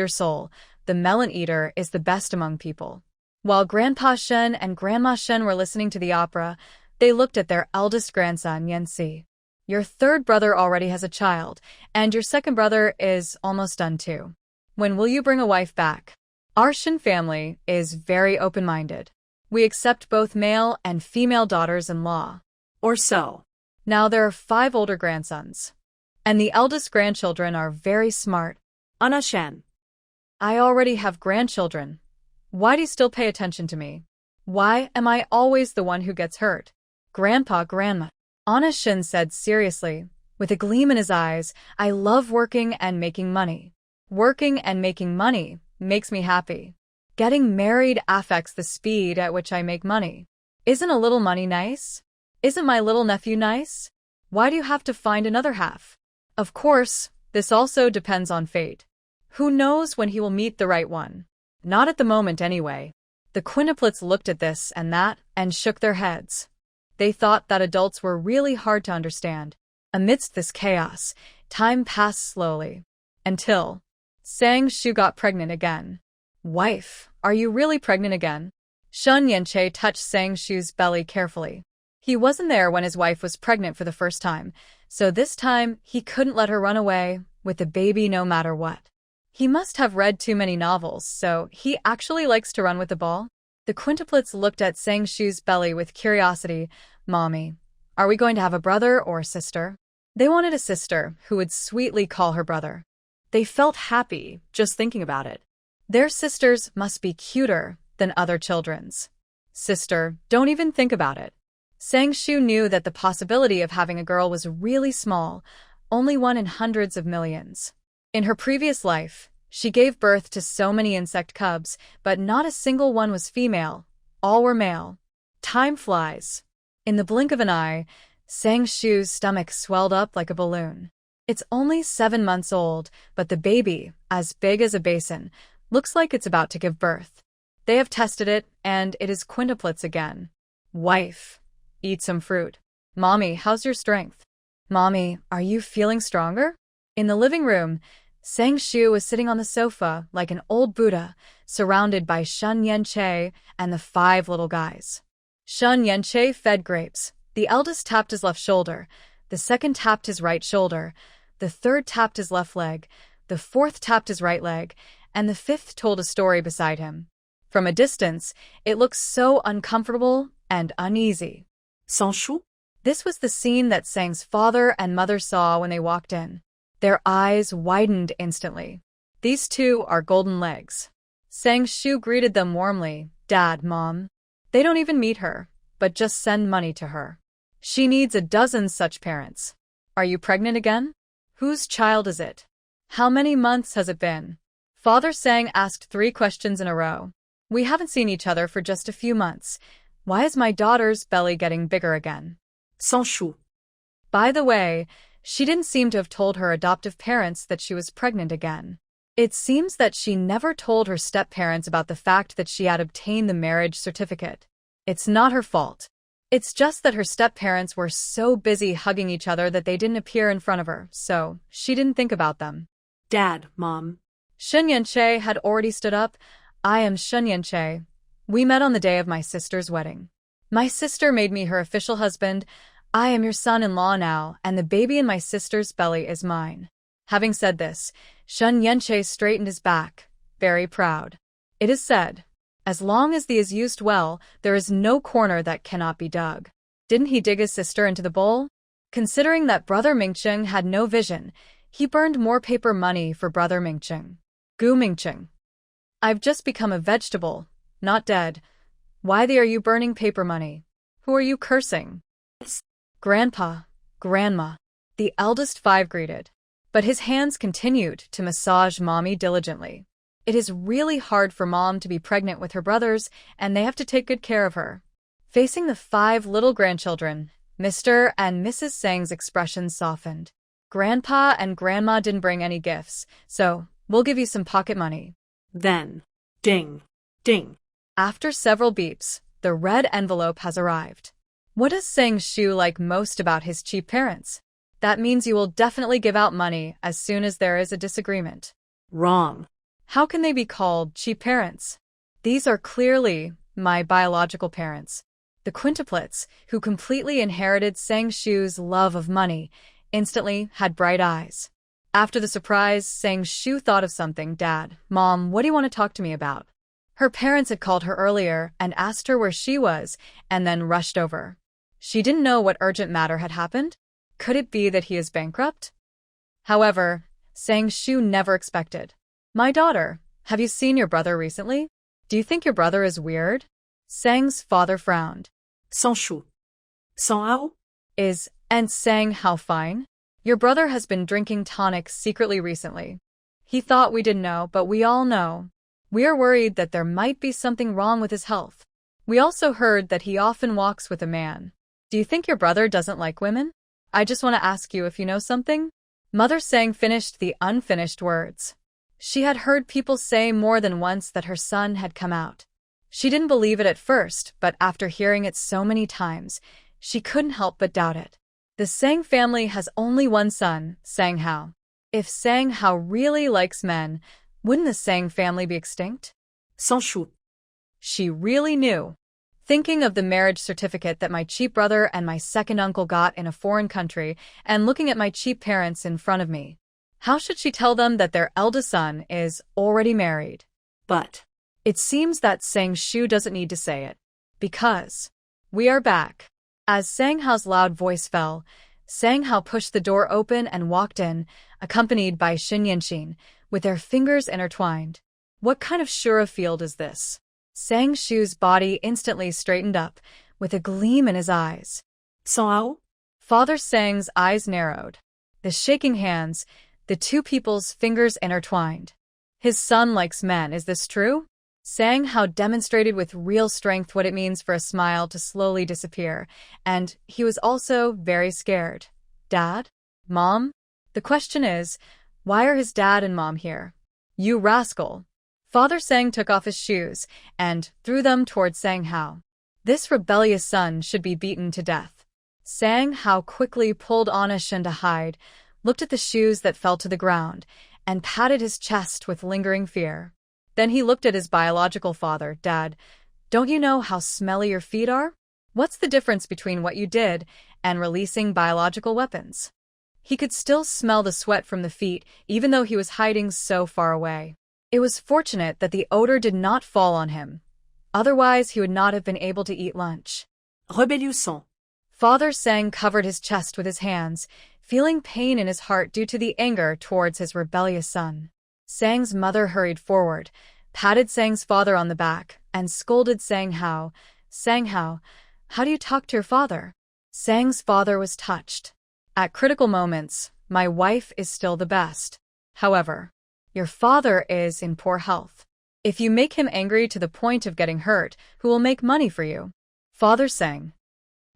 Speaker 1: soul, the melon eater is the best among people. While Grandpa Shen and Grandma Shen were listening to the opera, they looked at their eldest grandson, Yanxi. Your third brother already has a child, and your second brother is almost done too. When will you bring a wife back? Our Shen family is very open-minded. We accept both male and female daughters-in-law.
Speaker 3: Or so.
Speaker 1: Now there are 5 older grandsons. And the eldest grandchildren are very smart.
Speaker 3: Anna Shen.
Speaker 1: I already have grandchildren. Why do you still pay attention to me? Why am I always the one who gets hurt? Grandpa, Grandma. Anna Shen said seriously, with a gleam in his eyes, I love working and making money. Working and making money makes me happy. Getting married affects the speed at which I make money. Isn't a little money nice? Isn't my little nephew nice? Why do you have to find another half? Of course, this also depends on fate. Who knows when he will meet the right one? Not at the moment anyway. The quintuplets looked at this and that and shook their heads. They thought that adults were really hard to understand. Amidst this chaos, time passed slowly. Until Sang Shu got pregnant again. Wife, are you really pregnant again? Shun Yanche touched Sang Shu's belly carefully. He wasn't there when his wife was pregnant for the first time, so this time he couldn't let her run away with the baby no matter what. He must have read too many novels, so he actually likes to run with the ball. The quintuplets looked at Sang Shu's belly with curiosity. Mommy, are we going to have a brother or a sister? They wanted a sister who would sweetly call her brother. They felt happy just thinking about it. Their sisters must be cuter than other children's. Sister, don't even think about it. Sang Shu knew that the possibility of having a girl was really small, only one in hundreds of millions. In her previous life, she gave birth to so many insect cubs, but not a single one was female. All were male. Time flies. In the blink of an eye, Sang Shu's stomach swelled up like a balloon. It's only 7 months old, but the baby, as big as a basin, looks like it's about to give birth. They have tested it, and it is quintuplets again. Wife, eat some fruit. Mommy, how's your strength? Mommy, are you feeling stronger? In the living room, Sang Shu was sitting on the sofa like an old Buddha, surrounded by Shun Yanche and the 5 little guys. Shun Yanche fed grapes. The eldest tapped his left shoulder, the second tapped his right shoulder, the third tapped his left leg, the fourth tapped his right leg, and the fifth told a story beside him. From a distance, it looked so uncomfortable and uneasy.
Speaker 3: Sang Shu?
Speaker 1: This was the scene that Sang's father and mother saw when they walked in. Their eyes widened instantly. These 2 are golden legs. Sang Shu greeted them warmly. Dad, Mom. They don't even meet her, but just send money to her. She needs a dozen such parents. Are you pregnant again? Whose child is it? How many months has it been? Father Sang asked 3 questions in a row. We haven't seen each other for just a few months. Why is my daughter's belly getting bigger again?
Speaker 3: Sang Shu.
Speaker 1: By the way, she didn't seem to have told her adoptive parents that she was pregnant again. It seems that she never told her step-parents about the fact that she had obtained the marriage certificate. It's not her fault. It's just that her step-parents were so busy hugging each other that they didn't appear in front of her, so she didn't think about them.
Speaker 3: Dad, Mom.
Speaker 1: Shun Yanche had already stood up. I am Shun Yanche. We met on the day of my sister's wedding. My sister made me her official husband. I am your son-in-law now, and the baby in my sister's belly is mine. Having said this, Shun Yanche straightened his back, very proud. It is said, as long as the is used well, there is no corner that cannot be dug. Didn't he dig his sister into the bowl? Considering that Brother Mingcheng had no vision, he burned more paper money for Brother Mingcheng. Gu Mingqing. I've just become a vegetable, not dead. Why are you burning paper money? Who are you cursing? Grandpa, Grandma. The eldest five greeted. But his hands continued to massage Mommy diligently. It is really hard for Mom to be pregnant with her brothers, and they have to take good care of her. Facing the five little grandchildren, Mr. and Mrs. Sang's expressions softened. Grandpa and Grandma didn't bring any gifts, so we'll give you some pocket money.
Speaker 3: Then, ding, ding.
Speaker 1: After several beeps, the red envelope has arrived. What does Sang Shu like most about his Qi parents? That means you will definitely give out money as soon as there is a disagreement.
Speaker 3: Wrong.
Speaker 1: How can they be called Qi parents? These are clearly my biological parents. The quintuplets, who completely inherited Sang Shu's love of money, instantly had bright eyes. After the surprise, Sang Shu thought of something. Dad, Mom, what do you want to talk to me about? Her parents had called her earlier and asked her where she was, and then rushed over. She didn't know what urgent matter had happened. Could it be that he is bankrupt? However, Sang Shu never expected. My daughter, have you seen your brother recently? Do you think your brother is weird? Sang's father frowned.
Speaker 3: Sans Shu. Sans Ao?
Speaker 1: And Sang how fine? Your brother has been drinking tonic secretly recently. He thought we didn't know, but we all know. We are worried that there might be something wrong with his health. We also heard that he often walks with a man. Do you think your brother doesn't like women? I just want to ask you if you know something. Mother Sang finished the unfinished words. She had heard people say more than once that her son had come out. She didn't believe it at first, but after hearing it so many times, she couldn't help but doubt it. The Sang family has only one son, Sang Hao. If Sang Hao really likes men, wouldn't the Sang family be extinct?
Speaker 3: Sans Shu.
Speaker 1: She really knew. Thinking of the marriage certificate that my cheap brother and my second uncle got in a foreign country, and looking at my cheap parents in front of me. How should she tell them that their eldest son is already married?
Speaker 3: But
Speaker 1: it seems that Sang Shu doesn't need to say it. Because we are back. As Sang Hao's loud voice fell, Sang Hao pushed the door open and walked in, accompanied by Xin Yanxin, with their fingers intertwined. What kind of Shura field is this? Sang Shu's body instantly straightened up, with a gleam in his eyes.
Speaker 3: Sans Ao?
Speaker 1: Father Sang's eyes narrowed. The shaking hands, the two people's fingers intertwined. His son likes men, is this true? Sang Hao demonstrated with real strength what it means for a smile to slowly disappear, and he was also very scared. Dad? Mom? The question is, why are his dad and mom here? You rascal. Father Sang took off his shoes and threw them toward Sang Hao. This rebellious son should be beaten to death. Sang Hao quickly pulled on a shin to hide, looked at the shoes that fell to the ground, and patted his chest with lingering fear. Then he looked at his biological father. Dad, don't you know how smelly your feet are? What's the difference between what you did and releasing biological weapons? He could still smell the sweat from the feet, even though he was hiding so far away. It was fortunate that the odor did not fall on him. Otherwise, he would not have been able to eat lunch.
Speaker 3: Rebellion.
Speaker 1: Father Sang covered his chest with his hands, feeling pain in his heart due to the anger towards his rebellious son. Sang's mother hurried forward, patted Sang's father on the back, and scolded Sang Hao. Sang Hao, how do you talk to your father? Sang's father was touched. At critical moments, my wife is still the best. However, your father is in poor health. If you make him angry to the point of getting hurt, who will make money for you? Father Sang.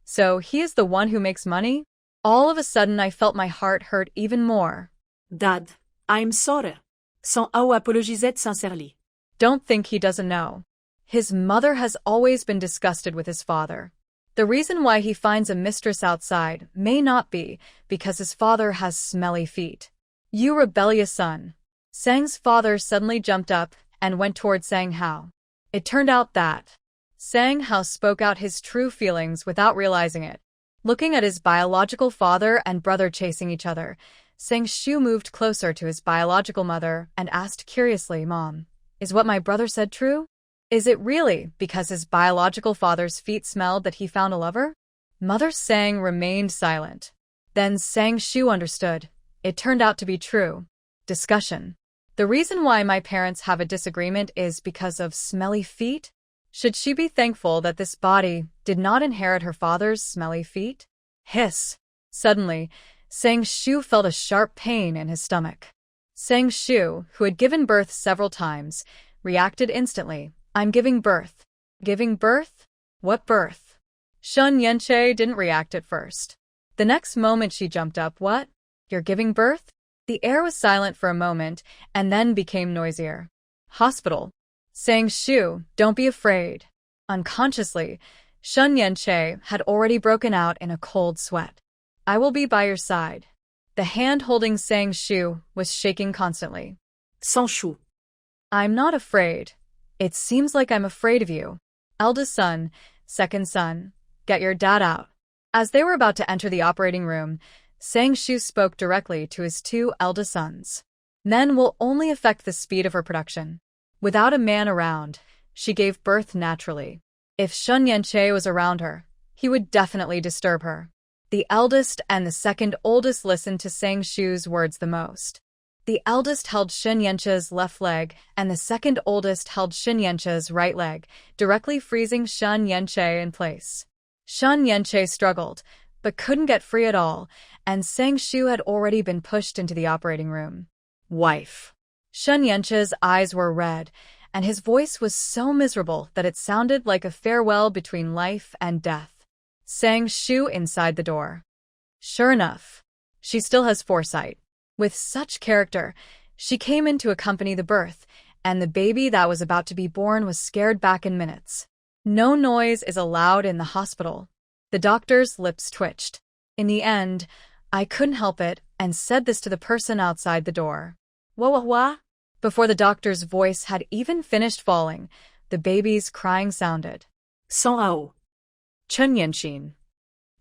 Speaker 1: So he is the one who makes money? All of a sudden I felt my heart hurt even more.
Speaker 3: Dad, I'm sorry. Sans Ao apologisait sincerely.
Speaker 1: Don't think he doesn't know. His mother has always been disgusted with his father. The reason why he finds a mistress outside may not be because his father has smelly feet. You rebellious son. Sang's father suddenly jumped up and went toward Sang Hao. It turned out that Sang Hao spoke out his true feelings without realizing it. Looking at his biological father and brother chasing each other, Sang Shu moved closer to his biological mother and asked curiously, Mom, is what my brother said true? Is it really because his biological father's feet smelled that he found a lover? Mother Sang remained silent. Then Sang Shu understood. It turned out to be true. Discussion. The reason why my parents have a disagreement is because of smelly feet? Should she be thankful that this body did not inherit her father's smelly feet? Hiss. Suddenly, Sang Shu felt a sharp pain in his stomach. Sang Shu, who had given birth several times, reacted instantly. I'm giving birth. Giving birth? What birth? Shun Yenche didn't react at first. The next moment she jumped up. What? You're giving birth? The air was silent for a moment and then became noisier. Hospital. Sang Shu, don't be afraid. Unconsciously, Shun Yenche had already broken out in a cold sweat. I will be by your side. The hand holding Sang Shu was shaking constantly.
Speaker 3: Sans Shu.
Speaker 1: I'm not afraid. It seems like I'm afraid of you. Eldest son, second son, get your dad out. As they were about to enter the operating room, Sang Shu spoke directly to his two eldest sons. Men will only affect the speed of her production. Without a man around, she gave birth naturally. If Shun Yenche was around her, he would definitely disturb her. The eldest and the second oldest listened to Sang Shu's words the most. The eldest held Shun Yenche's left leg, and the second oldest held Shun Yenche's right leg, directly freezing Shun Yenche in place. Shun Yenche struggled, but couldn't get free at all, and Sang Shu had already been pushed into the operating room. Wife. Shun Yenche's eyes were red, and his voice was so miserable that it sounded like a farewell between life and death. Sang Shu inside the door. Sure enough, she still has foresight. With such character, she came in to accompany the birth, and the baby that was about to be born was scared back in minutes. No noise is allowed in the hospital. The doctor's lips twitched. In the end, I couldn't help it and said this to the person outside the door. Wah. Before the doctor's voice had even finished falling, the baby's crying sounded.
Speaker 3: Sans Ao.
Speaker 1: Chun Yenxin.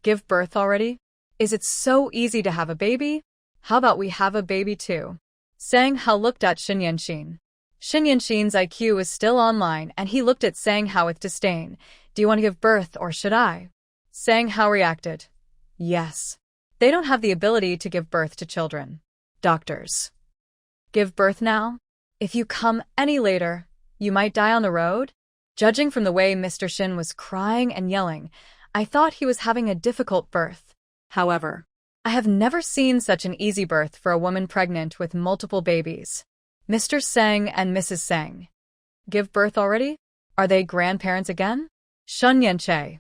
Speaker 1: Give birth already? Is it so easy to have a baby? How about we have a baby too? Sang Hao looked at Shin Yenxin. Shin Yenxin's IQ was still online and he looked at Sang Hao with disdain. Do you want to give birth or should I? Sang Hao reacted. Yes. They don't have the ability to give birth to children. Doctors. Give birth now? If you come any later, you might die on the road? Judging from the way Mr. Shin was crying and yelling, I thought he was having a difficult birth. However, I have never seen such an easy birth for a woman pregnant with multiple babies. Mr. Seng and Mrs. Seng. Give birth already? Are they grandparents again? Shun Yenche.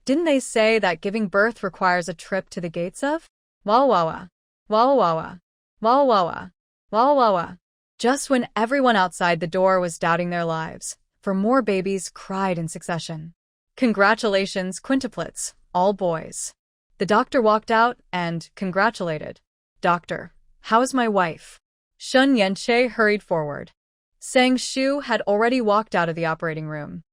Speaker 1: Didn't they say that giving birth requires a trip to the gates of? Wawawa. Wawawa. Wawawa. Wawawa. Just when everyone outside the door was doubting their lives, for more babies cried in succession. Congratulations, quintuplets, all boys. The doctor walked out and congratulated. Doctor, how is my wife? Shun Yenche hurried forward. Sang Shu had already walked out of the operating room.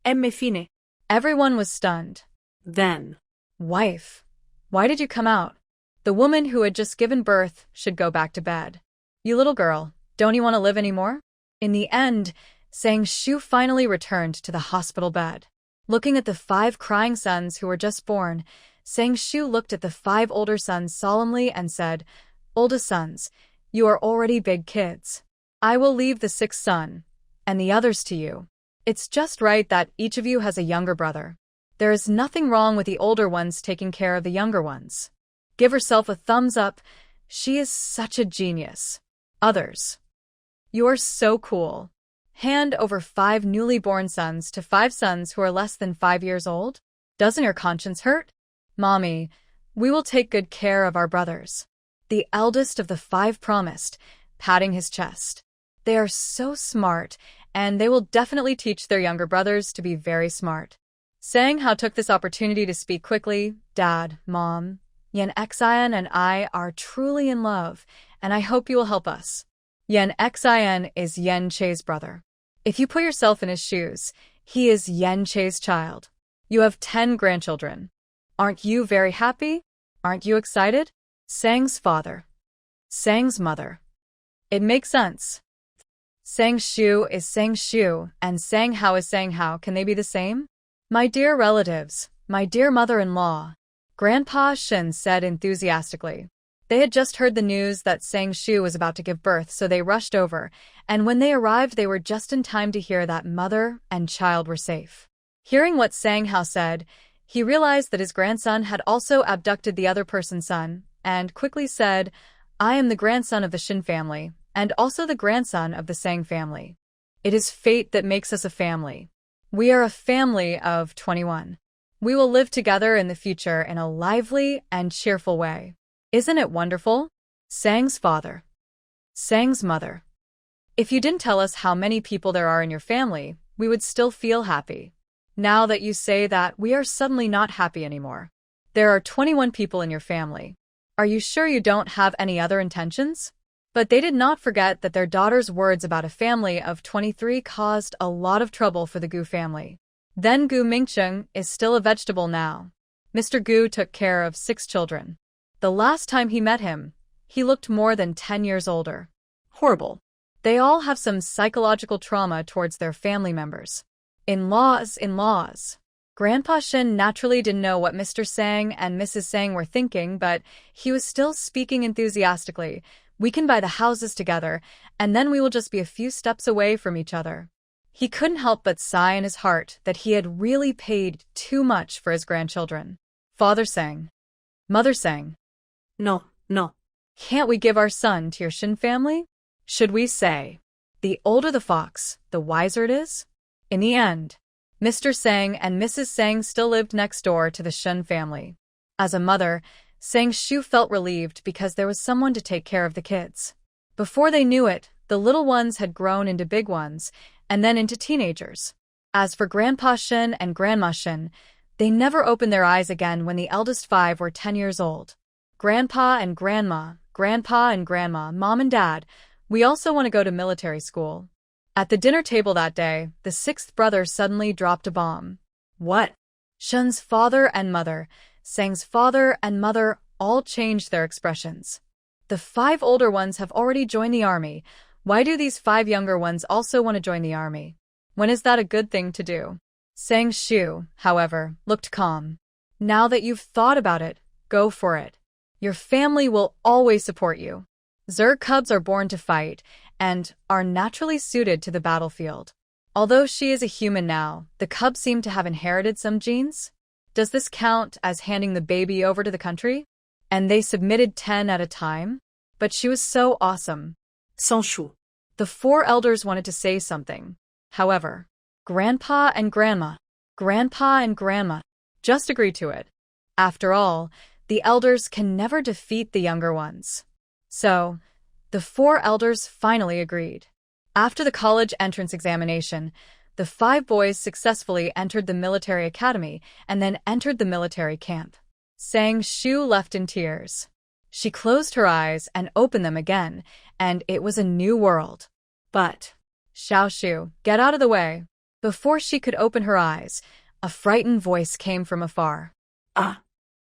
Speaker 3: Emme fine.
Speaker 1: Everyone was stunned.
Speaker 3: Then.
Speaker 1: Wife, why did you come out? The woman who had just given birth should go back to bed. You little girl, don't you want to live anymore? In the end, Sang Shu finally returned to the hospital bed. Looking at the 5 crying sons who were just born, Sang Shu looked at the 5 older sons solemnly and said, Oldest sons, you are already big kids. I will leave the 6th son, and the others to you. It's just right that each of you has a younger brother. There is nothing wrong with the older ones taking care of the younger ones. Give herself a thumbs up. She is such a genius. Others. You're so cool. Hand over 5 newly born sons to 5 sons who are less than 5 years old? Doesn't your conscience hurt? Mommy, we will take good care of our brothers. The eldest of the 5 promised, patting his chest. They are so smart, and they will definitely teach their younger brothers to be very smart. Sang Hao took this opportunity to speak quickly. Dad, Mom, Yen Xian and I are truly in love, and I hope you will help us. Yen Xian is Yen Che's brother. If you put yourself in his shoes, he is Yen Che's child. You have 10 grandchildren. Aren't you very happy? Aren't you excited? Sang's father. Sang's mother. It makes sense. Sang Shu is Sang Shu, and Sang Hao is Sang Hao. Can they be the same? My dear relatives, my dear mother-in-law, Grandpa Shin said enthusiastically. They had just heard the news that Sang Shu was about to give birth, so they rushed over, and when they arrived they were just in time to hear that mother and child were safe. Hearing what Sang Hao said, he realized that his grandson had also abducted the other person's son, and quickly said, "I am the grandson of the Shin family, and also the grandson of the Sang family. It is fate that makes us a family. We are a family of 21. We will live together in the future in a lively and cheerful way. Isn't it wonderful?" Sang's father. Sang's mother. "If you didn't tell us how many people there are in your family, we would still feel happy. Now that you say that, we are suddenly not happy anymore. There are 21 people in your family. Are you sure you don't have any other intentions?" But they did not forget that their daughter's words about a family of 23 caused a lot of trouble for the Gu family. Then Gu Mingcheng is still a vegetable now. Mr. Gu took care of 6 children. The last time he met him, he looked more than 10 years older. Horrible. They all have some psychological trauma towards their family members. In-laws. Grandpa Shin naturally didn't know what Mr. Sang and Mrs. Sang were thinking, but he was still speaking enthusiastically. "We can buy the houses together, and then we will just be a few steps away from each other." He couldn't help but sigh in his heart that he had really paid too much for his grandchildren. Father Sang. Mother Sang.
Speaker 3: No.
Speaker 1: "Can't we give our son to your Shin family? Should we say, the older the fox, the wiser it is?" In the end, Mr. Sang and Mrs. Sang still lived next door to the Shin family. As a mother, Sang Shu felt relieved because there was someone to take care of the kids. Before they knew it, the little ones had grown into big ones, and then into teenagers. As for Grandpa Shin and Grandma Shin, they never opened their eyes again when the eldest 5 were 10 years old. Grandpa and Grandma, Mom and Dad, we also want to go to military school. At the dinner table that day, the 6th brother suddenly dropped a bomb. What? Shin's father and mother, Sang's father and mother all changed their expressions. The 5 older ones have already joined the army. Why do these 5 younger ones also want to join the army? When is that a good thing to do? Sang Shu, however, looked calm. Now that you've thought about it, go for it. Your family will always support you. Zerg cubs are born to fight and are naturally suited to the battlefield. Although she is a human now, the cubs seem to have inherited some genes. Does this count as handing the baby over to the country? And they submitted 10 at a time? But she was so awesome.
Speaker 3: Sans Shu.
Speaker 1: The 4 elders wanted to say something. However, Grandpa and Grandma just agreed to it. After all, the elders can never defeat the younger ones. So, the 4 elders finally agreed. After the college entrance examination, the 5 boys successfully entered the military academy and then entered the military camp. Sang Shu left in tears. She closed her eyes and opened them again, and it was a new world. But, Xiao Shu, get out of the way. Before she could open her eyes, a frightened voice came from afar.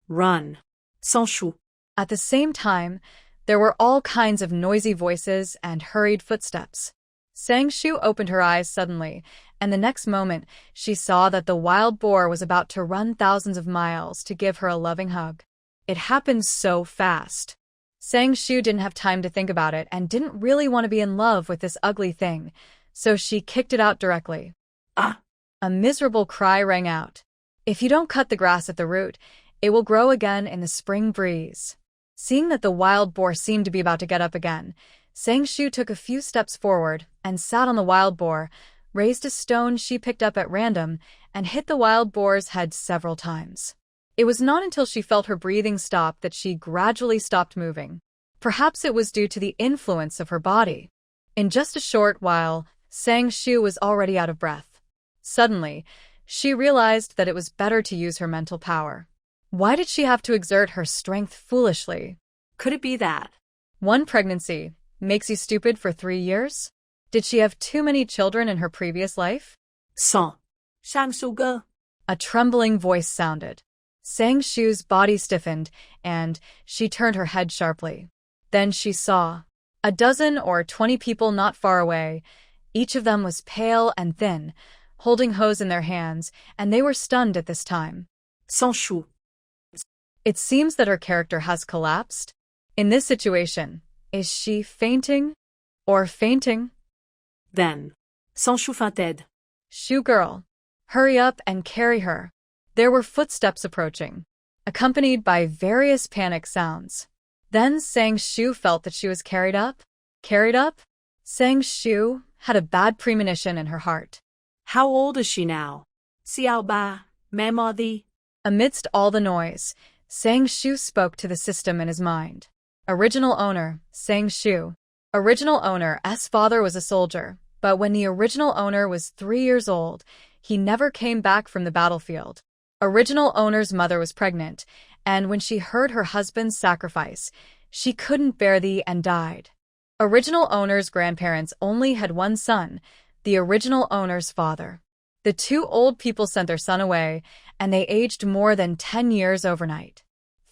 Speaker 3: Run. Sans Shu.
Speaker 1: At the same time, there were all kinds of noisy voices and hurried footsteps. Sang Shu opened her eyes suddenly, and the next moment, she saw that the wild boar was about to run thousands of miles to give her a loving hug. It happened so fast. Sang Shu didn't have time to think about it and didn't really want to be in love with this ugly thing, so she kicked it out directly. A miserable cry rang out. If you don't cut the grass at the root, it will grow again in the spring breeze. Seeing that the wild boar seemed to be about to get up again, Sang Shu took a few steps forward and sat on the wild boar, raised a stone she picked up at random, and hit the wild boar's head several times. It was not until she felt her breathing stop that she gradually stopped moving. Perhaps it was due to the influence of her body. In just a short while, Sang Shu was already out of breath. Suddenly, she realized that it was better to use her mental power. Why did she have to exert her strength foolishly?
Speaker 3: Could it be that
Speaker 1: 1 pregnancy makes you stupid for 3 years? Did she have too many children in her previous life?
Speaker 3: Sang Shu.
Speaker 1: A trembling voice sounded. Sang Shu's body stiffened, and she turned her head sharply. Then she saw a dozen or 20 people not far away. Each of them was pale and thin, holding hoes in their hands, and they were stunned at this time.
Speaker 3: Sans Shu.
Speaker 1: It seems that her character has collapsed. In this situation, is she fainting or fainting?
Speaker 3: Then. Sans Shu Fei dead.
Speaker 1: Shu girl, hurry up and carry her. There were footsteps approaching, accompanied by various panic sounds. Then Sang Shu felt that she was carried up. Carried up? Sang Shu had a bad premonition in her heart.
Speaker 3: How old is she now? Xiao Ba, Mamadi.
Speaker 1: Amidst all the noise, Sang Shu spoke to the system in his mind. Original owner, Sang Shu. Original owner's father was a soldier, but when the original owner was 3 years old, he never came back from the battlefield. Original owner's mother was pregnant, and when she heard her husband's sacrifice, she couldn't bear thee and died. Original owner's grandparents only had one son, the original owner's father. The two old people sent their son away, and they aged more than 10 years overnight.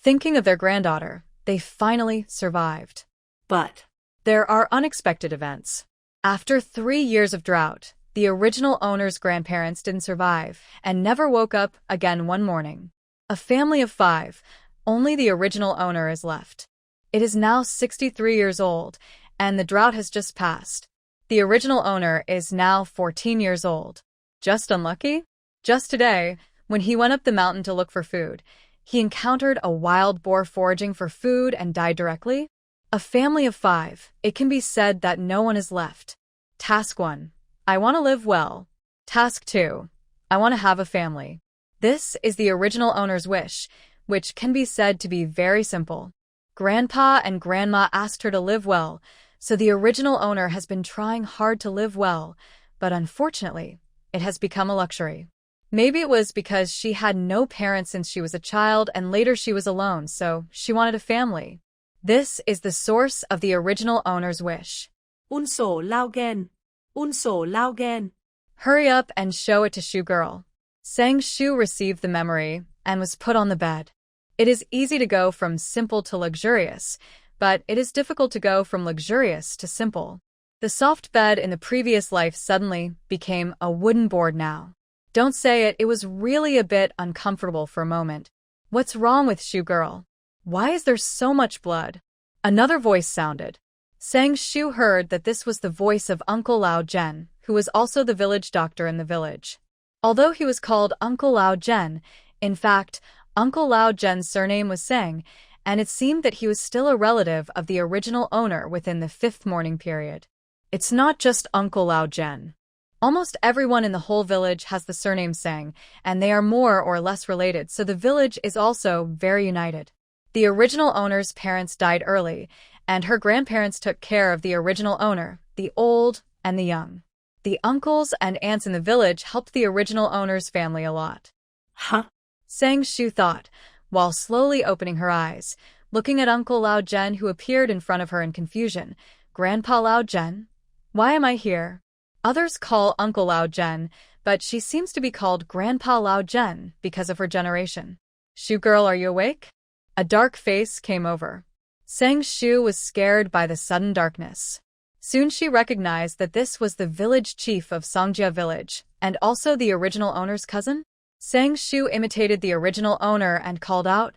Speaker 1: Thinking of their granddaughter, they finally survived.
Speaker 3: But
Speaker 1: there are unexpected events. After 3 years of drought, the original owner's grandparents didn't survive and never woke up again one morning. A family of 5, only the original owner is left. It is now 63 years old, and the drought has just passed. The original owner is now 14 years old. Just unlucky? Just today, when he went up the mountain to look for food, he encountered a wild boar foraging for food and died directly. A family of 5, it can be said that no one is left. Task 1. I want to live well. Task 2. I want to have a family. This is the original owner's wish, which can be said to be very simple. Grandpa and Grandma asked her to live well, so the original owner has been trying hard to live well, but unfortunately, it has become a luxury. Maybe it was because she had no parents since she was a child and later she was alone, so she wanted a family. This is the source of the original owner's wish.
Speaker 3: Unso Laugen. Unso Laugen.
Speaker 1: Hurry up and show it to Shu girl. Sang Shu received the memory and was put on the bed. It is easy to go from simple to luxurious, but it is difficult to go from luxurious to simple. The soft bed in the previous life suddenly became a wooden board now. Don't say it, it was really a bit uncomfortable for a moment. What's wrong with Shu girl? Why is there so much blood? Another voice sounded. Sang Shu heard that this was the voice of Uncle Lao Zhen, who was also the village doctor in the village. Although he was called Uncle Lao Zhen, in fact, Uncle Lao Zhen's surname was Sang, and it seemed that he was still a relative of the original owner within the 5th mourning period. It's not just Uncle Lao Zhen. Almost everyone in the whole village has the surname Sang, and they are more or less related, so the village is also very united. The original owner's parents died early, and her grandparents took care of the original owner, the old and the young. The uncles and aunts in the village helped the original owner's family a lot.
Speaker 3: Huh?
Speaker 1: Sang Shu thought, while slowly opening her eyes, looking at Uncle Lao Zhen who appeared in front of her in confusion. Grandpa Lao Zhen? Why am I here? Others call Uncle Lao Zhen, but she seems to be called Grandpa Lao Zhen because of her generation. Shu girl, are you awake? A dark face came over. Sang Shu was scared by the sudden darkness. Soon she recognized that this was the village chief of Songjia village, and also the original owner's cousin. Sang Shu imitated the original owner and called out,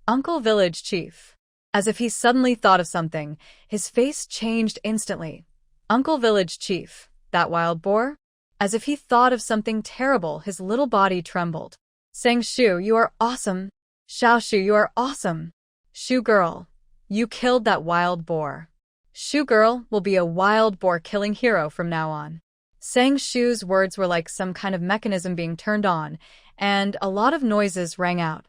Speaker 1: "Uncle Village Chief." As if he suddenly thought of something, his face changed instantly. Uncle Village Chief, that wild boar? As if he thought of something terrible, his little body trembled. Sang Shu, you are awesome. Xiao Shu, you are awesome. Shu girl, you killed that wild boar. Shu girl will be a wild boar killing hero from now on. Sang Shu's words were like some kind of mechanism being turned on, and a lot of noises rang out.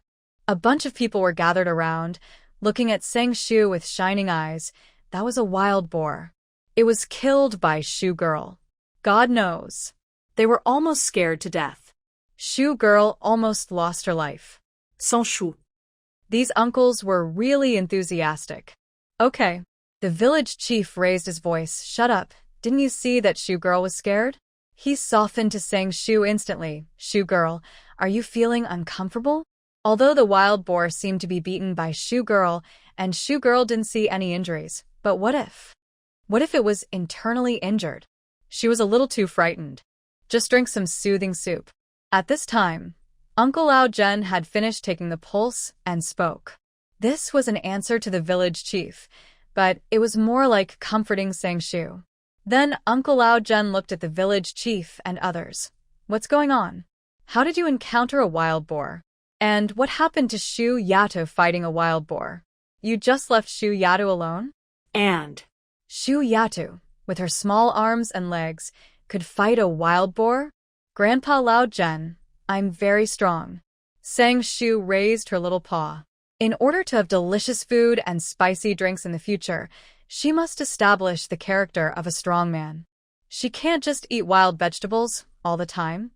Speaker 1: A bunch of people were gathered around, looking at Sang Shu with shining eyes. That was a wild boar. It was killed by Shu girl. God knows.
Speaker 3: They were almost scared to death.
Speaker 1: Shu girl almost lost her life.
Speaker 3: Sans Shu.
Speaker 1: These uncles were really enthusiastic. Okay. The village chief raised his voice. Shut up. Didn't you see that Shu girl was scared? He softened to Sang Shu instantly. Shu girl, are you feeling uncomfortable? Although the wild boar seemed to be beaten by Shu girl, and Shu girl didn't see any injuries, but what if? What if it was internally injured? She was a little too frightened. Just drink some soothing soup. At this time, Uncle Lao Zhen had finished taking the pulse and spoke. This was an answer to the village chief, but it was more like comforting Sang Shu. Then Uncle Lao Zhen looked at the village chief and others. What's going on? How did you encounter a wild boar? And what happened to Shu Yatu fighting a wild boar? You just left Shu Yatu alone?
Speaker 3: And
Speaker 1: Shu Yatu, with her small arms and legs, could fight a wild boar? Grandpa Lao Zhen, I'm very strong. Sang Shu raised her little paw. In order to have delicious food and spicy drinks in the future, she must establish the character of a strong man. She can't just eat wild vegetables all the time.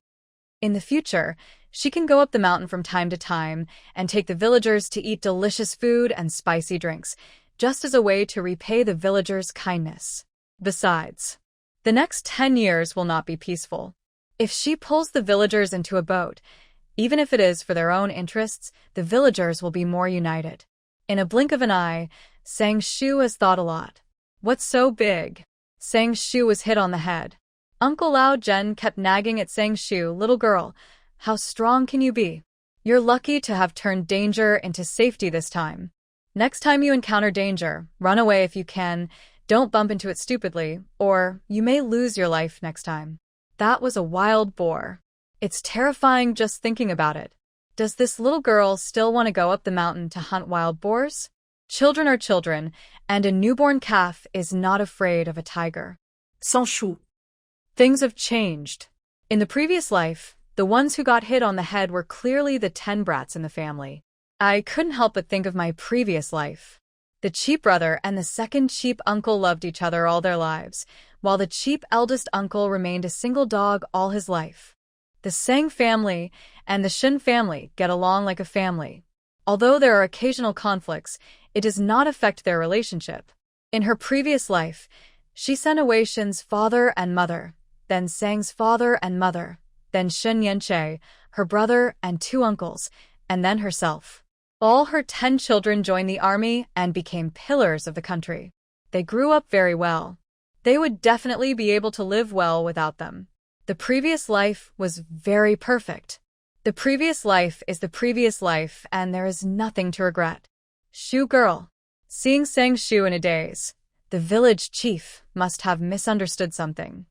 Speaker 1: In the future, she can go up the mountain from time to time and take the villagers to eat delicious food and spicy drinks, just as a way to repay the villagers' kindness. Besides, the next 10 years will not be peaceful. If she pulls the villagers into a boat, even if it is for their own interests, the villagers will be more united. In a blink of an eye, Sang Shu has thought a lot. What's so big? Sang Shu was hit on the head. Uncle Lao Zhen kept nagging at Sang Shu, little girl, how strong can you be? You're lucky to have turned danger into safety this time. Next time you encounter danger, run away if you can, don't bump into it stupidly, or you may lose your life next time. That was a wild boar. It's terrifying just thinking about it. Does this little girl still want to go up the mountain to hunt wild boars? Children are children, and a newborn calf is not afraid of a tiger.
Speaker 3: Sans Shu.
Speaker 1: Things have changed. In the previous life, the ones who got hit on the head were clearly the 10 brats in the family. I couldn't help but think of my previous life. The cheap brother and the second cheap uncle loved each other all their lives, while the cheap eldest uncle remained a single dog all his life. The Sang family and the Shen family get along like a family. Although there are occasional conflicts, it does not affect their relationship. In her previous life, she sent away Shen's father and mother, then Sang's father and mother, then Shen Yanche, her brother and 2 uncles, and then herself. All her 10 children joined the army and became pillars of the country. They grew up very well. They would definitely be able to live well without them. The previous life was very perfect. The previous life is the previous life, and there is nothing to regret. Shu girl. Seeing Sang Shu in a daze, the village chief must have misunderstood something.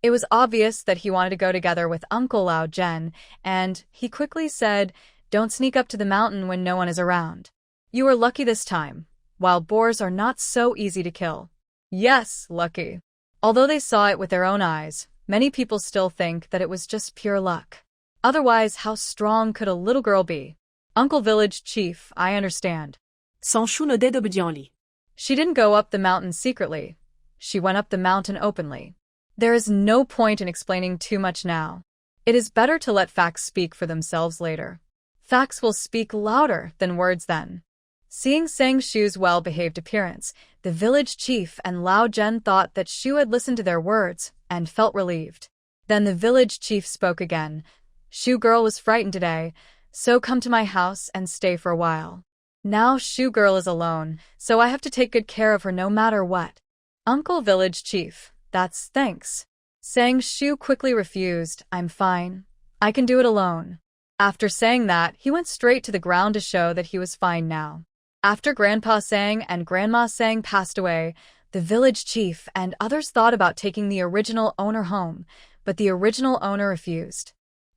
Speaker 1: It was obvious that he wanted to go together with Uncle Lao Zhen, and he quickly said, don't sneak up to the mountain when no one is around. You are lucky this time. Wild boars are not so easy to kill. Yes, lucky. Although they saw it with their own eyes, many people still think that it was just pure luck. Otherwise, how strong could a little girl be? Uncle Village Chief, I understand.
Speaker 3: Sans Shu noddait obediently.
Speaker 1: She didn't go up the mountain secretly. She went up the mountain openly. There is no point in explaining too much now. It is better to let facts speak for themselves later. Facts will speak louder than words then. Seeing Sang Shu's well-behaved appearance, the village chief and Lao Zhen thought that Shu had listened to their words and felt relieved. Then the village chief spoke again. Shu girl was frightened today, so come to my house and stay for a while. Now Shu girl is alone, so I have to take good care of her no matter what. Uncle Village Chief, that's thanks. Sang Shu quickly refused, I'm fine. I can do it alone. After saying that, he went straight to the ground to show that he was fine now. After Grandpa Sang and Grandma Sang passed away, the village chief and others thought about taking the original owner home, but the original owner refused.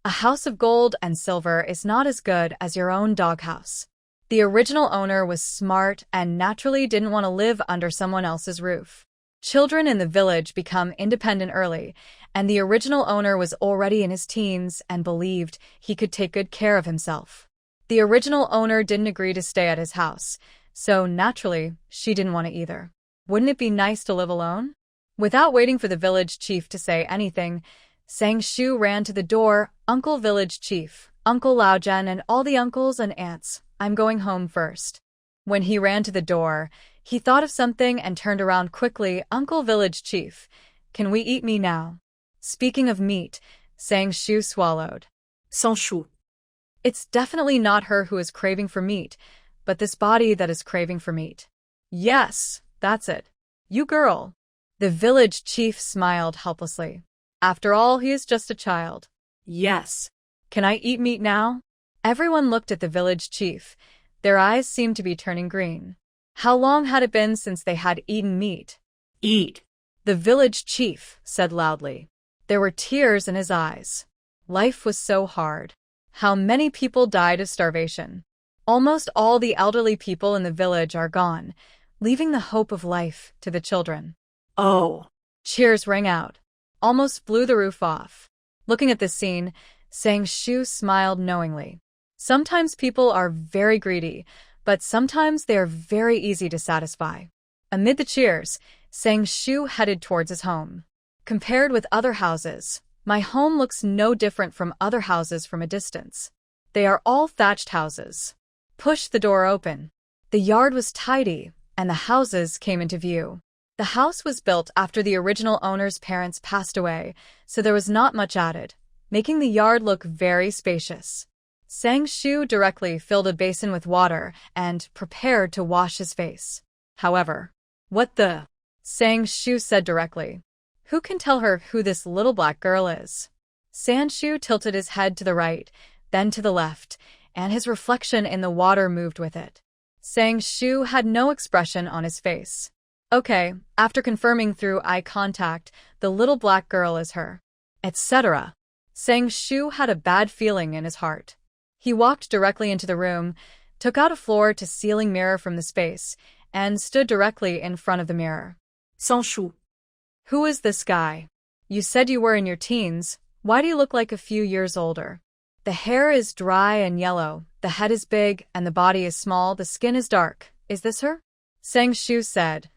Speaker 1: A house of gold and silver is not as good as your own doghouse. The original owner was smart and naturally didn't want to live under someone else's roof. Children in the village become independent early, and the original owner was already in his teens and believed he could take good care of himself. The original owner didn't agree to stay at his house, so naturally, she didn't want to either. Wouldn't it be nice to live alone? Without waiting for the village chief to say anything, Sang Shu ran to the door. Uncle Village Chief, Uncle Lao Zhen and all the uncles and aunts, I'm going home first. When he ran to the door, he thought of something and turned around quickly. Uncle Village Chief, can we eat me now? Speaking of meat, Sang Shu swallowed.
Speaker 3: Sans Shu.
Speaker 1: It's definitely not her who is craving for meat, but this body that is craving for meat. Yes, that's it. You girl. The village chief smiled helplessly. After all, he is just a child.
Speaker 3: Yes.
Speaker 1: Can I eat meat now? Everyone looked at the village chief. Their eyes seemed to be turning green. How long had it been since they had eaten meat?
Speaker 3: Eat.
Speaker 1: The village chief said loudly. There were tears in his eyes. Life was so hard. How many people died of starvation? Almost all the elderly people in the village are gone, leaving the hope of life to the children.
Speaker 3: Oh.
Speaker 1: Cheers rang out. Almost blew the roof off. Looking at this scene, Shu smiled knowingly. Sometimes people are very greedy, but sometimes they are very easy to satisfy. Amid the cheers, Shu headed towards his home. Compared with other houses, my home looks no different from other houses from a distance. They are all thatched houses. Pushed the door open. The yard was tidy, and the houses came into view. The house was built after the original owner's parents passed away, so there was not much added, making the yard look very spacious. Shu directly filled a basin with water and prepared to wash his face. However, "What the?" Shu said directly. "Who can tell her who this little black girl is?" Shu tilted his head to the right, then to the left, and his reflection in the water moved with it. Shu had no expression on his face. Okay, after confirming through eye contact, the little black girl is her, etc. Shu had a bad feeling in his heart. He walked directly into the room, took out a floor-to-ceiling mirror from the space, and stood directly in front of the mirror.
Speaker 3: Shu.
Speaker 1: Who is this guy? You said you were in your teens. Why do you look like a few years older? The hair is dry and yellow, the head is big, and the body is small, the skin is dark. Is this her? Shu said.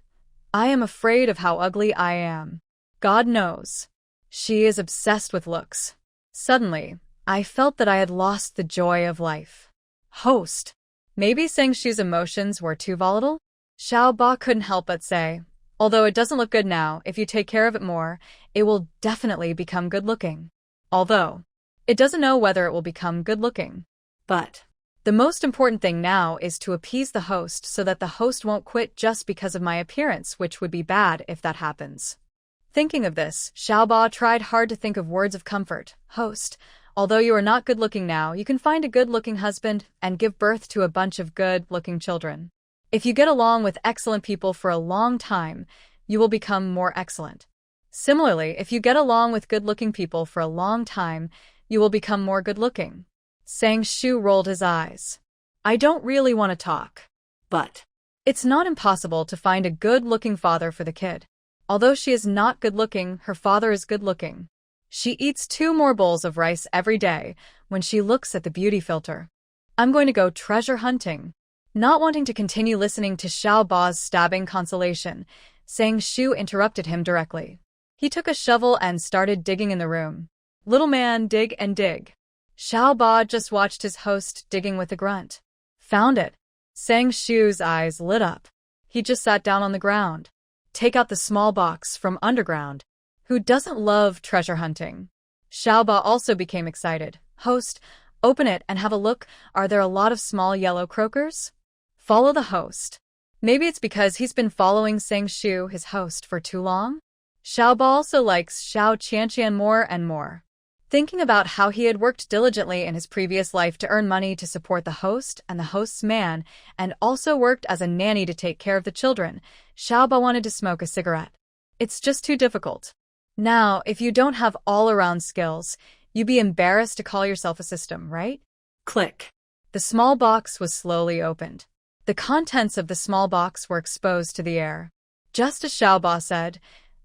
Speaker 1: I am afraid of how ugly I am. God knows. She is obsessed with looks. Suddenly, I felt that I had lost the joy of life. Host. Maybe Shu's emotions were too volatile? Xiao Ba couldn't help but say, although it doesn't look good now, if you take care of it more, it will definitely become good-looking. Although, it doesn't know whether it will become good-looking.
Speaker 3: But
Speaker 1: the most important thing now is to appease the host so that the host won't quit just because of my appearance, which would be bad if that happens. Thinking of this, Xiao Ba tried hard to think of words of comfort. Host, although you are not good-looking now, you can find a good-looking husband and give birth to a bunch of good-looking children. If you get along with excellent people for a long time, you will become more excellent. Similarly, if you get along with good-looking people for a long time, you will become more good-looking. Shu rolled his eyes. I don't really want to talk.
Speaker 3: But
Speaker 1: it's not impossible to find a good-looking father for the kid. Although she is not good-looking, her father is good-looking. She eats 2 more bowls of rice every day when she looks at the beauty filter. I'm going to go treasure hunting. Not wanting to continue listening to Xiao Ba's stabbing consolation, Shu interrupted him directly. He took a shovel and started digging in the room. Little man, dig and dig. Xiao Ba just watched his host digging with a grunt. Found it. Shu's eyes lit up. He just sat down on the ground. Take out the small box from underground. Who doesn't love treasure hunting? Xiao Ba also became excited. Host, open it and have a look. Are there a lot of small yellow croakers? Follow the host. Maybe it's because he's been following Shu, his host, for too long? Xiao Ba also likes Xiao Qianqian more and more. Thinking about how he had worked diligently in his previous life to earn money to support the host and the host's man, and also worked as a nanny to take care of the children, Xiao Ba wanted to smoke a cigarette. It's just too difficult. Now, if you don't have all-around skills, you'd be embarrassed to call yourself a system, right?
Speaker 3: Click.
Speaker 1: The small box was slowly opened. The contents of the small box were exposed to the air. Just as Xiao Ba said,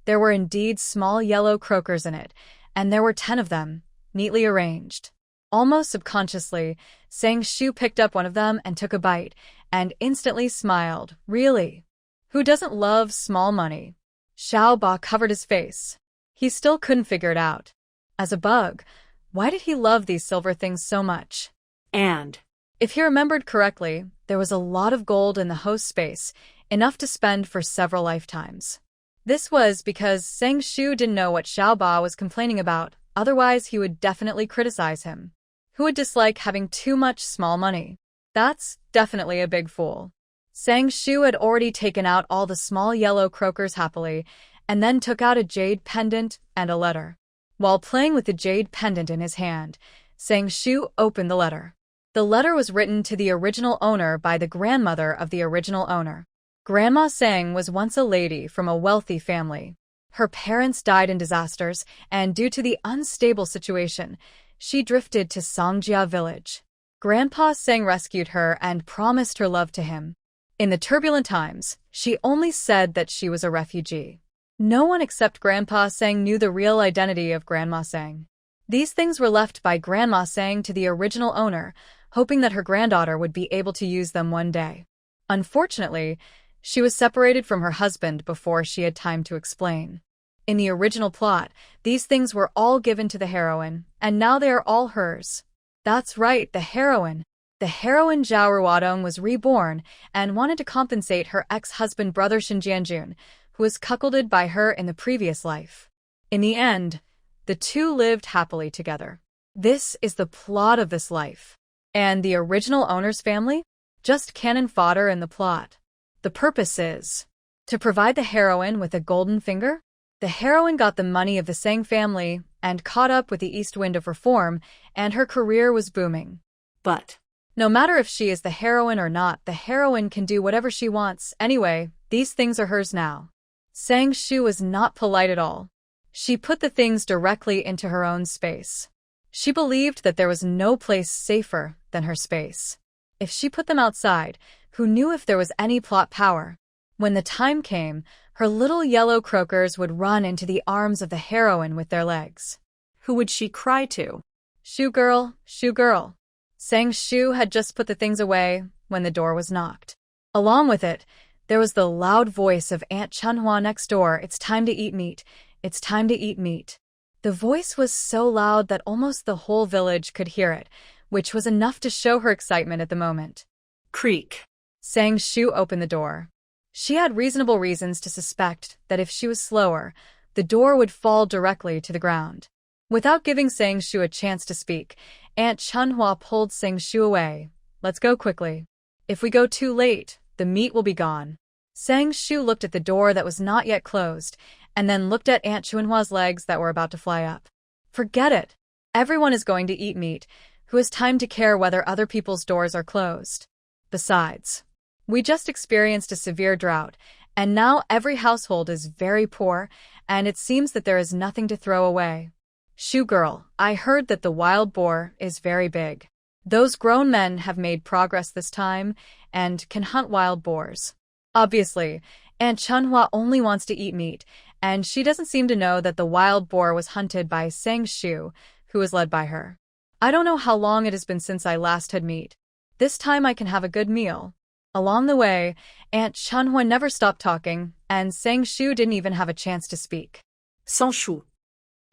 Speaker 1: there were indeed small yellow croakers in it, and there were 10 of them, neatly arranged. Almost subconsciously, Shu picked up one of them and took a bite, and instantly smiled. Really? Who doesn't love small money? Xiao Ba covered his face. He still couldn't figure it out. As a bug, why did he love these silver things so much?
Speaker 3: And
Speaker 1: if he remembered correctly, there was a lot of gold in the host space, enough to spend for several lifetimes. This was because Shu didn't know what Xiao Ba was complaining about, otherwise he would definitely criticize him. Who would dislike having too much small money? That's definitely a big fool. Shu had already taken out all the small yellow croakers happily, and then took out a jade pendant and a letter. While playing with the jade pendant in his hand, Shu opened the letter. The letter was written to the original owner by the grandmother of the original owner. Grandma Sang was once a lady from a wealthy family. Her parents died in disasters, and due to the unstable situation, she drifted to Songjia village. Grandpa Sang rescued her and promised her love to him. In the turbulent times, she only said that she was a refugee. No one except Grandpa Sang knew the real identity of Grandma Sang. These things were left by Grandma Sang to the original owner, hoping that her granddaughter would be able to use them one day. Unfortunately, she was separated from her husband before she had time to explain. In the original plot, these things were all given to the heroine, and now they are all hers. That's right, the heroine. The heroine Zhao Ruodong was reborn and wanted to compensate her ex-husband brother Xinjianjun, who was cuckolded by her in the previous life. In the end, the two lived happily together. This is the plot of this life. And the original owner's family? Just cannon fodder in the plot. The purpose is to provide the heroine with a golden finger. The heroine got the money of the Sang family and caught up with the east wind of reform, and her career was booming.
Speaker 3: But
Speaker 1: no matter if she is the heroine or not, the heroine can do whatever she wants. Anyway, these things are hers now. Sang Shu was not polite at all. She put the things directly into her own space. She believed that there was no place safer than her space. If she put them outside, who knew if there was any plot power? When the time came, her little yellow croakers would run into the arms of the heroine with their legs.
Speaker 3: who would she cry to?
Speaker 1: Shu girl, Shu girl. Sang Shu had just put the things away when the door was knocked. Along with it, there was the loud voice of Aunt Chunhua next door. It's time to eat meat. It's time to eat meat. The voice was so loud that almost the whole village could hear it, which was enough to show her excitement at the moment.
Speaker 3: Creak.
Speaker 1: Sang Shu opened the door. She had reasonable reasons to suspect that if she was slower, the door would fall directly to the ground. Without giving Sang Shu a chance to speak, Aunt Chunhua pulled Sang Shu away. Let's go quickly. If we go too late, the meat will be gone. Sang Shu looked at the door that was not yet closed, and then looked at Aunt Chunhua's legs that were about to fly up. Forget it. Everyone is going to eat meat. Who has time to care whether other people's doors are closed? Besides, we just experienced a severe drought, and now every household is very poor, and it seems that there is nothing to throw away. Shu girl, I heard that the wild boar is very big. Those grown men have made progress this time and can hunt wild boars. Obviously, Aunt Chunhua only wants to eat meat, and she doesn't seem to know that the wild boar was hunted by Sang Shu, who was led by her. I don't know how long it has been since I last had meat. This time I can have a good meal. Along the way, Aunt Chunhua never stopped talking, and Sang Shu didn't even have a chance to speak.
Speaker 3: Sans Shu.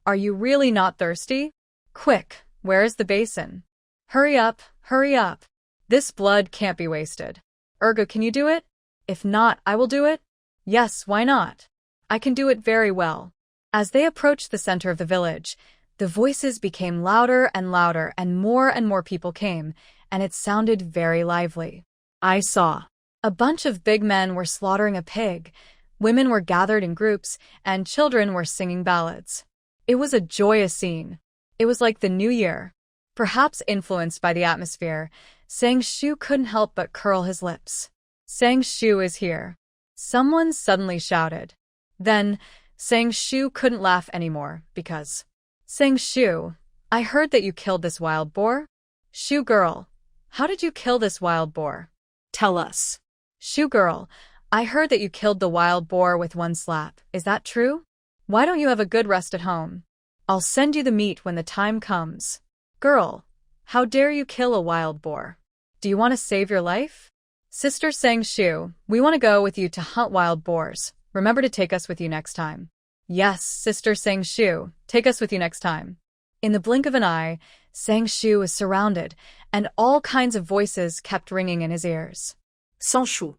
Speaker 1: Are you really not thirsty? Quick, where is the basin? Hurry up, hurry up. This blood can't be wasted. Ergo, can you do it? If not, I will do it. Yes, why not? I can do it very well. As they approached the center of the village, the voices became louder and more people came, and it sounded very lively.
Speaker 3: I saw.
Speaker 1: A bunch of big men were slaughtering a pig, women were gathered in groups, and children were singing ballads. It was a joyous scene. It was like the new year. Perhaps influenced by the atmosphere, Sang Shu couldn't help but curl his lips. Sang Shu is here. Someone suddenly shouted. Then, Sang Shu couldn't laugh anymore, because, Sang Shu, I heard that you killed this wild boar? Shu girl, how did you kill this wild boar?
Speaker 3: Tell us.
Speaker 1: Shu girl, I heard that you killed the wild boar with one slap. Is that true? Why don't you have a good rest at home? I'll send you the meat when the time comes. Girl, how dare you kill a wild boar? Do you want to save your life? Sister Sang Shu, we want to go with you to hunt wild boars. Remember to take us with you next time. Yes, Sister Sang Shu, take us with you next time. In the blink of an eye, Sang Shu was surrounded, and all kinds of voices kept ringing in his ears.
Speaker 3: Sans Shu.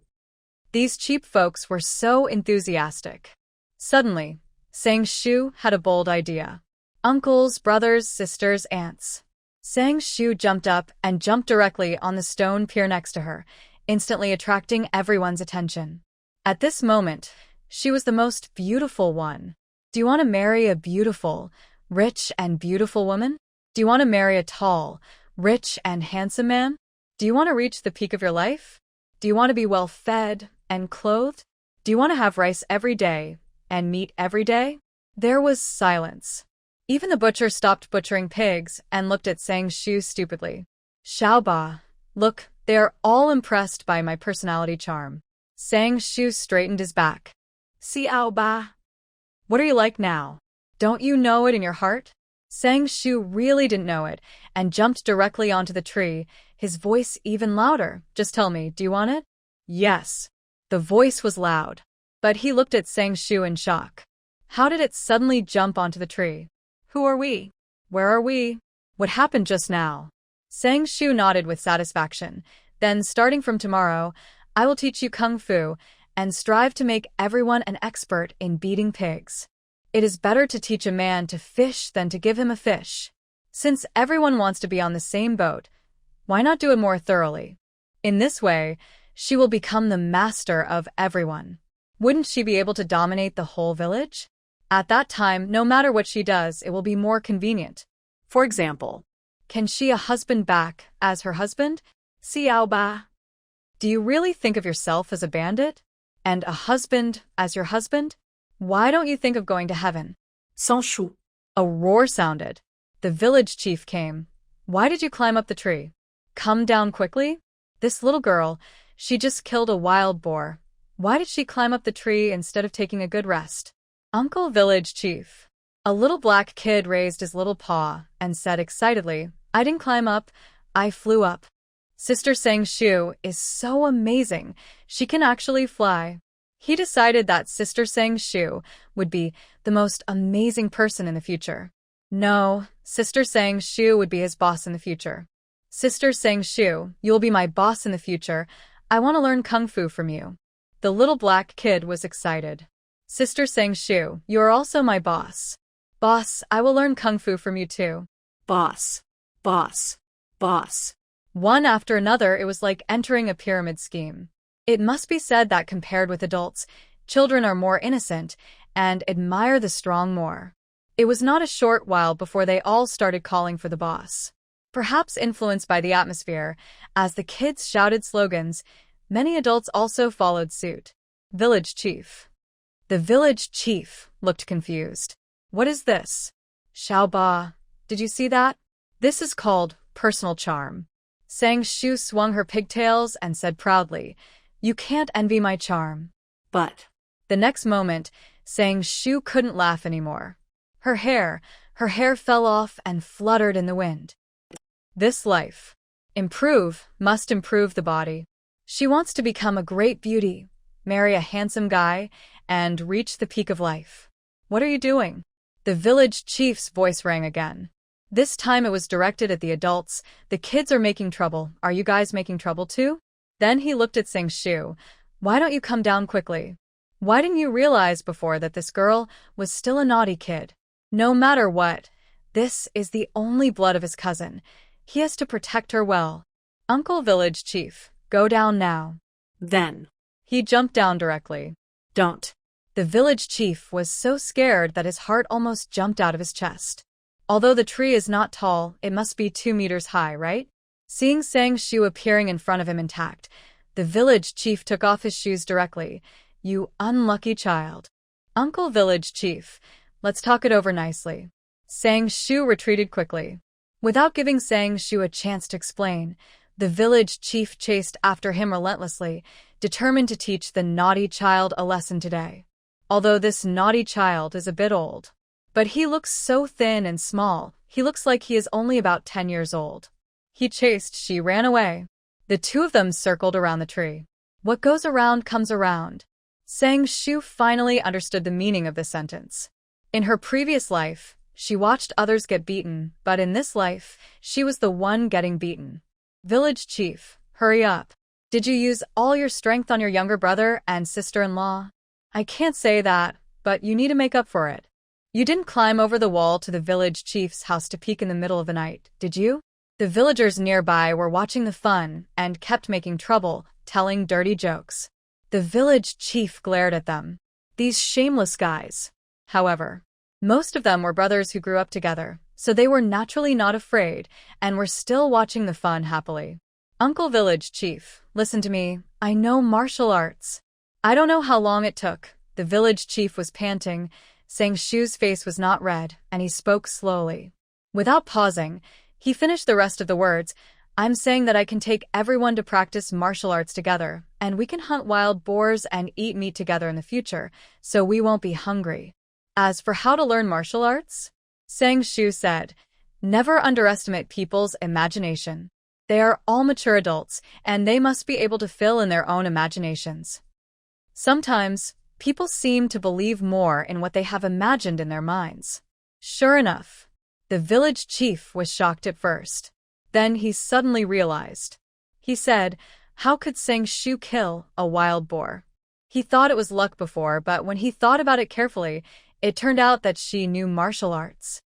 Speaker 1: These cheap folks were so enthusiastic. Suddenly, Sang Shu had a bold idea. Uncles, brothers, sisters, aunts. Sang Shu jumped up and jumped directly on the stone pier next to her, instantly attracting everyone's attention. At this moment, she was the most beautiful one. Do you want to marry a beautiful, rich and beautiful woman? Do you want to marry a tall, Rich and handsome man? Do you want to reach the peak of your life? Do you want to be well fed and clothed? Do you want to have rice every day and meat every day? There was silence. Even the butcher stopped butchering pigs and looked at Sang Shu stupidly. Xiaoba, look, they are all impressed by my personality charm. Sang Shu straightened his back.
Speaker 3: Xiaoba.
Speaker 1: What are you like now? Don't you know it in your heart? Sang Shu really didn't know it and jumped directly onto the tree, his voice even louder. Just tell me, do you want it? Yes. The voice was loud, but he looked at Sang Shu in shock. How did it suddenly jump onto the tree? Who are we? Where are we? What happened just now? Sang Shu nodded with satisfaction. Then, starting from tomorrow, I will teach you kung fu and strive to make everyone an expert in beating pigs. It is better to teach a man to fish than to give him a fish. Since everyone wants to be on the same boat, why not do it more thoroughly? In this way, she will become the master of everyone. Wouldn't she be able to dominate the whole village? At that time, no matter what she does, it will be more convenient. For example, can she a husband back as her husband? Xiaoba. Do you really think of yourself as a bandit? And a husband as your husband? Why don't you think of going to heaven?
Speaker 3: Sans Shu.
Speaker 1: A roar sounded. The village chief came. Why did you climb up the tree? Come down quickly? This little girl, she just killed a wild boar. Why did she climb up the tree instead of taking a good rest? Uncle Village Chief. A little black kid raised his little paw and said excitedly, I didn't climb up, I flew up. Sister Sang Shu is so amazing, she can actually fly. He decided that Sister Sang Shu would be the most amazing person in the future. No, Sister Sang Shu would be his boss in the future. Sister Sang Shu, you will be my boss in the future. I want to learn kung fu from you. The little black kid was excited. Sister Sang Shu, you are also my boss. Boss, I will learn kung fu from you too.
Speaker 3: Boss. Boss. Boss.
Speaker 1: One after another, it was like entering a pyramid scheme. It must be said that compared with adults, children are more innocent and admire the strong more. It was not a short while before they all started calling for the boss. Perhaps influenced by the atmosphere, as the kids shouted slogans, many adults also followed suit. Village Chief. The village chief looked confused. What is this? Xiaoba, did you see that? This is called personal charm. Sang Shu swung her pigtails and said proudly, You can't envy my charm.
Speaker 3: But
Speaker 1: the next moment, Sang Shu couldn't laugh anymore. Her hair fell off and fluttered in the wind. This life. Must improve the body. She wants to become a great beauty, marry a handsome guy, and reach the peak of life. What are you doing? The village chief's voice rang again. This time it was directed at the adults. The kids are making trouble. Are you guys making trouble too? Then he looked at Sang Shu. Why don't you come down quickly? Why didn't you realize before that this girl was still a naughty kid? No matter what, this is the only blood of his cousin. He has to protect her well. Uncle Village Chief, go down now.
Speaker 3: Then
Speaker 1: he jumped down directly.
Speaker 3: Don't.
Speaker 1: The village chief was so scared that his heart almost jumped out of his chest. Although the tree is not tall, it must be 2 meters high, right? Seeing Sang Shu appearing in front of him intact, the village chief took off his shoes directly. You unlucky child. Uncle Village Chief, let's talk it over nicely. Sang Shu retreated quickly. Without giving Sang Shu a chance to explain, the village chief chased after him relentlessly, determined to teach the naughty child a lesson today. Although this naughty child is a bit old. But he looks so thin and small, he looks like he is only about 10 years old. She ran away. The two of them circled around the tree. What goes around comes around. Sang Shu finally understood the meaning of this sentence. In her previous life, she watched others get beaten, but in this life, she was the one getting beaten. Village Chief, hurry up. Did you use all your strength on your younger brother and sister-in-law? I can't say that, but you need to make up for it. You didn't climb over the wall to the village chief's house to peek in the middle of the night, did you? The villagers nearby were watching the fun and kept making trouble, telling dirty jokes. The village chief glared at them. These shameless guys. However, most of them were brothers who grew up together. so they were naturally not afraid and were still watching the fun happily. Uncle Village Chief, listen to me. I know martial arts. I don't know how long it took. The village chief was panting, saying Shu's face was not red, and he spoke slowly. Without pausing, he finished the rest of the words. I'm saying that I can take everyone to practice martial arts together, and we can hunt wild boars and eat meat together in the future, so we won't be hungry. As for how to learn martial arts, Sang Shu said, never underestimate people's imagination. They are all mature adults, and they must be able to fill in their own imaginations. Sometimes, people seem to believe more in what they have imagined in their minds. Sure enough, the village chief was shocked at first. Then he suddenly realized. He said, how could Sang Shu kill a wild boar? He thought it was luck before, but when he thought about it carefully, it turned out that she knew martial arts.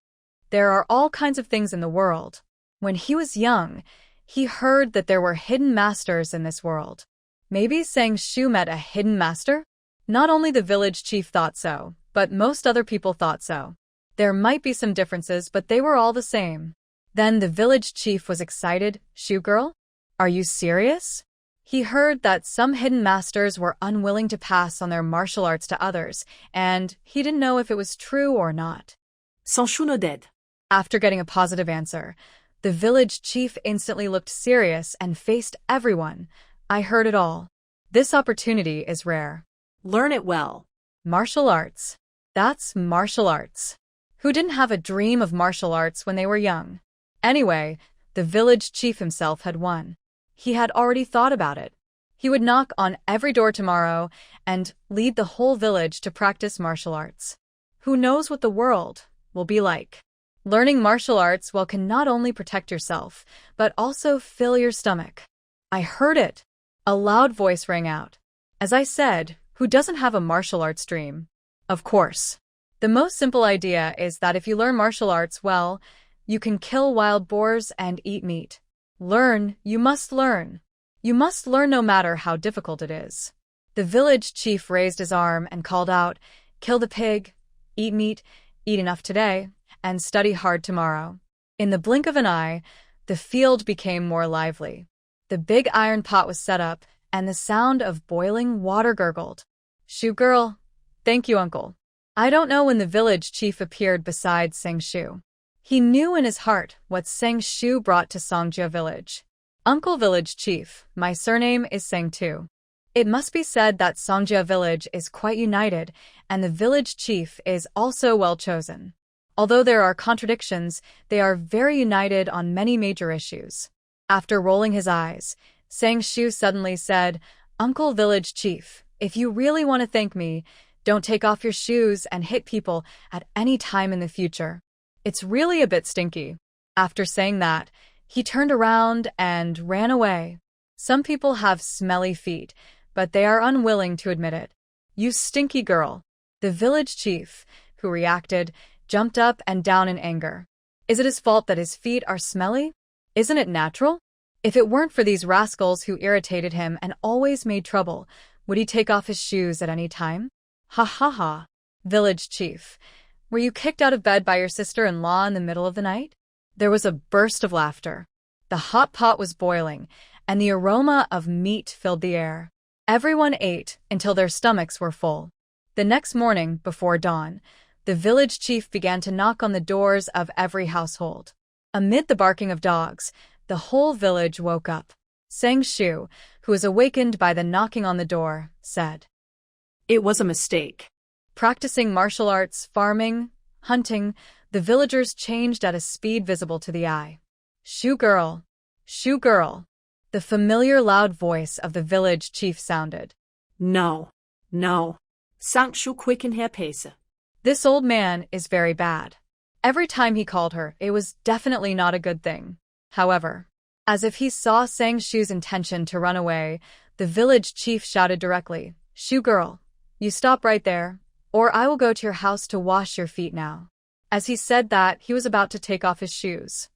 Speaker 1: There are all kinds of things in the world. When he was young, he heard that there were hidden masters in this world. Maybe Sang Shu met a hidden master? Not only the village chief thought so, but most other people thought so. There might be some differences, but they were all the same. Then the village chief was excited. Shu girl? Are you serious? He heard that some hidden masters were unwilling to pass on their martial arts to others, and he didn't know if it was true or not.
Speaker 3: Sang Shu nodded.
Speaker 1: After getting a positive answer, the village chief instantly looked serious and faced everyone. I heard it all. This opportunity is rare.
Speaker 3: Learn it well.
Speaker 1: Martial arts. That's martial arts. Who didn't have a dream of martial arts when they were young? Anyway, the village chief himself had won. He had already thought about it. He would knock on every door tomorrow and lead the whole village to practice martial arts. Who knows what the world will be like? Learning martial arts can not only protect yourself, but also fill your stomach. I heard it. A loud voice rang out. As I said, who doesn't have a martial arts dream? Of course. The most simple idea is that if you learn martial arts well, you can kill wild boars and eat meat. Learn, you must learn. You must learn no matter how difficult it is. The village chief raised his arm and called out, kill the pig, eat meat, eat enough today, and study hard tomorrow. In the blink of an eye, the field became more lively. The big iron pot was set up, and the sound of boiling water gurgled. Shu girl, thank you, uncle. I don't know when the village chief appeared beside Sang Shu. He knew in his heart what Sang Shu brought to Songjia village. Uncle village chief, my surname is Sang Tu. It must be said that Songjia village is quite united, and the village chief is also well chosen. Although there are contradictions, they are very united on many major issues. After rolling his eyes, Sang Shu suddenly said, Uncle village chief, if you really want to thank me, don't take off your shoes and hit people at any time in the future. It's really a bit stinky. After saying that, he turned around and ran away. Some people have smelly feet, but they are unwilling to admit it. You stinky girl. The village chief, who reacted, jumped up and down in anger. Is it his fault that his feet are smelly? Isn't it natural? If it weren't for these rascals who irritated him and always made trouble, would he take off his shoes at any time? Ha ha ha. Village chief, were you kicked out of bed by your sister-in-law in the middle of the night? There was a burst of laughter. The hot pot was boiling, and the aroma of meat filled the air. Everyone ate until their stomachs were full. The next morning, before dawn, the village chief began to knock on the doors of every household. Amid the barking of dogs, the whole village woke up. Sang Shu, who was awakened by the knocking on the door, said,
Speaker 3: It was a mistake.
Speaker 1: Practicing martial arts, farming, hunting, the villagers changed at a speed visible to the eye. Shu girl, Shu girl. The familiar loud voice of the village chief sounded.
Speaker 3: No, no. Sang Shu quickened her pace.
Speaker 1: This old man is very bad. Every time he called her, it was definitely not a good thing. However, as if he saw Sang Shu's intention to run away, the village chief shouted directly, Shu girl, you stop right there, or I will go to your house to wash your feet now. As he said that, he was about to take off his shoes.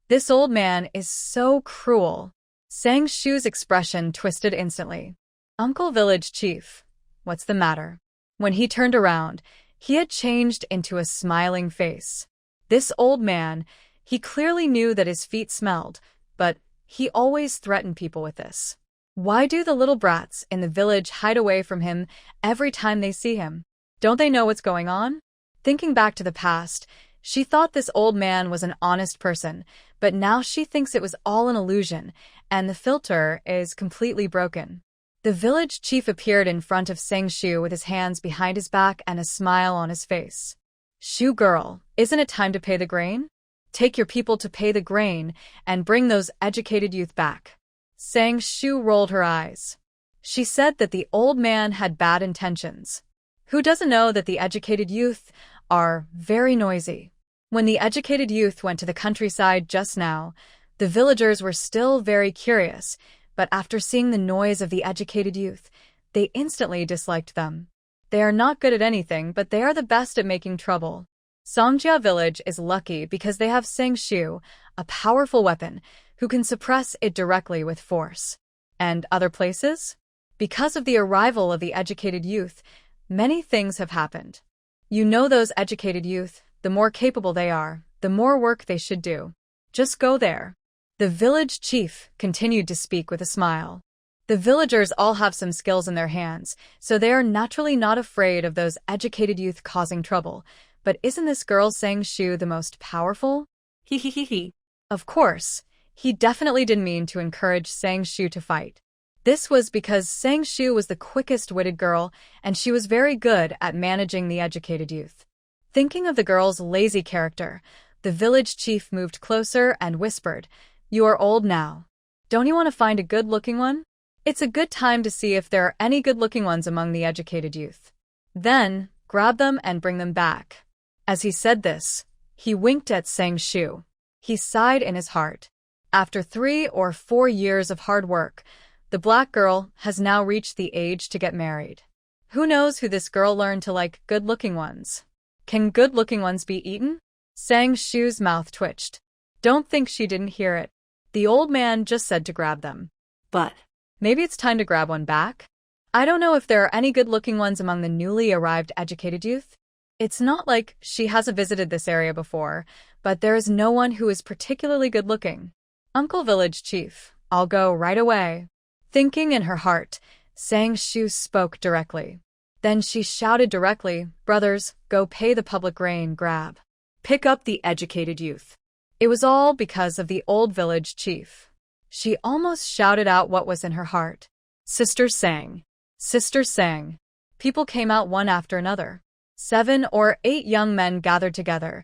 Speaker 1: This old man is so cruel. Sang Shu's expression twisted instantly. Uncle village chief, what's the matter? When he turned around, he had changed into a smiling face. This old man, he clearly knew that his feet smelled, but he always threatened people with this. Why do the little brats in the village hide away from him every time they see him? Don't they know what's going on? Thinking back to the past, she thought this old man was an honest person, but now she thinks it was all an illusion, and the filter is completely broken. The village chief appeared in front of Sang Shu with his hands behind his back and a smile on his face. Shu girl, isn't it time to pay the grain? Take your people to pay the grain and bring those educated youth back. Sang Shu rolled her eyes. She said that the old man had bad intentions. Who doesn't know that the educated youth are very noisy? When the educated youth went to the countryside just now, the villagers were still very curious, but after seeing the noise of the educated youth, they instantly disliked them. They are not good at anything, but they are the best at making trouble. Songjia village is lucky because they have Sang Shu, a powerful weapon, who can suppress it directly with force. And other places? Because of the arrival of the educated youth, many things have happened. You know those educated youth, the more capable they are, the more work they should do. Just go there. The village chief continued to speak with a smile. The villagers all have some skills in their hands, so they are naturally not afraid of those educated youth causing trouble. But isn't this girl Sang Shu the most powerful?
Speaker 3: He.
Speaker 1: Of course, he definitely didn't mean to encourage Sang Shu to fight. This was because Sang Shu was the quickest-witted girl, and she was very good at managing the educated youth. Thinking of the girl's lazy character, the village chief moved closer and whispered, "You are old now. Don't you want to find a good-looking one? It's a good time to see if there are any good-looking ones among the educated youth. Then, grab them and bring them back." As he said this, he winked at Sang Shu. He sighed in his heart. After 3 or 4 years of hard work, the black girl has now reached the age to get married. Who knows who this girl learned to like good-looking ones? Can good-looking ones be eaten? Sang Shu's mouth twitched. Don't think she didn't hear it. The old man just said to grab them.
Speaker 3: But
Speaker 1: maybe it's time to grab one back? I don't know if there are any good-looking ones among the newly arrived educated youth. It's not like she hasn't visited this area before, but there is no one who is particularly good-looking. Uncle Village Chief, I'll go right away. Thinking in her heart, Sang Shu spoke directly. Then she shouted directly, "Brothers, go pay the public grain grab. Pick up the educated youth." It was all because of the old village chief. She almost shouted out what was in her heart. Sister sang. Sister sang. People came out one after another. 7 or 8 young men gathered together,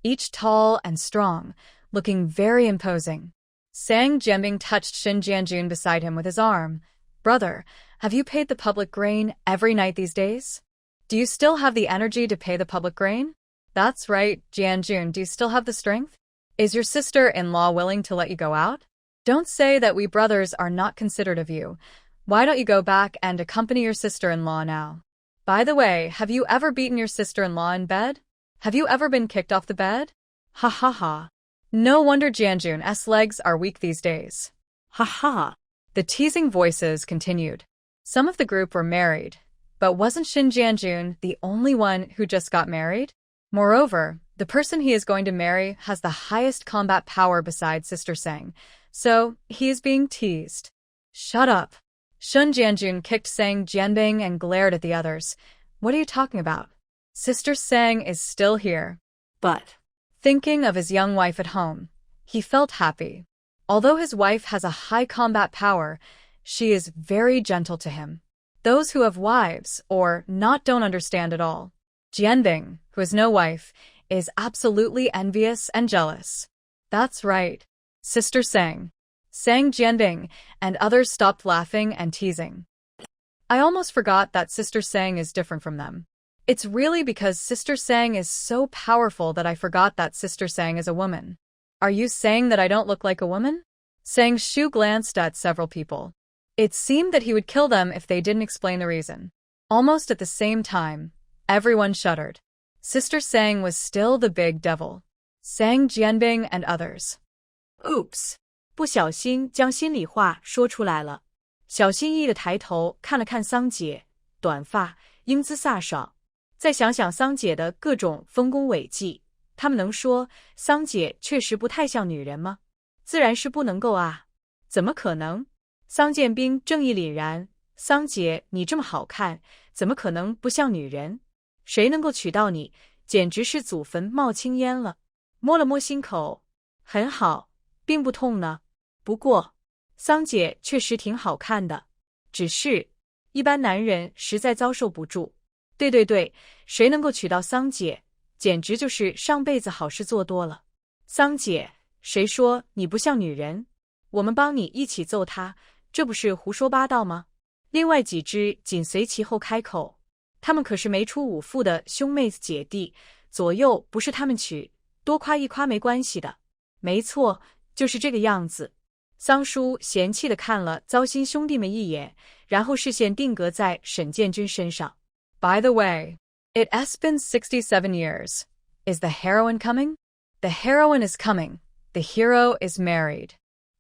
Speaker 1: each tall and strong, looking very imposing. Sang Jianbing touched Shin Jianjun beside him with his arm. "Brother, have you paid the public grain every night these days? Do you still have the energy to pay the public grain?" "That's right, Jianjun, do you still have the strength? Is your sister-in-law willing to let you go out? Don't say that we brothers are not considerate of you. Why don't you go back and accompany your sister-in-law now? By the way, have you ever beaten your sister-in-law in bed? Have you ever been kicked off the bed? Ha ha ha. No wonder Jianjun's legs are weak these days.
Speaker 3: Ha ha.
Speaker 1: The teasing voices continued. Some of the group were married, but wasn't Shin Jianjun the only one who just got married? Moreover, the person he is going to marry has the highest combat power besides Sister Sang, so he is being teased. Shut up. Shun Jianjun kicked Sang Jianbing and glared at the others. What are you talking about? Sister Sang is still here.
Speaker 3: But
Speaker 1: thinking of his young wife at home, he felt happy. Although his wife has a high combat power, she is very gentle to him. Those who have wives or not don't understand at all. Jianbing, who has no wife, is absolutely envious and jealous. That's right. Sister Sang. Sang Jianbing and others stopped laughing and teasing. I almost forgot that Sister Sang is different from them. It's really because Sister Sang is so powerful that I forgot that Sister Sang is a woman. Are you saying that I don't look like a woman? Sang Shu glanced at several people. It seemed that he would kill them if they didn't explain the reason. Almost at the same time, everyone shuddered. Sister Sang was still the big devil. Sang Jianbing and others.
Speaker 3: Oops. 不小心将心里话说出来了。小心翼翼地抬头看了看桑姐，短发，英姿飒爽。再想想桑姐的各种丰功伟绩，他们能说桑姐确实不太像女人吗？自然是不能够啊。怎么可能？桑剑兵正义凛然，桑姐你这么好看，怎么可能不像女人？谁能够娶到你，简直是祖坟冒青烟了。摸了摸心口，很好，并不痛呢。不过，桑姐确实挺好看的，只是一般男人实在遭受不住。对，谁能够娶到桑姐，简直就是上辈子好事做多了。桑姐，谁说你不像女人？我们帮你一起揍她，这不是胡说八道吗？另外几只紧随其后开口，他们可是没出五父的兄妹姐弟，左右不是他们娶，多夸一夸没关系的。没错，就是这个样子。桑叔嫌弃地看了糟心兄弟们一眼，然后视线定格在沈建军身上。
Speaker 1: By the way, it has been 67 years. Is the heroine coming? The heroine is coming. The hero is married.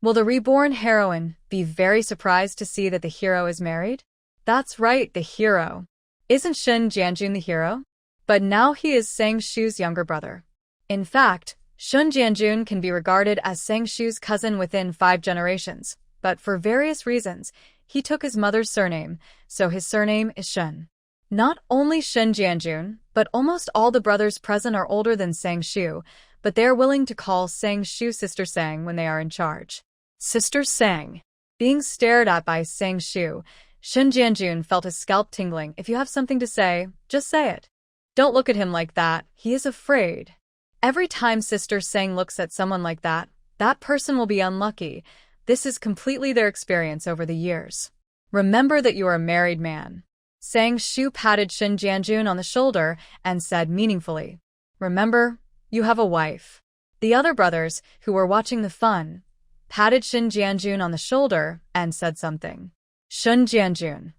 Speaker 1: Will the reborn heroine be very surprised to see that the hero is married? That's right, the hero. Isn't Shun Jianjun the hero? But now he is Sang Shu's younger brother. In fact, Shun Jianjun can be regarded as Sang Shu's cousin within 5 generations, but for various reasons, he took his mother's surname, so his surname is Shun. Not only Shun Jianjun, but almost all the brothers present are older than Sang Shu, but they are willing to call Sang Shu Sister Sang when they are in charge. Sister Sang. Being stared at by Sang Shu, Shun Jianjun felt his scalp tingling. If you have something to say, just say it. Don't look at him like that, he is afraid. Every time Sister Sang looks at someone like that, that person will be unlucky. This is completely their experience over the years. Remember that you are a married man. Sang Shu patted Shun Jianjun on the shoulder and said meaningfully, "Remember, you have a wife." The other brothers, who were watching the fun, patted Shun Jianjun on the shoulder and said something. Shun Jianjun.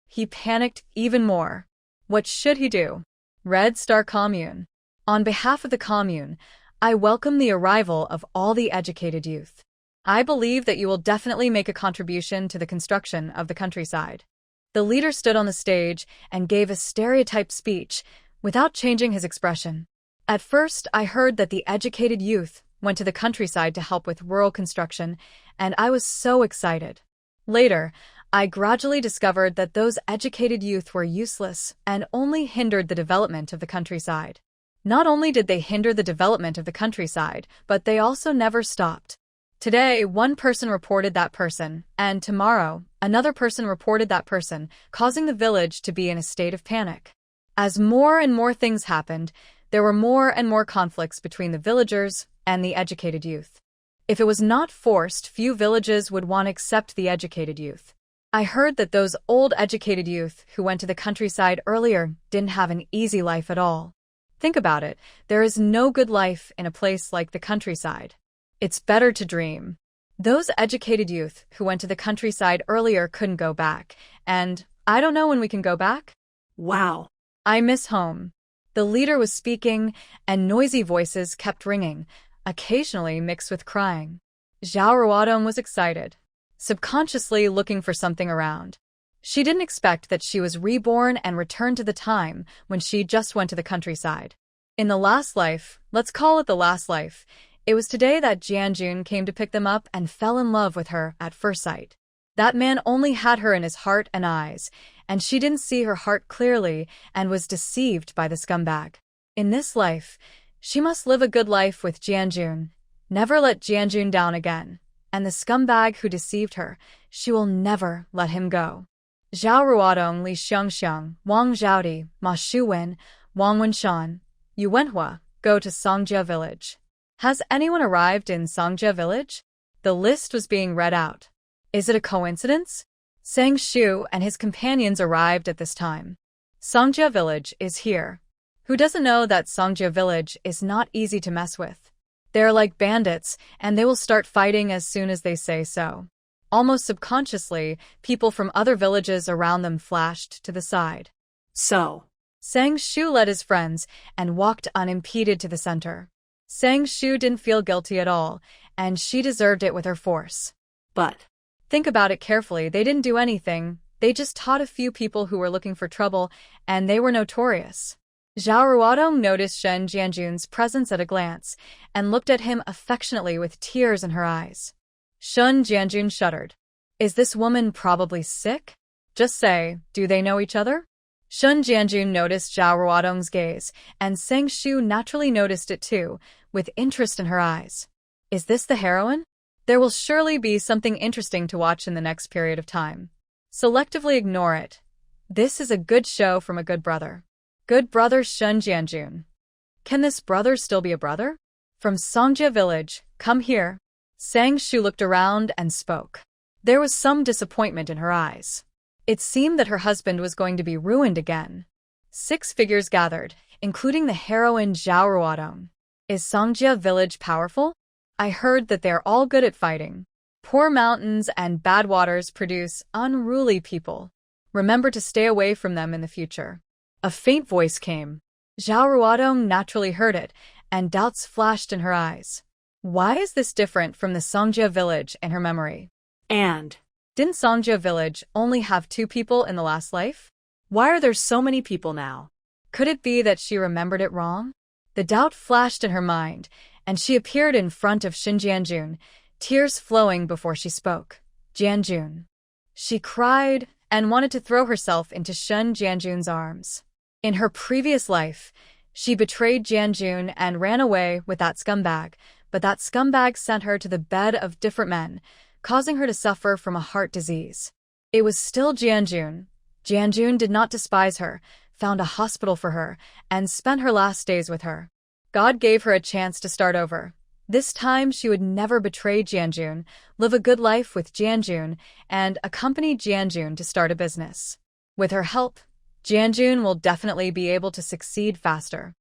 Speaker 1: He panicked even more. What should he do? Red Star Commune. On behalf of the commune, I welcome the arrival of all the educated youth. I believe that you will definitely make a contribution to the construction of the countryside. The leader stood on the stage and gave a stereotyped speech without changing his expression. At first, I heard that the educated youth went to the countryside to help with rural construction, and I was so excited. Later, I gradually discovered that those educated youth were useless and only hindered the development of the countryside. Not only did they hinder the development of the countryside, but they also never stopped. Today, one person reported that person, and tomorrow, another person reported that person, causing the village to be in a state of panic. As more and more things happened, there were more and more conflicts between the villagers and the educated youth. If it was not forced, few villages would want to accept the educated youth. I heard that those old educated youth who went to the countryside earlier didn't have an easy life at all. Think about it, there is no good life in a place like the countryside. It's better to dream. Those educated youth who went to the countryside earlier couldn't go back, and I don't know when we can go back.
Speaker 3: Wow.
Speaker 1: I miss home. The leader was speaking, and noisy voices kept ringing, occasionally mixed with crying. Zhao Ruodong was excited, subconsciously looking for something around. She didn't expect that she was reborn and returned to the time when she just went to the countryside. In the last life, let's call it the last life, it was today that Jianjun came to pick them up and fell in love with her at first sight. That man only had her in his heart and eyes, and she didn't see her heart clearly and was deceived by the scumbag. In this life, she must live a good life with Jianjun, never let Jianjun down again, and the scumbag who deceived her, she will never let him go. Zhao Ruodong, Li Xiangxiang, Wang Zhaodi, Ma Shuwen, Wang Wenshan, Yu Wenhua, go to Songjia village. Has anyone arrived in Songjia village? The list was being read out. Is it a coincidence? Sang Shu and his companions arrived at this time. Songjia village is here. Who doesn't know that Songjia village is not easy to mess with? They're like bandits, and they will start fighting as soon as they say so. Almost subconsciously, people from other villages around them flashed to the side.
Speaker 3: So,
Speaker 1: Sang Shu led his friends and walked unimpeded to the center. Sang Shu didn't feel guilty at all, and she deserved it with her force.
Speaker 3: But
Speaker 1: think about it carefully, they didn't do anything, they just taught a few people who were looking for trouble, and they were notorious. Zhao Ruodong noticed Shen Jianjun's presence at a glance and looked at him affectionately with tears in her eyes. Shen Jianjun shuddered. Is this woman probably sick? Just say, do they know each other? Shen Jianjun noticed Zhao Ruodong's gaze, and Sang Shu naturally noticed it too, with interest in her eyes. Is this the heroine? There will surely be something interesting to watch in the next period of time. Selectively ignore it. This is a good show from a good brother. Good brother Shen Jianjun. Can this brother still be a brother? From Songjia village, come here. Sang Shu looked around and spoke. There was some disappointment in her eyes. It seemed that her husband was going to be ruined again. 6 figures gathered, including the heroine Zhao Ruodong. Is Songjia village powerful? I heard that they're all good at fighting. Poor mountains and bad waters produce unruly people. Remember to stay away from them in the future. A faint voice came. Zhao Ruodong naturally heard it, and doubts flashed in her eyes. Why is this different from the Songjia village in her memory?
Speaker 3: And
Speaker 1: didn't Songjia village only have 2 people in the last life?
Speaker 3: why are there so many people now?
Speaker 1: Could it be that she remembered it wrong? The doubt flashed in her mind, and she appeared in front of Shen Jianjun, tears flowing before she spoke. Jianjun. She cried and wanted to throw herself into Shen Jianjun's arms. In her previous life, she betrayed Jianjun and ran away with that scumbag, but that scumbag sent her to the bed of different men, causing her to suffer from a heart disease. It was still Jianjun. Jianjun did not despise her, found a hospital for her, and spent her last days with her. God gave her a chance to start over. This time she would never betray Jianjun, live a good life with Jianjun, and accompany Jianjun to start a business. With her help, Jianjun will definitely be able to succeed faster.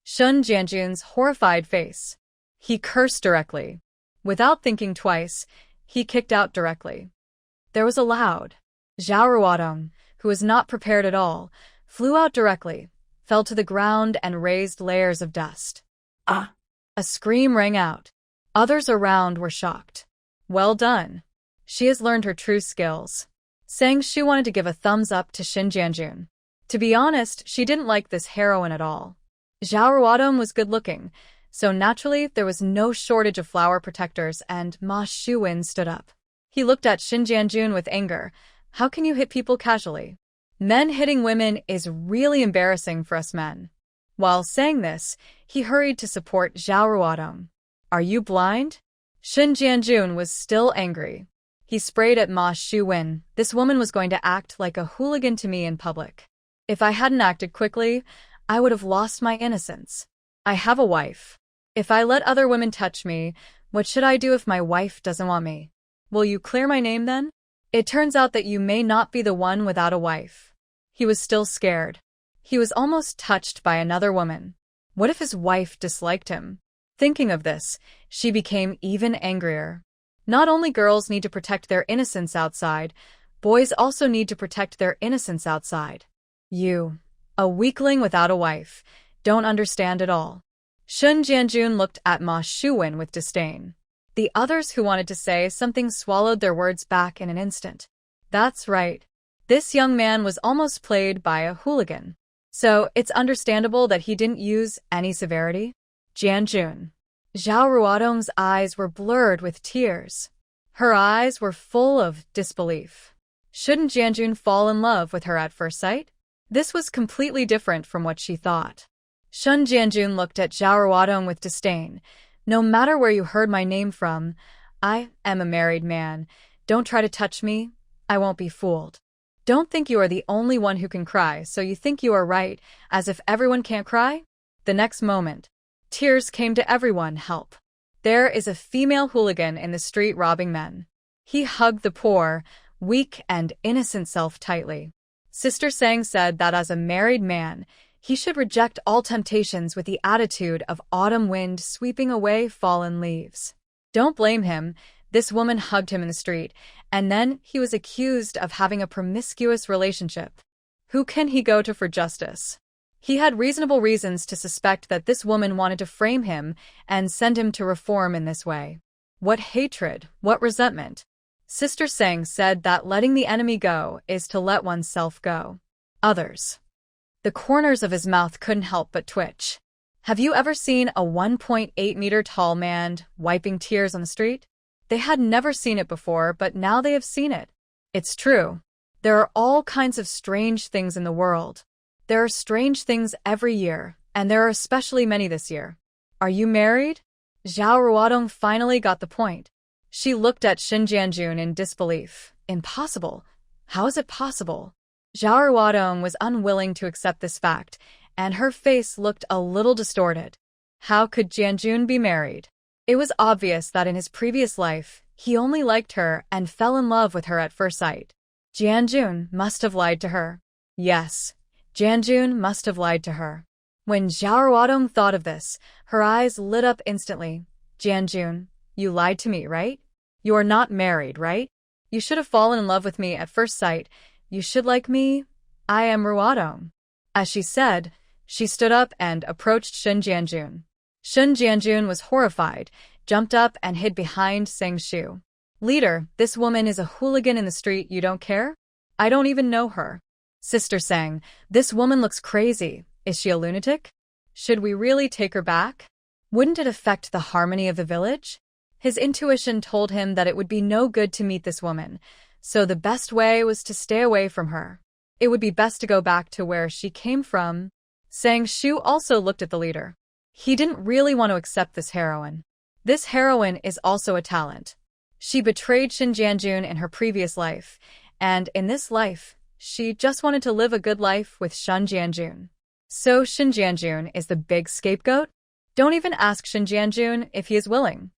Speaker 1: Shen Jianjun's horrified face. He cursed directly. Without thinking twice, he kicked out directly. There was a loud. Zhao Ruodong, who was not prepared at all, flew out directly, fell to the ground and raised layers of dust.
Speaker 3: Ah!
Speaker 1: A scream rang out. Others around were shocked. Well done. She has learned her true skills. Sang Shu wanted to give a thumbs up to Shen Jianjun. To be honest, she didn't like this heroine at all. Zhao Ruodong was good-looking, so naturally there was no shortage of flower protectors, and Ma Shuwen stood up. He looked at Shen Jianjun with anger. How can you hit people casually? Men hitting women is really embarrassing for us men. While saying this, he hurried to support Zhao Ruodong. Are you blind? Shen Jianjun was still angry. He sprayed at Ma Shuwen. This woman was going to act like a hooligan to me in public. If I hadn't acted quickly, I would have lost my innocence. I have a wife. If I let other women touch me, what should I do if my wife doesn't want me? Will you clear my name then? It turns out that you may not be the one without a wife. He was still scared. He was almost touched by another woman. What if his wife disliked him? Thinking of this, she became even angrier. Not only girls need to protect their innocence outside, boys also need to protect their innocence outside. You, a weakling without a wife, don't understand at all. Shen Jianjun looked at Ma Shuwen with disdain. The others who wanted to say something swallowed their words back in an instant. That's right. This young man was almost played by a hooligan. So it's understandable that he didn't use any severity. Jianjun. Zhao Ruodong's eyes were blurred with tears. Her eyes were full of disbelief. Shouldn't Jianjun fall in love with her at first sight? This was completely different from what she thought. Shen Jianjun looked at Zhao Ruodong with disdain. No matter where you heard my name from, I am a married man. Don't try to touch me. I won't be fooled. Don't think you are the only one who can cry, so you think you are right, as if everyone can't cry? The next moment, tears came to everyone. Help. There is a female hooligan in the street robbing men. He hugged the poor, weak and innocent self tightly. Sister Sang said that as a married man, he should reject all temptations with the attitude of autumn wind sweeping away fallen leaves. Don't blame him. This woman hugged him in the street, and then he was accused of having a promiscuous relationship. Who can he go to for justice? He had reasonable reasons to suspect that this woman wanted to frame him and send him to reform in this way. What hatred, what resentment. Sister Sang said that letting the enemy go is to let oneself go. Others. The corners of his mouth couldn't help but twitch. Have you ever seen a 1.8-meter tall man wiping tears on the street? They had never seen it before, but now they have seen it. It's true. There are all kinds of strange things in the world. There are strange things every year, and there are especially many this year. Are you married? Zhao Ruodong finally got the point. She looked at Shen Jianjun in disbelief. Impossible. How is it possible? Zhao Ruodong was unwilling to accept this fact, and her face looked a little distorted. How could Jianjun be married? It was obvious that in his previous life, he only liked her and fell in love with her at first sight. Jianjun must have lied to her. Yes, Jianjun must have lied to her. When Zhao Ruodong thought of this, her eyes lit up instantly. Jianjun, you lied to me, right? You are not married, right? You should have fallen in love with me at first sight. You should like me. I am Ruodong. As she said, she stood up and approached Shen Jianjun. Shen Jianjun was horrified, jumped up and hid behind Sang Shu. Leader, this woman is a hooligan in the street, you don't care? I don't even know her. Sister Sang, this woman looks crazy. Is she a lunatic? Should we really take her back? Wouldn't it affect the harmony of the village? His intuition told him that it would be no good to meet this woman, so the best way was to stay away from her. It would be best to go back to where she came from. Sang Shu also looked at the leader. He didn't really want to accept this heroine. This heroine is also a talent. She betrayed Shen Jianjun in her previous life, and in this life, she just wanted to live a good life with Shen Jianjun. So Shen Jianjun is the big scapegoat? Don't even ask Shen Jianjun if he is willing.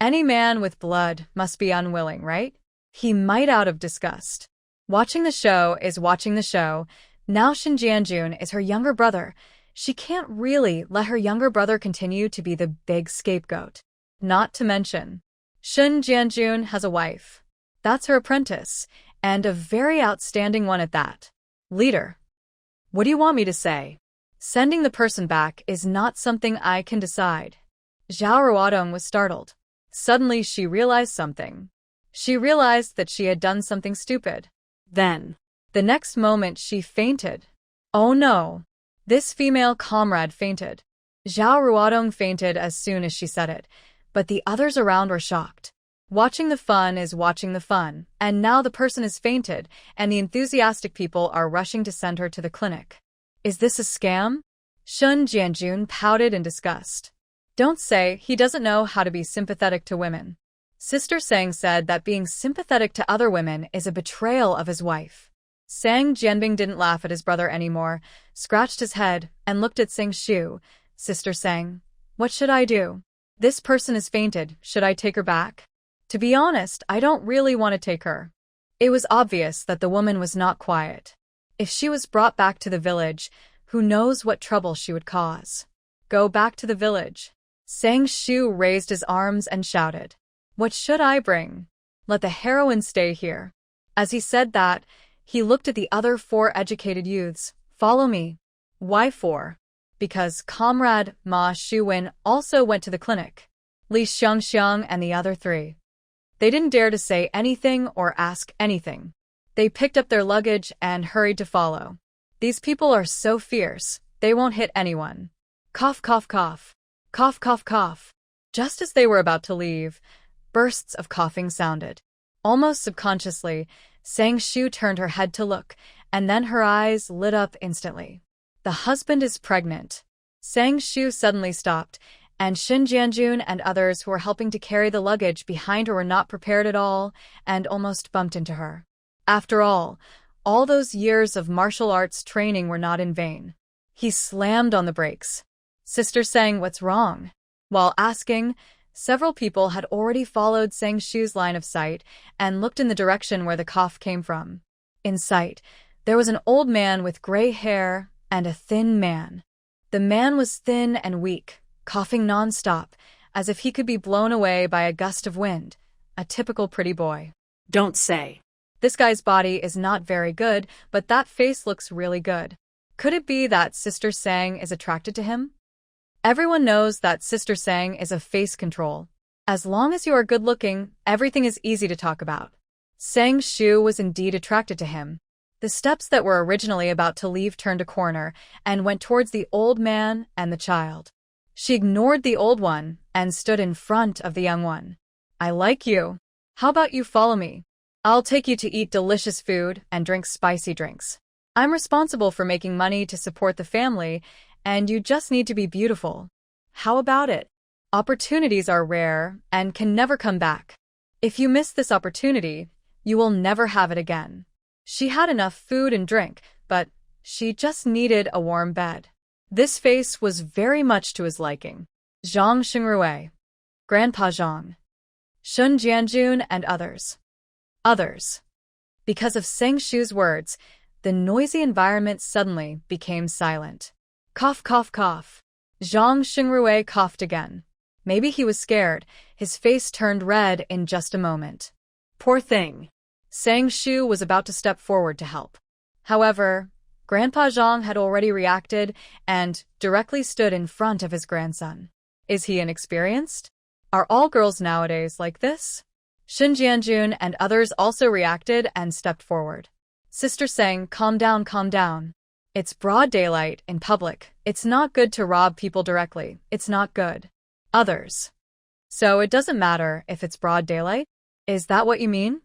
Speaker 1: Any man with blood must be unwilling, right? He might out of disgust. Watching the show is watching the show. Now Shen Jianjun is her younger brother. She can't really let her younger brother continue to be the big scapegoat. Not to mention, Shen Jianjun has a wife. That's her apprentice, and a very outstanding one at that. Leader, what do you want me to say? Sending the person back is not something I can decide. Zhao Ruodong was startled. Suddenly she realized something. She realized that she had done something stupid. Then, the next moment she fainted. Oh no! This female comrade fainted. Zhao Ruodong fainted as soon as she said it, but the others around were shocked. Watching the fun is watching the fun, and now the person has fainted, and the enthusiastic people are rushing to send her to the clinic. Is this a scam? Shen Jianjun pouted in disgust. Don't say he doesn't know how to be sympathetic to women. Sister Sang said that being sympathetic to other women is a betrayal of his wife. Sang Jianbing didn't laugh at his brother anymore, scratched his head, and looked at Sang Shu. Sister Sang, what should I do? This person has fainted, should I take her back? To be honest, I don't really want to take her. It was obvious that the woman was not quiet. If she was brought back to the village, who knows what trouble she would cause. Go back to the village. Sang Shu raised his arms and shouted. What should I bring? Let the heroine stay here. As he said that, he looked at the other 4 educated youths. Follow me. Why 4? Because Comrade Ma Shuwen also went to the clinic. Li Xiangxiang and the other 3. They didn't dare to say anything or ask anything. They picked up their luggage and hurried to follow. These people are so fierce, they won't hit anyone. Cough, cough, cough. Cough, cough, cough. Just as they were about to leave, bursts of coughing sounded. Almost subconsciously, Sang Shu turned her head to look, and then her eyes lit up instantly. The husband is pregnant. Sang Shu suddenly stopped, and Shen Jianjun and others who were helping to carry the luggage behind her were not prepared at all and almost bumped into her. After all those years of martial arts training were not in vain. He slammed on the brakes. Sister Sang, what's wrong? While asking, several people had already followed Sang Shu's line of sight and looked in the direction where the cough came from. In sight, there was an old man with gray hair and a thin man. The man was thin and weak, coughing non-stop, as if he could be blown away by a gust of wind. A typical pretty boy.
Speaker 3: Don't say.
Speaker 1: This guy's body is not very good, but that face looks really good. Could it be that Sister Sang is attracted to him? Everyone knows that Sister Sang is a face control. As long as you are good-looking, everything is easy to talk about. Sang Shu was indeed attracted to him. The steps that were originally about to leave turned a corner and went towards the old man and the child. She ignored the old one and stood in front of the young one. I like you. How about you follow me? I'll take you to eat delicious food and drink spicy drinks. I'm responsible for making money to support the family, and you just need to be beautiful. How about it? Opportunities are rare and can never come back. If you miss this opportunity, you will never have it again. She had enough food and drink, but she just needed a warm bed. This face was very much to his liking. Zhang Xingrui, Grandpa Zhang, Shun Jianjun, and others. Because of Seng Shu's words, the noisy environment suddenly became silent. Cough, cough, cough. Zhang Xingrui coughed again. Maybe he was scared. His face turned red in just a moment. Poor thing. Seng Shu was about to step forward to help. However, Grandpa Zhang had already reacted and directly stood in front of his grandson. Is he inexperienced? Are all girls nowadays like this? Shun Jianjun and others also reacted and stepped forward. Sister Seng, calm down, calm down. It's broad daylight in public. It's not good to rob people directly. It's not good. Others. So it doesn't matter if it's broad daylight? Is that what you mean?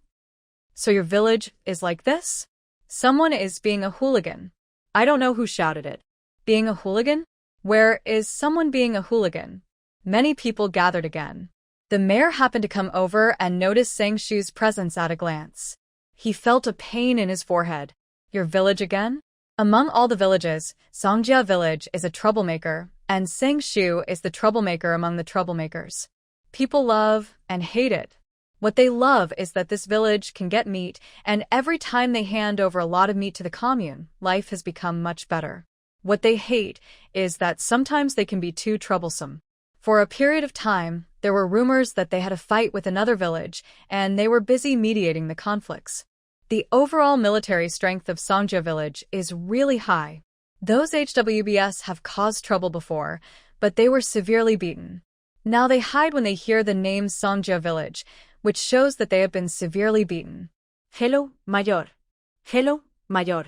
Speaker 1: So your village is like this? Someone is being a hooligan. I don't know who shouted it. Being a hooligan? Where is someone being a hooligan? Many people gathered again. The mayor happened to come over and noticed Seng Shu's presence at a glance. He felt a pain in his forehead. Your village again? Among all the villages, Songjia village is a troublemaker, and Seng Shu is the troublemaker among the troublemakers. People love and hate it. What they love is that this village can get meat, and every time they hand over a lot of meat to the commune, life has become much better. What they hate is that sometimes they can be too troublesome. For a period of time, there were rumors that they had a fight with another village, and they were busy mediating the conflicts. The overall military strength of Songjia village is really high. Those HWBS have caused trouble before, but they were severely beaten. Now they hide when they hear the name Songjia village, which shows that they have been severely beaten.
Speaker 2: Hello, Mayor. Hello, Mayor.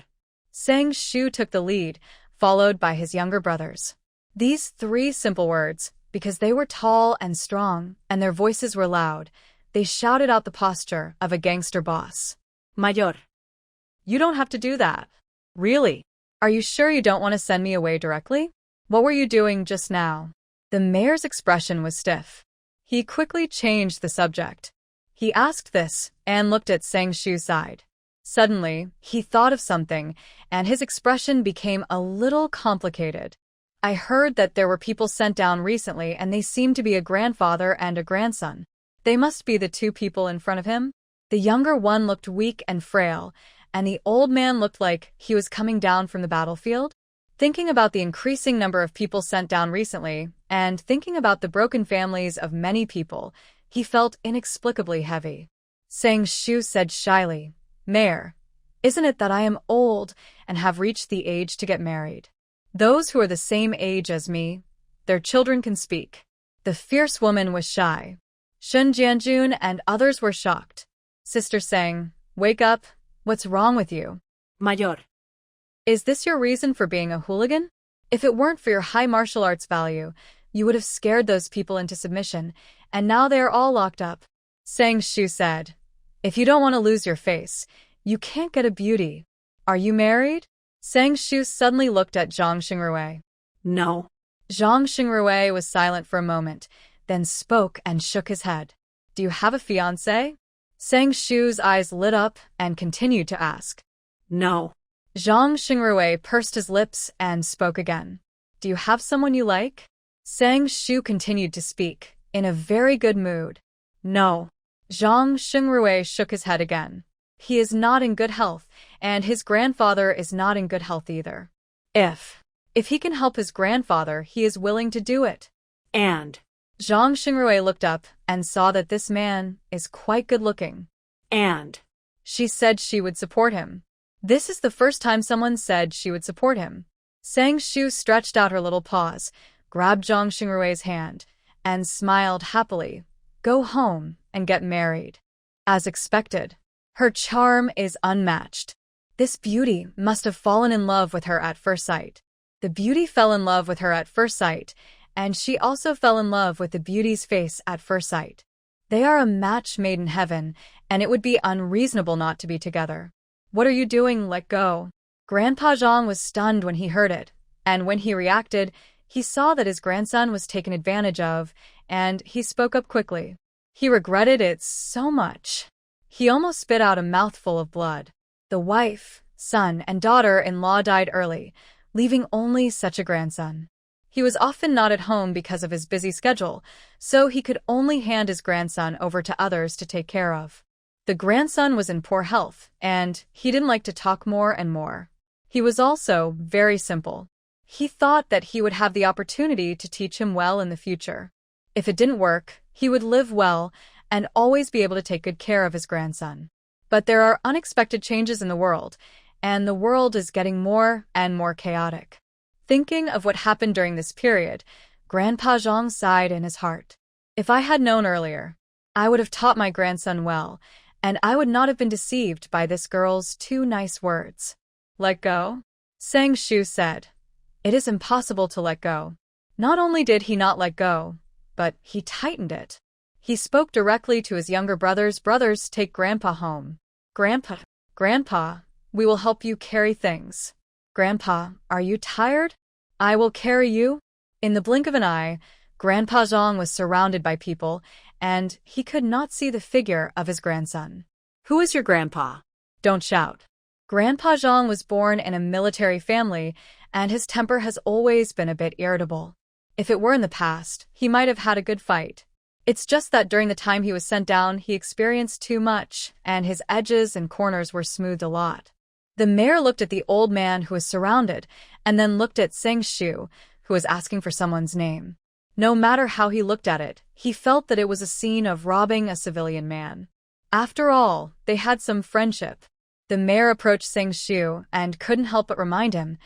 Speaker 1: Seng Shu took the lead, followed by his younger brothers. These 3 simple words, because they were tall and strong, and their voices were loud, they shouted out the posture of a gangster boss.
Speaker 2: Mayor.
Speaker 1: You don't have to do that. Really? Are you sure you don't want to send me away directly? What were you doing just now? The mayor's expression was stiff. He quickly changed the subject. He asked this and looked at Seng Shu's side. Suddenly, he thought of something, and his expression became a little complicated. I heard that there were people sent down recently, and they seemed to be a grandfather and a grandson. They must be the 2 people in front of him. The younger one looked weak and frail, and the old man looked like he was coming down from the battlefield. Thinking about the increasing number of people sent down recently, and thinking about the broken families of many people, he felt inexplicably heavy. Seng Shu said shyly, Mayor, isn't it that I am old and have reached the age to get married? Those who are the same age as me, their children can speak. The fierce woman was shy. Shun Jianjun and others were shocked. Sister Seng, wake up. What's wrong with you?
Speaker 2: Mayor.
Speaker 1: Is this your reason for being a hooligan? If it weren't for your high martial arts value, you would have scared those people into submission, and now they are all locked up. Seng Shu said, If you don't want to lose your face, you can't get a beauty. Are you married? Seng Shu suddenly looked at Zhang Xingrui.
Speaker 2: No.
Speaker 1: Zhang Xingrui was silent for a moment, then spoke and shook his head. Do you have a fiancé? Seng Shu's eyes lit up and continued to ask.
Speaker 2: No.
Speaker 1: Zhang Xingrui pursed his lips and spoke again. Do you have someone you like? Seng Shu continued to speak, in a very good mood. No. Zhang Xingrui shook his head again. He is not in good health, and his grandfather is not in good health either. If he can help his grandfather, he is willing to do it.
Speaker 2: And
Speaker 1: Zhang Xingrui looked up and saw that this man is quite good-looking.
Speaker 2: And
Speaker 1: she said she would support him. This is the first time someone said she would support him. Seng Shu stretched out her little paws, grabbed Zhang Xingrui's hand, and smiled happily. Go home and get married. As expected, her charm is unmatched. This beauty must have fallen in love with her at first sight. The beauty fell in love with her at first sight, and she also fell in love with the beauty's face at first sight. They are a match made in heaven, and it would be unreasonable not to be together. What are you doing? Let go. Grandpa Zhang was stunned when he heard it, and when he reacted, he saw that his grandson was taken advantage of, and he spoke up quickly. He regretted it so much. He almost spit out a mouthful of blood. The wife, son, and daughter-in-law died early, leaving only such a grandson. He was often not at home because of his busy schedule, so he could only hand his grandson over to others to take care of. The grandson was in poor health, and he didn't like to talk more and more. He was also very simple. He thought that he would have the opportunity to teach him well in the future. If it didn't work, he would live well and always be able to take good care of his grandson. But there are unexpected changes in the world, and the world is getting more and more chaotic. Thinking of what happened during this period, Grandpa Zhang sighed in his heart. If I had known earlier, I would have taught my grandson well, and I would not have been deceived by this girl's 2 nice words. Let go? Sang Shu said. It is impossible to let go. Not only did he not let go, but he tightened it. He spoke directly to his younger brothers. Brothers, take Grandpa home. Grandpa, we will help you carry things. Grandpa, are you tired? I will carry you. In the blink of an eye, Grandpa Zhang was surrounded by people, and he could not see the figure of his grandson.
Speaker 2: Who is your grandpa?
Speaker 1: Don't shout. Grandpa Zhang was born in a military family, and his temper has always been a bit irritable. If it were in the past, he might have had a good fight. It's just that during the time he was sent down, he experienced too much, and his edges and corners were smoothed a lot. The mayor looked at the old man who was surrounded, and then looked at Sang Shu, who was asking for someone's name. No matter how he looked at it, he felt that it was a scene of robbing a civilian man. After all, they had some friendship. The mayor approached Sang Shu and couldn't help but remind him,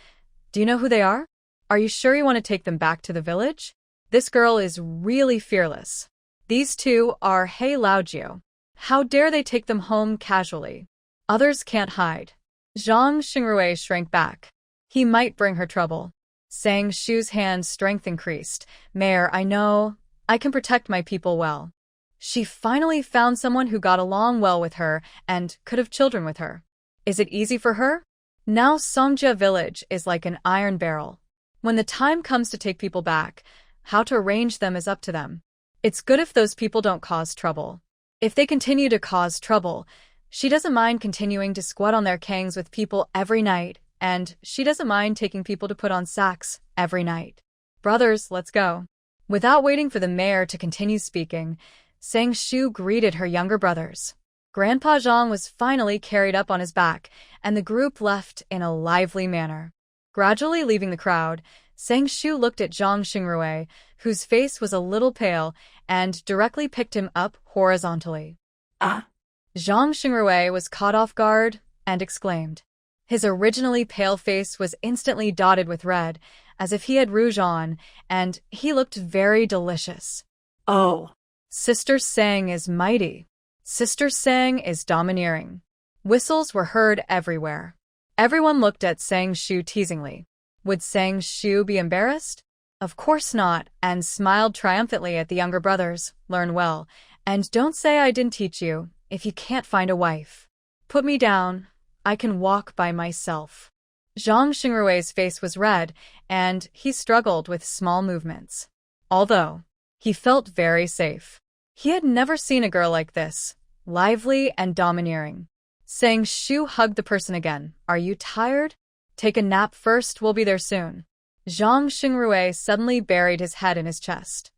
Speaker 1: do you know who they are? Are you sure you want to take them back to the village? This girl is really fearless. These 2 are He Laojiu. How dare they take them home casually? Others can't hide. Zhang Xingrui shrank back. He might bring her trouble. Sang Shu's hand's strength increased. Mayor, I know. I can protect my people well. She finally found someone who got along well with her and could have children with her. Is it easy for her? Now Songjia village is like an iron barrel. When the time comes to take people back, how to arrange them is up to them. It's good if those people don't cause trouble. If they continue to cause trouble, she doesn't mind continuing to squat on their kangs with people every night, and she doesn't mind taking people to put on sacks every night. Brothers, let's go. Without waiting for the mayor to continue speaking, Sang Shu greeted her younger brothers. Grandpa Zhang was finally carried up on his back, and the group left in a lively manner. Gradually leaving the crowd, Sang Shu looked at Zhang Xingrui, whose face was a little pale, and directly picked him up horizontally.
Speaker 2: Ah!
Speaker 1: Zhang Xingrui was caught off guard and exclaimed. His originally pale face was instantly dotted with red, as if he had rouge on, and he looked very delicious.
Speaker 2: Oh!
Speaker 1: Sister Sang is mighty. Sister Sang is domineering. Whistles were heard everywhere. Everyone looked at Sang Shu teasingly. Would Sang Shu be embarrassed? Of course not, and smiled triumphantly at the younger brothers. Learn well, and don't say I didn't teach you, if you can't find a wife. Put me down. I can walk by myself. Zhang Xingrui's face was red, and he struggled with small movements. Although he felt very safe. He had never seen a girl like this, lively and domineering. Sang Shu hugged the person again. Are you tired? Take a nap first, we'll be there soon. Zhang Xingrui suddenly buried his head in his chest.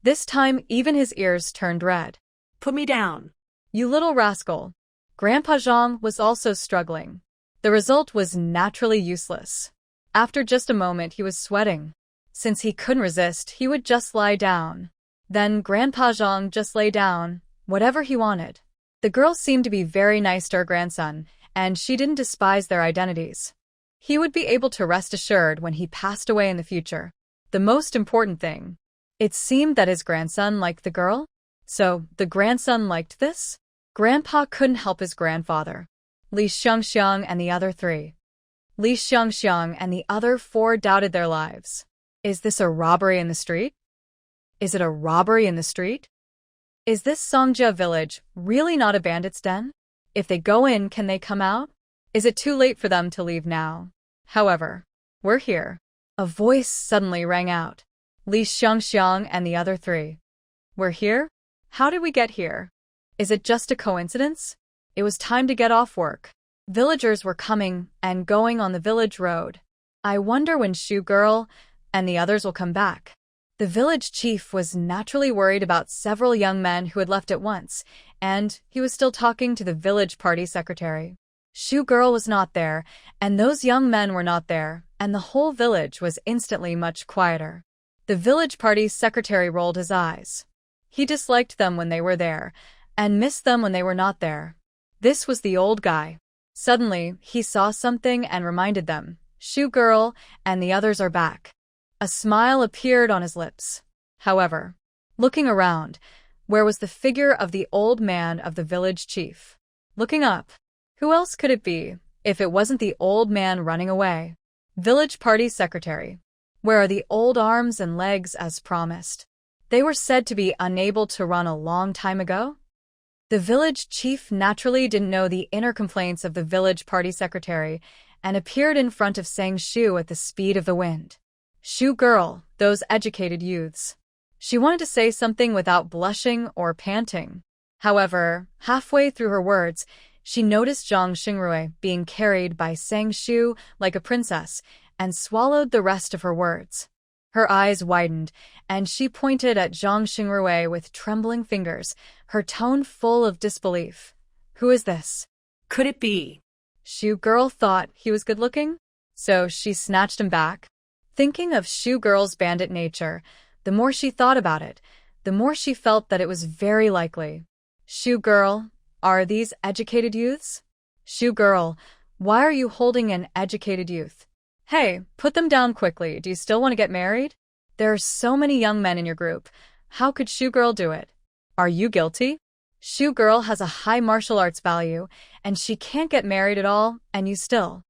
Speaker 1: This time even his ears turned red.
Speaker 2: Put me down.
Speaker 1: You little rascal. Grandpa Zhang was also struggling. The result was naturally useless. After just a moment he was sweating. Since he couldn't resist, he would just lie down. Then Grandpa Zhang just lay down, whatever he wanted. The girl seemed to be very nice to her grandson, and she didn't despise their identities. He would be able to rest assured when he passed away in the future. The most important thing. It seemed that his grandson liked the girl. So, the grandson liked this? Grandpa couldn't help his grandfather. Li Xiangxiang and the other 3. Li Xiangxiang and the other 4 doubted their lives. Is this a robbery in the street? Is it a robbery in the street? Is this Songjia village really not a bandit's den? If they go in, can they come out? Is it too late for them to leave now? However, we're here. A voice suddenly rang out. Li Xiangxiang and the other 3. We're here? How did we get here? Is it just a coincidence? It was time to get off work. Villagers were coming and going on the village road. I wonder when Shu girl and the others will come back. The village chief was naturally worried about several young men who had left at once, and he was still talking to the village party secretary. Shu girl was not there, and those young men were not there, and the whole village was instantly much quieter. The village party secretary rolled his eyes. He disliked them when they were there, and missed them when they were not there. This was the old guy. Suddenly, he saw something and reminded them, Shu girl and the others are back. A smile appeared on his lips. However, looking around, where was the figure of the old man of the village chief? Looking up, who else could it be, if it wasn't the old man running away? Village party secretary. Where are the old arms and legs as promised? They were said to be unable to run a long time ago. The village chief naturally didn't know the inner complaints of the village party secretary and appeared in front of Sang Shu at the speed of the wind. Shu girl, those educated youths. She wanted to say something without blushing or panting. However, halfway through her words, she noticed Zhang Xingrui being carried by Sang Shu like a princess and swallowed the rest of her words. Her eyes widened, and she pointed at Zhang Xingrui with trembling fingers, her tone full of disbelief. Who is this?
Speaker 2: Could it be?
Speaker 1: Shu girl thought he was good-looking, so she snatched him back. Thinking of Shu girl's bandit nature, the more she thought about it, the more she felt that it was very likely. Shu girl, are these educated youths? Shu girl, why are you holding an educated youth? Hey, put them down quickly. Do you still want to get married? There are so many young men in your group. How could Shu girl do it? Are you guilty? Shu girl has a high martial arts value, and she can't get married at all, and you still.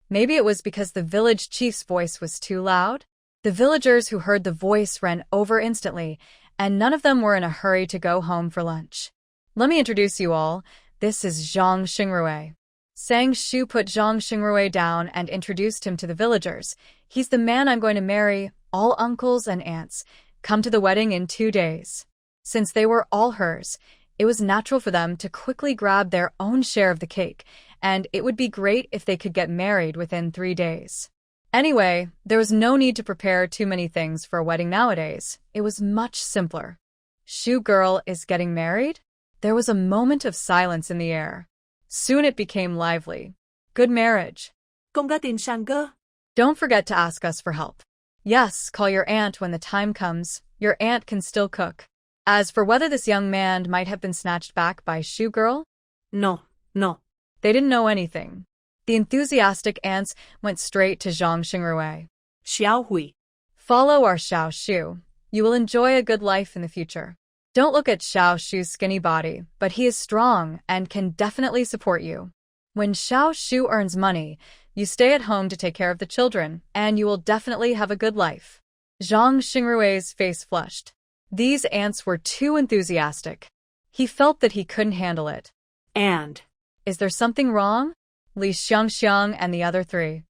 Speaker 1: Maybe it was because the village chief's voice was too loud? The villagers who heard the voice ran over instantly, and none of them were in a hurry to go home for lunch. Let me introduce you all. This is Zhang Xingrui. Sang Shu put Zhang Xingrui down and introduced him to the villagers. He's the man I'm going to marry, all uncles and aunts. Come to the wedding in 2 days. Since they were all hers, it was natural for them to quickly grab their own share of the cake, and it would be great if they could get married within 3 days. Anyway, there was no need to prepare too many things for a wedding nowadays. It was much simpler. Shu girl is getting married? There was a moment of silence in the air. Soon it became lively. Good marriage.
Speaker 2: Công ga tin sang cơ.
Speaker 1: Don't forget to ask us for help. Yes, call your aunt when the time comes. Your aunt can still cook. As for whether this young man might have been snatched back by Shu girl?
Speaker 2: No.
Speaker 1: They didn't know anything. The enthusiastic aunts went straight to Zhang Xingrui.
Speaker 2: Xiao Hui.
Speaker 1: Follow our Xiao Shu. You will enjoy a good life in the future. Don't look at Xiao Shu's skinny body, but he is strong and can definitely support you. When Xiao Shu earns money, you stay at home to take care of the children, and you will definitely have a good life. Zhang Xingrui's face flushed. These aunts were too enthusiastic. He felt that he couldn't handle it.
Speaker 2: And?
Speaker 1: Is there something wrong? Li Xiangxiang and the other 3.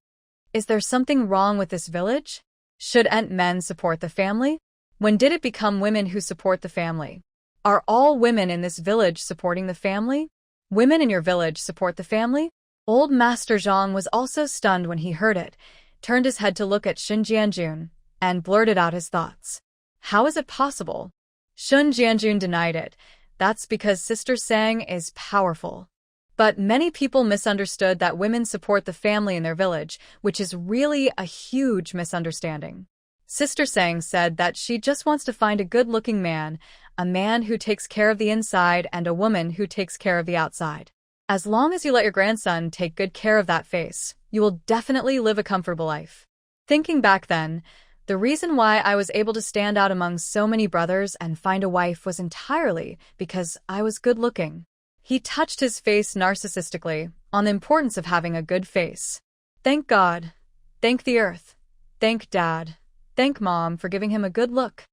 Speaker 1: Is there something wrong with this village? Should men support the family? When did it become women who support the family? Are all women in this village supporting the family? Women in your village support the family? Old Master Zhang was also stunned when he heard it, turned his head to look at Shun Jianjun, and blurted out his thoughts. How is it possible? Shun Jianjun denied it. That's because Sister Sang is powerful. But many people misunderstood that women support the family in their village, which is really a huge misunderstanding. Sister Sang said that she just wants to find a good-looking man, a man who takes care of the inside and a woman who takes care of the outside. As long as you let your grandson take good care of that face, you will definitely live a comfortable life. Thinking back then, the reason why I was able to stand out among so many brothers and find a wife was entirely because I was good-looking. He touched his face narcissistically on the importance of having a good face. Thank God. Thank the earth. Thank Dad. Thank Mom for giving him a good look.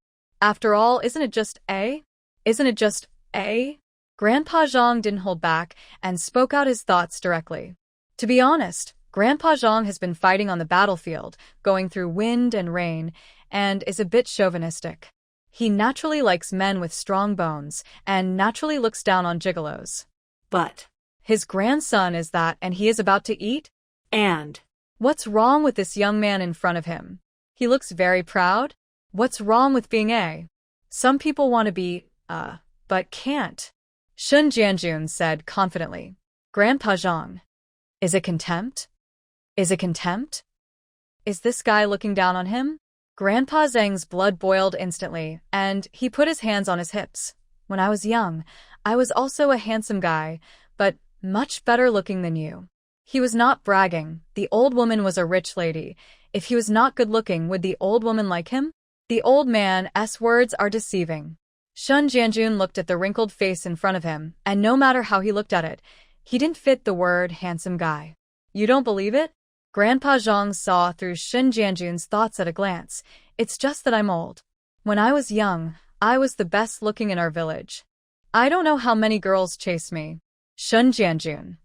Speaker 1: After all, isn't it just A? Isn't it just A? Grandpa Zhang didn't hold back and spoke out his thoughts directly. To be honest, Grandpa Zhang has been fighting on the battlefield, going through wind and rain, and is a bit chauvinistic. He naturally likes men with strong bones and naturally looks down on gigolos.
Speaker 3: But
Speaker 1: his grandson is that, and he is about to eat?
Speaker 3: And
Speaker 1: What's wrong with this young man in front of him? He looks very proud. What's wrong with being A? Some people want to be, but can't. Shun Jianjun said confidently. Grandpa Zhang. Is it contempt? Is it contempt? Is this guy looking down on him? Grandpa Zhang's blood boiled instantly, and he put his hands on his hips. When I was young, I was also a handsome guy, but much better looking than you. He was not bragging. The old woman was a rich lady. If he was not good looking, would the old woman like him? The old man's words are deceiving. Shun Jianjun looked at the wrinkled face in front of him, and no matter how he looked at it, he didn't fit the word handsome guy. You don't believe it? Grandpa Zhang saw through Shun Jianjun's thoughts at a glance. It's just that I'm old. When I was young, I was the best looking in our village. I don't know how many girls chased me. Shun Jianjun.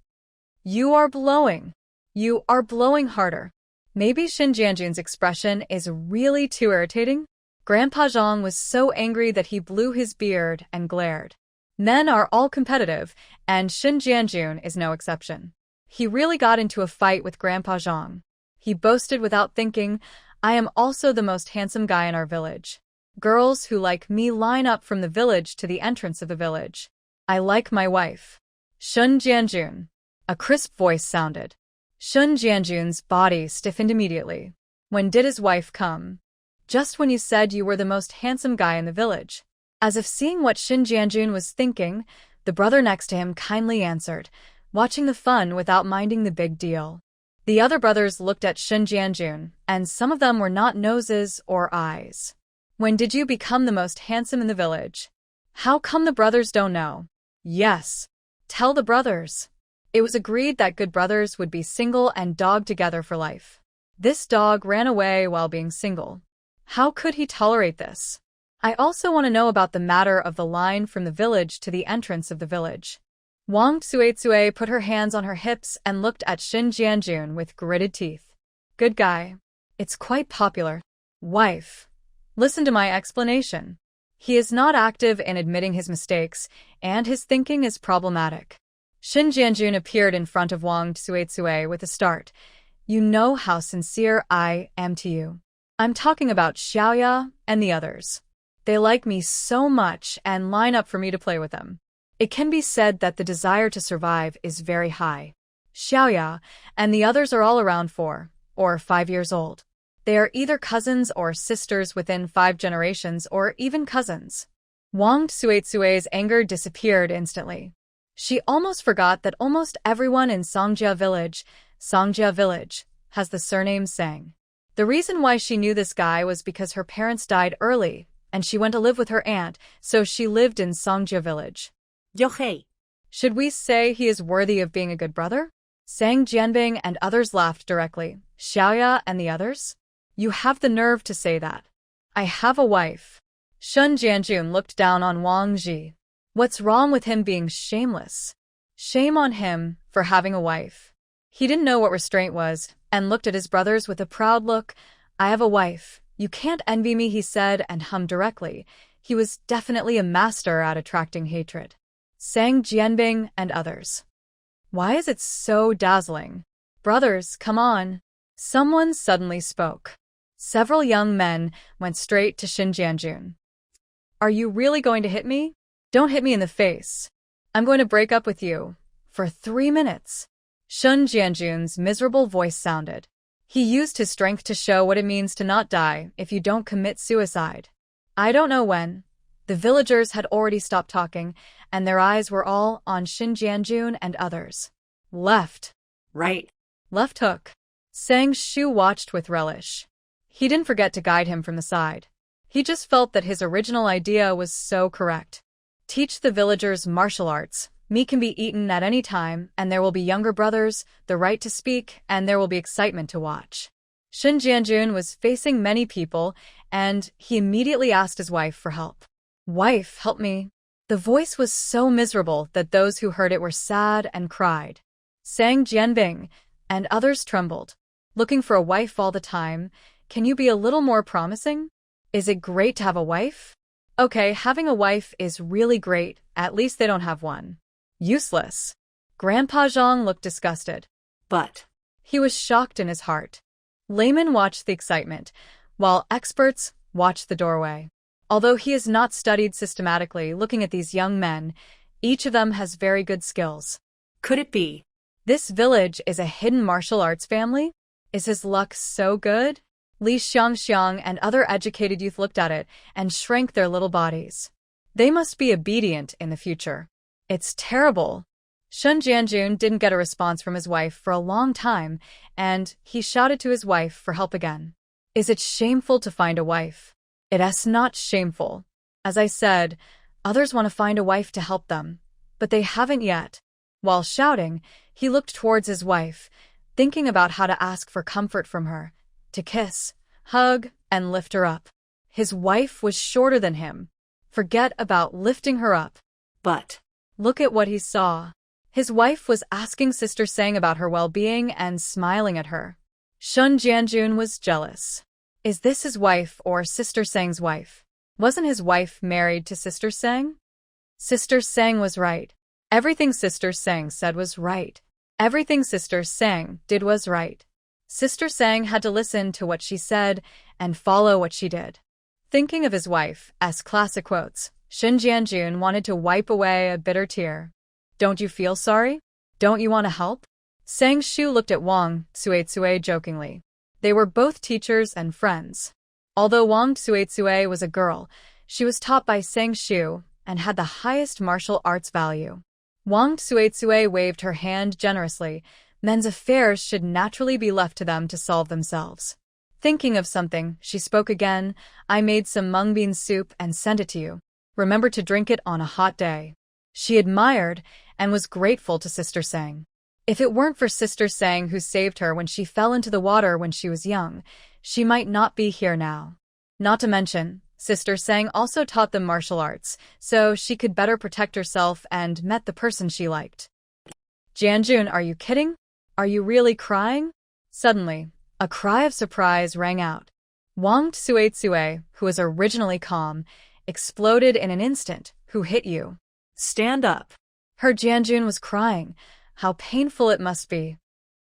Speaker 1: You are blowing. You are blowing harder. Maybe Shun Jianjun's expression is really too irritating? Grandpa Zhang was so angry that he blew his beard and glared. Men are all competitive, and Shun Jianjun is no exception. He really got into a fight with Grandpa Zhang. He boasted without thinking, I am also the most handsome guy in our village. Girls who like me line up from the village to the entrance of the village. I like my wife. Shun Jianjun. A crisp voice sounded. Shun Jianjun's body stiffened immediately. When did his wife come? Just when you said you were the most handsome guy in the village. As if seeing what Shun Jianjun was thinking, the brother next to him kindly answered, watching the fun without minding the big deal. The other brothers looked at Shun Jianjun, and some of them were not noses or eyes. When did you become the most handsome in the village? How come the brothers don't know? Yes. Tell the brothers. It was agreed that good brothers would be single and dog together for life. This dog ran away while being single. How could he tolerate this? I also want to know about the matter of the line from the village to the entrance of the village. Wang Tsuetsue put her hands on her hips and looked at Shun Jianjun with gritted teeth. Good guy. It's quite popular. Wife. Listen to my explanation. He is not active in admitting his mistakes, and his thinking is problematic. Shun Jianjun appeared in front of Wang Tsuetsue with a start. You know how sincere I am to you. I'm talking about Xiaoya and the others. They like me so much and line up for me to play with them. It can be said that the desire to survive is very high. Xiaoya and the others are all around 4 or 5 years old. They are either cousins or sisters within 5 generations or even cousins. Wang Tsuetsue's anger disappeared instantly. She almost forgot that almost everyone in Songjia village, has the surname Sang. The reason why she knew this guy was because her parents died early, and she went to live with her aunt, so she lived in Songjia village.
Speaker 3: Yohei.
Speaker 1: Should we say he is worthy of being a good brother? Sang Jianbing and others laughed directly. Xiaoya and the others? You have the nerve to say that. I have a wife. Shun Jianjun looked down on Wang Ji. What's wrong with him being shameless? Shame on him for having a wife. He didn't know what restraint was, and looked at his brothers with a proud look. I have a wife. You can't envy me, he said, and hummed directly. He was definitely a master at attracting hatred. Sang Jianbing and others. Why is it so dazzling? Brothers, come on. Someone suddenly spoke. Several young men went straight to Shun Jianjun. Are you really going to hit me? Don't hit me in the face. I'm going to break up with you. For 3 minutes. Shun Jianjun's miserable voice sounded. He used his strength to show what it means to not die if you don't commit suicide. I don't know when. The villagers had already stopped talking, and their eyes were all on Shun Jianjun and others. Left.
Speaker 3: Right.
Speaker 1: Left hook. Sang Shu watched with relish. He didn't forget to guide him from the side. He just felt that his original idea was so correct. Teach the villagers martial arts, Meat can be eaten at any time, and there will be younger brothers, the right to speak, and there will be excitement to watch. Sun Jianjun was facing many people, and he immediately asked his wife for help. Wife, help me. The voice was so miserable that those who heard it were sad and cried. Sang Jianbing, and others trembled. Looking for a wife all the time, can you be a little more promising? Is it great to have a wife? Okay, having a wife is really great, at least they don't have one. Useless. Grandpa Zhang looked disgusted.
Speaker 3: But
Speaker 1: He was shocked in his heart. Laymen watched the excitement, while experts watched the doorway. Although he has not studied systematically looking at these young men, each of them has very good skills.
Speaker 3: could it be?
Speaker 1: This village is a hidden martial arts family? Is his luck so good? Li Xiangxiang and other educated youth looked at it and shrank their little bodies. They must be obedient in the future. It's terrible. Sun Jianjun didn't get a response from his wife for a long time, and he shouted to his wife for help again. Is it shameful to find a wife? It is not shameful. As I said, others want to find a wife to help them, but they haven't yet. While shouting, he looked towards his wife, thinking about how to ask for comfort from her, to kiss, hug, and lift her up. His wife was shorter than him. Forget about lifting her up.
Speaker 3: But
Speaker 1: Look at what he saw. His wife was asking Sister Sang about her well-being and smiling at her. Sun Jianjun was jealous. Is this his wife or Sister Sang's wife? Wasn't his wife married to Sister Sang? Sister Sang was right. Everything Sister Sang said was right. Everything Sister Sang did was right. Sister Sang had to listen to what she said and follow what she did. Thinking of his wife, as classic quotes, Sun Jianjun wanted to wipe away a bitter tear. Don't you feel sorry? Don't you want to help? Sang Shu looked at Wang Tsuetsue jokingly. They were both teachers and friends. Although Wang Tsuetsue was a girl, she was taught by Sang Shu and had the highest martial arts value. Wang Tsuetsue waved her hand generously. Men's affairs should naturally be left to them to solve themselves. Thinking of something, she spoke again. I made some mung bean soup and sent it to you. Remember to drink it on a hot day. She admired and was grateful to Sister Sang. If it weren't for Sister Sang who saved her when she fell into the water when she was young, she might not be here now. Not to mention, Sister Sang also taught them martial arts, so she could better protect herself and met the person she liked. Jianjun, are you kidding? Are you really crying? Suddenly, a cry of surprise rang out. Wang Tsuetsue, who was originally calm, exploded in an instant. Who hit you?
Speaker 3: Stand up.
Speaker 1: Her Jianjun was crying. How painful it must be.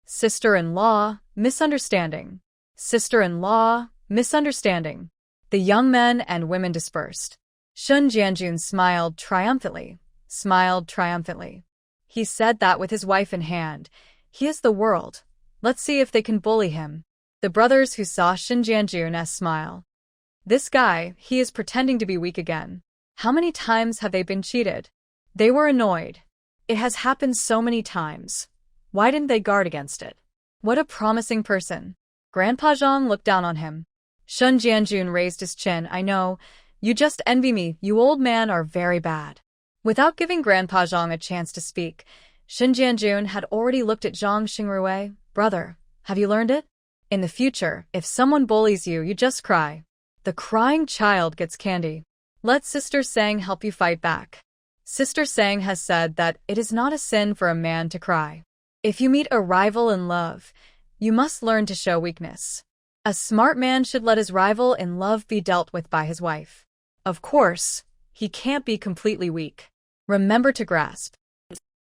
Speaker 1: Sister-in-law, misunderstanding. Sister-in-law, misunderstanding. The young men and women dispersed. Sun Jianjun smiled triumphantly. He said that with his wife in hand. He is the world. Let's see if they can bully him. The brothers who saw Sun Jianjun's smile. This guy, he is pretending to be weak again. How many times have they been cheated? They were annoyed. It has happened so many times. Why didn't they guard against it? What a promising person. Grandpa Zhang looked down on him. Sun Jianjun raised his chin. I know. You just envy me. You old man are very bad. Without giving Grandpa Zhang a chance to speak, Sun Jianjun had already looked at Zhang Xingrui. Brother, have you learned it? In the future, if someone bullies you, you just cry. The crying child gets candy. Let Sister Sang help you fight back. Sister Sang has said that it is not a sin for a man to cry. If you meet a rival in love, you must learn to show weakness. A smart man should let his rival in love be dealt with by his wife. Of course, he can't be completely weak. Remember to grasp.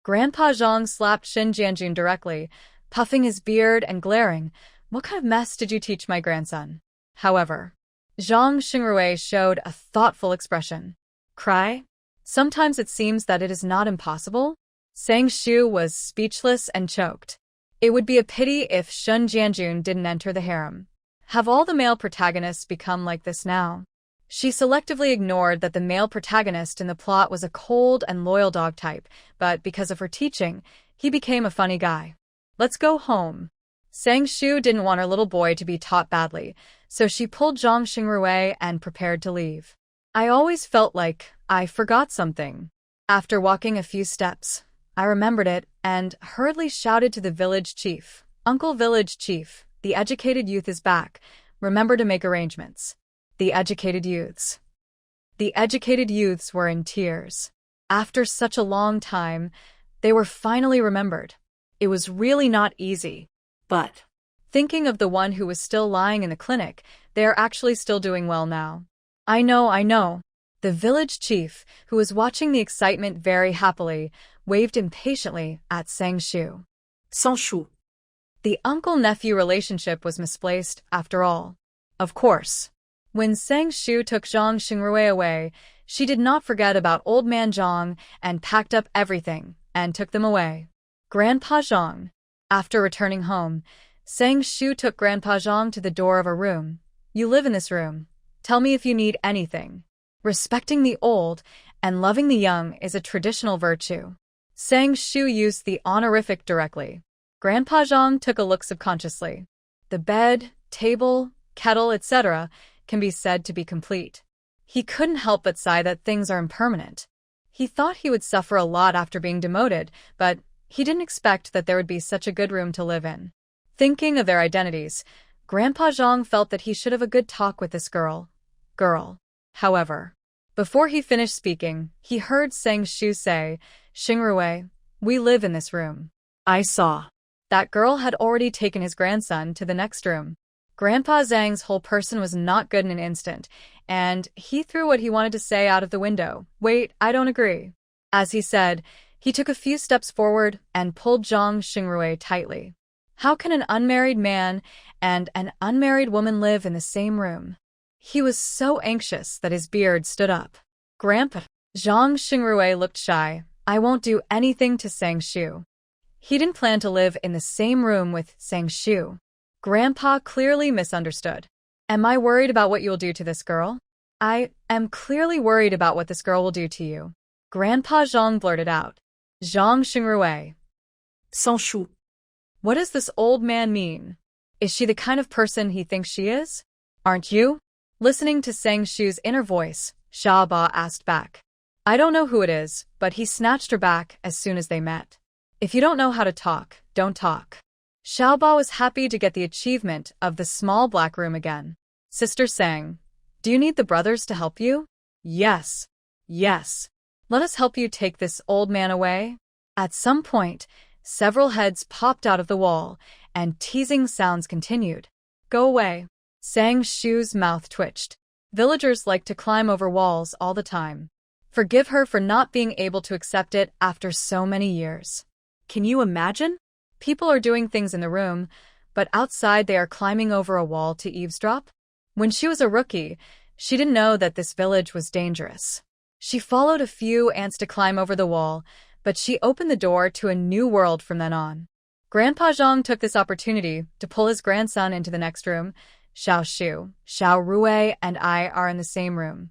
Speaker 1: Grandpa Zhang slapped Sun Jianjun directly, puffing his beard and glaring. What kind of mess did you teach my grandson? However, Zhang Xingrui showed a thoughtful expression. Cry? Sometimes it seems that it is not impossible. Sang Shu was speechless and choked. It would be a pity if Sun Jianjun didn't enter the harem. Have all the male protagonists become like this now? She selectively ignored that the male protagonist in the plot was a cold and loyal dog type, but because of her teaching, he became a funny guy. Let's go home. Sang Shu didn't want her little boy to be taught badly, so she pulled Zhang Xingrui and prepared to leave. I always felt like I forgot something. After walking a few steps, I remembered it and hurriedly shouted to the village chief, "Uncle Village Chief, the educated youth is back. Remember to make arrangements." The educated youths. The educated youths were in tears. After such a long time, they were finally remembered. It was really not easy.
Speaker 3: But,
Speaker 1: thinking of the one who was still lying in the clinic, they are actually still doing well now. I know. The village chief, who was watching the excitement very happily, waved impatiently at Sang Shu.
Speaker 3: Sang Shu.
Speaker 1: The uncle-nephew relationship was misplaced, after all. Of course. When Sang Shu took Zhang Xingrui away, she did not forget about old man Zhang and packed up everything and took them away. Grandpa Zhang. After returning home, Sang Shu took Grandpa Zhang to the door of a room. "You live in this room. Tell me if you need anything." Respecting the old and loving the young is a traditional virtue. Sang Shu used the honorific directly. Grandpa Zhang took a look subconsciously. The bed, table, kettle, etc. can be said to be complete. He couldn't help but sigh that things are impermanent. He thought he would suffer a lot after being demoted, but he didn't expect that there would be such a good room to live in. Thinking of their identities, Grandpa Zhang felt that he should have a good talk with this girl. However, before he finished speaking, he heard Sang Shu say, "Xingrui, we live in this room."
Speaker 3: I saw.
Speaker 1: That girl had already taken his grandson to the next room. Grandpa Zhang's whole person was not good in an instant, and he threw what he wanted to say out of the window. "Wait, I don't agree." As he said, he took a few steps forward and pulled Zhang Xingrui tightly. How can an unmarried man and an unmarried woman live in the same room? He was so anxious that his beard stood up. "Grandpa." Zhang Xingrui looked shy. "I won't do anything to Sang Shu." He didn't plan to live in the same room with Sang Shu. Grandpa clearly misunderstood. "Am I worried about what you'll do to this girl?" "I am clearly worried about what this girl will do to you." Grandpa Zhang blurted out. Zhang Xingrui.
Speaker 3: Sang Shu.
Speaker 1: What does this old man mean? Is she the kind of person he thinks she is? Aren't you? Listening to Sang Shu's inner voice, Xiaoba asked back. I don't know who it is, but he snatched her back as soon as they met. If you don't know how to talk, don't talk. Xiaoba was happy to get the achievement of the small black room again. Sister Sang, do you need the brothers to help you? Yes. Yes. Let us help you take this old man away. At some point, several heads popped out of the wall, and teasing sounds continued. Go away. Sang Shu's mouth twitched. Villagers like to climb over walls all the time. Forgive her for not being able to accept it after so many years. Can you imagine? People are doing things in the room, but outside they are climbing over a wall to eavesdrop? When she was a rookie, she didn't know that this village was dangerous. She followed a few ants to climb over the wall, but she opened the door to a new world from then on. Grandpa Zhang took this opportunity to pull his grandson into the next room. Xiao Shu, Xiao Rui, and I are in the same room.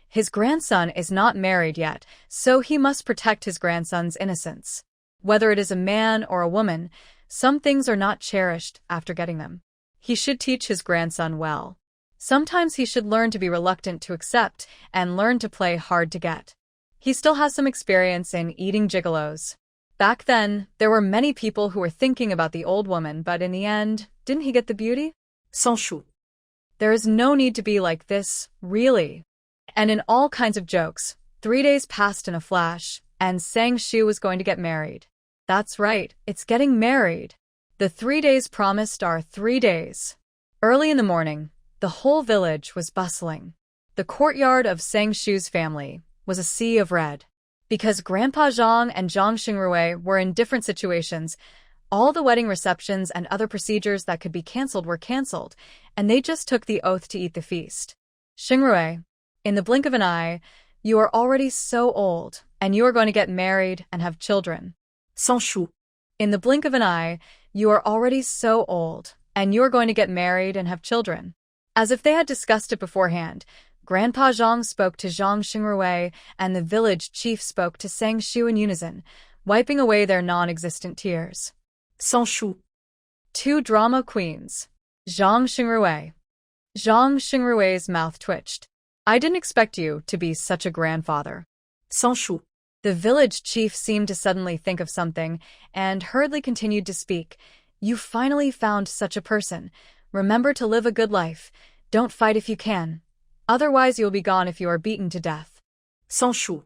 Speaker 1: His grandson is not married yet, so he must protect his grandson's innocence. Whether it is a man or a woman, some things are not cherished after getting them. He should teach his grandson well. Sometimes he should learn to be reluctant to accept and learn to play hard to get. He still has some experience in eating gigolos. Back then, there were many people who were thinking about the old woman, but in the end, didn't he get the beauty?
Speaker 3: Sang Shu.
Speaker 1: There is no need to be like this, really. And in all kinds of jokes, 3 days passed in a flash, and Sang Shu was going to get married. That's right, it's getting married. The 3 days promised are 3 days. Early in the morning, the whole village was bustling. The courtyard of Sang Shu's family was a sea of red. Because Grandpa Zhang and Zhang Xingrui were in different situations, all the wedding receptions and other procedures that could be cancelled were cancelled, and they just took the oath to eat the feast. Xingrui, in the blink of an eye, you are already so old, and you are going to get married and have children.
Speaker 3: Sang Shu.
Speaker 1: In the blink of an eye, you are already so old, and you are going to get married and have children. As if they had discussed it beforehand, Grandpa Zhang spoke to Zhang Xingrui, and the village chief spoke to Sang Shu in unison, wiping away their non-existent tears.
Speaker 3: Sang Shu.
Speaker 1: 2 drama queens. Zhang Xingrui. Zhang Xingrui's mouth twitched. I didn't expect you to be such a grandfather.
Speaker 3: Sang Shu.
Speaker 1: The village chief seemed to suddenly think of something and hurriedly continued to speak. You finally found such a person. Remember to live a good life. Don't fight if you can. Otherwise you'll be gone if you are beaten to death.
Speaker 2: Sans Shu.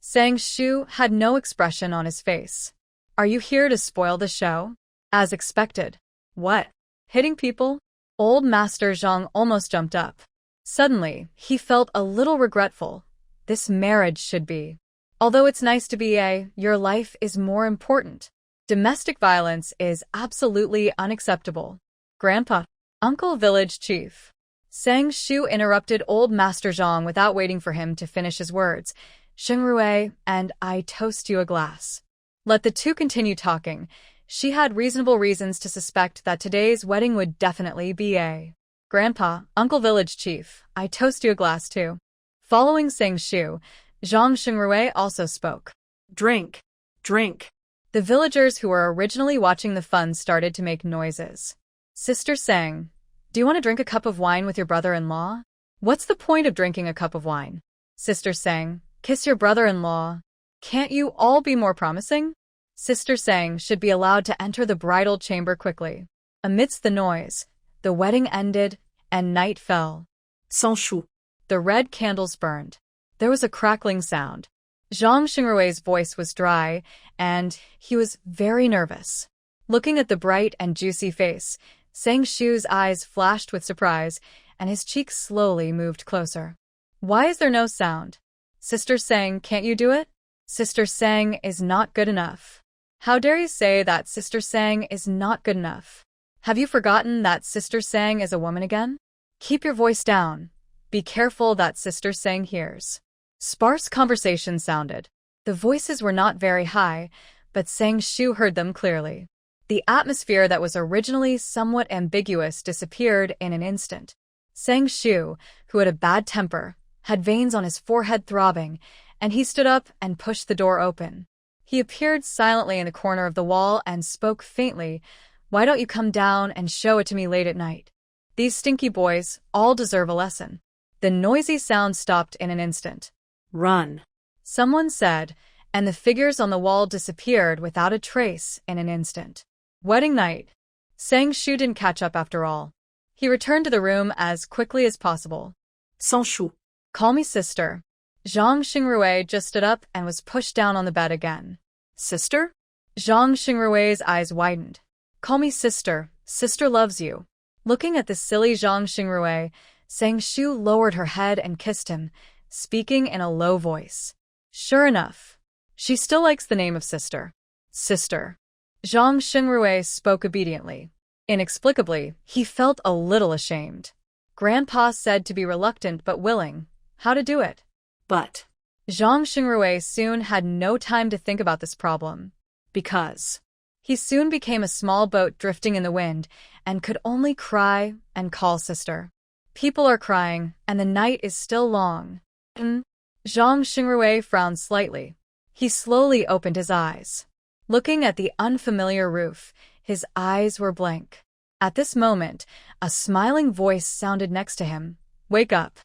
Speaker 1: Sang Shu had no expression on his face. Are you here to spoil the show? As expected. What? Hitting people? Old Master Zhang almost jumped up. Suddenly, he felt a little regretful. This marriage should be. Although it's nice to be your life is more important. Domestic violence is absolutely unacceptable. Grandpa, Uncle Village Chief. Sang Shu interrupted old Master Zhang without waiting for him to finish his words. Xingrui, and I toast you a glass. Let the two continue talking. She had reasonable reasons to suspect that today's wedding would definitely be a. Grandpa, Uncle Village Chief, I toast you a glass too. Following Sang Shu, Zhang Xingrui also spoke.
Speaker 2: Drink. Drink.
Speaker 1: The villagers who were originally watching the fun started to make noises. Sister Sang, do you want to drink a cup of wine with your brother-in-law? What's the point of drinking a cup of wine? Sister Sang, kiss your brother-in-law. Can't you all be more promising? Sister Sang should be allowed to enter the bridal chamber quickly. Amidst the noise, the wedding ended and night fell.
Speaker 2: Sans Shu.
Speaker 1: The red candles burned. There was a crackling sound. Zhang Xingrui's voice was dry, and he was very nervous. Looking at the bright and juicy face, Sang Shu's eyes flashed with surprise, and his cheeks slowly moved closer. Why is there no sound? Sister Sang, can't you do it? Sister Sang is not good enough. How dare you say that Sister Sang is not good enough? Have you forgotten that Sister Sang is a woman again? Keep your voice down. Be careful that Sister Sang hears. Sparse conversation sounded. The voices were not very high, but Sang Shu heard them clearly. The atmosphere that was originally somewhat ambiguous disappeared in an instant. Sang Shu, who had a bad temper, had veins on his forehead throbbing, and he stood up and pushed the door open. He appeared silently in the corner of the wall and spoke faintly. Why don't you come down and show it to me late at night? These stinky boys all deserve a lesson. The noisy sound stopped in an instant.
Speaker 2: Run.
Speaker 1: Someone said, and the figures on the wall disappeared without a trace in an instant. Wedding night. Sang Shu didn't catch up after all. He returned to the room as quickly as possible.
Speaker 2: Sans Shu.
Speaker 1: Call me sister. Zhang Xingrui just stood up and was pushed down on the bed again.
Speaker 2: Sister?
Speaker 1: Zhang Xingrui's eyes widened. Call me sister. Sister loves you. Looking at the silly Zhang Xingrui, Sang Shu lowered her head and kissed him, speaking in a low voice. Sure enough. She still likes the name of sister. Sister. Zhang Xingrui spoke obediently. Inexplicably, he felt a little ashamed. Grandpa said to be reluctant but willing. How to do it?
Speaker 2: But.
Speaker 1: Zhang Xingrui soon had no time to think about this problem. Because. He soon became a small boat drifting in the wind and could only cry and call sister. People are crying, and the night is still long. Zhang Xingrui frowned slightly. He slowly opened his eyes. Looking at the unfamiliar roof, his eyes were blank. At this moment, a smiling voice sounded next to him. Wake up.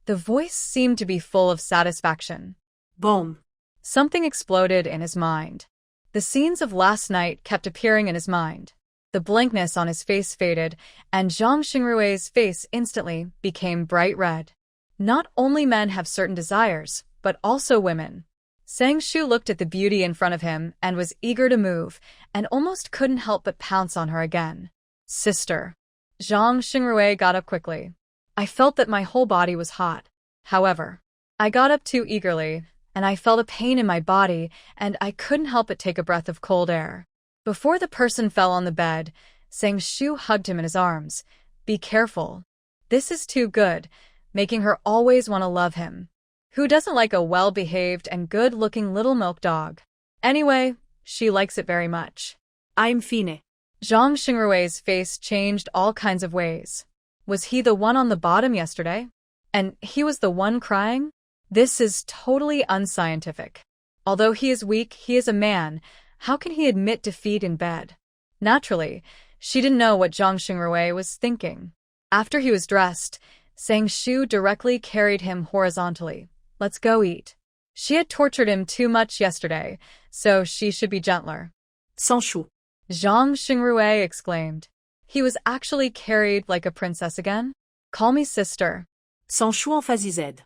Speaker 1: The voice seemed to be full of satisfaction.
Speaker 2: Boom.
Speaker 1: Something exploded in his mind. The scenes of last night kept appearing in his mind. The blankness on his face faded, and Zhang Xingrui's face instantly became bright red. Not only men have certain desires, but also women. Sang Shu looked at the beauty in front of him and was eager to move, and almost couldn't help but pounce on her again. Sister. Zhang Xingrui got up quickly. I felt that my whole body was hot. However, I got up too eagerly, and I felt a pain in my body, and I couldn't help but take a breath of cold air. Before the person fell on the bed, Sang Shu hugged him in his arms. Be careful. This is too good, making her always want to love him. Who doesn't like a well-behaved and good-looking little milk dog? Anyway, she likes it very much.
Speaker 2: I'm fine.
Speaker 1: Zhang Xingrui's face changed all kinds of ways. Was he the one on the bottom yesterday? And he was the one crying? This is totally unscientific. Although he is weak, he is a man. How can he admit defeat in bed? Naturally, she didn't know what Zhang Xingrui was thinking. After he was dressed, Sang Shu directly carried him horizontally. Let's go eat. She had tortured him too much yesterday, so she should be gentler.
Speaker 2: Sans chou.
Speaker 1: Zhang Xingrui exclaimed. He was actually carried like a princess again? Call me sister.
Speaker 2: Sans chou emphasised.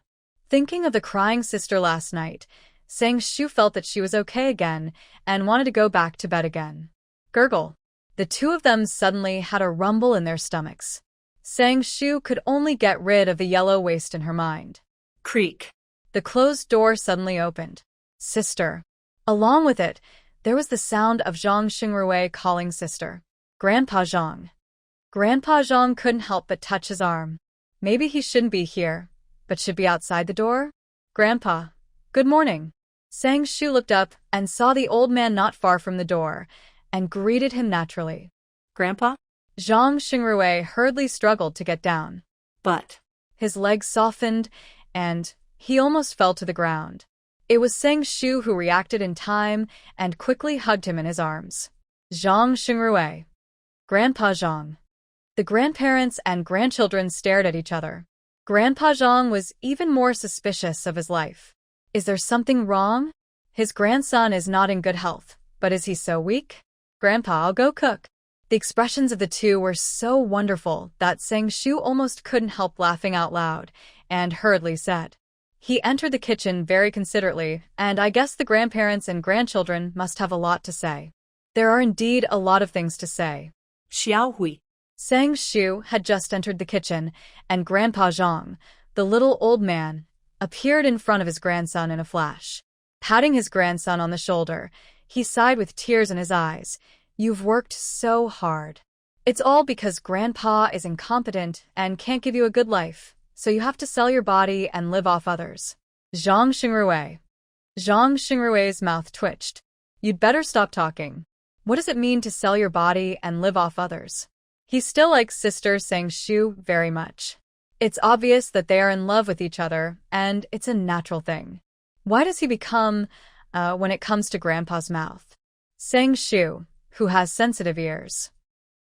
Speaker 1: Thinking of the crying sister last night, Sang Shu felt that she was okay again and wanted to go back to bed again. Gurgle. The two of them suddenly had a rumble in their stomachs. Sang Shu could only get rid of the yellow waste in her mind.
Speaker 2: Creak.
Speaker 1: The closed door suddenly opened. Sister. Along with it, there was the sound of Zhang Xingrui calling sister. Grandpa Zhang. Grandpa Zhang couldn't help but touch his arm. Maybe he shouldn't be here, but should be outside the door? Grandpa. Good morning. Sang Shu looked up and saw the old man not far from the door, and greeted him naturally.
Speaker 2: Grandpa?
Speaker 1: Zhang Xingrui hurriedly struggled to get down.
Speaker 2: But.
Speaker 1: His legs softened, and he almost fell to the ground. It was Sang Shu who reacted in time and quickly hugged him in his arms. Zhang Xingrui. Grandpa Zhang. The grandparents and grandchildren stared at each other. Grandpa Zhang was even more suspicious of his life. Is there something wrong? His grandson is not in good health, but is he so weak? Grandpa, I'll go cook. The expressions of the two were so wonderful that Sang Shu almost couldn't help laughing out loud, and hurriedly said. He entered the kitchen very considerately, and I guess the grandparents and grandchildren must have a lot to say. There are indeed a lot of things to say.
Speaker 2: Xiao Hui.
Speaker 1: Sang Shu had just entered the kitchen, and Grandpa Zhang, the little old man, appeared in front of his grandson in a flash. Patting his grandson on the shoulder, he sighed with tears in his eyes. You've worked so hard. It's all because Grandpa is incompetent and can't give you a good life, so you have to sell your body and live off others. Zhang Xingrui. Zhang Xingrui's mouth twitched. You'd better stop talking. What does it mean to sell your body and live off others? He still likes Sister Sang Shu very much. It's obvious that they are in love with each other, and it's a natural thing. Why does he become, when it comes to Grandpa's mouth? Sang Shu, who has sensitive ears.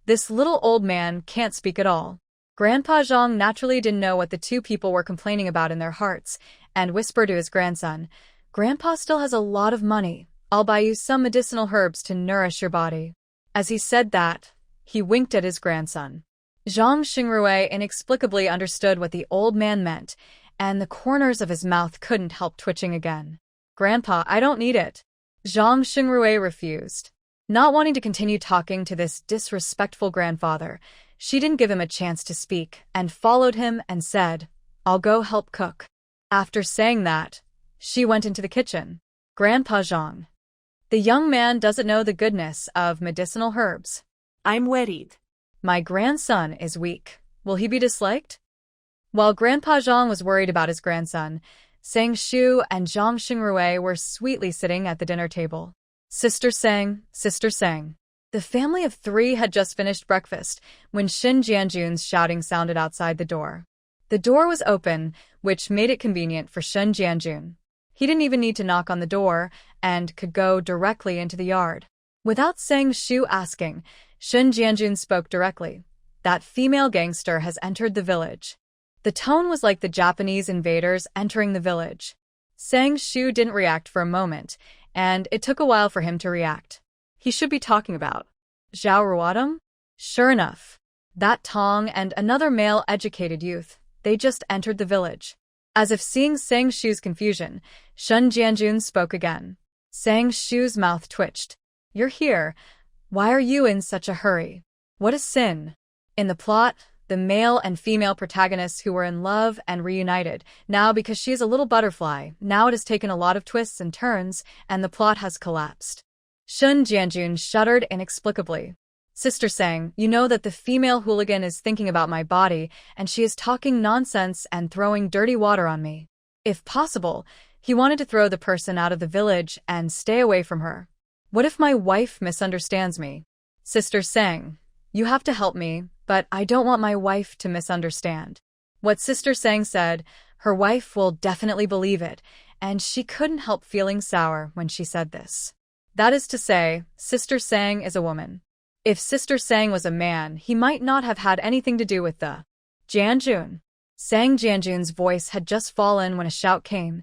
Speaker 1: This little old man can't speak at all. Grandpa Zhang naturally didn't know what the two people were complaining about in their hearts, and whispered to his grandson, Grandpa still has a lot of money. I'll buy you some medicinal herbs to nourish your body. As he said that, he winked at his grandson. Zhang Xingrui inexplicably understood what the old man meant, and the corners of his mouth couldn't help twitching again. Grandpa, I don't need it. Zhang Xingrui refused. Not wanting to continue talking to this disrespectful grandfather, she didn't give him a chance to speak and followed him and said, I'll go help cook. After saying that, she went into the kitchen. Grandpa Zhang. The young man doesn't know the goodness of medicinal herbs.
Speaker 2: I'm worried.
Speaker 1: My grandson is weak. Will he be disliked? While Grandpa Zhang was worried about his grandson, Sang Shu and Zhang Xingrui were sweetly sitting at the dinner table. Sister Sang, Sister Sang. The family of three had just finished breakfast when Shen Jianjun's shouting sounded outside the door. The door was open, which made it convenient for Shen Jianjun. He didn't even need to knock on the door and could go directly into the yard. Without Sang Shu asking, Shen Jianjun spoke directly. That female gangster has entered the village. The tone was like the Japanese invaders entering the village. Sang Shu didn't react for a moment, and it took a while for him to react. He should be talking about Zhao Ruodong? Sure enough, that Tong and another male educated youth, they just entered the village. As if seeing Sang Shu's confusion, Shen Jianjun spoke again. Sang Shu's mouth twitched. You're here. Why are you in such a hurry? What a sin. In the plot, the male and female protagonists who were in love and reunited. Now because she is a little butterfly, now it has taken a lot of twists and turns, and the plot has collapsed. Shen Jianjun shuddered inexplicably. Sister Sang, you know that the female hooligan is thinking about my body, and she is talking nonsense and throwing dirty water on me. If possible, he wanted to throw the person out of the village and stay away from her. What if my wife misunderstands me? Sister Sang, you have to help me, but I don't want my wife to misunderstand. What Sister Sang said, her wife will definitely believe it, and she couldn't help feeling sour when she said this. That is to say, Sister Sang is a woman. If Sister Sang was a man, he might not have had anything to do with the Jianjun. Sang Jianjun's voice had just fallen when a shout came.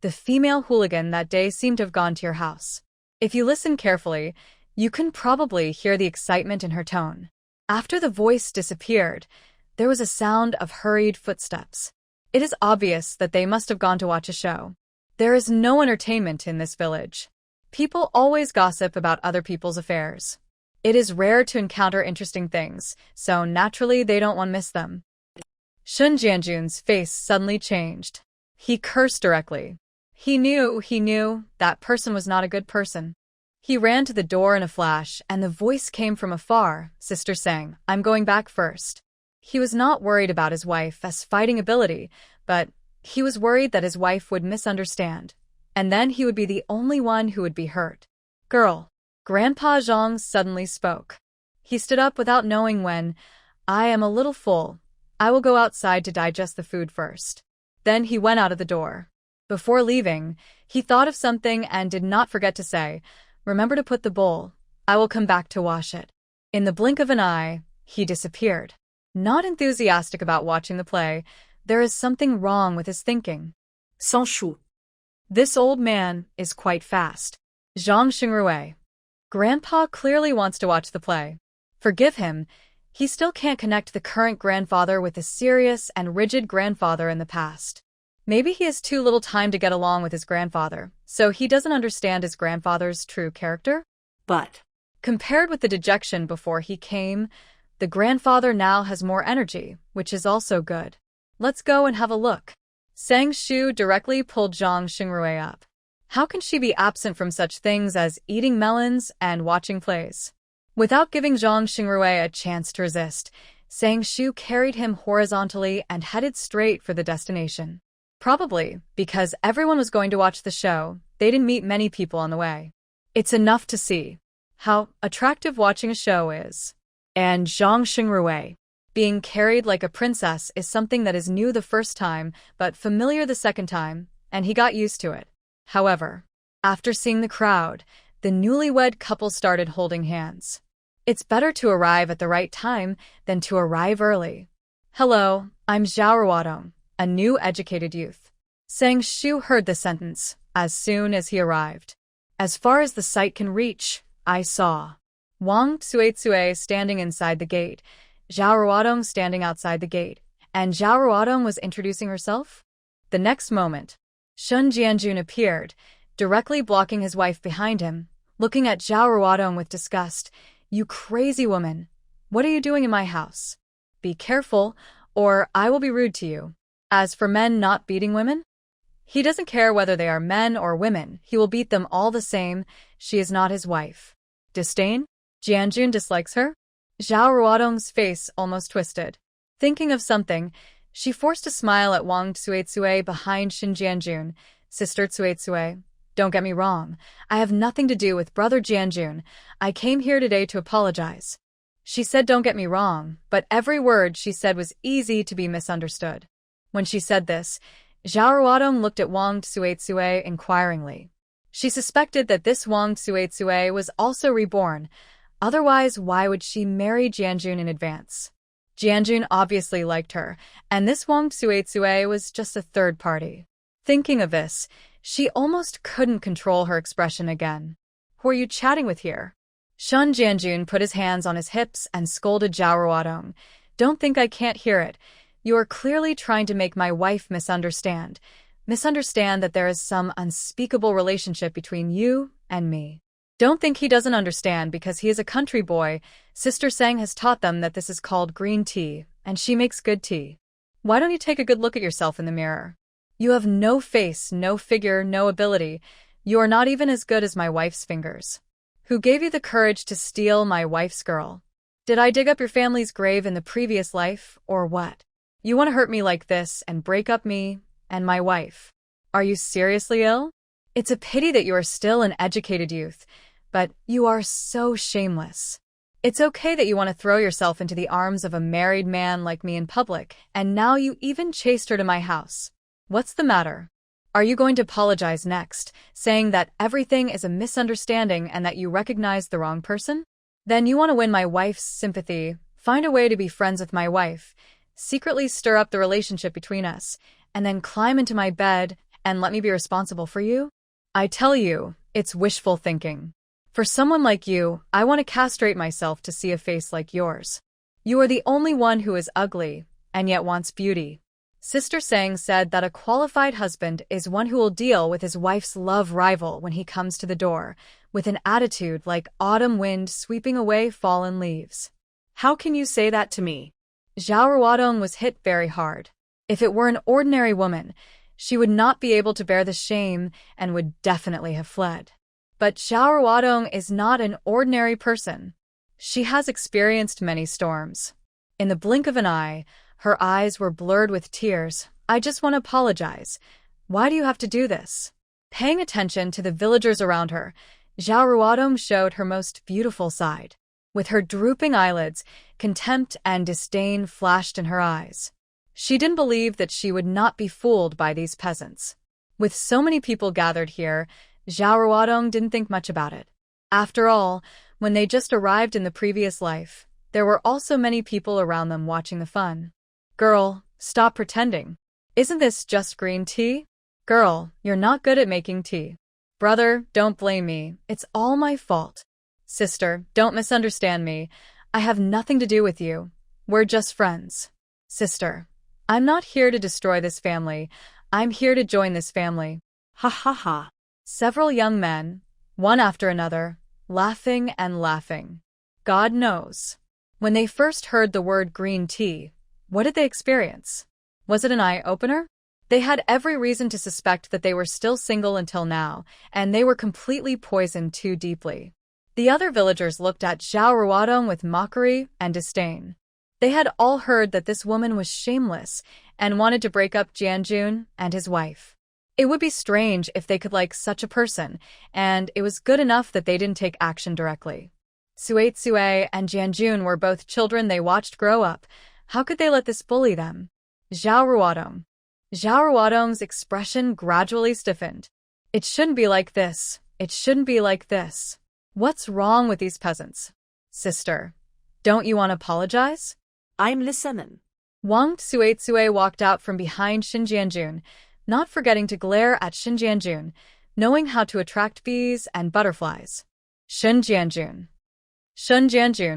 Speaker 1: the female hooligan that day seemed to have gone to your house. If you listen carefully, you can probably hear the excitement in her tone. After the voice disappeared, there was a sound of hurried footsteps. It is obvious that they must have gone to watch a show. There is no entertainment in this village. People always gossip about other people's affairs. It is rare to encounter interesting things, so naturally they don't want to miss them. Sun Jianjun's face suddenly changed. He cursed directly. He knew that person was not a good person. He ran to the door in a flash, and the voice came from afar. Sister Sang, I'm going back first. He was not worried about his wife's fighting ability, but he was worried that his wife would misunderstand, and then he would be the only one who would be hurt. Girl. Grandpa Zhang suddenly spoke. He stood up without knowing when. I am a little full. I will go outside to digest the food first. Then he went out of the door. Before leaving, he thought of something and did not forget to say, remember to put the bowl. I will come back to wash it. In the blink of an eye, he disappeared. Not enthusiastic about watching the play, there is something wrong with his thinking.
Speaker 2: Sans Shu.
Speaker 1: This old man is quite fast. Zhang Xingrui. Grandpa clearly wants to watch the play. Forgive him, he still can't connect the current grandfather with the serious and rigid grandfather in the past. Maybe he has too little time to get along with his grandfather, so he doesn't understand his grandfather's true character?
Speaker 2: But
Speaker 1: compared with the dejection before he came, the grandfather now has more energy, which is also good. Let's go and have a look. Sang Shu directly pulled Zhang Xingrui up. How can she be absent from such things as eating melons and watching plays? Without giving Zhang Xingrui a chance to resist, Sang Shu carried him horizontally and headed straight for the destination. Probably because everyone was going to watch the show, they didn't meet many people on the way. It's enough to see how attractive watching a show is. And Zhang Xingrui, being carried like a princess, is something that is new the first time, but familiar the second time, and he got used to it. However, after seeing the crowd, the newlywed couple started holding hands. It's better to arrive at the right time than to arrive early. Hello, I'm Zhao Ruodong, a new educated youth. Sang Shu heard the sentence as soon as he arrived. As far as the sight can reach, I saw Wang Tsuetsue standing inside the gate, Zhao Ruodong standing outside the gate, and Zhao Ruodong was introducing herself. The next moment, Sun Jianjun appeared, directly blocking his wife behind him, looking at Zhao Ruodong with disgust. You crazy woman! What are you doing in my house? Be careful, or I will be rude to you. As for men not beating women, he doesn't care whether they are men or women, he will beat them all the same. She is not his wife. Disdain? Jianjun dislikes her? Zhao Ruodong's face almost twisted. Thinking of something, she forced a smile at Wang Tsuetsue behind Shin Jianjun. Sister Tsuetsue, don't get me wrong. I have nothing to do with Brother Jianjun. I came here today to apologize. She said don't get me wrong, but every word she said was easy to be misunderstood. When she said this, Zhao Ruodong looked at Wang Tsuetsue inquiringly. She suspected that this Wang Tsuetsue was also reborn. Otherwise, why would she marry Jianjun in advance? Jianjun obviously liked her, and this Wang Tsuetsue was just a third party. Thinking of this, she almost couldn't control her expression again. Who are you chatting with here? Sun Jianjun put his hands on his hips and scolded Zhao Ruodong. Don't think I can't hear it. You are clearly trying to make my wife misunderstand that there is some unspeakable relationship between you and me. Don't think he doesn't understand because he is a country boy. Sister Sang has taught them that this is called green tea, and she makes good tea. Why don't you take a good look at yourself in the mirror? You have no face, no figure, no ability. You are not even as good as my wife's fingers. Who gave you the courage to steal my wife's girl? Did I dig up your family's grave in the previous life, or what? You want to hurt me like this and break up me and my wife? Are you seriously ill? It's a pity that you are still an educated youth, but you are so shameless. It's okay that you want to throw yourself into the arms of a married man like me in public, and now you even chased her to my house. What's the matter? Are you going to apologize next, saying that everything is a misunderstanding and that you recognize the wrong person? Then you want to win my wife's sympathy, find a way to be friends with my wife, secretly stir up the relationship between us, and then climb into my bed and let me be responsible for you? I tell you, it's wishful thinking. For someone like you, I want to castrate myself to see a face like yours. You are the only one who is ugly, and yet wants beauty. Sister Sang said that a qualified husband is one who will deal with his wife's love rival when he comes to the door, with an attitude like autumn wind sweeping away fallen leaves.
Speaker 3: How can you say that to me?
Speaker 1: Zhao Ruodong was hit very hard. If it were an ordinary woman, she would not be able to bear the shame and would definitely have fled. But Zhao Ruodong is not an ordinary person. She has experienced many storms. In the blink of an eye, her eyes were blurred with tears. I just want to apologize. Why do you have to do this? Paying attention to the villagers around her, Zhao Ruodong showed her most beautiful side. With her drooping eyelids, contempt and disdain flashed in her eyes. She didn't believe that she would not be fooled by these peasants. With so many people gathered here, Zhao Ruodong didn't think much about it. After all, when they just arrived in the previous life, there were also many people around them watching the fun. Girl, stop pretending. Isn't this just green tea? Girl, you're not good at making tea. Brother, don't blame me. It's all my fault. Sister, don't misunderstand me. I have nothing to do with you. We're just friends. Sister, I'm not here to destroy this family. I'm here to join this family.
Speaker 3: Ha ha ha.
Speaker 1: Several young men, one after another, laughing and laughing. God knows. When they first heard the word green tea, what did they experience? Was it an eye-opener? They had every reason to suspect that they were still single until now, and they were completely poisoned too deeply. The other villagers looked at Zhao Ruodong with mockery and disdain. They had all heard that this woman was shameless and wanted to break up Jianjun and his wife. It would be strange if they could like such a person, and it was good enough that they didn't take action directly. Sui and Jianjun were both children they watched grow up. How could they let this bully them? Zhao Ruodong. Zhao Ruodong's expression gradually stiffened. It shouldn't be like this. It shouldn't be like this. What's wrong with these peasants? Sister, don't you want to apologize?
Speaker 3: I'm listening.
Speaker 1: Wang Sui walked out from behind Shin Jianjun, not forgetting to glare at Shin Jianjun, knowing how to attract bees and butterflies. Shin Jianjun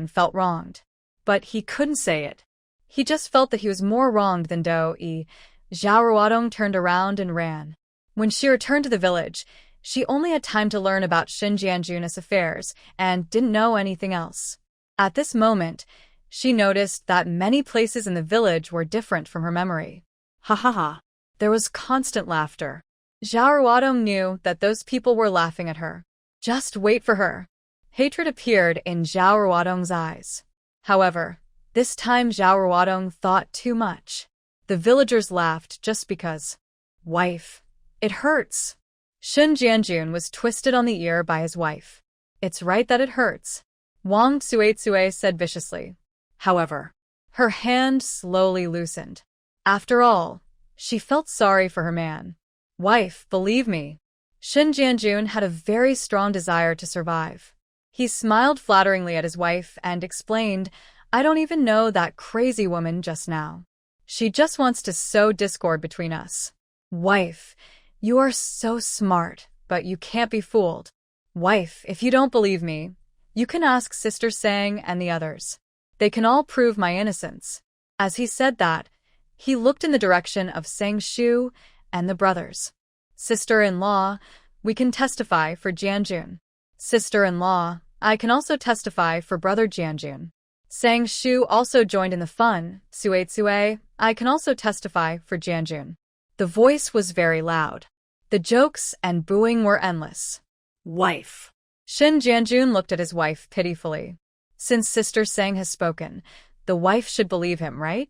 Speaker 1: felt wronged, but he couldn't say it. He just felt that he was more wronged than Do-yi. Zhao Ruodong turned around and ran. When she returned to the village, she only had time to learn about Shin Jianjun's affairs and didn't know anything else. At this moment, she noticed that many places in the village were different from her memory.
Speaker 3: Ha ha ha.
Speaker 1: There was constant laughter. Zhao Ruodong knew that those people were laughing at her. Just wait for her. Hatred appeared in Zhao Ruodong's eyes. However, this time Zhao Ruodong thought too much. The villagers laughed just because. Wife. It hurts. Shin Jianjun was twisted on the ear by his wife. It's right that it hurts, Wang Sui said viciously. However, her hand slowly loosened. After all, she felt sorry for her man. Wife, believe me. Shin Jianjun had a very strong desire to survive. He smiled flatteringly at his wife and explained, I don't even know that crazy woman just now. She just wants to sow discord between us. Wife, you are so smart, but you can't be fooled. Wife, if you don't believe me, you can ask Sister Sang and the others. They can all prove my innocence. As he said that, he looked in the direction of Sang Shu and the brothers. Sister-in-law, we can testify for Jianjun. Sister-in-law, I can also testify for brother Jianjun. Sang Shu also joined in the fun. Sui, I can also testify for Jianjun. The voice was very loud. The jokes and booing were endless.
Speaker 3: Wife.
Speaker 1: Shin Jianjun looked at his wife pitifully. Since Sister Sang has spoken, the wife should believe him, right?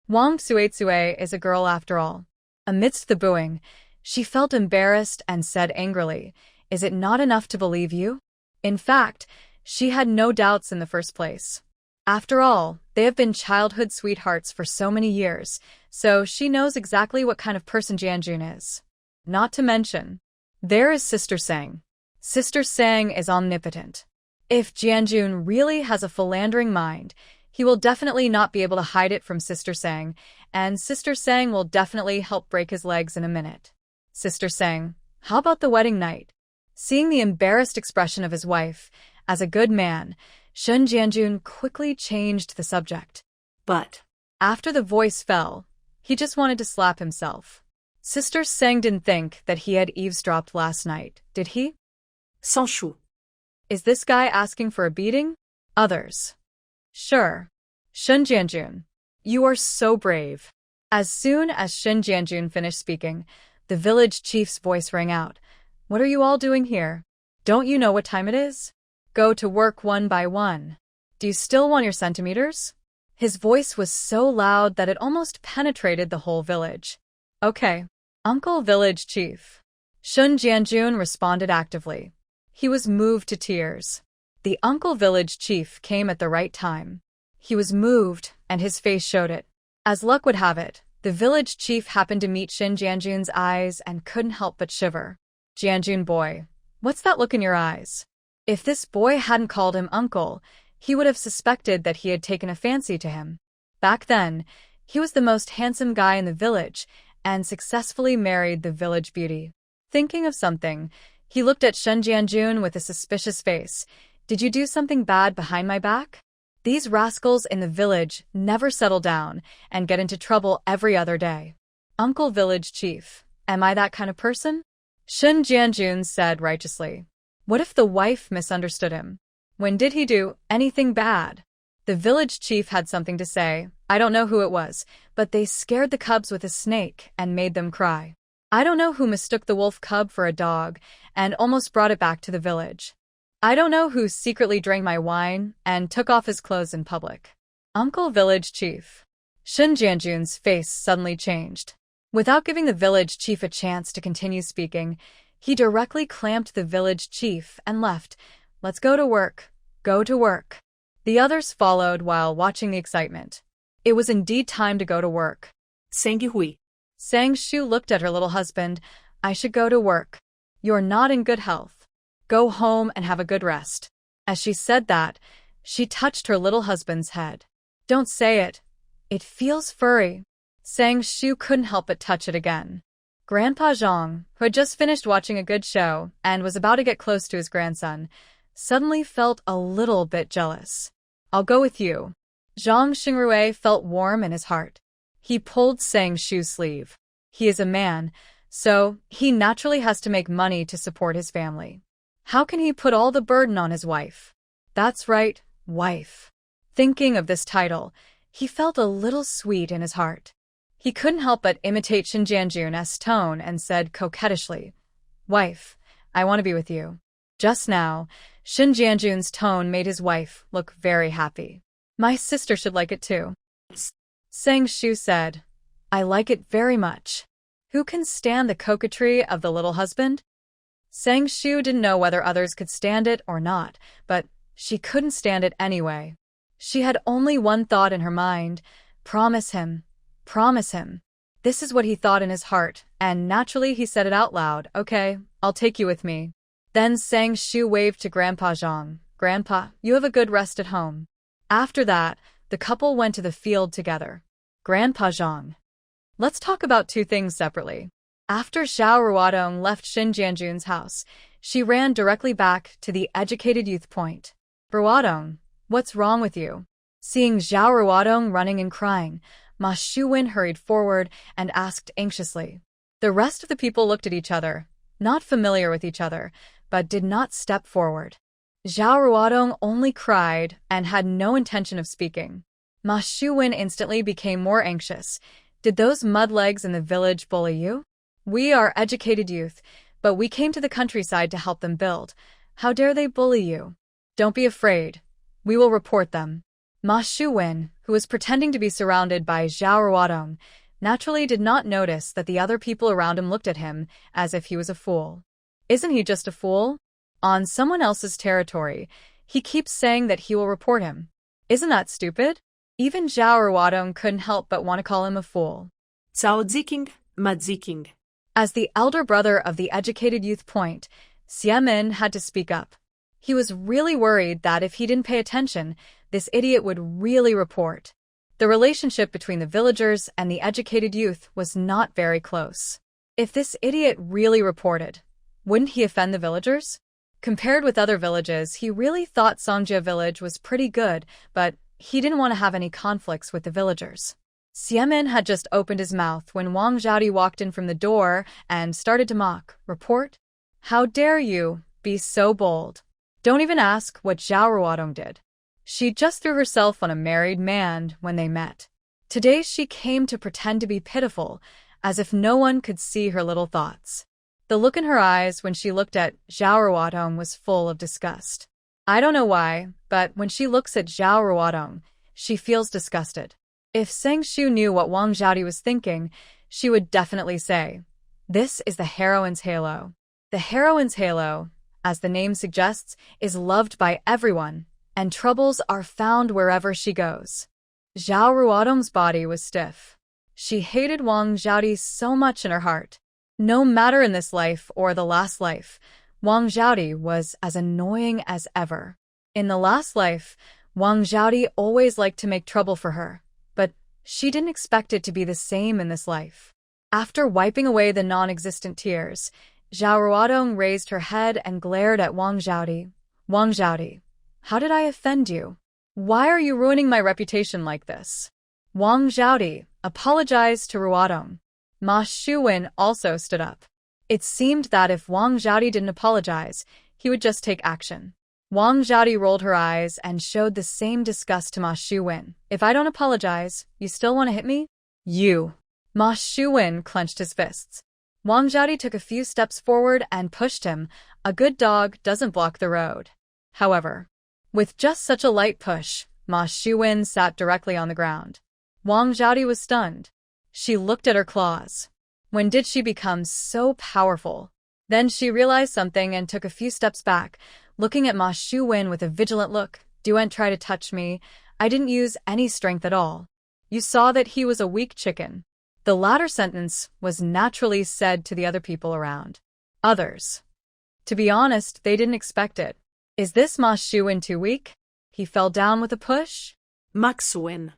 Speaker 1: Wang Sui is a girl after all. Amidst the booing, she felt embarrassed and said angrily, Is it not enough to believe you? In fact, she had no doubts in the first place. After all, they have been childhood sweethearts for so many years, so she knows exactly what kind of person Jianjun is. Not to mention, there is Sister Sang. Sister Sang is omnipotent. If Jianjun really has a philandering mind, he will definitely not be able to hide it from Sister Sang, and Sister Sang will definitely help break his legs in a minute. Sister sang. How about the wedding night? Seeing the embarrassed expression of his wife, as a good man, Shun Jianjun quickly changed the subject.
Speaker 3: But
Speaker 1: After the voice fell, he just wanted to slap himself. Sister Seng didn't think that he had eavesdropped last night, did he?
Speaker 3: sans chou.
Speaker 1: Is this guy asking for a beating? Others. Sure. Shun Jianjun. You are so brave. As soon as Shun Jianjun finished speaking, the village chief's voice rang out. What are you all doing here? Don't you know what time it is? Go to work one by one. Do you still want your centimeters? His voice was so loud that it almost penetrated the whole village. Okay. Uncle Village Chief. Shun Jianjun responded actively. He was moved to tears. The Uncle Village Chief came at the right time. He was moved, and his face showed it. As luck would have it, the village chief happened to meet Shun Jianjun's eyes and couldn't help but shiver. Jianjun boy, what's that look in your eyes? If this boy hadn't called him uncle, he would have suspected that he had taken a fancy to him. Back then, he was the most handsome guy in the village and successfully married the village beauty. Thinking of something, he looked at Shun Jianjun with a suspicious face. Did you do something bad behind my back? These rascals in the village never settle down and get into trouble every other day. Uncle Village Chief, am I that kind of person? Shun Jianjun said righteously. What if the wife misunderstood him? When did he do anything bad? The village chief had something to say. I don't know who it was, but they scared the cubs with a snake and made them cry. I don't know who mistook the wolf cub for a dog and almost brought it back to the village. I don't know who secretly drank my wine and took off his clothes in public. Uncle Village Chief. Shun Jianjun's face suddenly changed. Without giving the village chief a chance to continue speaking, he directly clamped the village chief and left. Let's go to work. Go to work. The others followed while watching the excitement. It was indeed time to go to work.
Speaker 3: Sang Hui.
Speaker 1: Sang Shu looked at her little husband. I should go to work. You're not in good health. Go home and have a good rest. As she said that, she touched her little husband's head. Don't say it. It feels furry. Sang Shu couldn't help but touch it again. Grandpa Zhang, who had just finished watching a good show and was about to get close to his grandson, suddenly felt a little bit jealous. I'll go with you. Zhang Xingrui felt warm in his heart. He pulled Sang Shu's sleeve. He is a man, so he naturally has to make money to support his family. How can he put all the burden on his wife? That's right, wife. Thinking of this title, he felt a little sweet in his heart. He couldn't help but imitate Shun Jianjun's tone and said coquettishly, Wife, I want to be with you. Just now, Shun Jianjun's tone made his wife look very happy. My sister should like it too. Sang Shu said, I like it very much. Who can stand the coquetry of the little husband? Sang Shu didn't know whether others could stand it or not, but she couldn't stand it anyway. She had only one thought in her mind, promise him, promise him. This is what he thought in his heart, and naturally he said it out loud, okay, I'll take you with me. Then Sang Shu waved to Grandpa Zhang, Grandpa, you have a good rest at home. After that, the couple went to the field together. Grandpa Zhang. Let's talk about two things separately. After Xiao Ruodong left Shun Jianjun's house, she ran directly back to the educated youth point. Ruodong, what's wrong with you? Seeing Xiao Ruodong running and crying, Ma Shuwen hurried forward and asked anxiously. The rest of the people looked at each other, not familiar with each other, but did not step forward. Xiao Ruodong only cried and had no intention of speaking. Ma Shuwen instantly became more anxious. Did those mudlegs in the village bully you? We are educated youth, but we came to the countryside to help them build. How dare they bully you? Don't be afraid. We will report them. Ma Shuwen, who was pretending to be surrounded by Xiao Ruodong, naturally did not notice that the other people around him looked at him as if he was a fool. Isn't he just a fool? On someone else's territory, he keeps saying that he will report him. Isn't that stupid? Even Xiao Ruodong couldn't help but want to call him a fool.
Speaker 3: Cao Ziking, Ma Ziking.
Speaker 1: As the elder brother of the educated youth point, Xiamen had to speak up. He was really worried that if he didn't pay attention, this idiot would really report. The relationship between the villagers and the educated youth was not very close. If this idiot really reported, wouldn't he offend the villagers? Compared with other villages, he really thought Songjia village was pretty good, but he didn't want to have any conflicts with the villagers. Xiamen had just opened his mouth when Wang Zhaodi walked in from the door and started to mock. Report? How dare you be so bold? Don't even ask what Zhao Ruodong did. She just threw herself on a married man when they met. Today she came to pretend to be pitiful, as if no one could see her little thoughts. The look in her eyes when she looked at Zhao Ruodong was full of disgust. I don't know why, but when she looks at Zhao Ruodong, she feels disgusted. If Zheng Shu knew what Wang Zhaodi was thinking, she would definitely say, "This is the heroine's halo." The heroine's halo, as the name suggests, is loved by everyone, and troubles are found wherever she goes. Zhao Ruodong's body was stiff. She hated Wang Zhaodi so much in her heart. No matter in this life or the last life, Wang Zhaodi was as annoying as ever. In the last life, Wang Zhaodi always liked to make trouble for her, but she didn't expect it to be the same in this life. After wiping away the non-existent tears, Zhao Ruodong raised her head and glared at Wang Zhaodi. Wang Zhaodi, how did I offend you? Why are you ruining my reputation like this? Wang Zhaodi apologized to Ruodong. Ma Shuwen also stood up. It seemed that if Wang Zhaodi didn't apologize, he would just take action. Wang Zhaodi rolled her eyes and showed the same disgust to Ma Shuwen. If I don't apologize, you still want to hit me? You. Ma Shuwen clenched his fists. Wang Zhaodi took a few steps forward and pushed him. A good dog doesn't block the road. However, with just such a light push, Ma Shuwen sat directly on the ground. Wang Zhaodi was stunned. She looked at her claws. When did she become so powerful? Then she realized something and took a few steps back, looking at Ma Shuwen with a vigilant look. "Don't try to touch me. I didn't use any strength at all. You saw that he was a weak chicken." The latter sentence was naturally said to the other people around. Others. To be honest, they didn't expect it. Is this Ma Shuwen too weak? He fell down with a push?
Speaker 2: Maxwin.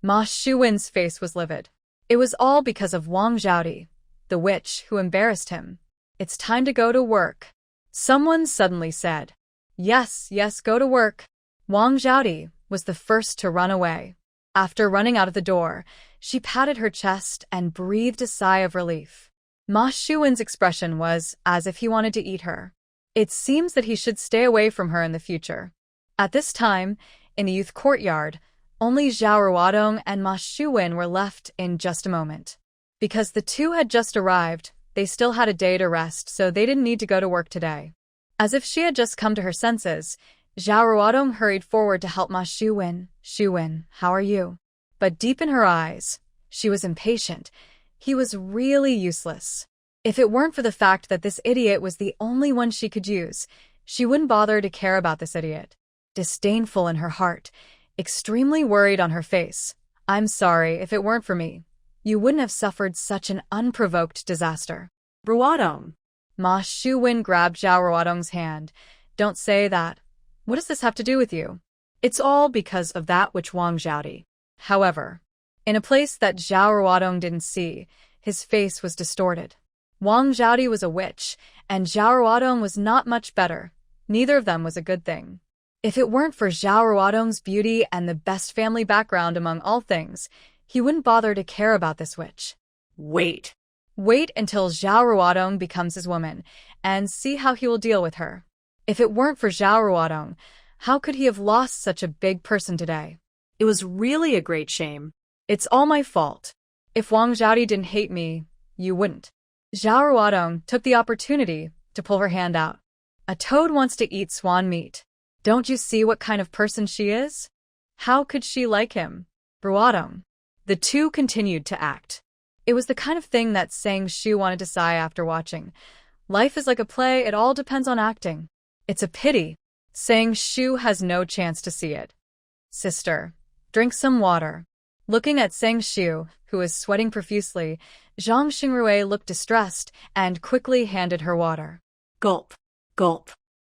Speaker 1: Ma Shuwen's face was livid. It was all because of Wang Zhaodi, the witch who embarrassed him. "It's time to go to work," someone suddenly said. Yes, go to work." Wang Zhaodi was the first to run away. After running out of the door, she patted her chest and breathed a sigh of relief. Ma Shuwen's expression was as if he wanted to eat her. It seems that he should stay away from her in the future. At this time, in the youth courtyard, only Zhao Ruodong and Ma Shuwen were left in just a moment. Because the two had just arrived, they still had a day to rest, so they didn't need to go to work today. As if she had just come to her senses, Zhao Ruodong hurried forward to help Ma Shuwen. "Shuwen, how are you?" But deep in her eyes, she was impatient. He was really useless. If it weren't for the fact that this idiot was the only one she could use, she wouldn't bother to care about this idiot. Disdainful in her heart, extremely worried on her face. "I'm sorry, if it weren't for me, you wouldn't have suffered such an unprovoked disaster."
Speaker 2: Ruodong.
Speaker 1: Ma Shuwen grabbed Zhao Ruodong's hand. "Don't say that. What does this have to do with you?" "It's all because of that which Wang Zhaodi." However, in a place that Zhao Ruodong didn't see, his face was distorted. Wang Zhaodi was a witch, and Zhao Ruodong was not much better. Neither of them was a good thing. If it weren't for Zhao Ruodong's beauty and the best family background among all things, he wouldn't bother to care about this witch.
Speaker 2: Wait
Speaker 1: Until Zhao Ruodong becomes his woman, and see how he will deal with her. If it weren't for Zhao Ruodong, how could he have lost such a big person today?
Speaker 2: It was really a great shame.
Speaker 1: It's all my fault. If Wang Zhaodi didn't hate me, you wouldn't. Zhao Ruodong took the opportunity to pull her hand out. A toad wants to eat swan meat. Don't you see what kind of person she is? How could she like him? Ruodong. The two continued to act. It was the kind of thing that Zheng Shu wanted to sigh after watching. Life is like a play, it all depends on acting. It's a pity. Zheng Shu has no chance to see it. "Sister, drink some water." Looking at Zheng Shu, who was sweating profusely, Zhang Xingrui looked distressed and quickly handed her water.
Speaker 2: Gulp.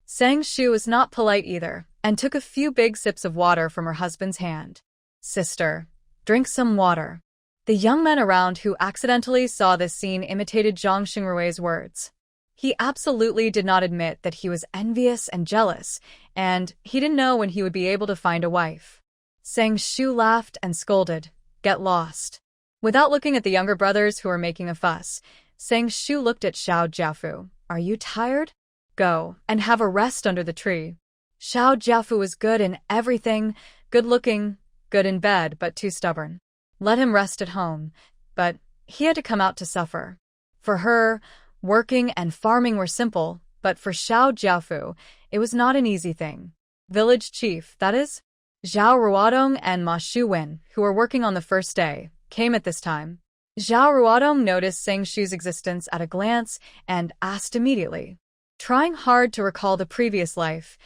Speaker 1: Zheng Shu was not polite either, and took a few big sips of water from her husband's hand. "Sister, drink some water." The young men around who accidentally saw this scene imitated Zhang Xingrui's words. He absolutely did not admit that he was envious and jealous, and he didn't know when he would be able to find a wife. Sang Shu laughed and scolded, "Get lost." Without looking at the younger brothers who were making a fuss, Sang Shu looked at Xiao Jiafu. "Are you tired? Go and have a rest under the tree." Xiao Jiafu was good in everything, good-looking, good in bed, but too stubborn. Let him rest at home, but he had to come out to suffer. For her, working and farming were simple, but for Xiao Jiafu, it was not an easy thing. Village chief, that is, Zhao Ruodong and Ma Shuwen, who were working on the first day, came at this time. Zhao Ruodong noticed Sang Shu's existence at a glance and asked immediately. Trying hard to recall the previous life,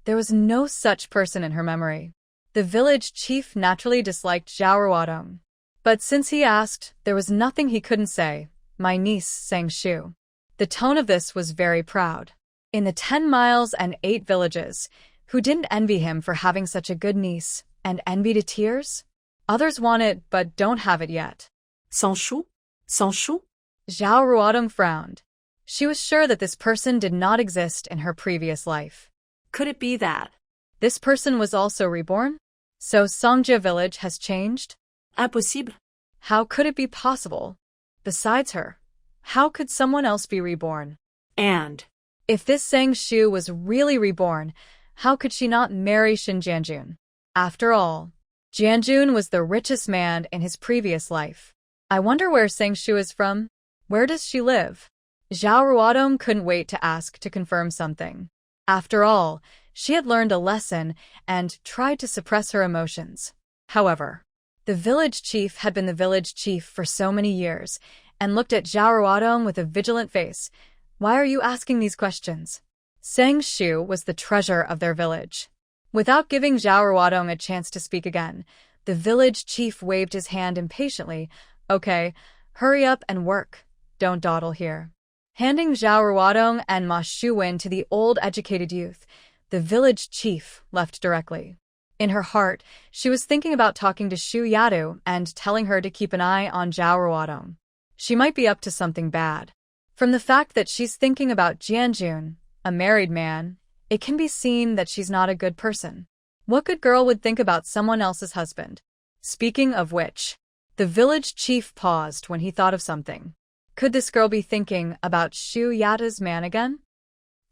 Speaker 1: there was no such person in her memory. The village chief naturally disliked Zhao Ruodong. But since he asked, there was nothing he couldn't say. "My niece, Sang Shu." The tone of this was very proud. In the 10 miles and 8 villages, who didn't envy him for having such a good niece, and envy to tears? Others want it, but don't have it yet.
Speaker 2: Sans Shu? Sans Shu?
Speaker 1: Zhao Ruodong frowned. She was sure that this person did not exist in her previous life.
Speaker 2: Could it be that
Speaker 1: this person was also reborn? So Songjia village has changed?
Speaker 2: Impossible.
Speaker 1: How could it be possible? Besides her, how could someone else be reborn?
Speaker 2: And
Speaker 1: if this Sang Shu was really reborn, how could she not marry Shin Jianjun? After all, Jianjun was the richest man in his previous life. I wonder where Sang Shu is from? Where does she live? Zhao Ruodong couldn't wait to ask to confirm something. After all, she had learned a lesson and tried to suppress her emotions. However, the village chief had been the village chief for so many years and looked at Zhao Ruodong with a vigilant face. Why are you asking these questions? Sang Shu was the treasure of their village. Without giving Zhao Ruodong a chance to speak again, the village chief waved his hand impatiently. Okay, hurry up and work. Don't dawdle here. Handing Zhao Ruodong and Ma Shuwen to the old educated youth, the village chief left directly. In her heart, she was thinking about talking to Shu Yadu and telling her to keep an eye on Zhao Ruodong. She might be up to something bad. From the fact that she's thinking about Jianjun, a married man, it can be seen that she's not a good person. What good girl would think about someone else's husband? Speaking of which, the village chief paused when he thought of something. Could this girl be thinking about Shu Yadu's man again?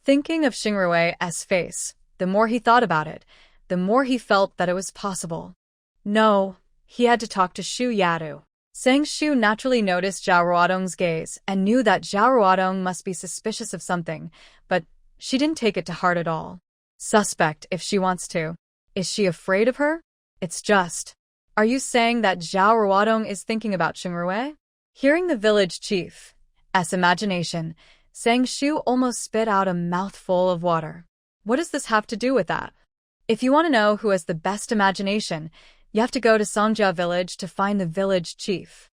Speaker 1: Thinking of Xingrui's face, the more he thought about it, the more he felt that it was possible. No, he had to talk to Shu Yadu. Sang Shu naturally noticed Zhao Ruodong's gaze and knew that Zhao Ruodong must be suspicious of something, but she didn't take it to heart at all. Suspect if she wants to. Is she afraid of her? It's just. Are you saying that Zhao Ruodong is thinking about Xingrui? Hearing the village chief's imagination, Sang Shu almost spit out a mouthful of water. What does this have to do with that? If you want to know who has the best imagination, you have to go to Songjia village to find the village chief.